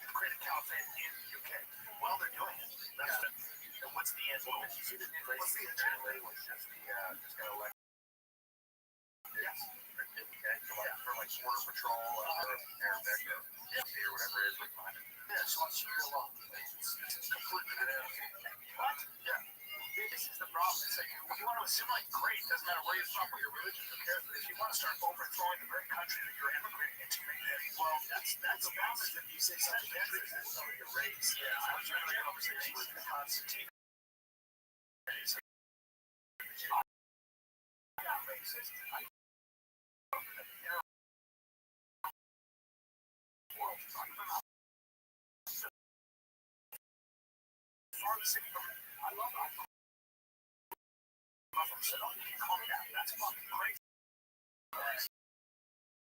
create a caliphate in the UK. Well, they're doing it. That's it. And what's the end? What's the agenda? Was just got elected. Yes. Okay. For like border patrol or Arabic or whatever it is. Yeah, so it's real long. It's completely bananas. What? Yeah. This is the problem. It's like, if you want to assimilate, great. It doesn't matter where you're from or your religion, who cares? But if you want to start overthrowing the very country that you're immigrating into, well, that's the problem. Is that you say such countries as your race. Yeah, I was having a conversation with Constantine. I'm not racist. I love that. So don't you call me that. That's fucking crazy.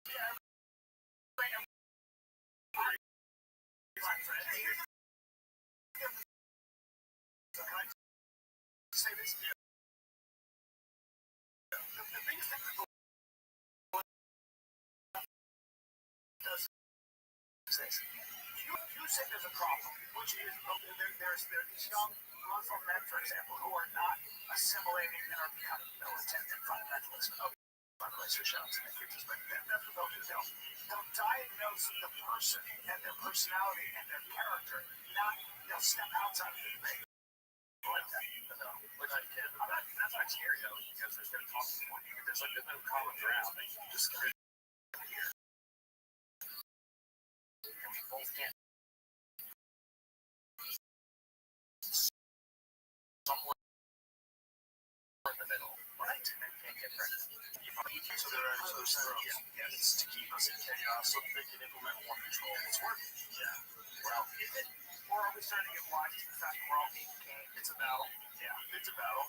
Yeah. Say this. The biggest thing people does is this. You say there's a problem, which is there's these young Muslim men, for example, who are not assimilating and are becoming militant and fundamentalist. By the way, so shout out to but that's what they'll do. They'll diagnose the person and their personality and their character, not they'll step outside of the debate. Like that. No, which I can. That's not scary though, because there's going to talk to one. There's like no common ground. They just come here. And we both can't. Somewhere in the middle, right? And can't get pregnant. So there are other strokes. Yeah, it's to keep us in chaos so they can implement more control. It's working. Yeah. Well, is it? Or are we starting to get wise to the fact that we're all being king? It's a battle. Yeah, it's a battle.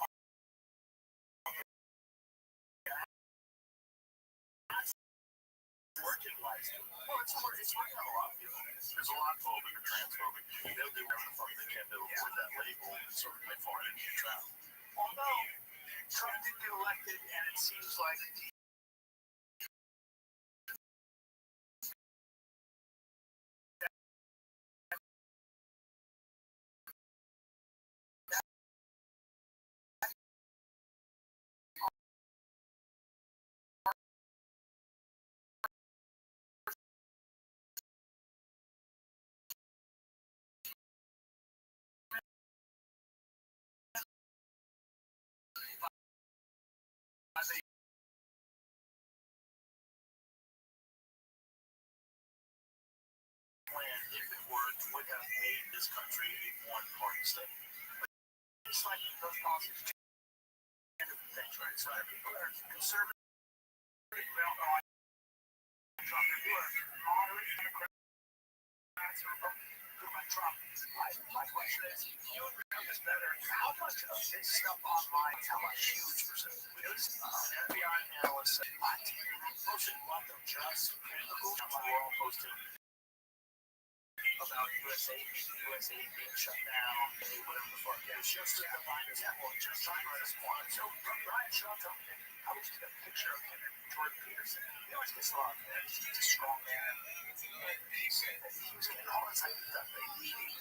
Working wise. Well, it's working on a lot of people. There's a lot of phobic or transphobic. They'll do whatever the fuck they can to avoid that label and sort of they fall into a trap. Although Trump did get elected, and it seems like plan, if it worked, would have made this country a one-party state. It's like those policies do things, right? So people that are conservative, well, Trump, who are moderate Democrats or who like Trump. My question is, you would know this better. How much of this stuff online How much huge percentage? An FBI analyst said, what? Posting what though? Just critical? We're all posting about USA being shut down, whatever the fuck. Yeah, just to define this point. Just trying to this point. So Brian Shaw told me, I was just a picture of him and Jordan Peterson. He always gets a lot of man. He's a strong man. And he said that he was getting all this like stuff.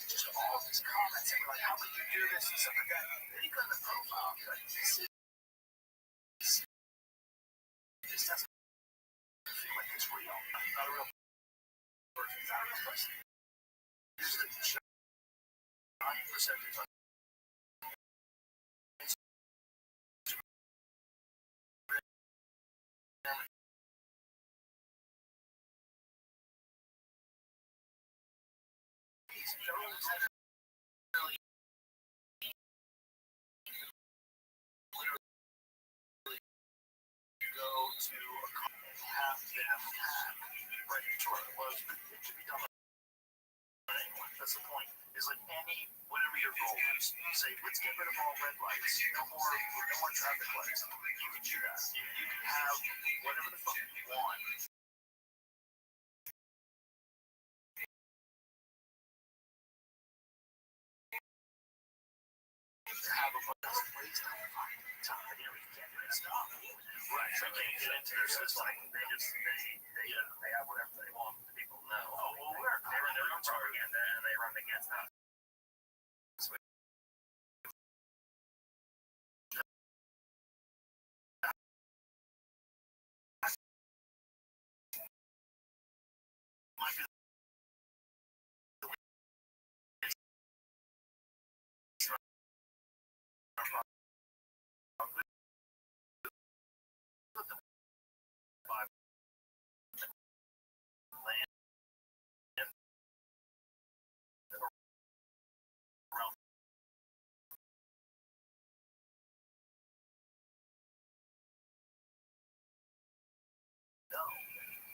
Just all these comments and like, how could you do this and stuff like that. Then he got in the profile. Like, this doesn't feel like it's real. Not a real person. Not a real person. Here's the 90% is go to a company and have them right sure it was, but it should be done by anyone. That's the point. Is like whatever your goal is, say let's get rid of all red lights, no more traffic lights. You can do that. You can have whatever the fuck you want. Have a bunch of ways to find time. You can't do that stuff. Right, so they can't get into their system. They have whatever they want. People know. Oh, well, they run their own propaganda and they run against us.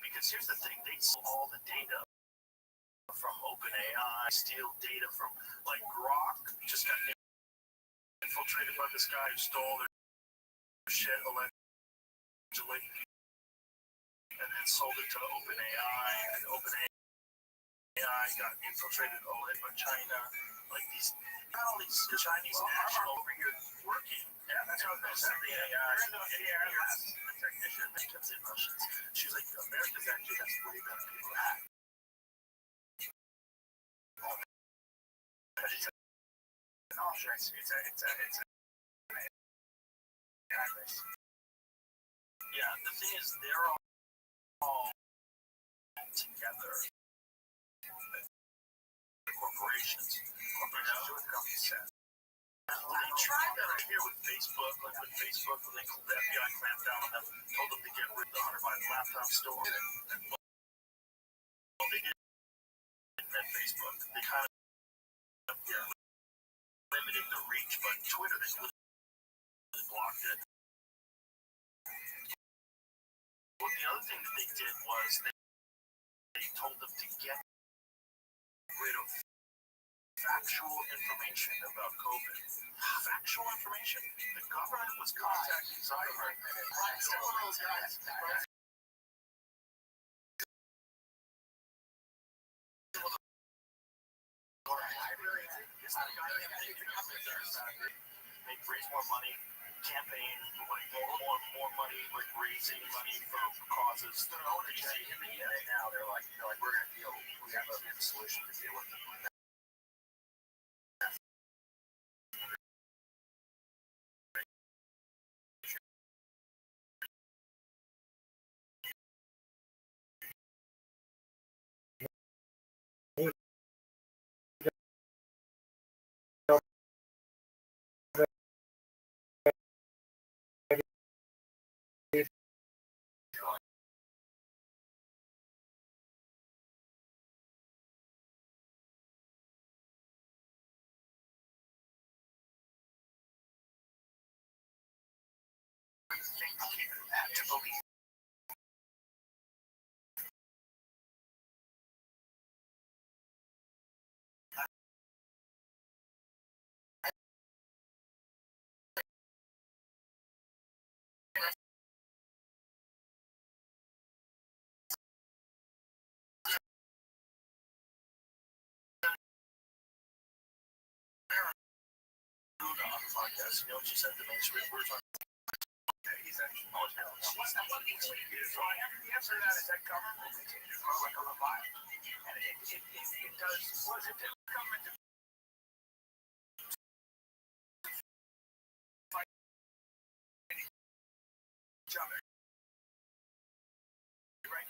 Because here's the thing, they steal all the data from OpenAI, steal data from, like, Grok just got infiltrated by this guy who stole their shit allegedly and then sold it to OpenAI, and OpenAI got infiltrated by China. Like, all these Chinese nationals over here working. Yeah, that's how they said the AI. The technician that kept saying Russians. She was like, America's actually has way better people to hack. Yeah, the thing is, they're all together. Corporations do what companies said. They tried that right here with Facebook, like with Facebook when the FBI clamped down on them, told them to get rid of the Hunter Biden laptop store. And well, they did at Facebook. They kind of limited the reach, but Twitter, they blocked it. Well, the other thing that they did was they told them to get rid of factual information about COVID. Factual information. The government was contacting Zuckerberg. Some of those guys. They raise more money, campaign, like more money, like raising money for causes. They're all in the end now. They're like we're gonna deal. We have a solution to deal with it. To believe. Alice, you know what she said to me? We were talking. He's actually the answer to that is that government will continue to grow like a Leviathan. And it does, was it the government to fight each other? Right?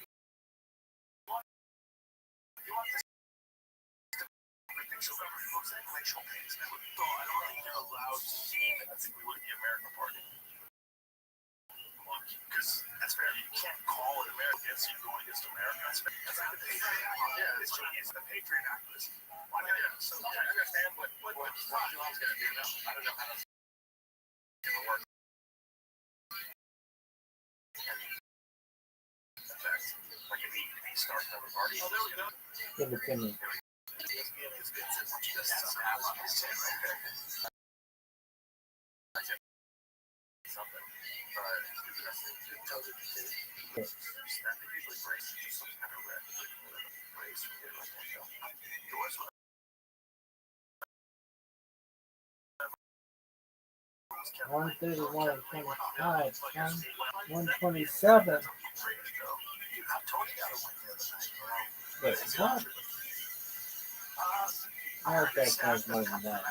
You want this to everything so government goes to glacial pace. I don't think you're allowed to name it. I think we would be American Party. Because that's fair. You can't call it America against you going against America. That's fair. That's like the Patriot Act. Yeah, it's the Patriot Act. Yeah, so I understand what Elon's going to do now. I don't know how that's going to work. Effect. Like if he starts another party. Oh, there we go. Independent. Something. Yes. That they usually breaks some kind of red race from here like that. Yours was 131 and 25, 127. Wait, what? I hope that counts more than that.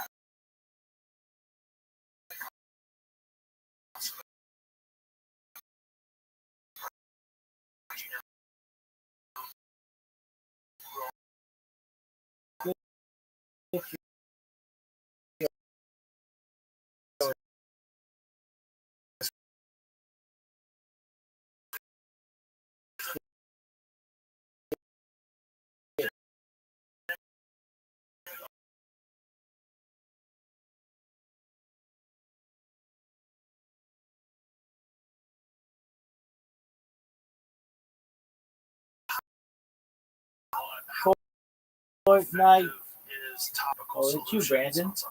Fortnite. Oh, it's you, Brandon. So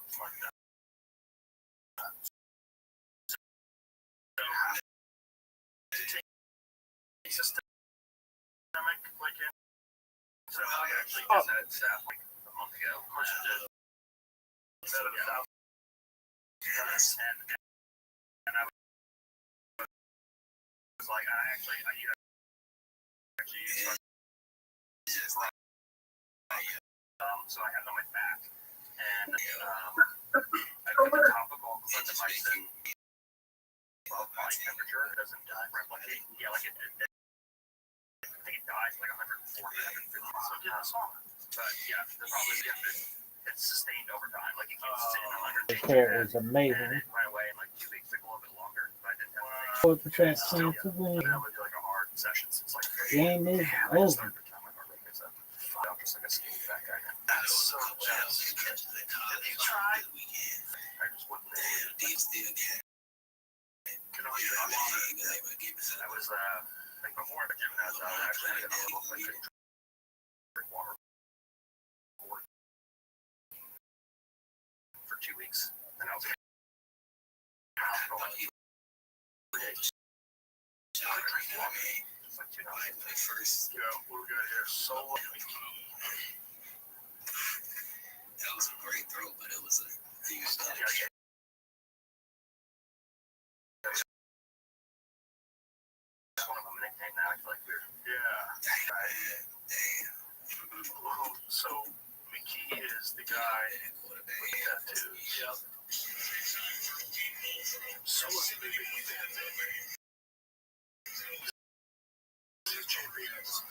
I actually just had staff like a month ago. Of course you did. And I was like, you actually use so I had it on my back, and I put the topical clindamycin above body temperature. It doesn't replicate. Yeah, like I think it dies like 140, 150. So it gets on. But yeah, the problem is it's sustained over time. Like it keeps sitting 100. The hair is amazing. And it went away in like 2 weeks, like a little bit longer. But I didn't have 4% chance to win. that would be like a hard session since like Game is over. I'm just like a skinny fat guy now. That's so jealous. Have you tried? I just wouldn't. I was like before the gym, I was actually like a little like drink water for 2 weeks, and I was like, it's like 2 nights. First, yeah, what we got here? Solo that was a great throw, but it was a few stuff. One of them nicknamed now. I feel like we're So McKee is the guy with the tattoos. Yep. Solo's a big fan. Champions.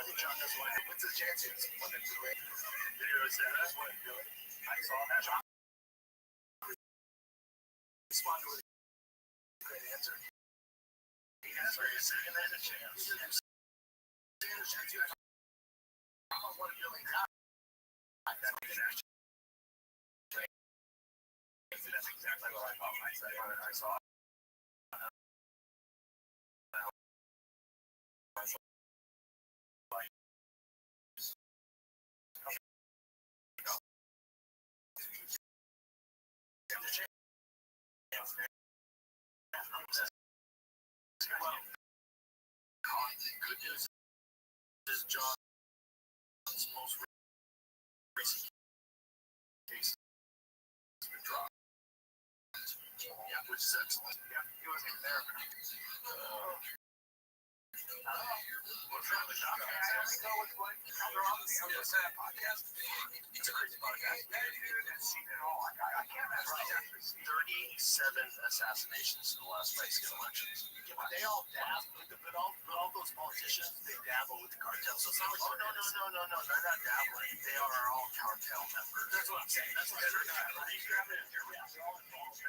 I think John does one. What's his chances? One of the great. That's what Billy. I saw that. John Responded with a great answer. has a second and a chance. Almost $1 billion. That's exactly what I thought when I saw it. Good news is John's most recent case has been dropped. Yeah, which is excellent. Yeah, he wasn't even there. What's wrong with John? I don't know what's going on. I was listening to that podcast. It's a crazy podcast. Dude, I've seen it all. I can't imagine. 37 assassinations in the last Mexican elections. Yeah, but they all dabble, but all those politicians, they dabble with the cartel. So it's not like, no, they're not dabbling. They are all cartel members. That's what I'm saying. That's what I'm saying. They're all involved.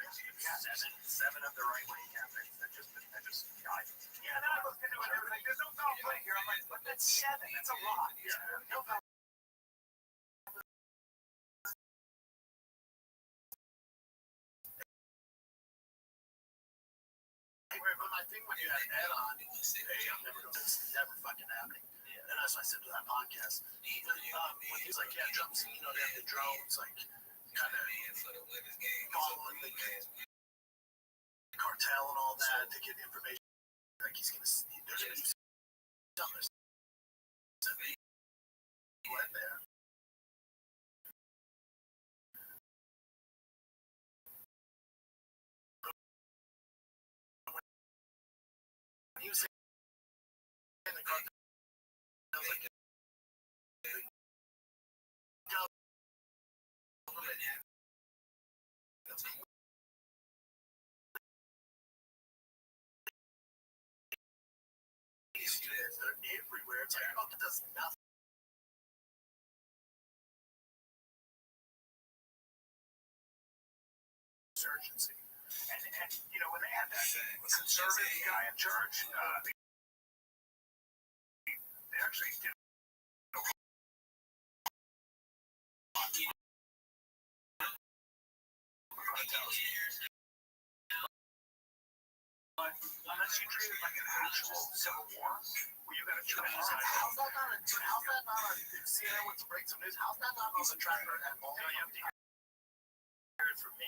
Seven of the right-wing campaigns that just died. Yeah, and then I looked into it and everything. There's no foul play here. I'm like, but that's 7. That's a lot. Yeah. No foul. But my thing when you had Ed on, it's never fucking happening. And as I said to that podcast, when he's like, yeah, Trump's, they have the drones, like, kind of following the cartel and all that to get information. Like, there's going to be something went there. When he was saying the cartel, I was like, they're everywhere. It's like, it does nothing. Insurgency. And when they had that conservative guy in charge, they actually did. Unless you treat it like an actual civil war, where you got to choose sides. How's that not on CNN wants to break some news? How's that not on the tracker at all? You have to hear it from me.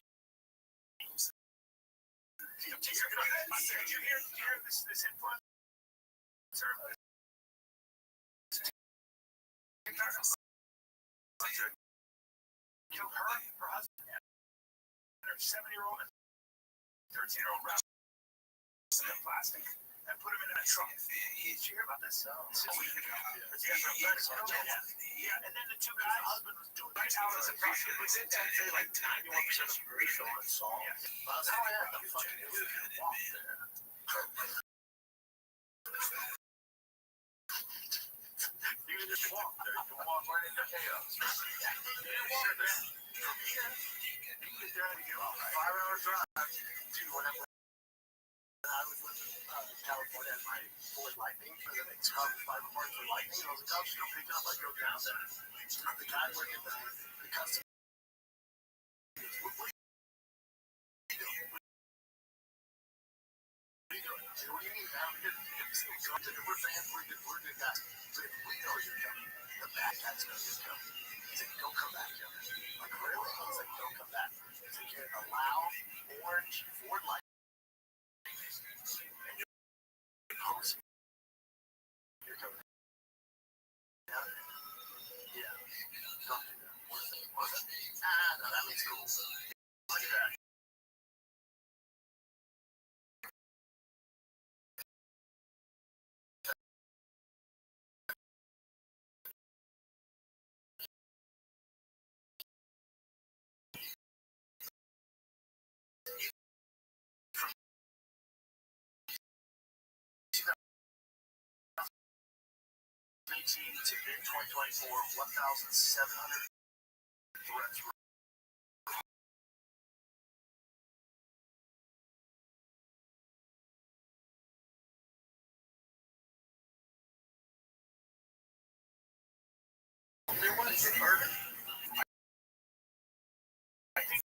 Did you hear this influencer? Killed her husband, and her 7-year-old and 13-year-old wrapped in plastic and put him in a trunk. Did you hear about this? A week ago. Yeah, and then the two guys, husband was doing right out as a prosecutor. But didn't that say like 91% of racial unsolved? Yeah. Well, how I had the fucking news walk there. You can just walk there. You can walk right into chaos. You can walk there. You can get there and get off. 5-hour drive. Dude, when I was living in California at my boy Lightning for the next fiber parts for Lightning, I was like, I'll just go pick it up. I drove down there. The guy working the customer. What are you doing? What do you need, man? We're fans. We're good guys. But if we know you're coming, the bad guys know you're coming. He's like, don't come back, Kevin. Like, really? He's like, don't come back. He's like, you're in a loud, orange Ford Lightning. And you're posing. You're coming down. Yeah. Don't do that. What's that? No, that means cool. Look at that. to mid-2024, 1,700 threats were there was murder. I think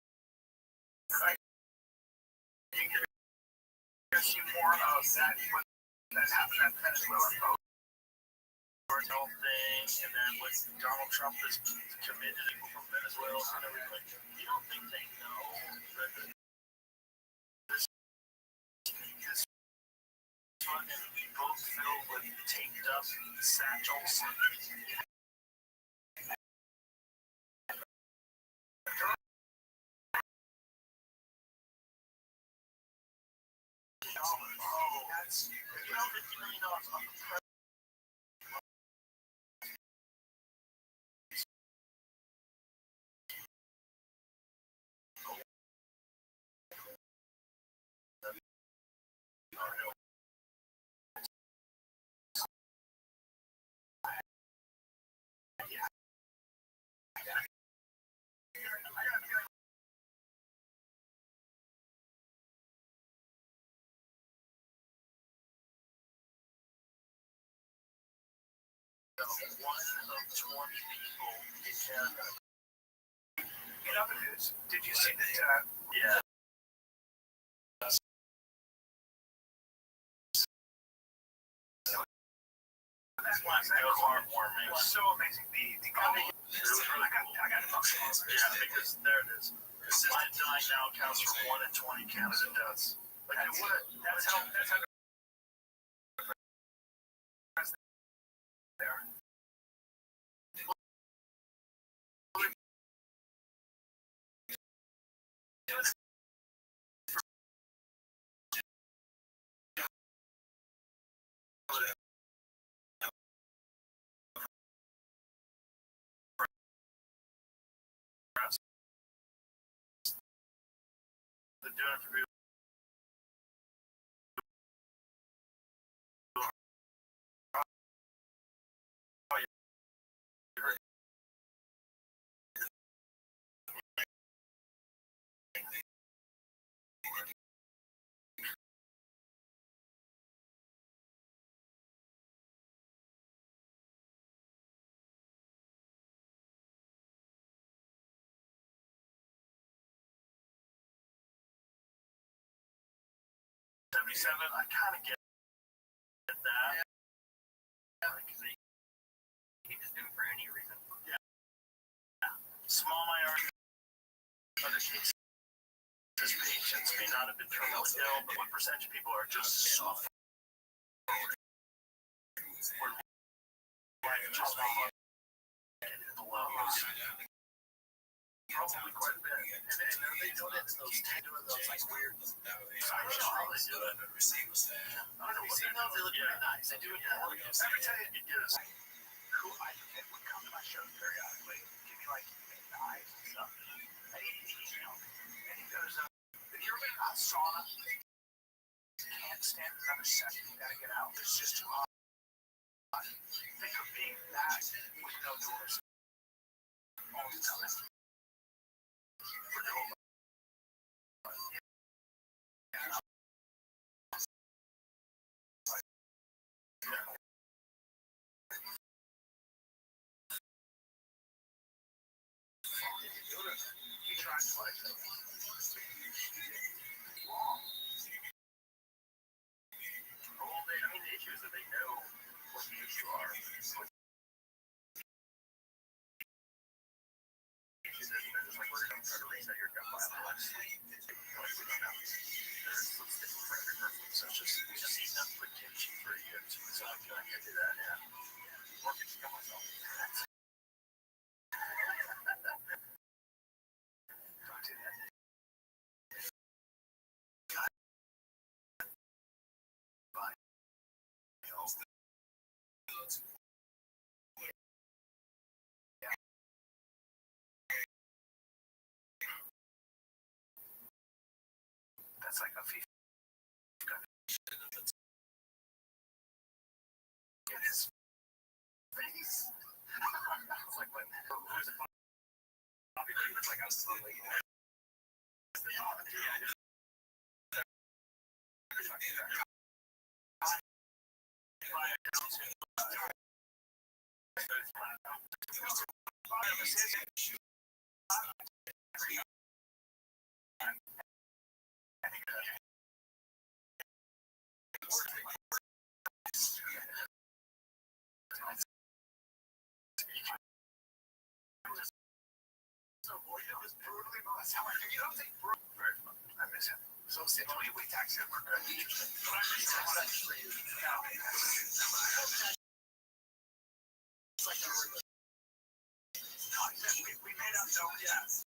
you're going to see more of that when that happened at Venezuela. Whole thing, and then when Donald Trump is committed people from Venezuela and everything, you don't think they know that this fucking boat filled with taped up satchels? Oh, that's $50 million on the president. One of 20 people in Canada. In other news, did you see that? Yeah. That's why it was heartwarming. It was so amazing. The company. I got emotional. Yeah, because there it is. Live dying now counts for 1 in 20 Canada deaths. Like that's how there. They're doing it for people. 77, I kind of get that. Because he just do it for any reason. Yeah. Small minority. Other cases, patients may not have been terminally ill, but what percentage of people are just soft? Probably quite a bit. And they do it in those like weird. I don't know what they look really nice. They do it every time you do this. Who I would come to my shows periodically, give me like eyes and stuff. And he goes, have you ever been in a sauna? Can't stand another second. You gotta get out. It's just too hot. Think of being that with no doors. All the time. He tries to like the issue is that they know what the issue are. They're just like, we're going to try to reset your gut biology. It's different for every person. So it's just enough for kimchi for you. So I feel like I do that, yeah. Or I could just kill myself. Don't do that. That's like a FIFA. It is I miss him. So essentially, we tax him. We made up so yes.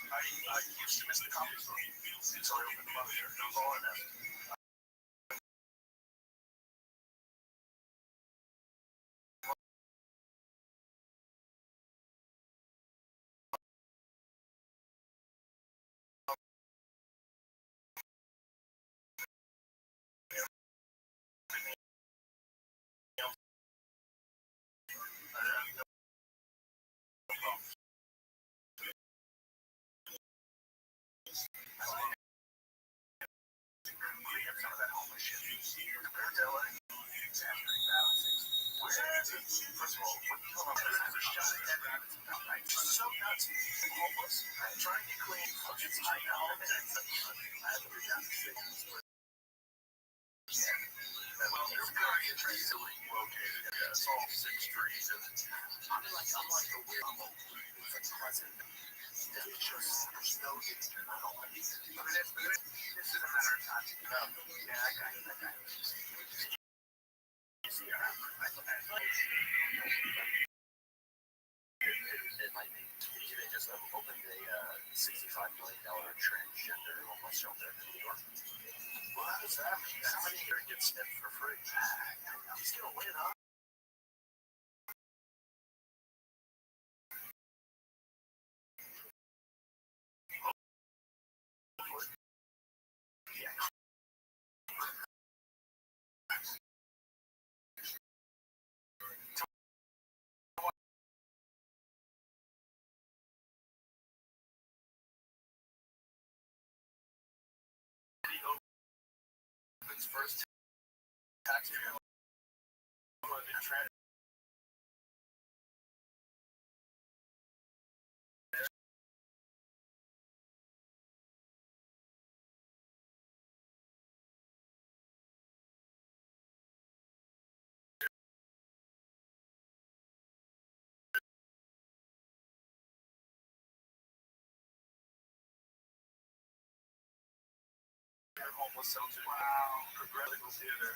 I used to miss the comedy store, so I opened them up here. No going there. Some of that homeless shit compared to LA. First of all, when you come up with a shot at that rabbit, so nuts. Homeless, trying to clean, fucking tight all the time. I had to be down to six. Well, it's very easily located. Yeah, it's all 6 trees. I'm like the weird president. It's just, there's no danger. I don't like it. I mean, this is a matter of time. Yeah, I got it. It might be. They just opened a $65 million transgender homeless shelter in New York. Well, how does that mean? How many here get snipped for free? He's gonna win, huh? First tax homeless shelter. Wow. Progressive theater.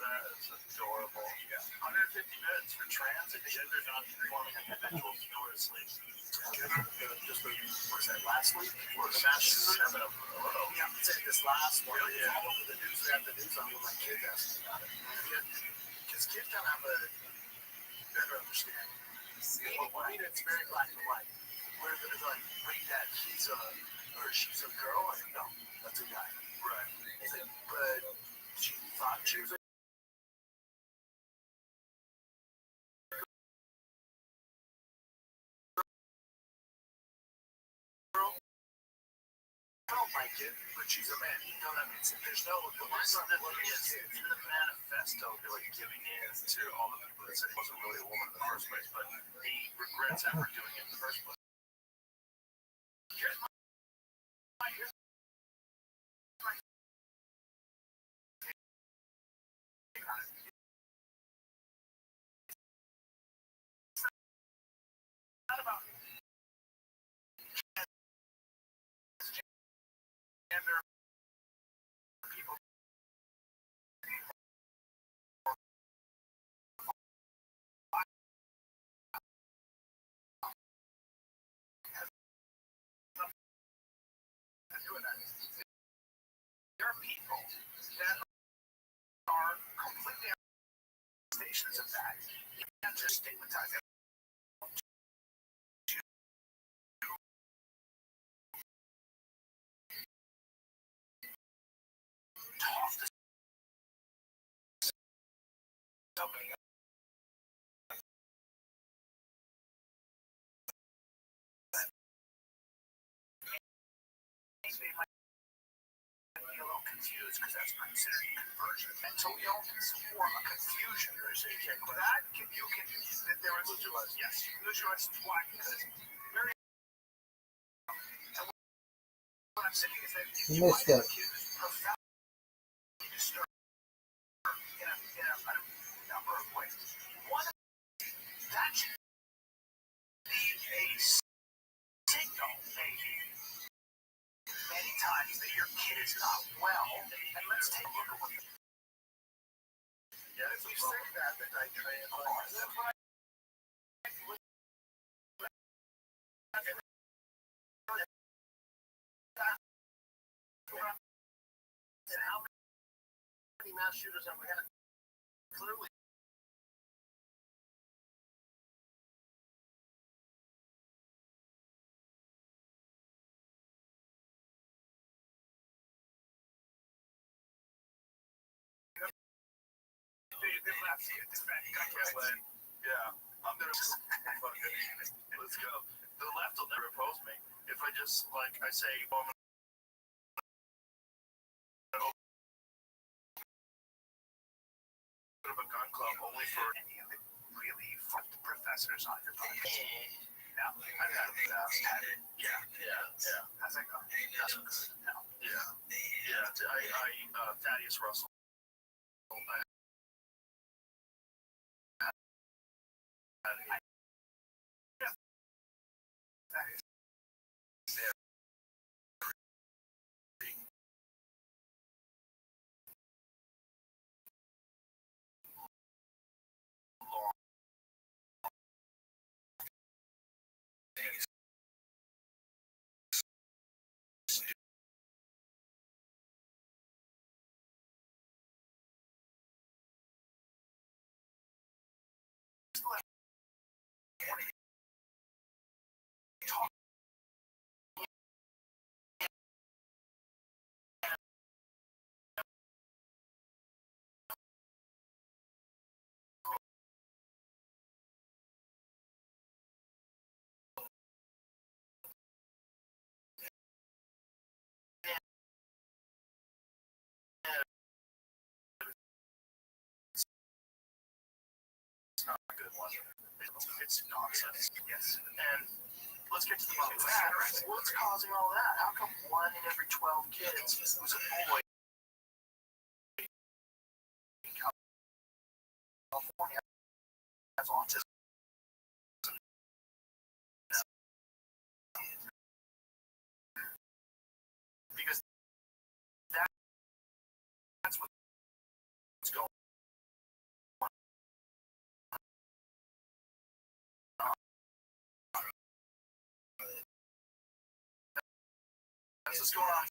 That is adorable. Yeah. 150 beds for trans and gender non-conforming individuals who know where to sleep. What was that, last week? Or the mass shooting? Yeah, I'm saying this last one. Yeah. All over the news. We have the news on with my kids asking about it. Because kids kind of have a better understanding. Well, I mean, it's very black and white. Where it's like, wait, that she's a girl? I no, that's a guy. Right. But she thought she was a girl. don't like it, but she's a man. You know what I mean? So there's no. The manifesto really giving in to all the people that said he wasn't really a woman in the first place, but he regrets ever doing it in the first place. Here's my not about gender people. There are people that are completely stations of that. You can't just stigmatize it. Talk to somebody else. They might be a little confused because that's considered conversion. And so we don't form a confusion. That can, you can, there is, yes, you can lose your license. Why? Because very, and what I'm saying is that You missed it. profoundly disturbed in a number of ways. One, that should be a signal, maybe, many times that your kid is not well, and let's take a look at what. Yeah, if you say that I train, and how many mass shooters have we had? Clearly. Yeah, I'm gonna let's go. The left will never oppose me if I just like I say, well, I'm gonna open up a gun club only for any of the really fucked professors on your podcast. Yeah, I've had it. Yeah. How's that going? That's good. Yeah. Thaddeus Russell. It's not a good one. It's nonsense. Yes. And let's get to the bottom of that. What's causing all that? How come 1 in every 12 kids who's a boy in California has autism? Because that's what's going on. That's what's going on.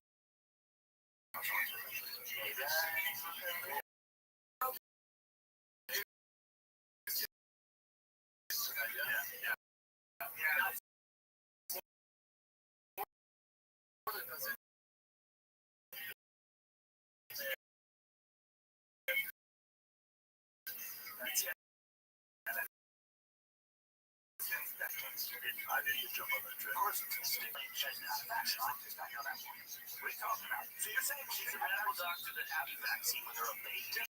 didn't jump on that train. Of course it's instinct. What are you talking about? So you're saying she's a medical doctor that had the vaccine when they're a baby?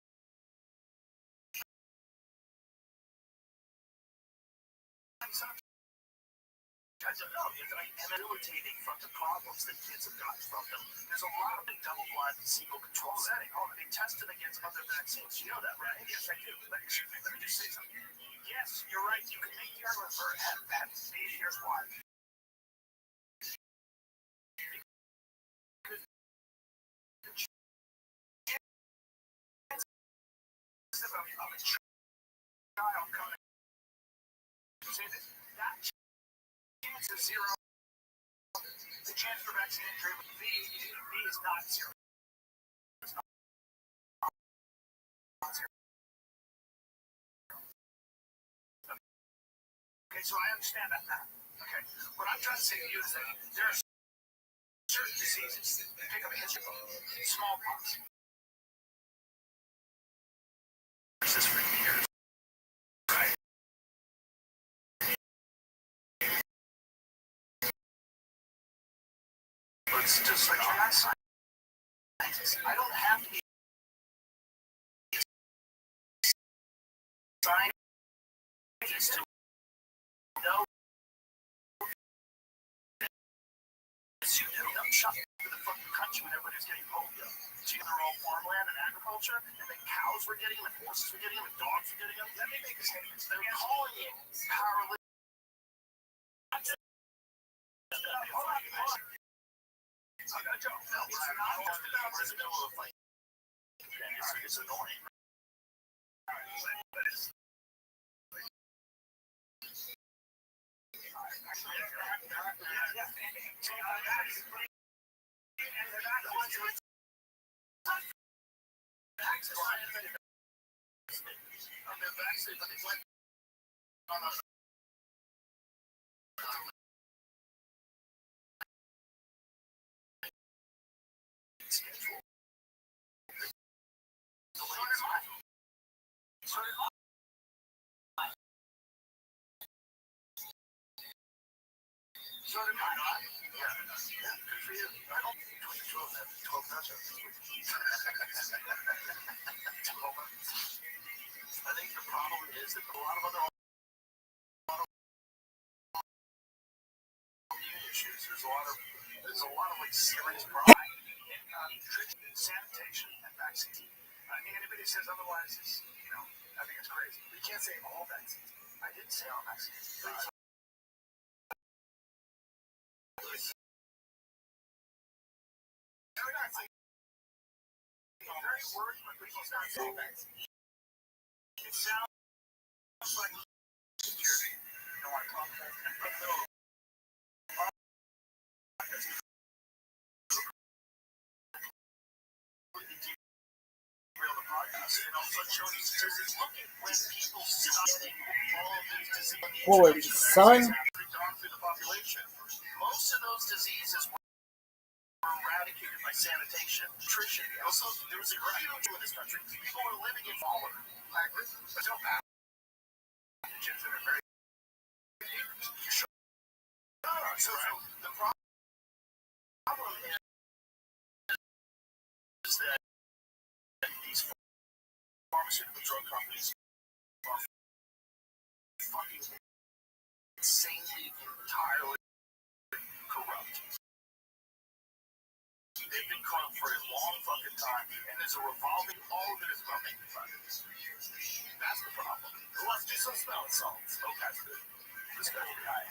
I don't know. I'm irritating from the problems that kids have gotten from them. There's a lot of double-blind placebo-controlled setting. Oh, they tested against other vaccines. You know that, right? Yes, I do. Let me just say something. Yes, you're right. You can make the argument for Hep C. Here's why. That chance is zero. The chance for vaccine injury with V is not zero. It's not zero. Okay, so I understand that now. Okay, what I'm trying to say to you is that there are certain diseases that pick up a history of smallpox. This for years, right? It's just like I'm not scientist. I don't have to be a scientist to know that you do. I'm shopping for the fucking country when everybody's getting polio. They're all farmland and agriculture, and then cows were getting them, and horses were getting them, and dogs were getting them. Let me make a statement. They're calling it paralytic. It's annoying. So did I. Yeah, good for you. I don't think 22 of them, 12 touchdowns. I think the problem is that a lot of other autoimmune issues. There's a lot of like serious problems. Nutrition, sanitation, and vaccines. I think anybody says otherwise is, I think it's crazy. We can't say all vaccines. I didn't say all vaccines. I'm very worried when people start saying vaccines. It sounds like security. You know, I talk about Boy, son. Most of those diseases were eradicated by sanitation, nutrition. Also, there was a huge in this country. People were living in faller. But no pathogens that are very so the problem is that these pharmaceutical drug companies are fucking insanely, entirely corrupt. They've been corrupt for a long fucking time, and there's a revolving, all of it is about making money. That's the problem. Let's do some smelling salts. Okay. This guy's the guy.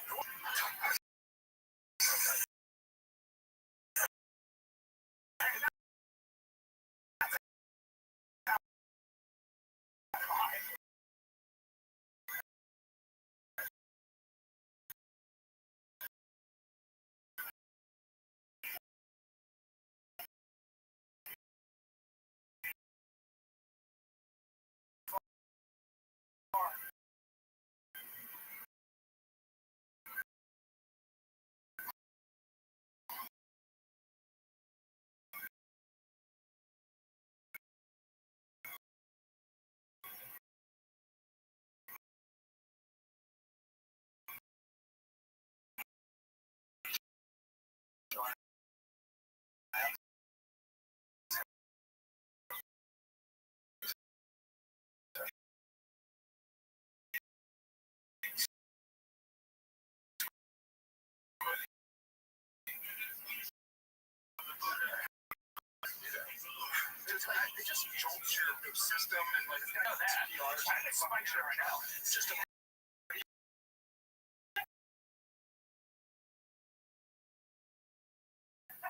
It just jolts your system and like it's got that. Why did they spike shit right now? It's just a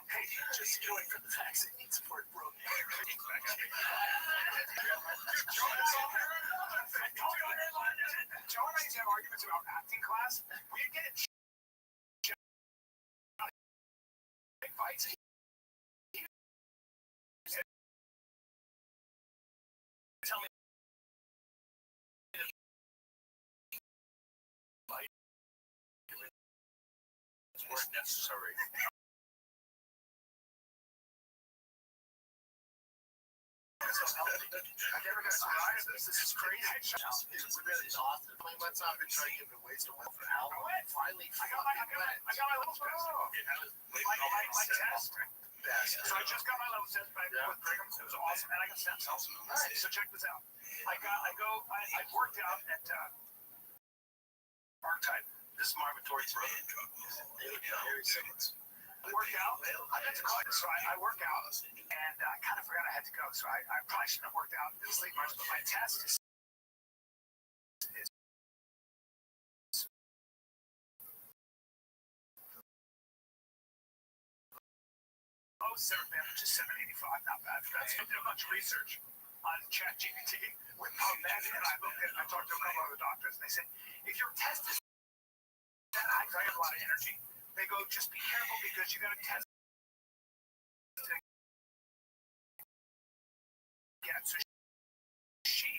hey, just going for the facts it needs for it broke. Joe and I used to have arguments about acting class. We'd get big fights. Tell me weren't necessary. I never got psoriasis. This is crazy. We really exhausted. Let's not been trying to give it ways to win for how finally I got my level test. My test. So I just got my level test back with Brigham. It was awesome, and I got stem cells. All right, so check this out. I worked out at Archetype. This is Marvatory's brother. I work out. I got to college, so I work out, and I kind of forgot I had to go. So I probably shouldn't have worked out. Didn't sleep much, but my test is which is 785. Not bad. That's did a bunch of research on ChatGPT with PubMed, and I looked at it. And I talked to a couple of other doctors, and they said if your test is that high, I have a lot of energy. They go, just be careful because you got to test. Yeah, so she.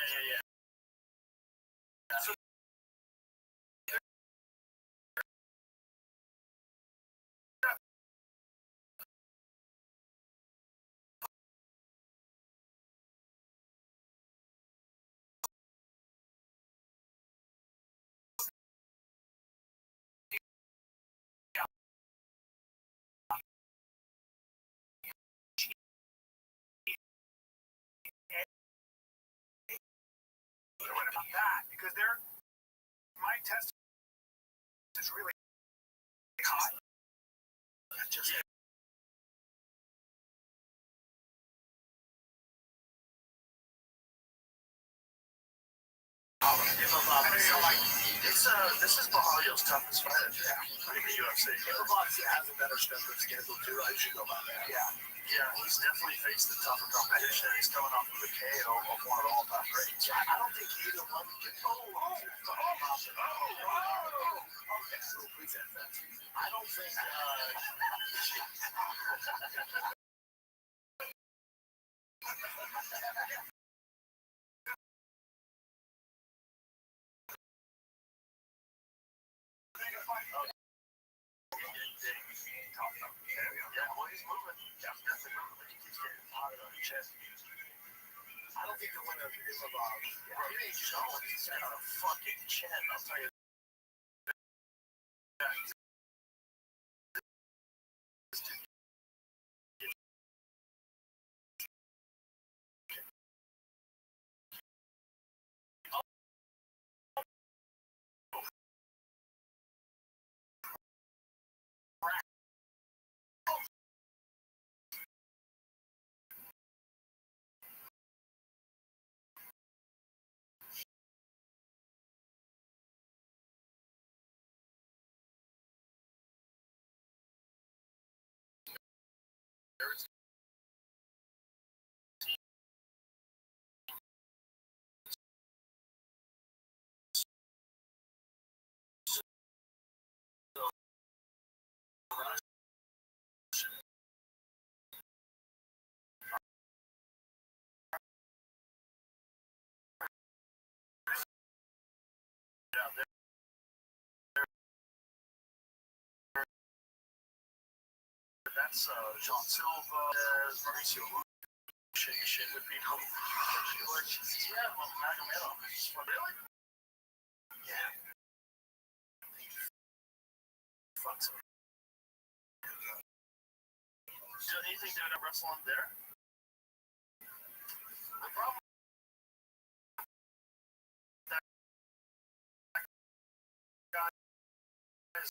Yeah. So about that because my test is really high. Just this is Bahalio's toughest fight in the UFC. If has a better strength schedule too, I should go by that. Yeah, he's definitely faced the tougher competition. He's coming off of a KO of one of the all-time greats. I don't think either one can get okay, so please advance. I don't think well, he's moving. Definitely moving, but he keeps getting hard on his chest. I don't think the winner is about. He ain't showing. He's got a fucking chin. I'll tell you. That's John Silva, Mauricio shake with people. Yeah, Magomedov. Really? Yeah. Fuck some. Do anything to wrestle him there? The problem that guy is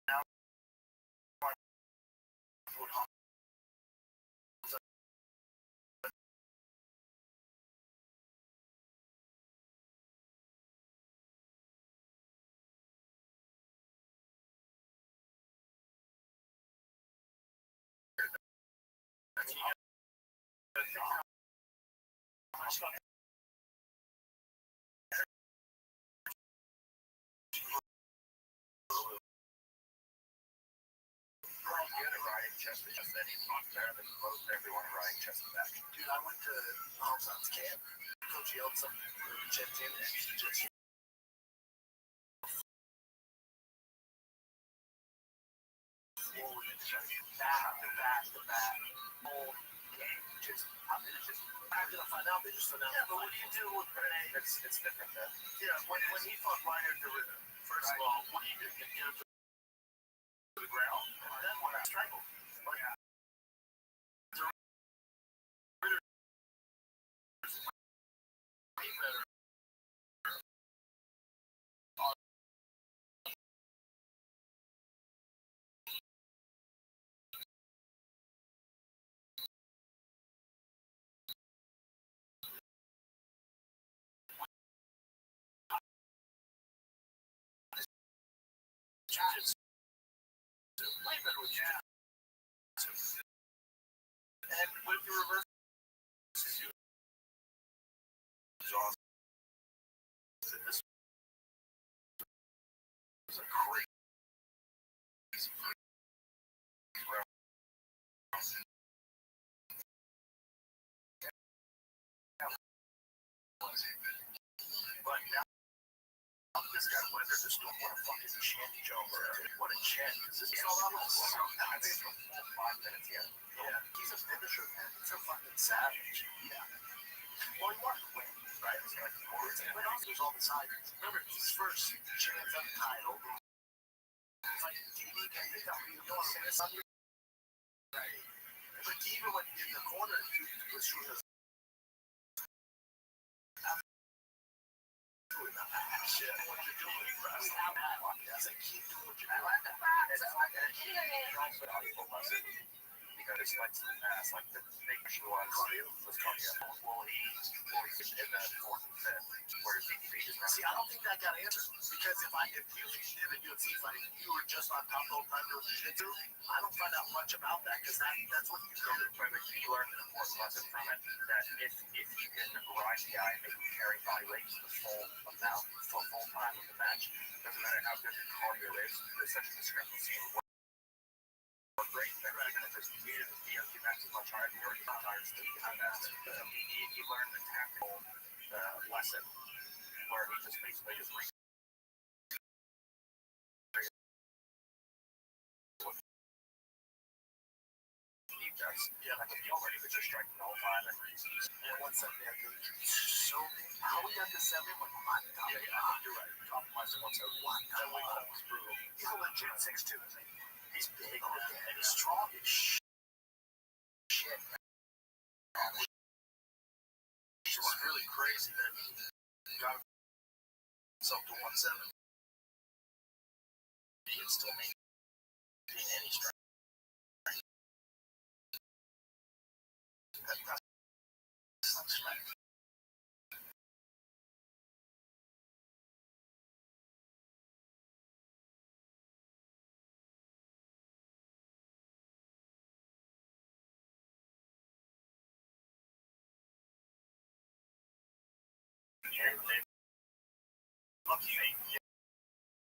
now Dude, I went to Alton's camp. Coach yelled something for the gym team, and he just forward and back to back. Whole game. Just, I mean, it's just, I'm gonna find out. They just announced. Yeah, but what do you do with Renee? It's different then. Yeah, when he fought Ryder Derrida, first of all, what do? You get him to the ground, and then when I strangled. Like, way better with jiu-jitsu. And with the reverse, it's awesome. This was a crazy but now this guy weathered the storm. What a fucking shanty job. What a chant. Because this is all out of the I think it's for 5 minutes yet. Yeah. He's a finisher, man. He's a fucking savage. Yeah. Well, he wanted to win, right? It's like, but also there's all the sides. Remember, his first chance at the title. It's like, TV can pick up. You know what I'm saying? Right. But even when in the corner, he was shooting his shit. What you're doing, he's like, keep doing what you're doing. Because it's like in the past, like the big issue was cardio. Well, he in the 4th and 5th, where DDP just see, I don't think that got answered. Because if you did a UFC fight, you were just on top of under jiu-jitsu, I don't find out much about that because that's what you do. But you learned an important lesson from it, that if you can ride the guy and make him carry body weight the full amount, full time of the match, doesn't matter how good the cardio is, there's such a discrepancy in what great that even if it's DMT match is much higher, you're already not tired to get on that. He learned the tactical lesson where he just basically just like a deal where he was just striking the whole time. And 170, so how we got to 7? Like, you're right. Compromising 171. That weight cut was brutal. He's a legit 6'2". He's big and he's strong as shit. It's just really crazy that he got himself to 170. He can still maintain any strength. That's strength.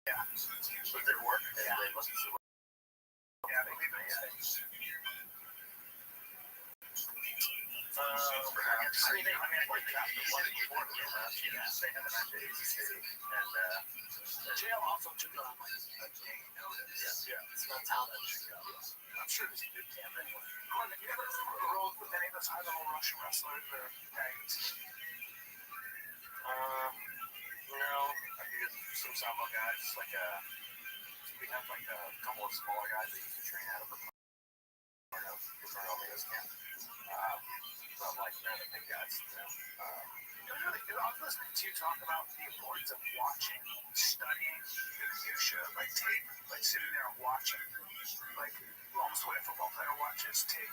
Yeah, but their work, they must be Jail also took on like a gang notice. Yeah, it's not how that should go. I'm sure there's a good camp anyway. You ever rode with any of those high-level Russian wrestlers or gangs? I could get some sambo guys, we have like a couple of smaller guys that used to train out of the Romeo's camp. But like they're the big guys. I was listening to you talk about the importance of watching, studying the minutia, like tape, like sitting there and watching, like almost the way a football player watches tape.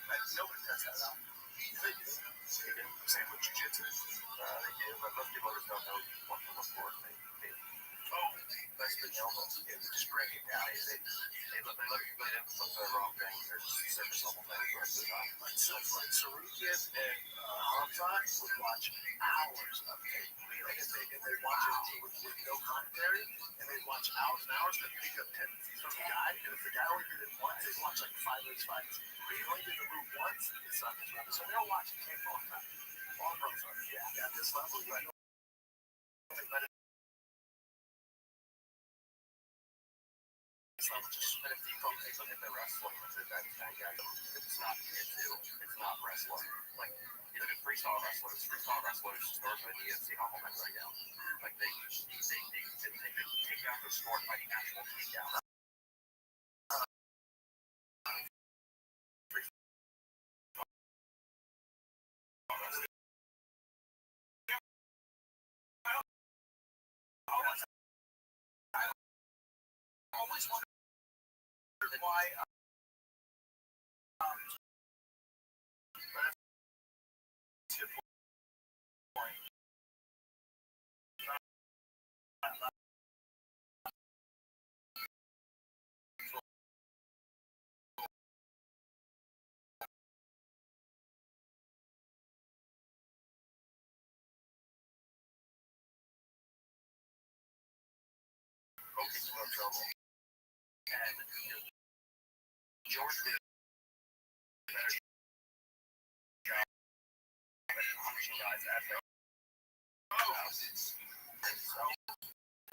Like nobody does that out. They do. Same with jiu-jitsu. They do, but most people just don't know what to look for. That's the elbow. Just break it down. They look for the wrong things or surface level things. Like Sarukian and Hamzat would watch hours of tape. Like if they watch it with no commentary, and they'd watch hours and hours, they'd pick up 10 from the guy, and if the guy only did it once, they'd watch like 5 of his fights. But he only did the move once, it's not his rubber. So they'll watch tape all the time. All the time. Yeah, at this level, you know. But if you look at the wrestling, it's not jiu-jitsu, it's not wrestling. Like, you look at freestyle wrestlers start with the UFC moment right now. Like, they take down the sport by the actual takedown. I always wondered why Focus on trouble. And George did a better job at punishing guys at their houses. And so, he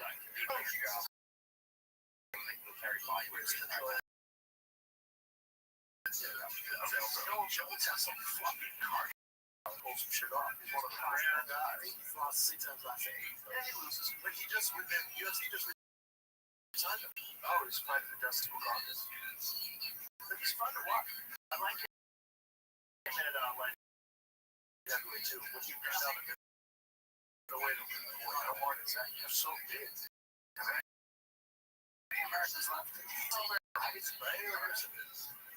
did a better job of making them carry body weight. Jones has some fucking cardio. Pull some shit off. He's one of the rare guys. He's lost 6 times last 8. Yeah, he loses. But he just, with the UFC, just resigned him. Oh, he's fighting the Dusty Regardless. He's fun to watch. I like him at heavyweight too. When you got down the way to hard is that you're so big. The Americans left.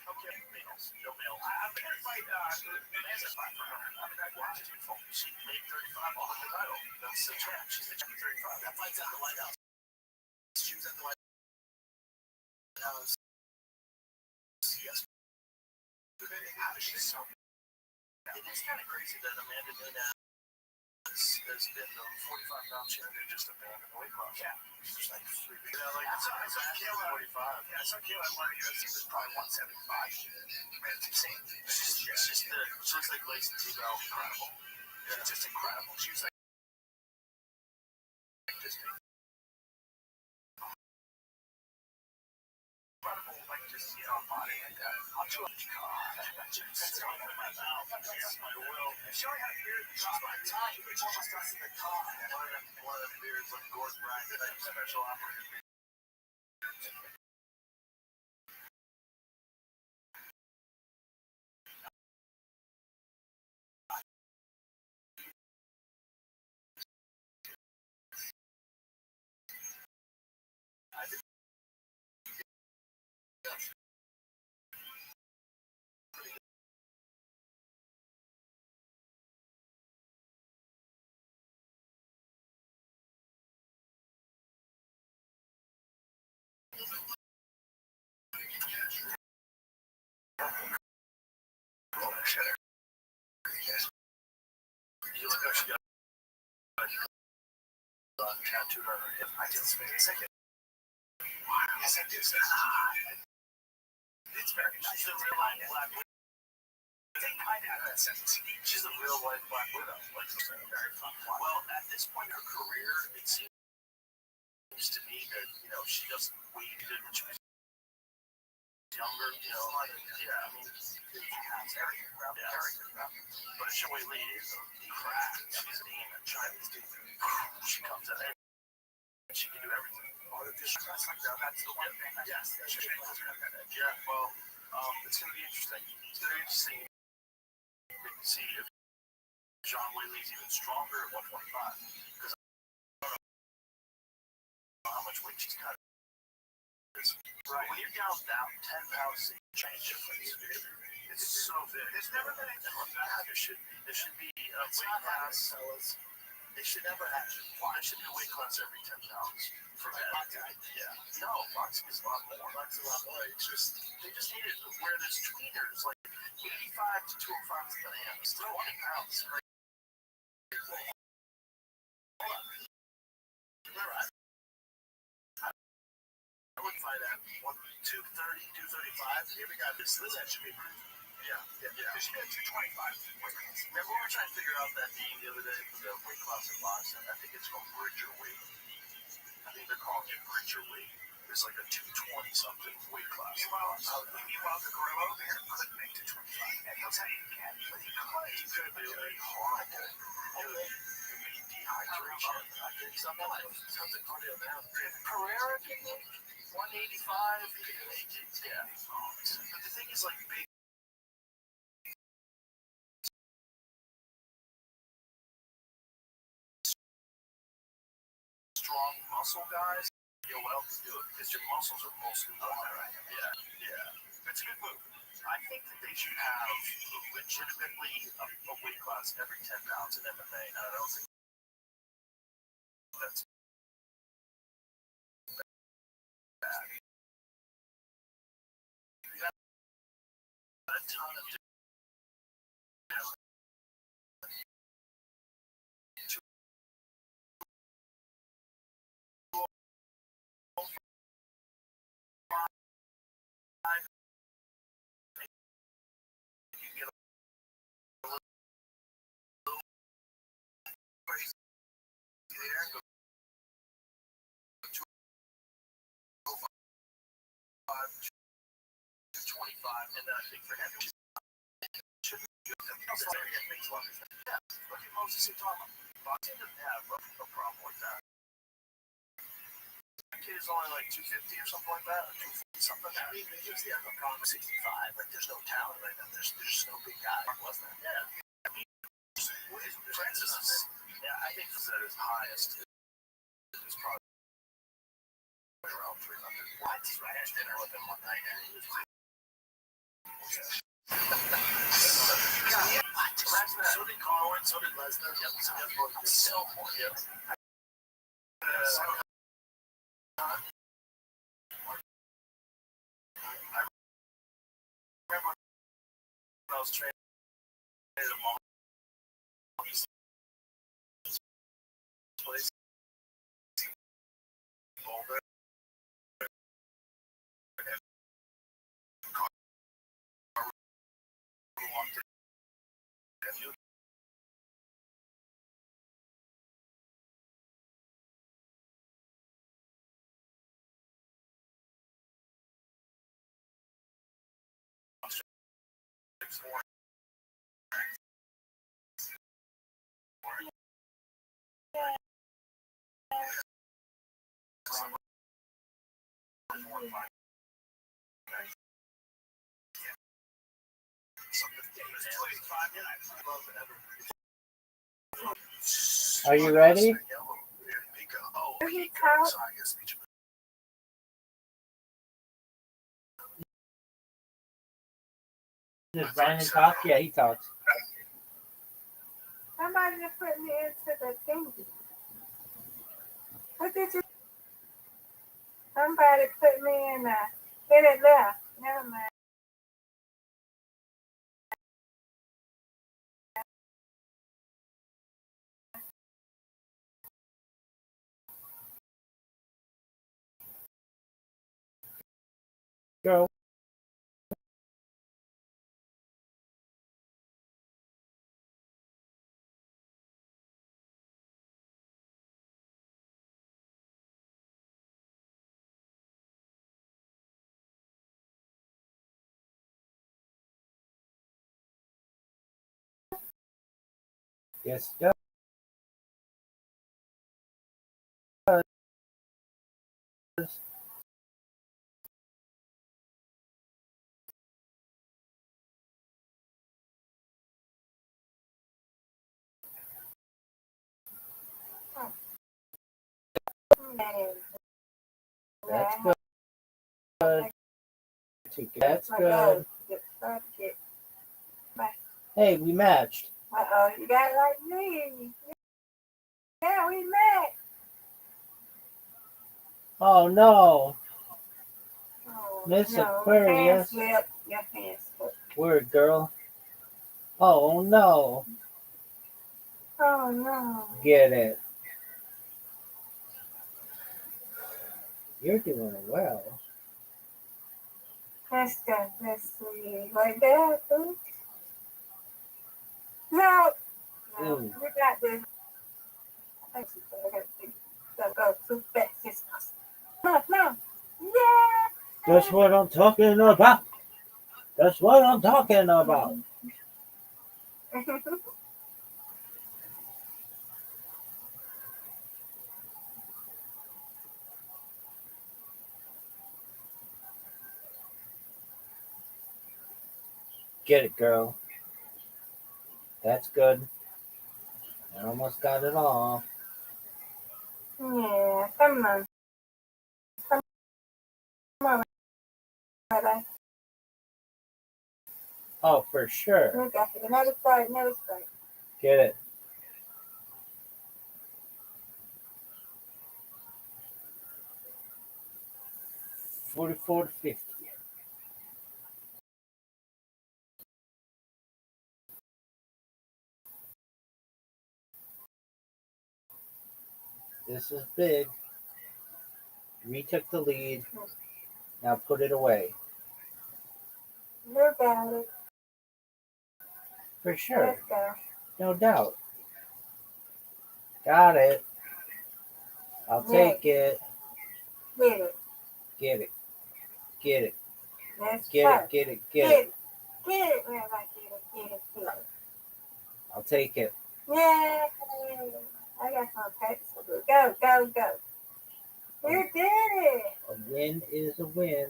Okay, no male. I'm going to fight Amanda fight for her. I've watched it before. She made 35 on the title. That's the champ. She's the champ 35. That fight's at the White House. She was at the White House. Yes. She's so good. It is kind of crazy that Amanda Nunes has been the 45-pound champion just abandoned the weight class. Yeah. She's like 3 big. Yeah, like it's on Kayla 45. Yeah, it's on Kayla at one of the UFC was probably 175. Man, it's insane. She looks like Lacey Tebow. Incredible. Yeah, just incredible. She was like just incredible, like just body like that. I'll chew up your car. That's all in my mouth. Yes, I will. If she only had a beard, she's my time. It's almost us in the car. One of the beards like Gordon Bryan, like special operator beard. You look how she got tattooed on her hip. I didn't spend a second. Wow. Yes, I did. It's very nice. She's a real life black widow. They kind of have that sense. She's a real life black widow. Like, very fun. Well, at this point in her career, it seems to me that, she doesn't wait when she was younger, you know, like, yeah, I mean, very good. But Shui Lee is a crack. She's a demon, Chinese demon. She comes in and she can do everything. Oh, that's the one thing. Yes, yeah, well, it's going to be interesting. It's going to be interesting to see if Zhang Wei Li's even stronger at 125. Because I don't know how much weight she's cut. Right. When you're down 10 pounds, it change difference. It's so big. There's never been anything like that. There should be a weight class. They should never have. There should be a weight class every 10 pounds for men. Yeah. No, boxing is a lot more. Boxing is a lot more. It's just they just need it where there's tweeters like 85 to 205 is the hand. It's 20 pounds. Right? Hold on. Remember, I would fight at 230, 235. Here we got this. That should be pretty. Yeah. Because she had 225. Remember, we were trying to figure out that name the other day for the weight class in boxing. I think it's called Bridger weight. I think they're calling it Bridger weight. It's like a 220 something weight class. Meanwhile, the gorilla over here couldn't make 225. And he'll tell you he can't, but he could. He could be horrible. Dehydration. I think something like something cardio now. If Pereira can make 185, he can make it. Yeah. But the thing is, like, big. Strong muscle guys, you're well to do it because your muscles are mostly water. Yeah. It's a good move. I think that they should have legitimately a weight class every 10 pounds in MMA. I don't think that's bad. You got a ton of and then I think for him, shouldn't be good. Yeah, look at Moses Utama. Boxing doesn't have a problem like that. That kid is only like 250 or something like that, or 240 something. I mean, they usually have a problem 65. Like, there's no talent right now. There's no big guy. Was there? Yeah. I mean, Francis is, I think he's at his highest. Is probably around 300. What? I had dinner with him one night, and he was so did Colin, so did Lesnar. So poor. I remember when I was training at Mom's place. Boulder. Are you ready? Does Brandon talk? Yeah, he talks. Somebody put me into the thingy. What did you? Somebody put me in there. Hit it left. Never mind. Go. Yes, it does. That's good. That's good. Hey, we matched. Uh-oh, you got it like me. Yeah, we met. Oh no, Oh, Miss no, Aquarius. Your hands slipped. Word, girl. Oh no. Oh, no. Get it. You're doing well. Let's go. Let's see. Like that. Ooh. No. No, Ooh. you got this. I gotta go too fast. Just no, no. Yeah. That's what I'm talking about. That's what I'm talking about. Get it, girl. That's good. I almost got it all. Yeah, come on. Come on, Rabbi. Oh, for sure. We got it. Another strike, another strike. Get it. $44 to $50. This is big. We took the lead. Now put it away. You got it. For sure. Let's go. No doubt. Got it. I'll take it. Get it. Get it. Get it. Let's Get go. it. Get it. Get Get it. it. Get it, Rabbi. Get it. Get it. Get it. I'll take it. Yeah. I got some papers. Go, go, go. You did it. A win is a win.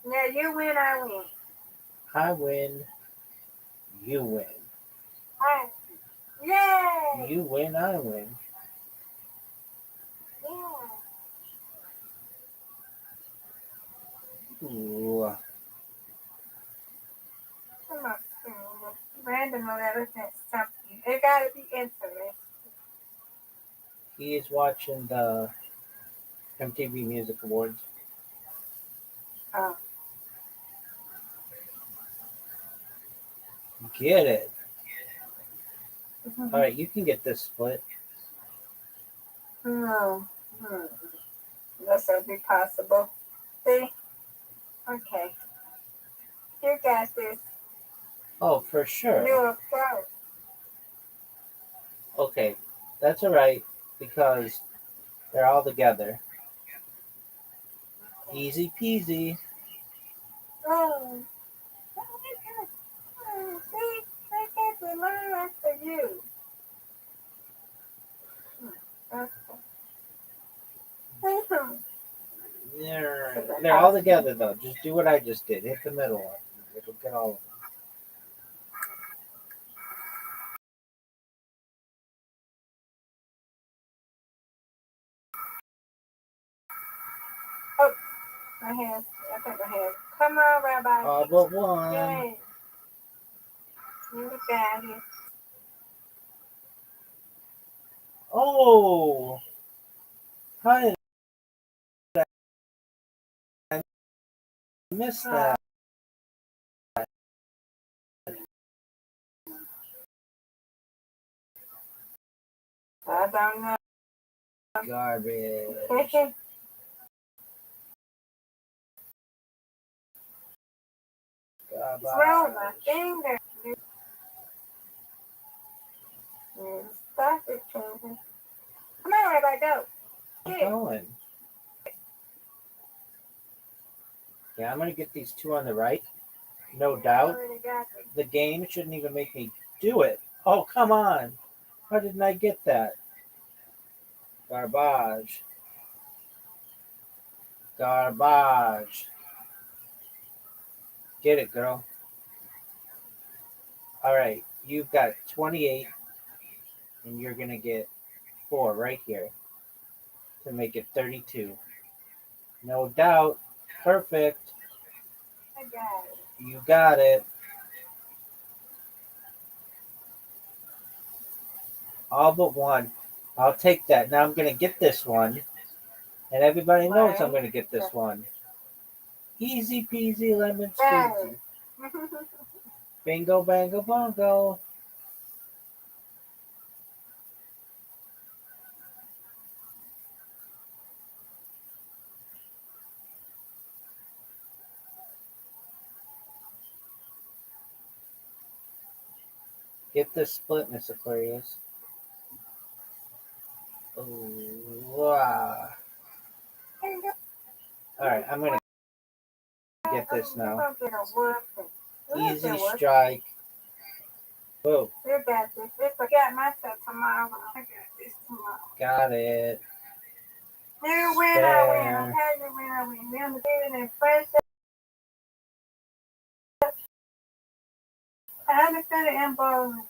Now you win, I win. I win. You win. Yay! You win. I win. Yeah. Ooh. Come on. Random letters and something. It gotta be interesting. He is watching the MTV Music Awards. Oh. Get it. All right, you can get this split. No. That's not be possible. See? Okay. You got this. Oh, for sure. You're a pro. Okay, that's all right because they're all together. Easy peasy. Oh. See? I get to learn after you. Okay. They're all together though. Just do what I just did. Hit the middle one. It'll get all of them. My hands. I think my hands. Come on, Rabbi. All but one. Yay. You got it. Oh, how did I miss that? I don't know. Garbage. Throw my finger. Stop it, children. Come on, Rabbi, go. I'm going. Yeah, I'm gonna get these two on the right. No doubt. The game shouldn't even make me do it. Oh, come on. How didn't I get that? Garbage. Garbage. Get it, girl. All right. You've got 28, and you're going to get 4 right here to make it 32. No doubt. Perfect. I got it. You got it. All but one. I'll take that. Now I'm going to get this one. And everybody knows I'm going to get this one. Easy peasy lemon squeezy. Bingo, bango, bongo. Get this split, Miss Aquarius. Ooh, wow. Alright, I'm going to get this now. Easy strike. Whoa. You got this. If I got myself tomorrow, I got this tomorrow. Got it. You win, I win. How you win, I win. We undefeated in first. Undefeated in bowling.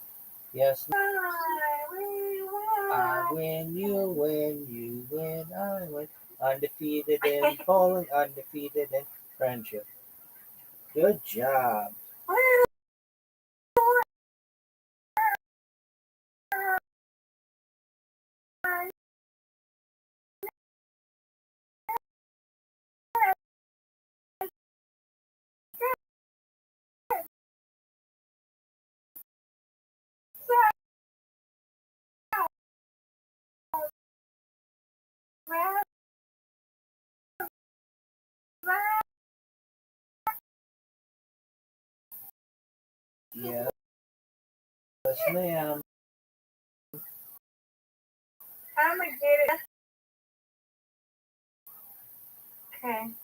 Yes. We won. I win, you win, you win, I win. Undefeated in bowling, undefeated in friendship. Good job. Yes, ma'am. I'm gonna get it. Okay.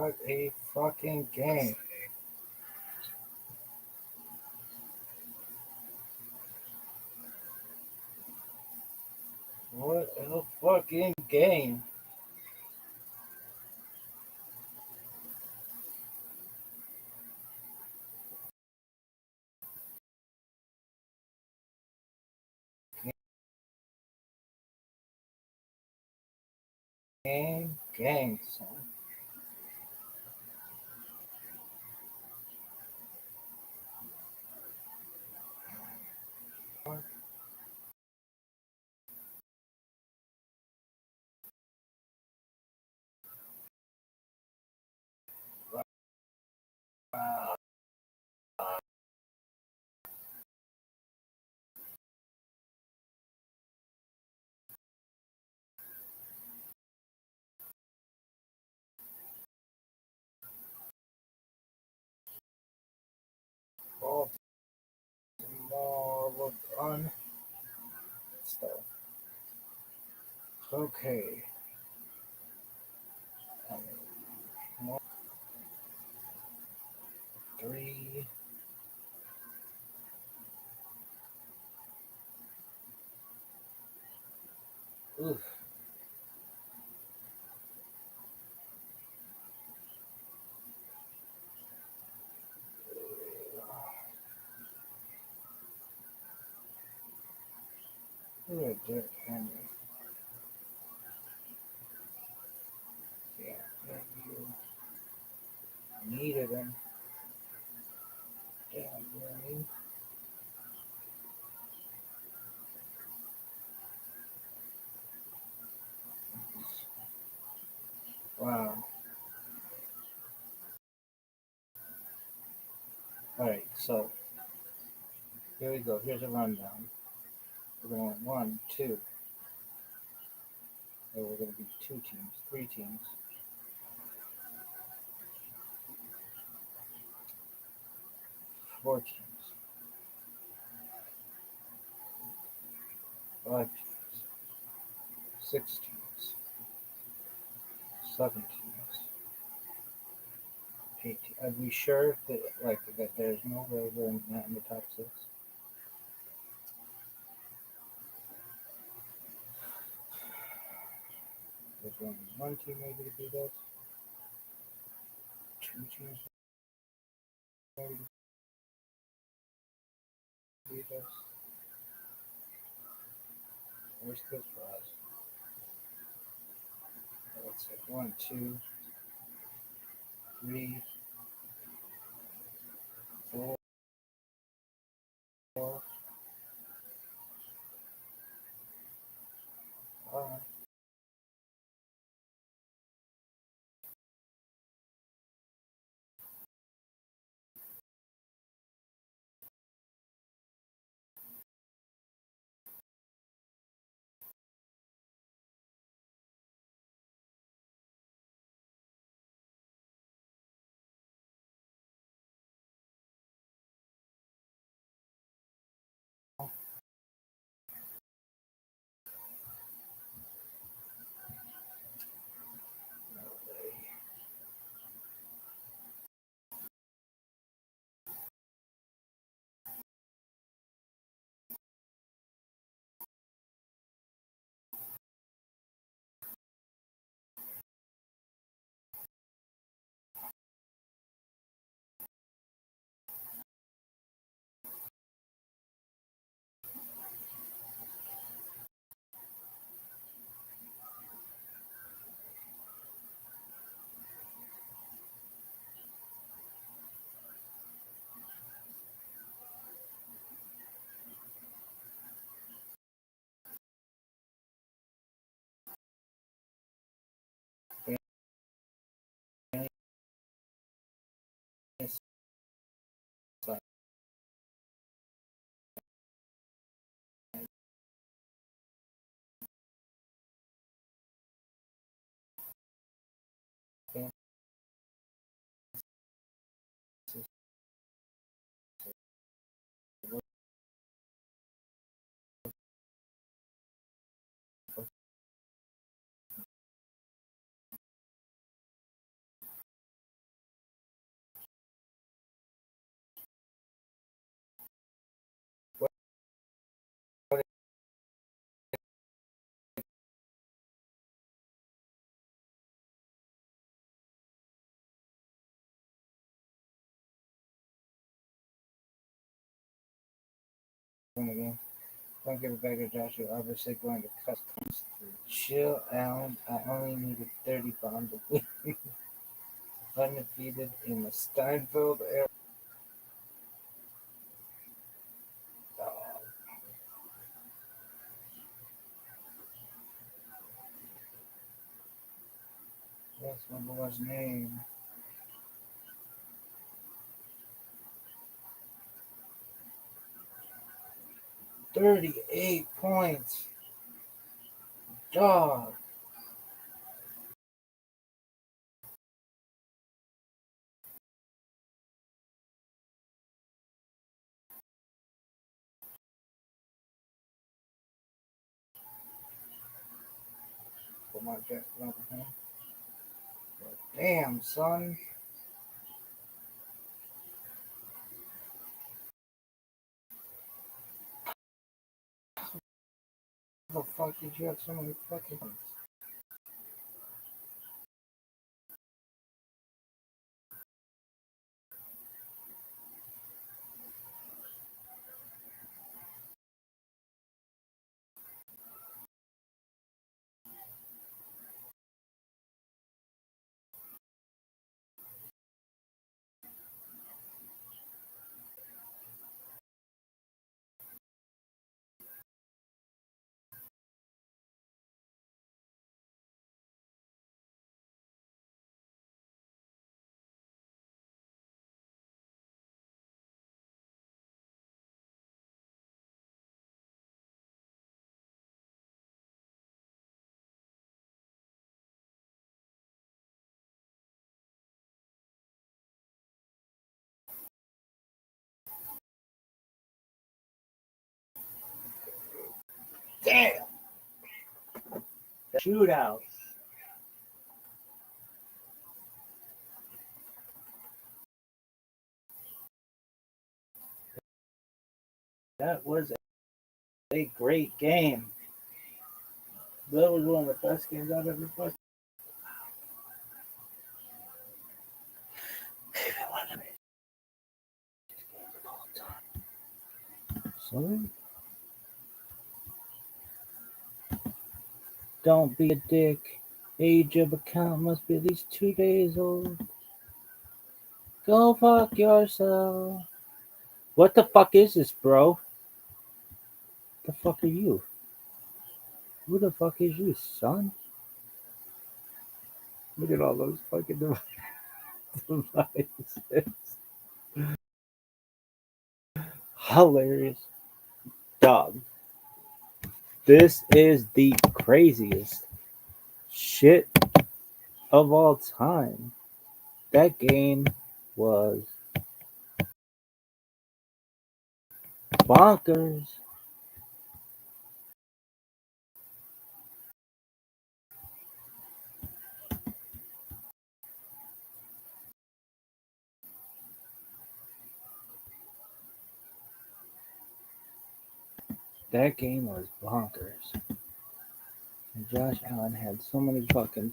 What a fucking game. What a fucking game. Game, son. Wow. Baltimore looked on stuff. Okay. One, three. Oof. Who is Dick Henry? Yeah, you needed him. Damn, Henry. Wow. Alright, so here we go. Here's a rundown. We're going to 1, 2. Or we're going to be 2 teams, 3 teams. 4 teams. 5 teams. 6 teams. 7 teams. 8 teams. Are we sure that there's no way we're not in the top 6? There's only 1 team maybe to beat us. 2 teams maybe to beat us. Where's good for us? Let's say 1, 2, 3, 4, 5. again. Don't give it back to Joshua. Obviously going to customs. Chill, Allen. I only needed 30 pounds of weight. Undefeated in the Steinfeld era. That's my boy's name. 38 points. Dog. Put my jacket over him. Damn, son. How the fuck did you have so many fucking points? Damn. Shootout. That was a great game. That was one of the best games I've ever played. So, don't be a dick. Age of account must be at least 2 days old. Go fuck yourself. What the fuck is this, bro? The fuck are you? Who the fuck is you, son? Look at all those fucking devices. Hilarious. Dog. This is the craziest shit of all time. That game was bonkers. That game was bonkers. And Josh Allen had so many fucking